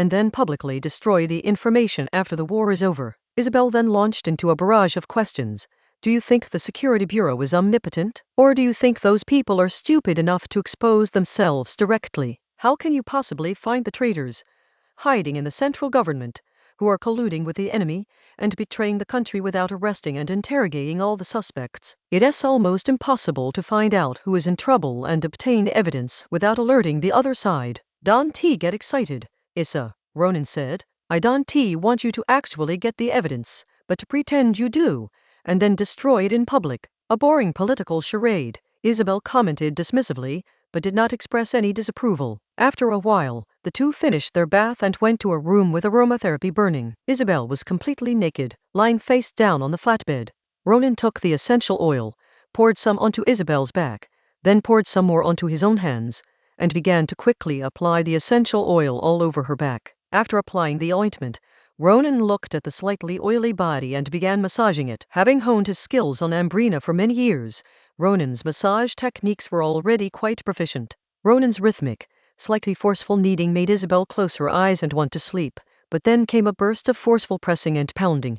and then publicly destroy the information after the war is over. Isabel then launched into a barrage of questions. Do you think the Security Bureau is omnipotent? Or do you think those people are stupid enough to expose themselves directly? How can you possibly find the traitors hiding in the central government, who are colluding with the enemy and betraying the country without arresting and interrogating all the suspects? It is almost impossible to find out who is in trouble and obtain evidence without alerting the other side. Don't get excited, Issa, Ronan said. I don't want you to actually get the evidence, but to pretend you do, and then destroy it in public. A boring political charade, Isabel commented dismissively, but did not express any disapproval. After a while, the two finished their bath and went to a room with aromatherapy burning. Isabel was completely naked, lying face down on the flatbed. Ronan took the essential oil, poured some onto Isabel's back, then poured some more onto his own hands, and began to quickly apply the essential oil all over her back. After applying the ointment, Ronan looked at the slightly oily body and began massaging it. Having honed his skills on Ambrina for many years, Ronan's massage techniques were already quite proficient. Ronan's rhythmic, slightly forceful kneading made Isabel close her eyes and want to sleep, but then came a burst of forceful pressing and pounding,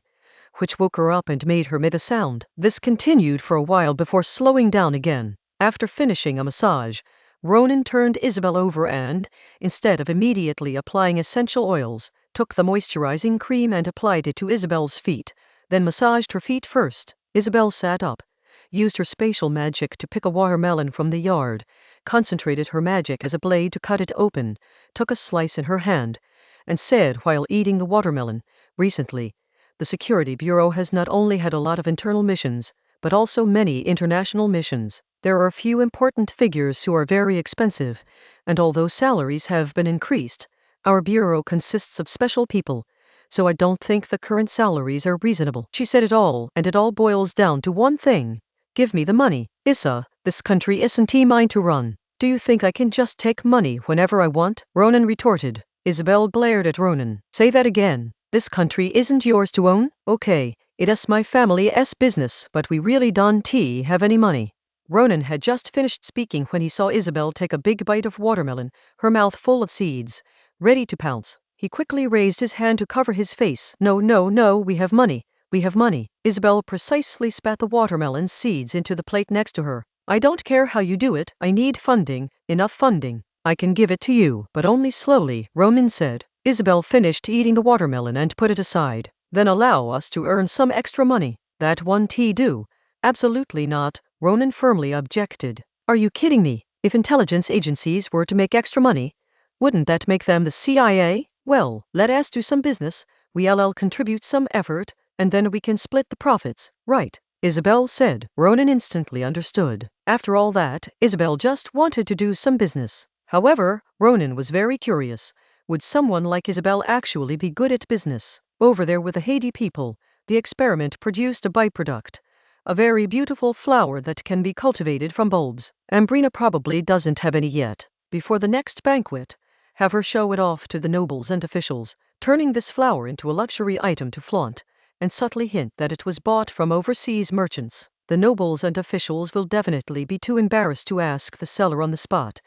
which woke her up and made her emit a sound. This continued for a while before slowing down again. After finishing a massage, Ronan turned Isabel over and, instead of immediately applying essential oils, took the moisturizing cream and applied it to Isabel's feet, then massaged her feet first. Isabel sat up, used her spatial magic to pick a watermelon from the yard, concentrated her magic as a blade to cut it open, took a slice in her hand, and said while eating the watermelon, recently, the Security Bureau has not only had a lot of internal missions, but also many international missions. There are a few important figures who are very expensive, and although salaries have been increased, our bureau consists of special people, so I don't think the current salaries are reasonable. She said it all, and it all boils down to one thing. Give me the money. Issa, this country isn't mine to run. Do you think I can just take money whenever I want? Ronan retorted. Isabel glared at Ronan. Say that again. This country isn't yours to own? Okay, it is my family's business, but we really don't have any money. Ronan had just finished speaking when he saw Isabel take a big bite of watermelon, her mouth full of seeds, ready to pounce. He quickly raised his hand to cover his face. No, we have money. We have money. Isabel precisely spat the watermelon seeds into the plate next to her. I don't care how you do it. I need funding, enough funding. I can give it to you, but only slowly, Ronan said. Isabel finished eating the watermelon and put it aside. Then allow us to earn some extra money. That won't do. Absolutely not, Ronan firmly objected. Are you kidding me? If intelligence agencies were to make extra money, wouldn't that make them the CIA? Well, let us do some business, we'll contribute some effort, and then we can split the profits, right? Isabel said. Ronan instantly understood. After all that, Isabel just wanted to do some business. However, Ronan was very curious. Would someone like Isabel actually be good at business? Over there with the Haiti people, the experiment produced a byproduct, a very beautiful flower that can be cultivated from bulbs. Ambrina probably doesn't have any yet. Before the next banquet, have her show it off to the nobles and officials, turning this flower into a luxury item to flaunt, and subtly hint that it was bought from overseas merchants. The nobles and officials will definitely be too embarrassed to ask the seller on the spot,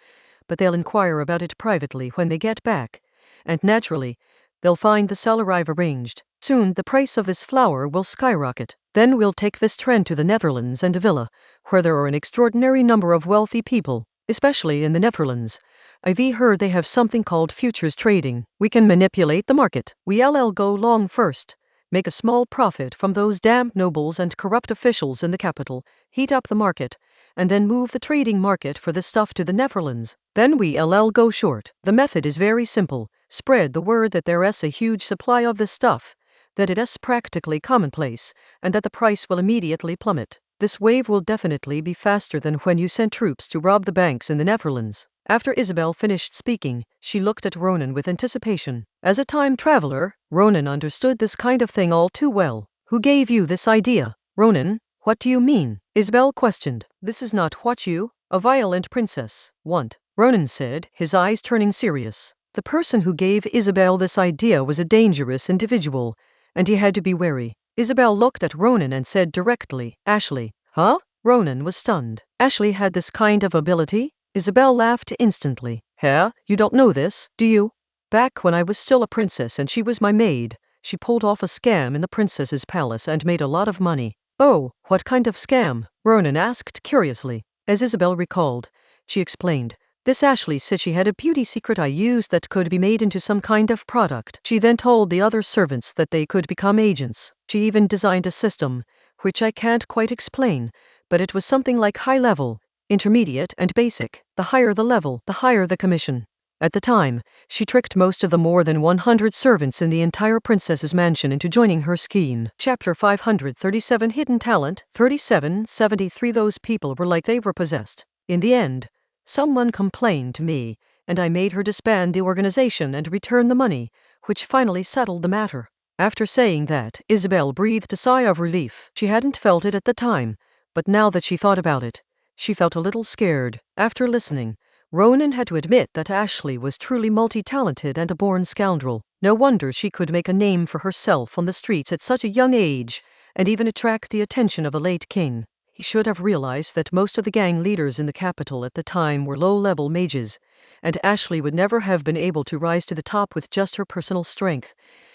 but they'll inquire about it privately when they get back, and naturally, they'll find the seller I've arranged. Soon the price of this flower will skyrocket. Then we'll take this trend to the Netherlands and a villa, where there are an extraordinary number of wealthy people, especially in the Netherlands. I've heard they have something called futures trading. We can manipulate the market. We'll go long first, make a small profit from those damned nobles and corrupt officials in the capital, heat up the market, and then move the trading market for the stuff to the Netherlands. Then we'll go short. The method is very simple. Spread the word that there is a huge supply of this stuff, that it is practically commonplace, and that the price will immediately plummet. This wave will definitely be faster than when you sent troops to rob the banks in the Netherlands. After Isabel finished speaking, she looked at Ronan with anticipation. As a time traveler, Ronan understood this kind of thing all too well. Who gave you this idea? Ronan, what do you mean? Isabel questioned. This is not what you, a violent princess, want, Ronan said, his eyes turning serious. The person who gave Isabel this idea was a dangerous individual, and he had to be wary. Isabel looked at Ronan and said directly, Ashley. Huh? Ronan was stunned. Ashley had this kind of ability? Isabel laughed instantly. You don't know this, do you? Back when I was still a princess and she was my maid, she pulled off a scam in the princess's palace and made a lot of money. Oh, what kind of scam? Ronan asked curiously. As Isabel recalled, she explained, this Ashley said she had a beauty secret I used that could be made into some kind of product. She then told the other servants that they could become agents. She even designed a system, which I can't quite explain, but it was something like high level, intermediate, and basic. The higher the level, the higher the commission. At the time, she tricked most of the more than 100 servants in the entire princess's mansion into joining her scheme. Chapter 537 Hidden Talent 3773 Those people were like they were possessed. In the end, someone complained to me, and I made her disband the organization and return the money, which finally settled the matter. After saying that, Isabel breathed a sigh of relief. She hadn't felt it at the time, but now that she thought about it, she felt a little scared. After listening, Ronan had to admit that Ashley was truly multi-talented and a born scoundrel. No wonder she could make a name for herself on the streets at such a young age, and even attract the attention of the late king. He should have realized that most of the gang leaders in the capital at the time were low-level mages, and Ashley would never have been able to rise to the top with just her personal strength.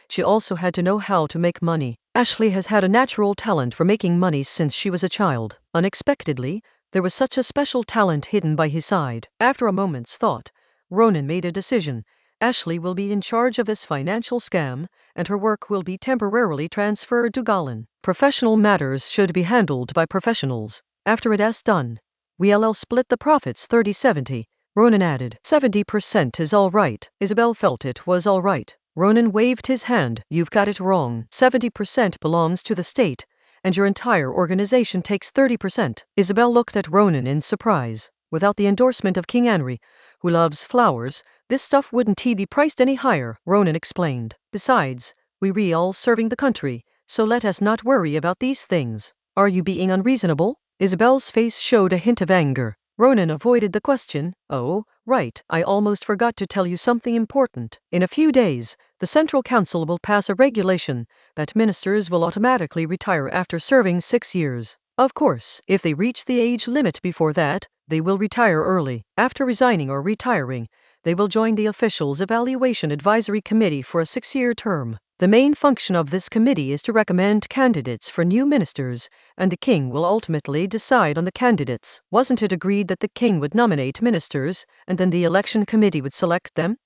She also had to know how to make money. Ashley has had a natural talent for making money since she was a child. Unexpectedly, there was such a special talent hidden by his side. After a moment's thought, Ronan made a decision. Ashley will be in charge of this financial scam, and her work will be temporarily transferred to Galen. Professional matters should be handled by professionals. After it is done, we'll split the profits 30-70. Ronan added. 70% is all right. Isabel felt it was all right. Ronan waved his hand. You've got it wrong. 70% belongs to the state, and your entire organization takes 30%. Isabel looked at Ronan in surprise. Without the endorsement of King Henry, who loves flowers, this stuff wouldn't be priced any higher, Ronan explained. Besides, we're all serving the country, so let us not worry about these things. Are you being unreasonable? Isabel's face showed a hint of anger. Ronan avoided the question. Oh, right, I almost forgot to tell you something important. In a few days, the Central Council will pass a regulation that ministers will automatically retire after serving 6 years. Of course, if they reach the age limit before that, they will retire early. After resigning or retiring, they will join the Officials Evaluation Advisory Committee for a 6-year term. The main function of this committee is to recommend candidates for new ministers, and the king will ultimately decide on the candidates. Wasn't it agreed that the king would nominate ministers, and then the election committee would select them?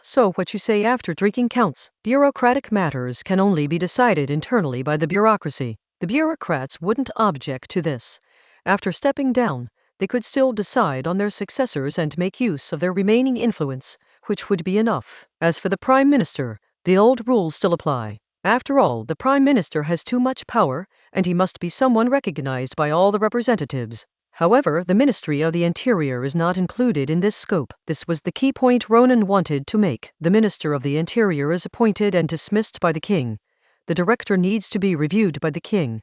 So what you say after drinking counts. Bureaucratic matters can only be decided internally by the bureaucracy. The bureaucrats wouldn't object to this. After stepping down, they could still decide on their successors and make use of their remaining influence, which would be enough. As for the prime minister, the old rules still apply. After all, the prime minister has too much power, and he must be someone recognized by all the representatives. However, the Ministry of the Interior is not included in this scope. This was the key point Ronan wanted to make. The Minister of the Interior is appointed and dismissed by the king. The director needs to be reviewed by the king,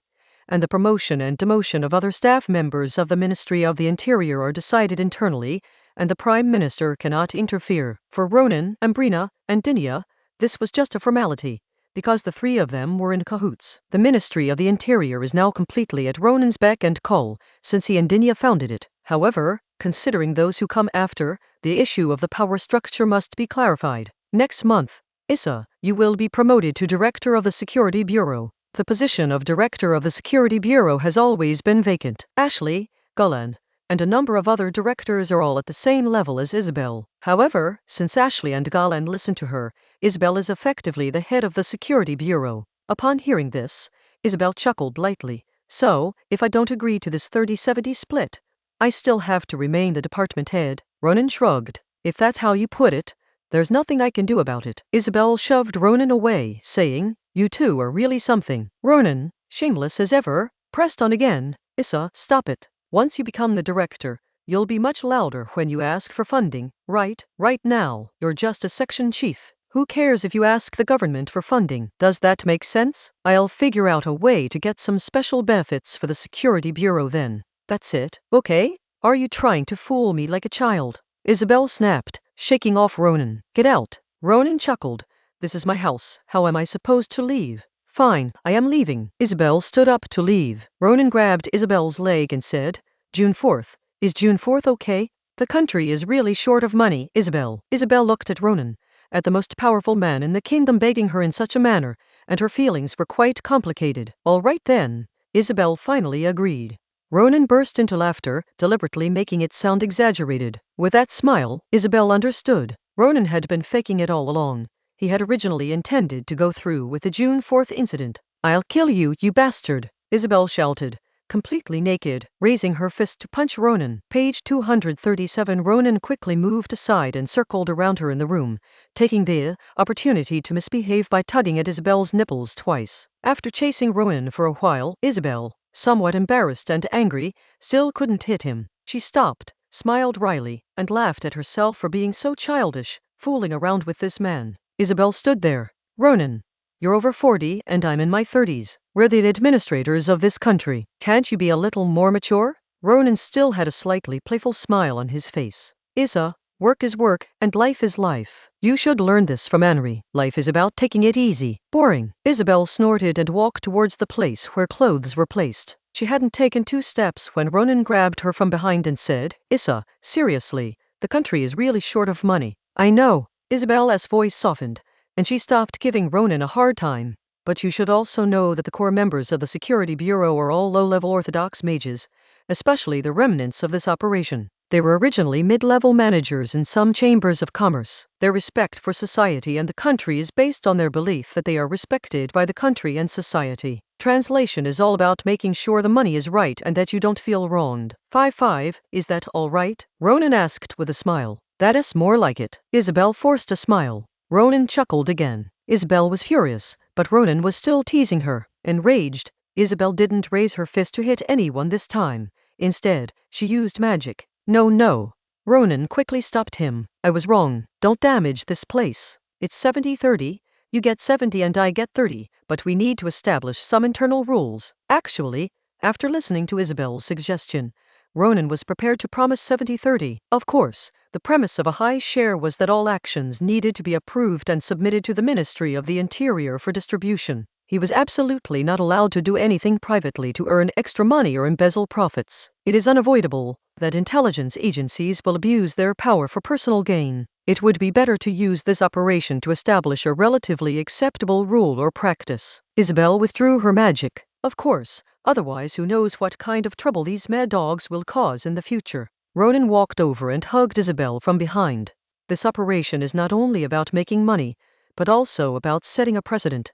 and the promotion and demotion of other staff members of the Ministry of the Interior are decided internally, and the Prime Minister cannot interfere. For Ronan, Ambrina, and Dinia, this was just a formality, because the three of them were in cahoots. The Ministry of the Interior is now completely at Ronan's beck and call, since he and Dinia founded it. However, considering those who come after, the issue of the power structure must be clarified. Next month, Issa, you will be promoted to Director of the Security Bureau. The position of Director of the Security Bureau has always been vacant. Ashley, Gulen, and a number of other directors are all at the same level as Isabel. However, since Ashley and Galen listen to her, Isabel is effectively the head of the Security Bureau. Upon hearing this, Isabel chuckled lightly. So, if I don't agree to this 30-70 split, I still have to remain the department head. Ronan shrugged. If that's how you put it, there's nothing I can do about it. Isabel shoved Ronan away, saying, you two are really something. Ronan, shameless as ever, pressed on again. Issa, stop it. Once you become the director, you'll be much louder when you ask for funding, right? Right now, you're just a section chief. Who cares if you ask the government for funding? Does that make sense? I'll figure out a way to get some special benefits for the Security Bureau then. That's it, okay? Are you trying to fool me like a child? Isabel snapped, shaking off Ronan. Get out. Ronan chuckled. This is my house. How am I supposed to leave? Fine, I am leaving. Isabel stood up to leave. Ronan grabbed Isabel's leg and said, June 4th. Is June 4th okay? The country is really short of money, Isabel. Isabel looked at Ronan, at the most powerful man in the kingdom begging her in such a manner, and her feelings were quite complicated. All right then, Isabel finally agreed. Ronan burst into laughter, deliberately making it sound exaggerated. With that smile, Isabel understood. Ronan had been faking it all along. He had originally intended to go through with the June 4th incident. "I'll kill you, you bastard!" Isabel shouted, completely naked, raising her fist to punch Ronan. Page 237. Ronan quickly moved aside and circled around her in the room, taking the opportunity to misbehave by tugging at Isabel's nipples twice. After chasing Ronan for a while, Isabel, somewhat embarrassed and angry, still couldn't hit him. She stopped, smiled wryly, and laughed at herself for being so childish, fooling around with this man. Isabel stood there. "Ronan, you're over 40 and I'm in my 30s. We're the administrators of this country. Can't you be a little more mature?" Ronan still had a slightly playful smile on his face. "Isa, work is work and life is life. You should learn this from Henry. Life is about taking it easy." "Boring." Isabel snorted and walked towards the place where clothes were placed. She hadn't taken 2 steps when Ronan grabbed her from behind and said, "Isa, seriously, the country is really short of money." "I know." Isabel's voice softened, and she stopped giving Ronan a hard time. "But you should also know that the core members of the Security Bureau are all low-level Orthodox mages, especially the remnants of this operation. They were originally mid-level managers in some chambers of commerce. Their respect for society and the country is based on their belief that they are respected by the country and society. Translation is all about making sure the money is right and that you don't feel wronged." 5-5, is that all right? Ronan asked with a smile. "That is more like it." Isabel forced a smile. Ronan chuckled again. Isabel was furious, but Ronan was still teasing her. Enraged, Isabel didn't raise her fist to hit anyone this time. Instead, she used magic. No. Ronan quickly stopped him. "I was wrong. Don't damage this place. It's 70-30. You get 70 and I get 30, but we need to establish some internal rules." Actually, after listening to Isabel's suggestion, Ronan was prepared to promise 70-30. Of course, the premise of a high share was that all actions needed to be approved and submitted to the Ministry of the Interior for distribution. He was absolutely not allowed to do anything privately to earn extra money or embezzle profits. It is unavoidable that intelligence agencies will abuse their power for personal gain. It would be better to use this operation to establish a relatively acceptable rule or practice. Isabel withdrew her magic. Of course, otherwise who knows what kind of trouble these mad dogs will cause in the future. Ronan walked over and hugged Isabel from behind. This operation is not only about making money, but also about setting a precedent.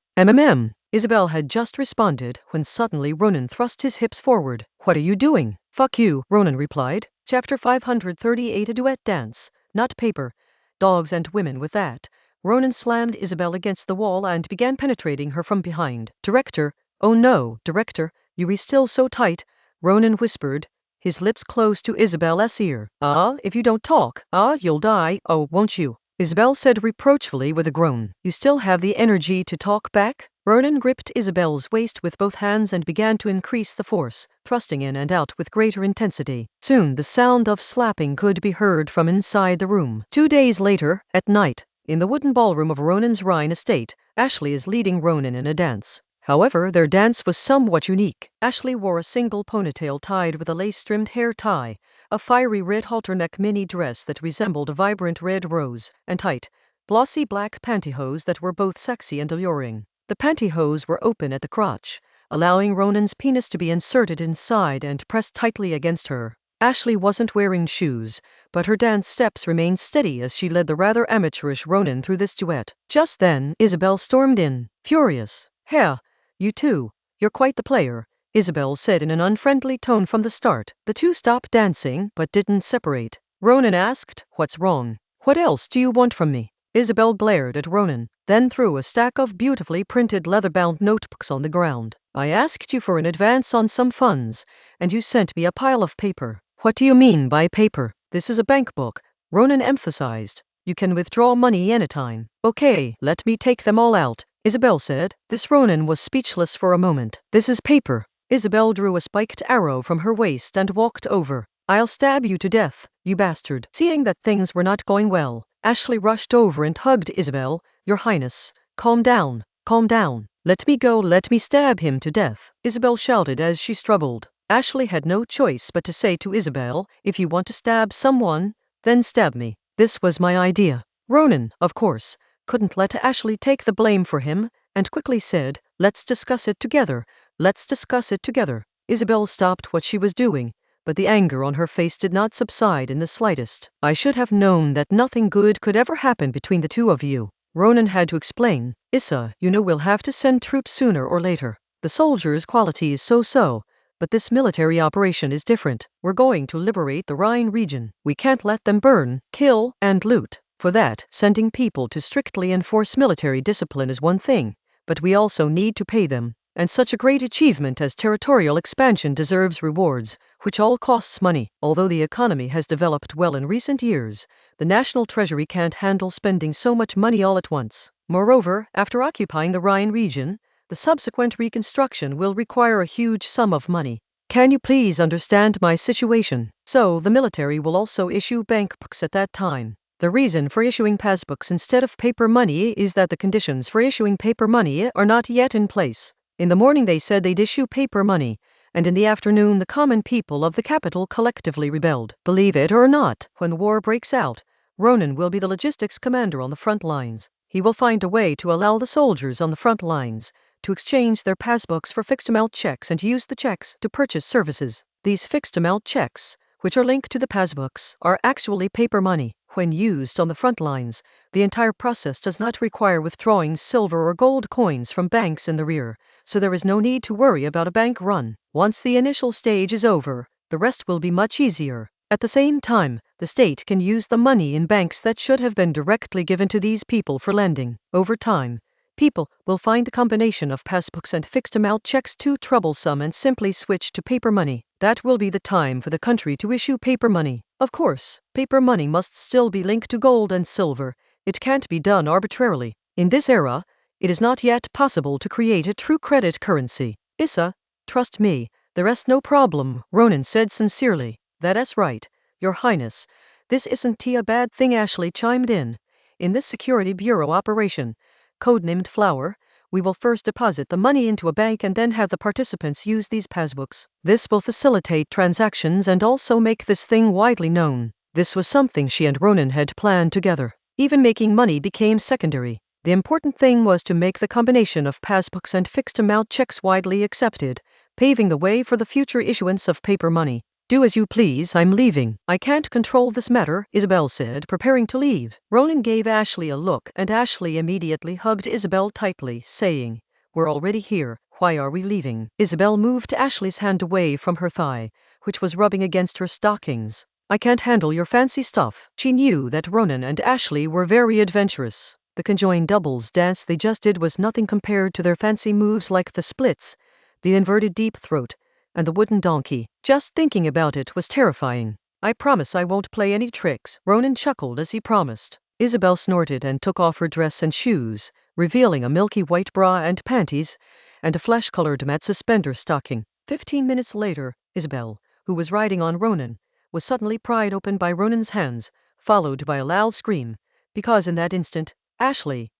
Isabel had just responded when suddenly Ronan thrust his hips forward. "What are you doing?" "Fuck you," Ronan replied. Chapter 538. A duet dance, not paper, dogs and women. With that, Ronan slammed Isabel against the wall and began penetrating her from behind. "Director, oh no, Director, you're still so tight," Ronan whispered, his lips close to Isabel's ear. If you don't talk, you'll die, oh, won't you?" Isabel said reproachfully with a groan. "You still have the energy to talk back?" Ronan gripped Isabel's waist with both hands and began to increase the force, thrusting in and out with greater intensity. Soon the sound of slapping could be heard from inside the room. 2 days later, at night, in the wooden ballroom of Ronan's Rhine estate, Ashley is leading Ronan in a dance. However, their dance was somewhat unique. Ashley wore a single ponytail tied with a lace-trimmed hair tie, a fiery red halter-neck mini dress that resembled a vibrant red rose, and tight, glossy black pantyhose that were both sexy and alluring. The pantyhose were open at the crotch, allowing Ronan's penis to be inserted inside and pressed tightly against her. Ashley wasn't wearing shoes, but her dance steps remained steady as she led the rather amateurish Ronan through this duet. Just then, Isabel stormed in, furious. "Hey, you two, you're quite the player," Isabel said in an unfriendly tone from the start. The two stopped dancing, but didn't separate. Ronan asked, "What's wrong? What else do you want from me?" Isabel glared at Ronan, then threw a stack of beautifully printed leather-bound notebooks on the ground. "I asked you for an advance on some funds, and you sent me a pile of paper." "What do you mean by paper?" "This is a bank book," Ronan emphasized. "You can withdraw money anytime." "Okay, let me take them all out," Isabel said. Ronan was speechless for a moment. "This is paper." Isabel drew a spiked arrow from her waist and walked over. "I'll stab you to death, you bastard." Seeing that things were not going well, Ashley rushed over and hugged Isabel. "Your Highness, calm down, calm down. Let me go, let me stab him to death," Isabel shouted as she struggled. Ashley had no choice but to say to Isabel, "If you want to stab someone, then stab me. This was my idea." Ronan, of course, couldn't let Ashley take the blame for him, and quickly said, "Let's discuss it together. Let's discuss it together." Isabel stopped what she was doing, but the anger on her face did not subside in the slightest. "I should have known that nothing good could ever happen between the two of you," Ronan had to explain. "Issa, you know we'll have to send troops sooner or later. The soldiers' quality is so-so, but this military operation is different. We're going to liberate the Rhine region. We can't let them burn, kill, and loot. For that, sending people to strictly enforce military discipline is one thing, but we also need to pay them. And such a great achievement as territorial expansion deserves rewards, which all costs money. Although the economy has developed well in recent years, the national treasury can't handle spending so much money all at once. Moreover, after occupying the Rhine region, the subsequent reconstruction will require a huge sum of money. Can you please understand my situation? So the military will also issue bank books at that time. The reason for issuing passbooks instead of paper money is that the conditions for issuing paper money are not yet in place. In the morning they said they'd issue paper money, and in the afternoon the common people of the capital collectively rebelled. Believe it or not, when the war breaks out, Ronan will be the logistics commander on the front lines. He will find a way to allow the soldiers on the front lines to exchange their passbooks for fixed-amount checks and use the checks to purchase services. These fixed-amount checks, which are linked to the passbooks, are actually paper money. When used on the front lines, the entire process does not require withdrawing silver or gold coins from banks in the rear, so there is no need to worry about a bank run. Once the initial stage is over, the rest will be much easier. At the same time, the state can use the money in banks that should have been directly given to these people for lending. Over time, people will find the combination of passbooks and fixed-amount checks too troublesome and simply switch to paper money. That will be the time for the country to issue paper money. Of course, paper money must still be linked to gold and silver. It can't be done arbitrarily. In this era, it is not yet possible to create a true credit currency. Issa, trust me, the rest no problem, Ronan said sincerely. That's right, Your Highness. This isn't a bad thing, Ashley chimed in. In this Security Bureau operation, codenamed Flower, we will first deposit the money into a bank and then have the participants use these passbooks. This will facilitate transactions and also make this thing widely known. This was something she and Ronan had planned together. Even making money became secondary. The important thing was to make the combination of passbooks and fixed-amount checks widely accepted, paving the way for the future issuance of paper money. Do as you please, I'm leaving. I can't control this matter, Isabel said, preparing to leave. Ronan gave Ashley a look, and Ashley immediately hugged Isabel tightly, saying, "We're already here. Why are we leaving?" Isabel moved Ashley's hand away from her thigh, which was rubbing against her stockings. "I can't handle your fancy stuff." She knew that Ronan and Ashley were very adventurous. The conjoined doubles dance they just did was nothing compared to their fancy moves like the splits, the inverted deep throat, and the wooden donkey. Just thinking about it was terrifying. "I promise I won't play any tricks," Ronan chuckled as he promised. Isabel snorted and took off her dress and shoes, revealing a milky white bra and panties, and a flesh-colored matte suspender stocking. 15 minutes later, Isabel, who was riding on Ronan, was suddenly pried open by Ronan's hands, followed by a loud scream, because in that instant, Ashley,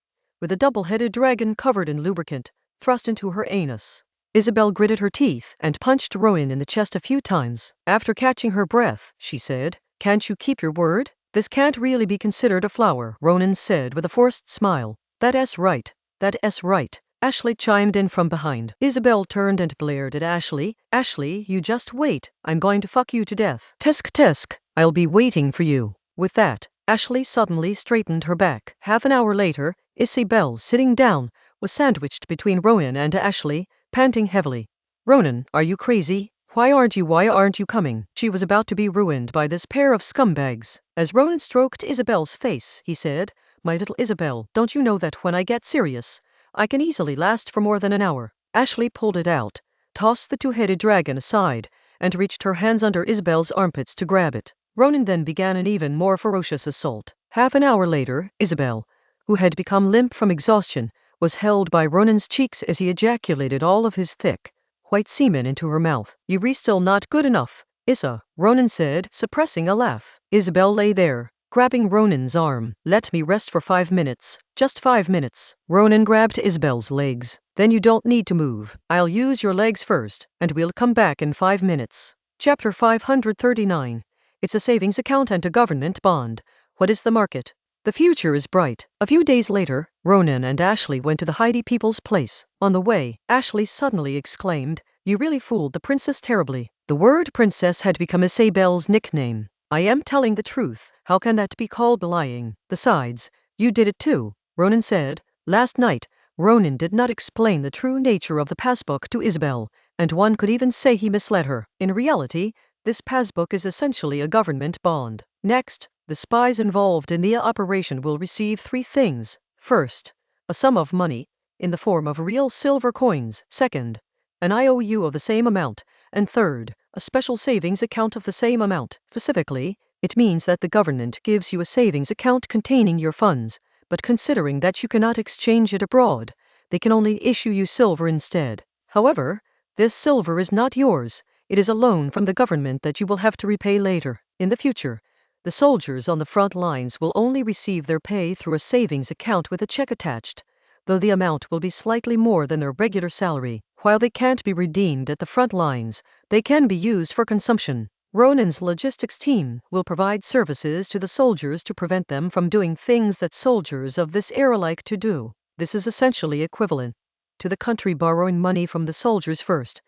with a double-headed dragon covered in lubricant, thrust into her anus. Isabel gritted her teeth and punched Rowan in the chest a few times. After catching her breath, she said, "Can't you keep your word? This can't really be considered a flower," Ronan said with a forced smile. That's right. That's right. Ashley chimed in from behind. Isabel turned and glared at Ashley. "Ashley, you just wait. I'm going to fuck you to death. Tisk tisk, I'll be waiting for you." With that, Ashley suddenly straightened her back. Half an hour later, Isabel, sitting down, was sandwiched between Rowan and Ashley, panting heavily. "Ronan, are you crazy? Why aren't you coming?" She was about to be ruined by this pair of scumbags. As Ronan stroked Isabel's face, he said, "My little Isabel, don't you know that when I get serious, I can easily last for more than an hour?" Ashley pulled it out, tossed the two-headed dragon aside, and reached her hands under Isabel's armpits to grab it. Ronan then began an even more ferocious assault. Half an hour later, Isabel, who had become limp from exhaustion, was held by Ronan's cheeks as he ejaculated all of his thick, white semen into her mouth. "You're still not good enough, Issa," Ronan said, suppressing a laugh. Isabel lay there, grabbing Ronan's arm. "Let me rest for 5 minutes, just 5 minutes." Ronan grabbed Isabel's legs. "Then you don't need to move. I'll use your legs first, and we'll come back in 5 minutes. Chapter 539. It's a savings account and a government bond. What is the market? The future is bright. A few days later, Ronan and Ashley went to the Heidi people's place. On the way, Ashley suddenly exclaimed, "You really fooled the princess terribly." The word princess had become Isabel's nickname. "I am telling the truth. How can that be called lying? Besides, you did it too," Ronan said. Last night, Ronan did not explain the true nature of the passbook to Isabel, and one could even say he misled her. In reality, this passbook is essentially a government bond. Next, the spies involved in the operation will receive 3 things. First, a sum of money, in the form of real silver coins. Second, an IOU of the same amount. And third, a special savings account of the same amount. Specifically, it means that the government gives you a savings account containing your funds, but considering that you cannot exchange it abroad, they can only issue you silver instead. However, this silver is not yours. It is a loan from the government that you will have to repay later. In the future, the soldiers on the front lines will only receive their pay through a savings account with a check attached, though the amount will be slightly more than their regular salary. While they can't be redeemed at the front lines, they can be used for consumption. Ronan's logistics team will provide services to the soldiers to prevent them from doing things that soldiers of this era like to do. This is essentially equivalent to the country borrowing money from the soldiers first,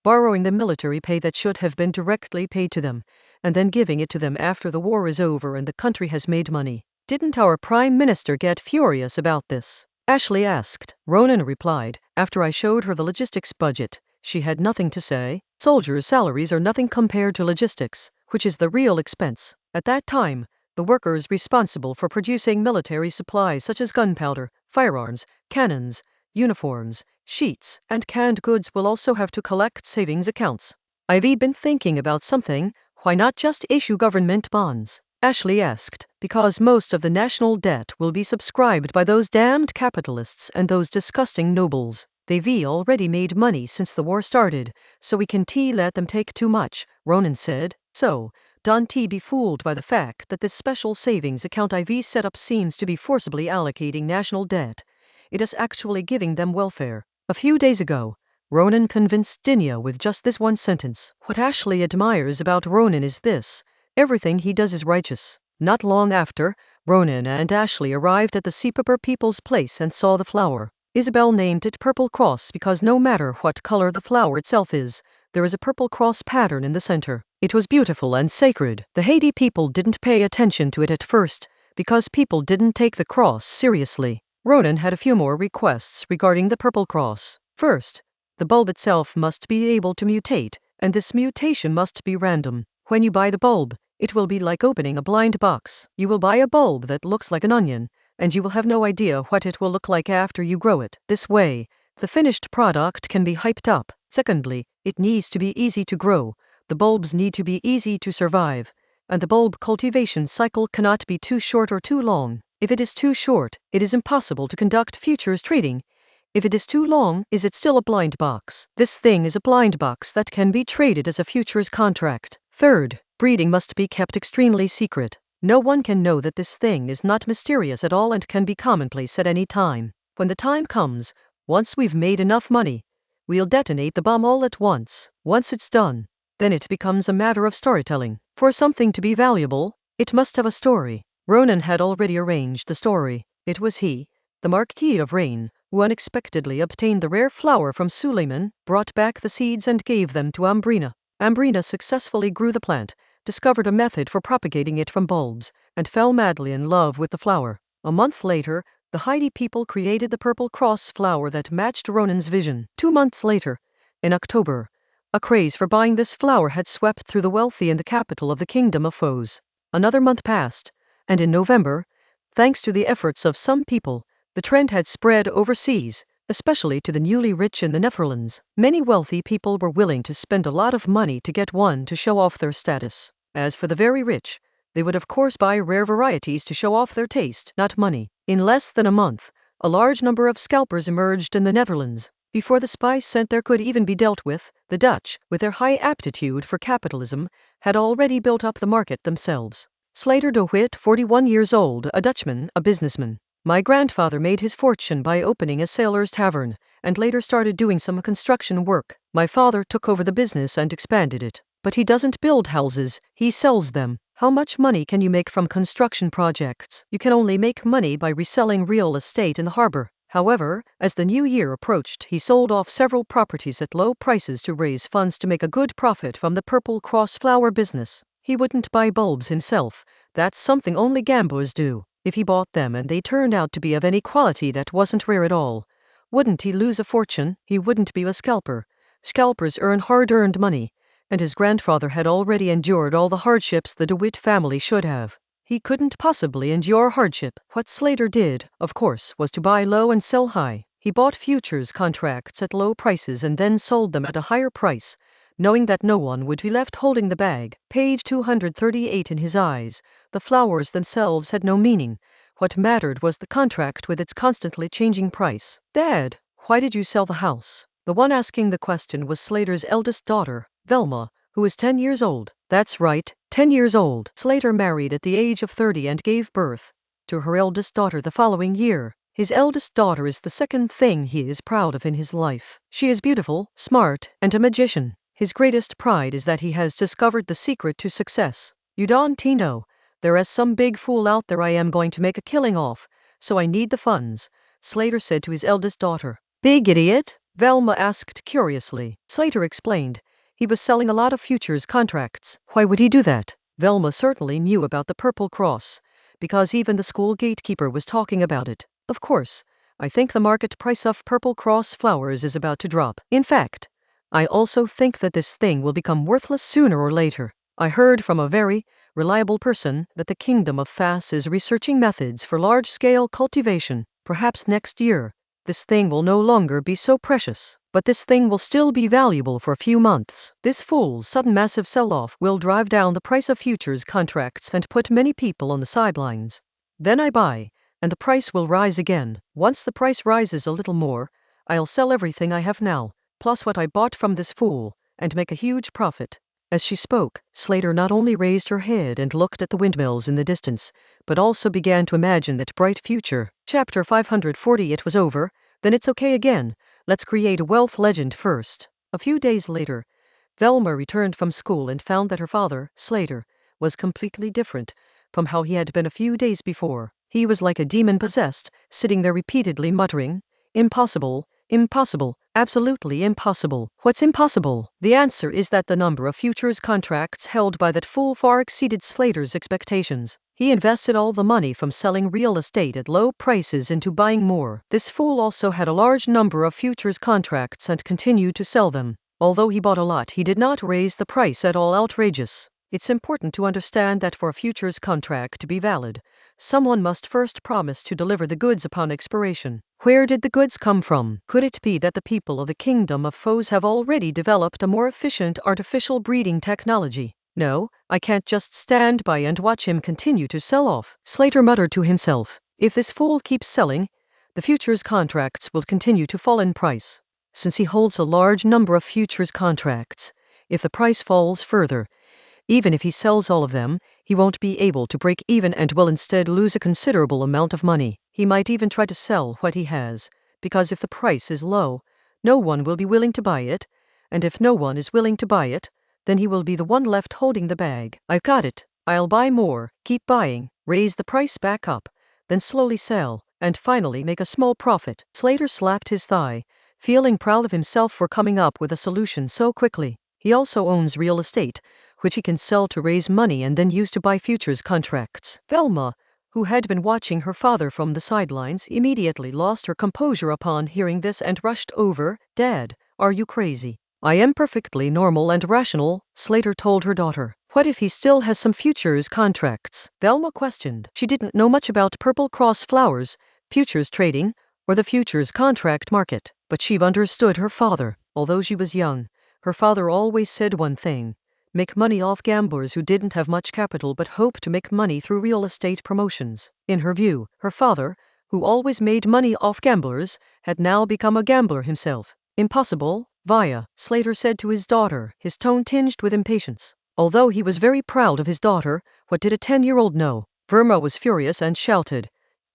borrowing the military pay that should have been directly paid to them, and then giving it to them after the war is over and the country has made money. Didn't our Prime Minister get furious about this? Ashley asked. Ronan replied, after I showed her the logistics budget, she had nothing to say. Soldiers' salaries are nothing compared to logistics, which is the real expense. At that time, the workers responsible for producing military supplies such as gunpowder, firearms, cannons, uniforms, sheets, and canned goods will also have to collect savings accounts. I've been thinking about something. Why not just issue government bonds? Ashley asked. Because most of the national debt will be subscribed by those damned capitalists and those disgusting nobles. They've already made money since the war started, so we can't let them take too much, Ronan said. So, don't be fooled by the fact that this special savings account I've set up seems to be forcibly allocating national debt. It is actually giving them welfare. A few days ago, Ronan convinced Dinya with just this one sentence. What Ashley admires about Ronan is this: everything he does is righteous. Not long after, Ronan and Ashley arrived at the Seepaper people's place and saw the flower. Isabel named it Purple Cross because no matter what color the flower itself is, there is a purple cross pattern in the center. It was beautiful and sacred. The Haiti people didn't pay attention to it at first, because people didn't take the cross seriously. Ronan had a few more requests regarding the purple cross. First, the bulb itself must be able to mutate, and this mutation must be random. When you buy the bulb, it will be like opening a blind box. You will buy a bulb that looks like an onion, and you will have no idea what it will look like after you grow it. This way, the finished product can be hyped up. Secondly, it needs to be easy to grow. The bulbs need to be easy to survive, and the bulb cultivation cycle cannot be too short or too long. If it is too short, it is impossible to conduct futures trading. If it is too long, is it still a blind box? This thing is a blind box that can be traded as a futures contract. Third, breeding must be kept extremely secret. No one can know that this thing is not mysterious at all and can be commonplace at any time. When the time comes, once we've made enough money, we'll detonate the bomb all at once. Once it's done, then it becomes a matter of storytelling. For something to be valuable, it must have a story. Ronan had already arranged the story. It was he, the Marquis of Rain, who unexpectedly obtained the rare flower from Suleiman, brought back the seeds and gave them to Ambrina. Ambrina successfully grew the plant, discovered a method for propagating it from bulbs, and fell madly in love with the flower. A month later, the Haiti people created the purple cross flower that matched Ronan's vision. 2 months later, in October, a craze for buying this flower had swept through the wealthy in the capital of the Kingdom of Foes. Another month passed, and in November, thanks to the efforts of some people, the trend had spread overseas, especially to the newly rich in the Netherlands. Many wealthy people were willing to spend a lot of money to get one to show off their status. As for the very rich, they would of course buy rare varieties to show off their taste, not money. In less than a month, a large number of scalpers emerged in the Netherlands. Before the spice scent there could even be dealt with, the Dutch, with their high aptitude for capitalism, had already built up the market themselves. Slater de Witt, 41 years old, a Dutchman, a businessman. My grandfather made his fortune by opening a sailor's tavern, and later started doing some construction work. My father took over the business and expanded it. But he doesn't build houses, he sells them. How much money can you make from construction projects? You can only make money by reselling real estate in the harbor. However, as the new year approached, he sold off several properties at low prices to raise funds to make a good profit from the Purple Cross flower business. He wouldn't buy bulbs himself. That's something only gamblers do. If he bought them and they turned out to be of any quality that wasn't rare at all, wouldn't he lose a fortune? He wouldn't be a scalper. Scalpers earn hard-earned money, and his grandfather had already endured all the hardships the DeWitt family should have. He couldn't possibly endure hardship. What Slater did, of course, was to buy low and sell high. He bought futures contracts at low prices and then sold them at a higher price, knowing that no one would be left holding the bag. Page 238. In his eyes, the flowers themselves had no meaning. What mattered was the contract with its constantly changing price. Dad, why did you sell the house? The one asking the question was Slater's eldest daughter, Velma, who is 10 years old. That's right, 10 years old. Slater married at the age of 30 and gave birth to her eldest daughter the following year. His eldest daughter is the second thing he is proud of in his life. She is beautiful, smart, and a magician. His greatest pride is that he has discovered the secret to success. You don't know, there is some big fool out there I am going to make a killing off, so I need the funds, Slater said to his eldest daughter. Big idiot? Velma asked curiously. Slater explained. He was selling a lot of futures contracts. Why would he do that? Velma certainly knew about the Purple Cross, because even the school gatekeeper was talking about it. Of course, I think the market price of Purple Cross flowers is about to drop. In fact, I also think that this thing will become worthless sooner or later. I heard from a very reliable person that the Kingdom of Fass is researching methods for large-scale cultivation. Perhaps next year, this thing will no longer be so precious, but this thing will still be valuable for a few months. This fool's sudden massive sell-off will drive down the price of futures contracts and put many people on the sidelines. Then I buy, and the price will rise again. Once the price rises a little more, I'll sell everything I have now, plus what I bought from this fool, and make a huge profit. As she spoke, Slater not only raised her head and looked at the windmills in the distance, but also began to imagine that bright future. Chapter 540. It was over. Then it's okay again. Let's create a wealth legend first. A few days later, Velma returned from school and found that her father, Slater, was completely different from how he had been a few days before. He was like a demon possessed, sitting there repeatedly muttering, "Impossible, impossible, absolutely impossible." What's impossible? The answer is that the number of futures contracts held by that fool far exceeded Slater's expectations. He invested all the money from selling real estate at low prices into buying more. This fool also had a large number of futures contracts and continued to sell them. Although he bought a lot, he did not raise the price at all outrageous. It's important to understand that for a futures contract to be valid, someone must first promise to deliver the goods upon expiration. Where did the goods come from? Could it be that the people of the Kingdom of Foes have already developed a more efficient artificial breeding technology? No, I can't just stand by and watch him continue to sell off. Slater muttered to himself. If this fool keeps selling, the futures contracts will continue to fall in price. Since he holds a large number of futures contracts, if the price falls further, even if he sells all of them, he won't be able to break even and will instead lose a considerable amount of money. He might even try to sell what he has, because if the price is low, no one will be willing to buy it, and if no one is willing to buy it, then he will be the one left holding the bag. I've got it. I'll buy more, keep buying, raise the price back up, then slowly sell, and finally make a small profit. Slater slapped his thigh, feeling proud of himself for coming up with a solution so quickly. He also owns real estate, which he can sell to raise money and then use to buy futures contracts. Velma, who had been watching her father from the sidelines, immediately lost her composure upon hearing this and rushed over. Dad, are you crazy? I am perfectly normal and rational, Slater told her daughter. What if he still has some futures contracts? Velma questioned. She didn't know much about Purple Cross flowers, futures trading, or the futures contract market, but she understood her father. Although she was young, her father always said one thing: make money off gamblers who didn't have much capital but hoped to make money through real estate promotions. In her view, her father, who always made money off gamblers, had now become a gambler himself. Impossible, Via, Slater said to his daughter, his tone tinged with impatience. Although he was very proud of his daughter, what did a 10-year-old know? Verma was furious and shouted,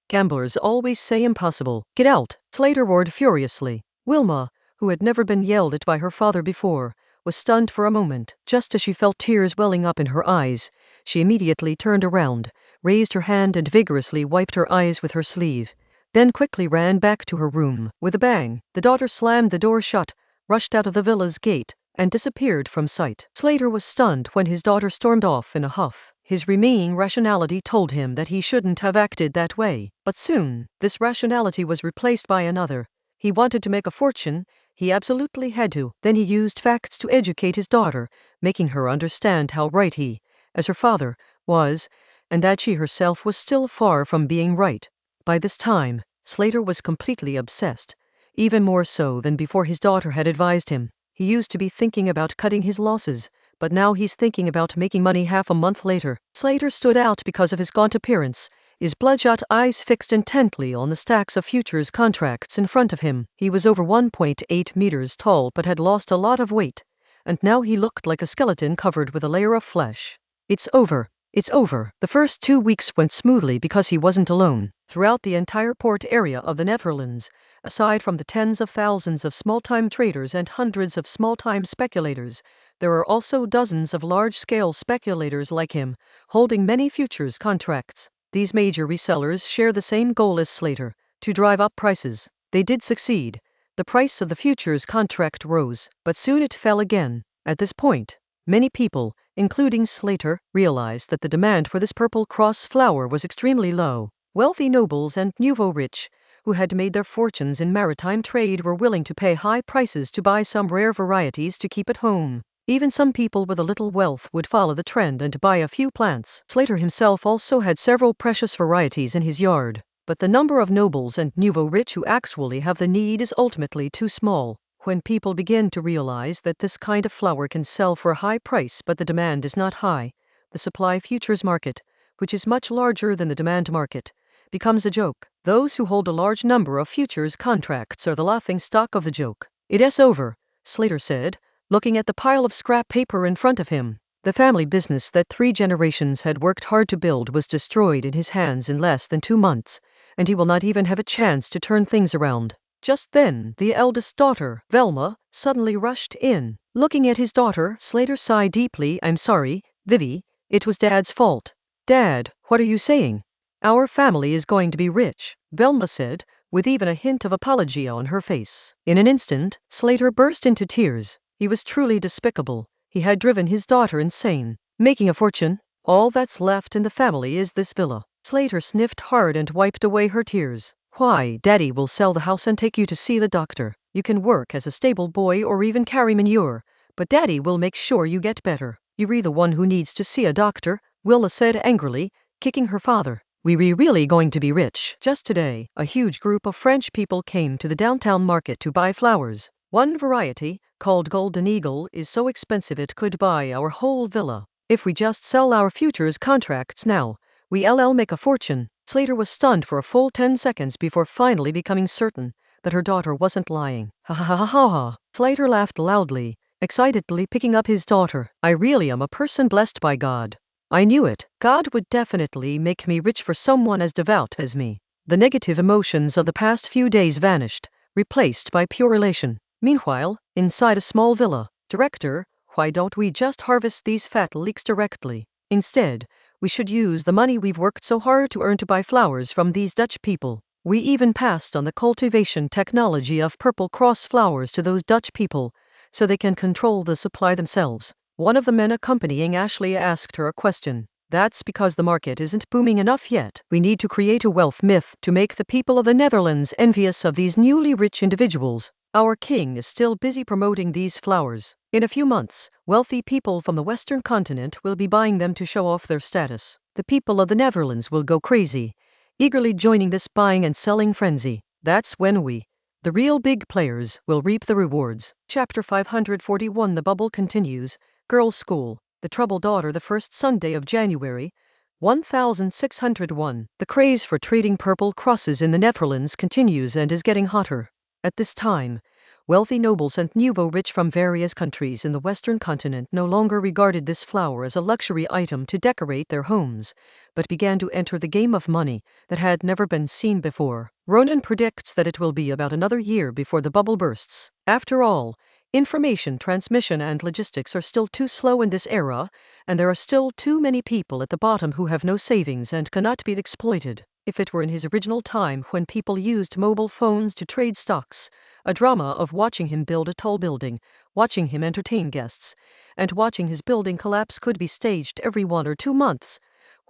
"Gamblers always say impossible. Get out!" Slater roared furiously. Wilma, who had never been yelled at by her father before, was stunned for a moment. Just as she felt tears welling up in her eyes, She immediately turned around, raised her hand and vigorously wiped her eyes with her sleeve, then quickly ran back to her room. With a bang, the daughter slammed the door shut, rushed out of the villa's gate, and disappeared from sight. Slater was stunned when his daughter stormed off in a huff. His remaining rationality told him that he shouldn't have acted that way, but soon, this rationality was replaced by another. He wanted to make a fortune. He absolutely had to. Then he used facts to educate his daughter, making her understand how right he, as her father, was, and that she herself was still far from being right. By this time, Slater was completely obsessed, even more so than before his daughter had advised him. He used to be thinking about cutting his losses, but now he's thinking about making money half a month later. Slater stood out because of his gaunt appearance, his bloodshot eyes fixed intently on the stacks of futures contracts in front of him. He was over 1.8 meters tall but had lost a lot of weight, and now he looked like a skeleton covered with a layer of flesh. It's over. It's over. The first 2 weeks went smoothly because he wasn't alone. Throughout the entire port area of the Netherlands, aside from the tens of thousands of small-time traders and hundreds of small-time speculators, there are also dozens of large-scale speculators like him, holding many futures contracts. These major resellers share the same goal as Slater, to drive up prices. They did succeed. The price of the futures contract rose, but soon it fell again. At this point, many people, including Slater, realized that the demand for this purple cross flower was extremely low. Wealthy nobles and nouveau rich, who had made their fortunes in maritime trade, were willing to pay high prices to buy some rare varieties to keep at home. Even some people with a little wealth would follow the trend and buy a few plants. Slater himself also had several precious varieties in his yard, but the number of nobles and nouveau rich who actually have the need is ultimately too small. When people begin to realize that this kind of flower can sell for a high price but the demand is not high, the supply futures market, which is much larger than the demand market, becomes a joke. Those who hold a large number of futures contracts are the laughing stock of the joke. "It's over," Slater said, looking at the pile of scrap paper in front of him. The family business that 3 generations had worked hard to build was destroyed in his hands in less than 2 months, and he will not even have a chance to turn things around. Just then, the eldest daughter, Velma, suddenly rushed in. Looking at his daughter, Slater sighed deeply. "I'm sorry, Vivi, it was Dad's fault." "Dad, what are you saying?" "Our family is going to be rich," Velma said, with even a hint of apology on her face. In an instant, Slater burst into tears. He was truly despicable. He had driven his daughter insane. Making a fortune, all that's left in the family is this villa. Slater sniffed hard and wiped away her tears. "Why, Daddy will sell the house and take you to see the doctor. You can work as a stable boy or even carry manure, but Daddy will make sure you get better." "You're the one who needs to see a doctor," Wilma said angrily, kicking her father. "We're really going to be rich." Just today, a huge group of French people came to the downtown market to buy flowers. One variety, called Golden Eagle, is so expensive it could buy our whole villa. If we just sell our futures contracts now, we'll make a fortune. Slater was stunned for a full 10 seconds before finally becoming certain that her daughter wasn't lying. "Ha ha ha ha ha ha." Slater laughed loudly, excitedly picking up his daughter. "I really am a person blessed by God. I knew it. God would definitely make me rich for someone as devout as me." The negative emotions of the past few days vanished, replaced by pure elation. Meanwhile, inside a small villa, "Director, why don't we just harvest these fat leeks directly? Instead, we should use the money we've worked so hard to earn to buy flowers from these Dutch people." We even passed on the cultivation technology of purple cross flowers to those Dutch people, so they can control the supply themselves. One of the men accompanying Ashley asked her a question. "That's because the market isn't booming enough yet. We need to create a wealth myth to make the people of the Netherlands envious of these newly rich individuals. Our king is still busy promoting these flowers. In a few months, wealthy people from the Western continent will be buying them to show off their status. The people of the Netherlands will go crazy, eagerly joining this buying and selling frenzy. That's when we, the real big players, will reap the rewards." Chapter 541. The bubble continues. Girls' School. The Troubled Daughter. The first Sunday of January, 1601. The craze for trading purple crosses in the Netherlands continues and is getting hotter. At this time, wealthy nobles and nouveau rich from various countries in the Western continent no longer regarded this flower as a luxury item to decorate their homes, but began to enter the game of money that had never been seen before. Ronan predicts that it will be about another year before the bubble bursts. After all, Information transmission and logistics are still too slow in this era, and there are still too many people at the bottom who have no savings and cannot be exploited. If it were in his original time when people used mobile phones to trade stocks, a drama of watching him build a tall building, watching him entertain guests, and watching his building collapse could be staged every 1 or 2 months,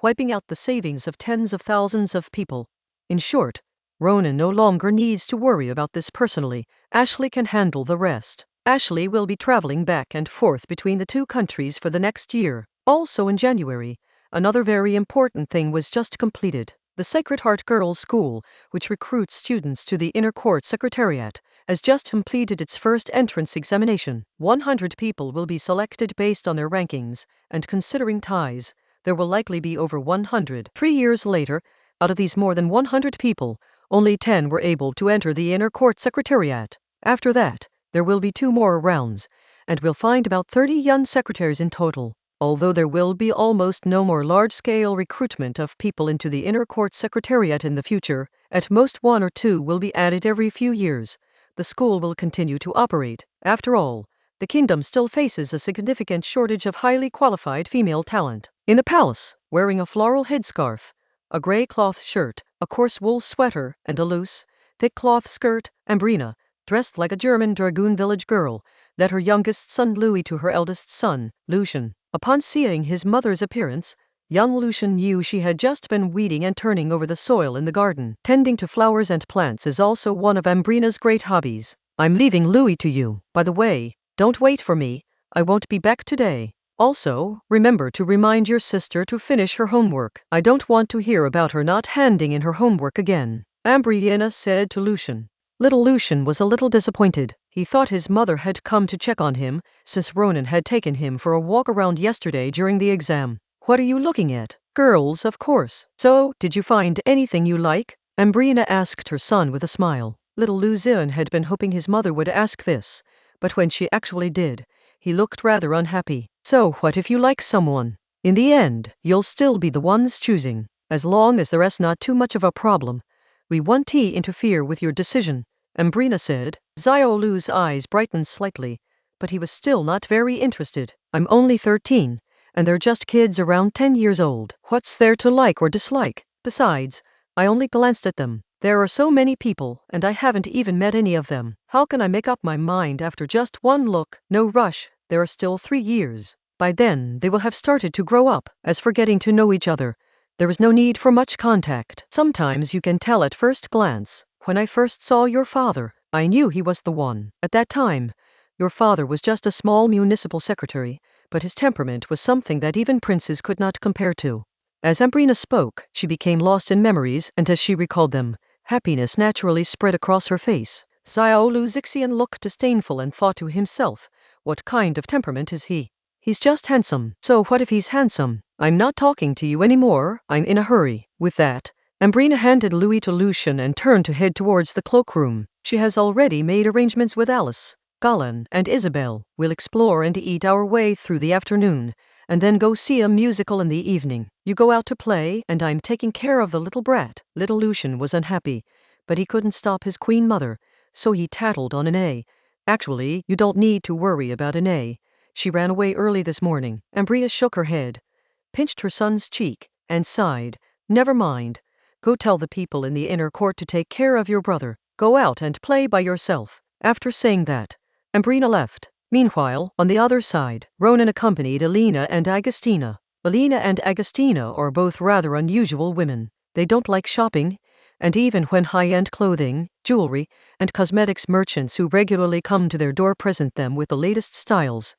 wiping out the savings of tens of thousands of people. In short, Ronan no longer needs to worry about this personally. Ashley can handle the rest. Ashley will be traveling back and forth between the 2 countries for the next year. Also in January, another very important thing was just completed. The Sacred Heart Girls' School, which recruits students to the Inner Court Secretariat, has just completed its first entrance examination. 100 people will be selected based on their rankings, and considering ties, there will likely be over 100. 3 years later, out of these more than 100 people, only 10 were able to enter the Inner Court Secretariat. After that, there will be 2 more rounds, and we'll find about 30 young secretaries in total. Although there will be almost no more large-scale recruitment of people into the Inner Court Secretariat in the future, at most 1 or 2 will be added every few years. The school will continue to operate. After all, the kingdom still faces a significant shortage of highly qualified female talent. In the palace, wearing a floral headscarf, a grey cloth shirt, a coarse wool sweater, and a loose, thick cloth skirt, Ambrina, dressed like a German dragoon village girl, led her youngest son Louis to her eldest son, Lucian. Upon seeing his mother's appearance, young Lucian knew she had just been weeding and turning over the soil in the garden. Tending to flowers and plants is also one of Ambrina's great hobbies. I'm leaving Louis to you. By the way, don't wait for me. I won't be back today. Also, remember to remind your sister to finish her homework. I don't want to hear about her not handing in her homework again, Ambrina said to Lucian. Little Lucian was a little disappointed. He thought his mother had come to check on him, since Ronan had taken him for a walk around yesterday during the exam. What are you looking at? Girls, of course. So, did you find anything you like? Ambrina asked her son with a smile. Little Lucian had been hoping his mother would ask this, but when she actually did, he looked rather unhappy. So what if you like someone? In the end, you'll still be the ones choosing. As long as the rest not too much of a problem. We won't interfere with your decision, Ambrina said. Xiaolu's eyes brightened slightly, but he was still not very interested. I'm only 13, and they're just kids around 10 years old. What's there to like or dislike? Besides, I only glanced at them. There are so many people, and I haven't even met any of them. How can I make up my mind after just one look? No rush, there are still 3 years. By then, they will have started to grow up. As for getting to know each other, there is no need for much contact. Sometimes you can tell at first glance. When I first saw your father, I knew he was the one. At that time, your father was just a small municipal secretary, but his temperament was something that even princes could not compare to. As Ambrina spoke, she became lost in memories, and as she recalled them, happiness naturally spread across her face. Xiaolu Zixian looked disdainful and thought to himself, what kind of temperament is he? He's just handsome. So what if he's handsome? I'm not talking to you anymore, I'm in a hurry. With that, Ambrina handed Louis to Lucian and turned to head towards the cloakroom. She has already made arrangements with Alice, Galan, and Isabel. We'll explore and eat our way through the afternoon, and then go see a musical in the evening. You go out to play, and I'm taking care of the little brat. Little Lucian was unhappy, but he couldn't stop his queen mother, so he tattled on an A. Actually, you don't need to worry about an A. She ran away early this morning. Ambrina shook her head, pinched her son's cheek, and sighed. Never mind. Go tell the people in the inner court to take care of your brother. Go out and play by yourself. After saying that, Ambrina left. Meanwhile, on the other side, Ronan accompanied Alina and Agostina. Alina and Agostina are both rather unusual women. They don't like shopping, and even when high-end clothing, jewelry, and cosmetics merchants who regularly come to their door present them with the latest styles,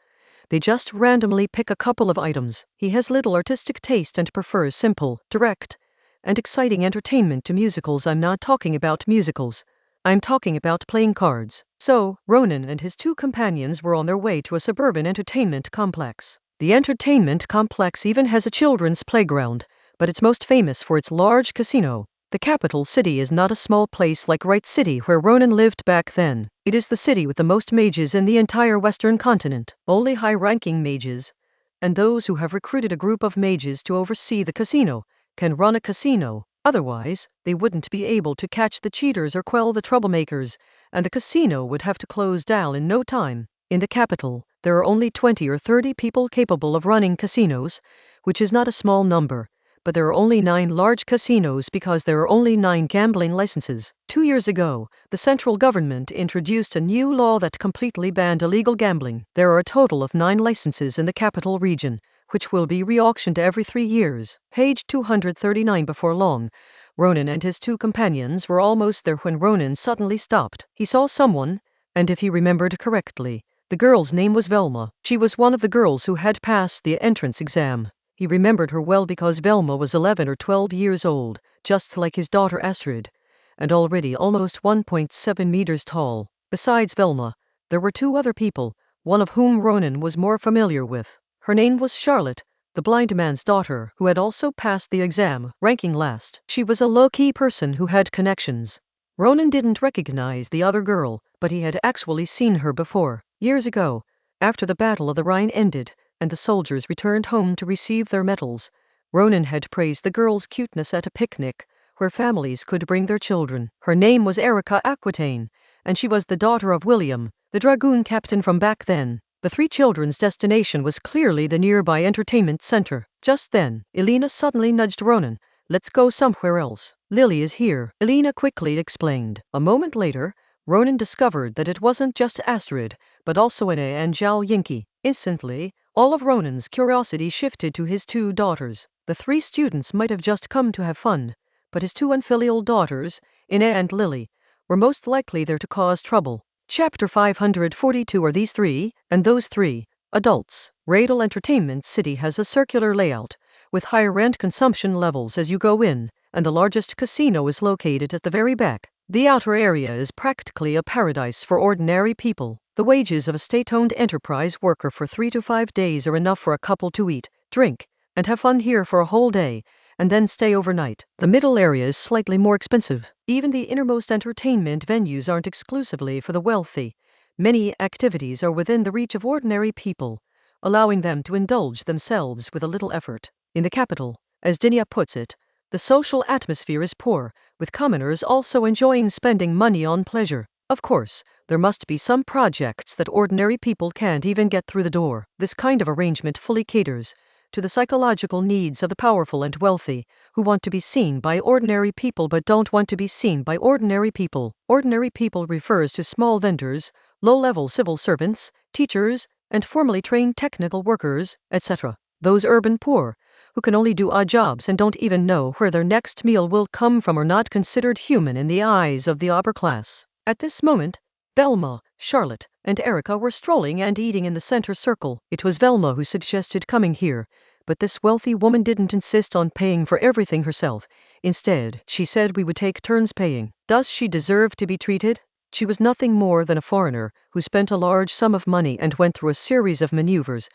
they just randomly pick a couple of items. He has little artistic taste and prefers simple, direct, and exciting entertainment to musicals. I'm not talking about musicals. I'm talking about playing cards. So, Ronan and his 2 companions were on their way to a suburban entertainment complex. The entertainment complex even has a children's playground, but it's most famous for its large casino. The capital city is not a small place like Wright City where Ronan lived back then. It is the city with the most mages in the entire Western continent. Only high-ranking mages, and those who have recruited a group of mages to oversee the casino, can run a casino. Otherwise, they wouldn't be able to catch the cheaters or quell the troublemakers, and the casino would have to close down in no time. In the capital, there are only 20 or 30 people capable of running casinos, which is not a small number, but there are only 9 large casinos because there are only 9 gambling licenses. 2 years ago, the central government introduced a new law that completely banned illegal gambling. There are a total of 9 licenses in the capital region, which will be re-auctioned every 3 years. Page 239. Before long, Ronan and his 2 companions were almost there when Ronan suddenly stopped. He saw someone, and if he remembered correctly, the girl's name was Velma. She was one of the girls who had passed the entrance exam. He remembered her well because Velma was 11 or 12 years old, just like his daughter Astrid, and already almost 1.7 meters tall. Besides Velma, there were 2 other people, one of whom Ronan was more familiar with. Her name was Charlotte, the blind man's daughter, who had also passed the exam, ranking last. She was a low-key person who had connections. Ronan didn't recognize the other girl, but he had actually seen her before, years ago, after the Battle of the Rhine ended, and the soldiers returned home to receive their medals. Ronan had praised the girl's cuteness at a picnic, where families could bring their children. Her name was Erica Aquitaine, and she was the daughter of William, the dragoon captain from back then. The 3 children's destination was clearly the nearby entertainment center. Just then, Elena suddenly nudged Ronan. "Let's go somewhere else. Lily is here," Elena quickly explained. A moment later, Ronan discovered that it wasn't just Astrid, but also Anna and Zhao Yinki. Instantly, all of Ronan's curiosity shifted to his 2 daughters. The 3 students might have just come to have fun, but his 2 unfilial daughters, Anna and Lily, were most likely there to cause trouble. Chapter 542. Are these 3, and those 3, adults? Radel Entertainment City has a circular layout, with higher rent consumption levels as you go in, and the largest casino is located at the very back. The outer area is practically a paradise for ordinary people. The wages of a state-owned enterprise worker for 3 to 5 days are enough for a couple to eat, drink, and have fun here for a whole day, and then stay overnight. The middle area is slightly more expensive. Even the innermost entertainment venues aren't exclusively for the wealthy. Many activities are within the reach of ordinary people, allowing them to indulge themselves with a little effort. In the capital, as Dinya puts it, the social atmosphere is poor, with commoners also enjoying spending money on pleasure. Of course, there must be some projects that ordinary people can't even get through the door. This kind of arrangement fully caters to the psychological needs of the powerful and wealthy, who want to be seen by ordinary people but don't want to be seen by ordinary people. Ordinary people refers to small vendors, low-level civil servants, teachers, and formally trained technical workers, etc. Those urban poor, who can only do odd jobs and don't even know where their next meal will come from, are not considered human in the eyes of the upper class. At this moment, Velma, Charlotte, and Erica were strolling and eating in the center circle. It was Velma who suggested coming here, but this wealthy woman didn't insist on paying for everything herself. Instead, she said we would take turns paying. Does she deserve to be treated? She was nothing more than a foreigner who spent a large sum of money and went through a series of maneuvers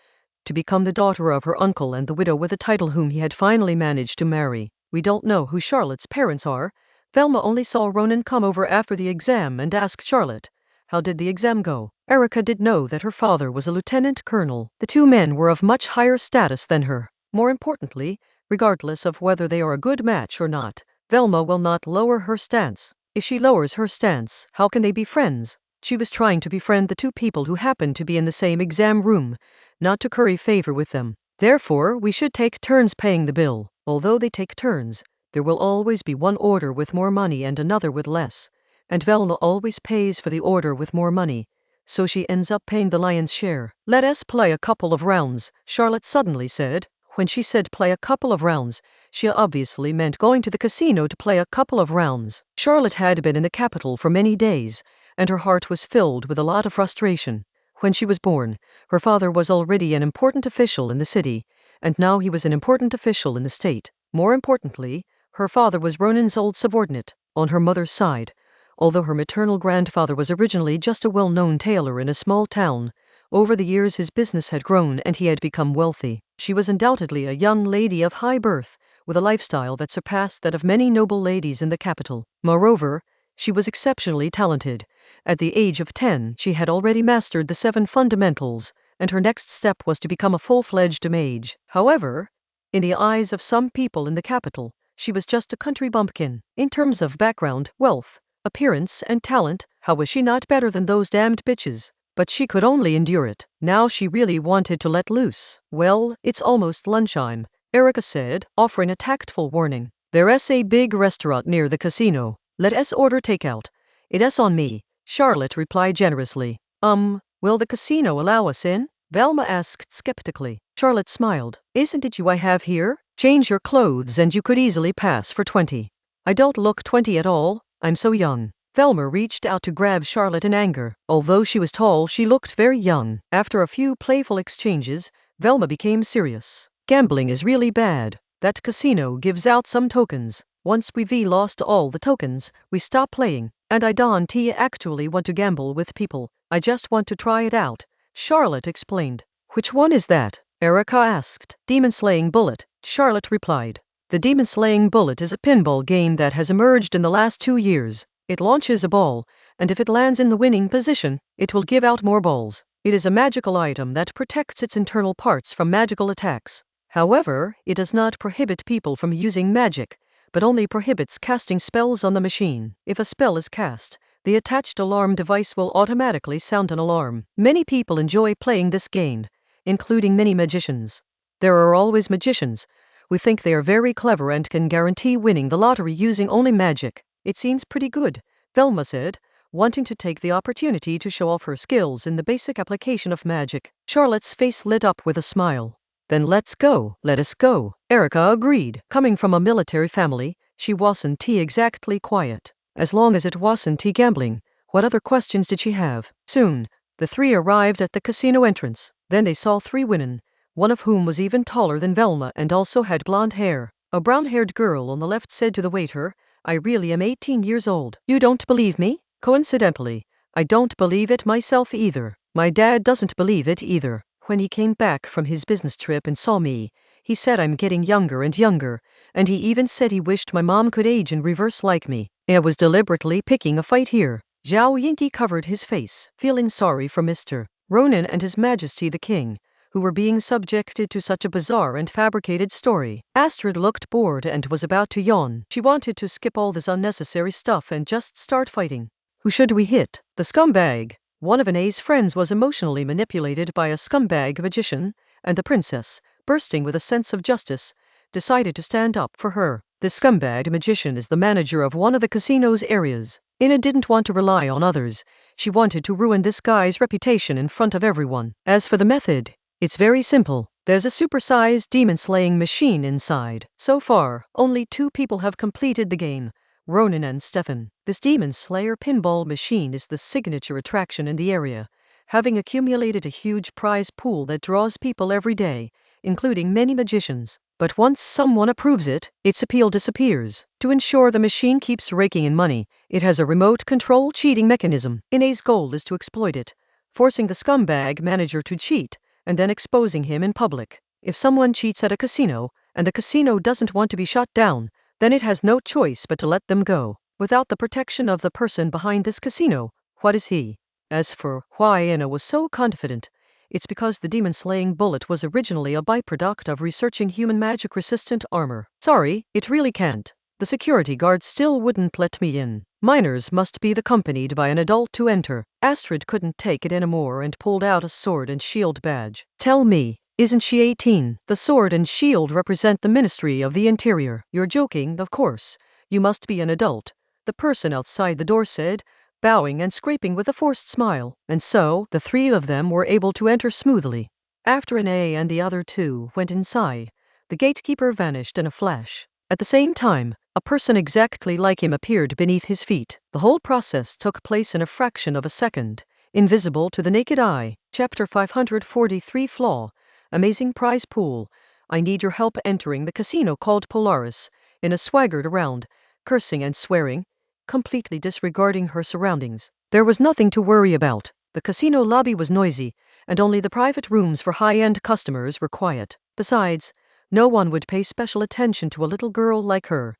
to become the daughter of her uncle and the widow with a title whom he had finally managed to marry. We don't know who Charlotte's parents are. Velma only saw Ronan come over after the exam and asked Charlotte, "How did the exam go?" Erica did know that her father was a lieutenant colonel. The 2 men were of much higher status than her. More importantly, regardless of whether they are a good match or not, Velma will not lower her stance. If she lowers her stance, how can they be friends? She was trying to befriend the 2 people who happened to be in the same exam room, not to curry favor with them. Therefore, we should take turns paying the bill. Although they take turns, there will always be one order with more money and another with less, and Velma always pays for the order with more money, so she ends up paying the lion's share. "Let us play a couple of rounds," Charlotte suddenly said. When she said play a couple of rounds, she obviously meant going to the casino to play a couple of rounds. Charlotte had been in the capital for many days, and her heart was filled with a lot of frustration. When she was born, her father was already an important official in the city, and now he was an important official in the state. More importantly, her father was Ronan's old subordinate, on her mother's side. Although her maternal grandfather was originally just a well-known tailor in a small town, over the years his business had grown and he had become wealthy. She was undoubtedly a young lady of high birth, with a lifestyle that surpassed that of many noble ladies in the capital. Moreover, she was exceptionally talented. At the age of 10, she had already mastered the 7 fundamentals, and her next step was to become a full-fledged mage. However, in the eyes of some people in the capital, she was just a country bumpkin. In terms of background, wealth, appearance, and talent, how was she not better than those damned bitches? but she could only endure it. Now she really wanted to let loose. Well, it's almost lunchtime, Erica said, offering a tactful warning. There's a big restaurant near the casino. Let us order takeout. It's on me, Charlotte replied generously. Will the casino allow us in? Velma asked skeptically. Charlotte smiled. Isn't it you I have here? Change your clothes and you could easily pass for 20. I don't look 20 at all, I'm so young. Velma reached out to grab Charlotte in anger. Although she was tall, she looked very young. After a few playful exchanges, Velma became serious. Gambling is really bad. That casino gives out some tokens. Once we've lost all the tokens, we stop playing. And I don't actually want to gamble with people. I just want to try it out, Charlotte explained. Which one is that? Erica asked. Demon Slaying Bullet, Charlotte replied. The Demon Slaying Bullet is a pinball game that has emerged in the last 2 years. It launches a ball, and if it lands in the winning position, it will give out more balls. It is a magical item that protects its internal parts from magical attacks. However, it does not prohibit people from using magic, but only prohibits casting spells on the machine. If a spell is cast, the attached alarm device will automatically sound an alarm. Many people enjoy playing this game, including many magicians. There are always magicians who think they are very clever and can guarantee winning the lottery using only magic. It seems pretty good, Velma said, wanting to take the opportunity to show off her skills in the basic application of magic. Charlotte's face lit up with a smile. Then let's go. Let us go, Erica agreed. Coming from a military family, she wasn't exactly quiet. As long as it wasn't gambling, what other questions did she have? Soon, the three arrived at the casino entrance. Then they saw 3 women, one of whom was even taller than Velma and also had blonde hair. A brown-haired girl on the left said to the waiter, I really am 18 years old. You don't believe me? Coincidentally, I don't believe it myself either. My dad doesn't believe it either. When he came back from his business trip and saw me, he said I'm getting younger and younger, and he even said he wished my mom could age in reverse like me. I was deliberately picking a fight here. Zhao Yingti covered his face, feeling sorry for Mr. Ronan and His Majesty the King, who were being subjected to such a bizarre and fabricated story. Astrid looked bored and was about to yawn. She wanted to skip all this unnecessary stuff and just start fighting. Who should we hit? The scumbag. One of Ana's friends was emotionally manipulated by a scumbag magician, and the princess, bursting with a sense of justice, decided to stand up for her. The scumbag magician is the manager of one of the casino's areas. Ina didn't want to rely on others. She wanted to ruin this guy's reputation in front of everyone. As for the method, it's very simple. There's a supersized demon-slaying machine inside. So far, only 2 people have completed the game, Ronan and Stefan. This Demon Slayer pinball machine is the signature attraction in the area, having accumulated a huge prize pool that draws people every day, including many magicians. But once someone approves it, its appeal disappears. To ensure the machine keeps raking in money, it has a remote control cheating mechanism. Ina's goal is to exploit it, forcing the scumbag manager to cheat, and then exposing him in public. If someone cheats at a casino, and the casino doesn't want to be shut down, then it has no choice but to let them go. Without the protection of the person behind this casino, what is he? As for why Anna was so confident, it's because the demon-slaying bullet was originally a byproduct of researching human magic-resistant armor. Sorry, it really can't. The security guard still wouldn't let me in. Minors must be accompanied by an adult to enter. Astrid couldn't take it anymore and pulled out a sword and shield badge. Tell me, isn't she 18? The sword and shield represent the Ministry of the Interior. You're joking, of course. You must be an adult, the person outside the door said, bowing and scraping with a forced smile. And so, the 3 of them were able to enter smoothly. After Ana and the other 2 went inside, the gatekeeper vanished in a flash. At the same time, a person exactly like him appeared beneath his feet. The whole process took place in a fraction of a second, invisible to the naked eye. Chapter 543 Flaw. Amazing prize pool. I need your help entering the casino called Polaris. Ina swaggered around, cursing and swearing, completely disregarding her surroundings. There was nothing to worry about. The casino lobby was noisy, and only the private rooms for high-end customers were quiet. Besides, no one would pay special attention to a little girl like her,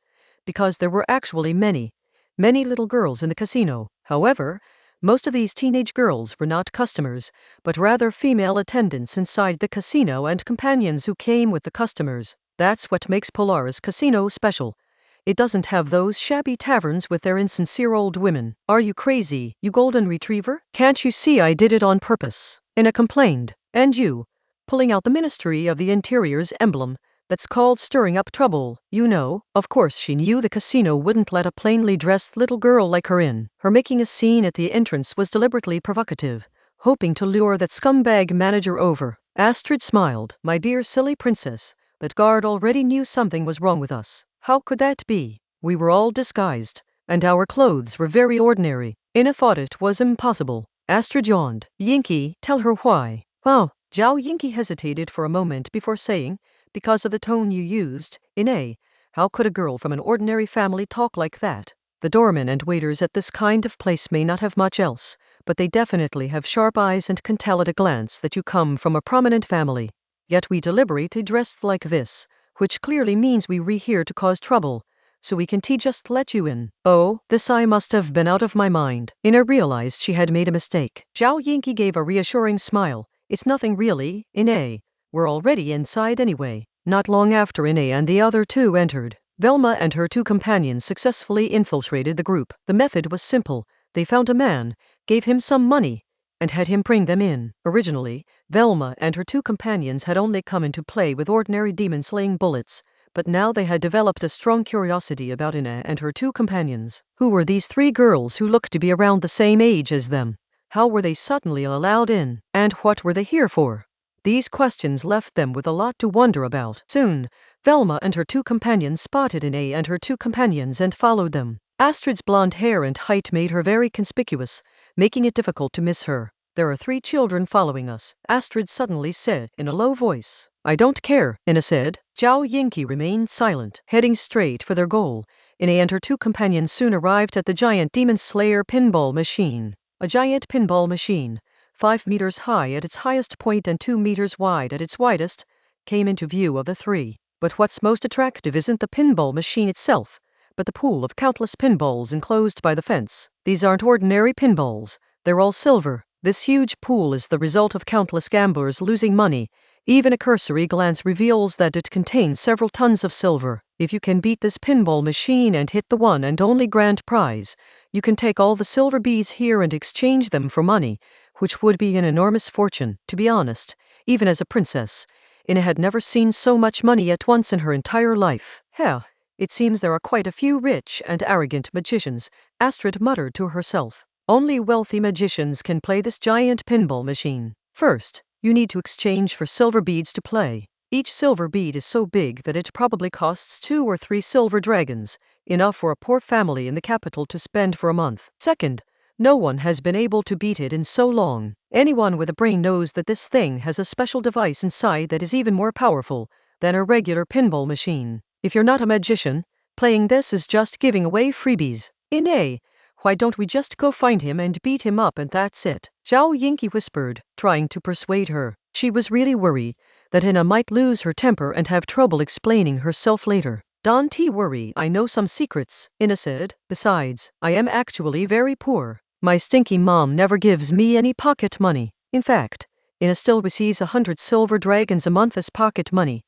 because there were actually many little girls in the casino. However, most of these teenage girls were not customers, but rather female attendants inside the casino and companions who came with the customers. That's what makes Polaris Casino special. It doesn't have those shabby taverns with their insincere old women. Are you crazy, you golden retriever? Can't you see I did it on purpose? Ina complained. And you? Pulling out the Ministry of the Interior's emblem. That's called stirring up trouble, you know. Of course she knew the casino wouldn't let a plainly dressed little girl like her in. Her making a scene at the entrance was deliberately provocative, hoping to lure that scumbag manager over. Astrid smiled. My dear silly princess, that guard already knew something was wrong with us. How could that be? We were all disguised, and our clothes were very ordinary. Ina thought it was impossible. Astrid yawned. Yinky, tell her why. Oh, Zhao Yinky hesitated for a moment before saying, because of the tone you used, Ine. How could a girl from an ordinary family talk like that? The doormen and waiters at this kind of place may not have much else, but they definitely have sharp eyes and can tell at a glance that you come from a prominent family. Yet we deliberately dressed like this, which clearly means we were here to cause trouble, so we can just let you in. Oh, this I must have been out of my mind. Ina realized she had made a mistake. Zhao Yinky gave a reassuring smile. It's nothing really, Ine. We're already inside anyway. Not long after Ine and the other two entered, Velma and her two companions successfully infiltrated the group. The method was simple. They found a man, gave him some money, and had him bring them in. Originally, Velma and her two companions had only come into play with ordinary demon-slaying bullets, but now they had developed a strong curiosity about Ina and her two companions. Who were these three girls who looked to be around the same age as them? How were they suddenly allowed in? And what were they here for? These questions left them with a lot to wonder about. Soon, Velma and her two companions spotted Ina and her two companions and followed them. Astrid's blonde hair and height made her very conspicuous, making it difficult to miss her. There are 3 children following us, Astrid suddenly said in a low voice. I don't care, Ina said. Zhao Yinky remained silent, heading straight for their goal. Ina and her two companions soon arrived at the giant Demon Slayer pinball machine. A giant pinball machine, 5 meters high at its highest point and 2 meters wide at its widest, came into view of the 3. But what's most attractive isn't the pinball machine itself, but the pool of countless pinballs enclosed by the fence. These aren't ordinary pinballs, they're all silver. This huge pool is the result of countless gamblers losing money. Even a cursory glance reveals that it contains several tons of silver. If you can beat this pinball machine and hit the one and only grand prize, you can take all the silver beads here and exchange them for money, which would be an enormous fortune. To be honest, even as a princess, Ina had never seen so much money at once in her entire life. Heh, it seems there are quite a few rich and arrogant magicians, Astrid muttered to herself. Only wealthy magicians can play this giant pinball machine. First, you need to exchange for silver beads to play. Each silver bead is so big that it probably costs 2 or 3 silver dragons, enough for a poor family in the capital to spend for a month. Second, no one has been able to beat it in so long. Anyone with a brain knows that this thing has a special device inside that is even more powerful than a regular pinball machine. If you're not a magician, playing this is just giving away freebies. Ine, why don't we just go find him and beat him up and that's it? Zhao Yinky whispered, trying to persuade her. She was really worried that Ina might lose her temper and have trouble explaining herself later. Don't worry, I know some secrets, Ina said. Besides, I am actually very poor. My stinky mom never gives me any pocket money. In fact, Ina still receives 100 silver dragons a month as pocket money,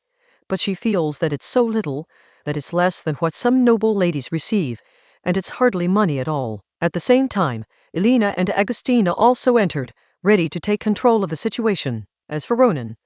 but she feels that it's so little that it's less than what some noble ladies receive, and it's hardly money at all. At the same time, Elena and Agustina also entered, ready to take control of the situation. As for Ronan,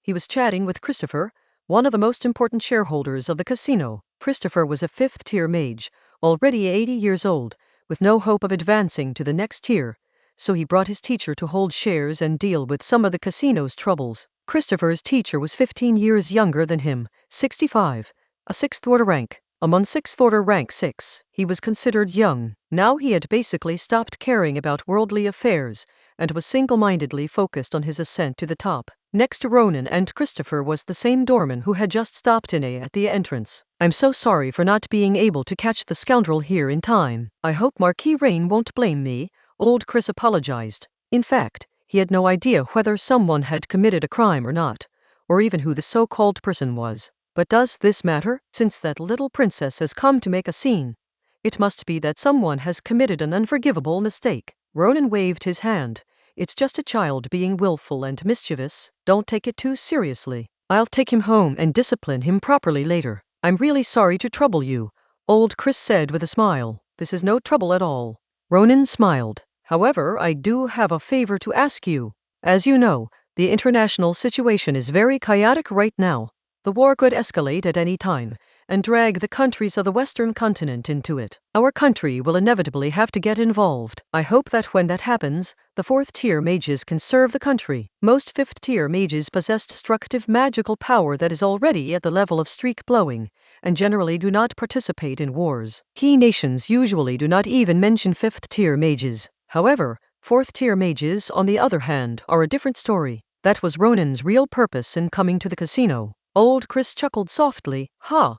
he was chatting with Christopher, one of the most important shareholders of the casino. Christopher was a 5th-tier mage, already 80 years old, with no hope of advancing to the next tier, so he brought his teacher to hold shares and deal with some of the casino's troubles. Christopher's teacher was 15 years younger than him, 65, a 6th-order rank. Among 6th-order rank 6, he was considered young. Now he had basically stopped caring about worldly affairs, and was single-mindedly focused on his ascent to the top. Next to Ronan and Christopher was the same doorman who had just stopped Ine at the entrance. I'm so sorry for not being able to catch the scoundrel here in time. I hope Marquis Rain won't blame me, old Chris apologized. In fact, he had no idea whether someone had committed a crime or not, or even who the so-called person was. But does this matter? Since that little princess has come to make a scene, it must be that someone has committed an unforgivable mistake. Ronan waved his hand. It's just a child being willful and mischievous. Don't take it too seriously. I'll take him home and discipline him properly later. I'm really sorry to trouble you, Old Chris said with a smile. This is no trouble at all. Ronan smiled. However, I do have a favor to ask you. As you know, the international situation is very chaotic right now. The war could escalate at any time, and drag the countries of the Western continent into it. Our country will inevitably have to get involved. I hope that when that happens, the 4th-tier mages can serve the country. Most 5th-tier mages possess destructive magical power that is already at the level of streak blowing, and generally do not participate in wars. Key nations usually do not even mention 5th-tier mages. However, 4th-tier mages, on the other hand, are a different story. That was Ronan's real purpose in coming to the casino. Old Chris chuckled softly. Ha!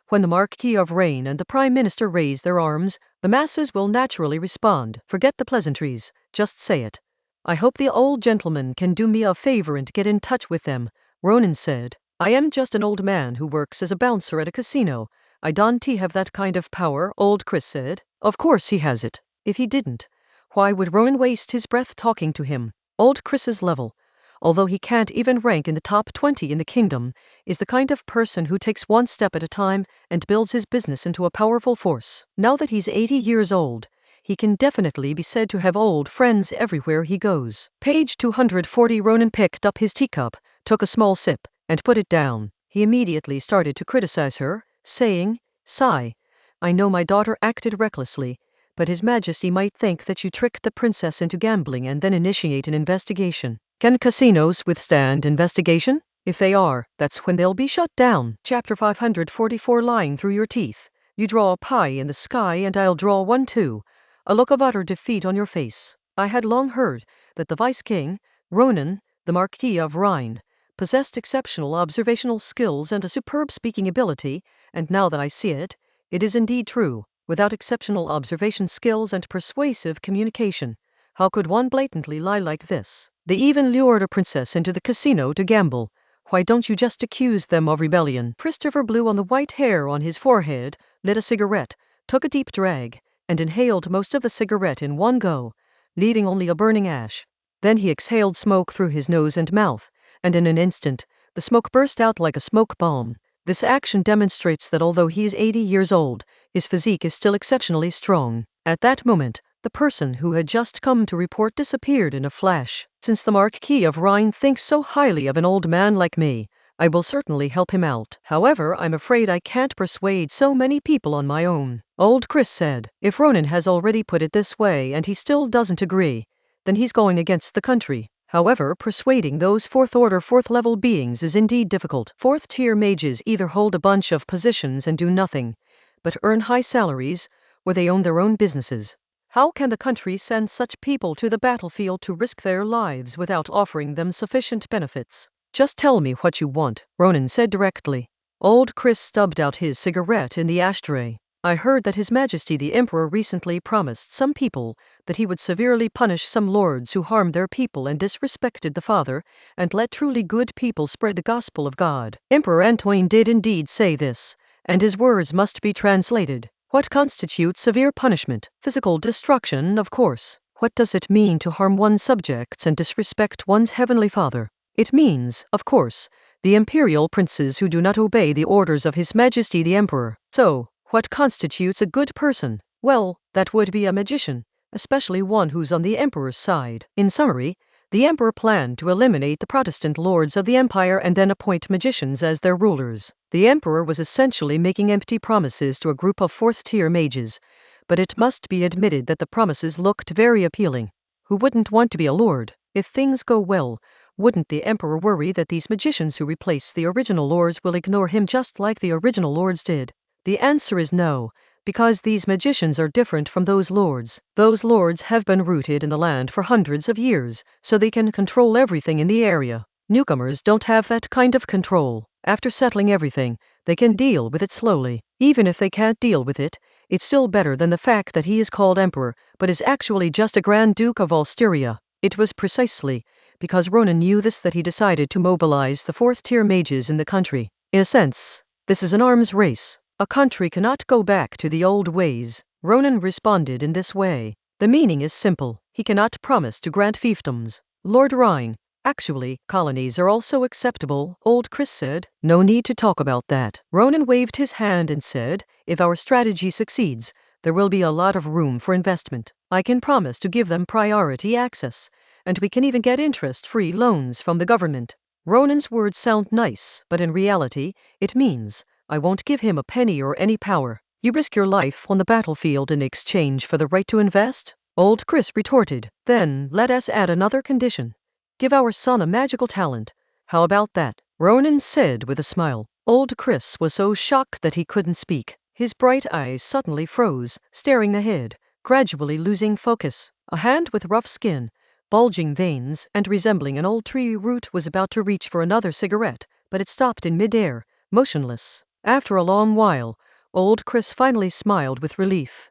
When the Marquis of Rain and the Prime Minister raise their arms, the masses will naturally respond. Forget the pleasantries, just say it. I hope the old gentleman can do me a favor and get in touch with them, Ronan said. I am just an old man who works as a bouncer at a casino. I don't have that kind of power, Old Chris said. Of course he has it. If he didn't, why would Ronan waste his breath talking to him? Old Chris's level, although he can't even rank in the top 20 in the kingdom, is the kind of person who takes one step at a time and builds his business into a powerful force. Now that he's 80 years old, he can definitely be said to have old friends everywhere he goes. Page 240. Ronan picked up his teacup, took a small sip, and put it down. He immediately started to criticize her, saying, "Sigh, I know my daughter acted recklessly, but His Majesty might think that you tricked the princess into gambling and then initiate an investigation. Can casinos withstand investigation? If they are, that's when they'll be shut down." Chapter 544. Lying through your teeth. You draw a pie in the sky and I'll draw one too. A look of utter defeat on your face. I had long heard that the Vice-King, Ronan, the Marquis of Rhine, possessed exceptional observational skills and a superb speaking ability, and now that I see it, it is indeed true. Without exceptional observation skills and persuasive communication, how could one blatantly lie like this? They even lured a princess into the casino to gamble. Why don't you just accuse them of rebellion? Christopher blew on the white hair on his forehead, lit a cigarette, took a deep drag, and inhaled most of the cigarette in one go, leaving only a burning ash. Then he exhaled smoke through his nose and mouth, and in an instant, the smoke burst out like a smoke bomb. This action demonstrates that although he is 80 years old, his physique is still exceptionally strong. At that moment, the person who had just come to report disappeared in a flash. Since the Marquis of Rhine thinks so highly of an old man like me, I will certainly help him out. However, I'm afraid I can't persuade so many people on my own. Old Chris said. If Ronan has already put it this way and he still doesn't agree, then he's going against the country. However, persuading those 4th-order, 4th-level beings is indeed difficult. 4th-tier mages either hold a bunch of positions and do nothing, but earn high salaries, or they own their own businesses. How can the country send such people to the battlefield to risk their lives without offering them sufficient benefits? Just tell me what you want, Ronan said directly. Old Chris stubbed out his cigarette in the ashtray. I heard that His Majesty the Emperor recently promised some people that he would severely punish some lords who harmed their people and disrespected the Father, and let truly good people spread the gospel of God. Emperor Antoine did indeed say this, and his words must be translated. What constitutes severe punishment? Physical destruction, of course. What does it mean to harm one's subjects and disrespect one's heavenly Father? It means, of course, the imperial princes who do not obey the orders of His Majesty the Emperor. So, what constitutes a good person? Well, that would be a magician, especially one who's on the Emperor's side. In summary, the Emperor planned to eliminate the Protestant lords of the empire and then appoint magicians as their rulers. The Emperor was essentially making empty promises to a group of 4th-tier mages, but it must be admitted that the promises looked very appealing. Who wouldn't want to be a lord? If things go well, wouldn't the Emperor worry that these magicians who replace the original lords will ignore him just like the original lords did? The answer is no, because these magicians are different from those lords. Those lords have been rooted in the land for hundreds of years, so they can control everything in the area. Newcomers don't have that kind of control. After settling everything, they can deal with it slowly. Even if they can't deal with it, it's still better than the fact that he is called emperor, but is actually just a Grand Duke of Austria. It was precisely because Ronan knew this that he decided to mobilize the 4th-tier mages in the country. In a sense, this is an arms race. A country cannot go back to the old ways. Ronan responded in this way. The meaning is simple. He cannot promise to grant fiefdoms. Lord Rhine, Actually, colonies are also acceptable, old Chris said. No need to talk about that. Ronan waved his hand and said, if our strategy succeeds, there will be a lot of room for investment. I can promise to give them priority access, and we can even get interest-free loans from the government. Ronan's words sound nice, but in reality, it means I won't give him a penny or any power. You risk your life on the battlefield in exchange for the right to invest? Old Chris retorted. Then let us add another condition. Give our son a magical talent. How about that? Ronan said with a smile. Old Chris was so shocked that he couldn't speak. His bright eyes suddenly froze, staring ahead, gradually losing focus. A hand with rough skin, bulging veins, and resembling an old tree root was about to reach for another cigarette, but it stopped in midair, motionless. After a long while, old Chris finally smiled with relief.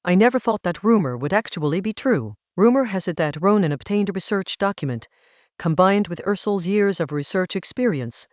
I never thought that rumor would actually be true. Rumor has it that Ronan obtained a research document, combined with Ursul's years of research experience,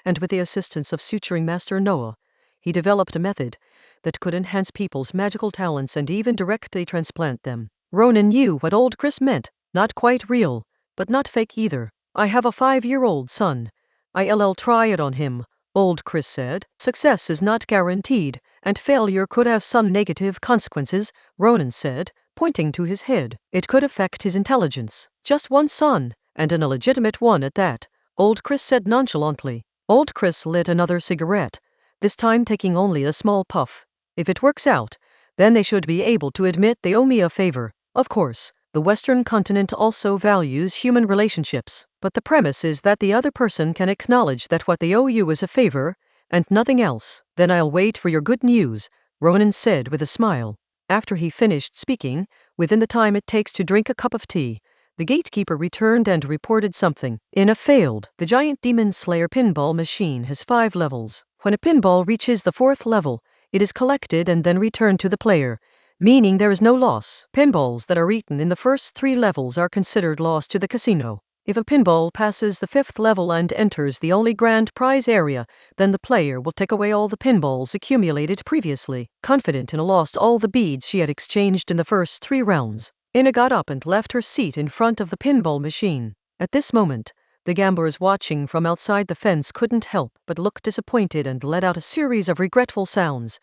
and with the assistance of suturing master Noah, he developed a method that could enhance people's magical talents and even directly transplant them. Ronan knew what old Chris meant. Not quite real, but not fake either. I have a 5-year-old son. I'll try it on him, old Chris said. Success is not guaranteed, and failure could have some negative consequences, Ronan said, pointing to his head. It could affect his intelligence. Just one son, and an illegitimate one at that, old Chris said nonchalantly. Old Chris lit another cigarette, this time taking only a small puff. If it works out, then they should be able to admit they owe me a favor. Of course, the Western continent also values human relationships, but the premise is that the other person can acknowledge that what they owe you is a favor, and nothing else. Then I'll wait for your good news, Ronan said with a smile. After he finished speaking, within the time it takes to drink a cup of tea, the gatekeeper returned and reported something. In a failed, the giant Demon Slayer pinball machine has 5 levels. When a pinball reaches the 4th level, it is collected and then returned to the player, meaning there is no loss. Pinballs that are eaten in the first 3 levels are considered lost to the casino. If a pinball passes the 5th level and enters the only grand prize area, then the player will take away all the pinballs accumulated previously. Confident Ina lost all the beads she had exchanged in the first 3 rounds. Ina got up and left her seat in front of the pinball machine. At this moment, the gamblers watching from outside the fence couldn't help but look disappointed and let out a series of regretful sounds,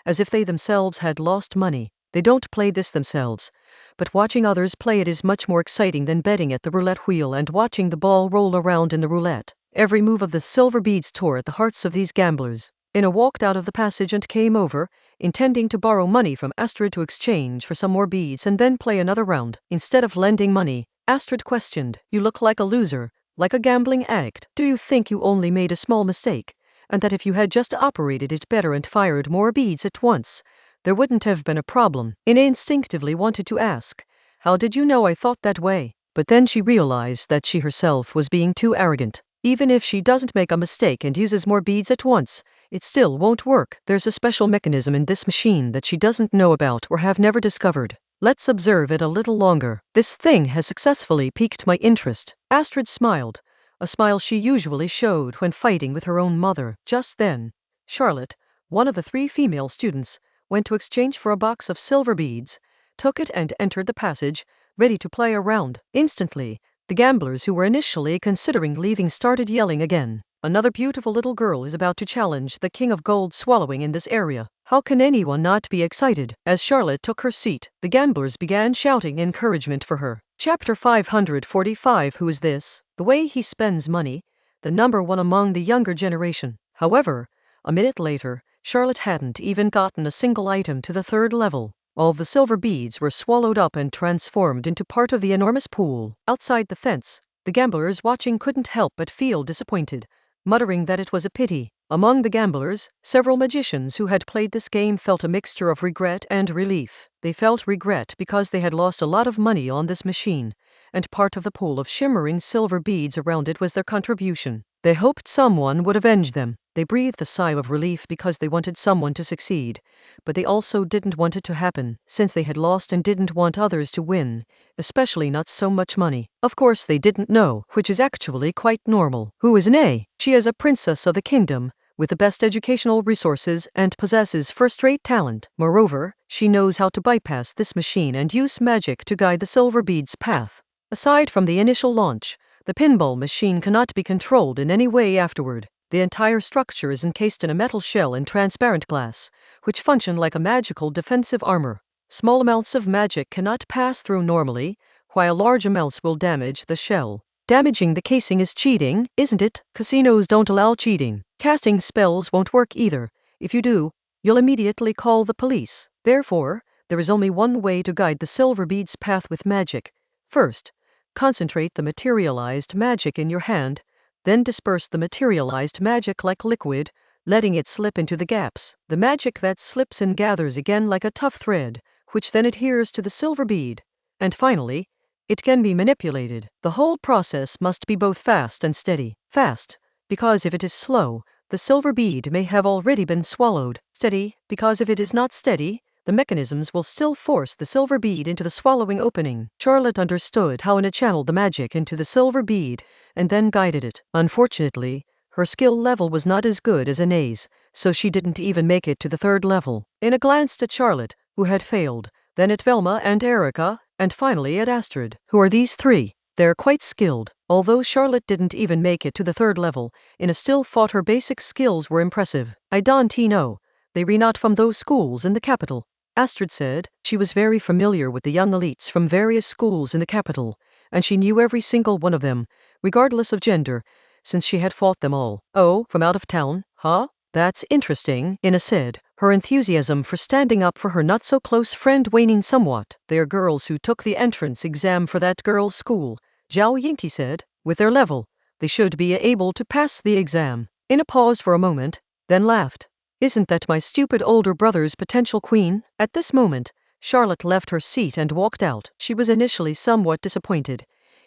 as if they themselves had lost money. They don't play this themselves, but watching others play it is much more exciting than betting at the roulette wheel and watching the ball roll around in the roulette. Every move of the silver beads tore at the hearts of these gamblers. Ina walked out of the passage and came over, intending to borrow money from Astrid to exchange for some more beads and then play another round. Instead of lending money, Astrid questioned, "You look like a loser, like a gambling addict. Do you think you only made a small mistake, and that if you had just operated it better and fired more beads at once, there wouldn't have been a problem?" Ina instinctively wanted to ask, "How did you know I thought that way?" But then she realized that she herself was being too arrogant. Even if she doesn't make a mistake and uses more beads at once, it still won't work. There's a special mechanism in this machine that she doesn't know about or have never discovered. Let's observe it a little longer. This thing has successfully piqued my interest. Astrid smiled, a smile she usually showed when fighting with her own mother. Just then, Charlotte, one of the 3 female students, went to exchange for a box of silver beads, took it and entered the passage, ready to play a round. Instantly, the gamblers who were initially considering leaving started yelling again. Another beautiful little girl is about to challenge the king of gold swallowing in this area. How can anyone not be excited? As Charlotte took her seat, the gamblers began shouting encouragement for her. Chapter 545. Who is this? The way he spends money, the number one among the younger generation. However, a minute later, Charlotte hadn't even gotten a single item to the 3rd level. All the silver beads were swallowed up and transformed into part of the enormous pool. Outside the fence, the gamblers watching couldn't help but feel disappointed, muttering that it was a pity. Among the gamblers, several magicians who had played this game felt a mixture of regret and relief. They felt regret because they had lost a lot of money on this machine, and part of the pool of shimmering silver beads around it was their contribution. They hoped someone would avenge them. They breathed a sigh of relief because they wanted someone to succeed, but they also didn't want it to happen, since they had lost and didn't want others to win, especially not so much money. Of course they didn't know, which is actually quite normal. Who is Nay? She is a princess of the kingdom, with the best educational resources and possesses first-rate talent. Moreover, she knows how to bypass this machine and use magic to guide the silver beads path. Aside from the initial launch, The pinball machine cannot be controlled in any way afterward. The entire structure is encased in a metal shell and transparent glass, which function like a magical defensive armor. Small amounts of magic cannot pass through normally, while large amounts will damage the shell. Damaging the casing is cheating, isn't it? Casinos don't allow cheating. Casting spells won't work either. If you do, you'll immediately call the police. Therefore, there is only one way to guide the silver bead's path with magic. First, concentrate the materialized magic in your hand, then disperse the materialized magic like liquid, letting it slip into the gaps. The magic that slips and gathers again like a tough thread, which then adheres to the silver bead. And finally, it can be manipulated. The whole process must be both fast and steady. Fast, because if it is slow, the silver bead may have already been swallowed. Steady, because if it is not steady, the mechanisms will still force the silver bead into the swallowing opening. Charlotte understood how to channel the magic into the silver bead, and then guided it. Unfortunately, her skill level was not as good as Anae's, so she didn't even make it to the third level. Anna glanced at Charlotte, who had failed, then at Velma and Erica, and finally at Astrid. Who are these three? They're quite skilled. Although Charlotte didn't even make it to the third level, Anna still thought her basic skills were impressive. I don't know. They were not from those schools in the capital, Astrid said. She was very familiar with the young elites from various schools in the capital, and she knew every single one of them, regardless of gender, since she had fought them all. Oh, from out of town, huh? That's interesting, Anna said, her enthusiasm for standing up for her not-so-close friend waning somewhat. They are girls who took the entrance exam for that girls' school, Zhao Yingti said. With their level, they should be able to pass the exam. Anna paused for a moment, then laughed. Isn't that my stupid older brother's potential queen? At this moment, Charlotte left her seat and walked out. She was initially somewhat disappointed,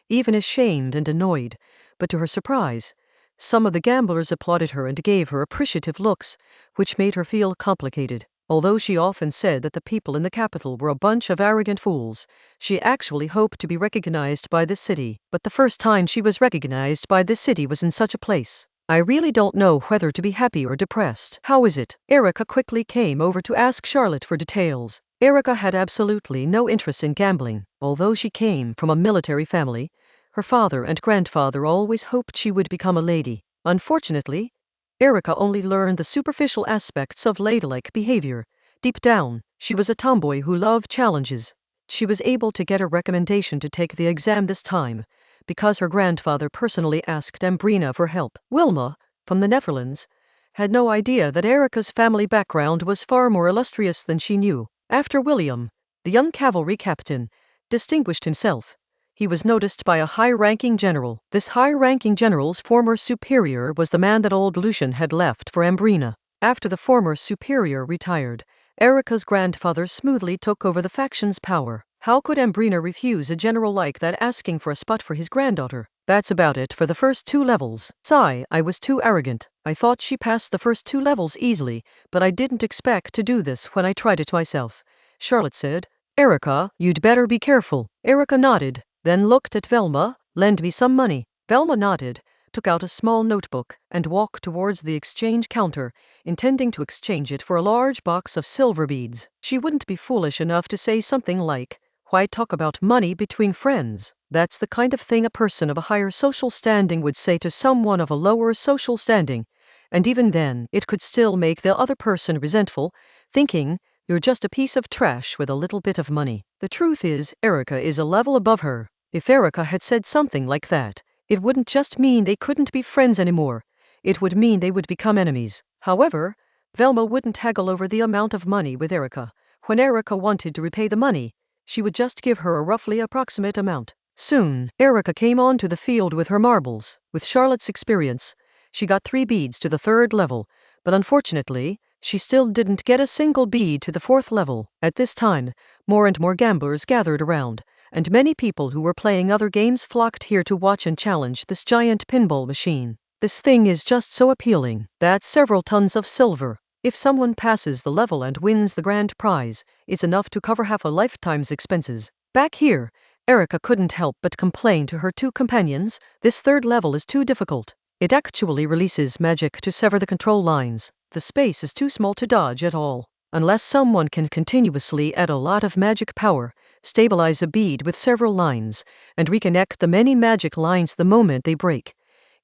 even ashamed and annoyed, but to her surprise, some of the gamblers applauded her and gave her appreciative looks, which made her feel complicated. Although she often said that the people in the capital were a bunch of arrogant fools, she actually hoped to be recognized by this city. But the first time she was recognized by this city was in such a place. I really don't know whether to be happy or depressed. How is it? Erica quickly came over to ask Charlotte for details. Erica had absolutely no interest in gambling. Although she came from a military family, her father and grandfather always hoped she would become a lady. Unfortunately, Erica only learned the superficial aspects of ladylike behavior. Deep down, she was a tomboy who loved challenges. She was able to get a recommendation to take the exam this time, because her grandfather personally asked Ambrina for help. Wilma, from the Netherlands, had no idea that Erica's family background was far more illustrious than she knew. After William, the young cavalry captain, distinguished himself, he was noticed by a high-ranking general. This high-ranking general's former superior was the man that old Lucian had left for Ambrina. After the former superior retired, Erica's grandfather smoothly took over the faction's power. How could Ambrina refuse a general like that asking for a spot for his granddaughter? That's about it for the first 2 levels. Sigh, I was too arrogant. I thought she passed the first 2 levels easily, but I didn't expect to do this when I tried it myself, Charlotte said. Erica, you'd better be careful. Erica nodded, then looked at Velma. Lend me some money. Velma nodded, took out a small notebook, and walked towards the exchange counter, intending to exchange it for a large box of silver beads. She wouldn't be foolish enough to say something like, "Why talk about money between friends?" That's the kind of thing a person of a higher social standing would say to someone of a lower social standing, and even then, it could still make the other person resentful, thinking, "You're just a piece of trash with a little bit of money." The truth is, Erica is a level above her. If Erica had said something like that, it wouldn't just mean they couldn't be friends anymore. It would mean they would become enemies. However, Velma wouldn't haggle over the amount of money with Erica. When Erica wanted to repay the money, she would just give her a roughly approximate amount. Soon, Erica came onto the field with her marbles. With Charlotte's experience, she got 3 beads to the 3rd level, but unfortunately, she still didn't get a single bead to the 4th level. At this time, more and more gamblers gathered around, and many people who were playing other games flocked here to watch and challenge this giant pinball machine. This thing is just so appealing. That's several tons of silver. If someone passes the level and wins the grand prize, it's enough to cover half a lifetime's expenses. Back here, Erica couldn't help but complain to her 2 companions, this 3rd level is too difficult. It actually releases magic to sever the control lines. The space is too small to dodge at all. Unless someone can continuously add a lot of magic power, stabilize a bead with several lines, and reconnect the many magic lines the moment they break.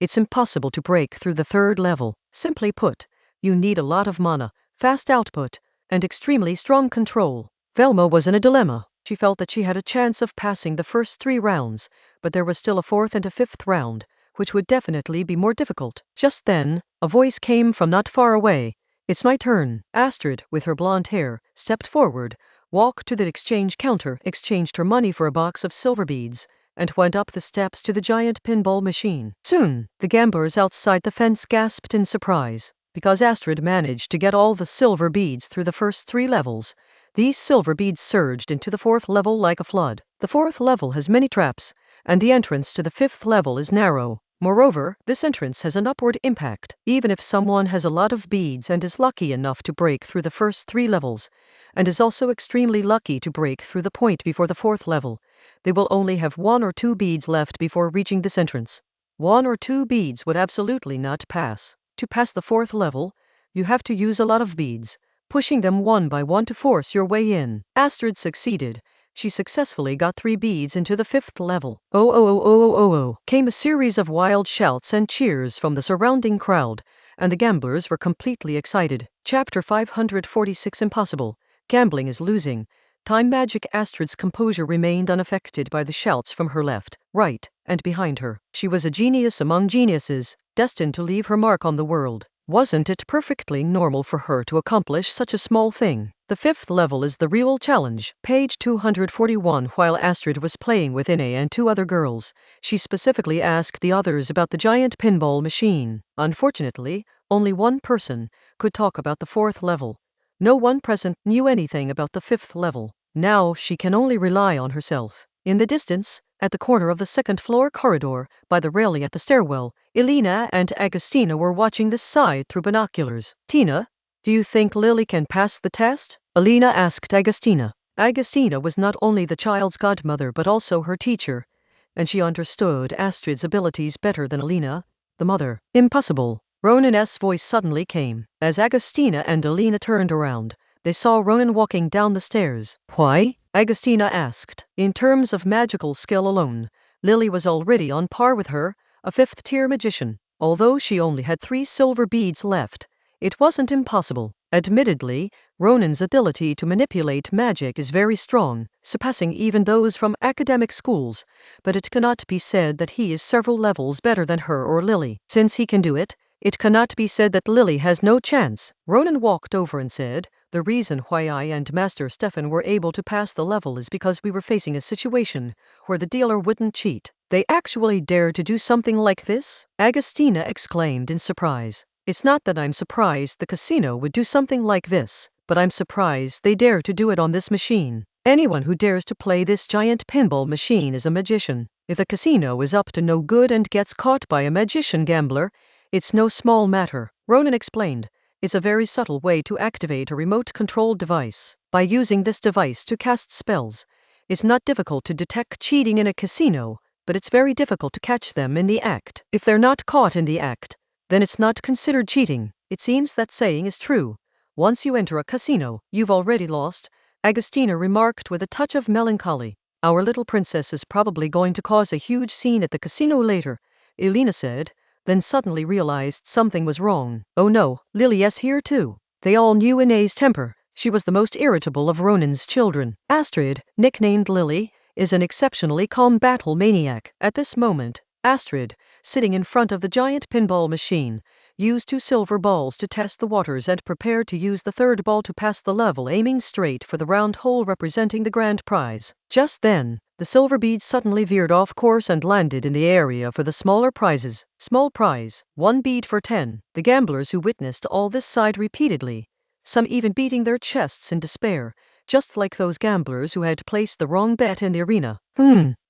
It's impossible to break through the third level. Simply put, you need a lot of mana, fast output, and extremely strong control. Velma was in a dilemma. She felt that she had a chance of passing the first 3 rounds, but there was still a 4th and a 5th round, which would definitely be more difficult. Just then, a voice came from not far away. "It's my turn." Astrid, with her blonde hair, stepped forward, walked to the exchange counter, exchanged her money for a box of silver beads, and went up the steps to the giant pinball machine. Soon, the gamblers outside the fence gasped in surprise, because Astrid managed to get all the silver beads through the first 3 levels. These silver beads surged into the 4th level like a flood. The 4th level has many traps, and the entrance to the 5th level is narrow. Moreover, this entrance has an upward impact. Even if someone has a lot of beads and is lucky enough to break through the first 3 levels, and is also extremely lucky to break through the point before the 4th level, they will only have 1 or 2 beads left before reaching this entrance. 1 or 2 beads would absolutely not pass. To pass the 4th level, you have to use a lot of beads, pushing them one by one to force your way in. Astrid succeeded. She successfully got 3 beads into the 5th level. Oh, oh, oh, oh, oh, oh, oh, came a series of wild shouts and cheers from the surrounding crowd, and the gamblers were completely excited. Chapter 546 Impossible. Gambling is losing. Time magic. Astrid's composure remained unaffected by the shouts from her left, right, and behind her. She was a genius among geniuses, destined to leave her mark on the world. Wasn't it perfectly normal for her to accomplish such a small thing? The 5th level is the real challenge. Page 241. While Astrid was playing with Ine and 2 other girls, she specifically asked the others about the giant pinball machine. Unfortunately, only one person could talk about the 4th level. No one present knew anything about the 5th level. Now she can only rely on herself. In the distance, at the corner of the 2nd floor corridor, by the railing at the stairwell, Elena and Agostina were watching this side through binoculars. "Tina, do you think Lily can pass the test?" Elena asked Agostina. Agostina was not only the child's godmother but also her teacher, and she understood Astrid's abilities better than Elena, the mother. "Impossible." Ronan's voice suddenly came. As Agostina and Elena turned around, they saw Ronan walking down the stairs. "Why?" Agostina asked. In terms of magical skill alone, Lily was already on par with her, a 5th-tier magician. Although she only had 3 silver beads left, it wasn't impossible. Admittedly, Ronan's ability to manipulate magic is very strong, surpassing even those from academic schools, but it cannot be said that he is several levels better than her or Lily. Since he can do it, it cannot be said that Lily has no chance. Ronan walked over and said, "The reason why I and Master Stefan were able to pass the level is because we were facing a situation where the dealer wouldn't cheat." "They actually dared to do something like this?" Agostina exclaimed in surprise. "It's not that I'm surprised the casino would do something like this, but I'm surprised they dare to do it on this machine. Anyone who dares to play this giant pinball machine is a magician. If the casino is up to no good and gets caught by a magician gambler, it's no small matter." Ronan explained. "It's a very subtle way to activate a remote-controlled device. By using this device to cast spells, it's not difficult to detect cheating in a casino, but it's very difficult to catch them in the act. If they're not caught in the act, then it's not considered cheating." It seems that saying is true. Once you enter a casino, you've already lost, Agostina remarked with a touch of melancholy. "Our little princess is probably going to cause a huge scene at the casino later," Elena said, then suddenly realized something was wrong. "Oh no, Lily is here too." They all knew Ine's temper. She was the most irritable of Ronan's children. Astrid, nicknamed Lily, is an exceptionally calm battle maniac. At this moment, Astrid, sitting in front of the giant pinball machine, used 2 silver balls to test the waters and prepared to use the 3rd ball to pass the level, aiming straight for the round hole representing the grand prize. Just then, the silver bead suddenly veered off course and landed in the area for the smaller prizes. Small prize, 1 bead for 10. The gamblers who witnessed all this sighed repeatedly, some even beating their chests in despair, just like those gamblers who had placed the wrong bet in the arena.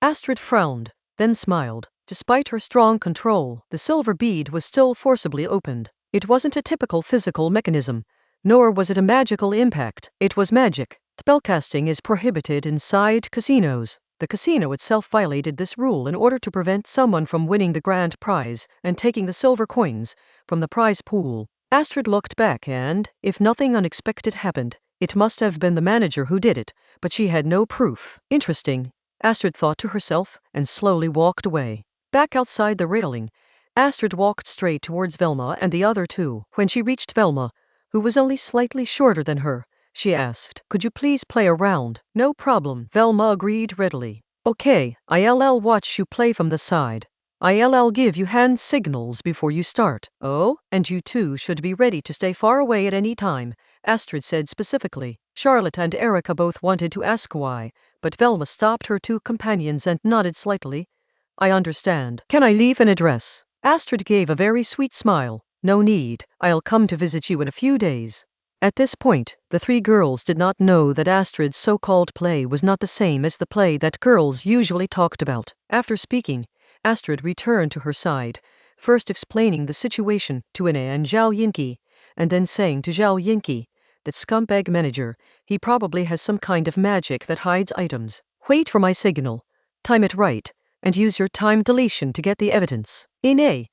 Astrid frowned, then smiled. Despite her strong control, the silver bead was still forcibly opened. It wasn't a typical physical mechanism, nor was it a magical impact. It was magic. Spellcasting is prohibited inside casinos. The casino itself violated this rule in order to prevent someone from winning the grand prize and taking the silver coins from the prize pool. Astrid looked back and, if nothing unexpected happened, It must have been the manager who did it, but she had no proof. Interesting, Astrid thought to herself, and slowly walked away. Back outside the railing, Astrid walked straight towards Velma and the other two. When she reached Velma, who was only slightly shorter than her, she asked, "Could you please play a round?" "No problem," Velma agreed readily. "Okay, I'll watch you play from the side. I'll give you hand signals before you start." "Oh, and you two should be ready to stay far away at any time," Astrid said specifically. Charlotte and Erica both wanted to ask why, but Velma stopped her two companions and nodded slightly. "I understand. Can I leave an address?" Astrid gave a very sweet smile. "No need, I'll come to visit you in a few days." At this point, the three girls did not know that Astrid's so-called play was not the same as the play that girls usually talked about. After speaking, Astrid returned to her side, first explaining the situation to Ine and Zhao Yinqi, and then saying to Zhao Yinqi, "That scumbag manager, he probably has some kind of magic that hides items. Wait for my signal, time it right, and use your time deletion to get the evidence. Ine,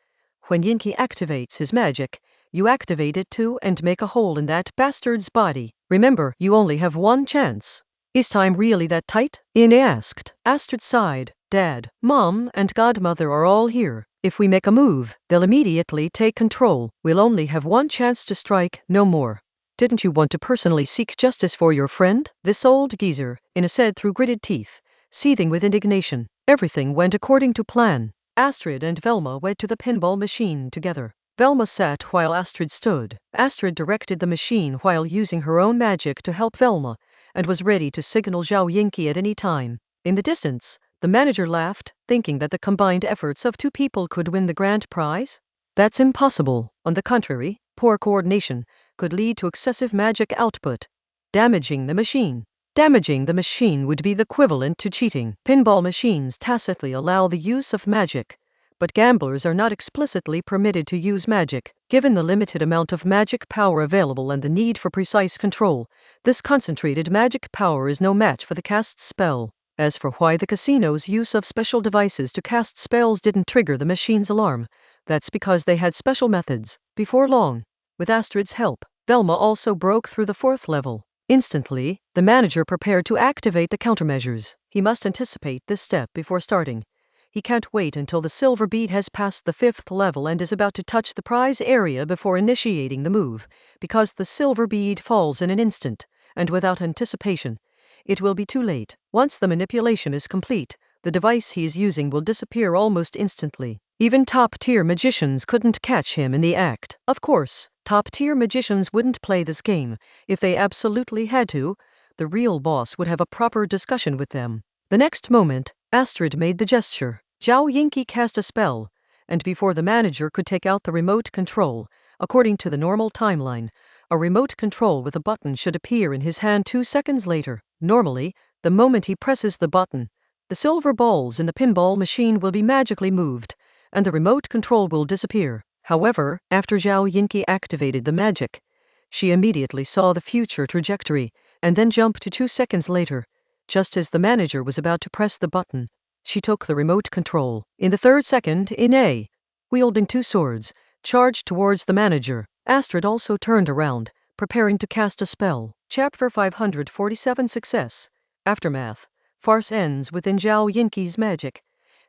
when Yinqi activates his magic, you activate it too and make a hole in that bastard's body. Remember, you only have one chance." "Is time really that tight?" Ine asked. Astrid sighed. "Dad, Mom, and Godmother are all here. If we make a move, they'll immediately take control. We'll only have one chance to strike, no more." "Didn't you want to personally seek justice for your friend? This old geezer," Ine said through gritted teeth, seething with indignation. Everything went according to plan. Astrid and Velma went to the pinball machine together. Velma sat while Astrid stood. Astrid directed the machine while using her own magic to help Velma, and was ready to signal Zhao Yinqi at any time. In the distance, the manager laughed, thinking that the combined efforts of two people could win the grand prize. That's impossible. On the contrary, poor coordination could lead to excessive magic output, damaging the machine. Damaging the machine would be the equivalent to cheating. Pinball machines tacitly allow the use of magic, but gamblers are not explicitly permitted to use magic. Given the limited amount of magic power available and the need for precise control, this concentrated magic power is no match for the cast spell. As for why the casino's use of special devices to cast spells didn't trigger the machine's alarm, that's because they had special methods. Before long, with Astrid's help, Velma also broke through the fourth level. Instantly, the manager prepared to activate the countermeasures. He must anticipate this step before starting. He can't wait until the silver bead has passed the fifth level and is about to touch the prize area before initiating the move, because the silver bead falls in an instant, and without anticipation, it will be too late. Once the manipulation is complete, the device he is using will disappear almost instantly. Even top-tier magicians couldn't catch him in the act. Of course, top-tier magicians wouldn't play this game. If they absolutely had to, the real boss would have a proper discussion with them. The next moment, Astrid made the gesture. Zhao Yinqi cast a spell, and before the manager could take out the remote control, according to the normal timeline, a remote control with a button should appear in his hand 2 seconds later. Normally, the moment he presses the button, the silver balls in the pinball machine will be magically moved, and the remote control will disappear. However, after Zhao Yinqi activated the magic, she immediately saw the future trajectory, and then jumped to 2 seconds later. Just as the manager was about to press the button, she took the remote control. In the 3rd second, Ine, wielding 2 swords, charged towards the manager. Astrid also turned around, preparing to cast a spell. Chapter 547 Success. Aftermath. Farce ends within Zhao Yinqi's magic.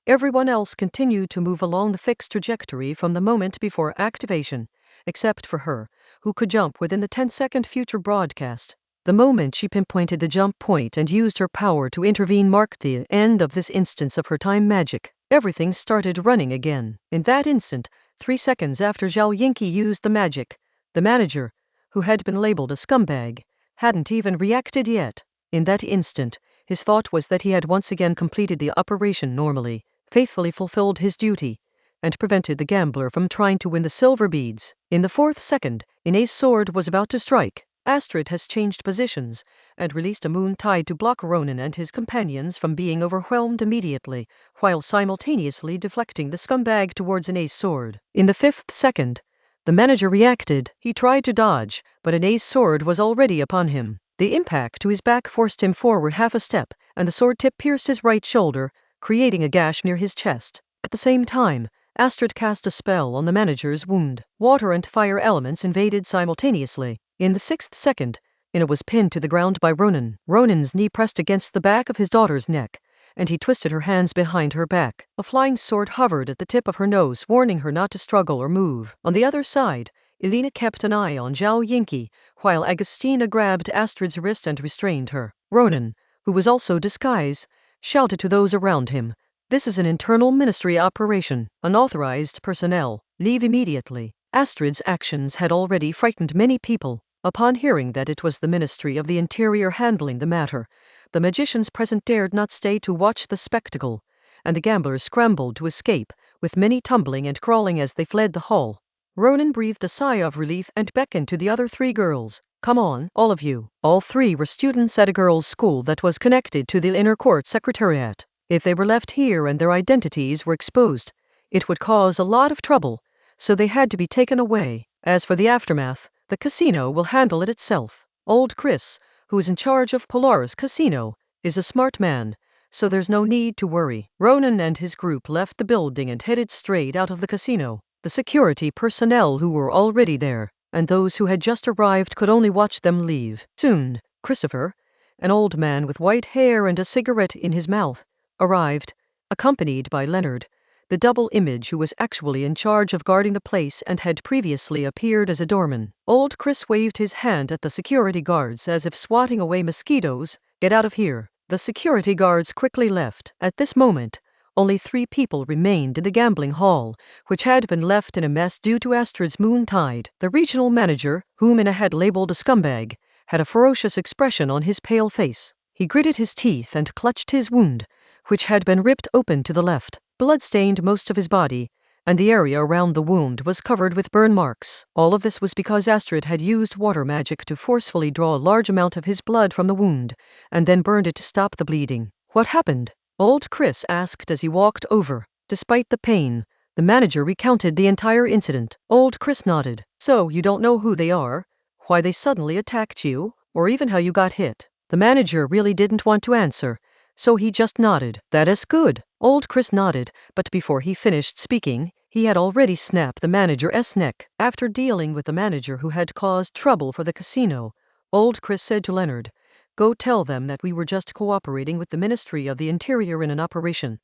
Everyone else continued to move along the fixed trajectory from the moment before activation, except for her, who could jump within the 10-second future broadcast. The moment she pinpointed the jump point and used her power to intervene marked the end of this instance of her time magic. Everything started running again. In that instant, 3 seconds after Zhao Yinqi used the magic, the manager, who had been labeled a scumbag, hadn't even reacted yet. In that instant, his thought was that he had once again completed the operation normally, faithfully fulfilled his duty, and prevented the gambler from trying to win the silver beads. In the 4th second, Ine's sword was about to strike. Astrid has changed positions, and released a moon tide to block Ronan and his companions from being overwhelmed immediately, while simultaneously deflecting the scumbag towards Ine's sword. In the 5th second, the manager reacted. He tried to dodge, but Ine's sword was already upon him. The impact to his back forced him forward half a step, and the sword tip pierced his right shoulder, creating a gash near his chest. At the same time, Astrid cast a spell on the manager's wound. Water and fire elements invaded simultaneously. In the 6th second, Ina was pinned to the ground by Ronan. Ronan's knee pressed against the back of his daughter's neck, and he twisted her hands behind her back. A flying sword hovered at the tip of her nose, warning her not to struggle or move. On the other side, Elena kept an eye on Zhao Yinki, while Agustina grabbed Astrid's wrist and restrained her. Ronan, who was also disguised, shouted to those around him, "This is an internal ministry operation. Unauthorized personnel, leave immediately." Astrid's actions had already frightened many people. Upon hearing that it was the Ministry of the Interior handling the matter, the magicians present dared not stay to watch the spectacle, and the gamblers scrambled to escape, with many tumbling and crawling as they fled the hall. Ronan breathed a sigh of relief and beckoned to the other 3 girls. "Come on, all of you." All 3 were students at a girls' school that was connected to the inner court secretariat. If they were left here and their identities were exposed, it would cause a lot of trouble, so they had to be taken away. As for the aftermath, the casino will handle it itself. Old Chris, who is in charge of Polaris Casino, is a smart man, so there's no need to worry. Ronan and his group left the building and headed straight out of the casino. The security personnel who were already there, and those who had just arrived could only watch them leave. Soon, Christopher, an old man with white hair and a cigarette in his mouth, arrived, accompanied by Leonard, the double image who was actually in charge of guarding the place and had previously appeared as a doorman. Old Chris waved his hand at the security guards as if swatting away mosquitoes. "Get out of here." The security guards quickly left. At this moment, only 3 people remained in the gambling hall, which had been left in a mess due to Astrid's moontide. The regional manager, whom Ina had labeled a scumbag, had a ferocious expression on his pale face. He gritted his teeth and clutched his wound, which had been ripped open to the left. Blood stained most of his body, and the area around the wound was covered with burn marks. All of this was because Astrid had used water magic to forcefully draw a large amount of his blood from the wound, and then burned it to stop the bleeding. "What happened?" Old Chris asked as he walked over. Despite the pain, the manager recounted the entire incident. Old Chris nodded. "So you don't know who they are, why they suddenly attacked you, or even how you got hit?" The manager really didn't want to answer, so he just nodded. "That is good." Old Chris nodded, but before he finished speaking, he had already snapped the manager's neck. After dealing with the manager who had caused trouble for the casino, Old Chris said to Leonard, "Go tell them that we were just cooperating with the Ministry of the Interior in an operation,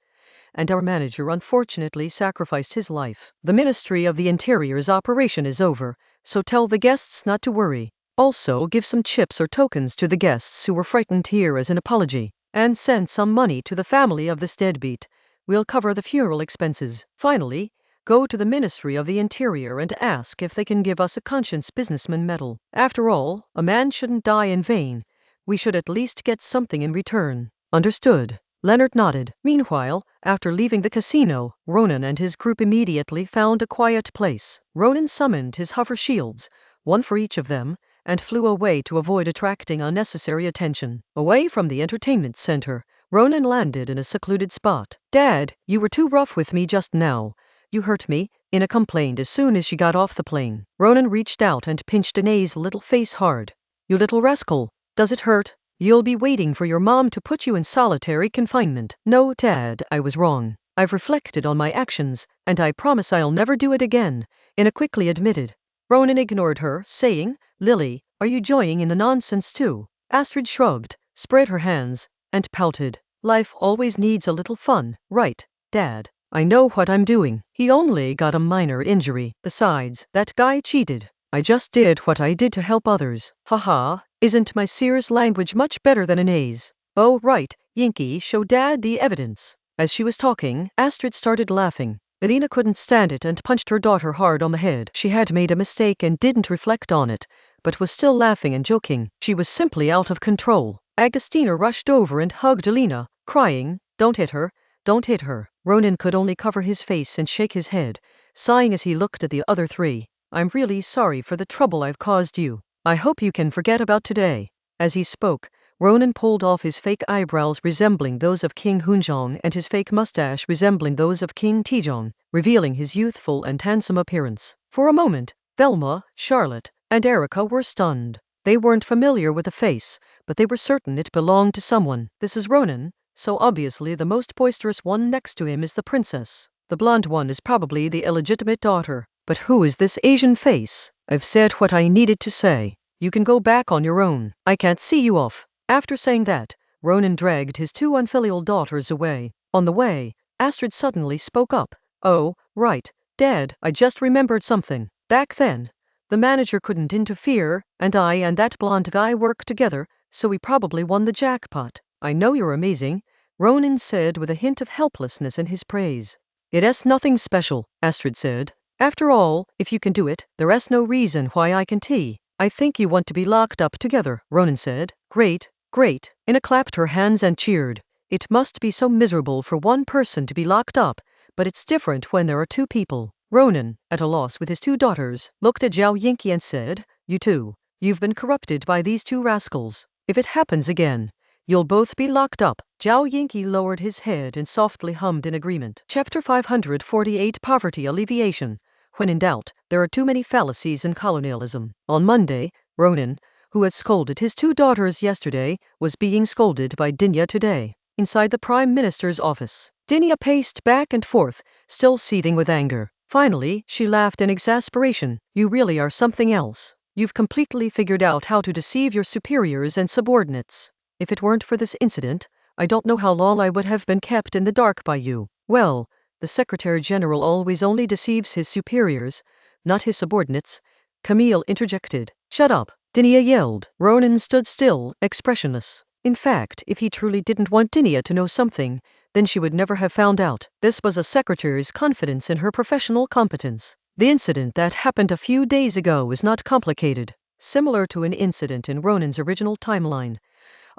and our manager unfortunately sacrificed his life. The Ministry of the Interior's operation is over, so tell the guests not to worry. Also give some chips or tokens to the guests who were frightened here as an apology, and send some money to the family of this deadbeat. We'll cover the funeral expenses. Finally, go to the Ministry of the Interior and ask if they can give us a conscience businessman medal. After all, a man shouldn't die in vain. We should at least get something in return." "Understood." Leonard nodded. Meanwhile, after leaving the casino, Ronan and his group immediately found a quiet place. Ronan summoned his hover shields, 1 for each of them, and flew away to avoid attracting unnecessary attention. Away from the entertainment center, Ronan landed in a secluded spot. "Dad, you were too rough with me just now. You hurt me," Ina complained as soon as she got off the plane. Ronan reached out and pinched Ina's little face hard. "You little rascal. Does it hurt? You'll be waiting for your mom to put you in solitary confinement." "No, Dad, I was wrong. I've reflected on my actions, and I promise I'll never do it again," Ina quickly admitted. Ronan ignored her, saying, "Lily, are you joining in the nonsense too?" Astrid shrugged, spread her hands, and pouted. "Life always needs a little fun, right, Dad? I know what I'm doing. He only got a minor injury. Besides, that guy cheated. I just did what I did to help others. Haha, isn't my Sears language much better than Ina's?" "Oh right, Yinky, show Dad the evidence." As she was talking, Astrid started laughing. Elena couldn't stand it and punched her daughter hard on the head. She had made a mistake and didn't reflect on it, but was still laughing and joking. She was simply out of control. Agustina rushed over and hugged Elena, crying, "Don't hit her, don't hit her." Ronan could only cover his face and shake his head, sighing as he looked at the other 3. "I'm really sorry for the trouble I've caused you. I hope you can forget about today." As he spoke, Ronan pulled off his fake eyebrows resembling those of King Hunjong and his fake mustache resembling those of King Tijong, revealing his youthful and handsome appearance. For a moment, Velma, Charlotte, and Erica were stunned. They weren't familiar with the face, but they were certain it belonged to someone. "This is Ronan, so obviously the most boisterous one next to him is the princess. The blonde one is probably the illegitimate daughter. But who is this Asian face? I've said what I needed to say." You can go back on your own. I can't see you off. After saying that, Ronan dragged his two unfilial daughters away. On the way, Astrid suddenly spoke up. Oh, right, Dad, I just remembered something. Back then, the manager couldn't interfere, and I and that blonde guy worked together, so we probably won the jackpot. I know you're amazing, Ronan said with a hint of helplessness in his praise. It's nothing special, Astrid said. After all, if you can do it, there's no reason why I can't. I think you want to be locked up together, Ronan said. Great, great. Ina clapped her hands and cheered. It must be so miserable for one person to be locked up, but it's different when there are two people. Ronan, at a loss with his two daughters, looked at Zhao Yingqi and said, You two, you've been corrupted by these two rascals. If it happens again, you'll both be locked up. Zhao Yingqi lowered his head and softly hummed in agreement. Chapter 548 Poverty Alleviation. When in doubt, there are too many fallacies in colonialism. On Monday, Ronan, who had scolded his two daughters yesterday, was being scolded by Dinya today. Inside the Prime Minister's office, Dinya paced back and forth, still seething with anger. Finally, she laughed in exasperation. You really are something else. You've completely figured out how to deceive your superiors and subordinates. If it weren't for this incident, I don't know how long I would have been kept in the dark by you. Well, the Secretary General always only deceives his superiors, not his subordinates, Camille interjected. Shut up, Dinya yelled. Ronan stood still, expressionless. In fact, if he truly didn't want Dinya to know something, then she would never have found out. This was a secretary's confidence in her professional competence. The incident that happened a few days ago was not complicated. Similar to an incident in Ronan's original timeline,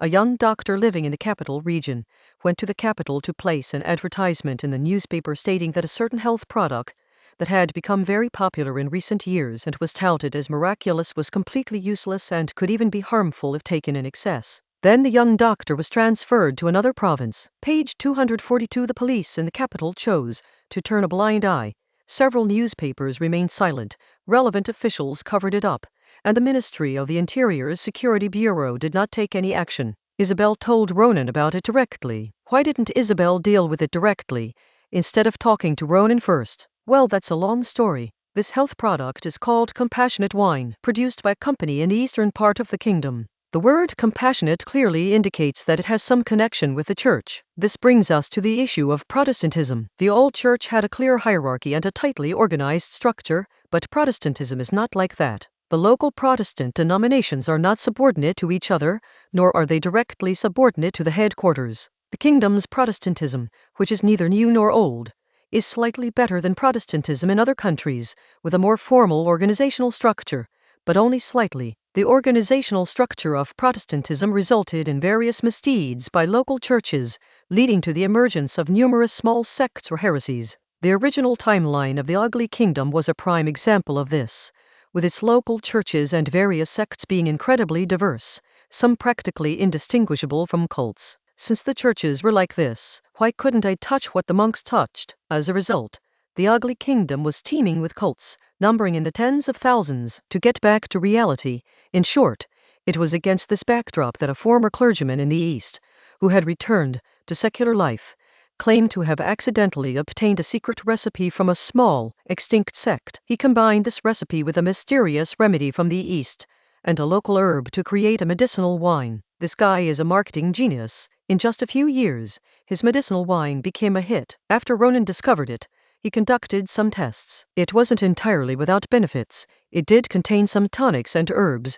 a young doctor living in the capital region went to the capital to place an advertisement in the newspaper stating that a certain health product that had become very popular in recent years and was touted as miraculous was completely useless and could even be harmful if taken in excess. Then the young doctor was transferred to another province. Page 242. The police in the capital chose to turn a blind eye. Several newspapers remained silent, relevant officials covered it up, and the Ministry of the Interior's Security Bureau did not take any action. Isabel told Ronan about it directly. Why didn't Isabel deal with it directly, instead of talking to Ronan first? Well, that's a long story. This health product is called Compassionate Wine, produced by a company in the eastern part of the kingdom. The word compassionate clearly indicates that it has some connection with the church. This brings us to the issue of Protestantism. The old church had a clear hierarchy and a tightly organized structure, but Protestantism is not like that. The local Protestant denominations are not subordinate to each other, nor are they directly subordinate to the headquarters. The kingdom's Protestantism, which is neither new nor old, is slightly better than Protestantism in other countries, with a more formal organizational structure, but only slightly. The organizational structure of Protestantism resulted in various misdeeds by local churches, leading to the emergence of numerous small sects or heresies. The original timeline of the ugly kingdom was a prime example of this, with its local churches and various sects being incredibly diverse, some practically indistinguishable from cults. Since the churches were like this, why couldn't I touch what the monks touched? As a result, the ugly kingdom was teeming with cults, numbering in the tens of thousands. To get back to reality, in short, it was against this backdrop that a former clergyman in the East, who had returned to secular life, claimed to have accidentally obtained a secret recipe from a small, extinct sect. He combined this recipe with a mysterious remedy from the East and a local herb to create a medicinal wine. This guy is a marketing genius. In just a few years, his medicinal wine became a hit. After Ronan discovered it, he conducted some tests. It wasn't entirely without benefits. It did contain some tonics and herbs,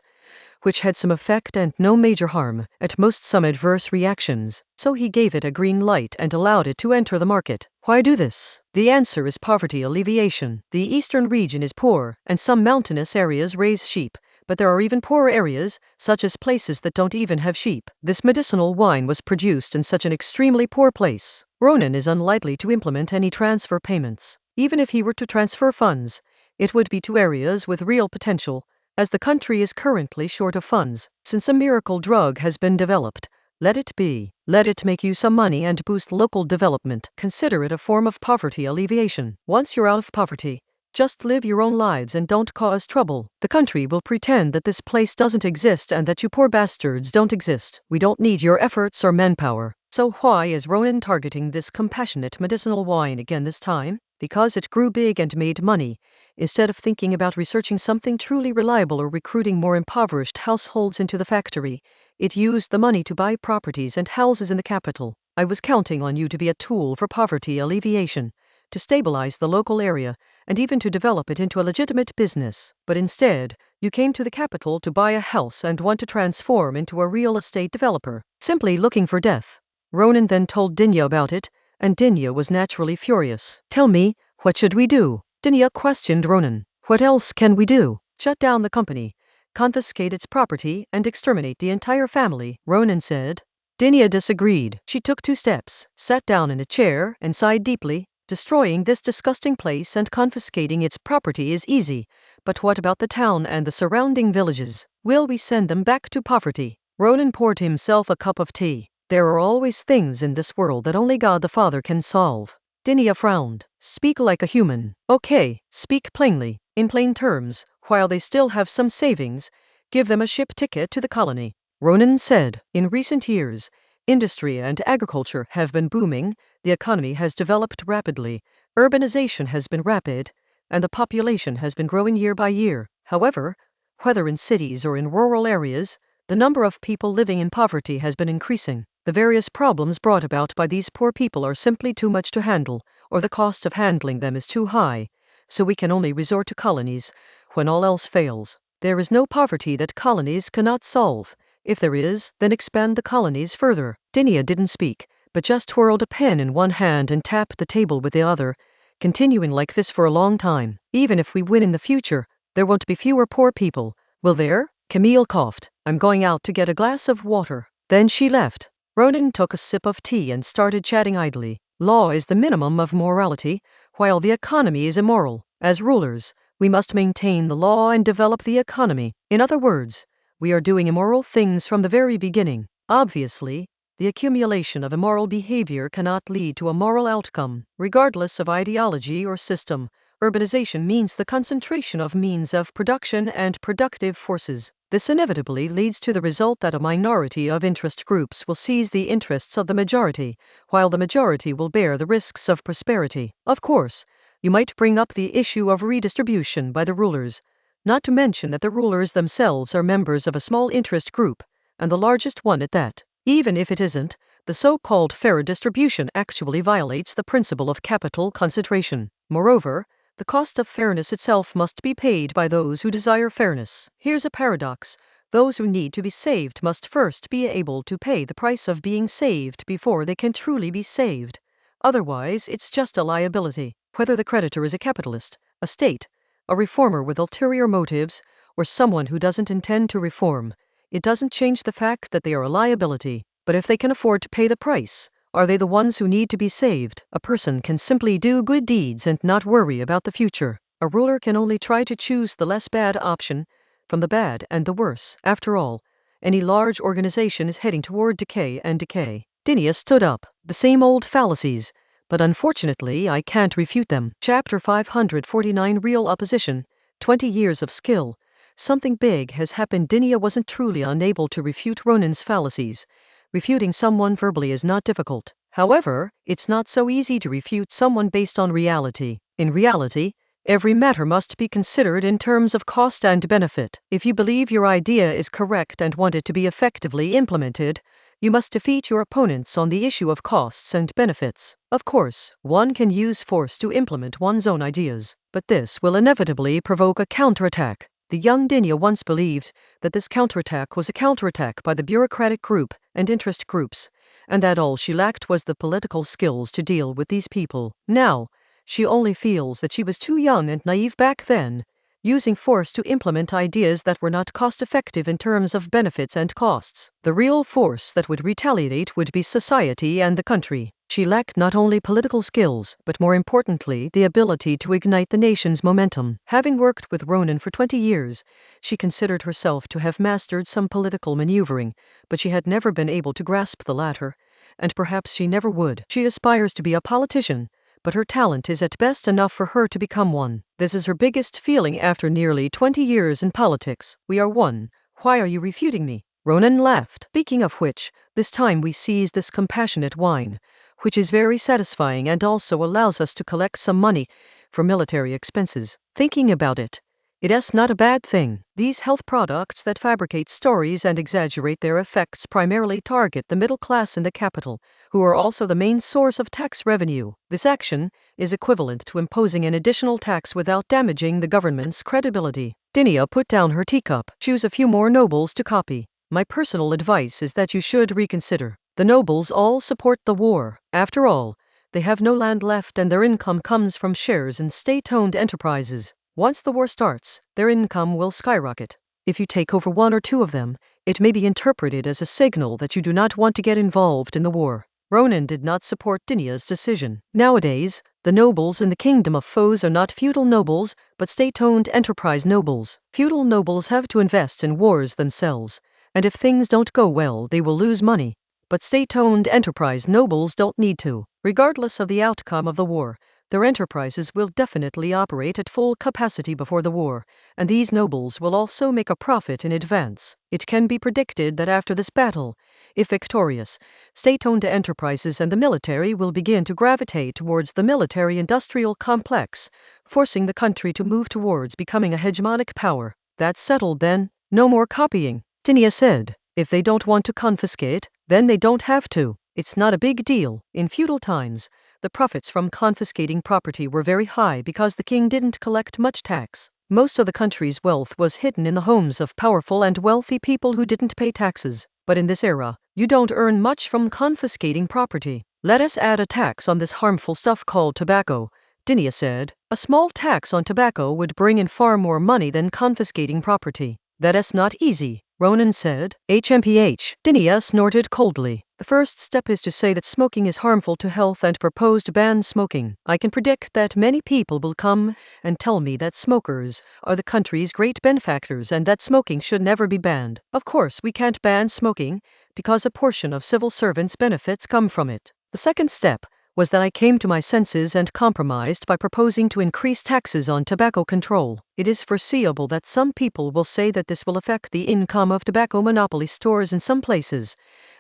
which had some effect and no major harm, at most some adverse reactions. So he gave it a green light and allowed it to enter the market. Why do this? The answer is poverty alleviation. The eastern region is poor, and some mountainous areas raise sheep, but there are even poorer areas, such as places that don't even have sheep. This medicinal wine was produced in such an extremely poor place. Ronan is unlikely to implement any transfer payments. Even if he were to transfer funds, it would be to areas with real potential, as the country is currently short of funds. Since a miracle drug has been developed, let it be. Let it make you some money and boost local development. Consider it a form of poverty alleviation. Once you're out of poverty, just live your own lives and don't cause trouble. The country will pretend that this place doesn't exist and that you poor bastards don't exist. We don't need your efforts or manpower. So why is Ronan targeting this compassionate medicinal wine again this time? Because it grew big and made money, Instead of thinking about researching something truly reliable or recruiting more impoverished households into the factory, it used the money to buy properties and houses in the capital. I was counting on you to be a tool for poverty alleviation, to stabilize the local area, and even to develop it into a legitimate business. But instead, you came to the capital to buy a house and want to transform into a real estate developer, simply looking for death. Ronan then told Dinya about it, and Dinya was naturally furious. Tell me, what should we do? Dinya questioned Ronan. What else can we do? Shut down the company, confiscate its property, and exterminate the entire family, Ronan said. Dinya disagreed. She took 2 steps, sat down in a chair, and sighed deeply. Destroying this disgusting place and confiscating its property is easy, but what about the town and the surrounding villages? Will we send them back to poverty? Ronan poured himself a cup of tea. There are always things in this world that only God the Father can solve. Dinya frowned. Speak like a human. Okay, speak plainly. In plain terms, while they still have some savings, give them a ship ticket to the colony. Ronan said, in recent years, industry and agriculture have been booming, the economy has developed rapidly, urbanization has been rapid, and the population has been growing year by year. However, whether in cities or in rural areas, the number of people living in poverty has been increasing. The various problems brought about by these poor people are simply too much to handle, or the cost of handling them is too high, so we can only resort to colonies when all else fails. There is no poverty that colonies cannot solve. If there is, then expand the colonies further. Dinya didn't speak, but just twirled a pen in one hand and tapped the table with the other, continuing like this for a long time. Even if we win in the future, there won't be fewer poor people, will there? Camille coughed. I'm going out to get a glass of water. Then she left. Ronan took a sip of tea and started chatting idly. Law is the minimum of morality, while the economy is immoral. As rulers, we must maintain the law and develop the economy. In other words, we are doing immoral things from the very beginning. Obviously, the accumulation of immoral behavior cannot lead to a moral outcome, regardless of ideology or system. Urbanization means the concentration of means of production and productive forces. This inevitably leads to the result that a minority of interest groups will seize the interests of the majority, while the majority will bear the risks of prosperity. Of course, you might bring up the issue of redistribution by the rulers, not to mention that the rulers themselves are members of a small interest group, and the largest one at that. Even if it isn't, the so-called fair distribution actually violates the principle of capital concentration. Moreover, the cost of fairness itself must be paid by those who desire fairness. Here's a paradox. Those who need to be saved must first be able to pay the price of being saved before they can truly be saved. Otherwise, it's just a liability. Whether the creditor is a capitalist, a state, a reformer with ulterior motives, or someone who doesn't intend to reform, it doesn't change the fact that they are a liability. But if they can afford to pay the price, are they the ones who need to be saved? A person can simply do good deeds and not worry about the future. A ruler can only try to choose the less bad option from the bad and the worse. After all, any large organization is heading toward decay and decay. Dinya stood up. The same old fallacies, but unfortunately I can't refute them. Chapter 549 Real Opposition, 20 Years of Skill. Something big has happened. Dinya wasn't truly unable to refute Ronan's fallacies. Refuting someone verbally is not difficult. However, it's not so easy to refute someone based on reality. In reality, every matter must be considered in terms of cost and benefit. If you believe your idea is correct and want it to be effectively implemented, you must defeat your opponents on the issue of costs and benefits. Of course, one can use force to implement one's own ideas, but this will inevitably provoke a counterattack. The young Dinya once believed that this counterattack was a counterattack by the bureaucratic group and interest groups, and that all she lacked was the political skills to deal with these people. Now, she only feels that she was too young and naive back then, using force to implement ideas that were not cost-effective in terms of benefits and costs. The real force that would retaliate would be society and the country. She lacked not only political skills, but more importantly, the ability to ignite the nation's momentum. Having worked with Ronan for 20 years, she considered herself to have mastered some political maneuvering, but she had never been able to grasp the latter, and perhaps she never would. She aspires to be a politician, but her talent is at best enough for her to become one. This is her biggest feeling after nearly 20 years in politics. We are one. Why are you refuting me? Ronan laughed. Speaking of which, this time we seized this compassionate wine, which is very satisfying and also allows us to collect some money, for military expenses. Thinking about it, it's not a bad thing. These health products that fabricate stories and exaggerate their effects primarily target the middle class in the capital, who are also the main source of tax revenue. This action is equivalent to imposing an additional tax without damaging the government's credibility. Dinia put down her teacup. Choose a few more nobles to copy. My personal advice is that you should reconsider. The nobles all support the war. After all, they have no land left and their income comes from shares in state-owned enterprises. Once the war starts, their income will skyrocket. If you take over one or two of them, it may be interpreted as a signal that you do not want to get involved in the war. Ronan did not support Dinia's decision. Nowadays, the nobles in the kingdom of foes are not feudal nobles, but state-owned enterprise nobles. Feudal nobles have to invest in wars themselves, and if things don't go well, they will lose money. But state-owned enterprise nobles don't need to. Regardless of the outcome of the war, their enterprises will definitely operate at full capacity before the war, and these nobles will also make a profit in advance. It can be predicted that after this battle, if victorious, state-owned enterprises and the military will begin to gravitate towards the military-industrial complex, forcing the country to move towards becoming a hegemonic power. That's settled then. No more copying, Dinia said. If they don't want to confiscate, then they don't have to. It's not a big deal. In feudal times, the profits from confiscating property were very high because the king didn't collect much tax. Most of the country's wealth was hidden in the homes of powerful and wealthy people who didn't pay taxes. But in this era, you don't earn much from confiscating property. Let us add a tax on this harmful stuff called tobacco, Dinia said. A small tax on tobacco would bring in far more money than confiscating property. That's not easy, Ronan said. HMPH. Dinia snorted coldly. The first step is to say that smoking is harmful to health and propose to ban smoking. I can predict that many people will come and tell me that smokers are the country's great benefactors and that smoking should never be banned. Of course, we can't ban smoking because a portion of civil servants' benefits come from it. The second step was that I came to my senses and compromised by proposing to increase taxes on tobacco control. It is foreseeable that some people will say that this will affect the income of tobacco monopoly stores in some places,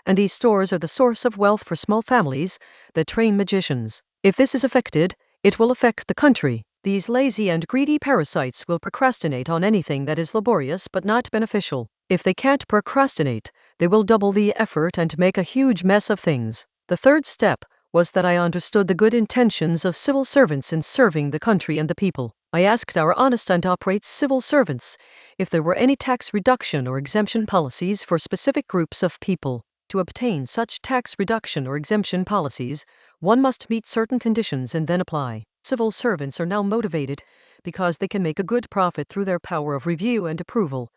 and these stores are the source of wealth for small families that train magicians. If this is affected, it will affect the country. These lazy and greedy parasites will procrastinate on anything that is laborious but not beneficial. If they can't procrastinate, they will double the effort and make a huge mess of things. The third step was that I understood the good intentions of civil servants in serving the country and the people. I asked our honest and upright civil servants if there were any tax reduction or exemption policies for specific groups of people. To obtain such tax reduction or exemption policies, one must meet certain conditions and then apply. Civil servants are now motivated because they can make a good profit through their power of review and approval,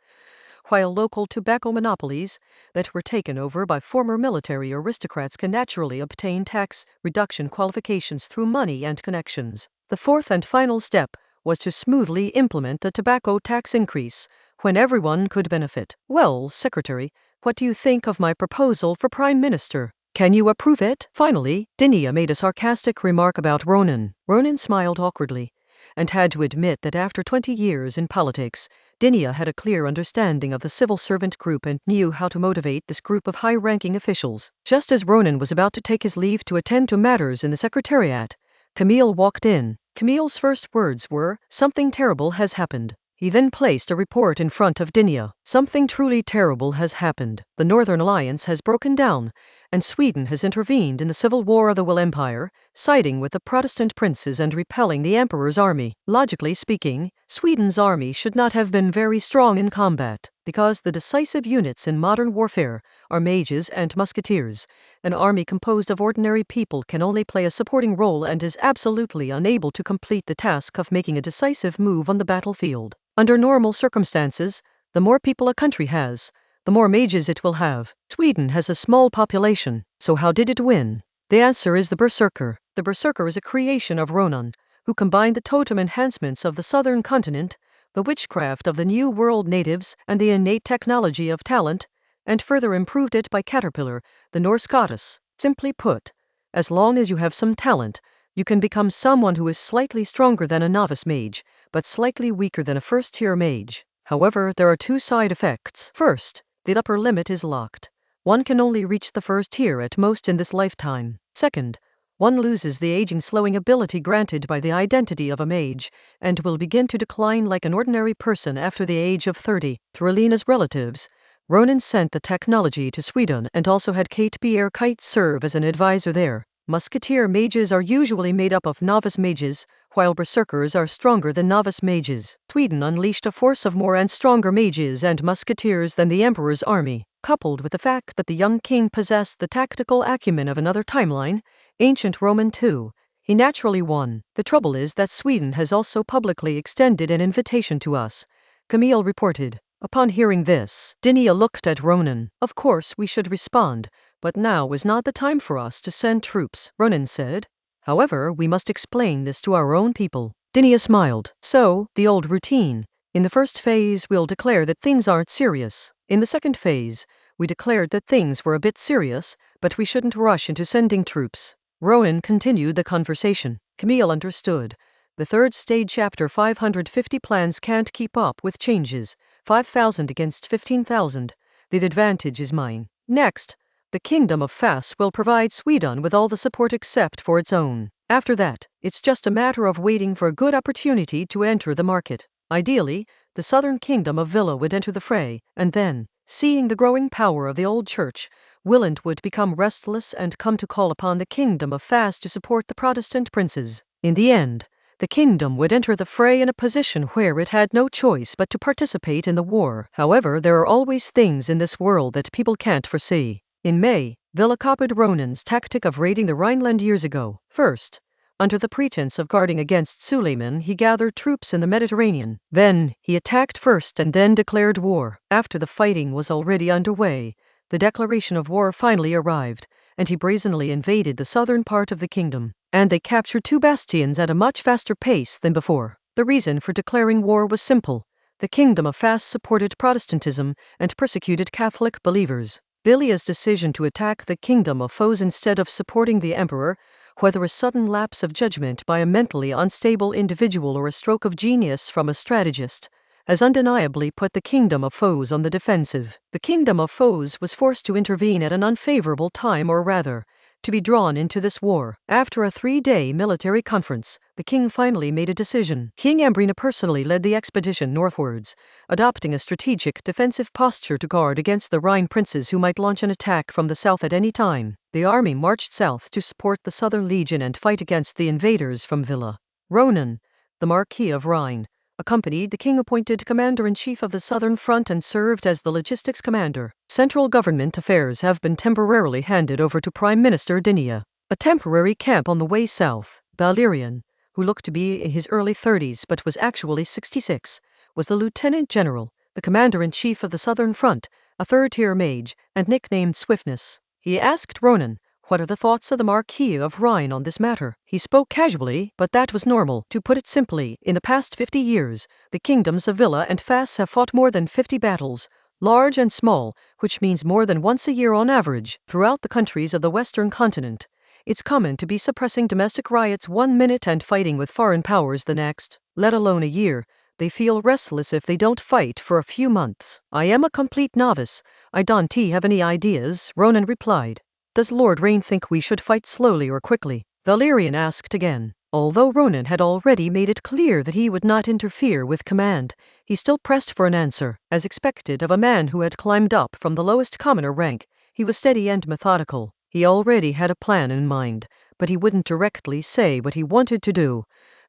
while local tobacco monopolies that were taken over by former military aristocrats can naturally obtain tax reduction qualifications through money and connections. The fourth and final step was to smoothly implement the tobacco tax increase when everyone could benefit. Well, Secretary, what do you think of my proposal for Prime Minister? Can you approve it? Finally, Dinia made a sarcastic remark about Ronan. Ronan smiled awkwardly and had to admit that after 20 years in politics, Dinia had a clear understanding of the civil servant group and knew how to motivate this group of high-ranking officials. Just as Ronan was about to take his leave to attend to matters in the secretariat, Camille walked in. Camille's first words were, "Something terrible has happened." He then placed a report in front of Dinia. Something truly terrible has happened. The Northern Alliance has broken down, and Sweden has intervened in the civil war of the Will Empire, siding with the Protestant princes and repelling the Emperor's army. Logically speaking, Sweden's army should not have been very strong in combat, because the decisive units in modern warfare are mages and musketeers. An army composed of ordinary people can only play a supporting role and is absolutely unable to complete the task of making a decisive move on the battlefield. Under normal circumstances, the more people a country has, the more mages it will have. Sweden has a small population, so how did it win? The answer is the Berserker. The Berserker is a creation of Ronan, who combined the totem enhancements of the southern continent, the witchcraft of the New World natives, and the innate technology of talent, and further improved it by Caterpillar, the Norse goddess. Simply put, as long as you have some talent, you can become someone who is slightly stronger than a novice mage, but slightly weaker than a first-tier mage. However, there are two side effects. First, the upper limit is locked. One can only reach the first tier at most in this lifetime. Second, one loses the aging slowing ability granted by the identity of a mage, and will begin to decline like an ordinary person after the age of 30. Through Alina's relatives, Ronan sent the technology to Sweden and also had Kate Bjerkite serve as an advisor there. Musketeer mages are usually made up of novice mages, while berserkers are stronger than novice mages. Sweden unleashed a force of more and stronger mages and musketeers than the Emperor's army. Coupled with the fact that the young king possessed the tactical acumen of another timeline, ancient Roman too, he naturally won. The trouble is that Sweden has also publicly extended an invitation to us, Camille reported. Upon hearing this, Dinia looked at Ronan. Of course we should respond, but now is not the time for us to send troops, Ronan said. However, we must explain this to our own people. Dinia smiled. So, the old routine. In the first phase we'll declare that things aren't serious. In the second phase, we declared that things were a bit serious, but we shouldn't rush into sending troops. Ronan continued the conversation. Camille understood. The third stage chapter 550 plans can't keep up with changes. 5,000 against 15,000. The advantage is mine. Next, the Kingdom of Fas will provide Sweden with all the support except for its own. After that, it's just a matter of waiting for a good opportunity to enter the market. Ideally, the southern kingdom of Villa would enter the fray, and then, seeing the growing power of the old church, Willand would become restless and come to call upon the Kingdom of Fas to support the Protestant princes. In the end, the kingdom would enter the fray in a position where it had no choice but to participate in the war. However, there are always things in this world that people can't foresee. In May, Villa copied Ronan's tactic of raiding the Rhineland years ago. First, under the pretense of guarding against Suleiman, he gathered troops in the Mediterranean. Then, he attacked first and then declared war. After the fighting was already underway, the declaration of war finally arrived, and he brazenly invaded the southern part of the kingdom. And they captured 2 bastions at a much faster pace than before. The reason for declaring war was simple. The Kingdom of Fas supported Protestantism and persecuted Catholic believers. Bilia's decision to attack the Kingdom of Foes instead of supporting the Emperor, whether a sudden lapse of judgment by a mentally unstable individual or a stroke of genius from a strategist, has undeniably put the Kingdom of Foes on the defensive. The Kingdom of Foes was forced to intervene at an unfavorable time, or rather, to be drawn into this war. After a 3-day military conference, the king finally made a decision. King Ambrina personally led the expedition northwards, adopting a strategic defensive posture to guard against the Rhine princes who might launch an attack from the south at any time. The army marched south to support the Southern Legion and fight against the invaders from Villa. Ronan, the Marquis of Rhine, accompanied the king-appointed commander-in-chief of the Southern Front and served as the logistics commander. Central government affairs have been temporarily handed over to Prime Minister Dinia. A temporary camp on the way south. Valerian, who looked to be in his early 30s but was actually 66, was the lieutenant general, the commander-in-chief of the Southern Front, a third-tier mage, and nicknamed Swiftness. He asked Ronan, "What are the thoughts of the Marquis of Rhine on this matter?" He spoke casually, but that was normal. To put it simply, in the past 50 years, the kingdoms of Villa and Fas have fought more than 50 battles, large and small, which means more than once a year on average, throughout the countries of the Western continent. It's common to be suppressing domestic riots 1 minute and fighting with foreign powers the next, let alone a year. They feel restless if they don't fight for a few months. "I am a complete novice. I don't have any ideas," Ronan replied. "Does Lord Rain think we should fight slowly or quickly?" Valerian asked again. Although Ronan had already made it clear that he would not interfere with command, he still pressed for an answer. As expected of a man who had climbed up from the lowest commoner rank, he was steady and methodical. He already had a plan in mind, but he wouldn't directly say what he wanted to do,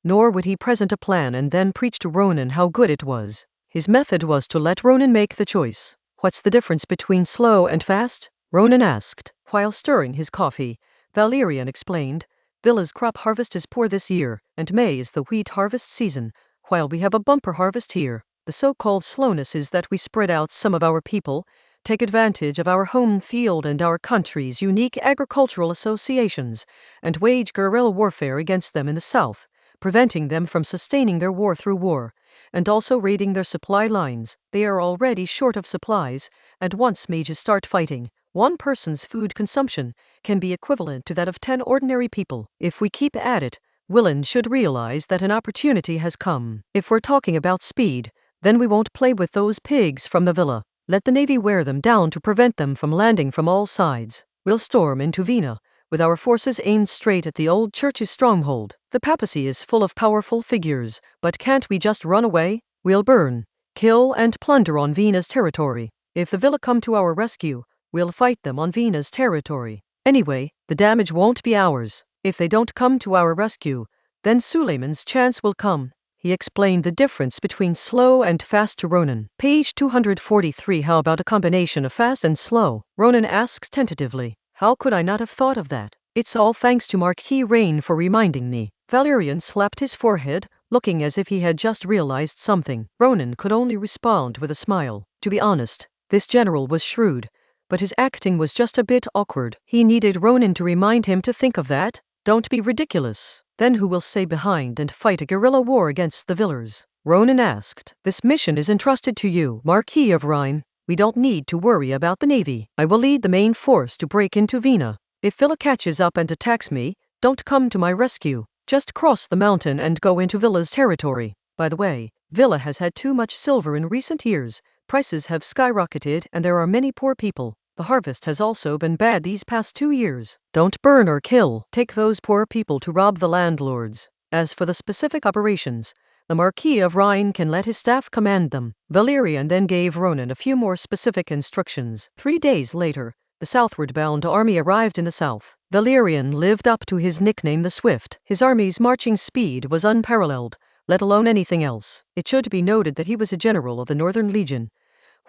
nor would he present a plan and then preach to Ronan how good it was. His method was to let Ronan make the choice. "What's the difference between slow and fast?" Ronan asked. While stirring his coffee, Valerian explained, "Villa's crop harvest is poor this year, and May is the wheat harvest season, while we have a bumper harvest here. The so-called slowness is that we spread out some of our people, take advantage of our home field and our country's unique agricultural associations, and wage guerrilla warfare against them in the south, preventing them from sustaining their war through war, and also raiding their supply lines. They are already short of supplies, and once mages start fighting, one person's food consumption can be equivalent to that of 10 ordinary people. If we keep at it, Willand should realize that an opportunity has come. If we're talking about speed, then we won't play with those pigs from the villa. Let the navy wear them down to prevent them from landing from all sides. We'll storm into Vienna, with our forces aimed straight at the old church's stronghold. The papacy is full of powerful figures, but can't we just run away? We'll burn, kill and plunder on Vena's territory. If the Villa come to our rescue, we'll fight them on Vena's territory. Anyway, the damage won't be ours. If they don't come to our rescue, then Suleiman's chance will come. He explained the difference between slow and fast to Ronan. Page 243. How about a combination of fast and slow? Ronan asks tentatively. How could I not have thought of that? It's all thanks to Marquis Rain for reminding me. Valerian slapped his forehead, looking as if he had just realized something. Ronan could only respond with a smile. To be honest, this general was shrewd, but his acting was just a bit awkward. He needed Ronan to remind him to think of that. Don't be ridiculous. Then who will stay behind and fight a guerrilla war against the Villars? Ronan asked. This mission is entrusted to you, Marquis of Rhine. We don't need to worry about the navy. I will lead the main force to break into Vina. If Villa catches up and attacks me, don't come to my rescue. Just cross the mountain and go into Villa's territory. By the way, Villa has had too much silver in recent years. Prices have skyrocketed and there are many poor people. The harvest has also been bad these past 2 years. Don't burn or kill. Take those poor people to rob the landlords. As for the specific operations, the Marquis of Rhine can let his staff command them. Valerian then gave Ronan a few more specific instructions. 3 days later, the southward-bound army arrived in the south. Valerian lived up to his nickname the Swift. His army's marching speed was unparalleled, let alone anything else. It should be noted that he was a general of the Northern Legion,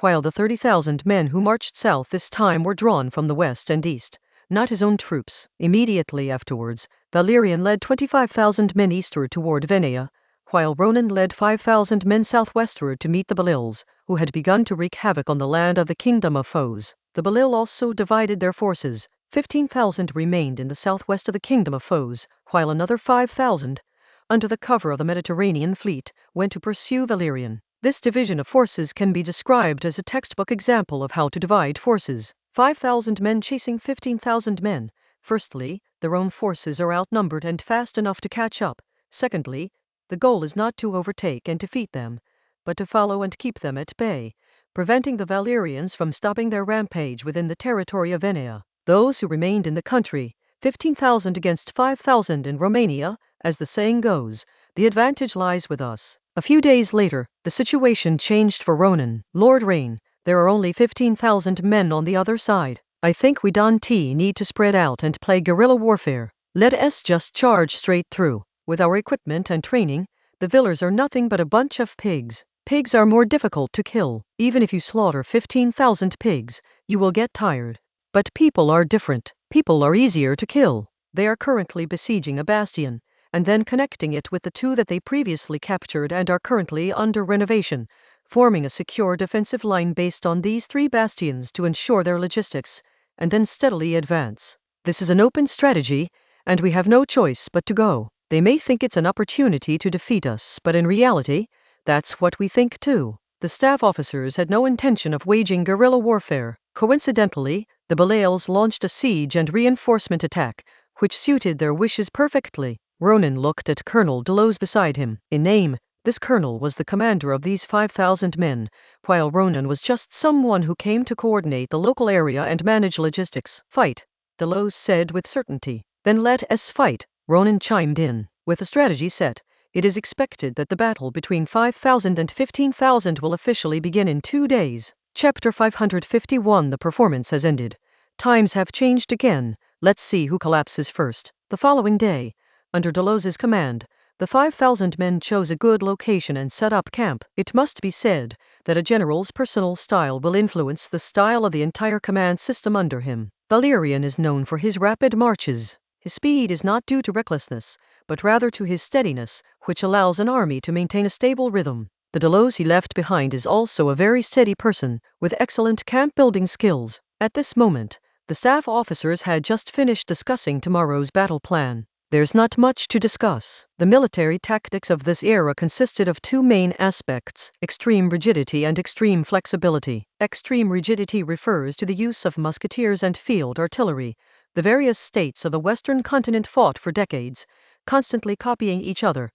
while the 30,000 men who marched south this time were drawn from the west and east, not his own troops. Immediately afterwards, Valerian led 25,000 men eastward toward Venea, while Ronan led 5,000 men southwestward to meet the Belils, who had begun to wreak havoc on the land of the Kingdom of Foes. The Belil also divided their forces. 15,000 remained in the southwest of the Kingdom of Foes, while another 5,000, under the cover of the Mediterranean fleet, went to pursue Valerian. This division of forces can be described as a textbook example of how to divide forces. 5,000 men chasing 15,000 men. Firstly, their own forces are outnumbered and fast enough to catch up. Secondly, the goal is not to overtake and defeat them, but to follow and keep them at bay, preventing the Valerians from stopping their rampage within the territory of Venea. Those who remained in the country, 15,000 against 5,000 in Romania, as the saying goes, the advantage lies with us. A few days later, the situation changed for Ronan. Lord Rain, there are only 15,000 men on the other side. I think we don't need to spread out and play guerrilla warfare. Let us just charge straight through. With our equipment and training, the Villars are nothing but a bunch of pigs. Pigs are more difficult to kill. Even if you slaughter 15,000 pigs, you will get tired. But people are different. People are easier to kill. They are currently besieging a bastion, and then connecting it with the 2 that they previously captured and are currently under renovation, forming a secure defensive line based on these 3 bastions to ensure their logistics, and then steadily advance. This is an open strategy, and we have no choice but to go. They may think it's an opportunity to defeat us, but in reality, that's what we think too. The staff officers had no intention of waging guerrilla warfare. Coincidentally, the Belials launched a siege and reinforcement attack, which suited their wishes perfectly. Ronan looked at Colonel Delos beside him. In name, this colonel was the commander of these 5,000 men, while Ronan was just someone who came to coordinate the local area and manage logistics. Fight, Delos said with certainty. Then let us fight, Ronan chimed in. With the strategy set, it is expected that the battle between 5,000 and 15,000 will officially begin in 2 days. Chapter 551. The performance has ended. Times have changed again. Let's see who collapses first. The following day, under Delos's command, the 5,000 men chose a good location and set up camp. It must be said that a general's personal style will influence the style of the entire command system under him. Valerian is known for his rapid marches. His speed is not due to recklessness, but rather to his steadiness, which allows an army to maintain a stable rhythm. The Delos he left behind is also a very steady person, with excellent camp-building skills. At this moment, the staff officers had just finished discussing tomorrow's battle plan. There's not much to discuss. The military tactics of this era consisted of 2 main aspects: extreme rigidity and extreme flexibility. Extreme rigidity refers to the use of musketeers and field artillery. The various states of the Western continent fought for decades, constantly copying each other,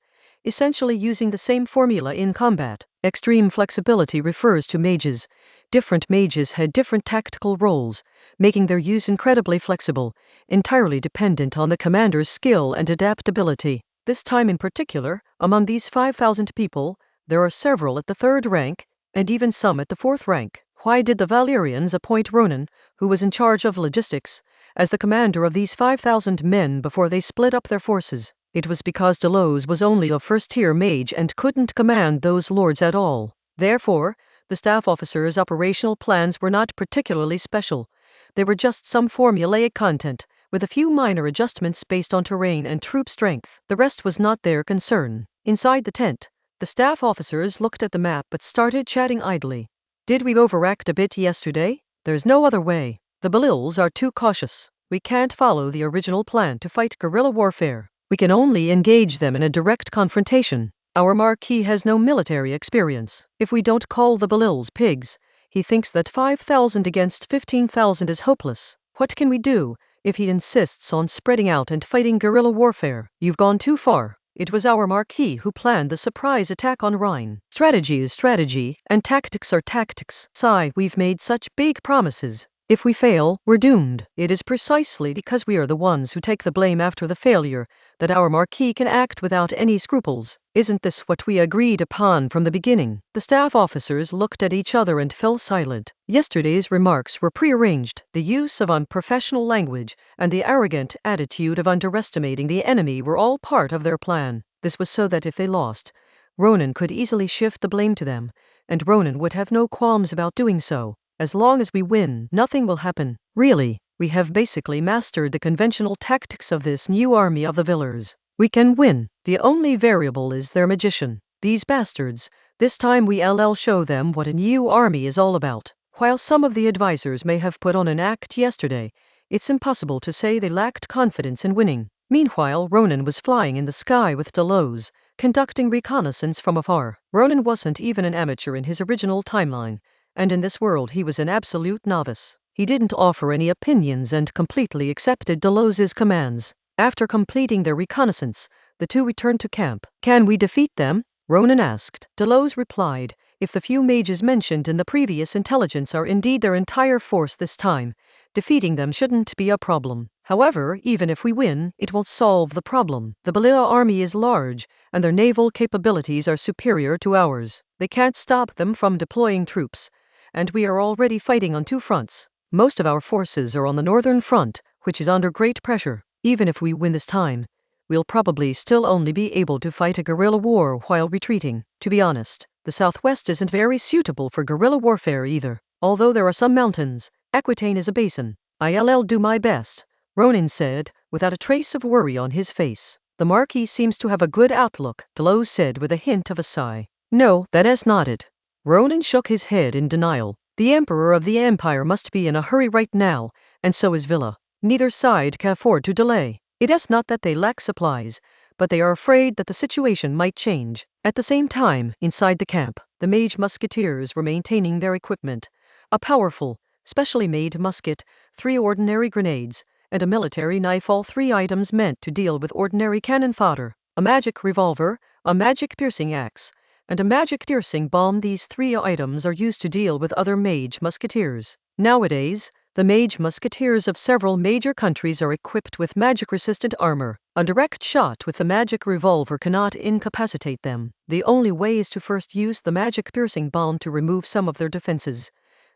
essentially using the same formula in combat. Extreme flexibility refers to mages. Different mages had different tactical roles, making their use incredibly flexible, entirely dependent on the commander's skill and adaptability. This time in particular, among these 5,000 people, there are several at the 3rd rank, and even some at the 4th rank. Why did the Valyrians appoint Ronan, who was in charge of logistics, as the commander of these 5,000 men before they split up their forces? It was because Delos was only a first-tier mage and couldn't command those lords at all. Therefore, the staff officers' operational plans were not particularly special. They were just some formulaic content, with a few minor adjustments based on terrain and troop strength. The rest was not their concern. Inside the tent, the staff officers looked at the map but started chatting idly. Did we overact a bit yesterday? There's no other way. The Belils are too cautious. We can't follow the original plan to fight guerrilla warfare. We can only engage them in a direct confrontation. Our Marquis has no military experience. If we don't call the Belils pigs, he thinks that 5,000 against 15,000 is hopeless. What can we do if he insists on spreading out and fighting guerrilla warfare? You've gone too far. It was our Marquis who planned the surprise attack on Rhine. Strategy is strategy, and tactics are tactics. Sigh, we've made such big promises. If we fail, we're doomed. It is precisely because we are the ones who take the blame after the failure that our Marquis can act without any scruples. Isn't this what we agreed upon from the beginning? The staff officers looked at each other and fell silent. Yesterday's remarks were prearranged. The use of unprofessional language and the arrogant attitude of underestimating the enemy were all part of their plan. This was so that if they lost, Ronan could easily shift the blame to them, and Ronan would have no qualms about doing so. As long as we win, nothing will happen. Really, we have basically mastered the conventional tactics of this new army of the Villars. We can win. The only variable is their magician. These bastards. This time we'll show them what a new army is all about. While some of the advisors may have put on an act yesterday, it's impossible to say they lacked confidence in winning. Meanwhile, Ronan was flying in the sky with Delos, conducting reconnaissance from afar. Ronan wasn't even an amateur in his original timeline, and in this world he was an absolute novice. He didn't offer any opinions and completely accepted Delos's commands. After completing their reconnaissance, the two returned to camp. Can we defeat them? Ronan asked. Delos replied, if the few mages mentioned in the previous intelligence are indeed their entire force this time, defeating them shouldn't be a problem. However, even if we win, it won't solve the problem. The Belila army is large, and their naval capabilities are superior to ours. They can't stop them from deploying troops, and we are already fighting on 2 fronts. Most of our forces are on the northern front, which is under great pressure. Even if we win this time, we'll probably still only be able to fight a guerrilla war while retreating. To be honest, the southwest isn't very suitable for guerrilla warfare either. Although there are some mountains, Aquitaine is a basin. I'll do my best, Ronan said, without a trace of worry on his face. The Marquis seems to have a good outlook, Delos said with a hint of a sigh. No, that is not it. Ronan shook his head in denial. The Emperor of the Empire must be in a hurry right now, and so is Villa. Neither side can afford to delay. It is not that they lack supplies, but they are afraid that the situation might change. At the same time, inside the camp, the mage musketeers were maintaining their equipment. A powerful, specially made musket, 3 ordinary grenades, and a military knife, all 3 items meant to deal with ordinary cannon fodder. A magic revolver, a magic piercing axe, and a magic piercing bomb. These 3 items are used to deal with other mage musketeers. Nowadays, the mage musketeers of several major countries are equipped with magic-resistant armor. A direct shot with the magic revolver cannot incapacitate them. The only way is to first use the magic piercing bomb to remove some of their defenses,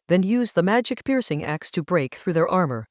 then use the magic piercing axe to break through their armor,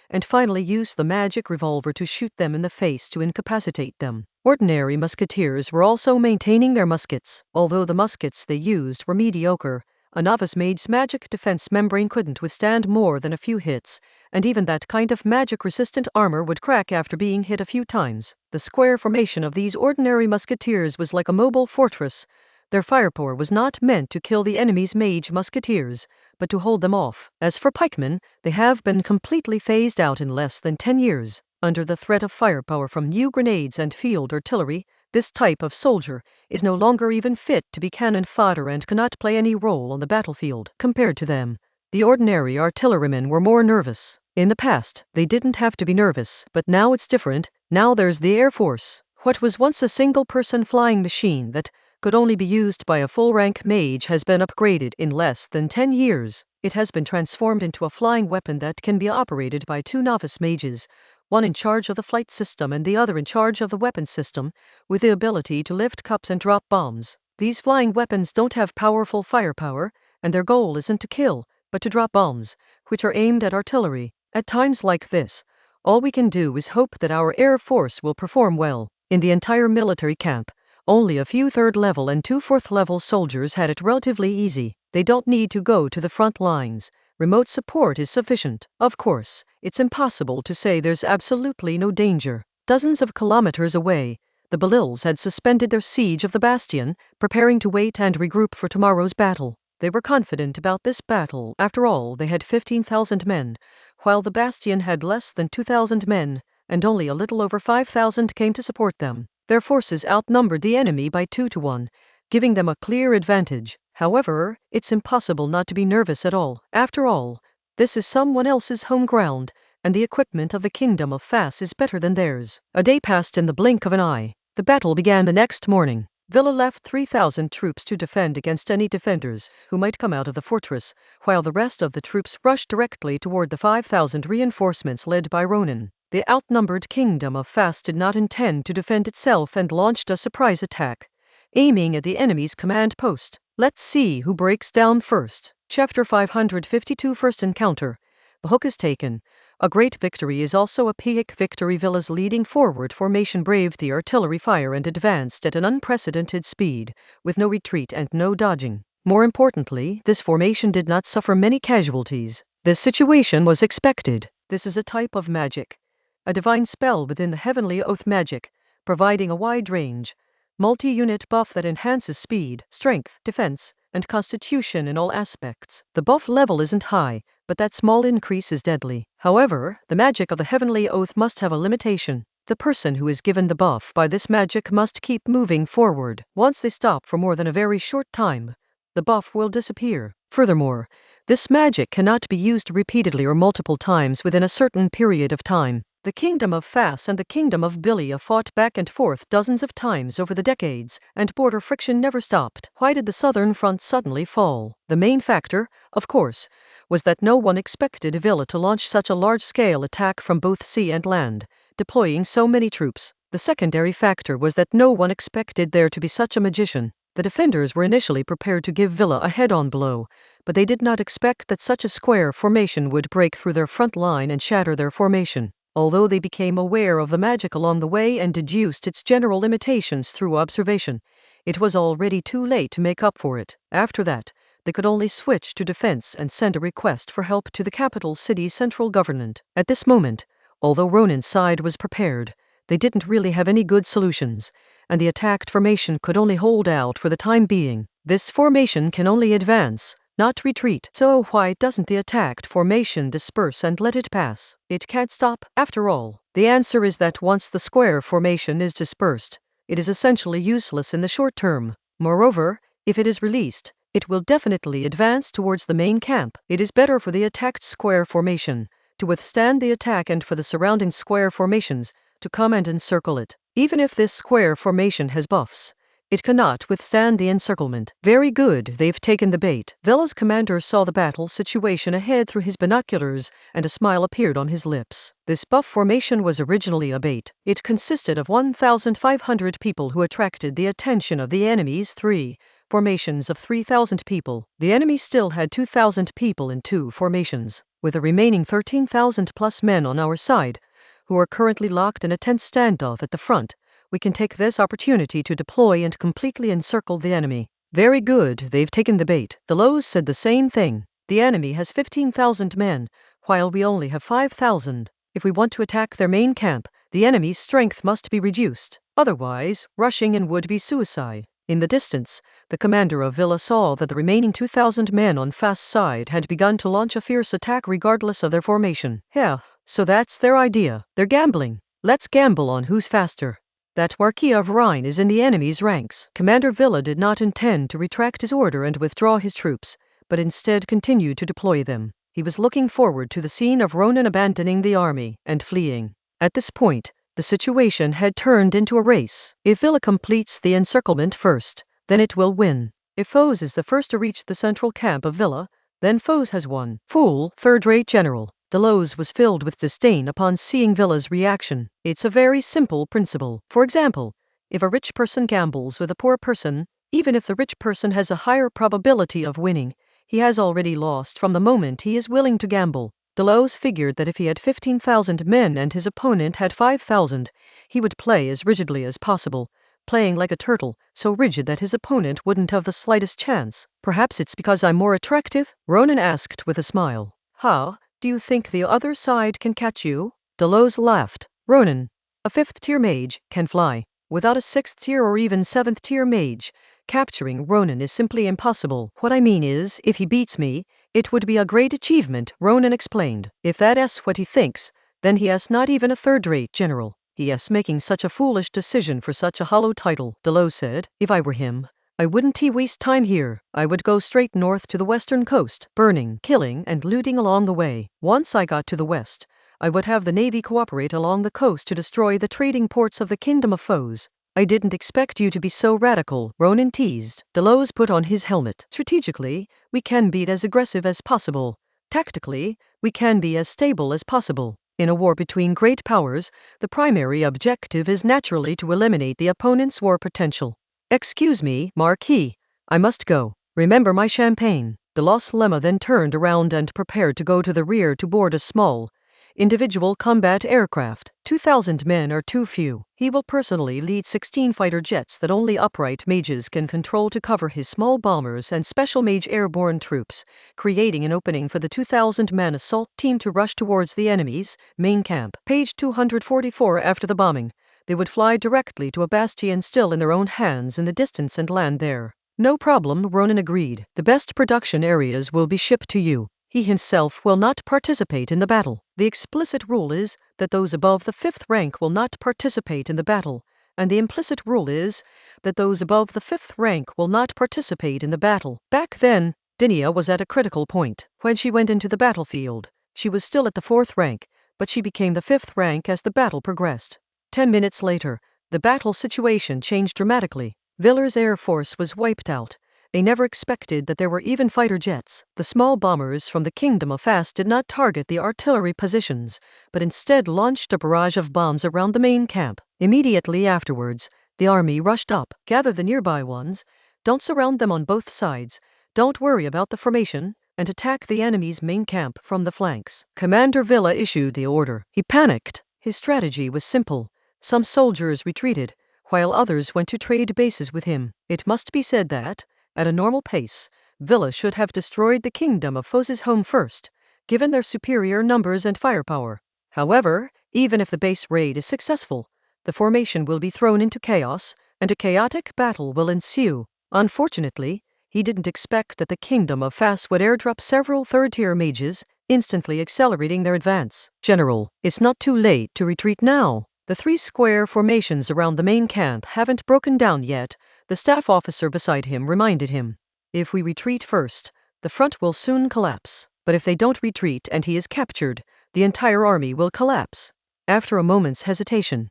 and finally use the magic revolver to shoot them in the face to incapacitate them. Ordinary musketeers were also maintaining their muskets. Although the muskets they used were mediocre, a novice mage's magic defense membrane couldn't withstand more than a few hits, and even that kind of magic-resistant armor would crack after being hit a few times. The square formation of these ordinary musketeers was like a mobile fortress. Their firepower was not meant to kill the enemy's mage musketeers, but to hold them off. As for pikemen, they have been completely phased out in less than 10 years. Under the threat of firepower from new grenades and field artillery, this type of soldier is no longer even fit to be cannon fodder and cannot play any role on the battlefield. Compared to them, the ordinary artillerymen were more nervous. In the past, they didn't have to be nervous, but now it's different. Now there's the Air Force, What was once a single-person flying machine that could only be used by a full-rank mage has been upgraded in less than 10 years. It has been transformed into a flying weapon that can be operated by 2 novice mages, one in charge of the flight system and the other in charge of the weapon system, with the ability to lift cups and drop bombs. These flying weapons don't have powerful firepower, and their goal isn't to kill, but to drop bombs, which are aimed at artillery. At times like this, all we can do is hope that our Air Force will perform well. In the entire military camp, only a few 3rd level and 2 4th level soldiers had it relatively easy. They don't need to go to the front lines. Remote support is sufficient. Of course, it's impossible to say there's absolutely no danger. Dozens of kilometers away, the Belils had suspended their siege of the bastion, preparing to wait and regroup for tomorrow's battle. They were confident about this battle. After all, they had 15,000 men, while the bastion had less than 2,000 men, and only a little over 5,000 came to support them. Their forces outnumbered the enemy by 2 to 1, giving them a clear advantage. However, it's impossible not to be nervous at all. After all, this is someone else's home ground, and the equipment of the Kingdom of Fass is better than theirs. A day passed in the blink of an eye. The battle began the next morning. Villa left 3,000 troops to defend against any defenders who might come out of the fortress, while the rest of the troops rushed directly toward the 5,000 reinforcements led by Ronan. The outnumbered Kingdom of Fass did not intend to defend itself and launched a surprise attack, aiming at the enemy's command post. Let's see who breaks down first. Chapter 552 First Encounter. The hook is taken. A great victory is also a peak victory. Villa's leading forward formation braved the artillery fire and advanced at an unprecedented speed, with no retreat and no dodging. More importantly, this formation did not suffer many casualties. This situation was expected. This is a type of magic, a divine spell within the Heavenly Oath magic, providing a wide range, multi-unit buff that enhances speed, strength, defense, and constitution in all aspects. The buff level isn't high, but that small increase is deadly. However, the magic of the Heavenly Oath must have a limitation. The person who is given the buff by this magic must keep moving forward. Once they stop for more than a very short time, the buff will disappear. Furthermore, this magic cannot be used repeatedly or multiple times within a certain period of time. The Kingdom of Fass and the Kingdom of Bilia fought back and forth dozens of times over the decades, and border friction never stopped. Why did the southern front suddenly fall? The main factor, of course, was that no one expected Villa to launch such a large-scale attack from both sea and land, deploying so many troops. The secondary factor was that no one expected there to be such a magician. The defenders were initially prepared to give Villa a head-on blow, but they did not expect that such a square formation would break through their front line and shatter their formation. Although they became aware of the magic along the way and deduced its general limitations through observation, it was already too late to make up for it. After that, they could only switch to defense and send a request for help to the capital city's central government. At this moment, although Ronan's side was prepared, they didn't really have any good solutions, and the attacked formation could only hold out for the time being. This formation can only advance, not retreat. So why doesn't the attacked formation disperse and let it pass? It can't stop. After all, the answer is that once the square formation is dispersed, it is essentially useless in the short term. Moreover, if it is released, it will definitely advance towards the main camp. It is better for the attacked square formation to withstand the attack and for the surrounding square formations to come and encircle it. Even if this square formation has buffs, it cannot withstand the encirclement. Very good, they've taken the bait. Villa's commander saw the battle situation ahead through his binoculars, and a smile appeared on his lips. This buff formation was originally a bait. It consisted of 1,500 people who attracted the attention of the enemy's 3 formations of 3,000 people. The enemy still had 2,000 people in 2 formations, with the remaining 13,000 plus men on our side, who are currently locked in a tense standoff at the front. We can take this opportunity to deploy and completely encircle the enemy. Very good, they've taken the bait. The Lows said the same thing. The enemy has 15,000 men, while we only have 5,000. If we want to attack their main camp, the enemy's strength must be reduced. Otherwise, rushing in would be suicide. In the distance, the commander of Villa saw that the remaining 2,000 men on Fass' side had begun to launch a fierce attack regardless of their formation. Yeah, so that's their idea. They're gambling. Let's gamble on who's faster. That Marquis of Rhine is in the enemy's ranks. Commander Villa did not intend to retract his order and withdraw his troops, but instead continued to deploy them. He was looking forward to the scene of Ronan abandoning the army and fleeing. At this point, The situation had turned into a race. If Villa completes the encirclement first, then it will win. If Foes is the first to reach the central camp of Villa, then Foes has won. Fool, third-rate general. Delos was filled with disdain upon seeing Villa's reaction. It's a very simple principle. For example, if a rich person gambles with a poor person, even if the rich person has a higher probability of winning, he has already lost from the moment he is willing to gamble. Delos figured that if he had 15,000 men and his opponent had 5,000, he would play as rigidly as possible, playing like a turtle, so rigid that his opponent wouldn't have the slightest chance. Perhaps it's because I'm more attractive? Ronan asked with a smile. How? Do you think the other side can catch you? Delos laughed. Ronan, a 5th-tier mage, can fly. Without a 6th-tier or even 7th-tier mage, capturing Ronan is simply impossible. What I mean is, if he beats me, it would be a great achievement, Ronan explained. If that's what he thinks, then he is not even a third-rate general. He is making such a foolish decision for such a hollow title, Delos said. If I were him, I wouldn't waste time here. I would go straight north to the western coast, burning, killing, and looting along the way. Once I got to the west, I would have the navy cooperate along the coast to destroy the trading ports of the Kingdom of Foes. I didn't expect you to be so radical, Ronan teased. Delos put on his helmet. Strategically, we can be as aggressive as possible. Tactically, we can be as stable as possible. In a war between great powers, the primary objective is naturally to eliminate the opponent's war potential. Excuse me, Marquis. I must go. Remember my champagne. Delos Lemma then turned around and prepared to go to the rear to board a small, individual combat aircraft. 2,000 men are too few. He will personally lead 16 fighter jets that only upright mages can control to cover his small bombers and special mage airborne troops, creating an opening for the 2,000-man assault team to rush towards the enemy's main camp. Page 244. After the bombing, they would fly directly to a bastion still in their own hands in the distance and land there. No problem, Ronan agreed. The best production areas will be shipped to you. He himself will not participate in the battle. The explicit rule is that those above the 5th rank will not participate in the battle, and the implicit rule is that those above the 5th rank will not participate in the battle. Back then, Dinia was at a critical point. When she went into the battlefield, she was still at the 4th rank, but she became the 5th rank as the battle progressed. 10 minutes later, the battle situation changed dramatically. Villar's air force was wiped out. They never expected that there were even fighter jets. The small bombers from the Kingdom of Fast did not target the artillery positions, but instead launched a barrage of bombs around the main camp. Immediately afterwards, the army rushed up. Gather the nearby ones. Don't surround them on both sides. Don't worry about the formation, and attack the enemy's main camp from the flanks. Commander Villa issued the order. He panicked. His strategy was simple. Some soldiers retreated, while others went to trade bases with him. It must be said that, at a normal pace, Villa should have destroyed the Kingdom of Foes' home first, given their superior numbers and firepower. However, even if the base raid is successful, the formation will be thrown into chaos, and a chaotic battle will ensue. Unfortunately, he didn't expect that the Kingdom of Fas would airdrop several third-tier mages, instantly accelerating their advance. General, it's not too late to retreat now. The 3 square formations around the main camp haven't broken down yet, the staff officer beside him reminded him. If we retreat first, the front will soon collapse. But if they don't retreat and he is captured, the entire army will collapse. After a moment's hesitation,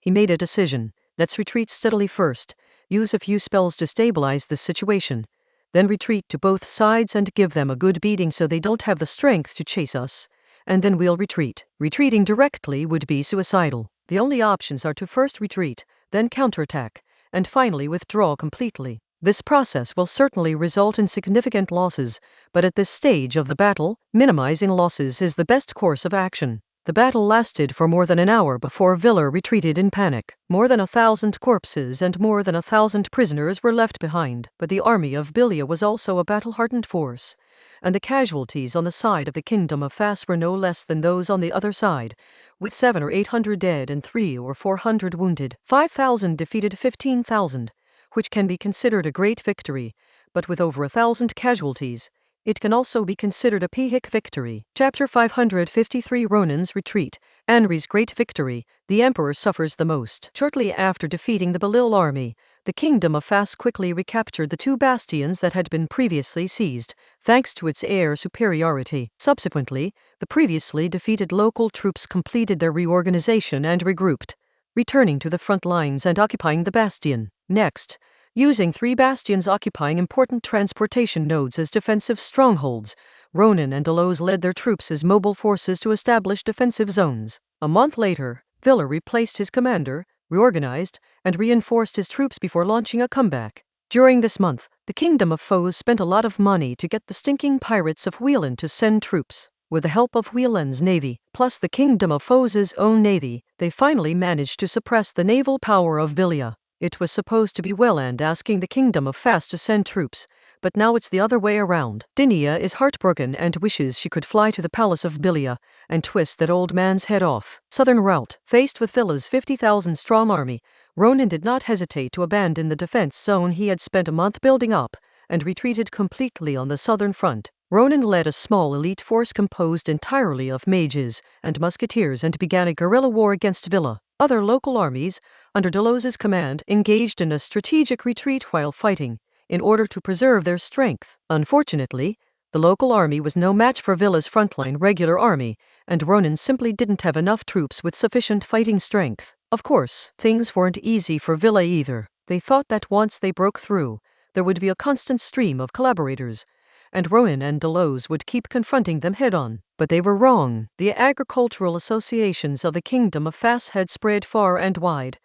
he made a decision. Let's retreat steadily first, use a few spells to stabilize the situation, then retreat to both sides and give them a good beating so they don't have the strength to chase us, and then we'll retreat. Retreating directly would be suicidal. The only options are to first retreat, then counterattack, and finally withdraw completely. This process will certainly result in significant losses, but at this stage of the battle, minimizing losses is the best course of action. The battle lasted for more than an hour before Villa retreated in panic. More than 1,000 corpses and more than 1,000 prisoners were left behind, but the army of Bilia was also a battle-hardened force, and the casualties on the side of the Kingdom of Fas were no less than those on the other side, with 700 or 800 dead and 300 or 400 wounded. 5,000 defeated 15,000, which can be considered a great victory, but with over 1,000 casualties, it can also be considered a peak victory. Chapter 553 Ronan's Retreat. Anri's Great Victory. The Emperor suffers the most. Shortly after defeating the Belil army, the Kingdom of Fas quickly recaptured the 2 bastions that had been previously seized, thanks to its air superiority. Subsequently, the previously defeated local troops completed their reorganization and regrouped. returning to the front lines and occupying the bastion. Next, using 3 bastions occupying important transportation nodes as defensive strongholds, Ronan and Delos led their troops as mobile forces to establish defensive zones. A month later, Villa replaced his commander, reorganized, and reinforced his troops before launching a comeback. During this month, the Kingdom of Foes spent a lot of money to get the stinking pirates of Whelan to send troops. With the help of Whelan's navy, plus the Kingdom of Foes' own navy, they finally managed to suppress the naval power of Bilia. It was supposed to be Welland asking the Kingdom of Fas to send troops, but now it's the other way around. Dinia is heartbroken and wishes she could fly to the palace of Bilia and twist that old man's head off. Southern route. Faced with Villa's 50,000-strong army, Ronan did not hesitate to abandon the defense zone he had spent a month building up and retreated completely on the southern front. Ronan led a small elite force composed entirely of mages and musketeers and began a guerrilla war against Villa. Other local armies, under Delos's command, engaged in a strategic retreat while fighting, in order to preserve their strength. Unfortunately, the local army was no match for Villa's frontline regular army, and Ronan simply didn't have enough troops with sufficient fighting strength. Of course, things weren't easy for Villa either. They thought that once they broke through, there would be a constant stream of collaborators, and Ronan and Delos would keep confronting them head-on. But they were wrong. The agricultural associations of the Kingdom of Fas had spread far and wide,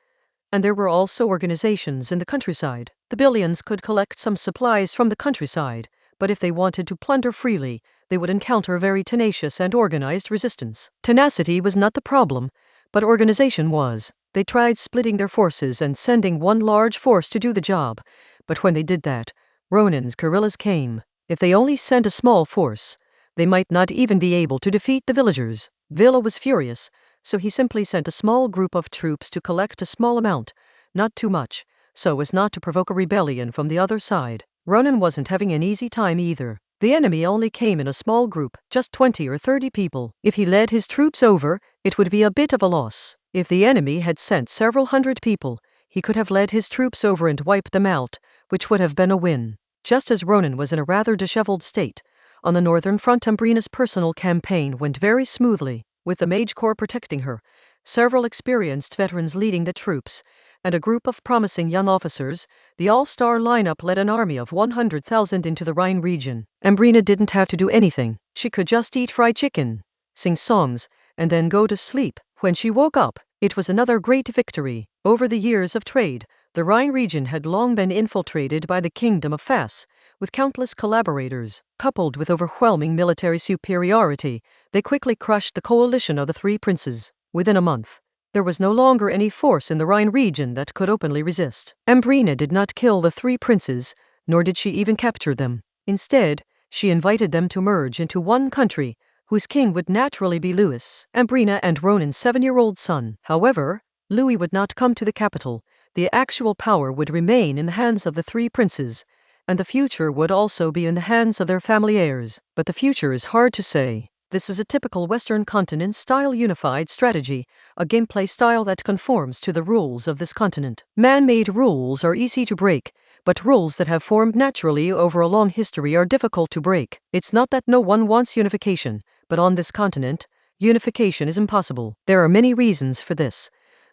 and there were also organizations in the countryside. The Billions could collect some supplies from the countryside, but if they wanted to plunder freely, they would encounter very tenacious and organized resistance. Tenacity was not the problem, but organization was. They tried splitting their forces and sending one large force to do the job, but when they did that, Ronan's guerrillas came. If they only sent a small force, they might not even be able to defeat the villagers. Villa was furious, so he simply sent a small group of troops to collect a small amount, not too much, so as not to provoke a rebellion from the other side. Ronan wasn't having an easy time either. The enemy only came in a small group, just 20 or 30 people. If he led his troops over, it would be a bit of a loss. If the enemy had sent several hundred people, he could have led his troops over and wiped them out, which would have been a win. Just as Ronan was in a rather disheveled state, on the northern front Ambrina's personal campaign went very smoothly, with the Mage Corps protecting her, several experienced veterans leading the troops, and a group of promising young officers. The all-star lineup led an army of 100,000 into the Rhine region. Ambrina didn't have to do anything. She could just eat fried chicken, sing songs, and then go to sleep. When she woke up, it was another great victory. Over the years of trade, the Rhine region had long been infiltrated by the Kingdom of Fas, with countless collaborators. Coupled with overwhelming military superiority, they quickly crushed the coalition of the 3 princes. Within a month, there was no longer any force in the Rhine region that could openly resist. Ambrina did not kill the 3 princes, nor did she even capture them. Instead, she invited them to merge into one country, whose king would naturally be Louis, Ambrina and Ronan's 7-year-old son. However, Louis would not come to the capital. The actual power would remain in the hands of the 3 princes, and the future would also be in the hands of their family heirs. But the future is hard to say. This is a typical Western continent-style unified strategy, a gameplay style that conforms to the rules of this continent. Man-made rules are easy to break, but rules that have formed naturally over a long history are difficult to break. It's not that no one wants unification, but on this continent, unification is impossible. There are many reasons for this,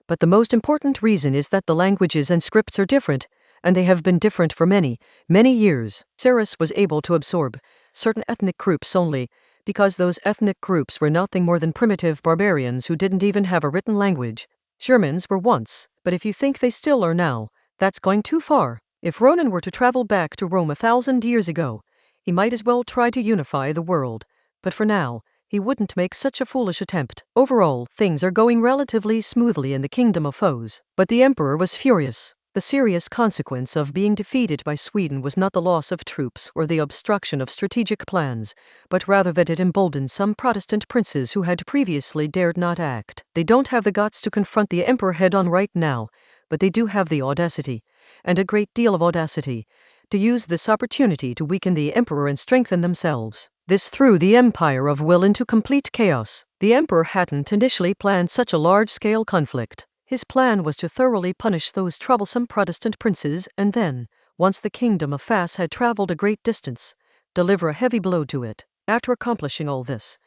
but the most important reason is that the languages and scripts are different, and they have been different for many, many years. Ceres was able to absorb certain ethnic groups only, because those ethnic groups were nothing more than primitive barbarians who didn't even have a written language. Germans were once, but if you think they still are now, that's going too far. If Ronan were to travel back to Rome 1,000 years ago, he might as well try to unify the world, but for now, he wouldn't make such a foolish attempt. Overall, things are going relatively smoothly in the Kingdom of Foes, but the Emperor was furious. The serious consequence of being defeated by Sweden was not the loss of troops or the obstruction of strategic plans, but rather that it emboldened some Protestant princes who had previously dared not act. They don't have the guts to confront the Emperor head-on right now, but they do have the audacity, and a great deal of audacity, to use this opportunity to weaken the Emperor and strengthen themselves. This threw the Empire of Will into complete chaos. The Emperor hadn't initially planned such a large-scale conflict. His plan was to thoroughly punish those troublesome Protestant princes and then, once the Kingdom of Fas had traveled a great distance, deliver a heavy blow to it. After accomplishing all this,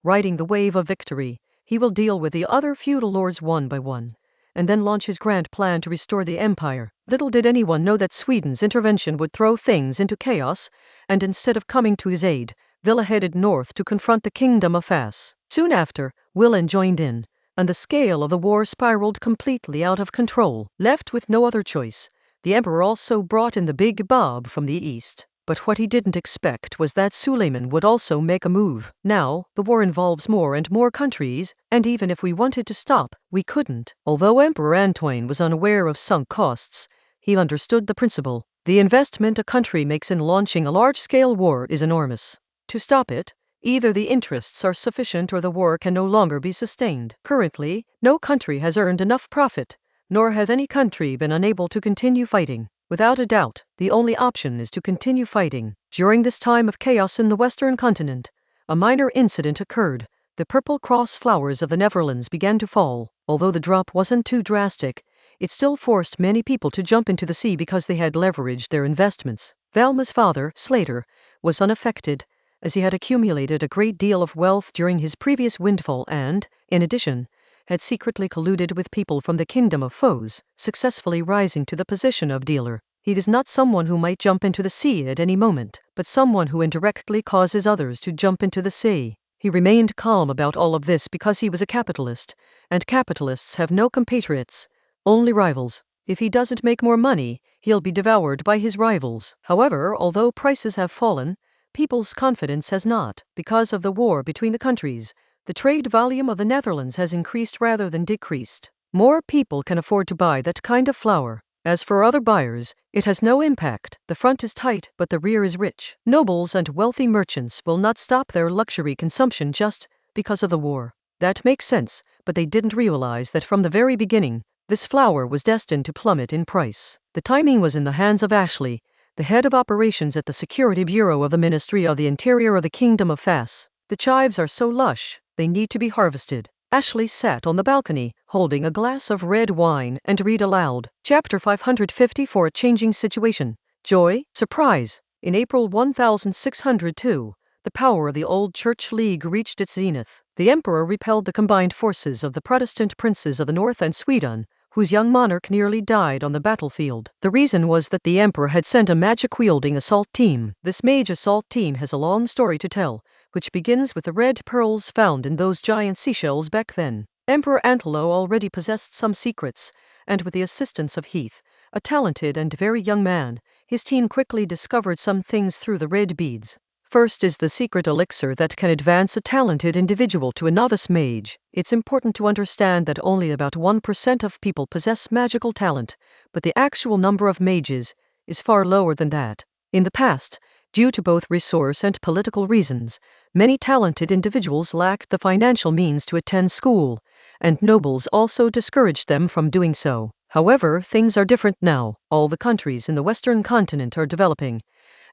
riding the wave of victory, he will deal with the other feudal lords one by one, and then launch his grand plan to restore the empire. Little did anyone know that Sweden's intervention would throw things into chaos, and instead of coming to his aid, Villa headed north to confront the Kingdom of Fass. Soon after, Wilhelm joined in, and the scale of the war spiraled completely out of control. Left with no other choice, the emperor also brought in the Big Bob from the east. But what he didn't expect was that Suleiman would also make a move. Now, the war involves more and more countries, and even if we wanted to stop, we couldn't. Although Emperor Antoine was unaware of sunk costs, he understood the principle. The investment a country makes in launching a large-scale war is enormous. To stop it, either the interests are sufficient or the war can no longer be sustained. Currently, no country has earned enough profit, nor has any country been unable to continue fighting. Without a doubt, the only option is to continue fighting. During this time of chaos in the Western continent, a minor incident occurred. The purple cross flowers of the Netherlands began to fall. Although the drop wasn't too drastic, it still forced many people to jump into the sea because they had leveraged their investments. Velma's father, Slater, was unaffected, as he had accumulated a great deal of wealth during his previous windfall and, in addition, had secretly colluded with people from the Kingdom of Foes, successfully rising to the position of dealer. He was not someone who might jump into the sea at any moment, but someone who indirectly causes others to jump into the sea. He remained calm about all of this because he was a capitalist, and capitalists have no compatriots, only rivals. If he doesn't make more money, he'll be devoured by his rivals. However, although prices have fallen, people's confidence has not. Because of the war between the countries, the trade volume of the Netherlands has increased rather than decreased. More people can afford to buy that kind of flour. As for other buyers, it has no impact. The front is tight, but the rear is rich. Nobles and wealthy merchants will not stop their luxury consumption just because of the war. That makes sense, but they didn't realize that from the very beginning, this flour was destined to plummet in price. The timing was in the hands of Ashley, the head of operations at the Security Bureau of the Ministry of the Interior of the Kingdom of Fass. The chives are so lush, they need to be harvested. Ashley sat on the balcony, holding a glass of red wine, and read aloud. Chapter 554. A Changing Situation. Joy, surprise. In April 1602, the power of the Old Church League reached its zenith. The emperor repelled the combined forces of the Protestant princes of the north and Sweden, whose young monarch nearly died on the battlefield. The reason was that the emperor had sent a magic-wielding assault team. This mage assault team has a long story to tell, which begins with the red pearls found in those giant seashells back then. Emperor Antelo already possessed some secrets, and with the assistance of Heath, a talented and very young man, his team quickly discovered some things through the red beads. First is the secret elixir that can advance a talented individual to a novice mage. It's important to understand that only about 1% of people possess magical talent, but the actual number of mages is far lower than that. In the past, due to both resource and political reasons, many talented individuals lacked the financial means to attend school, and nobles also discouraged them from doing so. However, things are different now. All the countries in the Western continent are developing,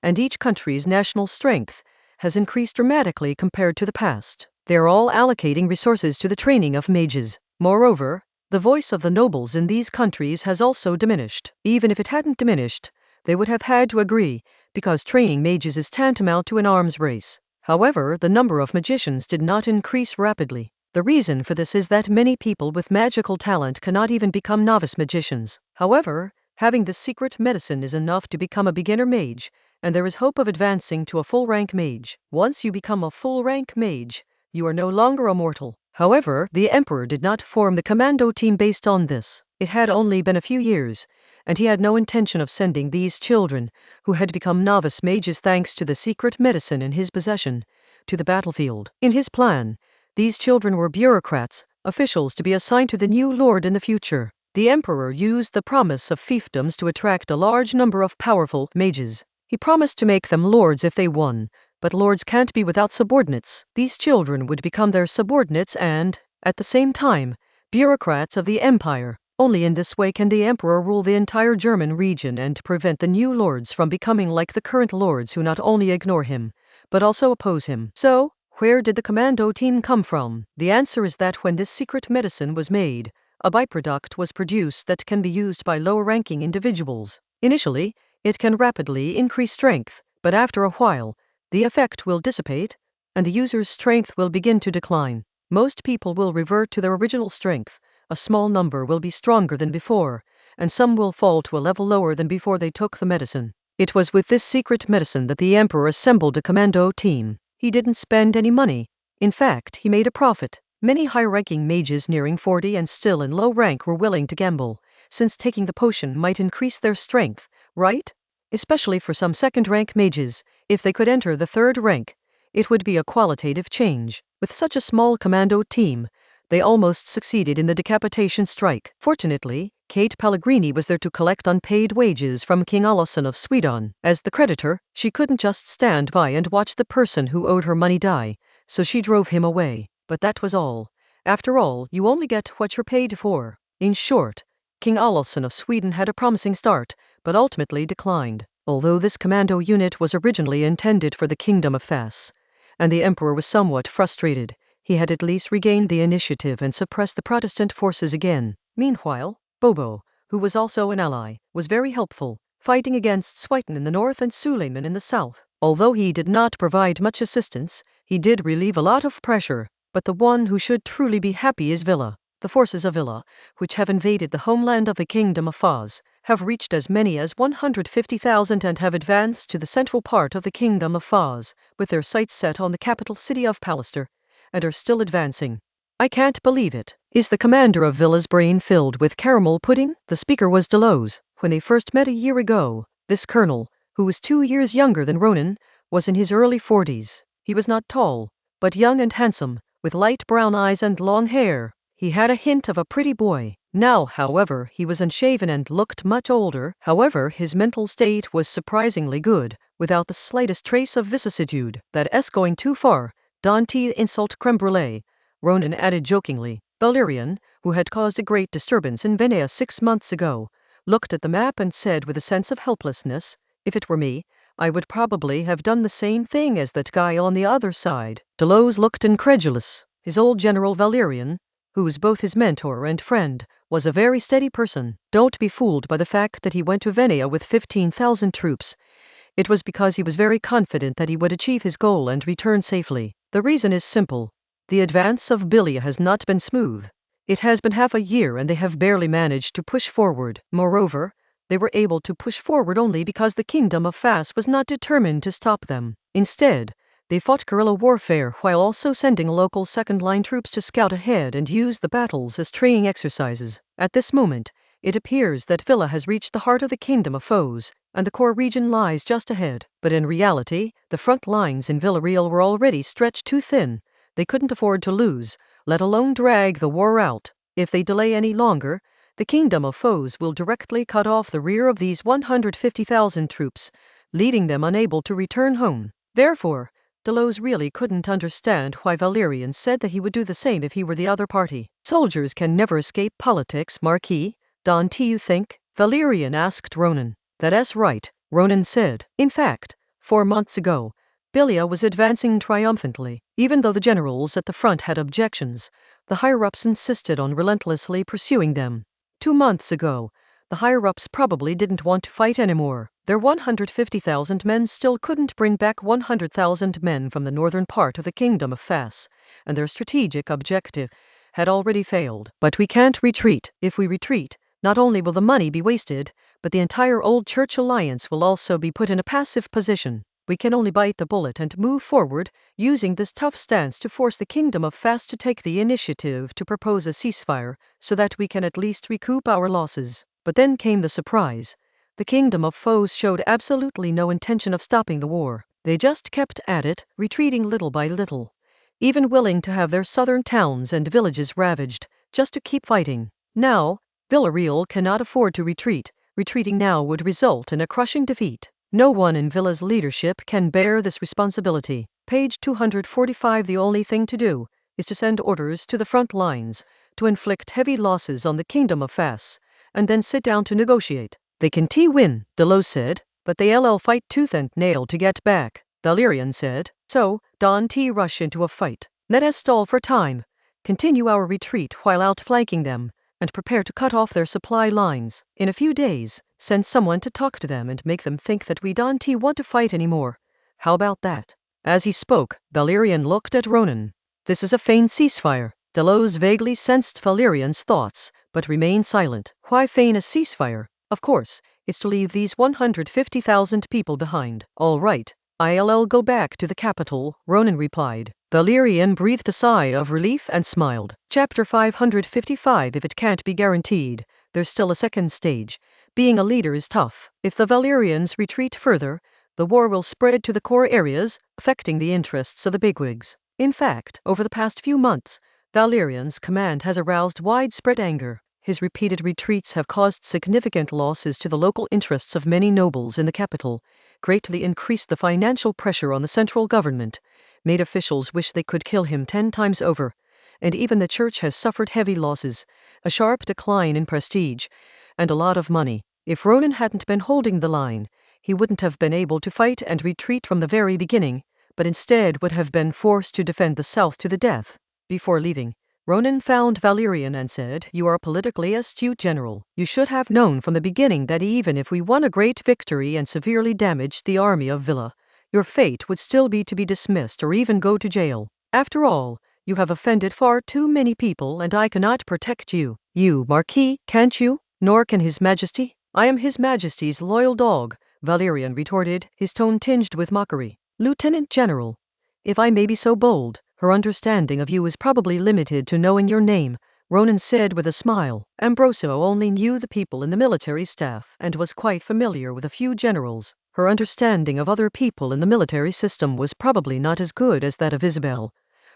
and each country's national strength has increased dramatically compared to the past. They are all allocating resources to the training of mages. Moreover, the voice of the nobles in these countries has also diminished. Even if it hadn't diminished, they would have had to agree, because training mages is tantamount to an arms race. However, the number of magicians did not increase rapidly. The reason for this is that many people with magical talent cannot even become novice magicians. However, having this secret medicine is enough to become a beginner mage, and there is hope of advancing to a full-rank mage. Once you become a full-rank mage, you are no longer a mortal. However, the emperor did not form the commando team based on this. It had only been a few years, and he had no intention of sending these children, who had become novice mages thanks to the secret medicine in his possession, to the battlefield. In his plan, these children were bureaucrats, officials to be assigned to the new lord in the future. The emperor used the promise of fiefdoms to attract a large number of powerful mages. He promised to make them lords if they won, but lords can't be without subordinates. These children would become their subordinates and, at the same time, bureaucrats of the empire. Only in this way can the emperor rule the entire German region and prevent the new lords from becoming like the current lords who not only ignore him, but also oppose him. So, where did the commando team come from? The answer is that when this secret medicine was made, a byproduct was produced that can be used by lower-ranking individuals. Initially, it can rapidly increase strength, but after a while, the effect will dissipate, and the user's strength will begin to decline. Most people will revert to their original strength, A small number will be stronger than before, and some will fall to a level lower than before they took the medicine. It was with this secret medicine that the emperor assembled a commando team. He didn't spend any money. In fact, he made a profit. Many high-ranking mages nearing 40 and still in low rank were willing to gamble, since taking the potion might increase their strength, right? Especially for some second-rank mages, if they could enter the third rank, it would be a qualitative change. With such a small commando team, they almost succeeded in the decapitation strike. Fortunately, Kate Pellegrini was there to collect unpaid wages from King Alauson of Sweden. As the creditor, she couldn't just stand by and watch the person who owed her money die, so she drove him away. But that was all. After all, you only get what you're paid for. In short, King Alauson of Sweden had a promising start, but ultimately declined. Although this commando unit was originally intended for the Kingdom of Fass, and the emperor was somewhat frustrated, he had at least regained the initiative and suppressed the Protestant forces again. Meanwhile, Bobo, who was also an ally, was very helpful, fighting against Swieten in the north and Suleiman in the south. Although he did not provide much assistance, he did relieve a lot of pressure. But the one who should truly be happy is Villa. The forces of Villa, which have invaded the homeland of the Kingdom of Fass, have reached as many as 150,000 and have advanced to the central part of the Kingdom of Fass, with their sights set on the capital city of Pallister, and are still advancing. I can't believe it. Is the commander of Villa's brain filled with caramel pudding? The speaker was Delos. When they first met a year ago, this colonel, who was 2 years younger than Ronan, was in his early 40s. He was not tall, but young and handsome, with light brown eyes and long hair. He had a hint of a pretty boy. Now, however, he was unshaven and looked much older. However, his mental state was surprisingly good, without the slightest trace of vicissitude. That's going too far. Dante insult creme brulee, Ronan added jokingly. Valerian, who had caused a great disturbance in Venea 6 months ago, looked at the map and said with a sense of helplessness, "If it were me, I would probably have done the same thing as that guy on the other side." Delos looked incredulous. His old general Valerian, who was both his mentor and friend, was a very steady person. Don't be fooled by the fact that he went to Venea with 15,000 troops. It was because he was very confident that he would achieve his goal and return safely. The reason is simple. The advance of Bilia has not been smooth. It has been half a year and they have barely managed to push forward. Moreover, they were able to push forward only because the Kingdom of Fass was not determined to stop them. Instead, they fought guerrilla warfare while also sending local second-line troops to scout ahead and use the battles as training exercises. At this moment, it appears that Villa has reached the heart of the Kingdom of Foes, and the core region lies just ahead. But in reality, the front lines in Villarreal were already stretched too thin. They couldn't afford to lose, let alone drag the war out. If they delay any longer, the Kingdom of Foes will directly cut off the rear of these 150,000 troops, leaving them unable to return home. Therefore, Delos really couldn't understand why Valerian said that he would do the same if he were the other party. Soldiers can never escape politics, Marquis. Dante, you think? Valerian asked Ronan. That's right, Ronan said. In fact, 4 months ago, Bilia was advancing triumphantly. Even though the generals at the front had objections, the higher-ups insisted on relentlessly pursuing them. 2 months ago, the higher-ups probably didn't want to fight anymore. Their 150,000 men still couldn't bring back 100,000 men from the northern part of the Kingdom of Fass, and their strategic objective had already failed. But we can't retreat. If we retreat, not only will the money be wasted, but the entire Old Church Alliance will also be put in a passive position. We can only bite the bullet and move forward, using this tough stance to force the Kingdom of Fass to take the initiative to propose a ceasefire, so that we can at least recoup our losses. But then came the surprise. The Kingdom of Foes showed absolutely no intention of stopping the war. They just kept at it, retreating little by little, even willing to have their southern towns and villages ravaged, just to keep fighting. Now, Villarreal cannot afford to retreat. Retreating now would result in a crushing defeat. No one in Villa's leadership can bear this responsibility. Page 245. The only thing to do is to send orders to the front lines, to inflict heavy losses on the Kingdom of Fass, and then sit down to negotiate. They can win, Delos said, but they'll fight tooth and nail to get back, Valerian said. So, don't rush into a fight. Let us stall for time, continue our retreat while outflanking them, and prepare to cut off their supply lines. In a few days, send someone to talk to them and make them think that we don't want to fight anymore. How about that? As he spoke, Valerian looked at Ronan. This is a feigned ceasefire. Delos vaguely sensed Valerian's thoughts, but remained silent. Why feign a ceasefire? Of course, it's to leave these 150,000 people behind. All right, I'll go back to the capital, Ronan replied. Valerian breathed a sigh of relief and smiled. Chapter 555. If it can't be guaranteed, there's still a second stage. Being a leader is tough. If the Valerians retreat further, the war will spread to the core areas, affecting the interests of the bigwigs. In fact, over the past few months, Valerian's command has aroused widespread anger. His repeated retreats have caused significant losses to the local interests of many nobles in the capital, greatly increased the financial pressure on the central government, made officials wish they could kill him 10 times over, and even the church has suffered heavy losses, a sharp decline in prestige, and a lot of money. If Ronan hadn't been holding the line, he wouldn't have been able to fight and retreat from the very beginning, but instead would have been forced to defend the south to the death. Before leaving, Ronan found Valerian and said, "You are a politically astute general. You should have known from the beginning that even if we won a great victory and severely damaged the army of Villa, your fate would still be to be dismissed or even go to jail. After all, you have offended far too many people and I cannot protect you. You, Marquis, can't you? Nor can His Majesty." "I am His Majesty's loyal dog," Valerian retorted, his tone tinged with mockery. "Lieutenant General, if I may be so bold, her understanding of you is probably limited to knowing your name," Ronan said with a smile. Ambrosio only knew the people in the military staff and was quite familiar with a few generals. Her understanding of other people in the military system was probably not as good as that of Isabel,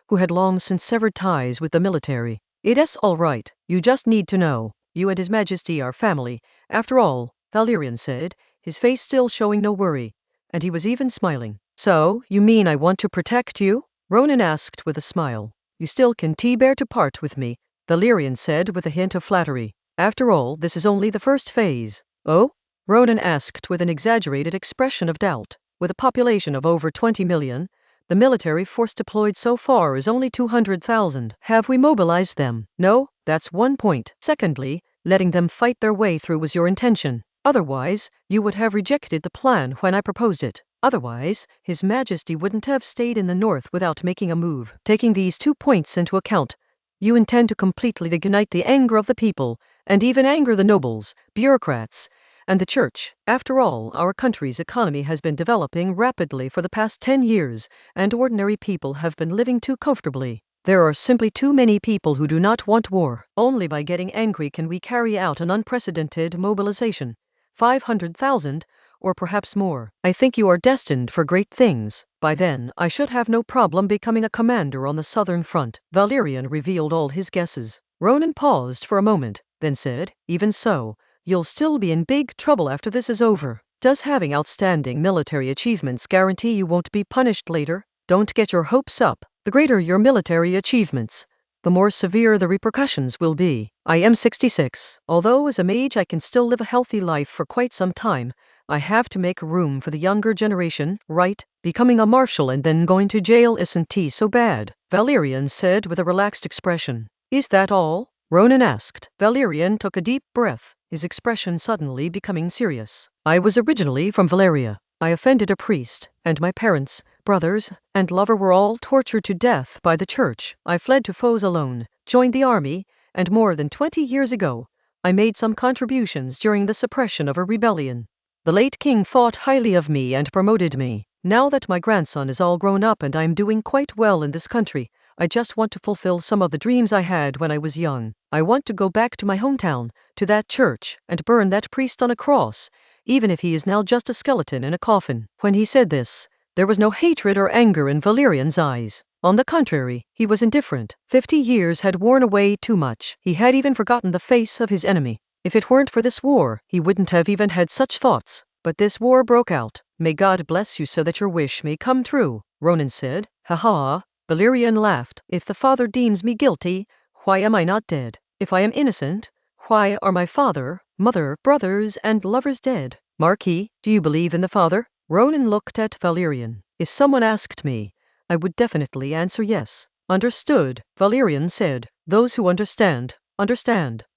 who had long since severed ties with the military. "It's all right, you just need to know. You and His Majesty are family, after all," Valerian said, his face still showing no worry, and he was even smiling. "So, you mean I want to protect you?" Ronan asked with a smile. "You still can bear to part with me," Valerian said with a hint of flattery. "After all, this is only the first phase." "Oh?" Ronan asked with an exaggerated expression of doubt. "With a population of over 20 million, the military force deployed so far is only 200,000. Have we mobilized them? No, that's one point. Secondly, letting them fight their way through was your intention. Otherwise, you would have rejected the plan when I proposed it. Otherwise, His Majesty wouldn't have stayed in the north without making a move. Taking these 2 points into account, you intend to completely ignite the anger of the people, and even anger the nobles, bureaucrats, and the church. After all, our country's economy has been developing rapidly for the past 10 years, and ordinary people have been living too comfortably. There are simply too many people who do not want war. Only by getting angry can we carry out an unprecedented mobilization. 500,000, or perhaps more. I think you are destined for great things. By then, I should have no problem becoming a commander on the southern front." Valerian revealed all his guesses. Ronan paused for a moment, then said, "Even so, you'll still be in big trouble after this is over. Does having outstanding military achievements guarantee you won't be punished later? Don't get your hopes up. The greater your military achievements, the more severe the repercussions will be. I am 66. Although as a mage I can still live a healthy life for quite some time, I have to make room for the younger generation, right? Becoming a marshal and then going to jail isn't so bad," Valerian said with a relaxed expression. "Is that all?" Ronan asked. Valerian took a deep breath, his expression suddenly becoming serious. "I was originally from Valeria. I offended a priest, and my parents, brothers, and lover were all tortured to death by the church. I fled to foes alone, joined the army, and more than 20 years ago, I made some contributions during the suppression of a rebellion. The late king thought highly of me and promoted me. Now that my grandson is all grown up and I'm doing quite well in this country, I just want to fulfill some of the dreams I had when I was young. I want to go back to my hometown, to that church, and burn that priest on a cross, even if he is now just a skeleton in a coffin." When he said this, there was no hatred or anger in Valerian's eyes. On the contrary, he was indifferent. 50 years had worn away too much. He had even forgotten the face of his enemy. If it weren't for this war, he wouldn't have even had such thoughts. But this war broke out. "May God bless you so that your wish may come true," Ronan said. "Ha." Valerian laughed. "If the Father deems me guilty, why am I not dead? If I am innocent, why are my father, mother, brothers, and lovers dead? Marquis, do you believe in the Father?" Ronan looked at Valerian. "If someone asked me, I would definitely answer yes." "Understood," Valerian said. "Those who understand.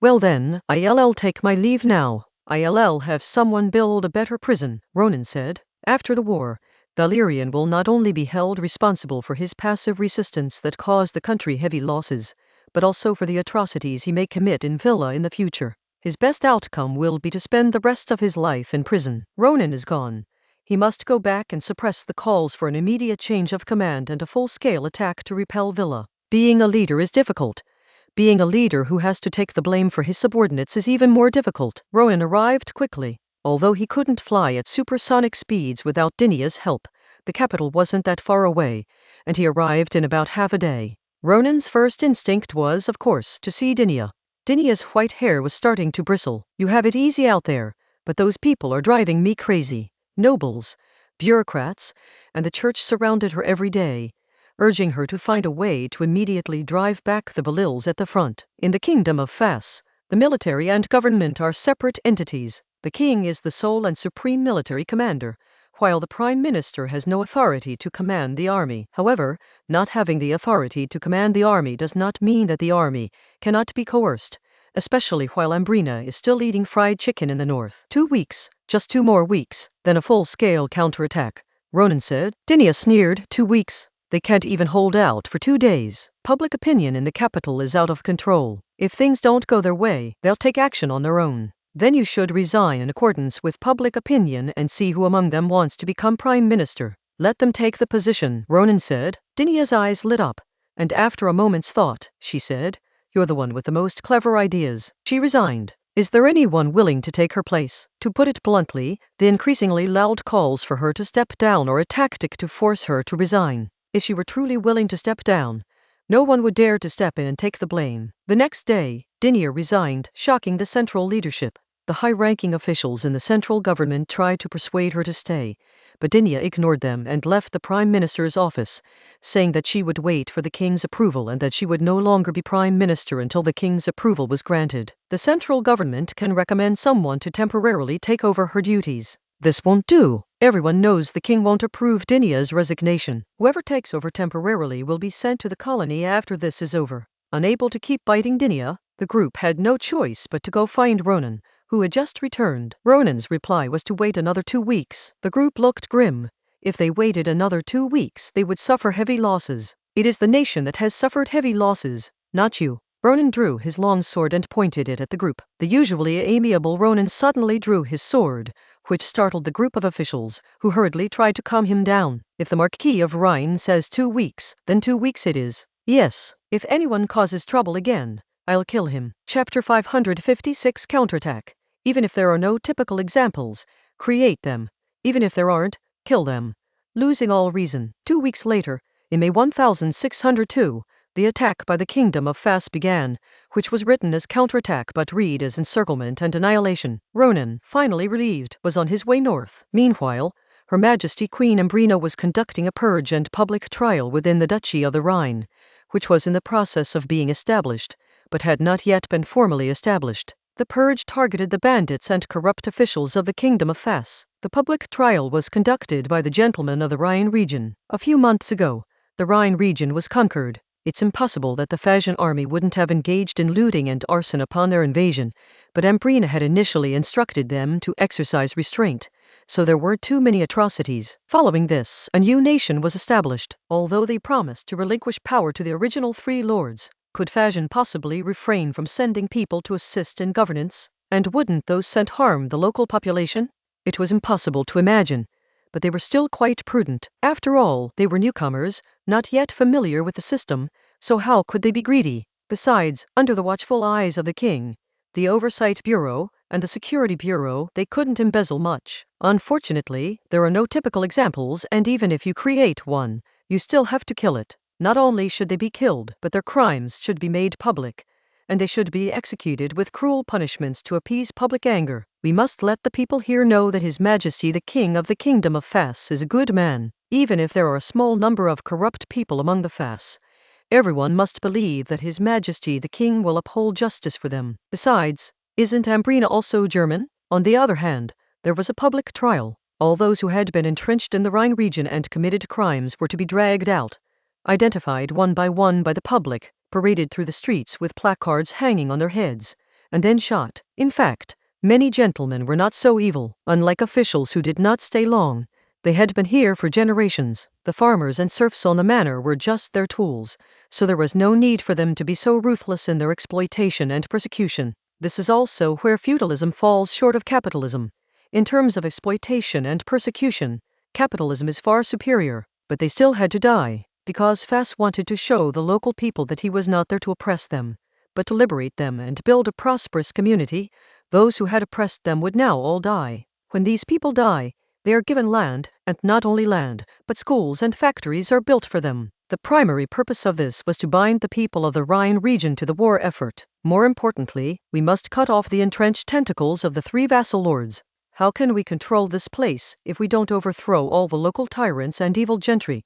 Well then, I'll take my leave now. I'll have someone build a better prison," Ronan said. After the war, Valerian will not only be held responsible for his passive resistance that caused the country heavy losses, but also for the atrocities he may commit in Villa in the future. His best outcome will be to spend the rest of his life in prison. Ronan is gone. He must go back and suppress the calls for an immediate change of command and a full-scale attack to repel Villa. Being a leader is difficult. Being a leader who has to take the blame for his subordinates is even more difficult. Ronan arrived quickly. Although he couldn't fly at supersonic speeds without Dinia's help, the capital wasn't that far away, and he arrived in about half a day. Ronan's first instinct was, of course, to see Dinia. Dinia's white hair was starting to bristle. You have it easy out there, but those people are driving me crazy. Nobles, bureaucrats, and the church surrounded her every day, urging her to find a way to immediately drive back the Belils at the front. In the kingdom of Fas, the military and government are separate entities. The king is the sole and supreme military commander, while the prime minister has no authority to command the army. However, not having the authority to command the army does not mean that the army cannot be coerced, especially while Ambrina is still eating fried chicken in the north. 2 weeks, just 2 more weeks, then a full-scale counterattack, Ronan said. Dinia sneered. 2 weeks? They can't even hold out for 2 days. Public opinion in the capital is out of control. If things don't go their way, they'll take action on their own. Then you should resign in accordance with public opinion and see who among them wants to become prime minister. Let them take the position, Ronan said. Dinia's eyes lit up, and after a moment's thought, she said, "You're the one with the most clever ideas." She resigned. Is there anyone willing to take her place? To put it bluntly, the increasingly loud calls for her to step down are a tactic to force her to resign. If she were truly willing to step down, no one would dare to step in and take the blame. The next day, Dinia resigned, shocking the central leadership. The high-ranking officials in the central government tried to persuade her to stay, but Dinia ignored them and left the prime minister's office, saying that she would wait for the king's approval and that she would no longer be prime minister until the king's approval was granted. The central government can recommend someone to temporarily take over her duties. This won't do. Everyone knows the king won't approve Dinia's resignation. Whoever takes over temporarily will be sent to the colony after this is over. Unable to keep biting Dinia, the group had no choice but to go find Ronan, who had just returned. Ronan's reply was to wait another 2 weeks. The group looked grim. If they waited another 2 weeks, they would suffer heavy losses. It is the nation that has suffered heavy losses, not you. Ronan drew his long sword and pointed it at the group. The usually amiable Ronan suddenly drew his sword, which startled the group of officials, who hurriedly tried to calm him down. If the Marquis of Rhine says 2 weeks, then 2 weeks it is. Yes, if anyone causes trouble again, I'll kill him. Chapter 556 Counterattack. Even if there are no typical examples, create them. Even if there aren't, kill them. Losing all reason. 2 weeks later, in May 1602, the attack by the Kingdom of Fas began, which was written as counterattack but read as encirclement and annihilation. Ronan, finally relieved, was on his way north. Meanwhile, Her Majesty Queen Ambrina was conducting a purge and public trial within the Duchy of the Rhine, which was in the process of being established, but had not yet been formally established. The purge targeted the bandits and corrupt officials of the Kingdom of Fas. The public trial was conducted by the gentlemen of the Rhine region. A few months ago, the Rhine region was conquered. It's impossible that the Phasian army wouldn't have engaged in looting and arson upon their invasion, but Ambrina had initially instructed them to exercise restraint, so there weren't too many atrocities. Following this, a new nation was established. Although they promised to relinquish power to the original 3 lords, could Phasian possibly refrain from sending people to assist in governance? And wouldn't those sent harm the local population? It was impossible to imagine, but they were still quite prudent. After all, they were newcomers, not yet familiar with the system, so how could they be greedy? Besides, under the watchful eyes of the king, the Oversight Bureau, and the Security Bureau, they couldn't embezzle much. Unfortunately, there are no typical examples, and even if you create one, you still have to kill it. Not only should they be killed, but their crimes should be made public, and they should be executed with cruel punishments to appease public anger. We must let the people here know that His Majesty the King of the Kingdom of Fas is a good man, even if there are a small number of corrupt people among the Fas. Everyone must believe that His Majesty the King will uphold justice for them. Besides, isn't Ambrina also German? On the other hand, there was a public trial. All those who had been entrenched in the Rhine region and committed crimes were to be dragged out, identified one by the public, paraded through the streets with placards hanging on their heads, and then shot. In fact, many gentlemen were not so evil. Unlike officials who did not stay long, They had been here for generations. The farmers and serfs on the manor were just their tools, so there was no need for them to be so ruthless in their exploitation and persecution. This is also where feudalism falls short of capitalism. In terms of exploitation and persecution, capitalism is far superior, but they still had to die, because Fass wanted to show the local people that he was not there to oppress them, but to liberate them and build a prosperous community. Those who had oppressed them would now all die. When these people die, they are given land, and not only land, but schools and factories are built for them. The primary purpose of this was to bind the people of the Rhine region to the war effort. More importantly, we must cut off the entrenched tentacles of the 3 vassal lords. How can we control this place if we don't overthrow all the local tyrants and evil gentry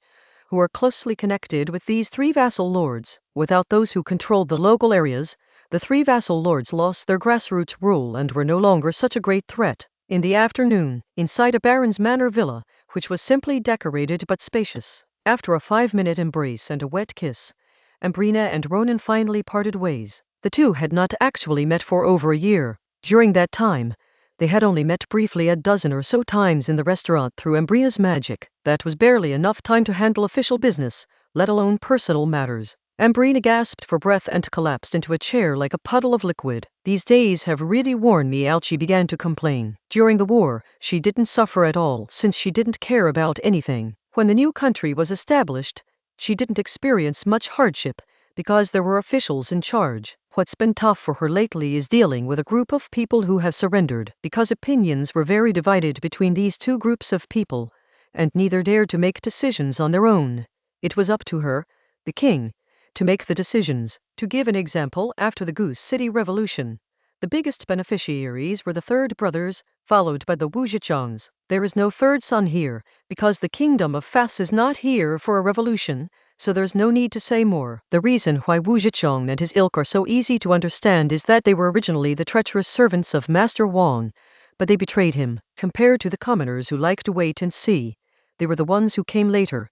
who are closely connected with these 3 vassal lords? Without those who controlled the local areas, the 3 vassal lords lost their grassroots rule and were no longer such a great threat. In the afternoon, inside a baron's manor villa, which was simply decorated but spacious, after a 5-minute embrace and a wet kiss, Ambrina and Ronan finally parted ways. The two had not actually met for over a year. During that time, they had only met briefly a dozen or so times in the restaurant through Ambrina's magic. That was barely enough time to handle official business, let alone personal matters. Ambrina gasped for breath and collapsed into a chair like a puddle of liquid. These days have really worn me out, she began to complain. During the war, she didn't suffer at all since she didn't care about anything. When the new country was established, she didn't experience much hardship because there were officials in charge. What's been tough for her lately is dealing with a group of people who have surrendered because opinions were very divided between these 2 groups of people, and neither dared to make decisions on their own. It was up to her, the king, to make the decisions. To give an example, after the Goose City Revolution, the biggest beneficiaries were the 3rd brothers, followed by the Wuzhichongs. There is no 3rd son here, because the kingdom of Fass is not here for a revolution, so there's no need to say more. The reason why Wuzhichong and his ilk are so easy to understand is that they were originally the treacherous servants of Master Wang, but they betrayed him. Compared to the commoners who like to wait and see, they were the ones who came later,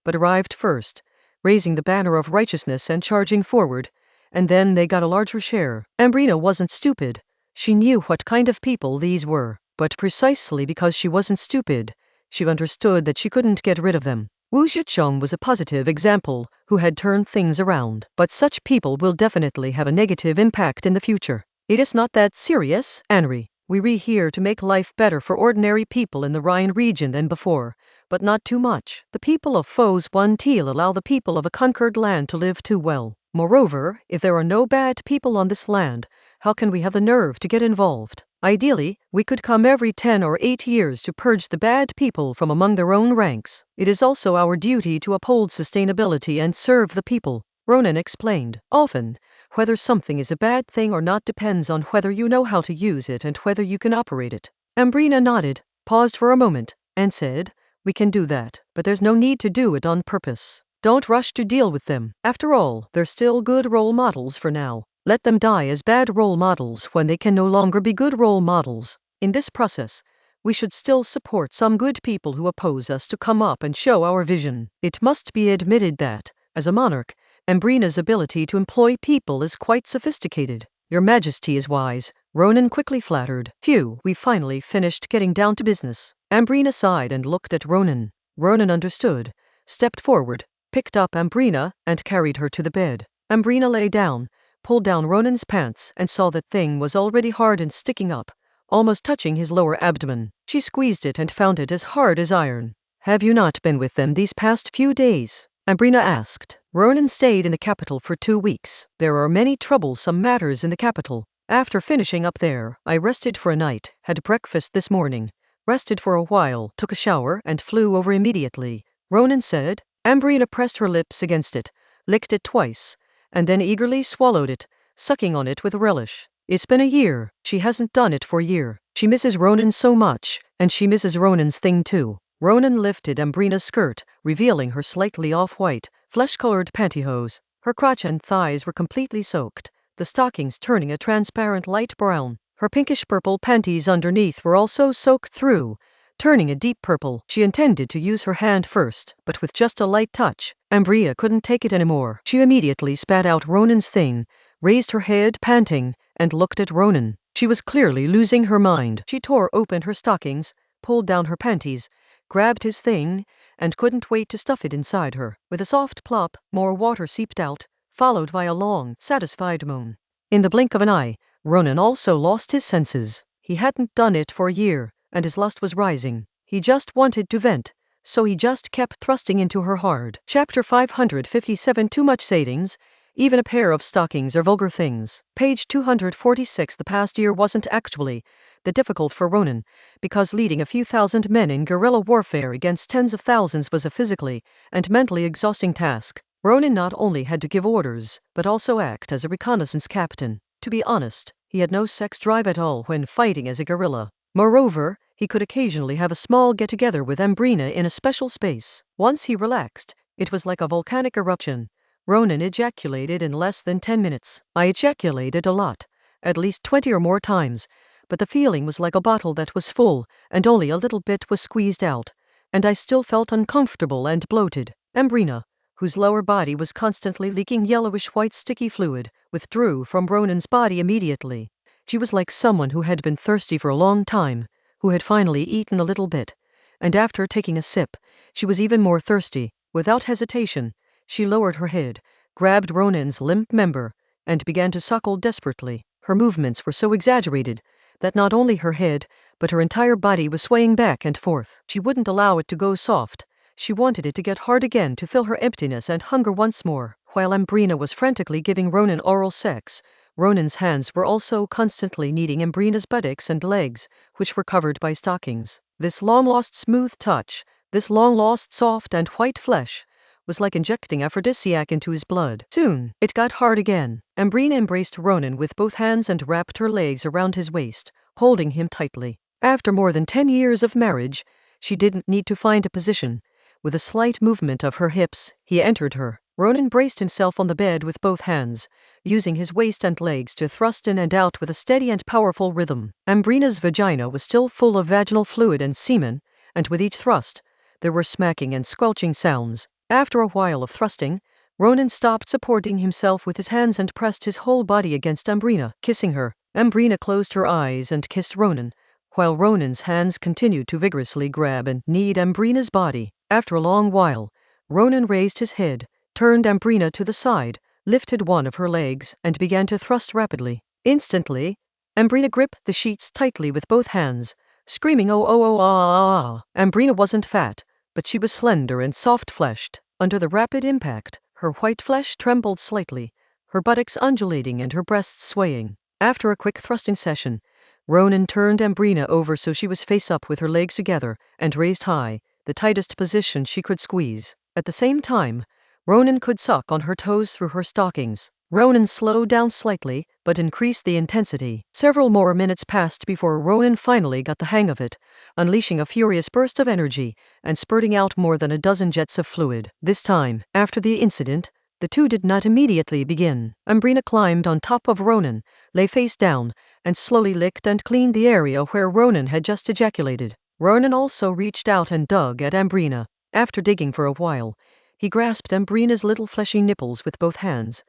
but arrived first, raising the banner of righteousness and charging forward, and then they got a larger share. Ambrina wasn't stupid. She knew what kind of people these were, but precisely because she wasn't stupid, she understood that she couldn't get rid of them. Wu Zhicheng was a positive example who had turned things around, but such people will definitely have a negative impact in the future. It is not that serious, Henri. We're here to make life better for ordinary people in the Rhine region than before, but not too much. The people of Foes 1 Teal allow the people of a conquered land to live too well. Moreover, if there are no bad people on this land, how can we have the nerve to get involved? Ideally, we could come every 10 or 8 years to purge the bad people from among their own ranks. It is also our duty to uphold sustainability and serve the people, Ronan explained. Often, whether something is a bad thing or not depends on whether you know how to use it and whether you can operate it. Ambrina nodded, paused for a moment, and said, "We can do that, but there's no need to do it on purpose. Don't rush to deal with them. After all, they're still good role models for now. Let them die as bad role models when they can no longer be good role models. In this process, we should still support some good people who oppose us to come up and show our vision. It must be admitted that, as a monarch, Ambrina's ability to employ people is quite sophisticated." "Your Majesty is wise," Ronan quickly flattered. "Phew, we finally finished getting down to business." Ambrina sighed and looked at Ronan. Ronan understood, stepped forward, picked up Ambrina, and carried her to the bed. Ambrina lay down, pulled down Ronan's pants, and saw that thing was already hard and sticking up, almost touching his lower abdomen. She squeezed it and found it as hard as iron. "Have you not been with them these past few days?" Ambrina asked. Ronan stayed in the capital for 2 weeks. There are many troublesome matters in the capital. After finishing up there, I rested for a night, had breakfast this morning, rested for a while, took a shower, and flew over immediately, Ronan said. Ambrina pressed her lips against it, licked it twice, and then eagerly swallowed it, sucking on it with relish. It's been a year. She hasn't done it for a year. She misses Ronan so much, and she misses Ronan's thing too. Ronan lifted Ambrina's skirt, revealing her slightly off-white, flesh-colored pantyhose. Her crotch and thighs were completely soaked, the stockings turning a transparent light brown. Her pinkish-purple panties underneath were also soaked through, turning a deep purple. She intended to use her hand first, but with just a light touch, Ambrina couldn't take it anymore. She immediately spat out Ronan's thing, raised her head panting, and looked at Ronan. She was clearly losing her mind. She tore open her stockings, pulled down her panties, grabbed his thing, and couldn't wait to stuff it inside her. With a soft plop, more water seeped out, followed by a long, satisfied moan. In the blink of an eye, Ronan also lost his senses. He hadn't done it for a year, and his lust was rising. He just wanted to vent, so he just kept thrusting into her hard. Chapter 557. Too much savings. Even a pair of stockings are vulgar things. Page 246. The past year wasn't actually that difficult for Ronan, because leading a few thousand men in guerrilla warfare against tens of thousands was a physically and mentally exhausting task. Ronan not only had to give orders, but also act as a reconnaissance captain. To be honest, he had no sex drive at all when fighting as a guerrilla. Moreover, he could occasionally have a small get-together with Ambrina in a special space. Once he relaxed, it was like a volcanic eruption. Ronan ejaculated in less than 10 minutes. I ejaculated a lot, at least 20 or more times, but the feeling was like a bottle that was full, and only a little bit was squeezed out, and I still felt uncomfortable and bloated. Ambrina, whose lower body was constantly leaking yellowish-white sticky fluid, withdrew from Ronan's body immediately. She was like someone who had been thirsty for a long time, who had finally eaten a little bit, and after taking a sip, she was even more thirsty. Without hesitation, she lowered her head, grabbed Ronan's limp member, and began to suckle desperately. Her movements were so exaggerated that not only her head, but her entire body was swaying back and forth. She wouldn't allow it to go soft. She wanted it to get hard again to fill her emptiness and hunger once more. While Ambrina was frantically giving Ronan oral sex, Ronan's hands were also constantly kneading Ambrina's buttocks and legs, which were covered by stockings. This long-lost smooth touch, this long-lost soft and white flesh, was like injecting aphrodisiac into his blood. Soon, it got hard again. Ambrina embraced Ronan with both hands and wrapped her legs around his waist, holding him tightly. After more than 10 years of marriage, she didn't need to find a position. With a slight movement of her hips, he entered her. Ronan braced himself on the bed with both hands, using his waist and legs to thrust in and out with a steady and powerful rhythm. Ambrina's vagina was still full of vaginal fluid and semen, and with each thrust, there were smacking and squelching sounds. After a while of thrusting, Ronan stopped supporting himself with his hands and pressed his whole body against Ambrina, kissing her. Ambrina closed her eyes and kissed Ronan, while Ronan's hands continued to vigorously grab and knead Ambrina's body. After a long while, Ronan raised his head, turned Ambrina to the side, lifted one of her legs, and began to thrust rapidly. Instantly, Ambrina gripped the sheets tightly with both hands, screaming oh oh oh ah ah ah. Ambrina wasn't fat, but she was slender and soft-fleshed. Under the rapid impact, her white flesh trembled slightly, her buttocks undulating and her breasts swaying. After a quick thrusting session, Ronan turned Ambrina over so she was face up with her legs together and raised high, the tightest position she could squeeze. At the same time, Ronan could suck on her toes through her stockings. Ronan slowed down slightly, but increased the intensity. Several more minutes passed before Ronan finally got the hang of it, unleashing a furious burst of energy and spurting out more than a dozen jets of fluid. This time, after the incident, the two did not immediately begin. Ambrina climbed on top of Ronan, lay face down, and slowly licked and cleaned the area where Ronan had just ejaculated. Ronan also reached out and dug at Ambrina. After digging for a while, he grasped Ambrina's little fleshy nipples with both hands,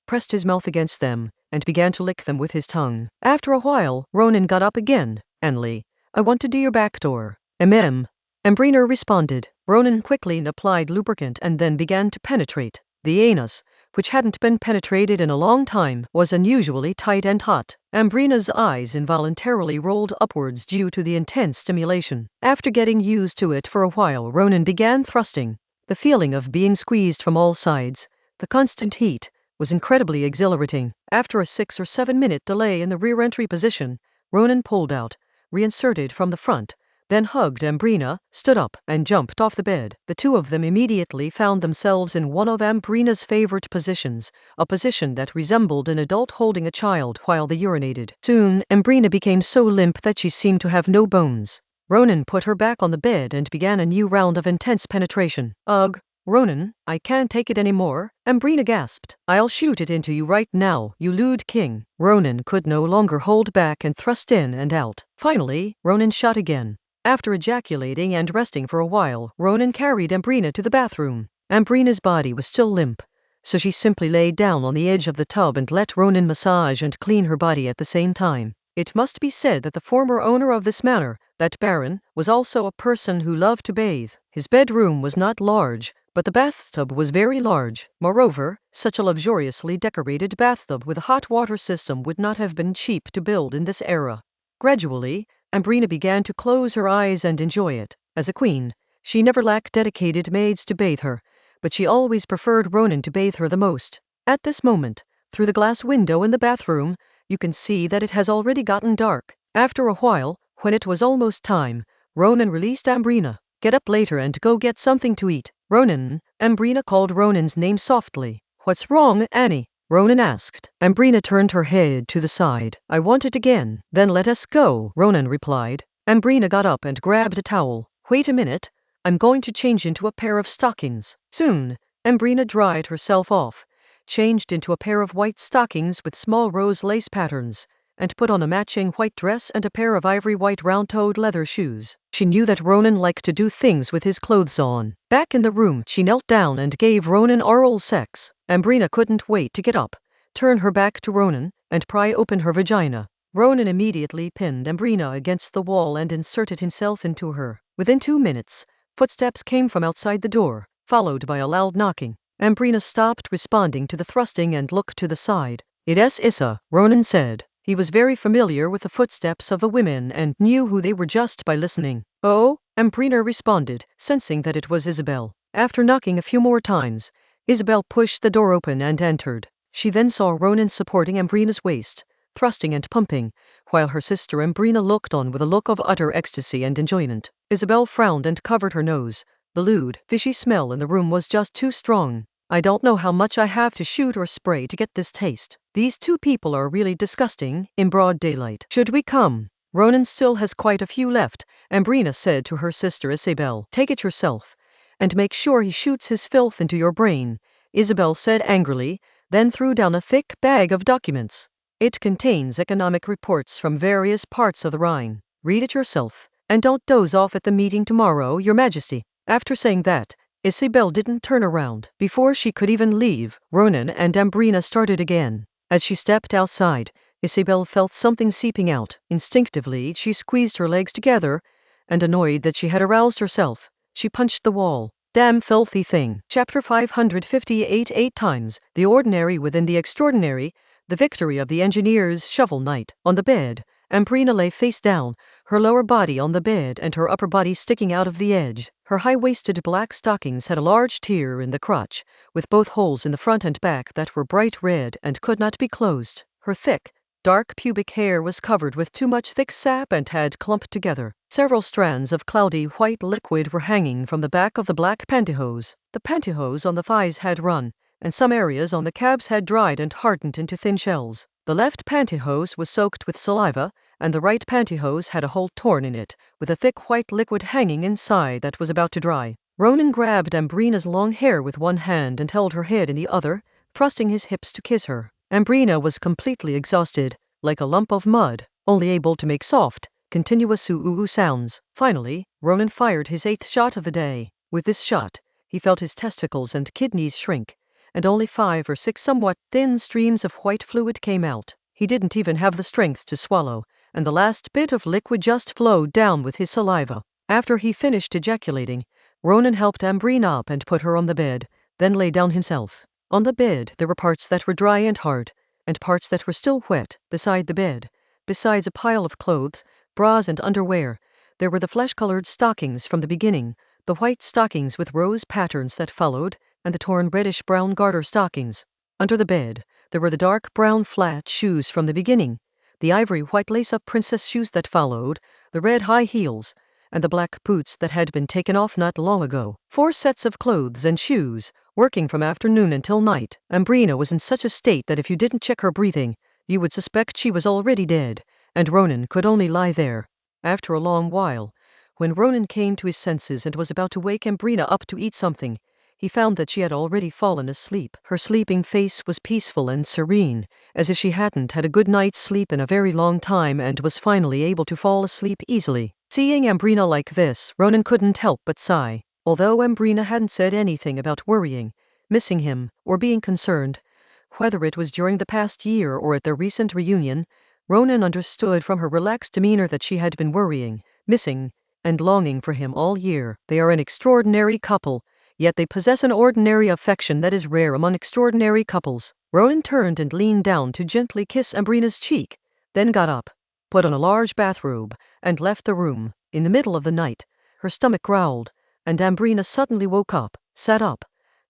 pressed his mouth against them, and began to lick them with his tongue. After a while, Ronan got up again. Anli, I want to do your back door. Ambrina responded. Ronan quickly applied lubricant and then began to penetrate. The anus, which hadn't been penetrated in a long time, was unusually tight and hot. Ambrina's eyes involuntarily rolled upwards due to the intense stimulation. After getting used to it for a while, Ronan began thrusting. The feeling of being squeezed from all sides, the constant heat, was incredibly exhilarating. After a 6 or 7 minute delay in the rear entry position, Ronan pulled out, reinserted from the front, then hugged Ambrina, stood up, and jumped off the bed. The two of them immediately found themselves in one of Ambrina's favorite positions, a position that resembled an adult holding a child while they urinated. Soon, Ambrina became so limp that she seemed to have no bones. Ronan put her back on the bed and began a new round of intense penetration. Ugh, Ronan, I can't take it anymore, Ambrina gasped. I'll shoot it into you right now, you lewd king. Ronan could no longer hold back and thrust in and out. Finally, Ronan shot again. After ejaculating and resting for a while, Ronan carried Ambrina to the bathroom. Ambrina's body was still limp, so she simply lay down on the edge of the tub and let Ronan massage and clean her body at the same time. It must be said that the former owner of this manor, that baron, was also a person who loved to bathe. His bedroom was not large, but the bathtub was very large. Moreover, such a luxuriously decorated bathtub with a hot water system would not have been cheap to build in this era. Gradually, Ambrina began to close her eyes and enjoy it. As a queen, she never lacked dedicated maids to bathe her, but she always preferred Ronan to bathe her the most. At this moment, through the glass window in the bathroom, you can see that it has already gotten dark. After a while, when it was almost time, Ronan released Ambrina. Get up later and go get something to eat. Ronan. Ambrina called Ronan's name softly. What's wrong, Annie? Ronan asked. Ambrina turned her head to the side. I want it again. Then let us go, Ronan replied. Ambrina got up and grabbed a towel. Wait a minute. I'm going to change into a pair of stockings. Soon, Ambrina dried herself off, changed into a pair of white stockings with small rose lace patterns, and put on a matching white dress and a pair of ivory white round-toed leather shoes. She knew that Ronan liked to do things with his clothes on. Back in the room, she knelt down and gave Ronan oral sex. Ambrina couldn't wait to get up, turn her back to Ronan, and pry open her vagina. Ronan immediately pinned Ambrina against the wall and inserted himself into her. Within 2 minutes, footsteps came from outside the door, followed by a loud knocking. Ambrina stopped responding to the thrusting and looked to the side. It's Issa, Ronan said. He was very familiar with the footsteps of the women and knew who they were just by listening. Oh, Ambrina responded, sensing that it was Isabel. After knocking a few more times, Isabel pushed the door open and entered. She then saw Ronan supporting Ambrina's waist, thrusting and pumping, while her sister Ambrina looked on with a look of utter ecstasy and enjoyment. Isabel frowned and covered her nose. The lewd, fishy smell in the room was just too strong. I don't know how much I have to shoot or spray to get this taste. These two people are really disgusting, in broad daylight. Should we come? Ronan still has quite a few left, Ambrina said to her sister Isabel. Take it yourself, and make sure he shoots his filth into your brain, Isabel said angrily, then threw down a thick bag of documents. It contains economic reports from various parts of the Rhine. Read it yourself, and don't doze off at the meeting tomorrow, Your Majesty. After saying that, Isabel didn't turn around. Before she could even leave, Ronan and Ambrina started again. As she stepped outside, Isabel felt something seeping out. Instinctively, she squeezed her legs together, and annoyed that she had aroused herself, she punched the wall. Damn filthy thing. Chapter 558. 8 times the ordinary within the extraordinary, the victory of the engineer's shovel knight. On the bed, Ambrina lay face down, her lower body on the bed and her upper body sticking out of the edge. Her high-waisted black stockings had a large tear in the crotch, with both holes in the front and back that were bright red and could not be closed. Her thick, dark pubic hair was covered with too much thick sap and had clumped together. Several strands of cloudy white liquid were hanging from the back of the black pantyhose. The pantyhose on the thighs had run, and some areas on the calves had dried and hardened into thin shells. The left pantyhose was soaked with saliva, and the right pantyhose had a hole torn in it, with a thick white liquid hanging inside that was about to dry. Ronan grabbed Ambrina's long hair with one hand and held her head in the other, thrusting his hips to kiss her. Ambrina was completely exhausted, like a lump of mud, only able to make soft, continuous ooh-ooh sounds. Finally, Ronan fired his 8th shot of the day. With this shot, he felt his testicles and kidneys shrink, and only 5 or 6 somewhat thin streams of white fluid came out. He didn't even have the strength to swallow, and the last bit of liquid just flowed down with his saliva. After he finished ejaculating, Ronan helped Ambrina up and put her on the bed, then lay down himself. On the bed there were parts that were dry and hard, and parts that were still wet. Beside the bed, besides a pile of clothes, bras and underwear, there were the flesh-colored stockings from the beginning, the white stockings with rose patterns that followed, and the torn reddish-brown garter stockings. Under the bed, there were the dark brown flat shoes from the beginning, the ivory white lace-up princess shoes that followed, the red high heels, and the black boots that had been taken off not long ago. 4 sets of clothes and shoes, working from afternoon until night. Ambrina was in such a state that if you didn't check her breathing, you would suspect she was already dead, and Ronan could only lie there. After a long while, when Ronan came to his senses and was about to wake Ambrina up to eat something, he found that she had already fallen asleep. Her sleeping face was peaceful and serene, as if she hadn't had a good night's sleep in a very long time and was finally able to fall asleep easily. Seeing Ambrina like this, Ronan couldn't help but sigh. Although Ambrina hadn't said anything about worrying, missing him, or being concerned, whether it was during the past year or at their recent reunion, Ronan understood from her relaxed demeanor that she had been worrying, missing, and longing for him all year. They are an extraordinary couple, yet they possess an ordinary affection that is rare among extraordinary couples. Ronan turned and leaned down to gently kiss Ambrina's cheek, then got up, put on a large bathrobe, and left the room. In the middle of the night, her stomach growled, and Ambrina suddenly woke up, sat up,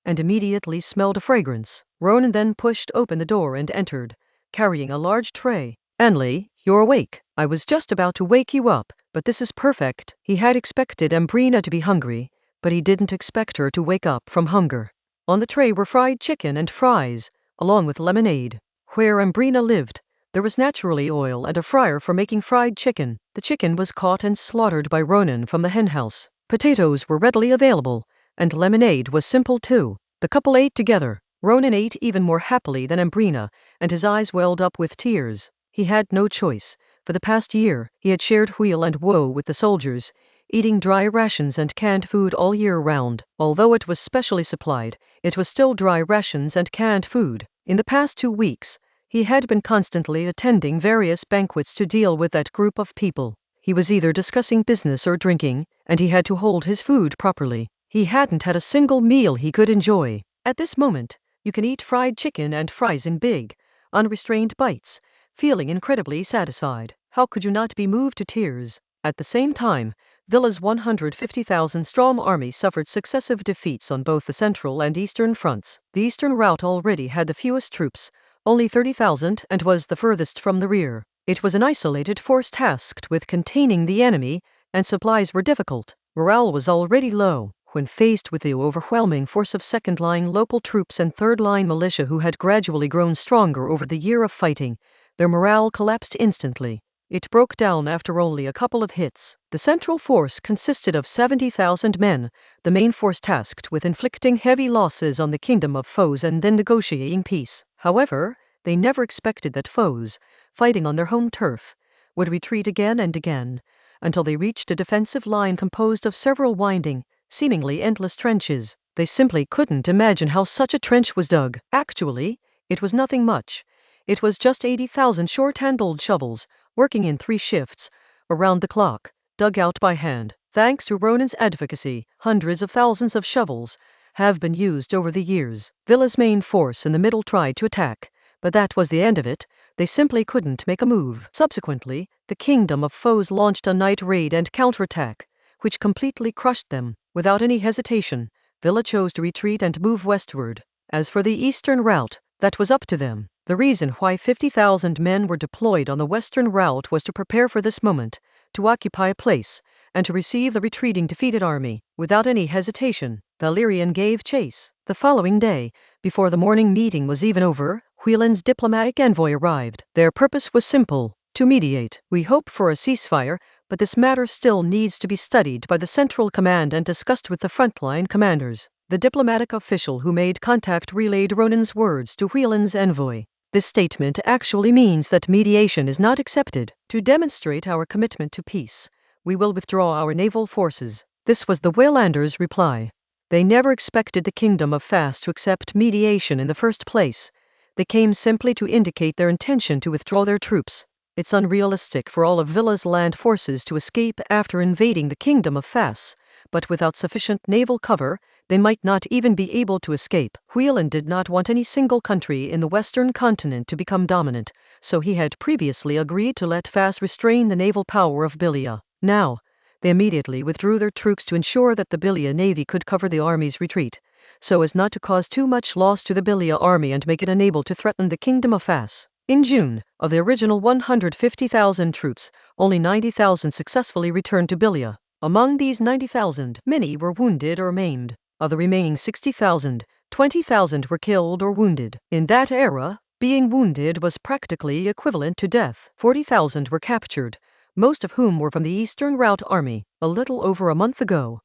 and immediately smelled a fragrance. Ronan then pushed open the door and entered, carrying a large tray. "Anley, you're awake. I was just about to wake you up, but this is perfect." He had expected Ambrina to be hungry, but he didn't expect her to wake up from hunger. On the tray were fried chicken and fries, along with lemonade. Where Ambrina lived, there was naturally oil and a fryer for making fried chicken. The chicken was caught and slaughtered by Ronan from the henhouse. Potatoes were readily available, and lemonade was simple too. The couple ate together. Ronan ate even more happily than Ambrina, and his eyes welled up with tears. He had no choice. For the past year, he had shared wheel and woe with the soldiers, eating dry rations and canned food all year round. Although it was specially supplied, it was still dry rations and canned food. In the past 2 weeks, he had been constantly attending various banquets to deal with that group of people. He was either discussing business or drinking, and he had to hold his food properly. He hadn't had a single meal he could enjoy. At this moment, you can eat fried chicken and fries in big, unrestrained bites, feeling incredibly satisfied. How could you not be moved to tears? At the same time, Villa's 150,000-strong army suffered successive defeats on both the central and eastern fronts. The eastern route already had the fewest troops, only 30,000, and was the furthest from the rear. It was an isolated force tasked with containing the enemy, and supplies were difficult. Morale was already low. When faced with the overwhelming force of second-line local troops and third-line militia who had gradually grown stronger over the year of fighting, their morale collapsed instantly. It broke down after only a couple of hits. The central force consisted of 70,000 men, the main force tasked with inflicting heavy losses on the kingdom of foes and then negotiating peace. However, they never expected that foes, fighting on their home turf, would retreat again and again, until they reached a defensive line composed of several winding, seemingly endless trenches. They simply couldn't imagine how such a trench was dug. Actually, it was nothing much. It was just 80,000 short-handled shovels, working in 3 shifts, around the clock, dug out by hand. Thanks to Ronan's advocacy, hundreds of thousands of shovels have been used over the years. Villa's main force in the middle tried to attack, but that was the end of it. They simply couldn't make a move. Subsequently, the kingdom of foes launched a night raid and counterattack, which completely crushed them. Without any hesitation, Villa chose to retreat and move westward. As for the eastern route, that was up to them. The reason why 50,000 men were deployed on the western route was to prepare for this moment, to occupy a place, and to receive the retreating defeated army. Without any hesitation, Valerian gave chase. The following day, before the morning meeting was even over, Whelan's diplomatic envoy arrived. Their purpose was simple: to mediate. "We hope for a ceasefire, but this matter still needs to be studied by the Central Command and discussed with the frontline commanders." The diplomatic official who made contact relayed Ronan's words to Whelan's envoy. This statement actually means that mediation is not accepted. "To demonstrate our commitment to peace, we will withdraw our naval forces." This was the Waylanders' reply. They never expected the Kingdom of Fast to accept mediation in the first place. They came simply to indicate their intention to withdraw their troops. It's unrealistic for all of Villa's land forces to escape after invading the Kingdom of Fas, but without sufficient naval cover, they might not even be able to escape. Whelan did not want any single country in the Western continent to become dominant, so he had previously agreed to let Fas restrain the naval power of Bilia. Now, they immediately withdrew their troops to ensure that the Bilia navy could cover the army's retreat, so as not to cause too much loss to the Bilia army and make it unable to threaten the Kingdom of Fas. In June, of the original 150,000 troops, only 90,000 successfully returned to Bilia. Among these 90,000, many were wounded or maimed. Of the remaining 60,000, 20,000 were killed or wounded. In that era, being wounded was practically equivalent to death. 40,000 were captured, most of whom were from the Eastern Route Army. A little over a month ago,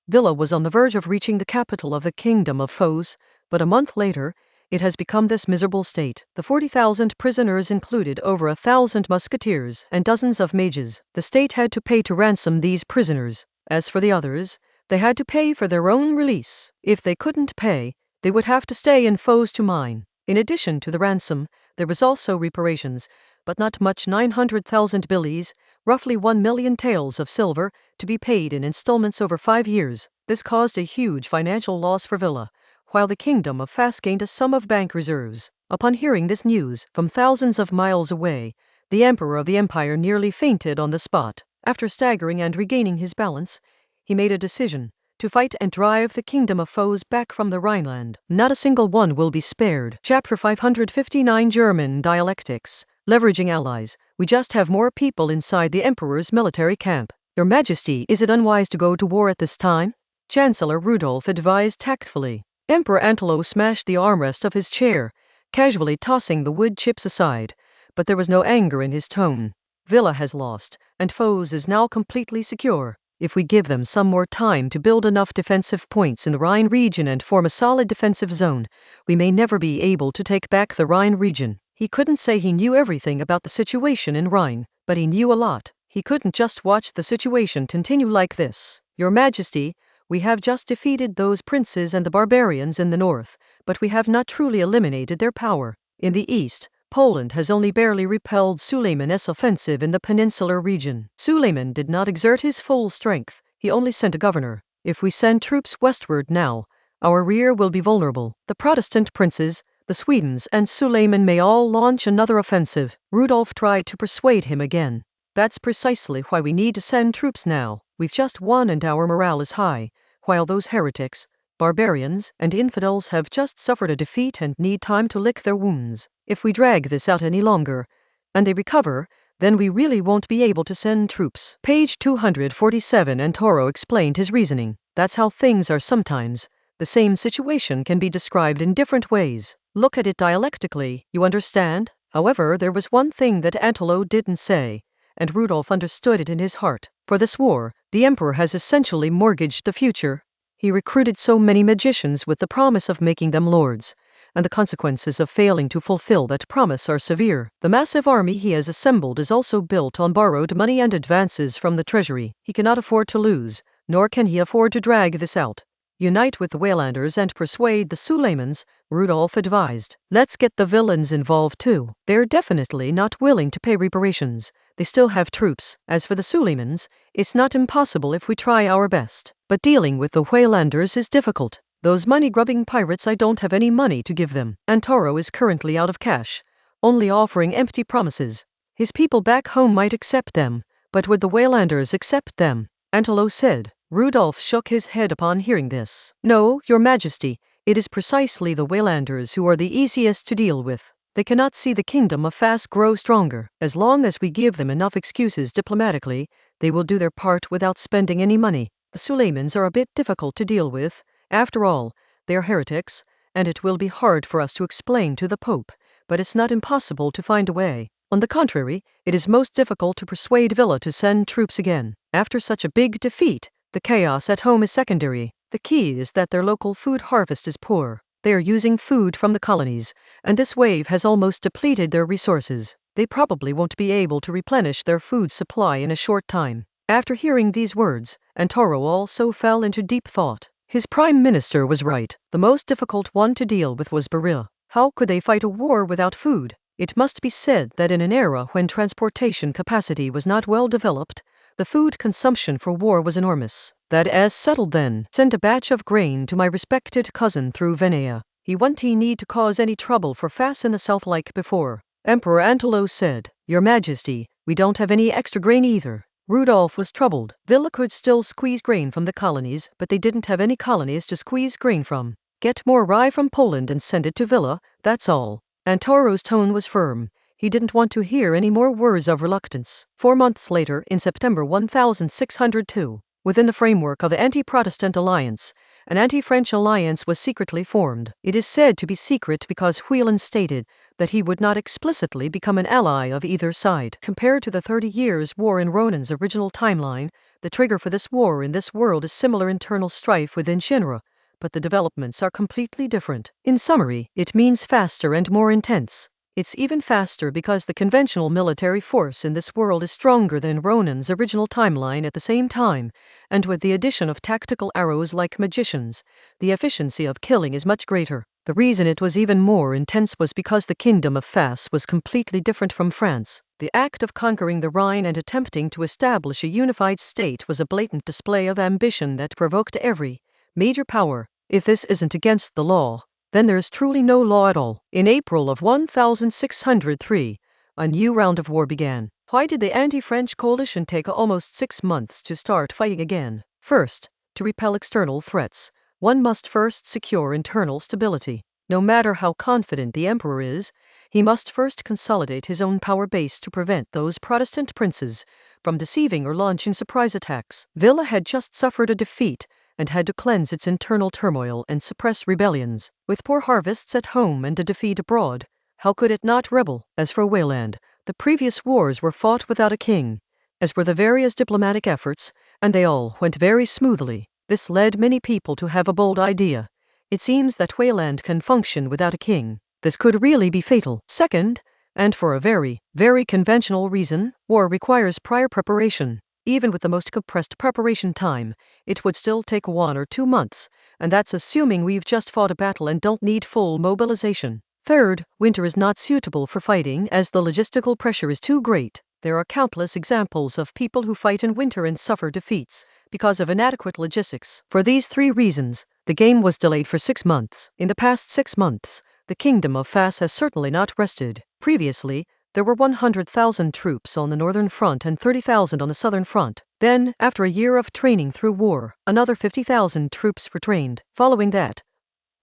Villa was on the verge of reaching the capital of the Kingdom of Foes, but a month later, it has become this miserable state. The 40,000 prisoners included over 1,000 musketeers and dozens of mages. The state had to pay to ransom these prisoners. As for the others, they had to pay for their own release. If they couldn't pay, they would have to stay in Foes to mine. In addition to the ransom, there was also reparations, but not much 900,000 billies, roughly 1 million taels of silver, to be paid in installments over 5 years. This caused a huge financial loss for Villa, while the Kingdom of Fas gained a sum of bank reserves. Upon hearing this news, from thousands of miles away, the Emperor of the Empire nearly fainted on the spot. After staggering and regaining his balance, he made a decision to fight and drive the kingdom of foes back from the Rhineland. Not a single one will be spared. Chapter 559 German Dialectics. Leveraging allies. We just have more people inside the Emperor's military camp. Your Majesty, is it unwise to go to war at this time? Chancellor Rudolf advised tactfully. Emperor Antelo smashed the armrest of his chair, casually tossing the wood chips aside, but there was no anger in his tone. Villa has lost, and foes is now completely secure. If we give them some more time to build enough defensive points in the Rhine region and form a solid defensive zone, we may never be able to take back the Rhine region. He couldn't say he knew everything about the situation in Rhine, but he knew a lot. He couldn't just watch the situation continue like this. Your Majesty, we have just defeated those princes and the barbarians in the north, but we have not truly eliminated their power. In the east, Poland has only barely repelled Suleiman's offensive in the peninsular region. Suleiman did not exert his full strength, he only sent a governor. If we send troops westward now, our rear will be vulnerable. The Protestant princes, the Swedes and Suleiman may all launch another offensive. Rudolf tried to persuade him again. That's precisely why we need to send troops now. We've just won and our morale is high, while those heretics, barbarians, and infidels have just suffered a defeat and need time to lick their wounds. If we drag this out any longer, and they recover, then we really won't be able to send troops. Page 247 and Toro explained his reasoning. That's how things are sometimes. The same situation can be described in different ways. Look at it dialectically, you understand? However, there was one thing that Antelo didn't say, and Rudolf understood it in his heart. For this war, the Emperor has essentially mortgaged the future. He recruited so many magicians with the promise of making them lords, and the consequences of failing to fulfill that promise are severe. The massive army he has assembled is also built on borrowed money and advances from the treasury. He cannot afford to lose, nor can he afford to drag this out. Unite with the Waylanders and persuade the Suleimans, Rudolf advised. Let's get the villains involved too. They're definitely not willing to pay reparations. They still have troops. As for the Suleimans, it's not impossible if we try our best. But dealing with the Waylanders is difficult. Those money-grubbing pirates, I don't have any money to give them. Antoro is currently out of cash, only offering empty promises. His people back home might accept them, but would the Waylanders accept them? Antelo said. Rudolf shook his head upon hearing this. No, Your Majesty, it is precisely the Waylanders who are the easiest to deal with. They cannot see the kingdom of Fas grow stronger. As long as we give them enough excuses diplomatically, they will do their part without spending any money. The Suleimans are a bit difficult to deal with. After all, they are heretics, and it will be hard for us to explain to the Pope, but it's not impossible to find a way. On the contrary, it is most difficult to persuade Villa to send troops again. After such a big defeat, the chaos at home is secondary. The key is that their local food harvest is poor. They are using food from the colonies, and this wave has almost depleted their resources. They probably won't be able to replenish their food supply in a short time. After hearing these words, Antoro also fell into deep thought. His prime minister was right. The most difficult one to deal with was Berea. How could they fight a war without food? It must be said that in an era when transportation capacity was not well developed, the food consumption for war was enormous. That as settled then, send a batch of grain to my respected cousin through Venea. He won't need to cause any trouble for Fas in the south like before. Emperor Antelo said, Your Majesty, we don't have any extra grain either. Rudolf was troubled. Villa could still squeeze grain from the colonies, but they didn't have any colonies to squeeze grain from. Get more rye from Poland and send it to Villa, that's all. Antoro's tone was firm. He didn't want to hear any more words of reluctance. 4 months later, in September 1602, within the framework of the anti-Protestant alliance, an anti-French alliance was secretly formed. It is said to be secret because Whelan stated that he would not explicitly become an ally of either side. Compared to the 30 Years' War in Ronan's original timeline, the trigger for this war in this world is similar internal strife within Shinra, but the developments are completely different. In summary, it means faster and more intense. It's even faster because the conventional military force in this world is stronger than Ronan's original timeline at the same time, and with the addition of tactical arrows like magicians, the efficiency of killing is much greater. The reason it was even more intense was because the kingdom of Fas was completely different from France. The act of conquering the Rhine and attempting to establish a unified state was a blatant display of ambition that provoked every major power. If this isn't against the law, then there is truly no law at all. In April of 1603, a new round of war began. Why did the anti-French coalition take almost 6 months to start fighting again? First, to repel external threats, one must first secure internal stability. No matter how confident the emperor is, he must first consolidate his own power base to prevent those Protestant princes from deceiving or launching surprise attacks. Villa had just suffered a defeat and had to cleanse its internal turmoil and suppress rebellions. With poor harvests at home and a defeat abroad, how could it not rebel? As for Wayland, the previous wars were fought without a king, as were the various diplomatic efforts, and they all went very smoothly. This led many people to have a bold idea. It seems that Wayland can function without a king. This could really be fatal. Second, and for a very, very conventional reason, war requires prior preparation. Even with the most compressed preparation time, it would still take 1 or 2 months, and that's assuming we've just fought a battle and don't need full mobilization. Third, winter is not suitable for fighting as the logistical pressure is too great. There are countless examples of people who fight in winter and suffer defeats because of inadequate logistics. For these 3 reasons, the game was delayed for 6 months. In the past 6 months, the kingdom of Fas has certainly not rested. Previously, there were 100,000 troops on the northern front and 30,000 on the southern front. Then, after a year of training through war, another 50,000 troops were trained. Following that,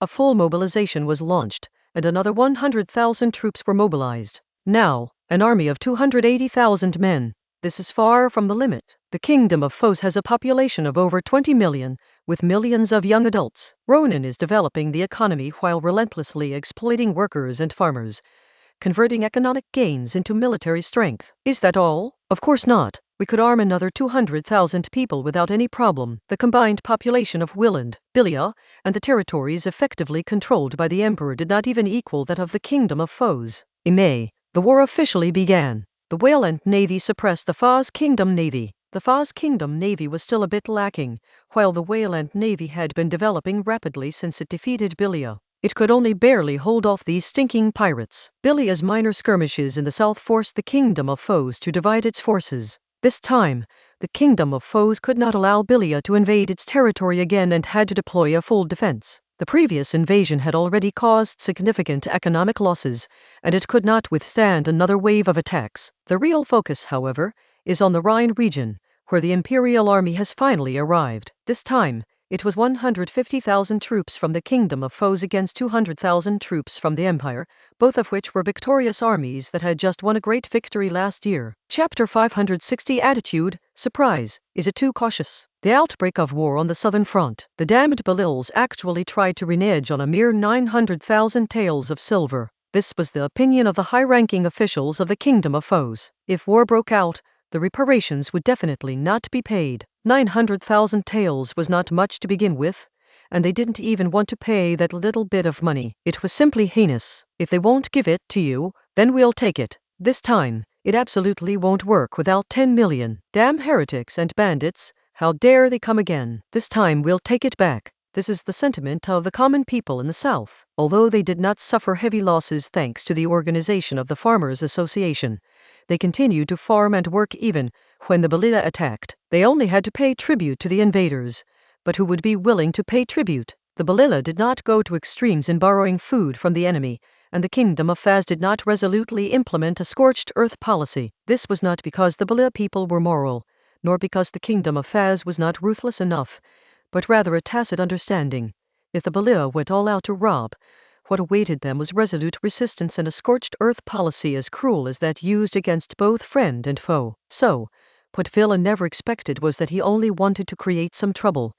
a full mobilization was launched, and another 100,000 troops were mobilized. Now, an army of 280,000 men. This is far from the limit. The kingdom of Fos has a population of over 20 million, with millions of young adults. Ronan is developing the economy while relentlessly exploiting workers and farmers, converting economic gains into military strength. Is that all? Of course not. We could arm another 200,000 people without any problem. The combined population of Willand, Bilia, and the territories effectively controlled by the emperor did not even equal that of the kingdom of Fos. In May, the war officially began. The Wayland Navy suppressed the Fas Kingdom Navy. The Fas Kingdom Navy was still a bit lacking, while the Wayland Navy had been developing rapidly since it defeated Bilia. It could only barely hold off these stinking pirates. Bilia's minor skirmishes in the south forced the kingdom of Fos to divide its forces. This time, the kingdom of Fos could not allow Bilia to invade its territory again and had to deploy a full defense. The previous invasion had already caused significant economic losses, and it could not withstand another wave of attacks. The real focus, however, is on the Rhine region, where the imperial army has finally arrived. This time, it was 150,000 troops from the kingdom of Fos against 200,000 troops from the empire, both of which were victorious armies that had just won a great victory last year. Chapter 560 Attitude, Surprise. Is it too cautious? The outbreak of war on the southern front. The damned Belils actually tried to renege on a mere 900,000 taels of silver. This was the opinion of the high-ranking officials of the kingdom of Fos. If war broke out, the reparations would definitely not be paid. 900,000 taels was not much to begin with, and they didn't even want to pay that little bit of money. It was simply heinous. If they won't give it to you, then we'll take it. This time, it absolutely won't work without 10 million. Damn heretics and bandits, how dare they come again? This time we'll take it back. This is the sentiment of the common people in the south. Although they did not suffer heavy losses thanks to the organization of the Farmers Association, they continued to farm and work even when the Belila attacked. They only had to pay tribute to the invaders, but who would be willing to pay tribute? The Belila did not go to extremes in borrowing food from the enemy, and the kingdom of Fas did not resolutely implement a scorched earth policy. This was not because the Belila people were moral, nor because the kingdom of Fas was not ruthless enough, but rather a tacit understanding. If the Belila went all out to rob, what awaited them was resolute resistance and a scorched earth policy as cruel as that used against both friend and foe. So, what Villa never expected was that he only wanted to create some trouble.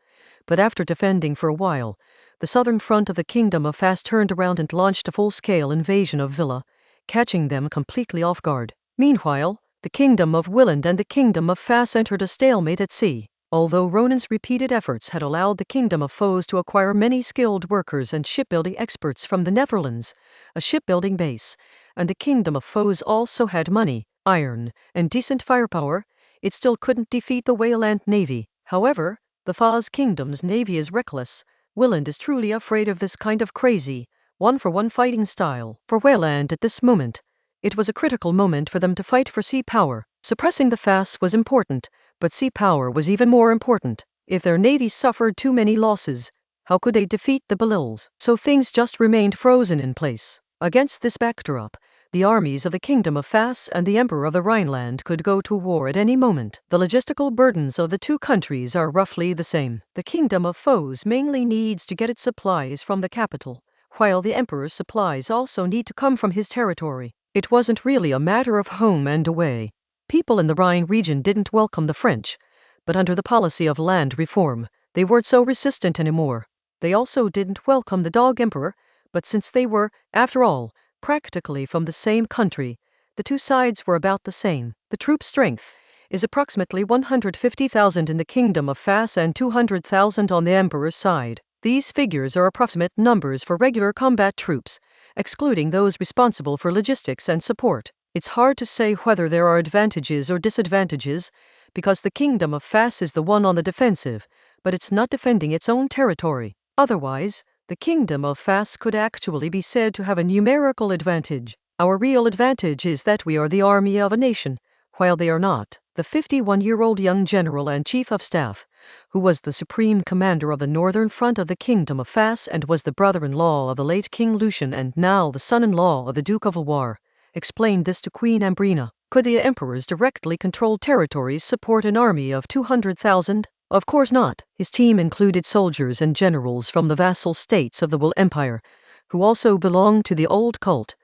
But after defending for a while, the southern front of the kingdom of Fas turned around and launched a full-scale invasion of Villa, catching them completely off guard. Meanwhile, the kingdom of Willand and the kingdom of Fas entered a stalemate at sea. Although Ronan's repeated efforts had allowed the kingdom of Fos to acquire many skilled workers and shipbuilding experts from the Netherlands, a shipbuilding base, and the kingdom of Fos also had money, iron, and decent firepower, it still couldn't defeat the Wayland Navy. However, the Fas Kingdom's navy is reckless. Willand is truly afraid of this kind of crazy, one-for-one fighting style. For Wayland at this moment, it was a critical moment for them to fight for sea power. Suppressing the Fas was important, but sea power was even more important. If their navy suffered too many losses, how could they defeat the Belils? So things just remained frozen in place. Against this backdrop, the armies of the Kingdom of Fas and the Emperor of the Rhineland could go to war at any moment. The logistical burdens of the two countries are roughly the same. The Kingdom of Foes mainly needs to get its supplies from the capital, while the Emperor's supplies also need to come from his territory. It wasn't really a matter of home and away. People in the Rhine region didn't welcome the French, but under the policy of land reform, they weren't so resistant anymore. They also didn't welcome the Dog Emperor, but since they were, after all, practically from the same country, the two sides were about the same. The troop strength is approximately 150,000 in the Kingdom of Fas and 200,000 on the Emperor's side. These figures are approximate numbers for regular combat troops, excluding those responsible for logistics and support. It's hard to say whether there are advantages or disadvantages, because the Kingdom of Fas is the one on the defensive, but it's not defending its own territory. Otherwise, the Kingdom of Fas could actually be said to have a numerical advantage. Our real advantage is that we are the army of a nation, while they are not. The 51-year-old young general and chief of staff, who was the supreme commander of the northern front of the Kingdom of Fas and was the brother-in-law of the late King Lucian and now the son-in-law of the Duke of Loire, explained this to Queen Ambrina. Could the emperor's directly controlled territories support an army of 200,000? Of course not. His team included soldiers and generals from the vassal states of the Will Empire, who also belonged to the old cult,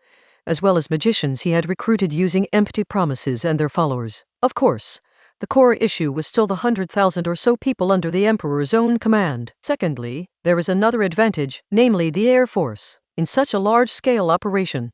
as well as magicians he had recruited using empty promises and their followers. Of course, the core issue was still the 100,000 or so people under the emperor's own command. Secondly, there is another advantage, namely the air force. In such a large-scale operation,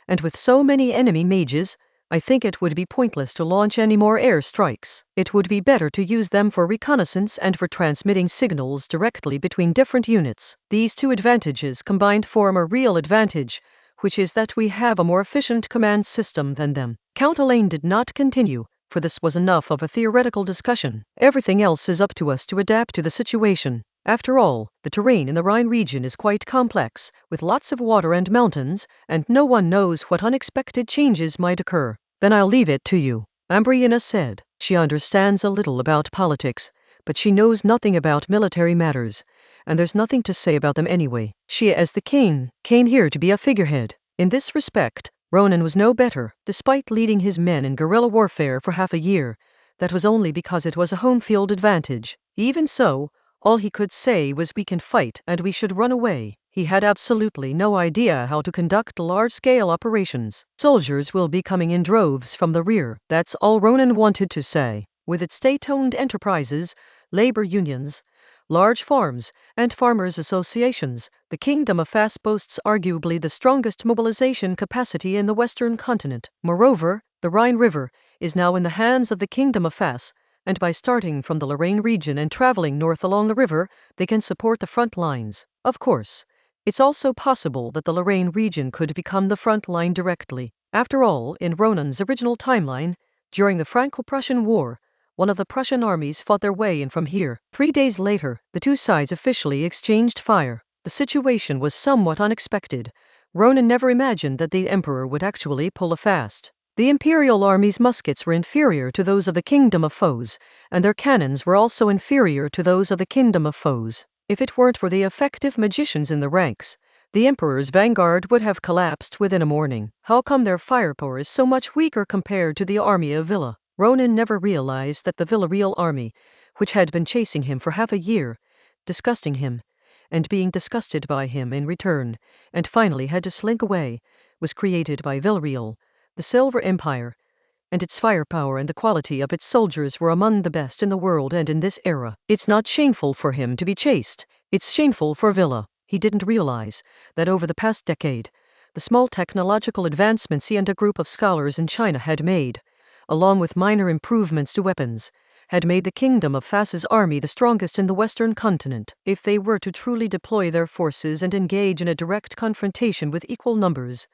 and with so many enemy mages, I think it would be pointless to launch any more air strikes. It would be better to use them for reconnaissance and for transmitting signals directly between different units. These two advantages combined form a real advantage, which is that we have a more efficient command system than them. Count Elaine did not continue, for this was enough of a theoretical discussion. Everything else is up to us to adapt to the situation. After all, the terrain in the Rhine region is quite complex, with lots of water and mountains, and no one knows what unexpected changes might occur. Then I'll leave it to you, Ambrina said. She understands a little about politics, but she knows nothing about military matters, and there's nothing to say about them anyway. She, as the king, came here to be a figurehead. In this respect, Ronan was no better. Despite leading his men in guerrilla warfare for half a year, that was only because it was a home field advantage. Even so, all he could say was, "We can fight and we should run away." He had absolutely no idea how to conduct large-scale operations. Soldiers will be coming in droves from the rear. That's all Ronan wanted to say. With its state-owned enterprises, labor unions, large farms, and farmers' associations, the Kingdom of Fas boasts arguably the strongest mobilization capacity in the Western continent. Moreover, the Rhine River is now in the hands of the Kingdom of Fas, and by starting from the Lorraine region and traveling north along the river, they can support the front lines. Of course, it's also possible that the Lorraine region could become the front line directly. After all, in Ronan's original timeline, during the Franco-Prussian War, one of the Prussian armies fought their way in from here. 3 days later, the two sides officially exchanged fire. The situation was somewhat unexpected. Ronan never imagined that the emperor would actually pull a fast. The Imperial Army's muskets were inferior to those of the Kingdom of Foes, and their cannons were also inferior to those of the Kingdom of Foes. If it weren't for the effective magicians in the ranks, the Emperor's vanguard would have collapsed within a morning. How come their firepower is so much weaker compared to the army of Villa? Ronan never realized that the Villarreal army, which had been chasing him for half a year, disgusting him, and being disgusted by him in return, and finally had to slink away, was created by Villarreal, the Silver Empire, and its firepower and the quality of its soldiers were among the best in the world. And in this era, it's not shameful for him to be chased. It's shameful for Villa. He didn't realize that over the past decade, the small technological advancements he and a group of scholars in China had made, along with minor improvements to weapons, had made the Kingdom of Fas's army the strongest in the Western continent. If they were to truly deploy their forces and engage in a direct confrontation with equal numbers,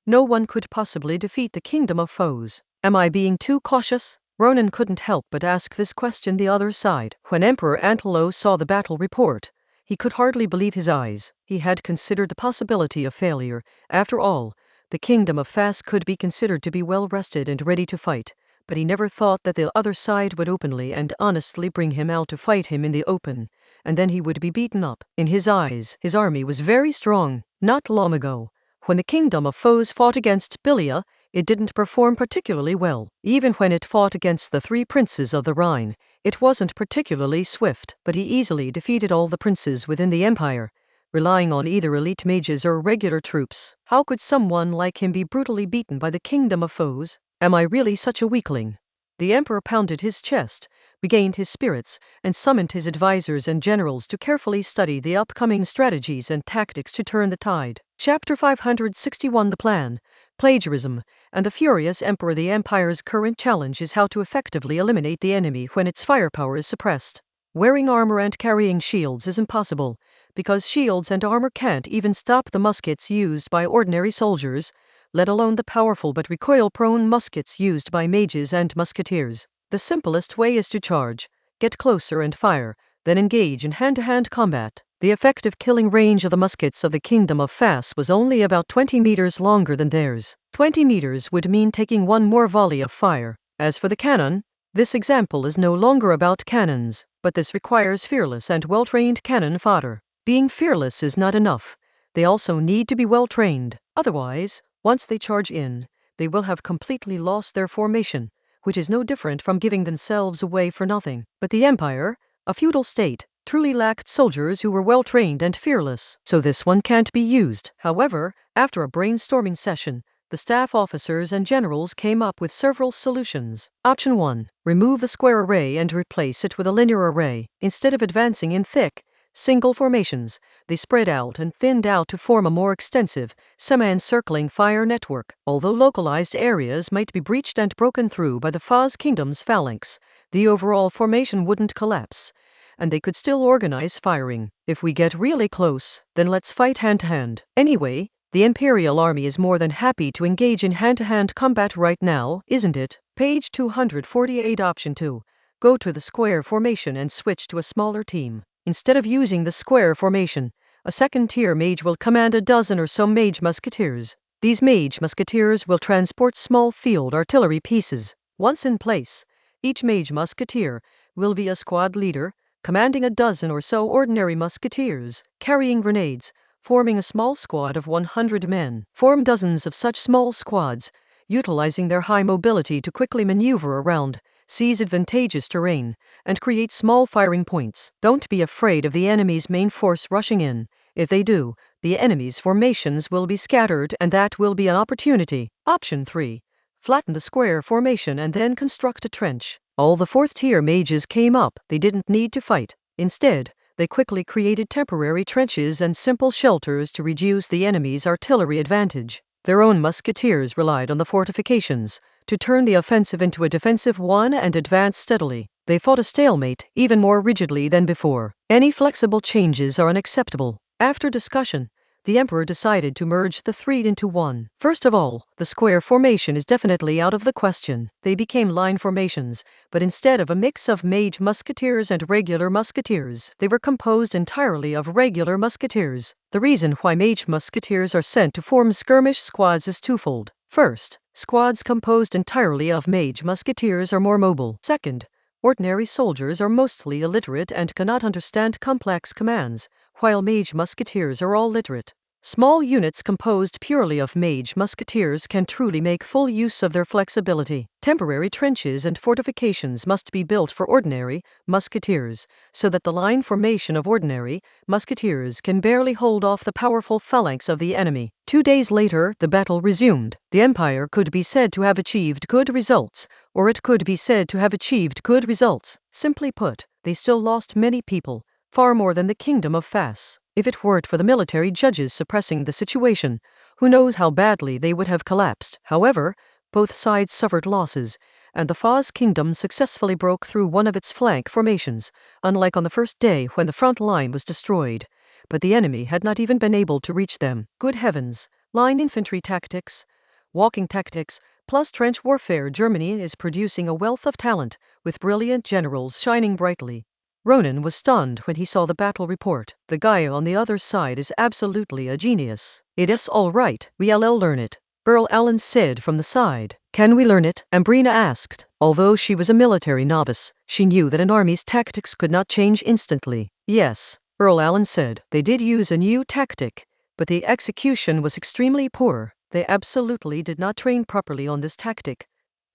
no one could possibly defeat the Kingdom of Foes. Am I being too cautious? Ronan couldn't help but ask this question the other side. When Emperor Antelo saw the battle report, He could hardly believe his eyes. He had considered the possibility of failure. After all, the kingdom of Fas could be considered to be well rested and ready to fight, but he never thought that the other side would openly and honestly bring him out to fight him in the open, and then he would be beaten up. In his eyes, his army was very strong. Not long ago, when the kingdom of foes fought against Bilia, it didn't perform particularly well. Even when it fought against the 3 princes of the Rhine, it wasn't particularly swift, but he easily defeated all the princes within the empire, relying on either elite mages or regular troops. How could someone like him be brutally beaten by the kingdom of foes? Am I really such a weakling? The emperor pounded his chest, regained his spirits, and summoned his advisors and generals to carefully study the upcoming strategies and tactics to turn the tide. Chapter 561 The Plan, Plagiarism, and the Furious Emperor. The empire's current challenge is how to effectively eliminate the enemy when its firepower is suppressed. Wearing armor and carrying shields is impossible, because shields and armor can't even stop the muskets used by ordinary soldiers, let alone the powerful but recoil-prone muskets used by mages and musketeers. The simplest way is to charge, get closer and fire, then engage in hand-to-hand combat. The effective killing range of the muskets of the Kingdom of Fas was only about 20 meters longer than theirs. 20 meters would mean taking 1 more volley of fire. As for the cannon, this example is no longer about cannons, but this requires fearless and well-trained cannon fodder. Being fearless is not enough. They also need to be well-trained. Otherwise, once they charge in, they will have completely lost their formation, which is no different from giving themselves away for nothing. But the empire, a feudal state, truly lacked soldiers who were well-trained and fearless, so this one can't be used. However, after a brainstorming session, the staff officers and generals came up with several solutions. Option 1. Remove the square array and replace it with a linear array. Instead of advancing in thick, single formations, they spread out and thinned out to form a more extensive, semi-encircling fire network. Although localized areas might be breached and broken through by the Fas Kingdom's phalanx, the overall formation wouldn't collapse, and they could still organize firing. If we get really close, then let's fight hand-to-hand. Anyway, the Imperial Army is more than happy to engage in hand-to-hand combat right now, isn't it? Page 248. Option 2. Go to the square formation and switch to a smaller team. Instead of using the square formation, a second-tier mage will command a dozen or so mage musketeers. These mage musketeers will transport small field artillery pieces. Once in place, each mage musketeer will be a squad leader, commanding a dozen or so ordinary musketeers, carrying grenades, forming a small squad of 100 men. Form dozens of such small squads, utilizing their high mobility to quickly maneuver around, seize advantageous terrain, and create small firing points. Don't be afraid of the enemy's main force rushing in. If they do, the enemy's formations will be scattered, and that will be an opportunity. Option 3. Flatten the square formation and then construct a trench. All the 4th-tier mages came up. They didn't need to fight. Instead, they quickly created temporary trenches and simple shelters to reduce the enemy's artillery advantage. Their own musketeers relied on the fortifications to turn the offensive into a defensive one and advance steadily. They fought a stalemate even more rigidly than before. Any flexible changes are unacceptable. After discussion, the emperor decided to merge the 3 into one. First of all, the square formation is definitely out of the question. They became line formations, but instead of a mix of mage musketeers and regular musketeers, they were composed entirely of regular musketeers. The reason why mage musketeers are sent to form skirmish squads is twofold. First, squads composed entirely of mage musketeers are more mobile. Second, ordinary soldiers are mostly illiterate and cannot understand complex commands, while mage musketeers are all literate. Small units composed purely of mage musketeers can truly make full use of their flexibility. Temporary trenches and fortifications must be built for ordinary musketeers, so that the line formation of ordinary musketeers can barely hold off the powerful phalanx of the enemy. 2 days later, the battle resumed. The empire could be said to have achieved good results, or it could be said to have achieved good results. Simply put, they still lost many people, far more than the Kingdom of Fas. If it weren't for the military judges suppressing the situation, who knows how badly they would have collapsed. However, both sides suffered losses, and the Fas Kingdom successfully broke through one of its flank formations, unlike on the first day when the front line was destroyed. But the enemy had not even been able to reach them. Good heavens! Line infantry tactics, walking tactics, plus trench warfare. Germany is producing a wealth of talent, with brilliant generals shining brightly. Ronan was stunned when he saw the battle report. The guy on the other side is absolutely a genius. It is all right, we'll learn it, Earl Allen said from the side. Can we learn it? Ambrina asked. Although she was a military novice, she knew that an army's tactics could not change instantly. Yes, Earl Allen said. They did use a new tactic, but the execution was extremely poor. They absolutely did not train properly on this tactic.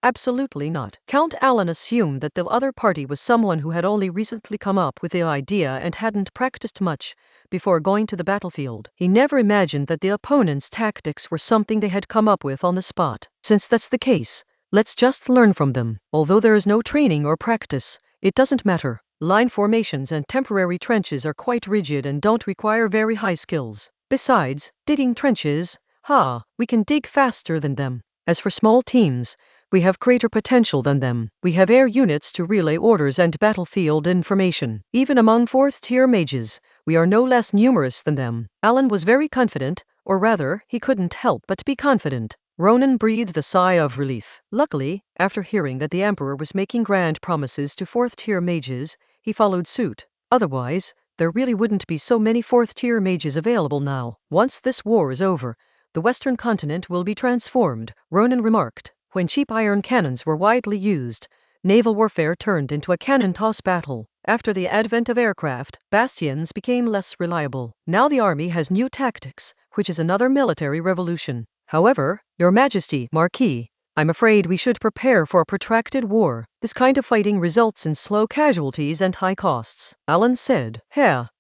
Absolutely not. Count Allen assumed that the other party was someone who had only recently come up with the idea and hadn't practiced much before going to the battlefield. He never imagined that the opponent's tactics were something they had come up with on the spot. Since that's the case, let's just learn from them. Although there is no training or practice, it doesn't matter. Line formations and temporary trenches are quite rigid and don't require very high skills. Besides, digging trenches, we can dig faster than them. As for small teams, we have greater potential than them. We have air units to relay orders and battlefield information. Even among 4th-tier mages, we are no less numerous than them. Alan was very confident, or rather, he couldn't help but be confident. Ronan breathed a sigh of relief. Luckily, after hearing that the Emperor was making grand promises to 4th-tier mages, he followed suit. Otherwise, there really wouldn't be so many 4th-tier mages available now. Once this war is over, the Western continent will be transformed, Ronan remarked. When cheap iron cannons were widely used, naval warfare turned into a cannon-toss battle. After the advent of aircraft, bastions became less reliable. Now the army has new tactics, which is another military revolution. However, Your Majesty, Marquis, I'm afraid we should prepare for a protracted war. This kind of fighting results in slow casualties and high costs, Alan said.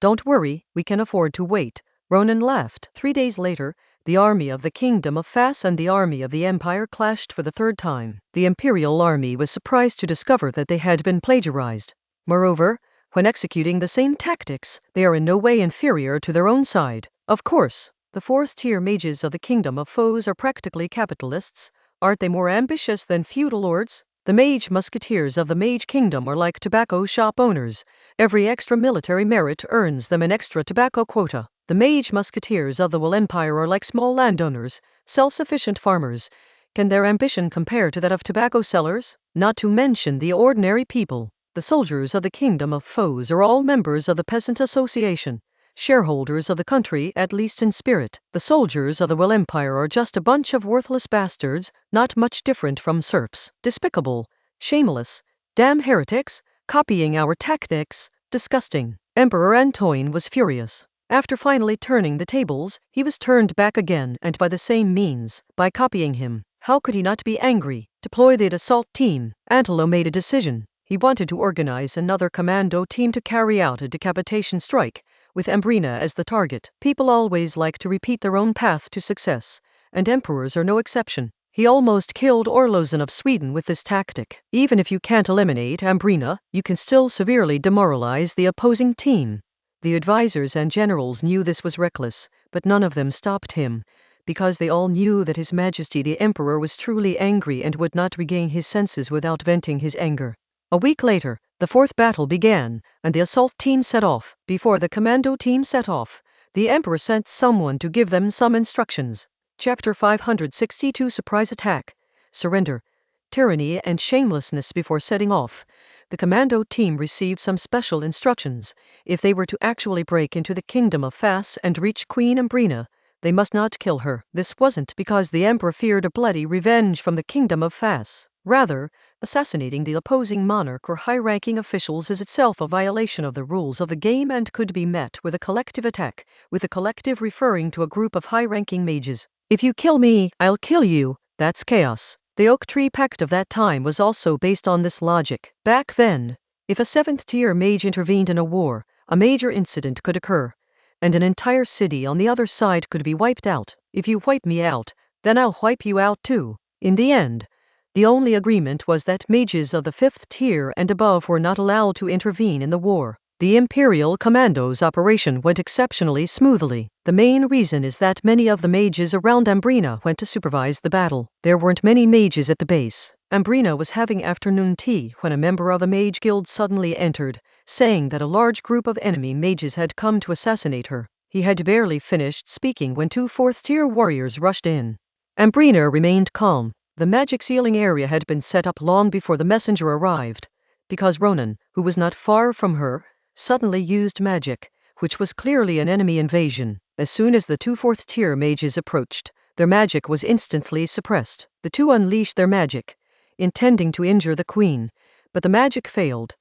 Don't worry, we can afford to wait, Ronan laughed. 3 days later, the army of the Kingdom of Fas and the army of the Empire clashed for the 3rd time. The Imperial army was surprised to discover that they had been plagiarized. Moreover, when executing the same tactics, they are in no way inferior to their own side. Of course, the 4th-tier mages of the Kingdom of Foes are practically capitalists. Aren't they more ambitious than feudal lords? The mage musketeers of the Mage Kingdom are like tobacco shop owners. Every extra military merit earns them an extra tobacco quota. The mage musketeers of the Will Empire are like small landowners, self-sufficient farmers. Can their ambition compare to that of tobacco sellers? Not to mention the ordinary people. The soldiers of the Kingdom of Foes are all members of the Peasant Association, shareholders of the country, at least in spirit. The soldiers of the Will Empire are just a bunch of worthless bastards, not much different from serfs. Despicable, shameless, damn heretics, copying our tactics, disgusting. Emperor Antoine was furious. After finally turning the tables, he was turned back again, and by the same means, by copying him. How could he not be angry? Deploy the assault team. Antelo made a decision. He wanted to organize another commando team to carry out a decapitation strike, with Ambrina as the target. People always like to repeat their own path to success, and emperors are no exception. He almost killed Orlozan of Sweden with this tactic. Even if you can't eliminate Ambrina, you can still severely demoralize the opposing team. The advisors and generals knew this was reckless, but none of them stopped him, because they all knew that His Majesty the Emperor was truly angry and would not regain his senses without venting his anger. A week later, the 4th battle began, and the assault team set off. Before the commando team set off, the Emperor sent someone to give them some instructions. Chapter 562 Surprise Attack, Surrender, Tyranny and Shamelessness. Before setting off, the commando team received some special instructions. If they were to actually break into the Kingdom of Fas and reach Queen Ambrina, they must not kill her. This wasn't because the Emperor feared a bloody revenge from the Kingdom of Fas. Rather, assassinating the opposing monarch or high-ranking officials is itself a violation of the rules of the game and could be met with a collective attack, with a collective referring to a group of high-ranking mages. If you kill me, I'll kill you. That's chaos. The Oak Tree Pact of that time was also based on this logic. Back then, if a 7th-tier mage intervened in a war, a major incident could occur, and an entire city on the other side could be wiped out. If you wipe me out, then I'll wipe you out too. In the end, the only agreement was that mages of the 5th tier and above were not allowed to intervene in the war. The Imperial Commandos operation went exceptionally smoothly. The main reason is that many of the mages around Ambrina went to supervise the battle. There weren't many mages at the base. Ambrina was having afternoon tea when a member of the Mage Guild suddenly entered, saying that a large group of enemy mages had come to assassinate her. He had barely finished speaking when 2 4th-tier warriors rushed in. Ambrina remained calm. The magic sealing area had been set up long before the messenger arrived, because Ronan, who was not far from her, suddenly used magic, which was clearly an enemy invasion. As soon as the two fourth-tier mages approached, their magic was instantly suppressed. The two unleashed their magic, intending to injure the queen, but the magic failed,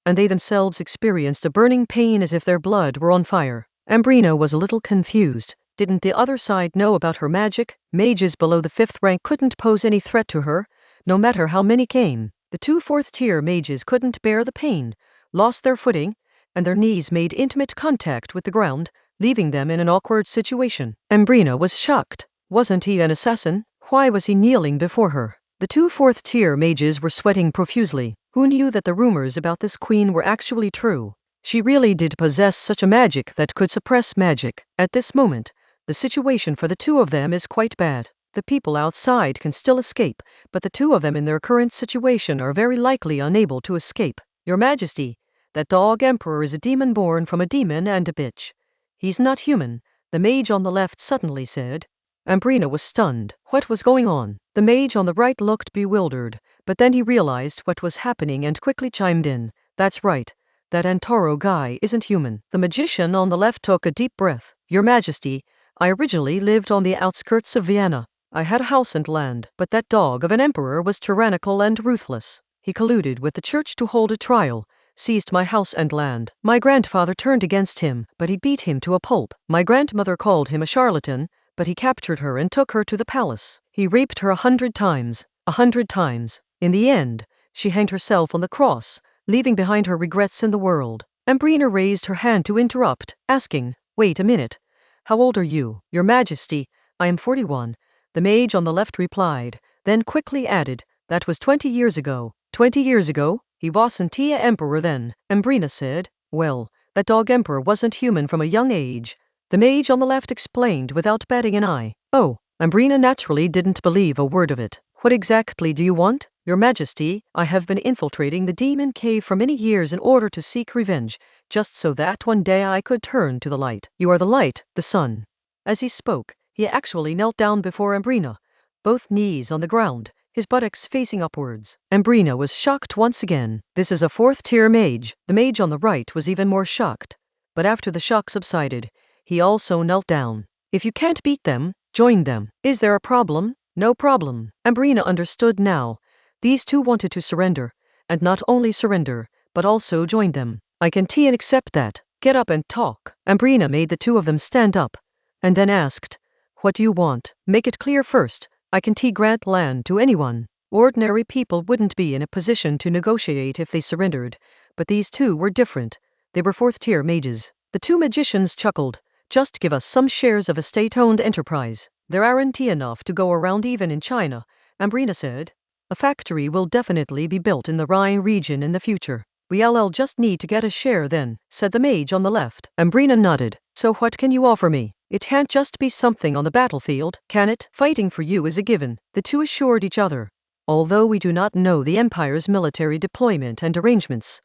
and they themselves experienced a burning pain as if their blood were on fire. Ambrina was a little confused. Didn't the other side know about her magic? Mages below the 5th rank couldn't pose any threat to her, no matter how many came. The two fourth-tier mages couldn't bear the pain, lost their footing, and their knees made intimate contact with the ground, leaving them in an awkward situation. Ambrina was shocked. Wasn't he an assassin? Why was he kneeling before her? The two fourth-tier mages were sweating profusely. Who knew that the rumors about this queen were actually true? She really did possess such a magic that could suppress magic. At this moment, the situation for the two of them is quite bad. The people outside can still escape, but the two of them in their current situation are very likely unable to escape. Your Majesty, that dog emperor is a demon born from a demon and a bitch. He's not human, the mage on the left suddenly said. Ambrina was stunned. What was going on? The mage on the right looked bewildered, but then he realized what was happening and quickly chimed in. That's right. That Antoro guy isn't human. The magician on the left took a deep breath. Your Majesty, I originally lived on the outskirts of Vienna. I had a house and land, but that dog of an emperor was tyrannical and ruthless. He colluded with the church to hold a trial, seized my house and land. My grandfather turned against him, but he beat him to a pulp. My grandmother called him a charlatan, but he captured her and took her to the palace. He raped her 100 times. 100 times. In the end, she hanged herself on the cross, leaving behind her regrets in the world. Ambrina raised her hand to interrupt, asking, wait a minute. How old are you? Your Majesty, I am 41. The mage on the left replied, then quickly added, that was 20 years ago. 20 years ago? He wasn't an emperor then. Ambrina said, well, that dog emperor wasn't human from a young age. The mage on the left explained without batting an eye. Oh, Ambrina naturally didn't believe a word of it. What exactly do you want? Your Majesty, I have been infiltrating the demon cave for many years in order to seek revenge, just so that one day I could turn to the light. You are the light, the sun. As he spoke, he actually knelt down before Ambrina, both knees on the ground, his buttocks facing upwards. Ambrina was shocked once again. This is a fourth-tier mage. The mage on the right was even more shocked. But after the shock subsided, he also knelt down. If you can't beat them, join them. Is there a problem? No problem. Ambrina understood now. These two wanted to surrender, and not only surrender, but also join them. I can and accept that. Get up and talk. Ambrina made the two of them stand up, and then asked, what do you want? Make it clear first. I can grant land to anyone. Ordinary people wouldn't be in a position to negotiate if they surrendered, but these two were different. They were fourth-tier mages. The two magicians chuckled. Just give us some shares of a state-owned enterprise. There aren't enough to go around even in China, Ambrina said. A factory will definitely be built in the Rhine region in the future. We'll just need to get a share then, said the mage on the left. Ambrina nodded. So what can you offer me? It can't just be something on the battlefield, can it? Fighting for you is a given, the two assured each other. Although we do not know the Empire's military deployment and arrangements,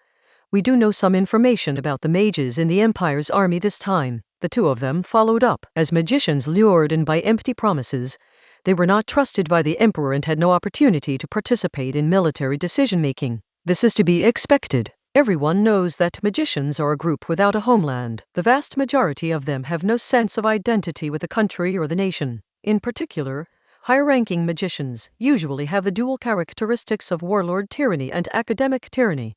we do know some information about the mages in the Empire's army this time. The two of them followed up. As magicians lured in by empty promises, they were not trusted by the Emperor and had no opportunity to participate in military decision-making. This is to be expected. Everyone knows that magicians are a group without a homeland. The vast majority of them have no sense of identity with the country or the nation. In particular, higher-ranking magicians usually have the dual characteristics of warlord tyranny and academic tyranny.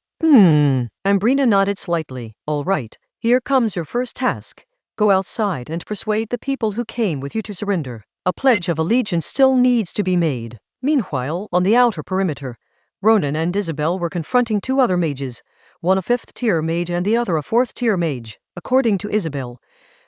Ambrina nodded slightly. All right, here comes your first task. Go outside and persuade the people who came with you to surrender. A pledge of allegiance still needs to be made. Meanwhile, on the outer perimeter, Ronan and Isabel were confronting two other mages, one a fifth-tier mage and the other a fourth-tier mage. According to Isabel,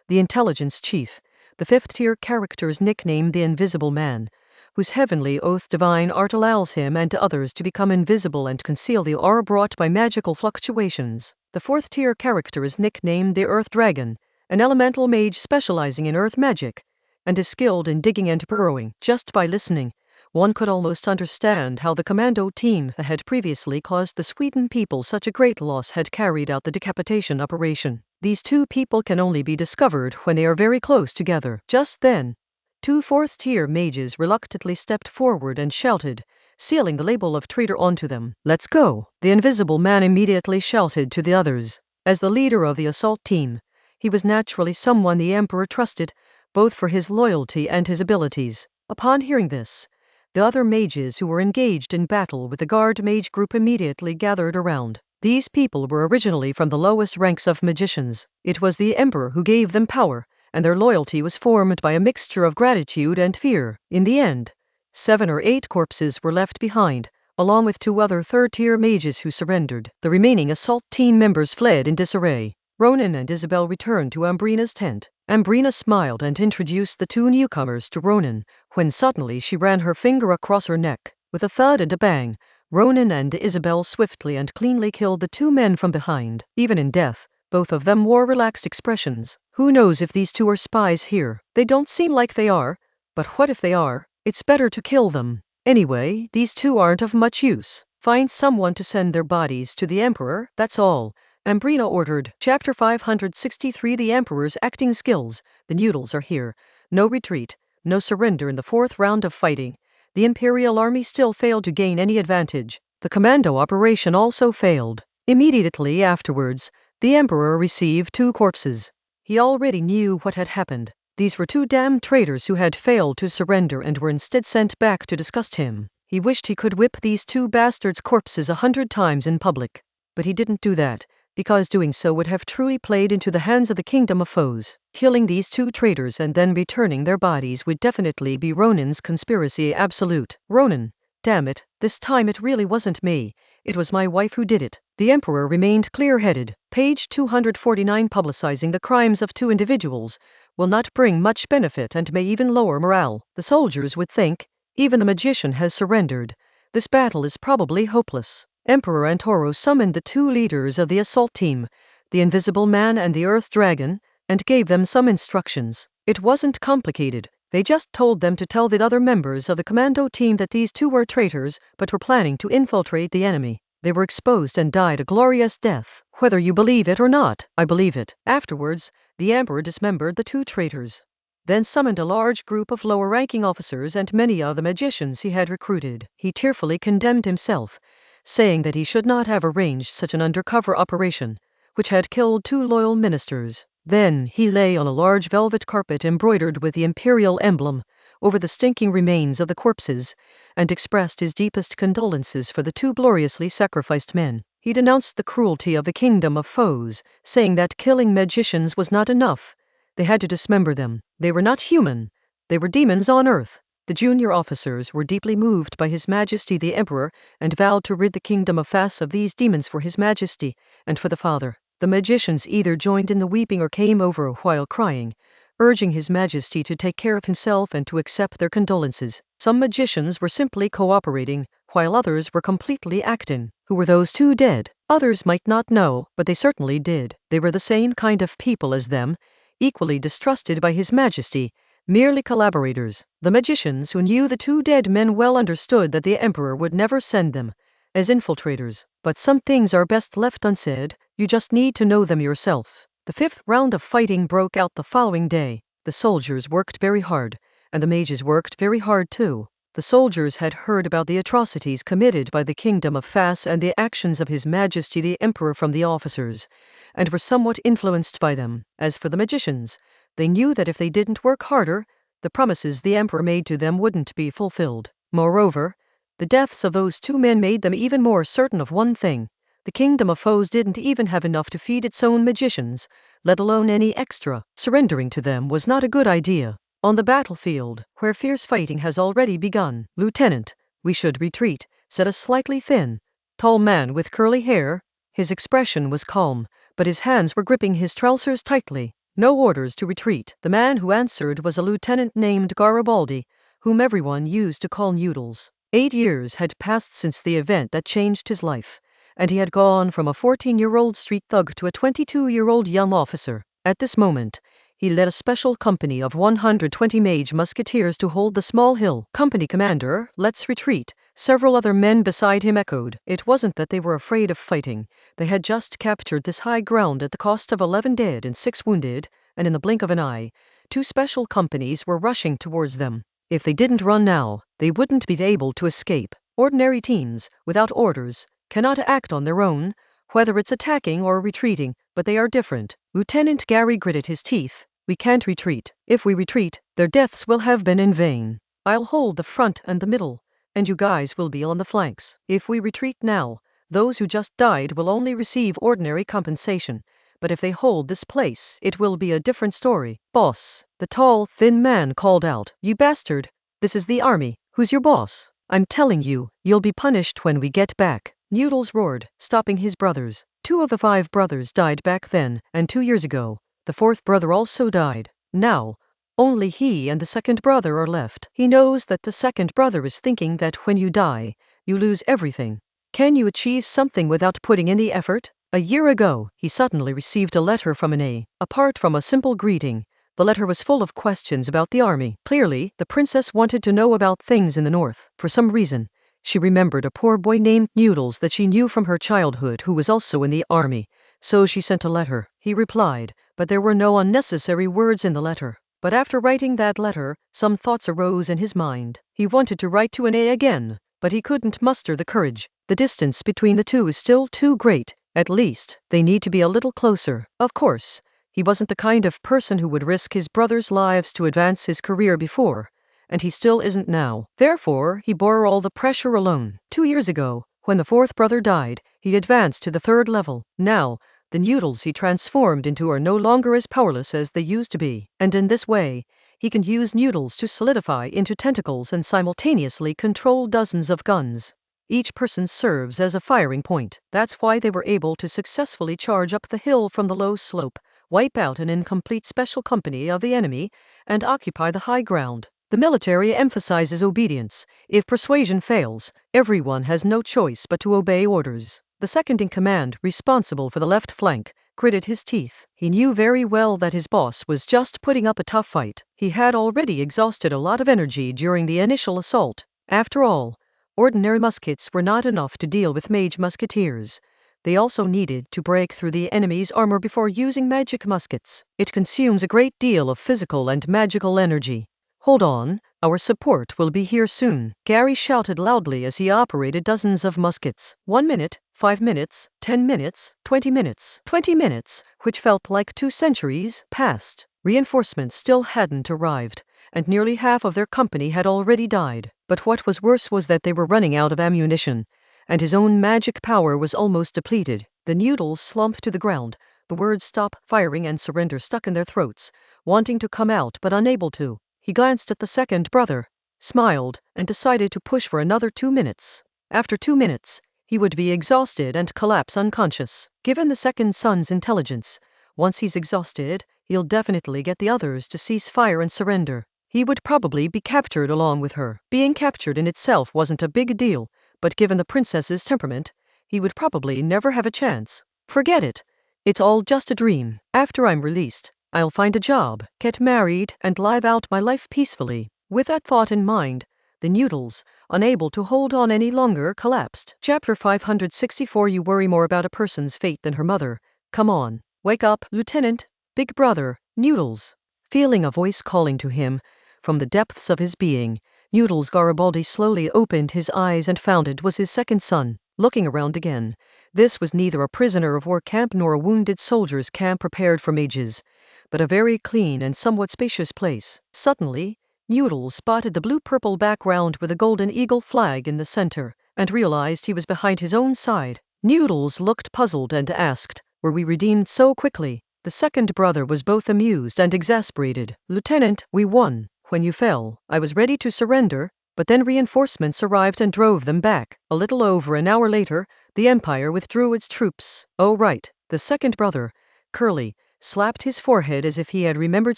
the intelligence chief, the fifth-tier character is nicknamed the Invisible Man, whose heavenly oath divine art allows him and to others to become invisible and conceal the aura brought by magical fluctuations. The fourth-tier character is nicknamed the Earth Dragon, an elemental mage specializing in earth magic, and is skilled in digging and burrowing. Just by listening, one could almost understand how the commando team that had previously caused the Sweden people such a great loss had carried out the decapitation operation. These two people can only be discovered when they are very close together. Just then, two fourth-tier mages reluctantly stepped forward and shouted, sealing the label of traitor onto them. Let's go. The Invisible Man immediately shouted to the others. As the leader of the assault team, he was naturally someone the emperor trusted, both for his loyalty and his abilities. Upon hearing this, the other mages who were engaged in battle with the guard mage group immediately gathered around. These people were originally from the lowest ranks of magicians. It was the emperor who gave them power, and their loyalty was formed by a mixture of gratitude and fear. In the end, 7 or 8 corpses were left behind, along with 2 other third-tier mages who surrendered. The remaining assault team members fled in disarray. Ronan and Isabel returned to Ambrina's tent. Ambrina smiled and introduced the 2 newcomers to Ronan, when suddenly she ran her finger across her neck. With a thud and a bang, Ronan and Isabel swiftly and cleanly killed the 2 men from behind. Even in death, both of them wore relaxed expressions. Who knows if these 2 are spies here? They don't seem like they are, but what if they are? It's better to kill them. Anyway, these 2 aren't of much use. Find someone to send their bodies to the emperor, that's all, Ambrina ordered. Chapter 563 The Emperor's Acting Skills. The noodles are here. No retreat, no surrender in the 4th round of fighting. The Imperial Army still failed to gain any advantage. The commando operation also failed. Immediately afterwards, the Emperor received 2 corpses. He already knew what had happened. These were 2 damned traitors who had failed to surrender and were instead sent back to disgust him. He wished he could whip these 2 bastards' corpses 100 times in public. But he didn't do that, because doing so would have truly played into the hands of the kingdom of foes. Killing these 2 traitors and then returning their bodies would definitely be Ronan's conspiracy absolute. Ronan, damn it, this time it really wasn't me. It was my wife who did it. The emperor remained clear-headed. Page 249. Publicizing the crimes of 2 individuals will not bring much benefit and may even lower morale. The soldiers would think, even the magician has surrendered. This battle is probably hopeless. Emperor Antoro summoned the 2 leaders of the assault team, the Invisible Man and the Earth Dragon, and gave them some instructions. It wasn't complicated. They just told them to tell the other members of the commando team that these 2 were traitors, but were planning to infiltrate the enemy. They were exposed and died a glorious death. Whether you believe it or not, I believe it. Afterwards, the emperor dismembered the 2 traitors, then summoned a large group of lower-ranking officers and many of the magicians he had recruited. He tearfully condemned himself, saying that he should not have arranged such an undercover operation, which had killed 2 loyal ministers. Then he lay on a large velvet carpet embroidered with the imperial emblem over the stinking remains of the corpses, and expressed his deepest condolences for the 2 gloriously sacrificed men. He denounced the cruelty of the kingdom of foes, saying that killing magicians was not enough. They had to dismember them. They were not human. They were demons on earth. The junior officers were deeply moved by His Majesty the Emperor and vowed to rid the kingdom of Fas of these demons for His Majesty and for the Father. The magicians either joined in the weeping or came over while crying, urging His Majesty to take care of himself and to accept their condolences. Some magicians were simply cooperating, while others were completely acting. Who were those 2 dead? Others might not know, but they certainly did. They were the same kind of people as them, equally distrusted by His Majesty, merely collaborators. The magicians who knew the 2 dead men well understood that the emperor would never send them as infiltrators. But some things are best left unsaid. You just need to know them yourself. The 5th round of fighting broke out the following day. The soldiers worked very hard, and the mages worked very hard too. The soldiers had heard about the atrocities committed by the kingdom of Fas and the actions of His Majesty the Emperor from the officers, and were somewhat influenced by them. As for the magicians, they knew that if they didn't work harder, the promises the emperor made to them wouldn't be fulfilled. Moreover, the deaths of those 2 men made them even more certain of one thing. The kingdom of foes didn't even have enough to feed its own magicians, let alone any extra. Surrendering to them was not a good idea. On the battlefield, where fierce fighting has already begun, Lieutenant, we should retreat, said a slightly thin, tall man with curly hair. His expression was calm, but his hands were gripping his trousers tightly. No orders to retreat. The man who answered was a lieutenant named Garibaldi, whom everyone used to call Noodles. 8 years had passed since the event that changed his life, and he had gone from a 14-year-old street thug to a 22-year-old young officer. At this moment, he led a special company of 120 mage musketeers to hold the small hill. Company commander, let's retreat, several other men beside him echoed. It wasn't that they were afraid of fighting. They had just captured this high ground at the cost of 11 dead and 6 wounded, and in the blink of an eye, 2 special companies were rushing towards them. If they didn't run now, they wouldn't be able to escape. Ordinary teens, without orders, cannot act on their own, whether it's attacking or retreating, but they are different. Lieutenant Gary gritted his teeth. We can't retreat. If we retreat, their deaths will have been in vain. I'll hold the front and the middle, and you guys will be on the flanks. If we retreat now, those who just died will only receive ordinary compensation. But if they hold this place, it will be a different story. Boss, the tall, thin man called out. You bastard. This is the army. Who's your boss? I'm telling you, you'll be punished when we get back. Noodles roared, stopping his brothers. 2 of the 5 brothers died back then, and 2 years ago. The 4th brother also died. Now, only he and the 2nd brother are left. He knows that the 2nd brother is thinking that when you die, you lose everything. Can you achieve something without putting in the effort? A year ago, he suddenly received a letter from an A. Apart from a simple greeting, the letter was full of questions about the army. Clearly, the princess wanted to know about things in the north. For some reason, she remembered a poor boy named Noodles that she knew from her childhood who was also in the army. So she sent a letter. He replied, but there were no unnecessary words in the letter. But after writing that letter, some thoughts arose in his mind. He wanted to write to an A again, but he couldn't muster the courage. The distance between the two is still too great. At least, they need to be a little closer. Of course, he wasn't the kind of person who would risk his brothers' lives to advance his career before, and he still isn't now. Therefore, he bore all the pressure alone. 2 years ago, when the 4th brother died, he advanced to the 3rd level. Now, the noodles he transformed into are no longer as powerless as they used to be, and in this way, he can use noodles to solidify into tentacles and simultaneously control dozens of guns. Each person serves as a firing point. That's why they were able to successfully charge up the hill from the low slope, wipe out an incomplete special company of the enemy, and occupy the high ground. The military emphasizes obedience. If persuasion fails, everyone has no choice but to obey orders. The second in command, responsible for the left flank, gritted his teeth. He knew very well that his boss was just putting up a tough fight. He had already exhausted a lot of energy during the initial assault. After all, ordinary muskets were not enough to deal with mage musketeers. They also needed to break through the enemy's armor before using magic muskets. It consumes a great deal of physical and magical energy. Hold on, our support will be here soon. Gary shouted loudly as he operated dozens of muskets. 1 minute, 5 minutes, 10 minutes, 20 minutes, 20 minutes, which felt like 2 centuries, passed. Reinforcements still hadn't arrived, and nearly half of their company had already died. But what was worse was that they were running out of ammunition, and his own magic power was almost depleted. The noodles slumped to the ground, the words stop firing and surrender stuck in their throats, wanting to come out but unable to. He glanced at the 2nd brother, smiled, and decided to push for another 2 minutes. After 2 minutes, he would be exhausted and collapse unconscious. Given the 2nd son's intelligence, once he's exhausted, he'll definitely get the others to cease fire and surrender. He would probably be captured along with her. Being captured in itself wasn't a big deal, but given the princess's temperament, he would probably never have a chance. Forget it. It's all just a dream. After I'm released, I'll find a job, get married, and live out my life peacefully. With that thought in mind, the noodles, unable to hold on any longer, collapsed. Chapter 564. You worry more about a person's fate than her mother. Come on, wake up, Lieutenant, Big Brother, Noodles. Feeling a voice calling to him from the depths of his being, Noodles Garibaldi slowly opened his eyes and found it was his 2nd son. Looking around again, this was neither a prisoner of war camp nor a wounded soldier's camp prepared for mages, but a very clean and somewhat spacious place. Suddenly, Noodles spotted the blue-purple background with a golden eagle flag in the center, and realized he was behind his own side. Noodles looked puzzled and asked, "Were we redeemed so quickly?" The 2nd brother was both amused and exasperated. "Lieutenant, we won. When you fell, I was ready to surrender, but then reinforcements arrived and drove them back. A little over an hour later, the Empire withdrew its troops." "Oh right." The 2nd brother, Curly, slapped his forehead as if he had remembered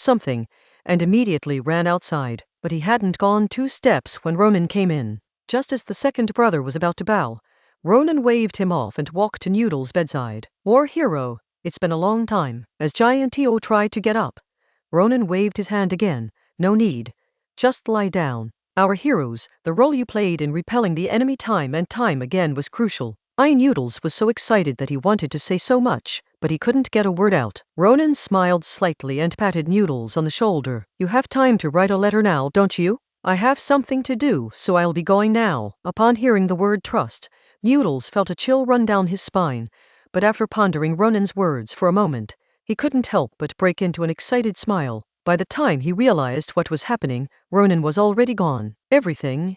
something, and immediately ran outside. But he hadn't gone 2 steps when Ronan came in. Just as the 2nd brother was about to bow, Ronan waved him off and walked to Noodles' bedside. "War hero, it's been a long time." As Giant Tio tried to get up, Ronan waved his hand again. "No need. Just lie down. Our heroes, the role you played in repelling the enemy time and time again was crucial." Noodles was so excited that he wanted to say so much, but he couldn't get a word out. Ronan smiled slightly and patted Noodles on the shoulder. "You have time to write a letter now, don't you?" "I have something to do, so I'll be going now." Upon hearing the word trust, Noodles felt a chill run down his spine, but after pondering Ronan's words for a moment, he couldn't help but break into an excited smile. By the time he realized what was happening, Ronan was already gone. Everything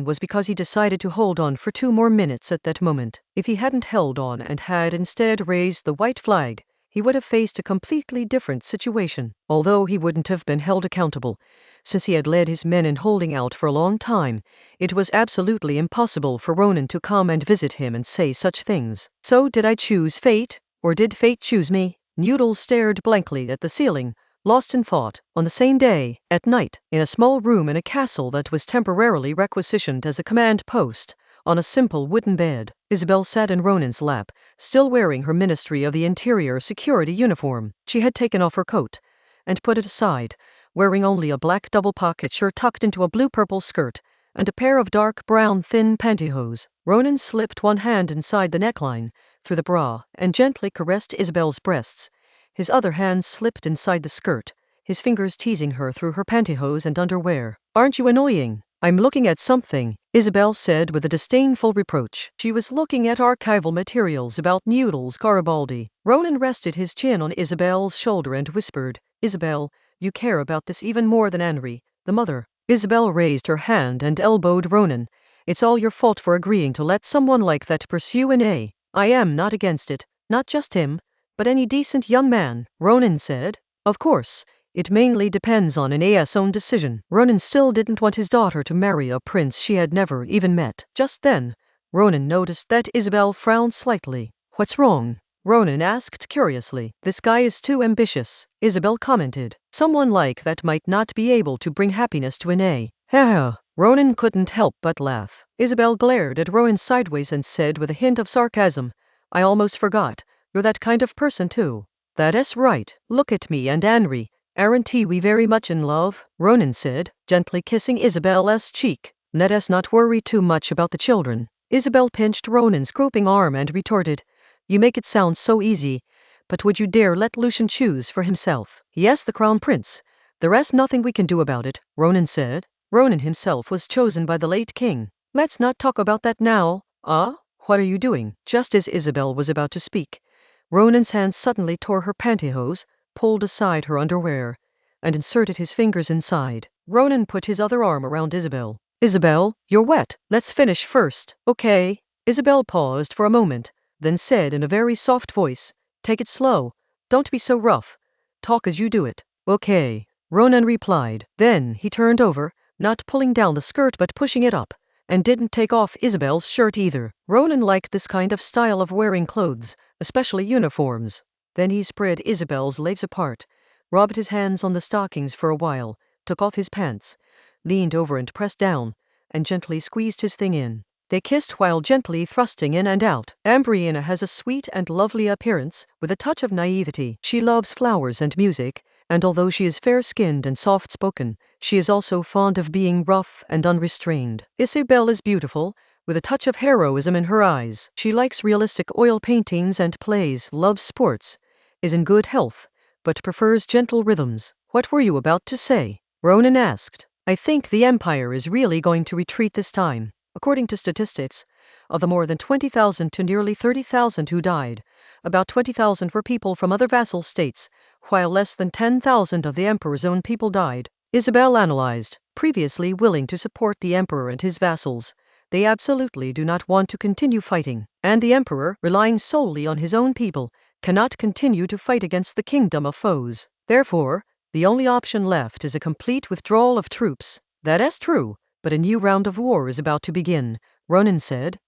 was because he decided to hold on for 2 more minutes at that moment. If he hadn't held on and had instead raised the white flag, he would have faced a completely different situation, although he wouldn't have been held accountable. Since he had led his men in holding out for a long time, it was absolutely impossible for Ronan to come and visit him and say such things. So did I choose fate, or did fate choose me? Noodles stared blankly at the ceiling, lost in thought. On the same day, at night, in a small room in a castle that was temporarily requisitioned as a command post, on a simple wooden bed, Isabel sat in Ronan's lap, still wearing her Ministry of the Interior security uniform. She had taken off her coat and put it aside, wearing only a black double-pocket shirt tucked into a blue-purple skirt and a pair of dark brown thin pantyhose. Ronan slipped one hand inside the neckline, through the bra, and gently caressed Isabel's breasts. His other hand slipped inside the skirt, his fingers teasing her through her pantyhose and underwear. "Aren't you annoying?" "I'm looking at something," Isabel said with a disdainful reproach. She was looking at archival materials about Noodles Garibaldi. Ronan rested his chin on Isabel's shoulder and whispered, "Isabel, you care about this even more than Henri, the mother." Isabel raised her hand and elbowed Ronan. "It's all your fault for agreeing to let someone like that pursue Ine. I am not against it, not just him, but any decent young man," Ronan said. "Of course, it mainly depends on Ine's own decision." Ronan still didn't want his daughter to marry a prince she had never even met. Just then, Ronan noticed that Isabel frowned slightly. "What's wrong?" Ronan asked curiously. "This guy is too ambitious," Isabel commented. "Someone like that might not be able to bring happiness to Ine." "Haha." Ronan couldn't help but laugh. Isabel glared at Ronan sideways and said with a hint of sarcasm, "I almost forgot. You're that kind of person too." "That's right. Look at me and Henri. Aren't we very much in love?" Ronan said, gently kissing Isabel's cheek. "Let us not worry too much about the children." Isabel pinched Ronan's groping arm and retorted, "You make it sound so easy, but would you dare let Lucien choose for himself?" "Yes, the crown prince. The rest nothing we can do about it," Ronan said. "Ronan himself was chosen by the late king." "Let's not talk about that now." "Ah? What are you doing?" Just as Isabel was about to speak, Ronan's hand suddenly tore her pantyhose, pulled aside her underwear, and inserted his fingers inside. Ronan put his other arm around Isabel. "Isabel, you're wet. Let's finish first." "Okay." Isabel paused for a moment, then said in a very soft voice, "Take it slow. Don't be so rough. Talk as you do it." "Okay," Ronan replied. Then he turned over, not pulling down the skirt but pushing it up, and didn't take off Isabel's shirt either. Ronan liked this kind of style of wearing clothes, especially uniforms. Then he spread Isabel's legs apart, rubbed his hands on the stockings for a while, took off his pants, leaned over and pressed down, and gently squeezed his thing in. They kissed while gently thrusting in and out. Ambriana has a sweet and lovely appearance, with a touch of naivety. She loves flowers and music, and although she is fair-skinned and soft-spoken, she is also fond of being rough and unrestrained. Isabel is beautiful, with a touch of heroism in her eyes. She likes realistic oil paintings and plays, loves sports, is in good health, but prefers gentle rhythms. "What were you about to say?" Ronan asked. "I think the Empire is really going to retreat this time. According to statistics, of the more than 20,000 to nearly 30,000 who died, about 20,000 were people from other vassal states, while less than 10,000 of the Emperor's own people died." Isabel analyzed. Previously willing to support the Emperor and his vassals, they absolutely do not want to continue fighting. And the Emperor, relying solely on his own people, cannot continue to fight against the kingdom of foes. Therefore, the only option left is a complete withdrawal of troops. "That is true, but a new round of war is about to begin," Ronan said.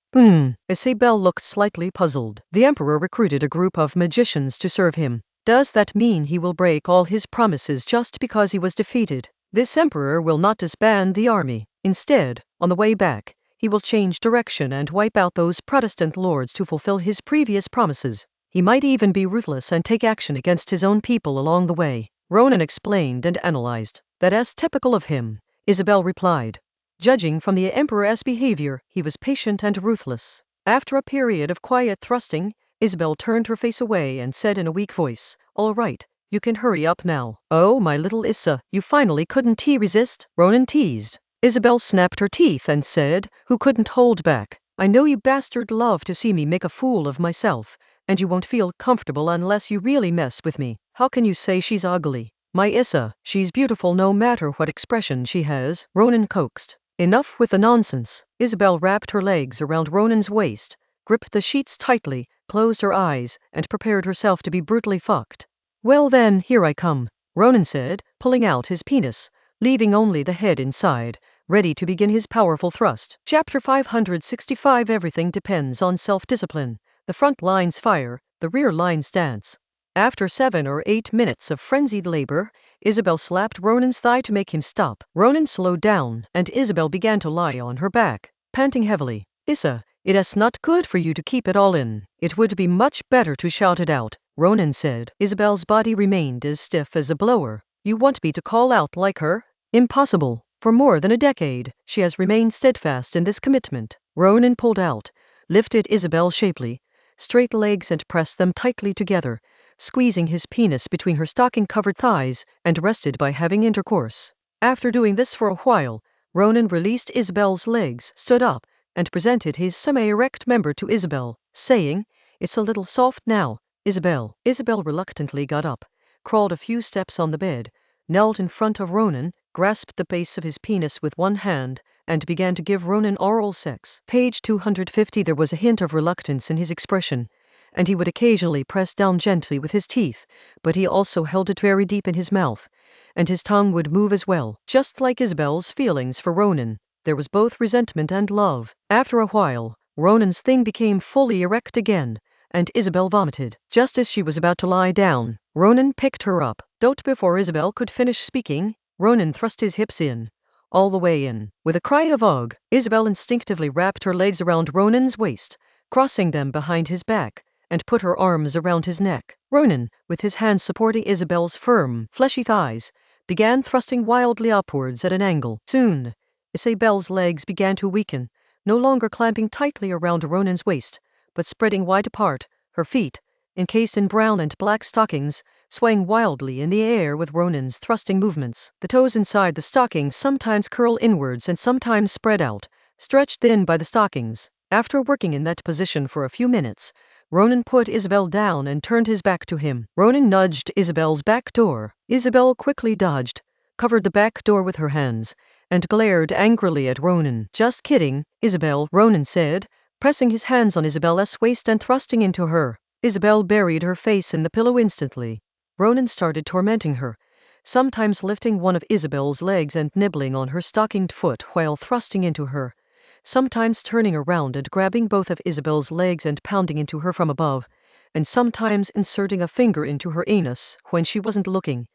Isabel looked slightly puzzled. "The Emperor recruited a group of magicians to serve him. Does that mean he will break all his promises just because he was defeated?" "This Emperor will not disband the army. Instead, on the way back, he will change direction and wipe out those Protestant lords to fulfill his previous promises. He might even be ruthless and take action against his own people along the way." Ronan explained and analyzed. "That is typical of him," Isabel replied. "Judging from the Emperor's behavior, he was patient and ruthless." After a period of quiet thrusting, Isabel turned her face away and said in a weak voice, "All right, you can hurry up now." "Oh, my little Issa, you finally couldn't resist?" Ronan teased. Isabel snapped her teeth and said, who couldn't hold back, "I know you bastard love to see me make a fool of myself, and you won't feel comfortable unless you really mess with me. How can you say she's ugly? My Issa, she's beautiful no matter what expression she has, Ronan coaxed. Enough with the nonsense. Isabel wrapped her legs around Ronan's waist, gripped the sheets tightly, closed her eyes, and prepared herself to be brutally fucked. Well then, here I come, Ronan said, pulling out his penis, leaving only the head inside, ready to begin his powerful thrust. Chapter 565. Everything depends on self-discipline. The front lines fire, the rear lines dance. After 7 or 8 minutes of frenzied labor, Isabel slapped Ronan's thigh to make him stop. Ronan slowed down, and Isabel began to lie on her back, panting heavily. Issa, it is not good for you to keep it all in. It would be much better to shout it out, Ronan said. Isabel's body remained as stiff as a blower. You want me to call out like her? Impossible. For more than a decade, she has remained steadfast in this commitment. Ronan pulled out, lifted Isabel's shapely, straight legs and pressed them tightly together, squeezing his penis between her stocking-covered thighs, and rested by having intercourse. After doing this for a while, Ronan released Isabel's legs, stood up, and presented his semi-erect member to Isabel, saying, "It's a little soft now, Isabel." Isabel reluctantly got up, crawled a few steps on the bed, knelt in front of Ronan, grasped the base of his penis with one hand, and began to give Ronan oral sex. Page 250. There was a hint of reluctance in his expression, and he would occasionally press down gently with his teeth, but he also held it very deep in his mouth, and his tongue would move as well. Just like Isabel's feelings for Ronan, there was both resentment and love. After a while, Ronan's thing became fully erect again, and Isabel vomited. Just as she was about to lie down, Ronan picked her up. Before Isabel could finish speaking, Ronan thrust his hips in, all the way in. With a cry of ugh, Isabel instinctively wrapped her legs around Ronan's waist, crossing them behind his back, and put her arms around his neck. Ronan, with his hands supporting Isabel's firm, fleshy thighs, began thrusting wildly upwards at an angle. Soon, Isabel's legs began to weaken, no longer clamping tightly around Ronan's waist, but spreading wide apart, her feet, encased in brown and black stockings, swaying wildly in the air with Ronan's thrusting movements. The toes inside the stockings sometimes curl inwards and sometimes spread out, stretched thin by the stockings. After working in that position for a few minutes, Ronan put Isabel down and turned his back to him. Ronan nudged Isabel's back door. Isabel quickly dodged, covered the back door with her hands, and glared angrily at Ronan. Just kidding, Isabel, Ronan said, pressing his hands on Isabel's waist and thrusting into her. Isabel buried her face in the pillow instantly. Ronan started tormenting her, sometimes lifting one of Isabel's legs and nibbling on her stockinged foot while thrusting into her, sometimes turning around and grabbing both of Isabel's legs and pounding into her from above, and sometimes inserting a finger into her anus when she wasn't looking,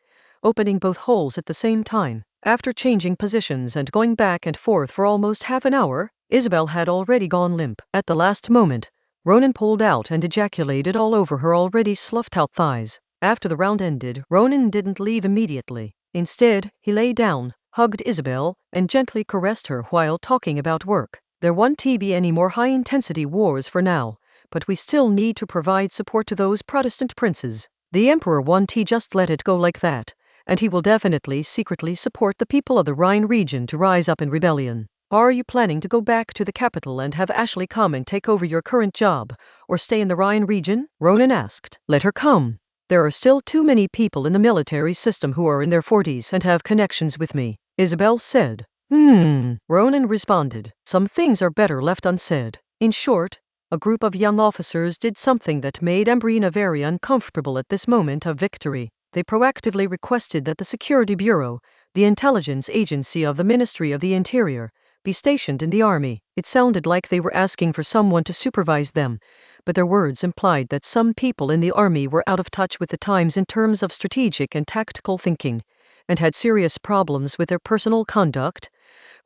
opening both holes at the same time. After changing positions and going back and forth for almost half an hour, Isabel had already gone limp. At the last moment, Ronan pulled out and ejaculated all over her already sloughed-out thighs. After the round ended, Ronan didn't leave immediately. Instead, he lay down, hugged Isabel, and gently caressed her while talking about work. There won't be any more high-intensity wars for now, but we still need to provide support to those Protestant princes. The Emperor won't just let it go like that, and he will definitely secretly support the people of the Rhine region to rise up in rebellion. Are you planning to go back to the capital and have Ashley come and take over your current job, or stay in the Rhine region? Ronan asked. Let her come. There are still too many people in the military system who are in their 40s and have connections with me, Isabel said. Ronan responded. Some things are better left unsaid. In short, a group of young officers did something that made Ambrina very uncomfortable at this moment of victory. They proactively requested that the Security Bureau, the intelligence agency of the Ministry of the Interior, be stationed in the army. It sounded like they were asking for someone to supervise them, but their words implied that some people in the army were out of touch with the times in terms of strategic and tactical thinking, and had serious problems with their personal conduct,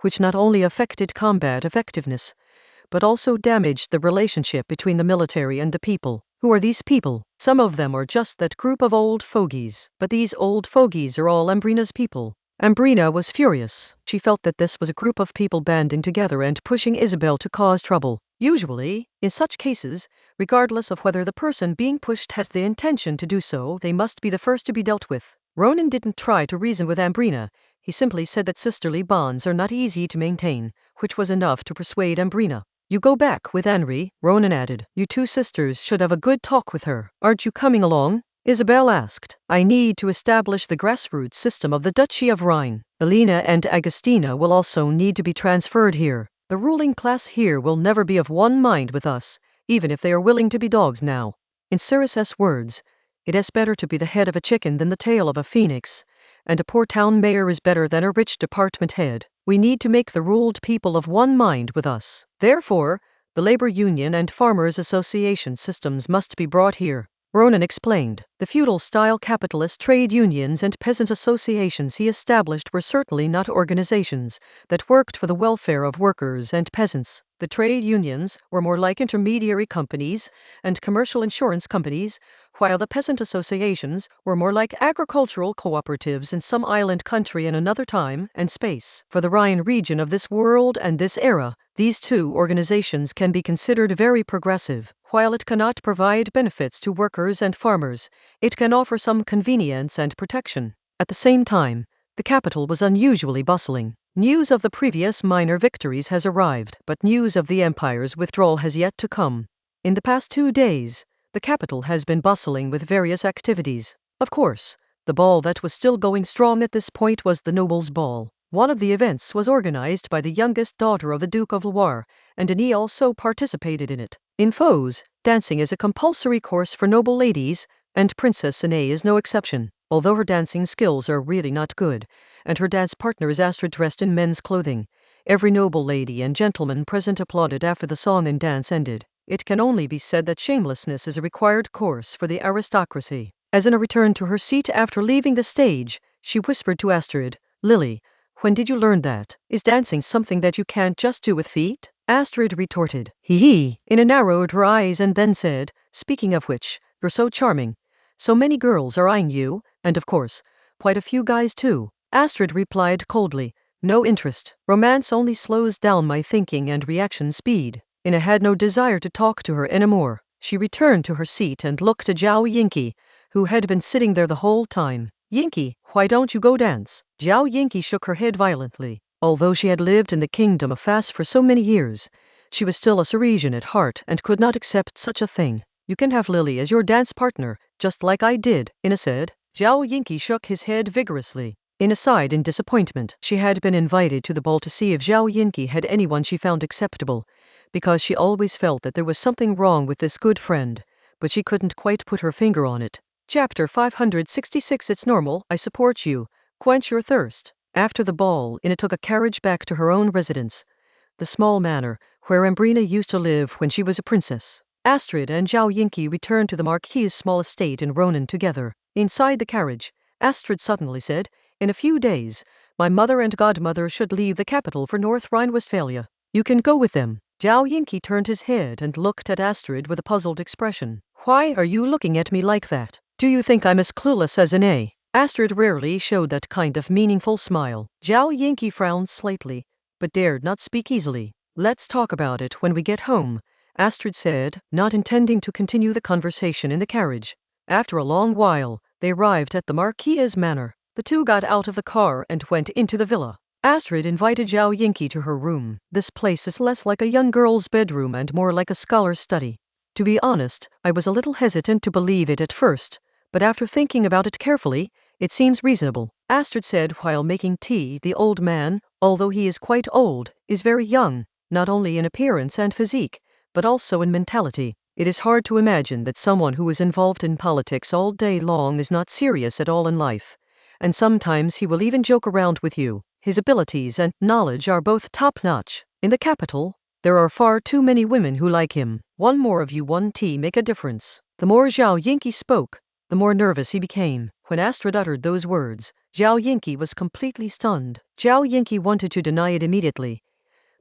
which not only affected combat effectiveness, but also damaged the relationship between the military and the people. Who are these people? Some of them are just that group of old fogies, but these old fogies are all Ambrina's people. Ambrina was furious. She felt that this was a group of people banding together and pushing Isabel to cause trouble. Usually, in such cases, regardless of whether the person being pushed has the intention to do so, they must be the first to be dealt with. Ronan didn't try to reason with Ambrina. He simply said that sisterly bonds are not easy to maintain, which was enough to persuade Ambrina. You go back with Henri, Ronan added. You two sisters should have a good talk with her. Aren't you coming along? Isabel asked. I need to establish the grassroots system of the Duchy of Rhine. Elena and Agostina will also need to be transferred here. The ruling class here will never be of one mind with us, even if they are willing to be dogs now. In Cyrus's words, it is better to be the head of a chicken than the tail of a phoenix, and a poor town mayor is better than a rich department head. We need to make the ruled people of one mind with us. Therefore, the labor union and farmers' association systems must be brought here. Ronan explained. The feudal-style capitalist trade unions and peasant associations he established were certainly not organizations that worked for the welfare of workers and peasants. The trade unions were more like intermediary companies and commercial insurance companies, while the peasant associations were more like agricultural cooperatives in some island country in another time and space. For the Rhine region of this world and this era, these two organizations can be considered very progressive. While it cannot provide benefits to workers and farmers, it can offer some convenience and protection. At the same time, the capital was unusually bustling. News of the previous minor victories has arrived, but news of the empire's withdrawal has yet to come. In the past 2 days, the capital has been bustling with various activities. Of course, the ball that was still going strong at this point was the Nobles' Ball. One of the events was organized by the youngest daughter of the Duke of Loire, and Denis also participated in it. In Faux, dancing is a compulsory course for noble ladies, and Princess Aînée is no exception, although her dancing skills are really not good, and her dance partner is Astrid dressed in men's clothing. Every noble lady and gentleman present applauded after the song and dance ended. It can only be said that shamelessness is a required course for the aristocracy. As in a return to her seat after leaving the stage, she whispered to Astrid, Lily, when did you learn that? Is dancing something that you can't just do with feet? Astrid retorted, hee, in a narrowed her eyes and then said, speaking of which, you're so charming. So many girls are eyeing you, and of course, quite a few guys too. Astrid replied coldly, no interest. Romance only slows down my thinking and reaction speed. Ina had no desire to talk to her anymore. She returned to her seat and looked at Zhao Yinki, who had been sitting there the whole time. Yinki, why don't you go dance? Zhao Yinki shook her head violently. Although she had lived in the kingdom of Fas for so many years, she was still a Saresian at heart and could not accept such a thing. You can have Lily as your dance partner, just like I did, Ina said. Zhao Yinki shook his head vigorously. Ina sighed in disappointment. She had been invited to the ball to see if Zhao Yinki had anyone she found acceptable, because she always felt that there was something wrong with this good friend, but she couldn't quite put her finger on it. Chapter 566 It's normal, I support you. Quench your thirst. After the ball, Ina took a carriage back to her own residence, the small manor where Ambrina used to live when she was a princess. Astrid and Zhao Yinki returned to the Marquis's small estate in Ronan together. Inside the carriage, Astrid suddenly said, in a few days, my mother and godmother should leave the capital for North Rhine-Westphalia. You can go with them. Zhao Yinki turned his head and looked at Astrid with a puzzled expression. Why are you looking at me like that? Do you think I'm as clueless as Aînée? Astrid rarely showed that kind of meaningful smile. Zhao Yinki frowned slightly, but dared not speak easily. Let's talk about it when we get home, Astrid said, not intending to continue the conversation in the carriage. After a long while, they arrived at the Marquis's manor. The two got out of the car and went into the villa. Astrid invited Zhao Yinki to her room. This place is less like a young girl's bedroom and more like a scholar's study. To be honest, I was a little hesitant to believe it at first, but after thinking about it carefully, it seems reasonable, Astrid said while making tea. The old man, although he is quite old, is very young, not only in appearance and physique, but also in mentality. It is hard to imagine that someone who is involved in politics all day long is not serious at all in life, and sometimes he will even joke around with you. His abilities and knowledge are both top-notch. In the capital, there are far too many women who like him. One more of you, one tea make a difference. The more Zhao Yinki spoke, the more nervous he became. When Astrid uttered those words, Zhao Yinki was completely stunned. Zhao Yinki wanted to deny it immediately,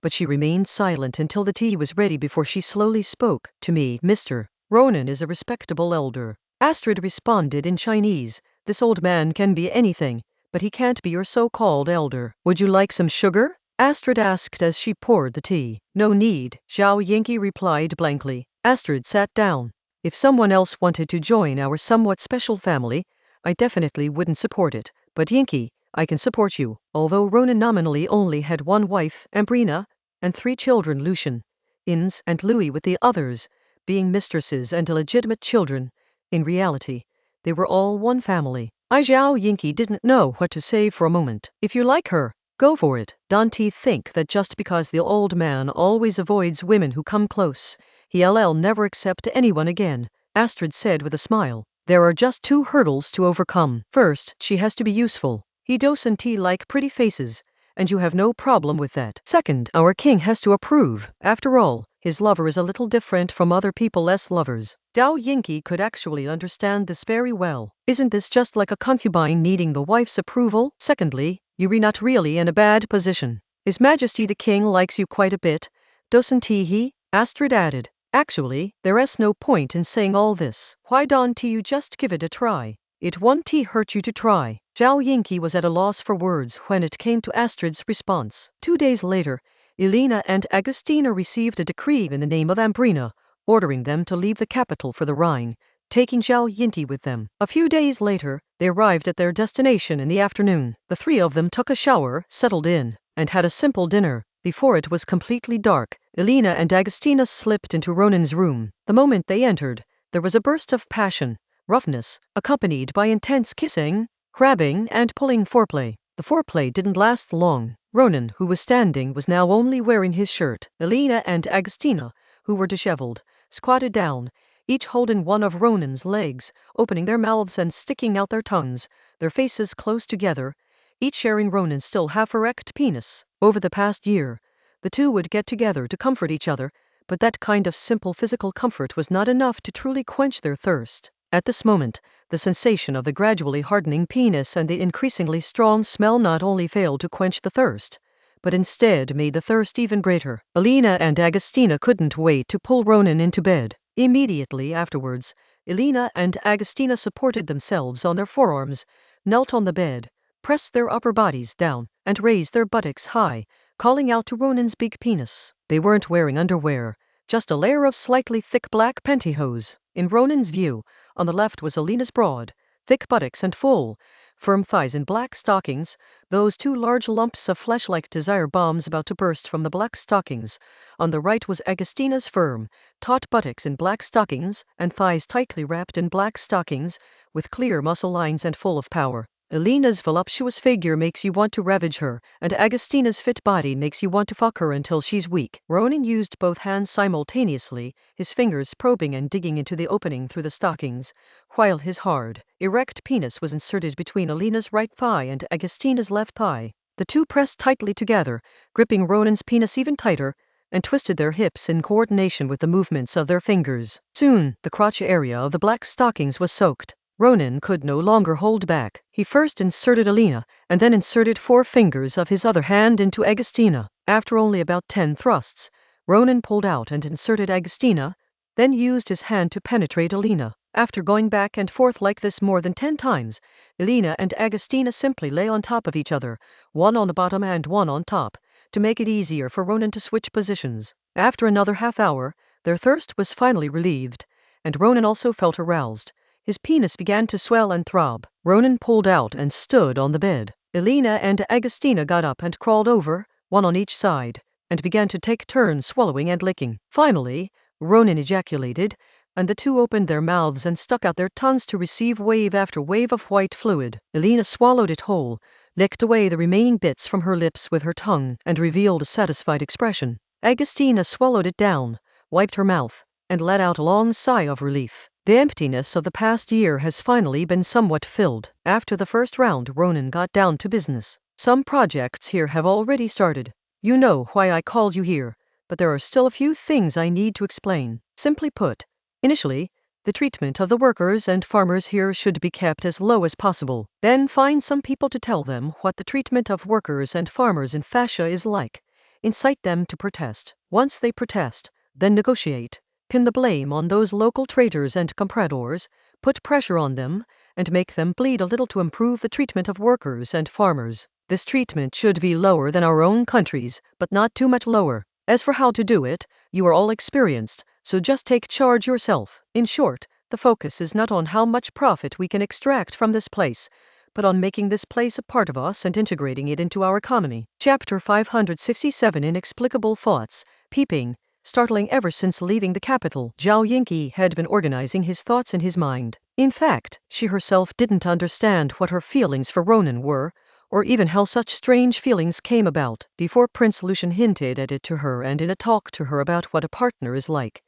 but she remained silent until the tea was ready before she slowly spoke. To me, Mr. Ronan is a respectable elder. Astrid responded in Chinese. This old man can be anything, but he can't be your so-called elder. Would you like some sugar? Astrid asked as she poured the tea. No need, Zhao Yinki replied blankly. Astrid sat down. If someone else wanted to join our somewhat special family, I definitely wouldn't support it, but Yinki, I can support you. Although Ronan nominally only had one wife, Ambrina, and 3 children, Lucian, Inns and Louis with the others, being mistresses and illegitimate children. In reality, they were all one family. Zhao Yinki didn't know what to say for a moment. If you like her, go for it. Don't think that just because the old man always avoids women who come close, he'll never accept anyone again, Astrid said with a smile. There are just 2 hurdles to overcome. First, she has to be useful. He doesn't like pretty faces, and you have no problem with that. Second, our king has to approve. After all, his lover is a little different from other people's lovers. Dao Yinki could actually understand this very well. Isn't this just like a concubine needing the wife's approval? Secondly, you're not really in a bad position. His Majesty the King likes you quite a bit, doesn't he? Astrid added. Actually, there's no point in saying all this. Why don't you just give it a try? It won't hurt you to try. Zhao Yinki was at a loss for words when it came to Astrid's response. 2 days later, Elena and Agustina received a decree in the name of Ambrina, ordering them to leave the capital for the Rhine, taking Zhao Yinki with them. A few days later, they arrived at their destination in the afternoon. The 3 of them took a shower, settled in, and had a simple dinner. Before it was completely dark, Elena and Agustina slipped into Ronan's room. The moment they entered, there was a burst of passion, roughness, accompanied by intense kissing, grabbing, and pulling foreplay. The foreplay didn't last long. Ronan, who was standing, was now only wearing his shirt. Elena and Agustina, who were disheveled, squatted down, each holding one of Ronan's legs, opening their mouths and sticking out their tongues, their faces close together, each sharing Ronan's still half-erect penis. Over the past year, the 2 would get together to comfort each other, but that kind of simple physical comfort was not enough to truly quench their thirst. At this moment, the sensation of the gradually hardening penis and the increasingly strong smell not only failed to quench the thirst, but instead made the thirst even greater. Elena and Agustina couldn't wait to pull Ronan into bed. Immediately afterwards, Elena and Agustina supported themselves on their forearms, knelt on the bed, pressed their upper bodies down, and raised their buttocks high, calling out to Ronan's big penis. They weren't wearing underwear, just a layer of slightly thick black pantyhose. In Ronan's view, on the left was Elena's broad, thick buttocks and full, firm thighs in black stockings, those 2 large lumps of flesh like desire bombs about to burst from the black stockings. On the right was Agustina's firm, taut buttocks in black stockings, and thighs tightly wrapped in black stockings, with clear muscle lines and full of power. Elena's voluptuous figure makes you want to ravage her, and Agustina's fit body makes you want to fuck her until she's weak. Ronan used both hands simultaneously, his fingers probing and digging into the opening through the stockings, while his hard, erect penis was inserted between Elena's right thigh and Agustina's left thigh. The 2 pressed tightly together, gripping Ronan's penis even tighter, and twisted their hips in coordination with the movements of their fingers. Soon, the crotch area of the black stockings was soaked. Ronan could no longer hold back. He first inserted Elena, and then inserted 4 fingers of his other hand into Agustina. After only about 10 thrusts, Ronan pulled out and inserted Agustina, then used his hand to penetrate Elena. After going back and forth like this more than 10 times, Elena and Agustina simply lay on top of each other, one on the bottom and one on top, to make it easier for Ronan to switch positions. After another half hour, their thirst was finally relieved, and Ronan also felt aroused. His penis began to swell and throb. Ronan pulled out and stood on the bed. Elena and Agustina got up and crawled over, one on each side, and began to take turns swallowing and licking. Finally, Ronan ejaculated, and the 2 opened their mouths and stuck out their tongues to receive wave after wave of white fluid. Elena swallowed it whole, licked away the remaining bits from her lips with her tongue, and revealed a satisfied expression. Agustina swallowed it down, wiped her mouth, and let out a long sigh of relief. The emptiness of the past year has finally been somewhat filled. After the first round, Ronan got down to business. Some projects here have already started. You know why I called you here, but there are still a few things I need to explain. Simply put, initially, the treatment of the workers and farmers here should be kept as low as possible. Then find some people to tell them what the treatment of workers and farmers in fascia is like. Incite them to protest. Once they protest, then negotiate. Pin the blame on those local traders and compradors, put pressure on them, and make them bleed a little to improve the treatment of workers and farmers. This treatment should be lower than our own countries, but not too much lower. As for how to do it, you are all experienced, so just take charge yourself. In short, the focus is not on how much profit we can extract from this place, but on making this place a part of us and integrating it into our economy. Chapter 567 Inexplicable Thoughts, Peeping, startling ever since leaving the capital. Zhao Yingqi had been organizing his thoughts in his mind. In fact, she herself didn't understand what her feelings for Ronan were, or even how such strange feelings came about, before Prince Lucian hinted at it to her and in a talk to her about what a partner is like.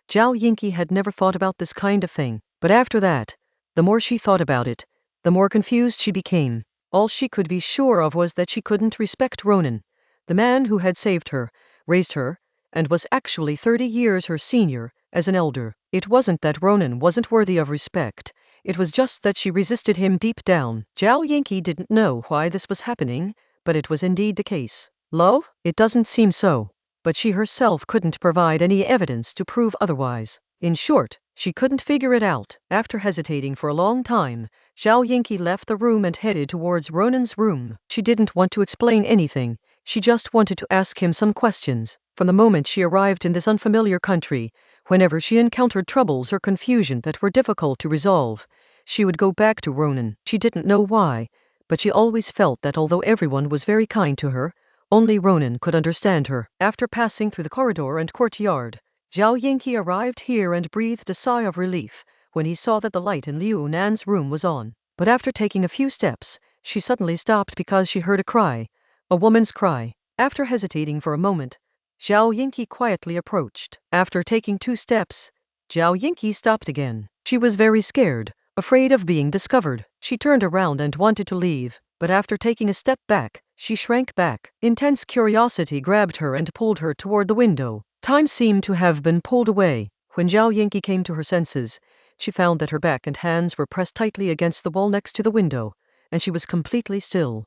Zhao Yingqi had never thought about this kind of thing, but after that, the more she thought about it, the more confused she became. All she could be sure of was that she couldn't respect Ronan, the man who had saved her, raised her, and was actually 30 years her senior, as an elder. It wasn't that Ronan wasn't worthy of respect, it was just that she resisted him deep down. Zhao Yingqi didn't know why this was happening, but it was indeed the case. Love? It doesn't seem so. But she herself couldn't provide any evidence to prove otherwise. In short, she couldn't figure it out. After hesitating for a long time, Zhao Yingqi left the room and headed towards Ronan's room. She didn't want to explain anything, she just wanted to ask him some questions. From the moment she arrived in this unfamiliar country, whenever she encountered troubles or confusion that were difficult to resolve, she would go back to Ronan. She didn't know why, but she always felt that although everyone was very kind to her, only Ronan could understand her. After passing through the corridor and courtyard, Zhao Yingqi arrived here and breathed a sigh of relief when he saw that the light in Liu Nan's room was on. But after taking a few steps, she suddenly stopped because she heard a cry, a woman's cry. After hesitating for a moment, Zhao Yingqi quietly approached. After taking 2 steps, Zhao Yingqi stopped again. She was very scared, afraid of being discovered. She turned around and wanted to leave, but after taking a step back, she shrank back. Intense curiosity grabbed her and pulled her toward the window. Time seemed to have been pulled away. When Zhao Yingqi came to her senses, she found that her back and hands were pressed tightly against the wall next to the window, and she was completely still,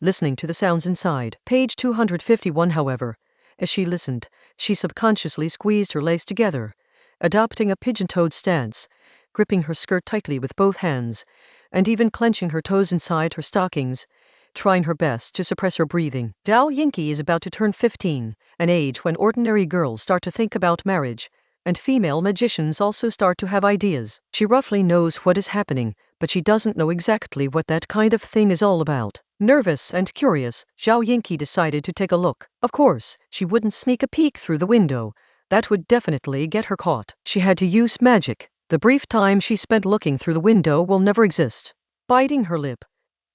listening to the sounds inside. Page 251. However, as she listened, she subconsciously squeezed her legs together, adopting a pigeon-toed stance, gripping her skirt tightly with both hands, and even clenching her toes inside her stockings, trying her best to suppress her breathing. Zhao Yingqi is about to turn 15, an age when ordinary girls start to think about marriage, and female magicians also start to have ideas. She roughly knows what is happening, but she doesn't know exactly what that kind of thing is all about. Nervous and curious, Zhao Yingqi decided to take a look. Of course, she wouldn't sneak a peek through the window. That would definitely get her caught. She had to use magic. The brief time she spent looking through the window will never exist. Biting her lip,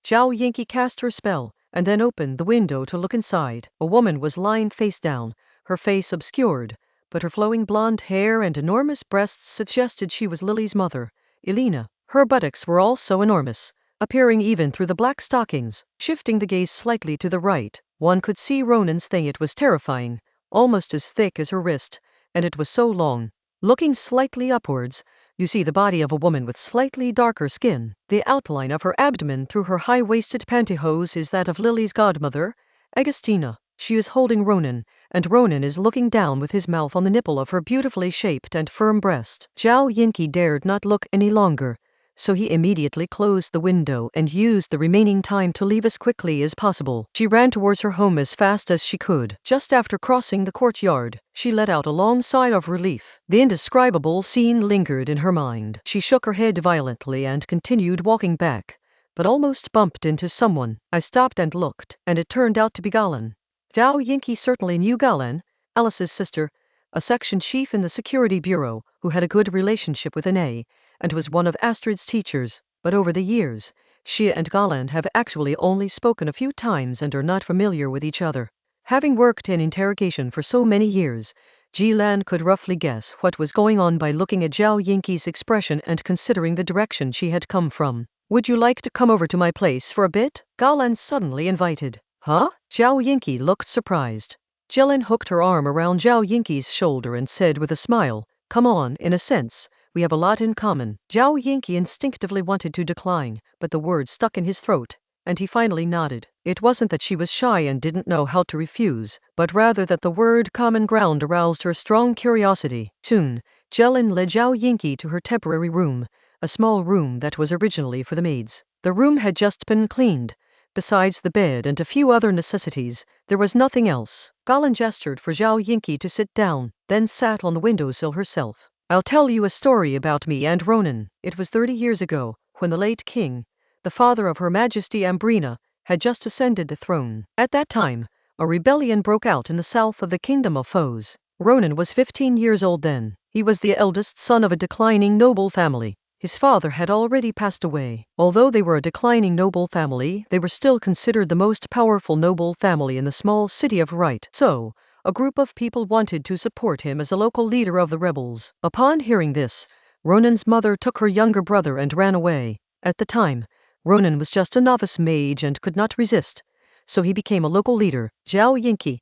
Zhao Yingqi cast her spell, and then opened the window to look inside. A woman was lying face down, her face obscured, but her flowing blonde hair and enormous breasts suggested she was Lily's mother, Elena. Her buttocks were also enormous, appearing even through the black stockings. Shifting the gaze slightly to the right, one could see Ronan's thing. It was terrifying, almost as thick as her wrist, and it was so long. Looking slightly upwards, you see the body of a woman with slightly darker skin. The outline of her abdomen through her high-waisted pantyhose is that of Lily's godmother, Agustina. She is holding Ronan, and Ronan is looking down with his mouth on the nipple of her beautifully shaped and firm breast. Zhao Yingqi dared not look any longer, so he immediately closed the window and used the remaining time to leave as quickly as possible. She ran towards her home as fast as she could. Just after crossing the courtyard, she let out a long sigh of relief. The indescribable scene lingered in her mind. She shook her head violently and continued walking back, but almost bumped into someone. I stopped and looked, and it turned out to be Galan. Zhao Yingqi certainly knew Galan, Alice's sister, a section chief in the security bureau, who had a good relationship with Anne, and was one of Astrid's teachers, but over the years, she and Galan have actually only spoken a few times and are not familiar with each other. Having worked in interrogation for so many years, Jilan could roughly guess what was going on by looking at Zhao Yingqi's expression and considering the direction she had come from. "Would you like to come over to my place for a bit?" Galan suddenly invited. "Huh?" Zhao Yingqi looked surprised. Jilan hooked her arm around Zhao Yingqi's shoulder and said with a smile, "Come on, in a sense. We have a lot in common." Zhao Yingqi instinctively wanted to decline, but the words stuck in his throat, and he finally nodded. It wasn't that she was shy and didn't know how to refuse, but rather that the word common ground aroused her strong curiosity. Soon, Jilan led Zhao Yingqi to her temporary room, a small room that was originally for the maids. The room had just been cleaned. Besides the bed and a few other necessities, there was nothing else. Galan gestured for Zhao Yingqi to sit down, then sat on the windowsill herself. "I'll tell you a story about me and Ronan. It was 30 years ago, when the late king, the father of Her Majesty Ambrina, had just ascended the throne. At that time, a rebellion broke out in the south of the Kingdom of Foes. Ronan was 15 years old then. He was the eldest son of a declining noble family. His father had already passed away. Although they were a declining noble family, they were still considered the most powerful noble family in the small city of Wright. So, a group of people wanted to support him as a local leader of the rebels. Upon hearing this, Ronan's mother took her younger brother and ran away. At the time, Ronan was just a novice mage and could not resist, so he became a local leader. Zhao Yinqi,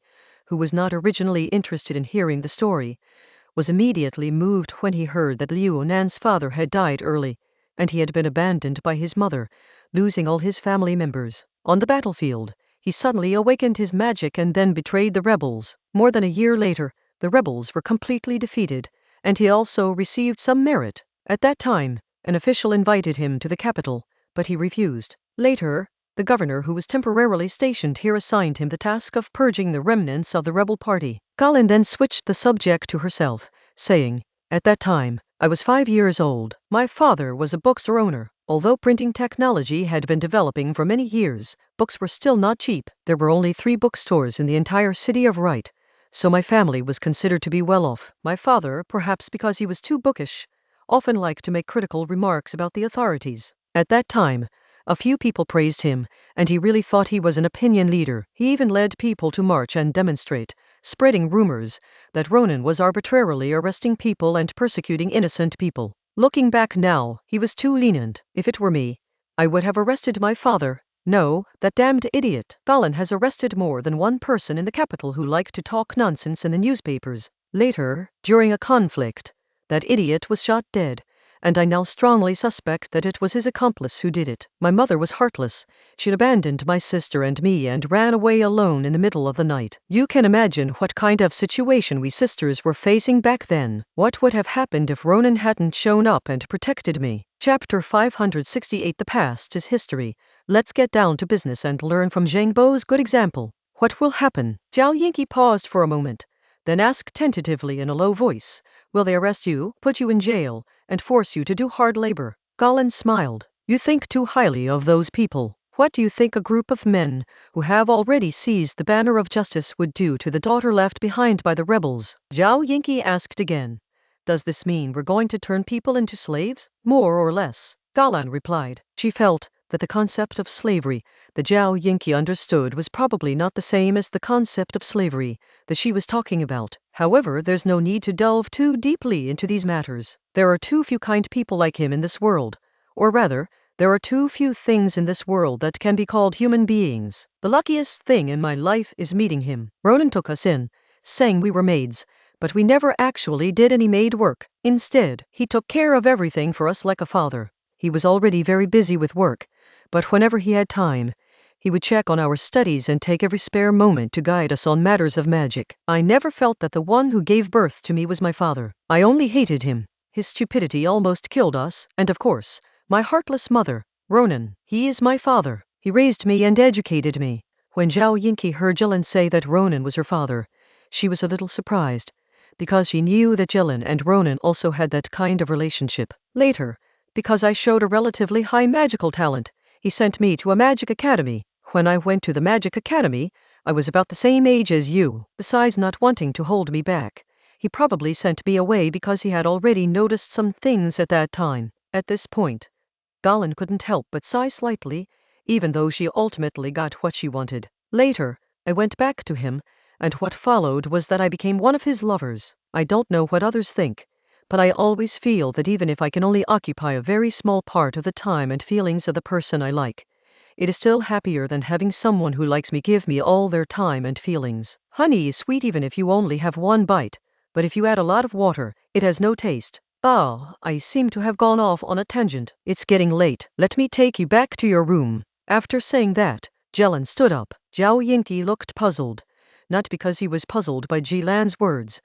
who was not originally interested in hearing the story, was immediately moved when he heard that Liu Nan's father had died early, and he had been abandoned by his mother, losing all his family members. On the battlefield, he suddenly awakened his magic and then betrayed the rebels. More than a year later, the rebels were completely defeated, and he also received some merit. At that time, an official invited him to the capital, but he refused. Later, the governor who was temporarily stationed here assigned him the task of purging the remnants of the rebel party. Colin then switched the subject to herself, saying, "At that time, I was 5 years old. My father was a bookstore owner. Although printing technology had been developing for many years, books were still not cheap. There were only 3 bookstores in the entire city of Wright, so my family was considered to be well off. My father, perhaps because he was too bookish, often liked to make critical remarks about the authorities. At that time, a few people praised him, and he really thought he was an opinion leader. He even led people to march and demonstrate, spreading rumors that Ronan was arbitrarily arresting people and persecuting innocent people. Looking back now, he was too lenient. If it were me, I would have arrested my father. No, that damned idiot. Colin has arrested more than one person in the capital who liked to talk nonsense in the newspapers. Later, during a conflict, that idiot was shot dead, and I now strongly suspect that it was his accomplice who did it. My mother was heartless. She abandoned my sister and me and ran away alone in the middle of the night. You can imagine what kind of situation we sisters were facing back then. What would have happened if Ronan hadn't shown up and protected me?" Chapter 568. The past is history. Let's get down to business and learn from Zhang Bo's good example. What will happen? Zhao Yinqi paused for a moment, then asked tentatively in a low voice, "Will they arrest you, put you in jail, and force you to do hard labor?" Colin smiled. "You think too highly of those people. What do you think a group of men who have already seized the banner of justice would do to the daughter left behind by the rebels?" Zhao Yinqi asked again, "Does this mean we're going to turn people into slaves?" "More or less," Colin replied. She felt that the concept of slavery that Zhao Yinqi understood was probably not the same as the concept of slavery that she was talking about. However, there's no need to delve too deeply into these matters. There are too few kind people like him in this world. Or rather, there are too few things in this world that can be called human beings. The luckiest thing in my life is meeting him. Ronan took us in, saying we were maids, but we never actually did any maid work. Instead, he took care of everything for us like a father. He was already very busy with work, but whenever he had time, he would check on our studies and take every spare moment to guide us on matters of magic. I never felt that the one who gave birth to me was my father. I only hated him. His stupidity almost killed us, and of course, my heartless mother, Ronan. He is my father. He raised me and educated me." When Zhao Yinqi heard Jilin say that Ronan was her father, she was a little surprised, because she knew that Jilin and Ronan also had that kind of relationship. Later, because I showed a relatively high magical talent, he sent me to a magic academy. When I went to the magic academy, I was about the same age as you. Besides not wanting to hold me back, he probably sent me away because he had already noticed some things at that time. At this point, Colin couldn't help but sigh slightly, even though she ultimately got what she wanted. Later, I went back to him, and what followed was that I became one of his lovers. I don't know what others think, but I always feel that even if I can only occupy a very small part of the time and feelings of the person I like, it is still happier than having someone who likes me give me all their time and feelings. Honey is sweet even if you only have one bite, but if you add a lot of water, it has no taste. I seem to have gone off on a tangent. It's getting late. Let me take you back to your room. After saying that, Jilin stood up. Zhao Yinqi looked puzzled, not because he was puzzled by Jilan's words,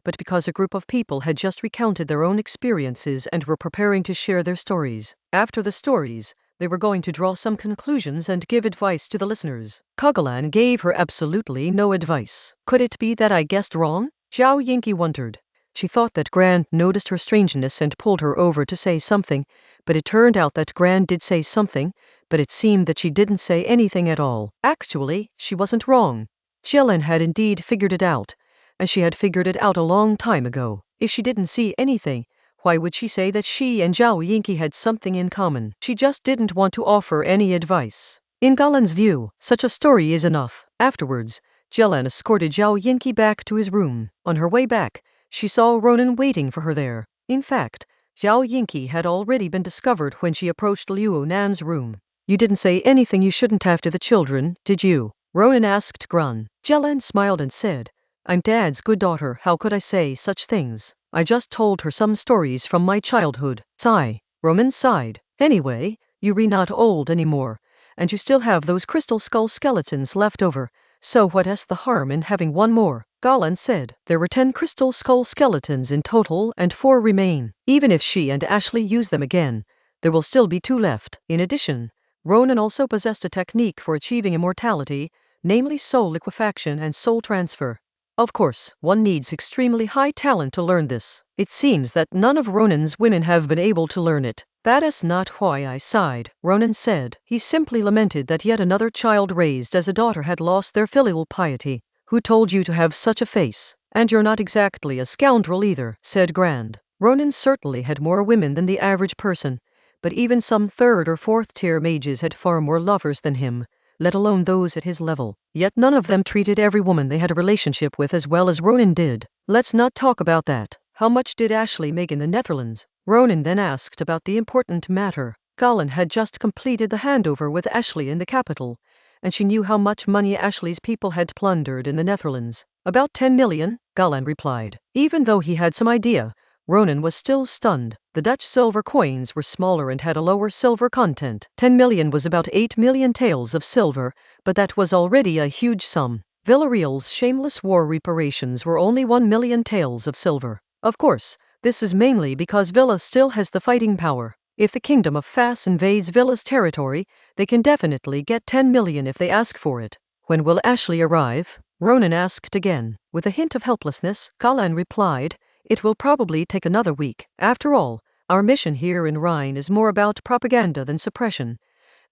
but because a group of people had just recounted their own experiences and were preparing to share their stories. After the stories, they were going to draw some conclusions and give advice to the listeners. Kogalan gave her absolutely no advice. Could it be that I guessed wrong? Zhao Yinqi wondered. She thought that Gran noticed her strangeness and pulled her over to say something, but it turned out that Gran did say something, but it seemed that she didn't say anything at all. Actually, she wasn't wrong. Jilin had indeed figured it out. and she had figured it out a long time ago. If she didn't see anything, why would she say that she and Zhao Yingqi had something in common? She just didn't want to offer any advice. In Galan's view, such a story is enough. Afterwards, Jelan escorted Zhao Yingqi back to his room. On her way back, she saw Ronan waiting for her there. In fact, Zhao Yingqi had already been discovered when she approached Liu Nan's room. You didn't say anything you shouldn't have to the children, did you? Ronan asked Grun. Jelan smiled and said, I'm Dad's good daughter, how could I say such things? I just told her some stories from my childhood. Sigh. Ronan sighed. Anyway, you're not old anymore, and you still have those crystal skull skeletons left over, so what's the harm in having one more? Galan said. There were 10 crystal skull skeletons in total and 4 remain. Even if she and Ashley use them again, there will still be 2 left. In addition, Ronan also possessed a technique for achieving immortality, namely soul liquefaction and soul transfer. Of course, one needs extremely high talent to learn this. It seems that none of Ronan's women have been able to learn it. That is not why I sighed, Ronan said. He simply lamented that yet another child raised as a daughter had lost their filial piety. Who told you to have such a face? And you're not exactly a scoundrel either, said Grand. Ronan certainly had more women than the average person, but even some 3rd or 4th tier mages had far more lovers than him, let alone those at his level. Yet none of them treated every woman they had a relationship with as well as Ronan did. Let's not talk about that. How much did Ashley make in the Netherlands? Ronan then asked about the important matter. Galan had just completed the handover with Ashley in the capital, and she knew how much money Ashley's people had plundered in the Netherlands. About 10 million, Galan replied. Even though he had some idea, Ronan was still stunned. The Dutch silver coins were smaller and had a lower silver content. 10 million was about 8 million taels of silver, but that was already a huge sum. Villarreal's shameless war reparations were only 1 million taels of silver. Of course, this is mainly because Villa still has the fighting power. If the Kingdom of Fas invades Villa's territory, they can definitely get 10 million if they ask for it. When will Ashley arrive? Ronan asked again. With a hint of helplessness, Galan replied, it will probably take another week. After all, our mission here in Rhine is more about propaganda than suppression,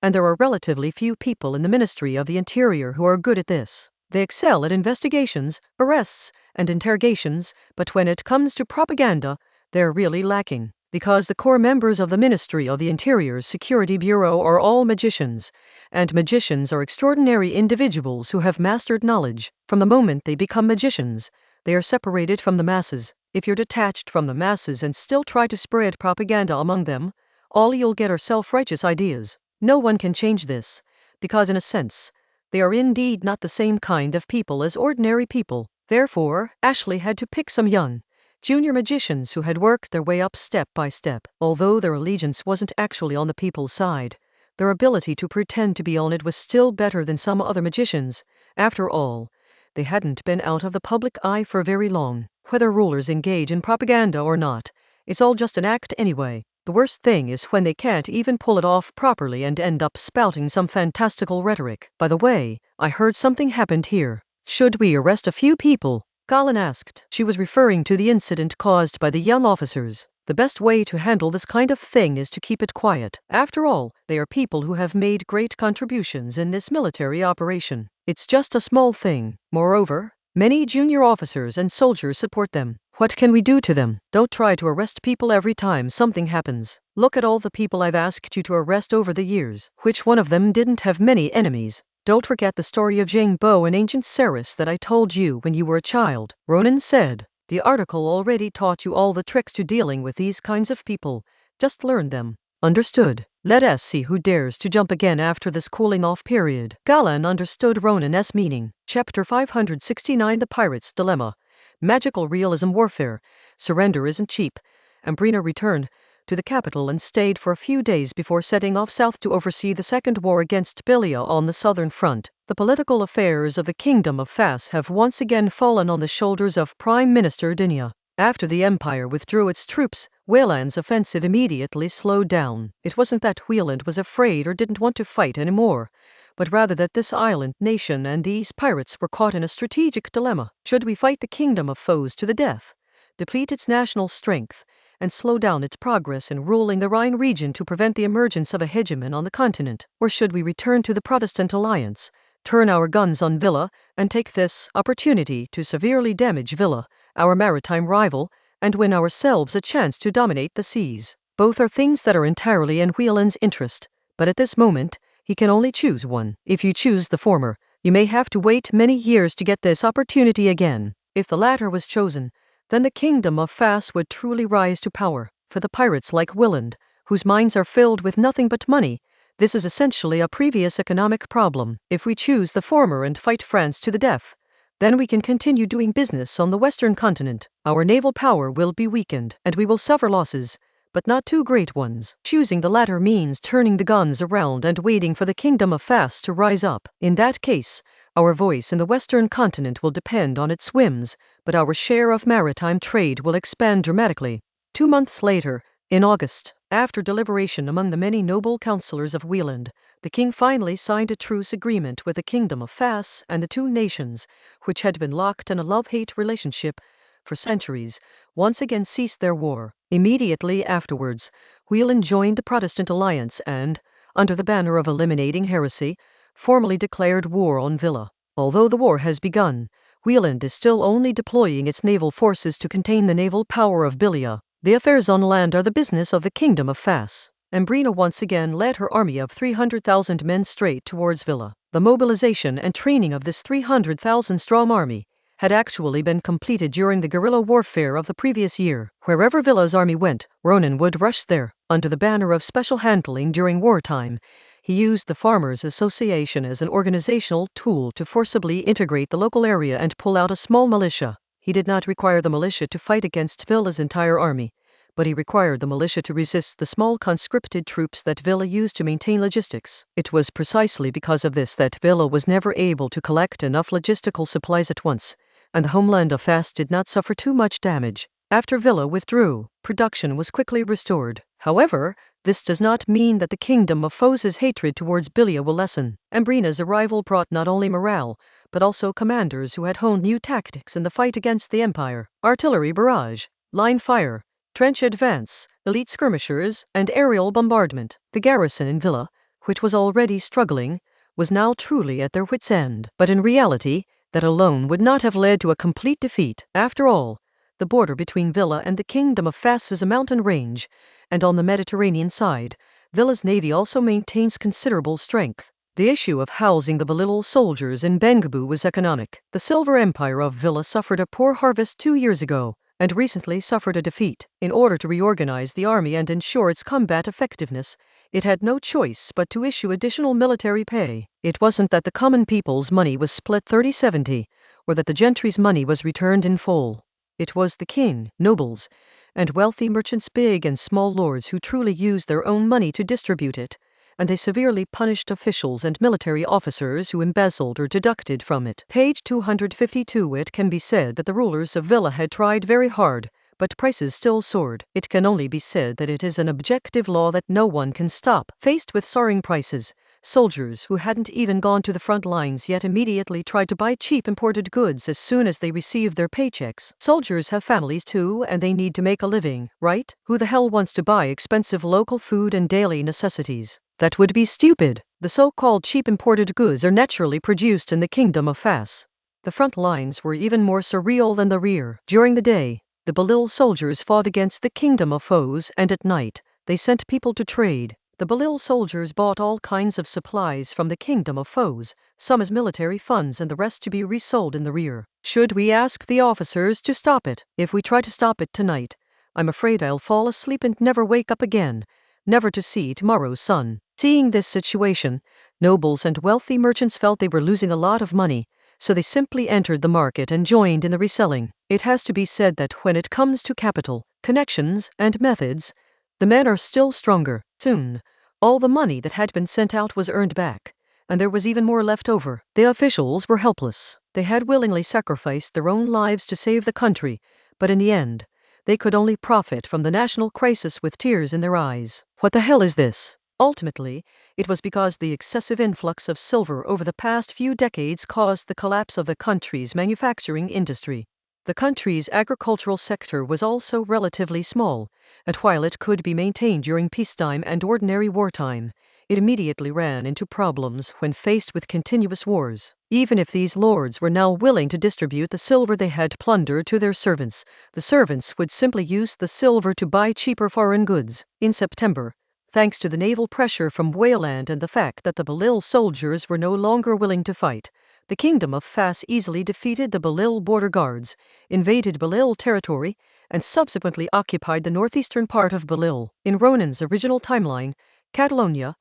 and there are relatively few people in the Ministry of the Interior who are good at this. They excel at investigations, arrests, and interrogations, but when it comes to propaganda, they're really lacking. Because the core members of the Ministry of the Interior's Security Bureau are all magicians, and magicians are extraordinary individuals who have mastered knowledge. From the moment they become magicians, they are separated from the masses. If you're detached from the masses and still try to spread propaganda among them, all you'll get are self-righteous ideas. No one can change this, because in a sense, they are indeed not the same kind of people as ordinary people. Therefore, Ashley had to pick some young, junior magicians who had worked their way up step by step. Although their allegiance wasn't actually on the people's side, their ability to pretend to be on it was still better than some other magicians. After all, they hadn't been out of the public eye for very long. Whether rulers engage in propaganda or not, it's all just an act anyway. The worst thing is when they can't even pull it off properly and end up spouting some fantastical rhetoric. By the way, I heard something happened here. Should we arrest a few people? Galan asked. She was referring to the incident caused by the young officers. The best way to handle this kind of thing is to keep it quiet. After all, they are people who have made great contributions in this military operation. It's just a small thing. Moreover, many junior officers and soldiers support them. What can we do to them? Don't try to arrest people every time something happens. Look at all the people I've asked you to arrest over the years. Which one of them didn't have many enemies? Don't forget the story of Jing Bo and ancient Ceres that I told you when you were a child, Ronan said. The article already taught you all the tricks to dealing with these kinds of people. Just learn them. Understood. Let us see who dares to jump again after this cooling off period. Galan understood Ronan's meaning. Chapter 569 The Pirate's Dilemma. Magical realism warfare. Surrender isn't cheap. Ambrina returned to the capital and stayed for a few days before setting off south to oversee the second war against Bilia on the southern front. The political affairs of the Kingdom of Fas have once again fallen on the shoulders of Prime Minister Dinya. After the Empire withdrew its troops, Wayland's offensive immediately slowed down. It wasn't that Wayland was afraid or didn't want to fight anymore, but rather that this island nation and these pirates were caught in a strategic dilemma. Should we fight the Kingdom of Foes to the death, deplete its national strength, and slow down its progress in ruling the Rhine region to prevent the emergence of a hegemon on the continent? Or should we return to the Protestant alliance, turn our guns on Villa, and take this opportunity to severely damage Villa, our maritime rival, and win ourselves a chance to dominate the seas. Both are things that are entirely in Wieland's interest, but at this moment, he can only choose one. If you choose the former, you may have to wait many years to get this opportunity again. If the latter was chosen, then the kingdom of Fas would truly rise to power. For the pirates like Wieland, whose minds are filled with nothing but money, this is essentially a previous economic problem. If we choose the former and fight France to the death, then we can continue doing business on the Western continent. Our naval power will be weakened, and we will suffer losses, but not too great ones. Choosing the latter means turning the guns around and waiting for the kingdom of Fas to rise up. In that case, our voice in the Western continent will depend on its whims, but our share of maritime trade will expand dramatically. 2 months later, in August, after deliberation among the many noble councillors of Wieland, the king finally signed a truce agreement with the kingdom of Fas, and the two nations, which had been locked in a love-hate relationship for centuries, once again ceased their war. Immediately afterwards, Wieland joined the Protestant alliance and, under the banner of eliminating heresy, formally declared war on Villa. Although the war has begun, Wieland is still only deploying its naval forces to contain the naval power of Bilia. The affairs on land are the business of the kingdom of Fas. Ambrina once again led her army of 300,000 men straight towards Villa. The mobilization and training of this 300,000-strong army had actually been completed during the guerrilla warfare of the previous year. Wherever Villa's army went, Ronan would rush there. Under the banner of special handling during wartime, he used the Farmers' Association as an organizational tool to forcibly integrate the local area and pull out a small militia. He did not require the militia to fight against Villa's entire army, but he required the militia to resist the small conscripted troops that Villa used to maintain logistics. It was precisely because of this that Villa was never able to collect enough logistical supplies at once, and the homeland of Fas did not suffer too much damage. After Villa withdrew, production was quickly restored. However, this does not mean that the kingdom of Fos's hatred towards Bilia will lessen. Ambrina's arrival brought not only morale, but also commanders who had honed new tactics in the fight against the empire: artillery barrage, line fire, trench advance, elite skirmishers, and aerial bombardment. The garrison in Villa, which was already struggling, was now truly at their wits' end. But in reality, that alone would not have led to a complete defeat. After all, the border between Villa and the kingdom of Fas is a mountain range, and on the Mediterranean side, Villa's navy also maintains considerable strength. The issue of housing the Belil soldiers in Bengabu was economic. The Silver Empire of Villa suffered a poor harvest 2 years ago, and recently suffered a defeat. In order to reorganize the army and ensure its combat effectiveness, it had no choice but to issue additional military pay. It wasn't that the common people's money was split 30-70, or that the gentry's money was returned in full. It was the king, nobles, and wealthy merchants, big and small lords, who truly used their own money to distribute it, and they severely punished officials and military officers who embezzled or deducted from it. Page 252. It can be said that the rulers of Villa had tried very hard, but prices still soared. It can only be said that it is an objective law that no one can stop. Faced with soaring prices, soldiers who hadn't even gone to the front lines yet immediately tried to buy cheap imported goods as soon as they received their paychecks. Soldiers have families too, and they need to make a living, right? Who the hell wants to buy expensive local food and daily necessities? That would be stupid. The so-called cheap imported goods are naturally produced in the kingdom of Fas. The front lines were even more surreal than the rear. During the day, the Belil soldiers fought against the kingdom of Fos, and at night, they sent people to trade. The Belil soldiers bought all kinds of supplies from the kingdom of Fos, some as military funds and the rest to be resold in the rear. Should we ask the officers to stop it? If we try to stop it tonight, I'm afraid I'll fall asleep and never wake up again, never to see tomorrow's sun. Seeing this situation, nobles and wealthy merchants felt they were losing a lot of money, so they simply entered the market and joined in the reselling. It has to be said that when it comes to capital, connections, and methods, the men are still stronger. Soon, all the money that had been sent out was earned back, and there was even more left over. The officials were helpless. They had willingly sacrificed their own lives to save the country, but in the end, they could only profit from the national crisis with tears in their eyes. What the hell is this? Ultimately, it was because the excessive influx of silver over the past few decades caused the collapse of the country's manufacturing industry. The country's agricultural sector was also relatively small, and while it could be maintained during peacetime and ordinary wartime, it immediately ran into problems when faced with continuous wars. Even if these lords were now willing to distribute the silver they had plundered to their servants, the servants would simply use the silver to buy cheaper foreign goods. In September, thanks to the naval pressure from Wayland and the fact that the Belil soldiers were no longer willing to fight, the Kingdom of Fas easily defeated the Belil border guards, invaded Belil territory, and subsequently occupied the northeastern part of Belil. In Ronan's original timeline, Catalonia,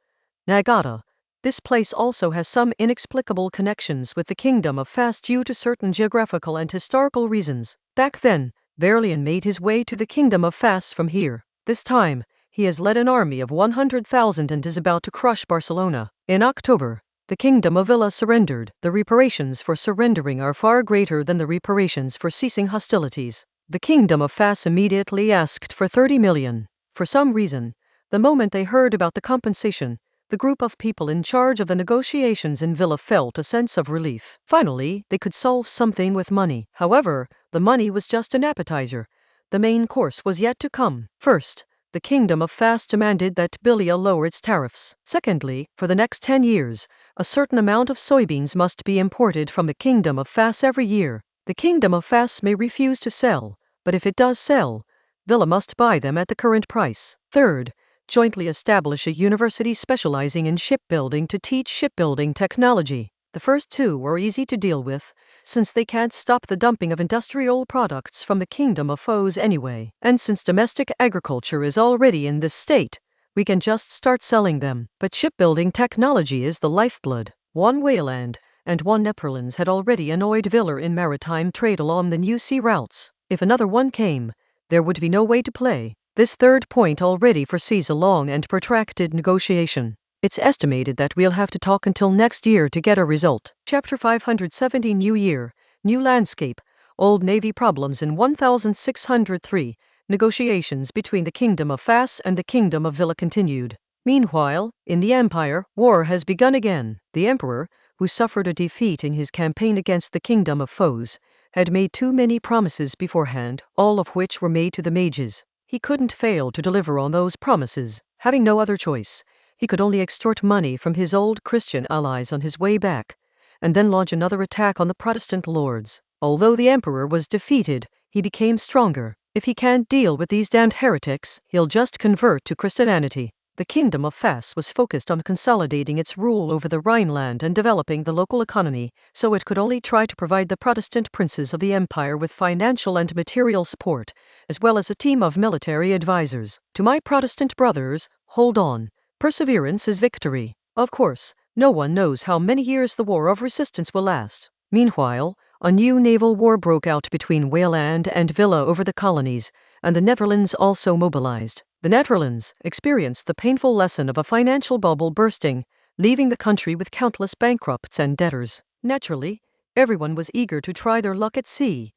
Nagata, this place also has some inexplicable connections with the Kingdom of Fas due to certain geographical and historical reasons. Back then, Verlian made his way to the Kingdom of Fas from here. This time, he has led an army of 100,000 and is about to crush Barcelona. In October, the Kingdom of Villa surrendered. The reparations for surrendering are far greater than the reparations for ceasing hostilities. The Kingdom of Fas immediately asked for 30 million. For some reason, the moment they heard about the compensation, the group of people in charge of the negotiations in Villa felt a sense of relief. Finally, they could solve something with money. However, the money was just an appetizer. The main course was yet to come. First, the Kingdom of Fas demanded that Bilia lower its tariffs. Secondly, for the next 10 years, a certain amount of soybeans must be imported from the Kingdom of Fas every year. The Kingdom of Fas may refuse to sell, but if it does sell, Villa must buy them at the current price. Third, jointly establish a university specializing in shipbuilding to teach shipbuilding technology. The first two were easy to deal with, since they can't stop the dumping of industrial products from the Kingdom of Foes anyway. And since domestic agriculture is already in this state, we can just start selling them. But shipbuilding technology is the lifeblood. One Wayland and one Netherlands had already annoyed Villa in maritime trade along the new sea routes. If another one came, there would be no way to play. This third point already foresees a long and protracted negotiation. It's estimated that we'll have to talk until next year to get a result. Chapter 570 New Year, New Landscape, Old Navy Problems in 1603, negotiations between the Kingdom of Fas and the Kingdom of Villa continued. Meanwhile, in the Empire, war has begun again. The Emperor, who suffered a defeat in his campaign against the Kingdom of Foes, had made too many promises beforehand, all of which were made to the mages. He couldn't fail to deliver on those promises. Having no other choice, he could only extort money from his old Christian allies on his way back, and then launch another attack on the Protestant lords. Although the Emperor was defeated, he became stronger. If he can't deal with these damned heretics, he'll just convert to Christianity. The Kingdom of Fas was focused on consolidating its rule over the Rhineland and developing the local economy, so it could only try to provide the Protestant princes of the empire with financial and material support, as well as a team of military advisors. To my Protestant brothers, hold on. Perseverance is victory. Of course, no one knows how many years the war of resistance will last. Meanwhile, a new naval war broke out between Wayland and Villa over the colonies, and the Netherlands also mobilized. The Netherlands experienced the painful lesson of a financial bubble bursting, leaving the country with countless bankrupts and debtors. Naturally, everyone was eager to try their luck at sea.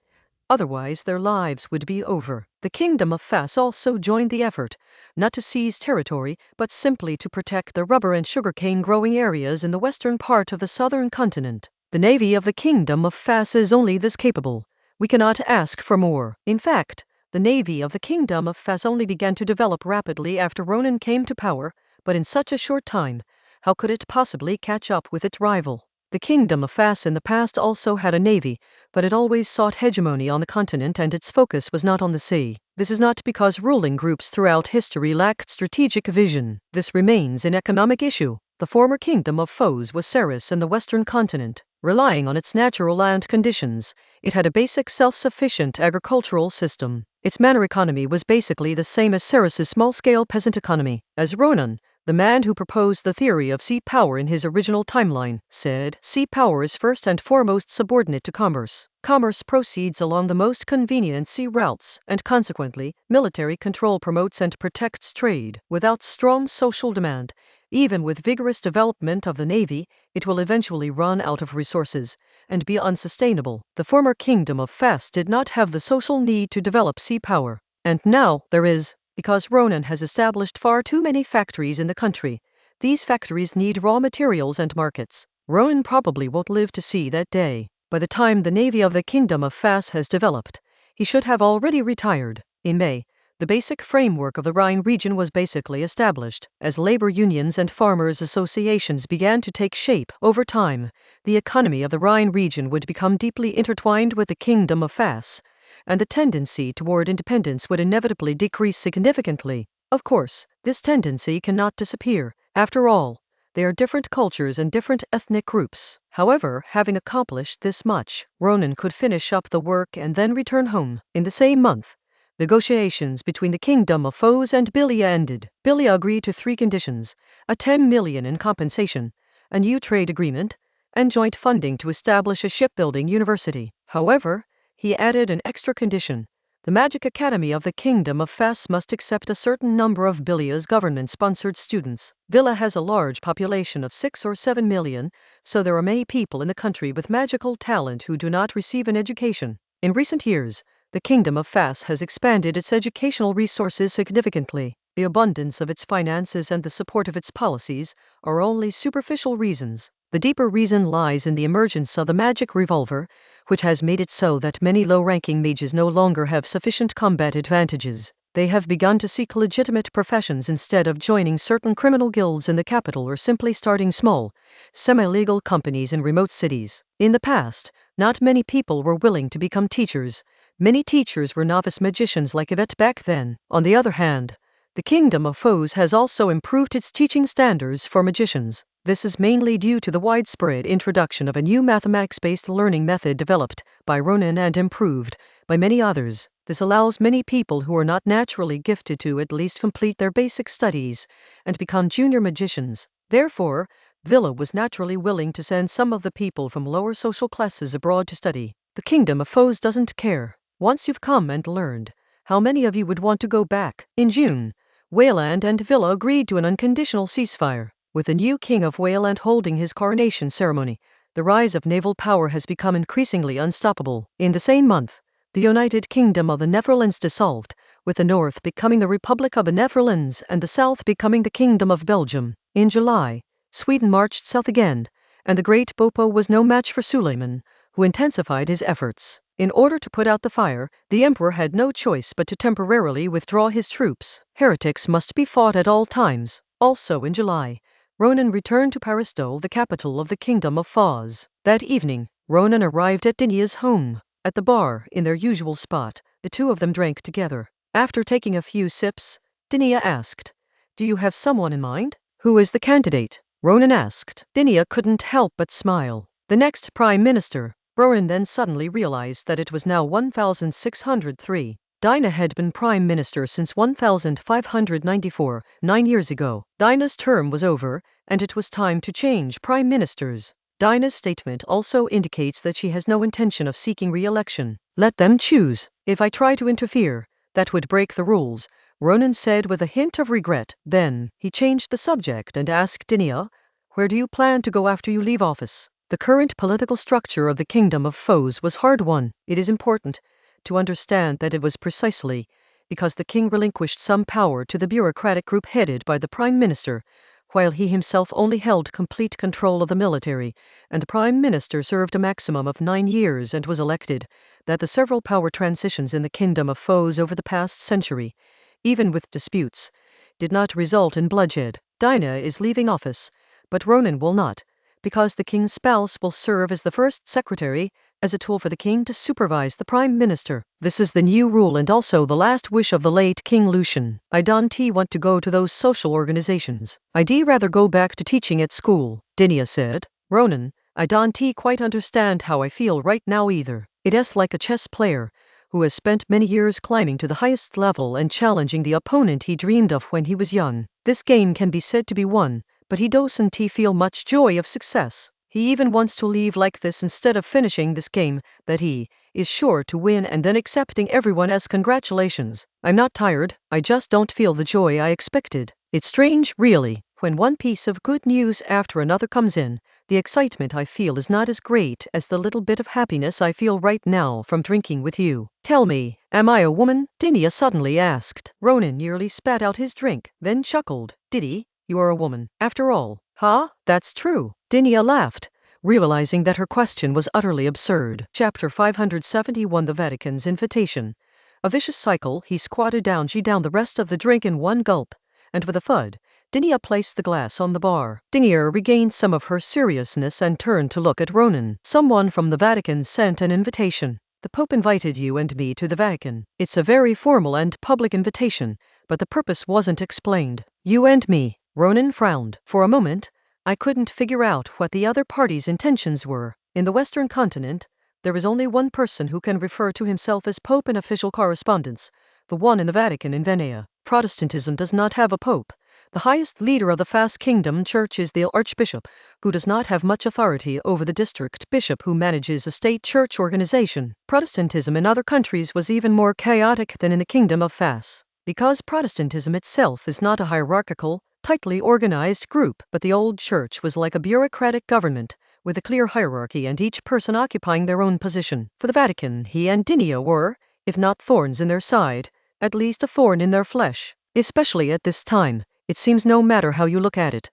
Otherwise their lives would be over. The Kingdom of Fas also joined the effort, not to seize territory, but simply to protect the rubber and sugarcane growing areas in the western part of the southern continent. The navy of the Kingdom of Fas is only this capable. We cannot ask for more. In fact, the navy of the Kingdom of Fas only began to develop rapidly after Ronan came to power, but in such a short time, how could it possibly catch up with its rival? The Kingdom of Fas in the past also had a navy, but it always sought hegemony on the continent and its focus was not on the sea. This is not because ruling groups throughout history lacked strategic vision. This remains an economic issue. The former Kingdom of Foes was Ceres in the western continent. Relying on its natural land conditions, it had a basic self-sufficient agricultural system. Its manor economy was basically the same as Ceres's small-scale peasant economy. As Ronan, the man who proposed the theory of sea power in his original timeline, said, sea power is first and foremost subordinate to commerce. Commerce proceeds along the most convenient sea routes, and consequently, military control promotes and protects trade. Without strong social demand, even with vigorous development of the navy, it will eventually run out of resources and be unsustainable. The former Kingdom of Fas did not have the social need to develop sea power, and now there is. Because Ronan has established far too many factories in the country, these factories need raw materials and markets. Ronan probably won't live to see that day. By the time the navy of the Kingdom of Fas has developed, he should have already retired. In May, The basic framework of the Rhine region was basically established. As labor unions and farmers' associations began to take shape over time, the economy of the Rhine region would become deeply intertwined with the Kingdom of Fas, and the tendency toward independence would inevitably decrease significantly. Of course, this tendency cannot disappear. After all, they are different cultures and different ethnic groups. However, having accomplished this much, Ronan could finish up the work and then return home. In the same month, negotiations between the Kingdom of Fos and Bilia ended. Bilia agreed to 3 conditions: a 10 million in compensation, a new trade agreement, and joint funding to establish a shipbuilding university. However, he added an extra condition: the Magic Academy of the Kingdom of Fas must accept a certain number of Bilia's government-sponsored students. Villa has a large population of 6 or 7 million, so there are many people in the country with magical talent who do not receive an education. In recent years, the Kingdom of Fas has expanded its educational resources significantly. The abundance of its finances and the support of its policies are only superficial reasons. The deeper reason lies in the emergence of the magic revolver, which has made it so that many low-ranking mages no longer have sufficient combat advantages. They have begun to seek legitimate professions instead of joining certain criminal guilds in the capital or simply starting small, semi-legal companies in remote cities. In the past, not many people were willing to become teachers. Many teachers were novice magicians like Yvette back then. On the other hand, the Kingdom of Fos has also improved its teaching standards for magicians. This is mainly due to the widespread introduction of a new mathematics-based learning method developed by Ronan and improved by many others. This allows many people who are not naturally gifted to at least complete their basic studies and become junior magicians. Therefore, Villa was naturally willing to send some of the people from lower social classes abroad to study. The Kingdom of Fos doesn't care. Once you've come and learned, how many of you would want to go back? In June, Wayland and Villa agreed to an unconditional ceasefire. With the new king of Wayland holding his coronation ceremony, the rise of naval power has become increasingly unstoppable. In the same month, the United Kingdom of the Netherlands dissolved, with the north becoming the Republic of the Netherlands and the south becoming the Kingdom of Belgium. In July, Sweden marched south again, and the great Bopo was no match for Suleiman, who intensified his efforts. In order to put out the fire, the emperor had no choice but to temporarily withdraw his troops. Heretics must be fought at all times. Also in July, Ronan returned to Paristol, the capital of the Kingdom of Fos. That evening, Ronan arrived at Dinia's home. At the bar, in their usual spot, the two of them drank together. After taking a few sips, Dinia asked, "Do you have someone in mind?" "Who is the candidate?" Ronan asked. Dinia couldn't help but smile. "The next prime minister." Ronan then suddenly realized that it was now 1603. Dinah had been prime minister since 1594, 9 years ago. Dinah's term was over, and it was time to change prime ministers. Dinah's statement also indicates that she has no intention of seeking re-election. "Let them choose. If I try to interfere, that would break the rules," Ronan said with a hint of regret. Then, he changed the subject and asked Dinia, "Where do you plan to go after you leave office?" The current political structure of the Kingdom of Fos was hard won. It is important to understand that it was precisely because the king relinquished some power to the bureaucratic group headed by the prime minister, while he himself only held complete control of the military, and the prime minister served a maximum of 9 years and was elected, that the several power transitions in the Kingdom of Fos over the past century, even with disputes, did not result in bloodshed. Dinah is leaving office, but Ronan will not, because the king's spouse will serve as the first secretary, as a tool for the king to supervise the prime minister. This is the new rule and also the last wish of the late King Lucian. I don't want to go to those social organizations. I'd rather go back to teaching at school, Dinia said. Ronan, I don't quite understand how I feel right now either. It's like a chess player who has spent many years climbing to the highest level and challenging the opponent he dreamed of when he was young. This game can be said to be won, but he doesn't feel much joy of success. He even wants to leave like this instead of finishing this game that he is sure to win and then accepting everyone as congratulations. I'm not tired, I just don't feel the joy I expected. It's strange, really. When one piece of good news after another comes in, the excitement I feel is not as great as the little bit of happiness I feel right now from drinking with you. Tell me, am I a woman? Dinia suddenly asked. Ronan nearly spat out his drink, then chuckled. Diddy, you are a woman, after all. Huh? That's true. Dinia laughed, realizing that her question was utterly absurd. Chapter 571 The Vatican's Invitation. A vicious cycle. He squatted down. She downed the rest of the drink in one gulp, and with a thud, Dinia placed the glass on the bar. Dinia regained some of her seriousness and turned to look at Ronan. Someone from the Vatican sent an invitation. The Pope invited you and me to the Vatican. It's a very formal and public invitation, but the purpose wasn't explained. You and me. Ronan frowned. For a moment, I couldn't figure out what the other party's intentions were. In the Western continent, there is only one person who can refer to himself as Pope in official correspondence, the one in the Vatican in Venia. Protestantism does not have a Pope. The highest leader of the Fast Kingdom Church is the Archbishop, who does not have much authority over the district bishop who manages a state church organization. Protestantism in other countries was even more chaotic than in the Kingdom of Fas, because Protestantism itself is not a hierarchical, tightly organized group, but the old church was like a bureaucratic government, with a clear hierarchy and each person occupying their own position. For the Vatican, he and Dinia were, if not thorns in their side, at least a thorn in their flesh, especially at this time. It seems no matter how you look at it,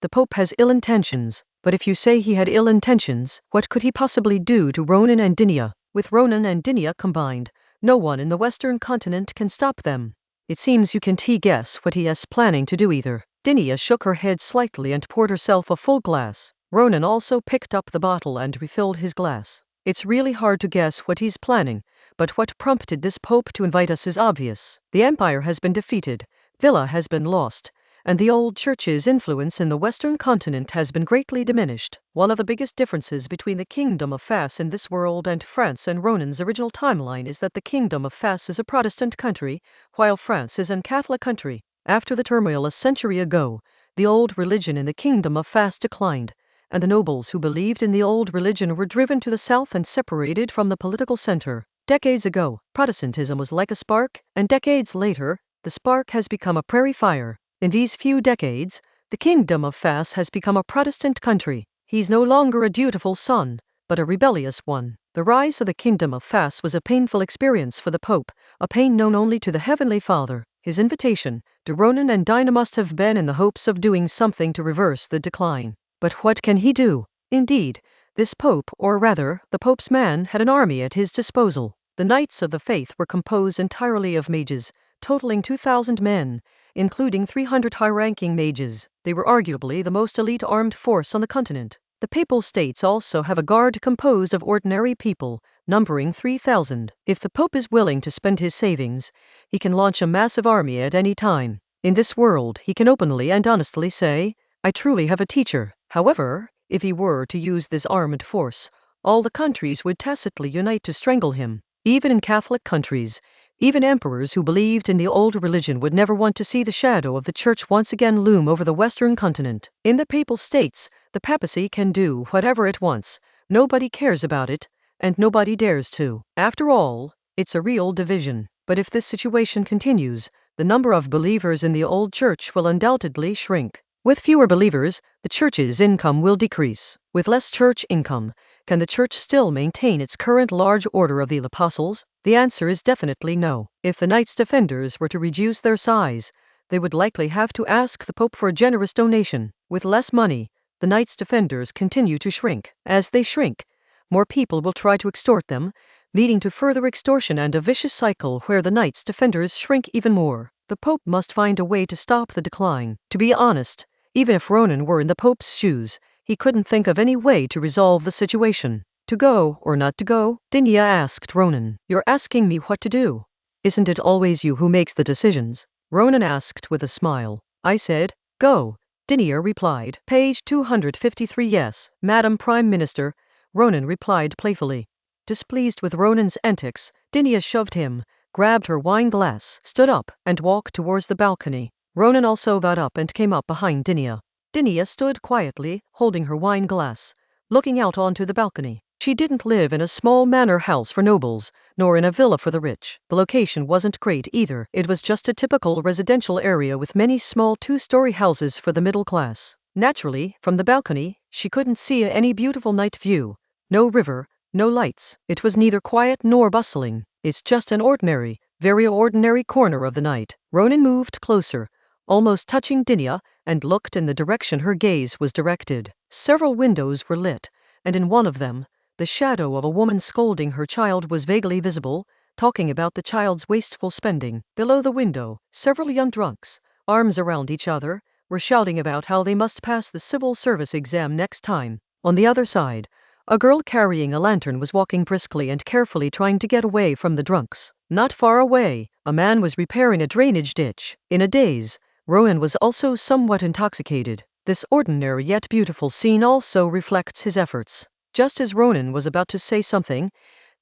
the Pope has ill intentions, but if you say he had ill intentions, what could he possibly do to Ronan and Dinia? With Ronan and Dinia combined, no one in the Western continent can stop them. It seems you can't guess what he is planning to do either. Dinia shook her head slightly and poured herself a full glass. Ronan also picked up the bottle and refilled his glass. It's really hard to guess what he's planning, but what prompted this Pope to invite us is obvious. The Empire has been defeated, Villa has been lost, and the old church's influence in the Western continent has been greatly diminished. One of the biggest differences between the Kingdom of Fas in this world and France and Ronan's original timeline is that the Kingdom of Fas is a Protestant country, while France is a Catholic country. After the turmoil a century ago, the old religion in the Kingdom of Fas declined, and the nobles who believed in the old religion were driven to the south and separated from the political center. Decades ago, Protestantism was like a spark, and decades later, the spark has become a prairie fire. In these few decades, the Kingdom of Fas has become a Protestant country. He's no longer a dutiful son, but a rebellious one. The rise of the Kingdom of Fas was a painful experience for the Pope, a pain known only to the Heavenly Father. His invitation to Ronan and Diana must have been in the hopes of doing something to reverse the decline. But what can he do? Indeed, this Pope, or rather, the Pope's man, had an army at his disposal. The Knights of the Faith were composed entirely of mages, totaling 2,000 men, including 300 high-ranking mages. They were arguably the most elite armed force on the continent. The Papal States also have a guard composed of ordinary people, numbering 3,000. If the Pope is willing to spend his savings, he can launch a massive army at any time. In this world, he can openly and honestly say, I truly have a teacher. However, if he were to use this armed force, all the countries would tacitly unite to strangle him. Even in Catholic countries, even emperors who believed in the old religion would never want to see the shadow of the Church once again loom over the Western continent. In the Papal States, the papacy can do whatever it wants. Nobody cares about it, and nobody dares to. After all, it's a real division. But if this situation continues, the number of believers in the old Church will undoubtedly shrink. With fewer believers, the Church's income will decrease. With less church income, can the Church still maintain its current large order of the Apostles? The answer is definitely no. If the Knights Defenders were to reduce their size, they would likely have to ask the Pope for a generous donation. With less money, the Knights Defenders continue to shrink. As they shrink, more people will try to extort them, leading to further extortion and a vicious cycle where the Knights Defenders shrink even more. The Pope must find a way to stop the decline. To be honest, even if Ronan were in the Pope's shoes, he couldn't think of any way to resolve the situation. To go or not to go? Dinia asked Ronan. You're asking me what to do. Isn't it always you who makes the decisions? Ronan asked with a smile. I said, go. Dinia replied. Page 253. Yes, Madam Prime Minister, Ronan replied playfully. Displeased with Ronan's antics, Dinia shoved him, grabbed her wine glass, stood up, and walked towards the balcony. Ronan also got up and came up behind Dinia. Dinia stood quietly, holding her wine glass, looking out onto the balcony. She didn't live in a small manor house for nobles, nor in a villa for the rich. The location wasn't great either. It was just a typical residential area with many small two-story houses for the middle class. Naturally, from the balcony, she couldn't see any beautiful night view. No river, no lights. It was neither quiet nor bustling. It's just an ordinary, very ordinary corner of the night. Ronan moved closer, almost touching Dinia, and looked in the direction her gaze was directed. Several windows were lit, and in one of them, the shadow of a woman scolding her child was vaguely visible, talking about the child's wasteful spending. Below the window, several young drunks, arms around each other, were shouting about how they must pass the civil service exam next time. On the other side, a girl carrying a lantern was walking briskly and carefully trying to get away from the drunks. Not far away, a man was repairing a drainage ditch. In a daze, Ronan was also somewhat intoxicated. This ordinary yet beautiful scene also reflects his efforts. Just as Ronan was about to say something,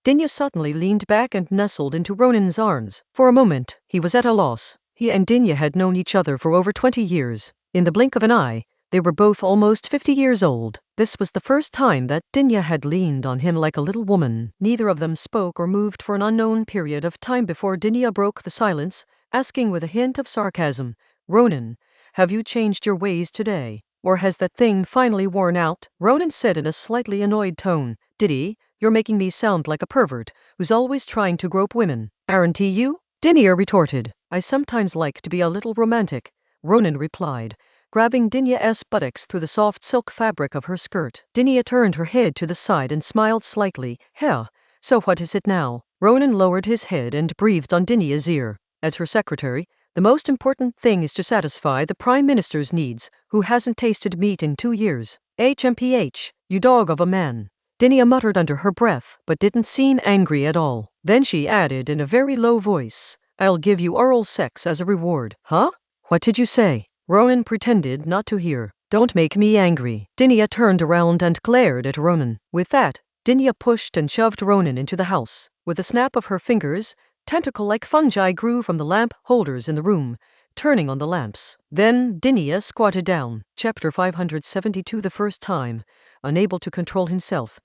Dinya suddenly leaned back and nestled into Ronan's arms. For a moment, he was at a loss. He and Dinya had known each other for over 20 years. In the blink of an eye, they were both almost 50 years old. This was the first time that Dinya had leaned on him like a little woman. Neither of them spoke or moved for an unknown period of time before Dinya broke the silence, asking with a hint of sarcasm, "Ronan, have you changed your ways today? Or has that thing finally worn out?" Ronan said in a slightly annoyed tone, "Diddy, you're making me sound like a pervert who's always trying to grope women, aren't you?" Dinya retorted, "I sometimes like to be a little romantic," Ronan replied, grabbing Dinya's buttocks through the soft silk fabric of her skirt. Dinya turned her head to the side and smiled slightly. "Heh, so what is it now?" Ronan lowered his head and breathed on Dinya's ear. "As her secretary, the most important thing is to satisfy the Prime Minister's needs, who hasn't tasted meat in 2 years. HMPH, you dog of a man." Dinya muttered under her breath, but didn't seem angry at all. Then she added in a very low voice, "I'll give you oral sex as a reward." "Huh? What did you say?" Ronan pretended not to hear. "Don't make me angry." Dinya turned around and glared at Ronan. With that, Dinya pushed and shoved Ronan into the house. With a snap of her fingers, tentacle-like fungi grew from the lamp holders in the room, turning on the lamps. Then Dinya squatted down. Chapter 572. The first time, unable to control himself,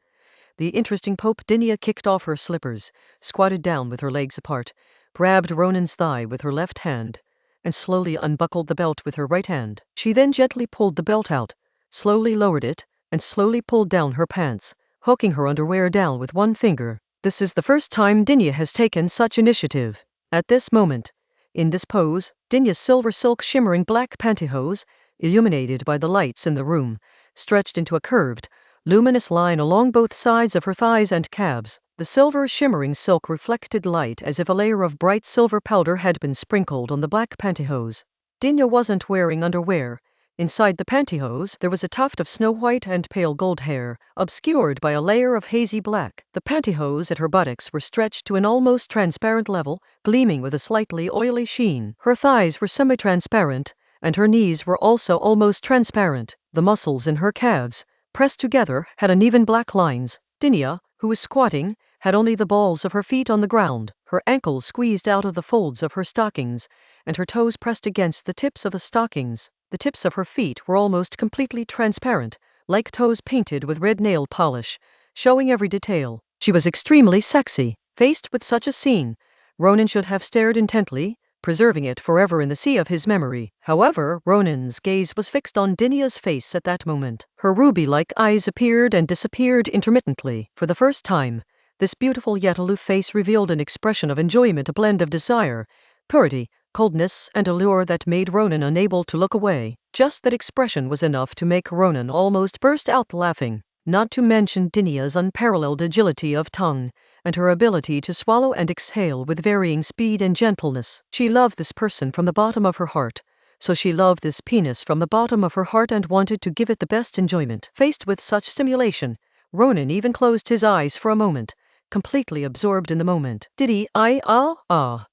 the interesting Pope Dinya kicked off her slippers, squatted down with her legs apart, grabbed Ronan's thigh with her left hand, and slowly unbuckled the belt with her right hand. She then gently pulled the belt out, slowly lowered it, and slowly pulled down her pants, hooking her underwear down with one finger. This is the first time Dinya has taken such initiative. At this moment, in this pose, Dinya's silver silk shimmering black pantyhose, illuminated by the lights in the room, stretched into a curved, luminous line along both sides of her thighs and calves. The silver shimmering silk reflected light as if a layer of bright silver powder had been sprinkled on the black pantyhose. Dinya wasn't wearing underwear. Inside the pantyhose, there was a tuft of snow-white and pale gold hair, obscured by a layer of hazy black. The pantyhose at her buttocks were stretched to an almost transparent level, gleaming with a slightly oily sheen. Her thighs were semi-transparent, and her knees were also almost transparent. The muscles in her calves, pressed together, had uneven black lines. Dinya, who was squatting, had only the balls of her feet on the ground, her ankles squeezed out of the folds of her stockings, and her toes pressed against the tips of the stockings. The tips of her feet were almost completely transparent, like toes painted with red nail polish, showing every detail. She was extremely sexy. Faced with such a scene, Ronan should have stared intently, preserving it forever in the sea of his memory. However, Ronan's gaze was fixed on Dinya's face at that moment. Her ruby-like eyes appeared and disappeared intermittently. For the first time, this beautiful yet aloof face revealed an expression of enjoyment, a blend of desire, purity, coldness, and allure that made Ronan unable to look away. Just that expression was enough to make Ronan almost burst out laughing. Not to mention Dinya's unparalleled agility of tongue, and her ability to swallow and exhale with varying speed and gentleness. She loved this person from the bottom of her heart, so she loved this penis from the bottom of her heart and wanted to give it the best enjoyment. Faced with such stimulation, Ronan even closed his eyes for a moment, completely absorbed in the moment.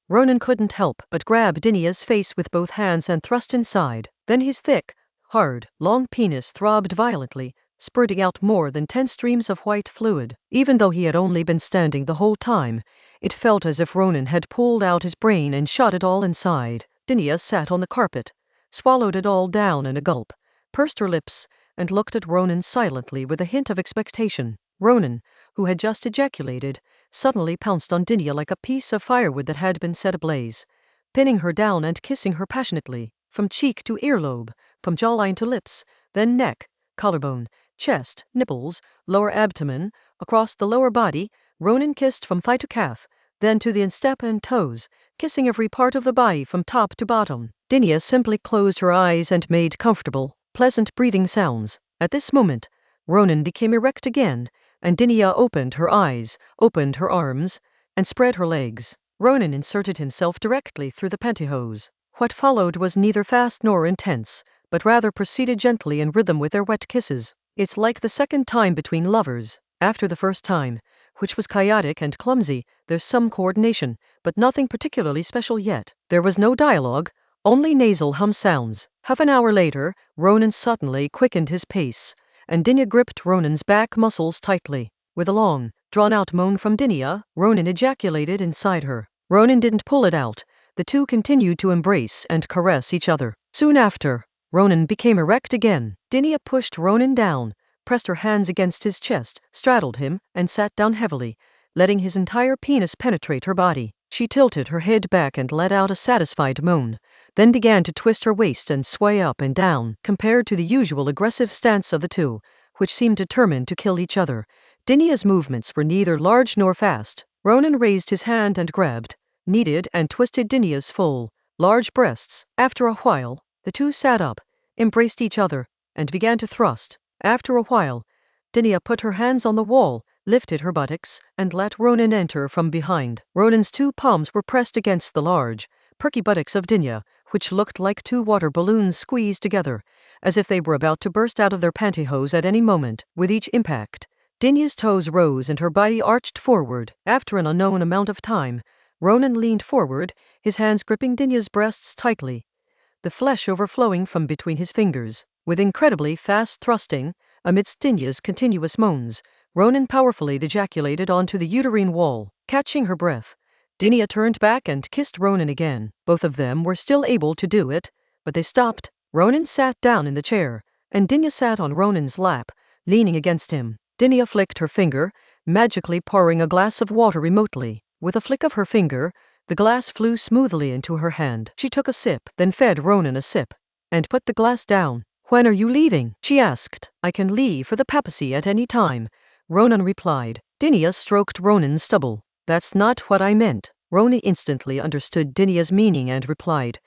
Ronan couldn't help but grab Dinya's face with both hands and thrust inside. Then his thick, hard, long penis throbbed violently, spurting out more than 10 streams of white fluid. Even though he had only been standing the whole time, it felt as if Ronan had pulled out his brain and shot it all inside. Dinya sat on the carpet, swallowed it all down in a gulp, pursed her lips, and looked at Ronan silently with a hint of expectation. Ronan, who had just ejaculated, suddenly pounced on Dinya like a piece of firewood that had been set ablaze, pinning her down and kissing her passionately, from cheek to earlobe, from jawline to lips, then neck, collarbone, chest, nipples, lower abdomen, across the lower body. Ronan kissed from thigh to calf, then to the instep and toes, kissing every part of the body from top to bottom. Dinya simply closed her eyes and made comfortable, pleasant breathing sounds. At this moment, Ronan became erect again, and Dinya opened her eyes, opened her arms, and spread her legs. Ronan inserted himself directly through the pantyhose. What followed was neither fast nor intense, but rather proceeded gently in rhythm with their wet kisses. It's like the second time between lovers. After the first time, which was chaotic and clumsy, there's some coordination, but nothing particularly special yet. There was no dialogue, only nasal hum sounds. Half an hour later, Ronan suddenly quickened his pace, and Dinya gripped Ronan's back muscles tightly. With a long, drawn-out moan from Dinya, Ronan ejaculated inside her. Ronan didn't pull it out. The two continued to embrace and caress each other. Soon after, Ronan became erect again. Dinya pushed Ronan down, pressed her hands against his chest, straddled him, and sat down heavily, letting his entire penis penetrate her body. She tilted her head back and let out a satisfied moan, then began to twist her waist and sway up and down. Compared to the usual aggressive stance of the two, which seemed determined to kill each other, Dinya's movements were neither large nor fast. Ronan raised his hand and grabbed, kneaded and twisted Dinya's full, large breasts. After a while, the two sat up, embraced each other, and began to thrust. After a while, Dinya put her hands on the wall, lifted her buttocks, and let Ronan enter from behind. Ronan's two palms were pressed against the large, perky buttocks of Dinya, which looked like two water balloons squeezed together, as if they were about to burst out of their pantyhose at any moment. With each impact, Dinya's toes rose and her body arched forward. After an unknown amount of time, Ronan leaned forward, his hands gripping Dinya's breasts tightly, the flesh overflowing from between his fingers. With incredibly fast thrusting, amidst Dinya's continuous moans, Ronan powerfully ejaculated onto the uterine wall. Catching her breath, Dinya turned back and kissed Ronan again. Both of them were still able to do it, but they stopped. Ronan sat down in the chair, and Dinya sat on Ronan's lap, leaning against him. Dinya flicked her finger, magically pouring a glass of water remotely. With a flick of her finger, the glass flew smoothly into her hand. She took a sip, then fed Ronan a sip, and put the glass down. "When are you leaving?" she asked. "I can leave for the papacy at any time," Ronan replied. Dinya stroked Ronan's stubble. "That's not what I meant." Ronan instantly understood Dinya's meaning and replied,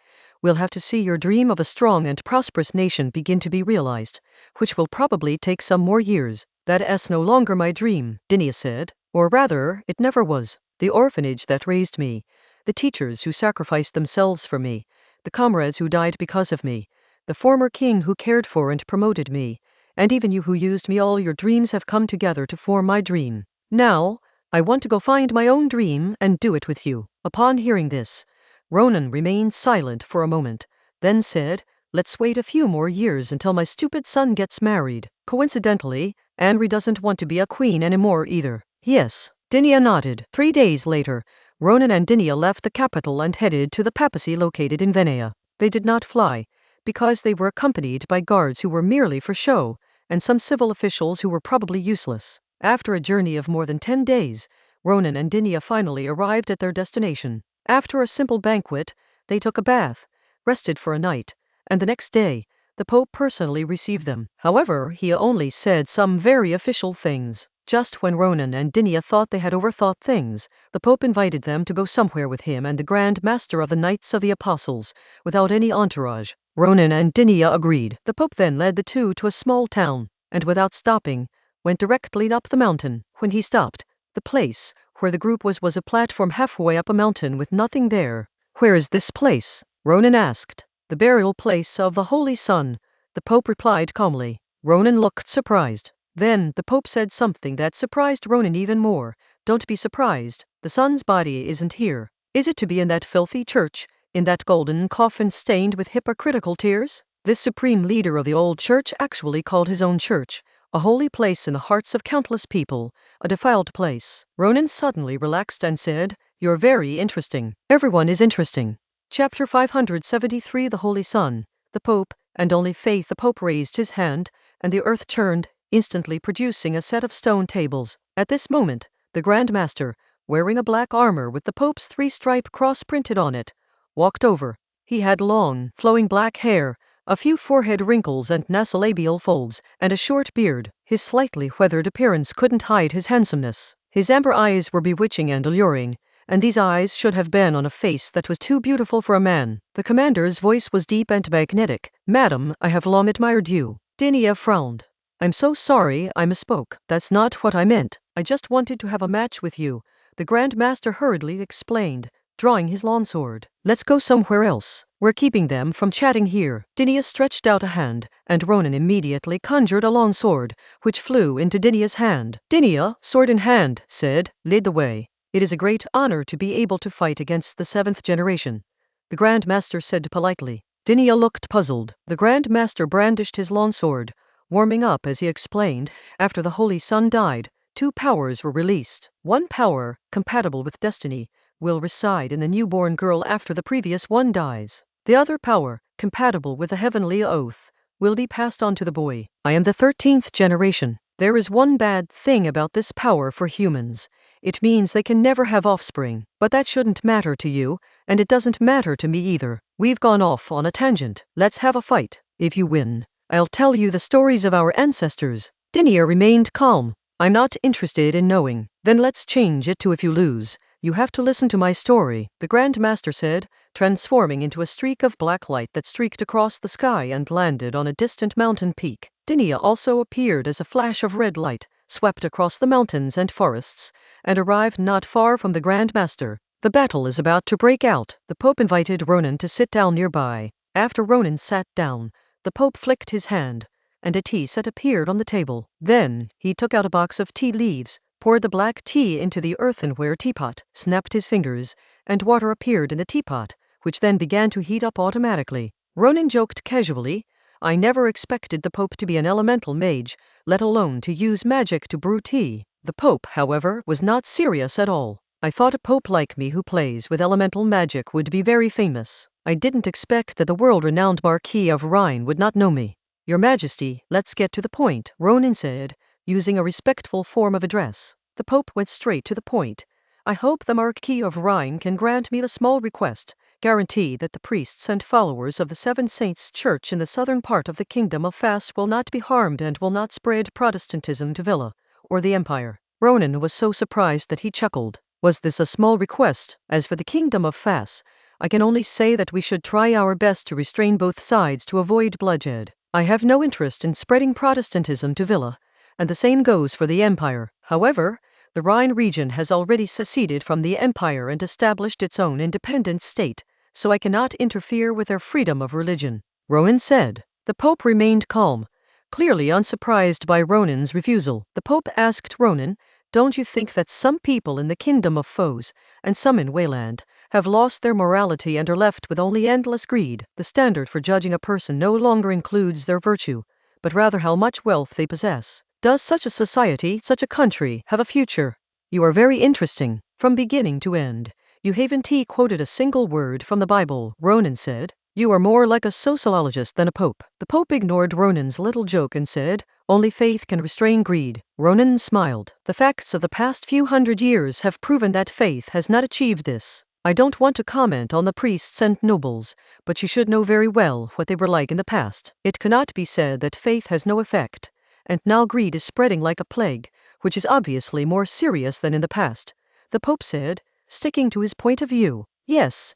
"We'll have to see your dream of a strong and prosperous nation begin to be realized, which will probably take some more years." "That's no longer my dream," Dinya said. "Or rather, it never was. The orphanage that raised me, the teachers who sacrificed themselves for me, the comrades who died because of me, the former king who cared for and promoted me, and even you who used me, all your dreams have come together to form my dream. Now, I want to go find my own dream and do it with you." Upon hearing this, Ronan remained silent for a moment, then said, "Let's wait a few more years until my stupid son gets married. Coincidentally, Anri doesn't want to be a queen anymore either." "Yes." Dinya nodded. 3 days later, Ronan and Dinya left the capital and headed to the papacy located in Venea. They did not fly, because they were accompanied by guards who were merely for show, and some civil officials who were probably useless. After a journey of more than 10 days, Ronan and Dinya finally arrived at their destination. After a simple banquet, they took a bath, rested for a night, and the next day, the Pope personally received them. However, he only said some very official things. Just when Ronan and Dinya thought they had overthought things, the Pope invited them to go somewhere with him and the Grand Master of the Knights of the Apostles, without any entourage. Ronan and Dinya agreed. The Pope then led the two to a small town, and without stopping, went directly up the mountain. When he stopped, the place where the group was a platform halfway up a mountain with nothing there. "Where is this place?" Ronan asked. "The burial place of the Holy Son," the Pope replied calmly. Ronan looked surprised. Then the Pope said something that surprised Ronan even more. "Don't be surprised. The son's body isn't here. Is it to be in that filthy church, in that golden coffin stained with hypocritical tears?" This supreme leader of the old church actually called his own church a holy place in the hearts of countless people, a defiled place. Ronan suddenly relaxed and said, "You're very interesting. Everyone is interesting." Chapter 573 The Holy Son, the Pope, and only faith. The Pope raised his hand, and the earth churned, instantly producing a set of stone tables. At this moment, the Grand Master, wearing a black armor with the Pope's 3-stripe cross printed on it, walked over. He had long, flowing black hair, a few forehead wrinkles and nasolabial folds, and a short beard. His slightly weathered appearance couldn't hide his handsomeness. His amber eyes were bewitching and alluring, and these eyes should have been on a face that was too beautiful for a man. The commander's voice was deep and magnetic. "Madam, I have long admired you." Dinya frowned. "I'm so sorry I misspoke. That's not what I meant. I just wanted to have a match with you, The Grand Master hurriedly explained, drawing his long sword. Let's go somewhere else. We're keeping them from chatting here. Dinia stretched out a hand, and Ronan immediately conjured a long sword, which flew into Dinia's hand. Dinia, sword in hand, said, lead the way. It is a great honor to be able to fight against the 7th generation. The Grand Master said politely. Dinia looked puzzled. The Grand Master brandished his long sword, warming up as he explained, after the Holy Sun died, 2 powers were released. One power, compatible with destiny, will reside in the newborn girl after the previous one dies. The other power, compatible with the heavenly oath, will be passed on to the boy. I am the 13th generation. There is one bad thing about this power for humans. It means they can never have offspring. But that shouldn't matter to you, and it doesn't matter to me either. We've gone off on a tangent. Let's have a fight. If you win, I'll tell you the stories of our ancestors. Dinia remained calm. I'm not interested in knowing. Then let's change it to if you lose. You have to listen to my story, the Grand Master said, transforming into a streak of black light that streaked across the sky and landed on a distant mountain peak. Dinia also appeared as a flash of red light, swept across the mountains and forests, and arrived not far from the Grand Master. The battle is about to break out. The Pope invited Ronan to sit down nearby. After Ronan sat down, the Pope flicked his hand, and a tea set appeared on the table. Then, he took out a box of tea leaves, poured the black tea into the earthenware teapot, snapped his fingers, and water appeared in the teapot, which then began to heat up automatically. Ronan joked casually, I never expected the Pope to be an elemental mage, let alone to use magic to brew tea. The Pope, however, was not serious at all. I thought a Pope like me who plays with elemental magic would be very famous. I didn't expect that the world-renowned Marquis of Rhine would not know me. Your Majesty, let's get to the point, Ronan said, using a respectful form of address. The Pope went straight to the point. I hope the Marquis of Rhine can grant me a small request, guarantee that the priests and followers of the Seven Saints Church in the southern part of the Kingdom of Fas will not be harmed and will not spread Protestantism to Villa, or the Empire. Ronan was so surprised that he chuckled. Was this a small request? As for the Kingdom of Fas, I can only say that we should try our best to restrain both sides to avoid bloodshed. I have no interest in spreading Protestantism to Villa, and the same goes for the Empire. However, the Rhine region has already seceded from the Empire and established its own independent state, so I cannot interfere with their freedom of religion, Ronan said. The Pope remained calm, clearly unsurprised by Ronan's refusal. The Pope asked Ronan, don't you think that some people in the Kingdom of Foes, and some in Wayland, have lost their morality and are left with only endless greed? The standard for judging a person no longer includes their virtue, but rather how much wealth they possess. Does such a society, such a country, have a future? You are very interesting. From beginning to end, you haven't quoted a single word from the Bible, Ronan said. You are more like a sociologist than a pope. The Pope ignored Ronan's little joke and said, only faith can restrain greed. Ronan smiled. The facts of the past few hundred years have proven that faith has not achieved this. I don't want to comment on the priests and nobles, but you should know very well what they were like in the past. It cannot be said that faith has no effect, and now greed is spreading like a plague, which is obviously more serious than in the past, the Pope said, sticking to his point of view. Yes,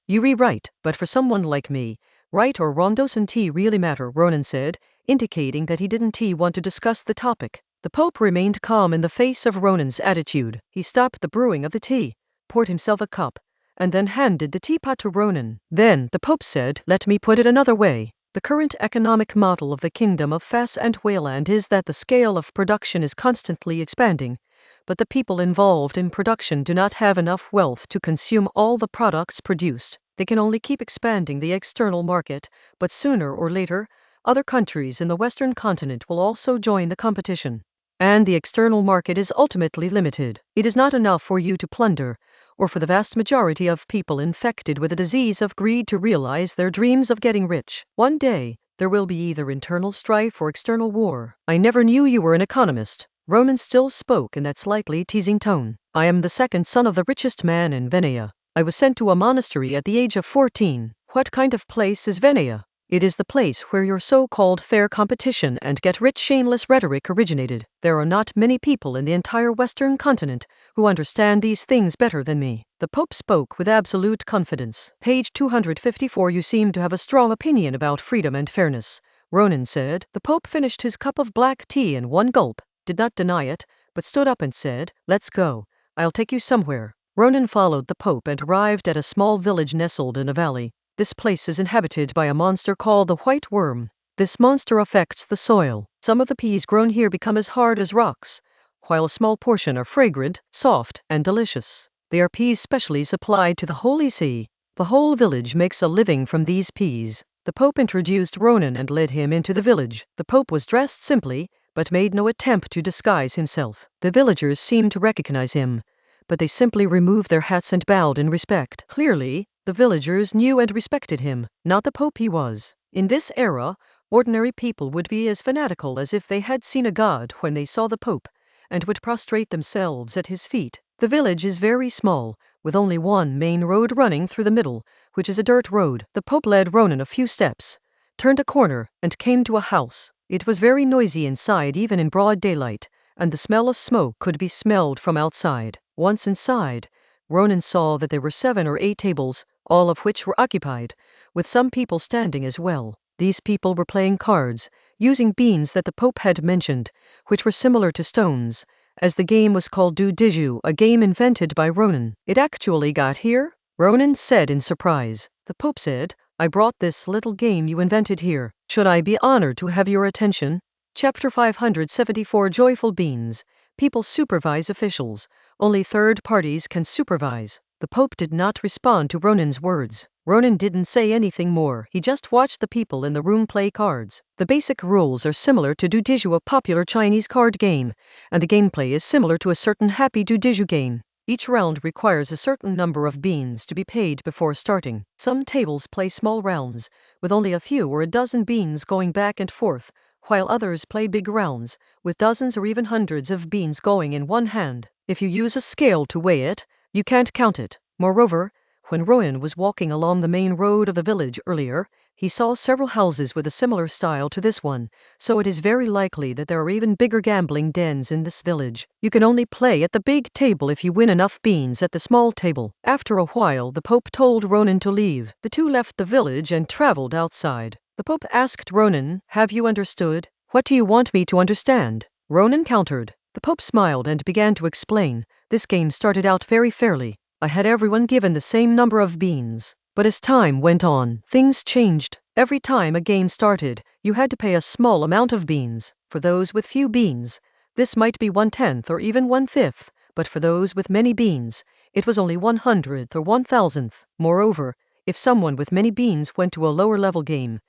you're right, but for someone like me, right or wrong doesn't really matter, Ronan said, indicating that he didn't want to discuss the topic. The Pope remained calm in the face of Ronan's attitude. He stopped the brewing of the tea, poured himself a cup, and then handed the teapot to Ronan. Then, the Pope said, let me put it another way. The current economic model of the Kingdom of Fas and Wayland is that the scale of production is constantly expanding, but the people involved in production do not have enough wealth to consume all the products produced. They can only keep expanding the external market, but sooner or later, other countries in the Western continent will also join the competition. And the external market is ultimately limited. It is not enough for you to plunder, or for the vast majority of people infected with a disease of greed to realize their dreams of getting rich. One day, there will be either internal strife or external war. I never knew you were an economist. Ronan still spoke in that slightly teasing tone. I am the second son of the richest man in Venea. I was sent to a monastery at the age of 14. What kind of place is Venea? It is the place where your so-called fair competition and get-rich shameless rhetoric originated. There are not many people in the entire Western continent who understand these things better than me. The Pope spoke with absolute confidence. Page 254. You seem to have a strong opinion about freedom and fairness, Ronan said. The Pope finished his cup of black tea in one gulp, did not deny it, but stood up and said, let's go. I'll take you somewhere. Ronan followed the Pope and arrived at a small village nestled in a valley. This place is inhabited by a monster called the White Worm. This monster affects the soil. Some of the peas grown here become as hard as rocks, while a small portion are fragrant, soft, and delicious. They are peas specially supplied to the Holy See. The whole village makes a living from these peas. The Pope introduced Ronan and led him into the village. The Pope was dressed simply, but made no attempt to disguise himself. The villagers seemed to recognize him, but they simply removed their hats and bowed in respect. Clearly, the villagers knew and respected him, not the Pope he was. In this era, ordinary people would be as fanatical as if they had seen a god when they saw the Pope, and would prostrate themselves at his feet. The village is very small, with only one main road running through the middle, which is a dirt road. The Pope led Ronan a few steps, turned a corner, and came to a house. It was very noisy inside even in broad daylight, and the smell of smoke could be smelled from outside. Once inside, Ronan saw that there were 7 or 8 tables, all of which were occupied, with some people standing as well. These people were playing cards, using beans that the Pope had mentioned, which were similar to stones, as the game was called du Dijou, a game invented by Ronan. It actually got here? Ronan said in surprise. The Pope said, I brought this little game you invented here. Should I be honored to have your attention? Chapter 574 Joyful Beans. People supervise officials. Only third parties can supervise. The Pope did not respond to Ronan's words. Ronan didn't say anything more. He just watched the people in the room play cards. The basic rules are similar to du Dijou, a popular Chinese card game, and the gameplay is similar to a certain happy du Dijou game. Each round requires a certain number of beans to be paid before starting. Some tables play small rounds, with only a few or a dozen beans going back and forth, while others play big rounds, with dozens or even hundreds of beans going in one hand. If you use a scale to weigh it, you can't count it. Moreover, when Ronan was walking along the main road of the village earlier, he saw several houses with a similar style to this one, so it is very likely that there are even bigger gambling dens in this village. You can only play at the big table if you win enough beans at the small table. After a while, the Pope told Ronan to leave. The two left the village and traveled outside. The Pope asked Ronan, Have you understood? What do you want me to understand? Ronan countered. The Pope smiled and began to explain. This game started out very fairly. I had everyone given the same number of beans. But as time went on, things changed. Every time a game started, you had to pay a small amount of beans. For those with few beans, this might be 1/10 or even 1/5, but for those with many beans, it was only 100th or 1,000th. Moreover, if someone with many beans went to a lower level game,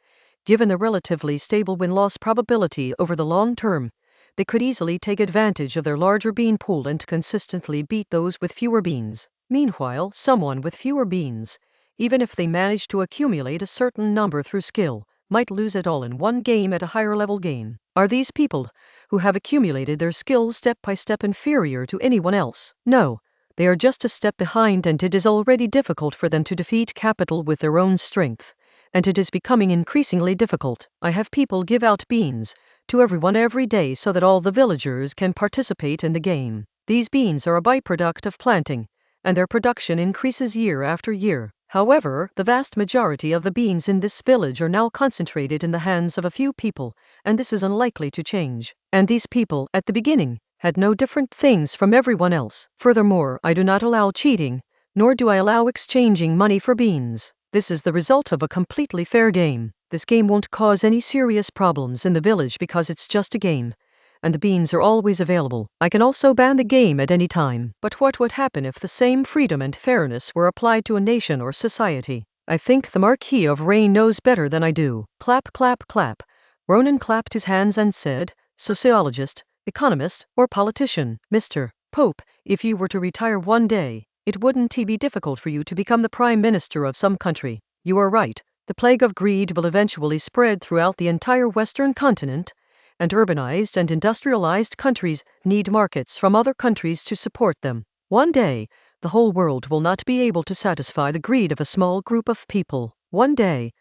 given the relatively stable win-loss probability over the long term, they could easily take advantage of their larger bean pool and consistently beat those with fewer beans. Meanwhile, someone with fewer beans, even if they managed to accumulate a certain number through skill, might lose it all in one game at a higher level game. Are these people, who have accumulated their skills step by step, inferior to anyone else? No, they are just a step behind, and it is already difficult for them to defeat capital with their own strength, and it is becoming increasingly difficult. I have people give out beans to everyone every day so that all the villagers can participate in the game. These beans are a byproduct of planting, and their production increases year after year. However, the vast majority of the beans in this village are now concentrated in the hands of a few people, and this is unlikely to change. And these people, at the beginning, had no different things from everyone else. Furthermore, I do not allow cheating, nor do I allow exchanging money for beans. This is the result of a completely fair game. This game won't cause any serious problems in the village because it's just a game, and the beans are always available. I can also ban the game at any time. But what would happen if the same freedom and fairness were applied to a nation or society? I think the Marquis of Rain knows better than I do. Clap, clap, clap. Ronan clapped his hands and said, Sociologist, economist, or politician, Mr. Pope, if you were to retire one day, it wouldn't be difficult for you to become the prime minister of some country. You are right. The plague of greed will eventually spread throughout the entire Western continent, and urbanized and industrialized countries need markets from other countries to support them. One day, the whole world will not be able to satisfy the greed of a small group of people. One day,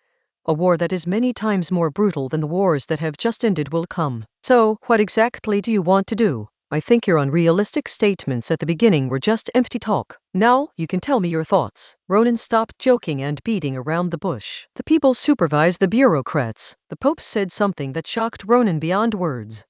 a war that is many times more brutal than the wars that have just ended will come. So, what exactly do you want to do? I think your unrealistic statements at the beginning were just empty talk. Now, you can tell me your thoughts. Ronan stopped joking and beating around the bush. The people supervise the bureaucrats. The Pope said something that shocked Ronan beyond words.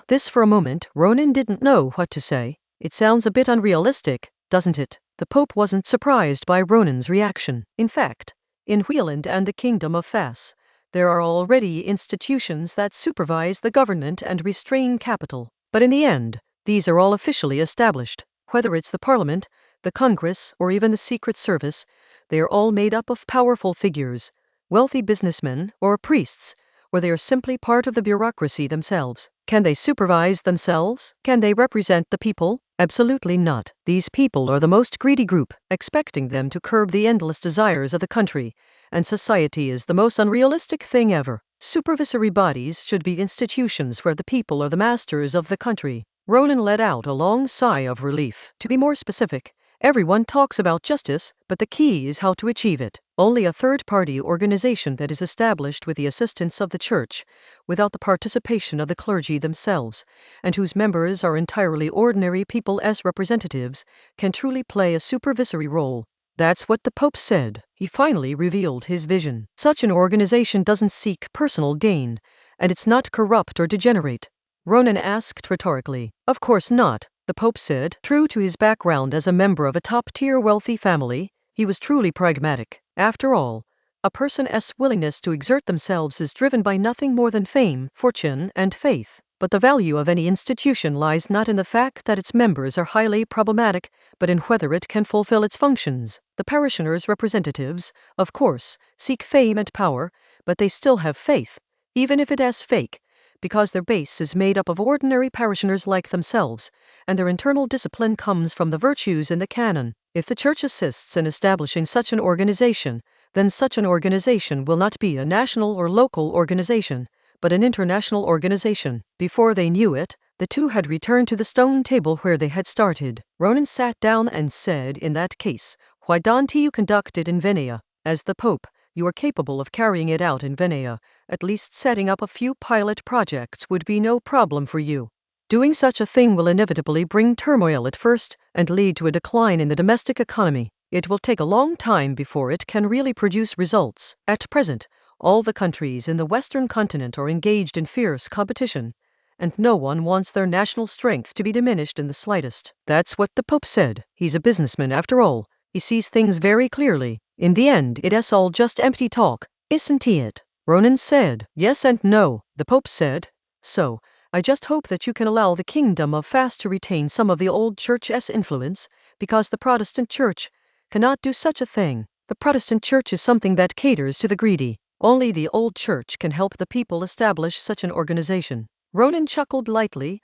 This for a moment, Ronan didn't know what to say. It sounds a bit unrealistic, doesn't it? The Pope wasn't surprised by Ronan's reaction. In fact, in Wheeland and the Kingdom of Fas, there are already institutions that supervise the government and restrain capital. But in the end, these are all officially established. Whether it's the Parliament, the Congress, or even the Secret Service, they are all made up of powerful figures, wealthy businessmen, or priests, or they are simply part of the bureaucracy themselves. Can they supervise themselves? Can they represent the people? Absolutely not. These people are the most greedy group, expecting them to curb the endless desires of the country, and society is the most unrealistic thing ever. Supervisory bodies should be institutions where the people are the masters of the country. Ronan let out a long sigh of relief. To be more specific, everyone talks about justice, but the key is how to achieve it. Only a third-party organization that is established with the assistance of the church, without the participation of the clergy themselves, and whose members are entirely ordinary people as representatives, can truly play a supervisory role. That's what the Pope said. He finally revealed his vision. Such an organization doesn't seek personal gain, and it's not corrupt or degenerate. Ronan asked rhetorically. Of course not, the Pope said. True to his background as a member of a top-tier wealthy family, he was truly pragmatic. After all, a person's willingness to exert themselves is driven by nothing more than fame, fortune, and faith. But the value of any institution lies not in the fact that its members are highly problematic, but in whether it can fulfill its functions. The parishioners' representatives, of course, seek fame and power, but they still have faith, even if it is fake, because their base is made up of ordinary parishioners like themselves, and their internal discipline comes from the virtues in the canon. If the Church assists in establishing such an organization, then such an organization will not be a national or local organization, but an international organization. Before they knew it, the two had returned to the stone table where they had started. Ronan sat down and said, in that case, why don't you conduct it in Venea? As the Pope, you are capable of carrying it out in Venea. At least setting up a few pilot projects would be no problem for you. Doing such a thing will inevitably bring turmoil at first and lead to a decline in the domestic economy. It will take a long time before it can really produce results. At present, all the countries in the Western continent are engaged in fierce competition, and no one wants their national strength to be diminished in the slightest. That's what the Pope said. He's a businessman after all. He sees things very clearly. In the end, it's all just empty talk, isn't it? Ronan said. Yes and no, the Pope said. So, I just hope that you can allow the Kingdom of Fas to retain some of the old Church's influence, because the Protestant Church cannot do such a thing. The Protestant Church is something that caters to the greedy. Only the old Church can help the people establish such an organization. Ronan chuckled lightly.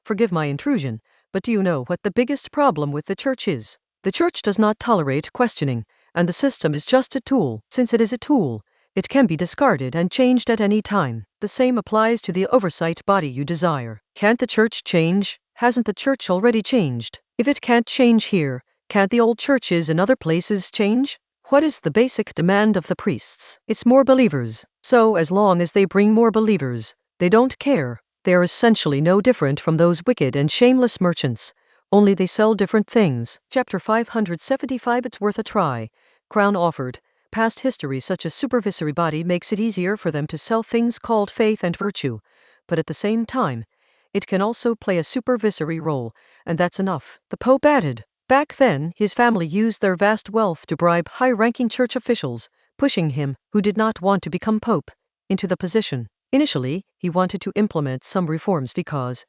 Forgive my intrusion, but do you know what the biggest problem with the Church is? The Church does not tolerate questioning, and the system is just a tool. Since it is a tool, it can be discarded and changed at any time. The same applies to the oversight body you desire. Can't the Church change? Hasn't the Church already changed? If it can't change here, can't the old churches in other places change? What is the basic demand of the priests? It's more believers. So as long as they bring more believers, they don't care. They are essentially no different from those wicked and shameless merchants, only they sell different things. Chapter 575. It's worth a try. Crown offered. Past history such a supervisory body makes it easier for them to sell things called faith and virtue, but at the same time, it can also play a supervisory role, and that's enough. The Pope added. Back then, his family used their vast wealth to bribe high-ranking church officials, pushing him, who did not want to become Pope, into the position. Initially, he wanted to implement some reforms because,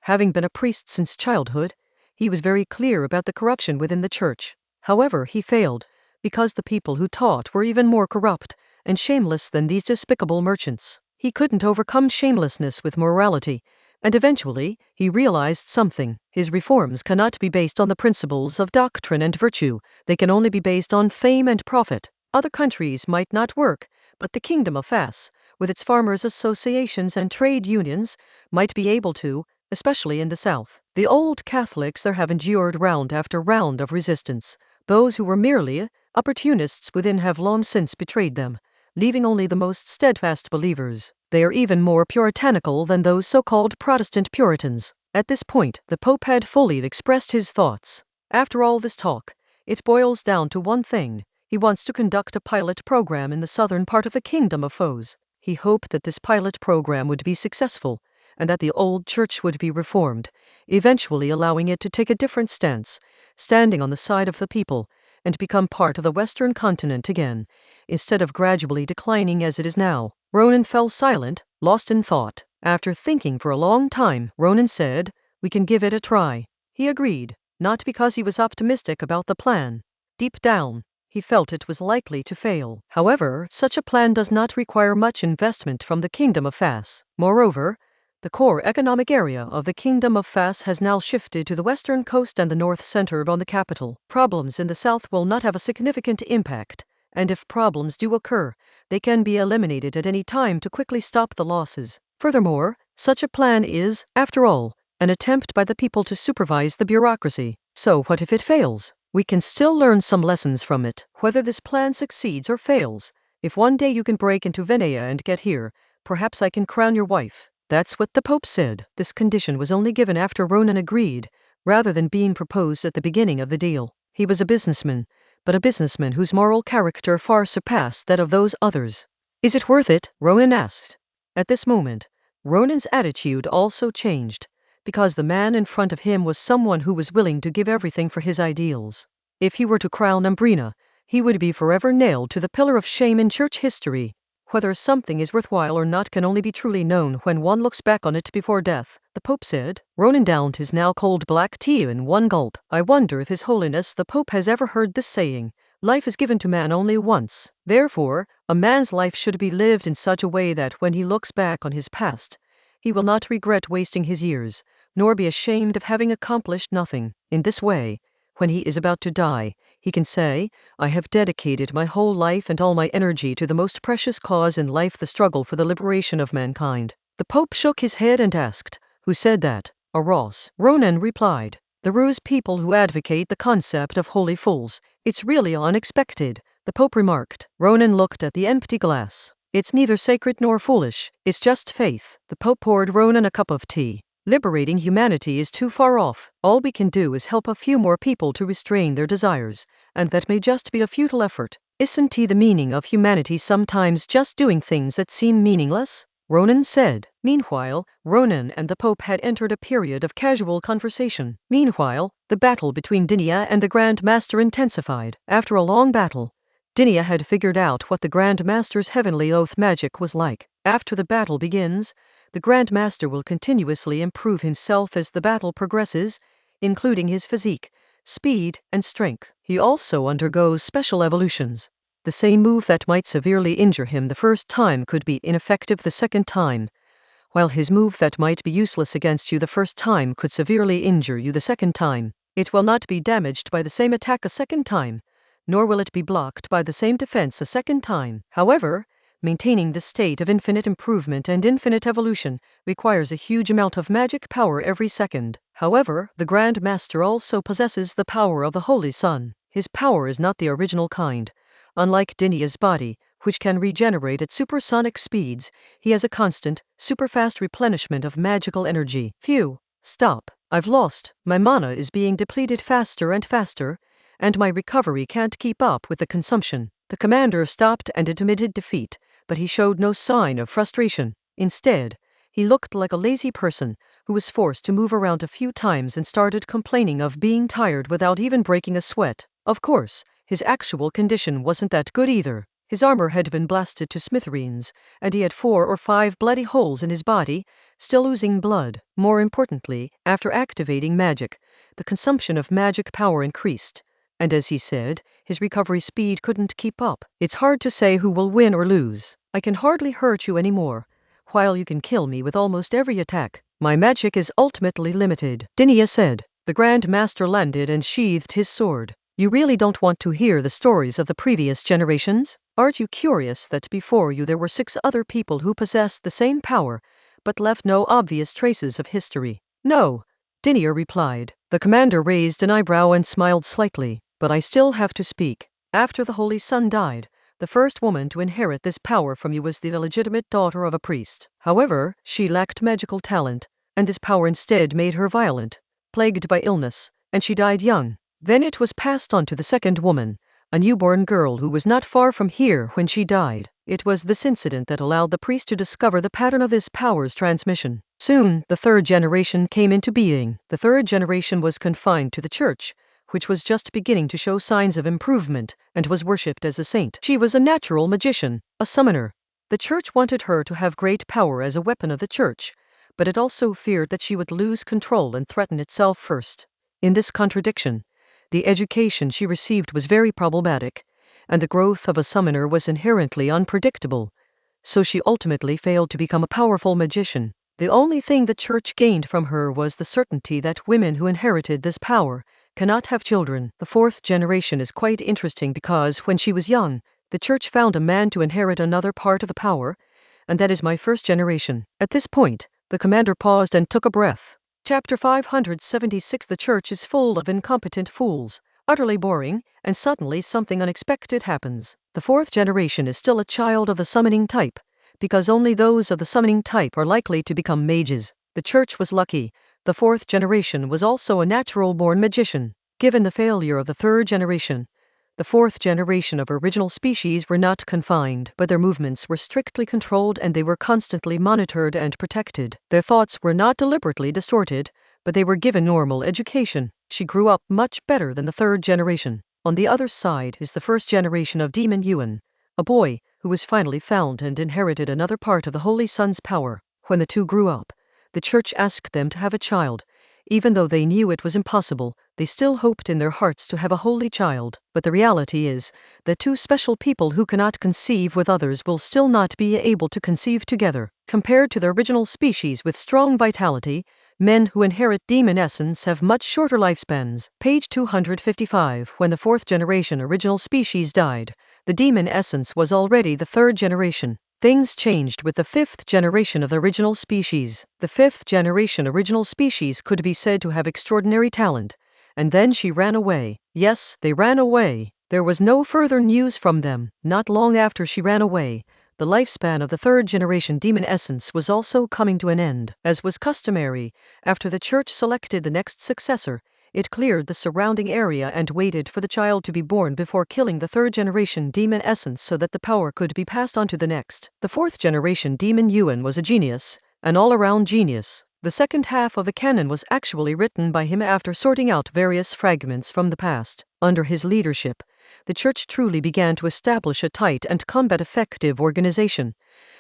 having been a priest since childhood, he was very clear about the corruption within the church. However, he failed, because the people who taught were even more corrupt and shameless than these despicable merchants. He couldn't overcome shamelessness with morality, and eventually, he realized something. His reforms cannot be based on the principles of doctrine and virtue, they can only be based on fame and profit. Other countries might not work, but the Kingdom of Fas, with its farmers' associations and trade unions, might be able to, especially in the south. The old Catholics there have endured round after round of resistance. Those who were merely opportunists within have long since betrayed them, leaving only the most steadfast believers. They are even more puritanical than those so-called Protestant Puritans. At this point, the Pope had fully expressed his thoughts. After all this talk, it boils down to one thing. He wants to conduct a pilot program in the southern part of the Kingdom of Fas. He hoped that this pilot program would be successful, and that the old church would be reformed, eventually allowing it to take a different stance, standing on the side of the people, and become part of the Western continent again, instead of gradually declining as it is now. Ronan fell silent, lost in thought. After thinking for a long time, Ronan said, "We can give it a try." He agreed, not because he was optimistic about the plan. Deep down, he felt it was likely to fail. However, such a plan does not require much investment from the Kingdom of Fas. Moreover, the core economic area of the Kingdom of Fas has now shifted to the western coast and the north centered on the capital. Problems in the south will not have a significant impact, and if problems do occur, they can be eliminated at any time to quickly stop the losses. Furthermore, such a plan is, after all, an attempt by the people to supervise the bureaucracy. So what if it fails? We can still learn some lessons from it. Whether this plan succeeds or fails, if one day you can break into Venea and get here, perhaps I can crown your wife. That's what the Pope said. This condition was only given after Ronan agreed, rather than being proposed at the beginning of the deal. He was a businessman, but a businessman whose moral character far surpassed that of those others. Is it worth it? Ronan asked. At this moment, Ronan's attitude also changed, because the man in front of him was someone who was willing to give everything for his ideals. If he were to crown Umbrina, he would be forever nailed to the pillar of shame in church history. Whether something is worthwhile or not can only be truly known when one looks back on it before death, the Pope said. Ronan downed his now cold black tea in one gulp. I wonder if His Holiness the Pope has ever heard this saying, "Life is given to man only once." Therefore, a man's life should be lived in such a way that when he looks back on his past, he will not regret wasting his years, nor be ashamed of having accomplished nothing. In this way, when he is about to die, he can say, "I have dedicated my whole life and all my energy to the most precious cause in life, the struggle for the liberation of mankind." The Pope shook his head and asked, "Who said that?" "A Ross." Ronan replied, "The ruse people who advocate the concept of holy fools." "It's really unexpected," the Pope remarked. Ronan looked at the empty glass. "It's neither sacred nor foolish, it's just faith." The Pope poured Ronan a cup of tea. "Liberating humanity is too far off. All we can do is help a few more people to restrain their desires, and that may just be a futile effort. Isn't the meaning of humanity sometimes just doing things that seem meaningless?" Ronan said. Meanwhile, Ronan and the Pope had entered a period of casual conversation. Meanwhile, the battle between Dinia and the Grand Master intensified. After a long battle, Dinia had figured out what the Grand Master's heavenly oath magic was like. After the battle begins, the Grand Master will continuously improve himself as the battle progresses, including his physique, speed, and strength. He also undergoes special evolutions. The same move that might severely injure him the first time could be ineffective the second time, while his move that might be useless against you the first time could severely injure you the second time. It will not be damaged by the same attack a second time, nor will it be blocked by the same defense a second time. However, maintaining this state of infinite improvement and infinite evolution requires a huge amount of magic power every second. However, the Grand Master also possesses the power of the Holy Sun. His power is not the original kind. Unlike Dinia's body, which can regenerate at supersonic speeds, he has a constant, super-fast replenishment of magical energy. Phew, stop. I've lost. My mana is being depleted faster and faster, and my recovery can't keep up with the consumption. The commander stopped and admitted defeat, but he showed no sign of frustration. Instead, he looked like a lazy person who was forced to move around a few times and started complaining of being tired without even breaking a sweat. Of course, his actual condition wasn't that good either. His armor had been blasted to smithereens, and he had 4 or 5 bloody holes in his body, still oozing blood. More importantly, after activating magic, the consumption of magic power increased, and as he said, his recovery speed couldn't keep up. It's hard to say who will win or lose. I can hardly hurt you anymore, while you can kill me with almost every attack. My magic is ultimately limited, Dinia said. The Grand Master landed and sheathed his sword. You really don't want to hear the stories of the previous generations? Aren't you curious that before you there were 6 other people who possessed the same power, but left no obvious traces of history? No, Dinia replied. The commander raised an eyebrow and smiled slightly. But I still have to speak. After the Holy Sun died, the first woman to inherit this power from you was the illegitimate daughter of a priest. However, she lacked magical talent, and this power instead made her violent, plagued by illness, and she died young. Then it was passed on to the second woman, a newborn girl who was not far from here when she died. It was this incident that allowed the priest to discover the pattern of this power's transmission. Soon, the third generation came into being. The third generation was confined to the church, which was just beginning to show signs of improvement, and was worshipped as a saint. She was a natural magician, a summoner. The church wanted her to have great power as a weapon of the church, but it also feared that she would lose control and threaten itself first. In this contradiction, the education she received was very problematic, and the growth of a summoner was inherently unpredictable, so she ultimately failed to become a powerful magician. The only thing the church gained from her was the certainty that women who inherited this power cannot have children. The fourth generation is quite interesting because when she was young, the church found a man to inherit another part of the power, and that is my first generation. At this point, the commander paused and took a breath. Chapter 576. The church is full of incompetent fools, utterly boring, and suddenly something unexpected happens. The fourth generation is still a child of the summoning type, because only those of the summoning type are likely to become mages. The church was lucky. The fourth generation was also a natural-born magician. Given the failure of the third generation, the fourth generation of original species were not confined, but their movements were strictly controlled and they were constantly monitored and protected. Their thoughts were not deliberately distorted, but they were given normal education. She grew up much better than the third generation. On the other side is the first generation of Demon Yuan, a boy who was finally found and inherited another part of the Holy Sun's power. When the two grew up, the church asked them to have a child. Even though they knew it was impossible, they still hoped in their hearts to have a holy child. But the reality is that two special people who cannot conceive with others will still not be able to conceive together. Compared to the original species with strong vitality, men who inherit demon essence have much shorter lifespans. Page 255. When the fourth generation original species died, the demon essence was already the third generation. Things changed with the fifth generation of the original species. The fifth generation original species could be said to have extraordinary talent, and then she ran away. Yes, they ran away. There was no further news from them. Not long after she ran away, the lifespan of the third generation demon essence was also coming to an end. As was customary, after the church selected the next successor, it cleared the surrounding area and waited for the child to be born before killing the third generation demon essence so that the power could be passed on to the next. The fourth generation demon Yuan was a genius, an all-around genius. The second half of the canon was actually written by him after sorting out various fragments from the past. Under his leadership, the church truly began to establish a tight and combat-effective organization,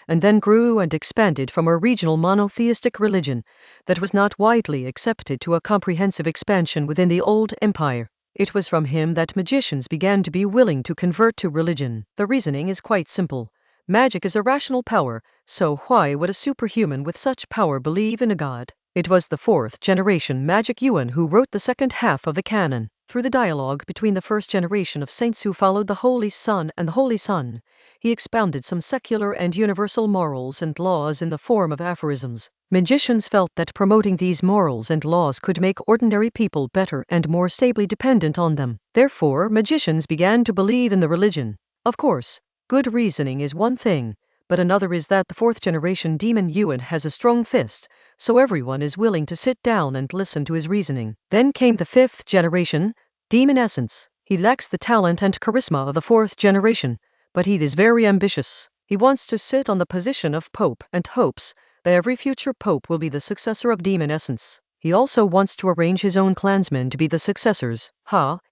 and then grew and expanded from a regional monotheistic religion that was not widely accepted to a comprehensive expansion within the old empire. It was from him that magicians began to be willing to convert to religion. The reasoning is quite simple. Magic is a rational power, so why would a superhuman with such power believe in a god? It was the fourth generation Magic Yuan who wrote the second half of the canon. Through the dialogue between the first generation of saints who followed the Holy Sun and the Holy Sun, he expounded some secular and universal morals and laws in the form of aphorisms. Magicians felt that promoting these morals and laws could make ordinary people better and more stably dependent on them. Therefore, magicians began to believe in the religion. Of course, good reasoning is one thing, but another is that the fourth generation demon Yuan has a strong fist, so everyone is willing to sit down and listen to his reasoning. Then came the fifth generation, demon essence. He lacks the talent and charisma of the fourth generation, but he is very ambitious. He wants to sit on the position of pope and hopes that every future pope will be the successor of demon essence. He also wants to arrange his own clansmen to be the successors.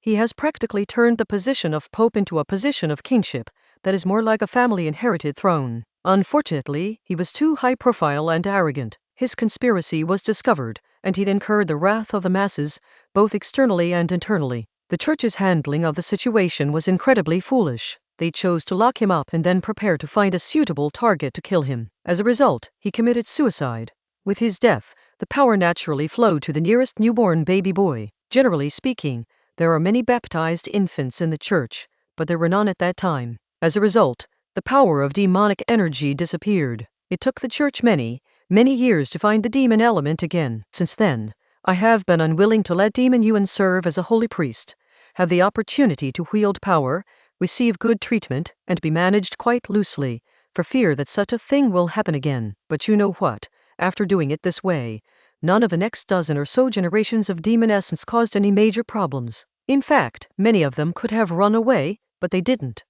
He has practically turned the position of pope into a position of kingship that is more like a family-inherited throne. Unfortunately, he was too high-profile and arrogant. His conspiracy was discovered, and he'd incurred the wrath of the masses, both externally and internally. The church's handling of the situation was incredibly foolish. They chose to lock him up and then prepare to find a suitable target to kill him. As a result, he committed suicide. With his death, the power naturally flowed to the nearest newborn baby boy. Generally speaking, there are many baptized infants in the church, but there were none at that time. As a result, the power of demonic energy disappeared. It took the church many years to find the demon element again. Since then, I have been unwilling to let Demon Yuan serve as a holy priest, have the opportunity to wield power, receive good treatment, and be managed quite loosely, for fear that such a thing will happen again. But you know what? After doing it this way, none of the next dozen or so generations of demon essence caused any major problems. In fact, many of them could have run away, but they didn't.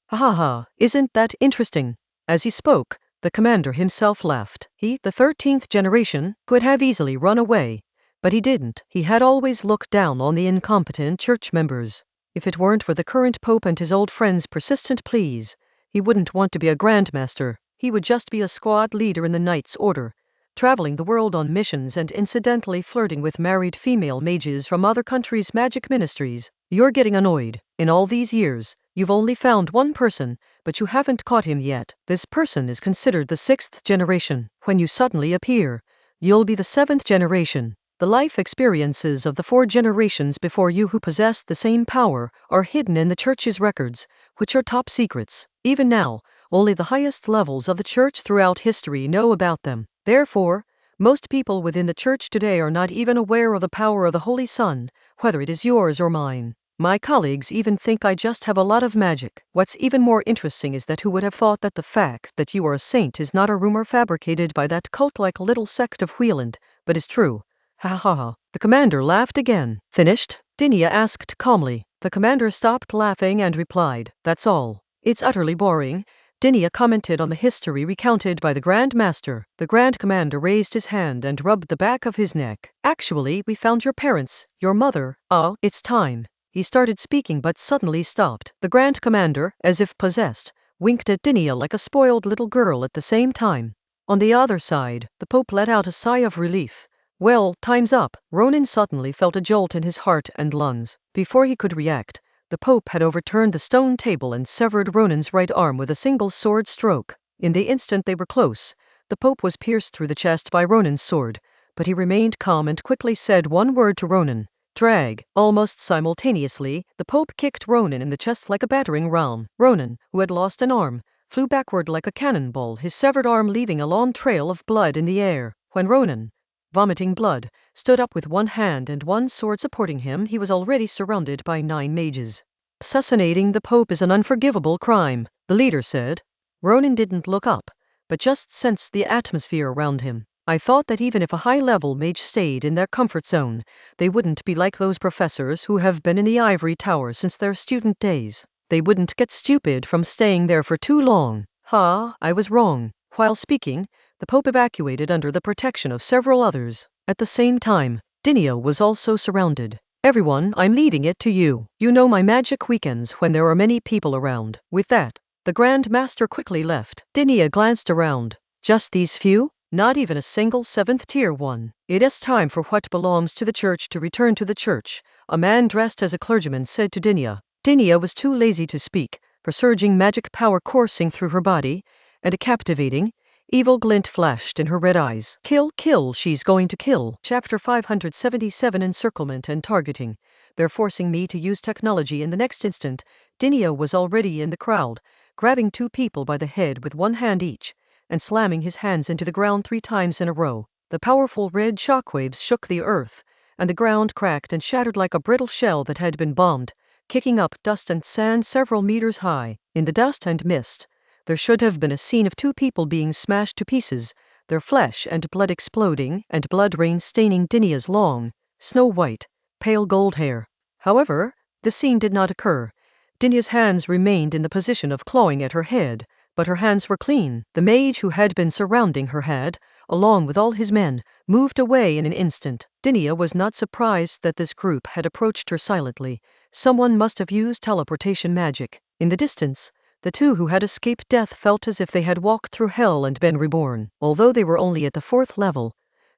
Isn't that interesting? As he spoke, the commander himself laughed. He, the 13th generation, could have easily run away. But he didn't. He had always looked down on the incompetent church members. If it weren't for the current pope and his old friend's persistent pleas, he wouldn't want to be a grandmaster. He would just be a squad leader in the Knights Order, traveling the world on missions and incidentally flirting with married female mages from other countries' magic ministries. You're getting annoyed. In all these years, you've only found one person, but you haven't caught him yet. This person is considered the 6th generation. When you suddenly appear, you'll be the 7th generation. The life experiences of the 4 generations before you who possessed the same power are hidden in the church's records, which are top secrets. Even now, only the highest levels of the church throughout history know about them. Therefore, most people within the church today are not even aware of the power of the Holy Sun, whether it is yours or mine. My colleagues even think I just have a lot of magic. What's even more interesting is that who would have thought that the fact that you are a saint is not a rumor fabricated by that cult-like little sect of Wheeland, but is true. Ha ha ha. The commander laughed again. Finished? Dinia asked calmly. The commander stopped laughing and replied, "That's all." "It's utterly boring." Dinia commented on the history recounted by the Grand Master. The Grand Commander raised his hand and rubbed the back of his neck. "Actually, we found your parents, your mother." "Oh, it's time." He started speaking but suddenly stopped. The Grand Commander, as if possessed, winked at Dinia like a spoiled little girl at the same time. On the other side, the Pope let out a sigh of relief. "Well, time's up." Ronan suddenly felt a jolt in his heart and lungs. Before he could react, the Pope had overturned the stone table and severed Ronan's right arm with a single sword stroke. In the instant they were close, the Pope was pierced through the chest by Ronan's sword, but he remained calm and quickly said one word to Ronan: "Drag." Almost simultaneously, the Pope kicked Ronan in the chest like a battering ram. Ronan, who had lost an arm, flew backward like a cannonball, his severed arm leaving a long trail of blood in the air. When Ronan, vomiting blood, stood up with one hand and one sword supporting him, he was already surrounded by 9 mages. "Assassinating the Pope is an unforgivable crime," the leader said. Ronan didn't look up, but just sensed the atmosphere around him. "I thought that even if a high-level mage stayed in their comfort zone, they wouldn't be like those professors who have been in the ivory tower since their student days. They wouldn't get stupid from staying there for too long." I was wrong. While speaking, the Pope evacuated under the protection of several others. At the same time, Dinia was also surrounded. "Everyone, I'm leading it to you. You know my magic weekends when there are many people around." With that, the Grand Master quickly left. Dinia glanced around. "Just these few? Not even a single 7th tier one." "It is time for what belongs to the church to return to the church," a man dressed as a clergyman said to Dinia. Dinia was too lazy to speak, her surging magic power coursing through her body, and a captivating, evil glint flashed in her red eyes. "Kill, kill, she's going to kill." Chapter 577 Encirclement and Targeting. They're forcing me to use technology. In the next instant, Dinia was already in the crowd, grabbing 2 people by the head with one hand each, and slamming his hands into the ground 3 times in a row. The powerful red shockwaves shook the earth, and the ground cracked and shattered like a brittle shell that had been bombed, kicking up dust and sand several meters high. In the dust and mist, there should have been a scene of 2 people being smashed to pieces, their flesh and blood exploding, and blood rain staining Dinia's long, snow-white, pale gold hair. However, the scene did not occur. Dinia's hands remained in the position of clawing at her head, but her hands were clean. The mage who had been surrounding her had, along with all his men, moved away in an instant. Dinia was not surprised that this group had approached her silently. Someone must have used teleportation magic. In the distance, the 2 who had escaped death felt as if they had walked through hell and been reborn. Although they were only at the 4th level,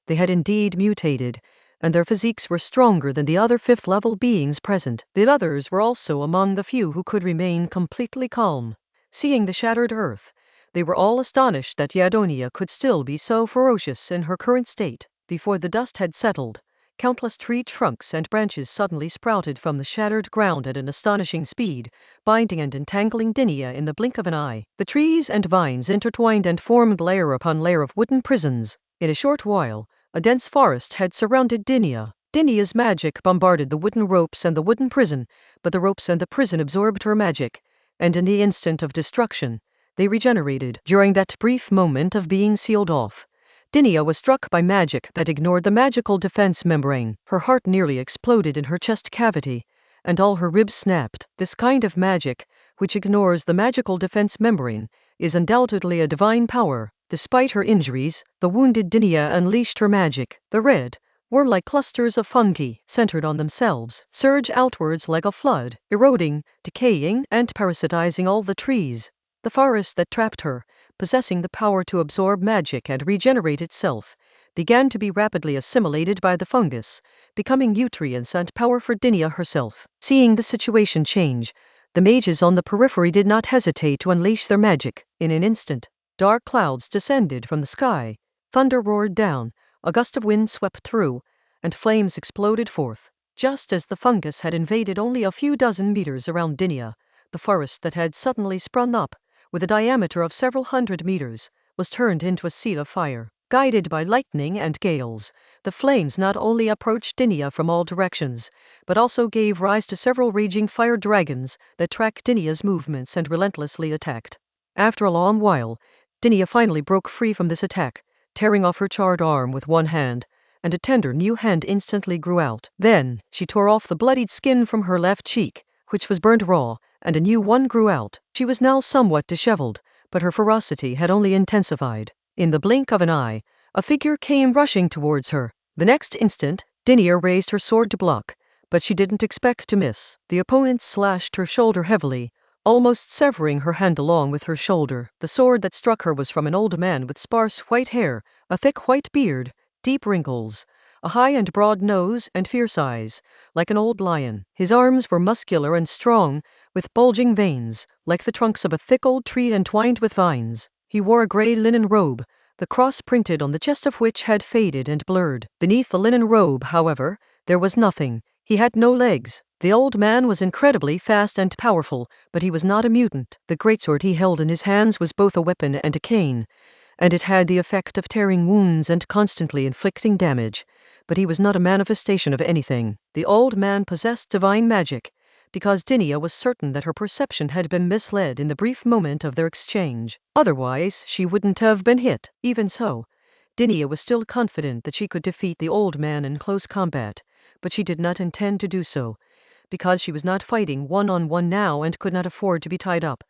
they had indeed mutated, and their physiques were stronger than the other 5th-level beings present. The others were also among the few who could remain completely calm. Seeing the shattered earth, they were all astonished that Yadonia could still be so ferocious in her current state. Before the dust had settled, countless tree trunks and branches suddenly sprouted from the shattered ground at an astonishing speed, binding and entangling Dinia in the blink of an eye. The trees and vines intertwined and formed layer upon layer of wooden prisons. In a short while, a dense forest had surrounded Dinia. Dinia's magic bombarded the wooden ropes and the wooden prison, but the ropes and the prison absorbed her magic, and in the instant of destruction, they regenerated. During that brief moment of being sealed off, Dinia was struck by magic that ignored the magical defense membrane. Her heart nearly exploded in her chest cavity, and all her ribs snapped. This kind of magic, which ignores the magical defense membrane, is undoubtedly a divine power. Despite her injuries, the wounded Dinia unleashed her magic. The red, worm-like clusters of fungi, centered on themselves, surge outwards like a flood, eroding, decaying, and parasitizing all the trees. The forest that trapped her, possessing the power to absorb magic and regenerate itself, began to be rapidly assimilated by the fungus, becoming nutrients and power for Dinia herself. Seeing the situation change, the mages on the periphery did not hesitate to unleash their magic. In an instant, dark clouds descended from the sky, thunder roared down, a gust of wind swept through, and flames exploded forth. Just as the fungus had invaded only a few dozen meters around Dinia, the forest that had suddenly sprung up, with a diameter of several hundred meters, was turned into a sea of fire. Guided by lightning and gales, the flames not only approached Dinia from all directions, but also gave rise to several raging fire dragons that tracked Dinia's movements and relentlessly attacked. After a long while, Dinia finally broke free from this attack, tearing off her charred arm with one hand, and a tender new hand instantly grew out. Then, she tore off the bloodied skin from her left cheek, which was burned raw, and a new one grew out. She was now somewhat disheveled, but her ferocity had only intensified. In the blink of an eye, a figure came rushing towards her. The next instant, Dinia raised her sword to block, but she didn't expect to miss. The opponent slashed her shoulder heavily, almost severing her hand along with her shoulder. The sword that struck her was from an old man with sparse white hair, a thick white beard, deep wrinkles, a high and broad nose, and fierce eyes, like an old lion. His arms were muscular and strong, with bulging veins, like the trunks of a thick old tree entwined with vines. He wore a grey linen robe, the cross printed on the chest of which had faded and blurred. Beneath the linen robe, however, there was nothing. He had no legs. The old man was incredibly fast and powerful, but he was not a mutant. The greatsword he held in his hands was both a weapon and a cane, and it had the effect of tearing wounds and constantly inflicting damage, but he was not a manifestation of anything. The old man possessed divine magic, because Dinia was certain that her perception had been misled in the brief moment of their exchange. Otherwise, she wouldn't have been hit. Even so, Dinia was still confident that she could defeat the old man in close combat, but she did not intend to do so, because she was not fighting one-on-one now and could not afford to be tied up.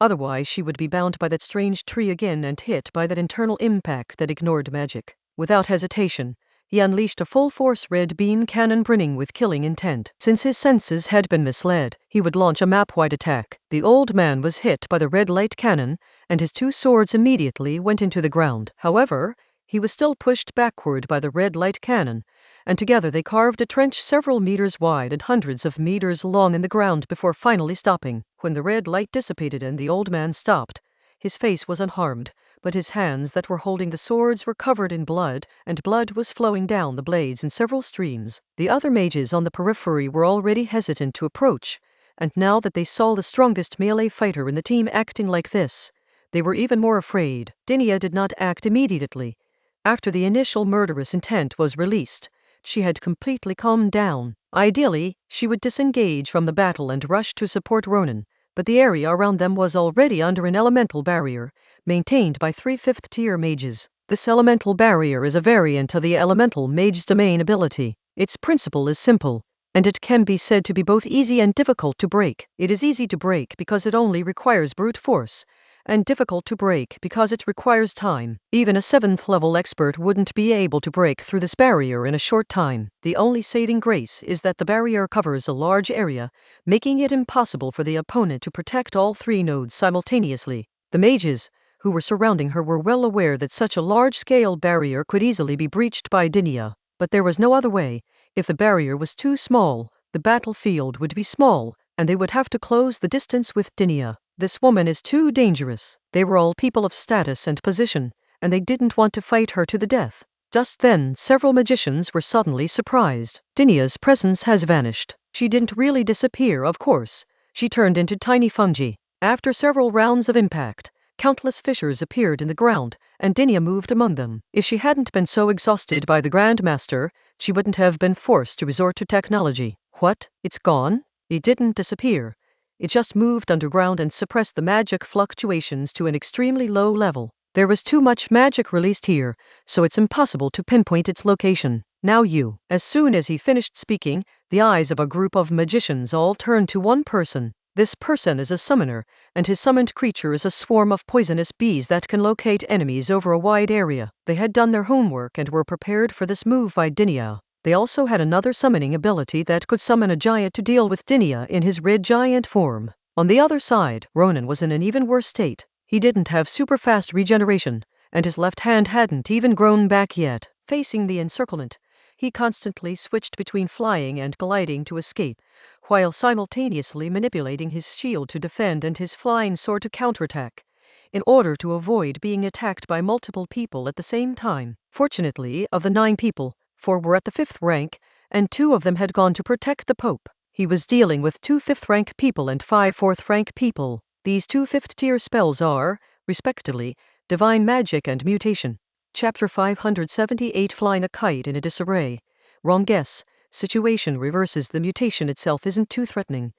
Otherwise, she would be bound by that strange tree again and hit by that internal impact that ignored magic. Without hesitation, he unleashed a full-force red beam cannon brimming with killing intent. Since his senses had been misled, he would launch a map-wide attack. The old man was hit by the red light cannon, and his two swords immediately went into the ground. However, he was still pushed backward by the red light cannon, and together they carved a trench several meters wide and hundreds of meters long in the ground before finally stopping. When the red light dissipated and the old man stopped, his face was unharmed, but his hands that were holding the swords were covered in blood, and blood was flowing down the blades in several streams. The other mages on the periphery were already hesitant to approach, and now that they saw the strongest melee fighter in the team acting like this, they were even more afraid. Dinia did not act immediately. After the initial murderous intent was released, she had completely calmed down. Ideally, she would disengage from the battle and rush to support Ronan, but the area around them was already under an elemental barrier, maintained by 3 fifth-tier mages. This elemental barrier is a variant of the elemental mage's domain ability. Its principle is simple, and it can be said to be both easy and difficult to break. It is easy to break because it only requires brute force, and difficult to break because it requires time. Even a 7th-level expert wouldn't be able to break through this barrier in a short time. The only saving grace is that the barrier covers a large area, making it impossible for the opponent to protect all 3 nodes simultaneously. The mages who were surrounding her were well aware that such a large-scale barrier could easily be breached by Dinia, but there was no other way. If the barrier was too small, the battlefield would be small, and they would have to close the distance with Dinia. This woman is too dangerous. They were all people of status and position, and they didn't want to fight her to the death. Just then, several magicians were suddenly surprised. Dinia's presence has vanished. She didn't really disappear, of course. She turned into tiny fungi. After several rounds of impact, countless fissures appeared in the ground, and Dinia moved among them. If she hadn't been so exhausted by the Grand Master, she wouldn't have been forced to resort to technology. What? It's gone? It didn't disappear. It just moved underground and suppressed the magic fluctuations to an extremely low level. There was too much magic released here, so it's impossible to pinpoint its location. Now you. As soon as he finished speaking, the eyes of a group of magicians all turned to one person. This person is a summoner, and his summoned creature is a swarm of poisonous bees that can locate enemies over a wide area. They had done their homework and were prepared for this move by Dinya. They also had another summoning ability that could summon a giant to deal with Dinya in his red giant form. On the other side, Ronan was in an even worse state. He didn't have super fast regeneration, and his left hand hadn't even grown back yet. Facing the encirclement, he constantly switched between flying and gliding to escape, while simultaneously manipulating his shield to defend and his flying sword to counterattack, in order to avoid being attacked by multiple people at the same time. Fortunately, of the 9 people, 4 were at the 5th rank, and 2 of them had gone to protect the Pope. He was dealing with 2 5th rank people and 5 4th rank people. These 2 5th tier spells are, respectively, Divine Magic and Mutation. Chapter 578 Flying a Kite in a Disarray. Wrong guess. Situation reverses. The mutation itself isn't too threatening.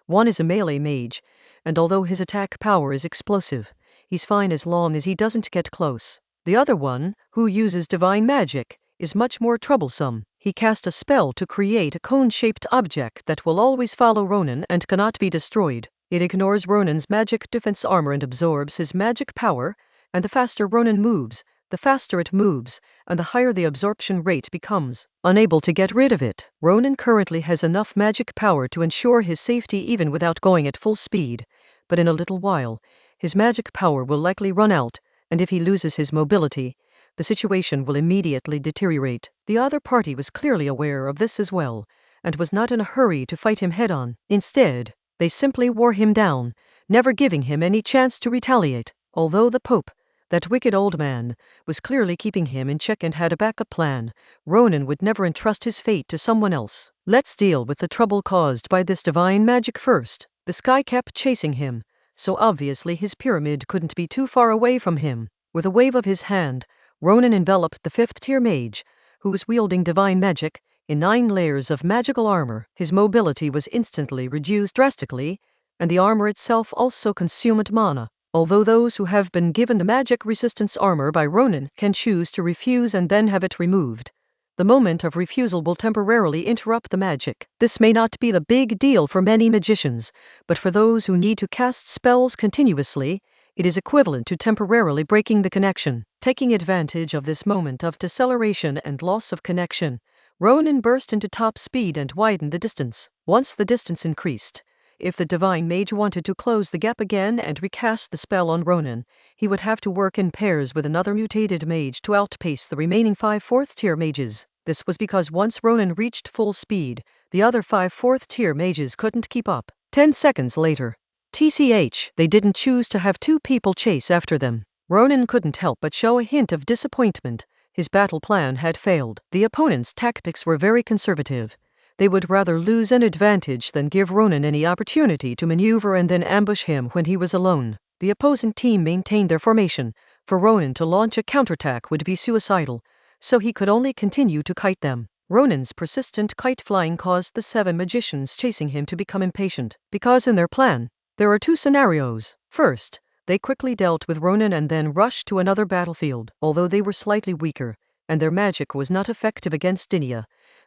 One is a melee mage, and although his attack power is explosive, he's fine as long as he doesn't get close. The other one, who uses divine magic, is much more troublesome. He cast a spell to create a cone-shaped object that will always follow Ronan and cannot be destroyed. It ignores Ronan's magic defense armor and absorbs his magic power, and the faster Ronan moves, the faster it moves, and the higher the absorption rate becomes. Unable to get rid of it, Ronan currently has enough magic power to ensure his safety even without going at full speed, but in a little while, his magic power will likely run out, and if he loses his mobility, the situation will immediately deteriorate. The other party was clearly aware of this as well, and was not in a hurry to fight him head-on. Instead, they simply wore him down, never giving him any chance to retaliate. Although the Pope, that wicked old man, was clearly keeping him in check and had a backup plan, Ronan would never entrust his fate to someone else. Let's deal with the trouble caused by this divine magic first. The sky kept chasing him, so obviously his pyramid couldn't be too far away from him. With a wave of his hand, Ronan enveloped the 5th tier mage, who was wielding divine magic, in 9 layers of magical armor. His mobility was instantly reduced drastically, and the armor itself also consumed mana. Although those who have been given the magic resistance armor by Ronan can choose to refuse and then have it removed, the moment of refusal will temporarily interrupt the magic. This may not be the big deal for many magicians, but for those who need to cast spells continuously, it is equivalent to temporarily breaking the connection. Taking advantage of this moment of deceleration and loss of connection, Ronan burst into top speed and widened the distance. Once the distance increased, if the divine mage wanted to close the gap again and recast the spell on Ronan, he would have to work in pairs with another mutated mage to outpace the remaining 5 4th tier mages. This was because once Ronan reached full speed, the other 5 4th tier mages couldn't keep up. 10 seconds later, TCH, they didn't choose to have 2 people chase after them. Ronan couldn't help but show a hint of disappointment. His battle plan had failed. The opponent's tactics were very conservative. They would rather lose an advantage than give Ronan any opportunity to maneuver and then ambush him when he was alone. The opposing team maintained their formation. For Ronan to launch a counterattack would be suicidal, so he could only continue to kite them. Ronan's persistent kite flying caused the 7 magicians chasing him to become impatient, because in their plan, there are 2 scenarios. First, they quickly dealt with Ronan and then rushed to another battlefield. Although they were slightly weaker, and their magic was not effective against Dinya,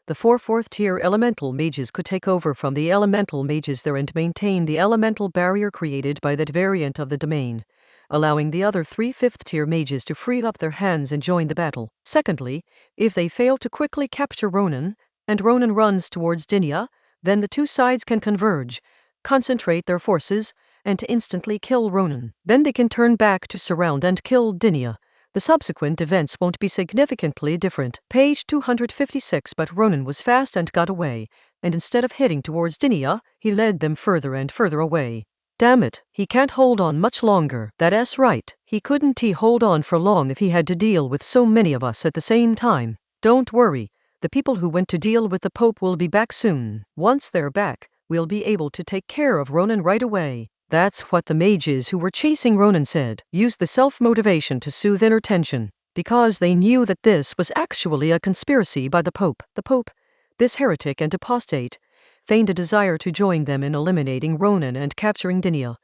the 4 4th tier elemental mages could take over from the elemental mages there and maintain the elemental barrier created by that variant of the domain, allowing the other 3 5th tier mages to free up their hands and join the battle. Secondly, if they fail to quickly capture Ronan, and Ronan runs towards Dinya, then the 2 sides can converge, concentrate their forces, and to instantly kill Ronan. Then they can turn back to surround and kill Dinya. The subsequent events won't be significantly different. Page 256. But Ronan was fast and got away, and instead of heading towards Dinya, he led them further and further away. Damn it, he can't hold on much longer. That's right, he couldn't hold on for long if he had to deal with so many of us at the same time. Don't worry, the people who went to deal with the Pope will be back soon. Once they're back, we'll be able to take care of Ronan right away. That's what the mages who were chasing Ronan said. Used the self-motivation to soothe inner tension, because they knew that this was actually a conspiracy by the Pope. The Pope, this heretic and apostate, feigned a desire to join them in eliminating Ronan and capturing Dinya,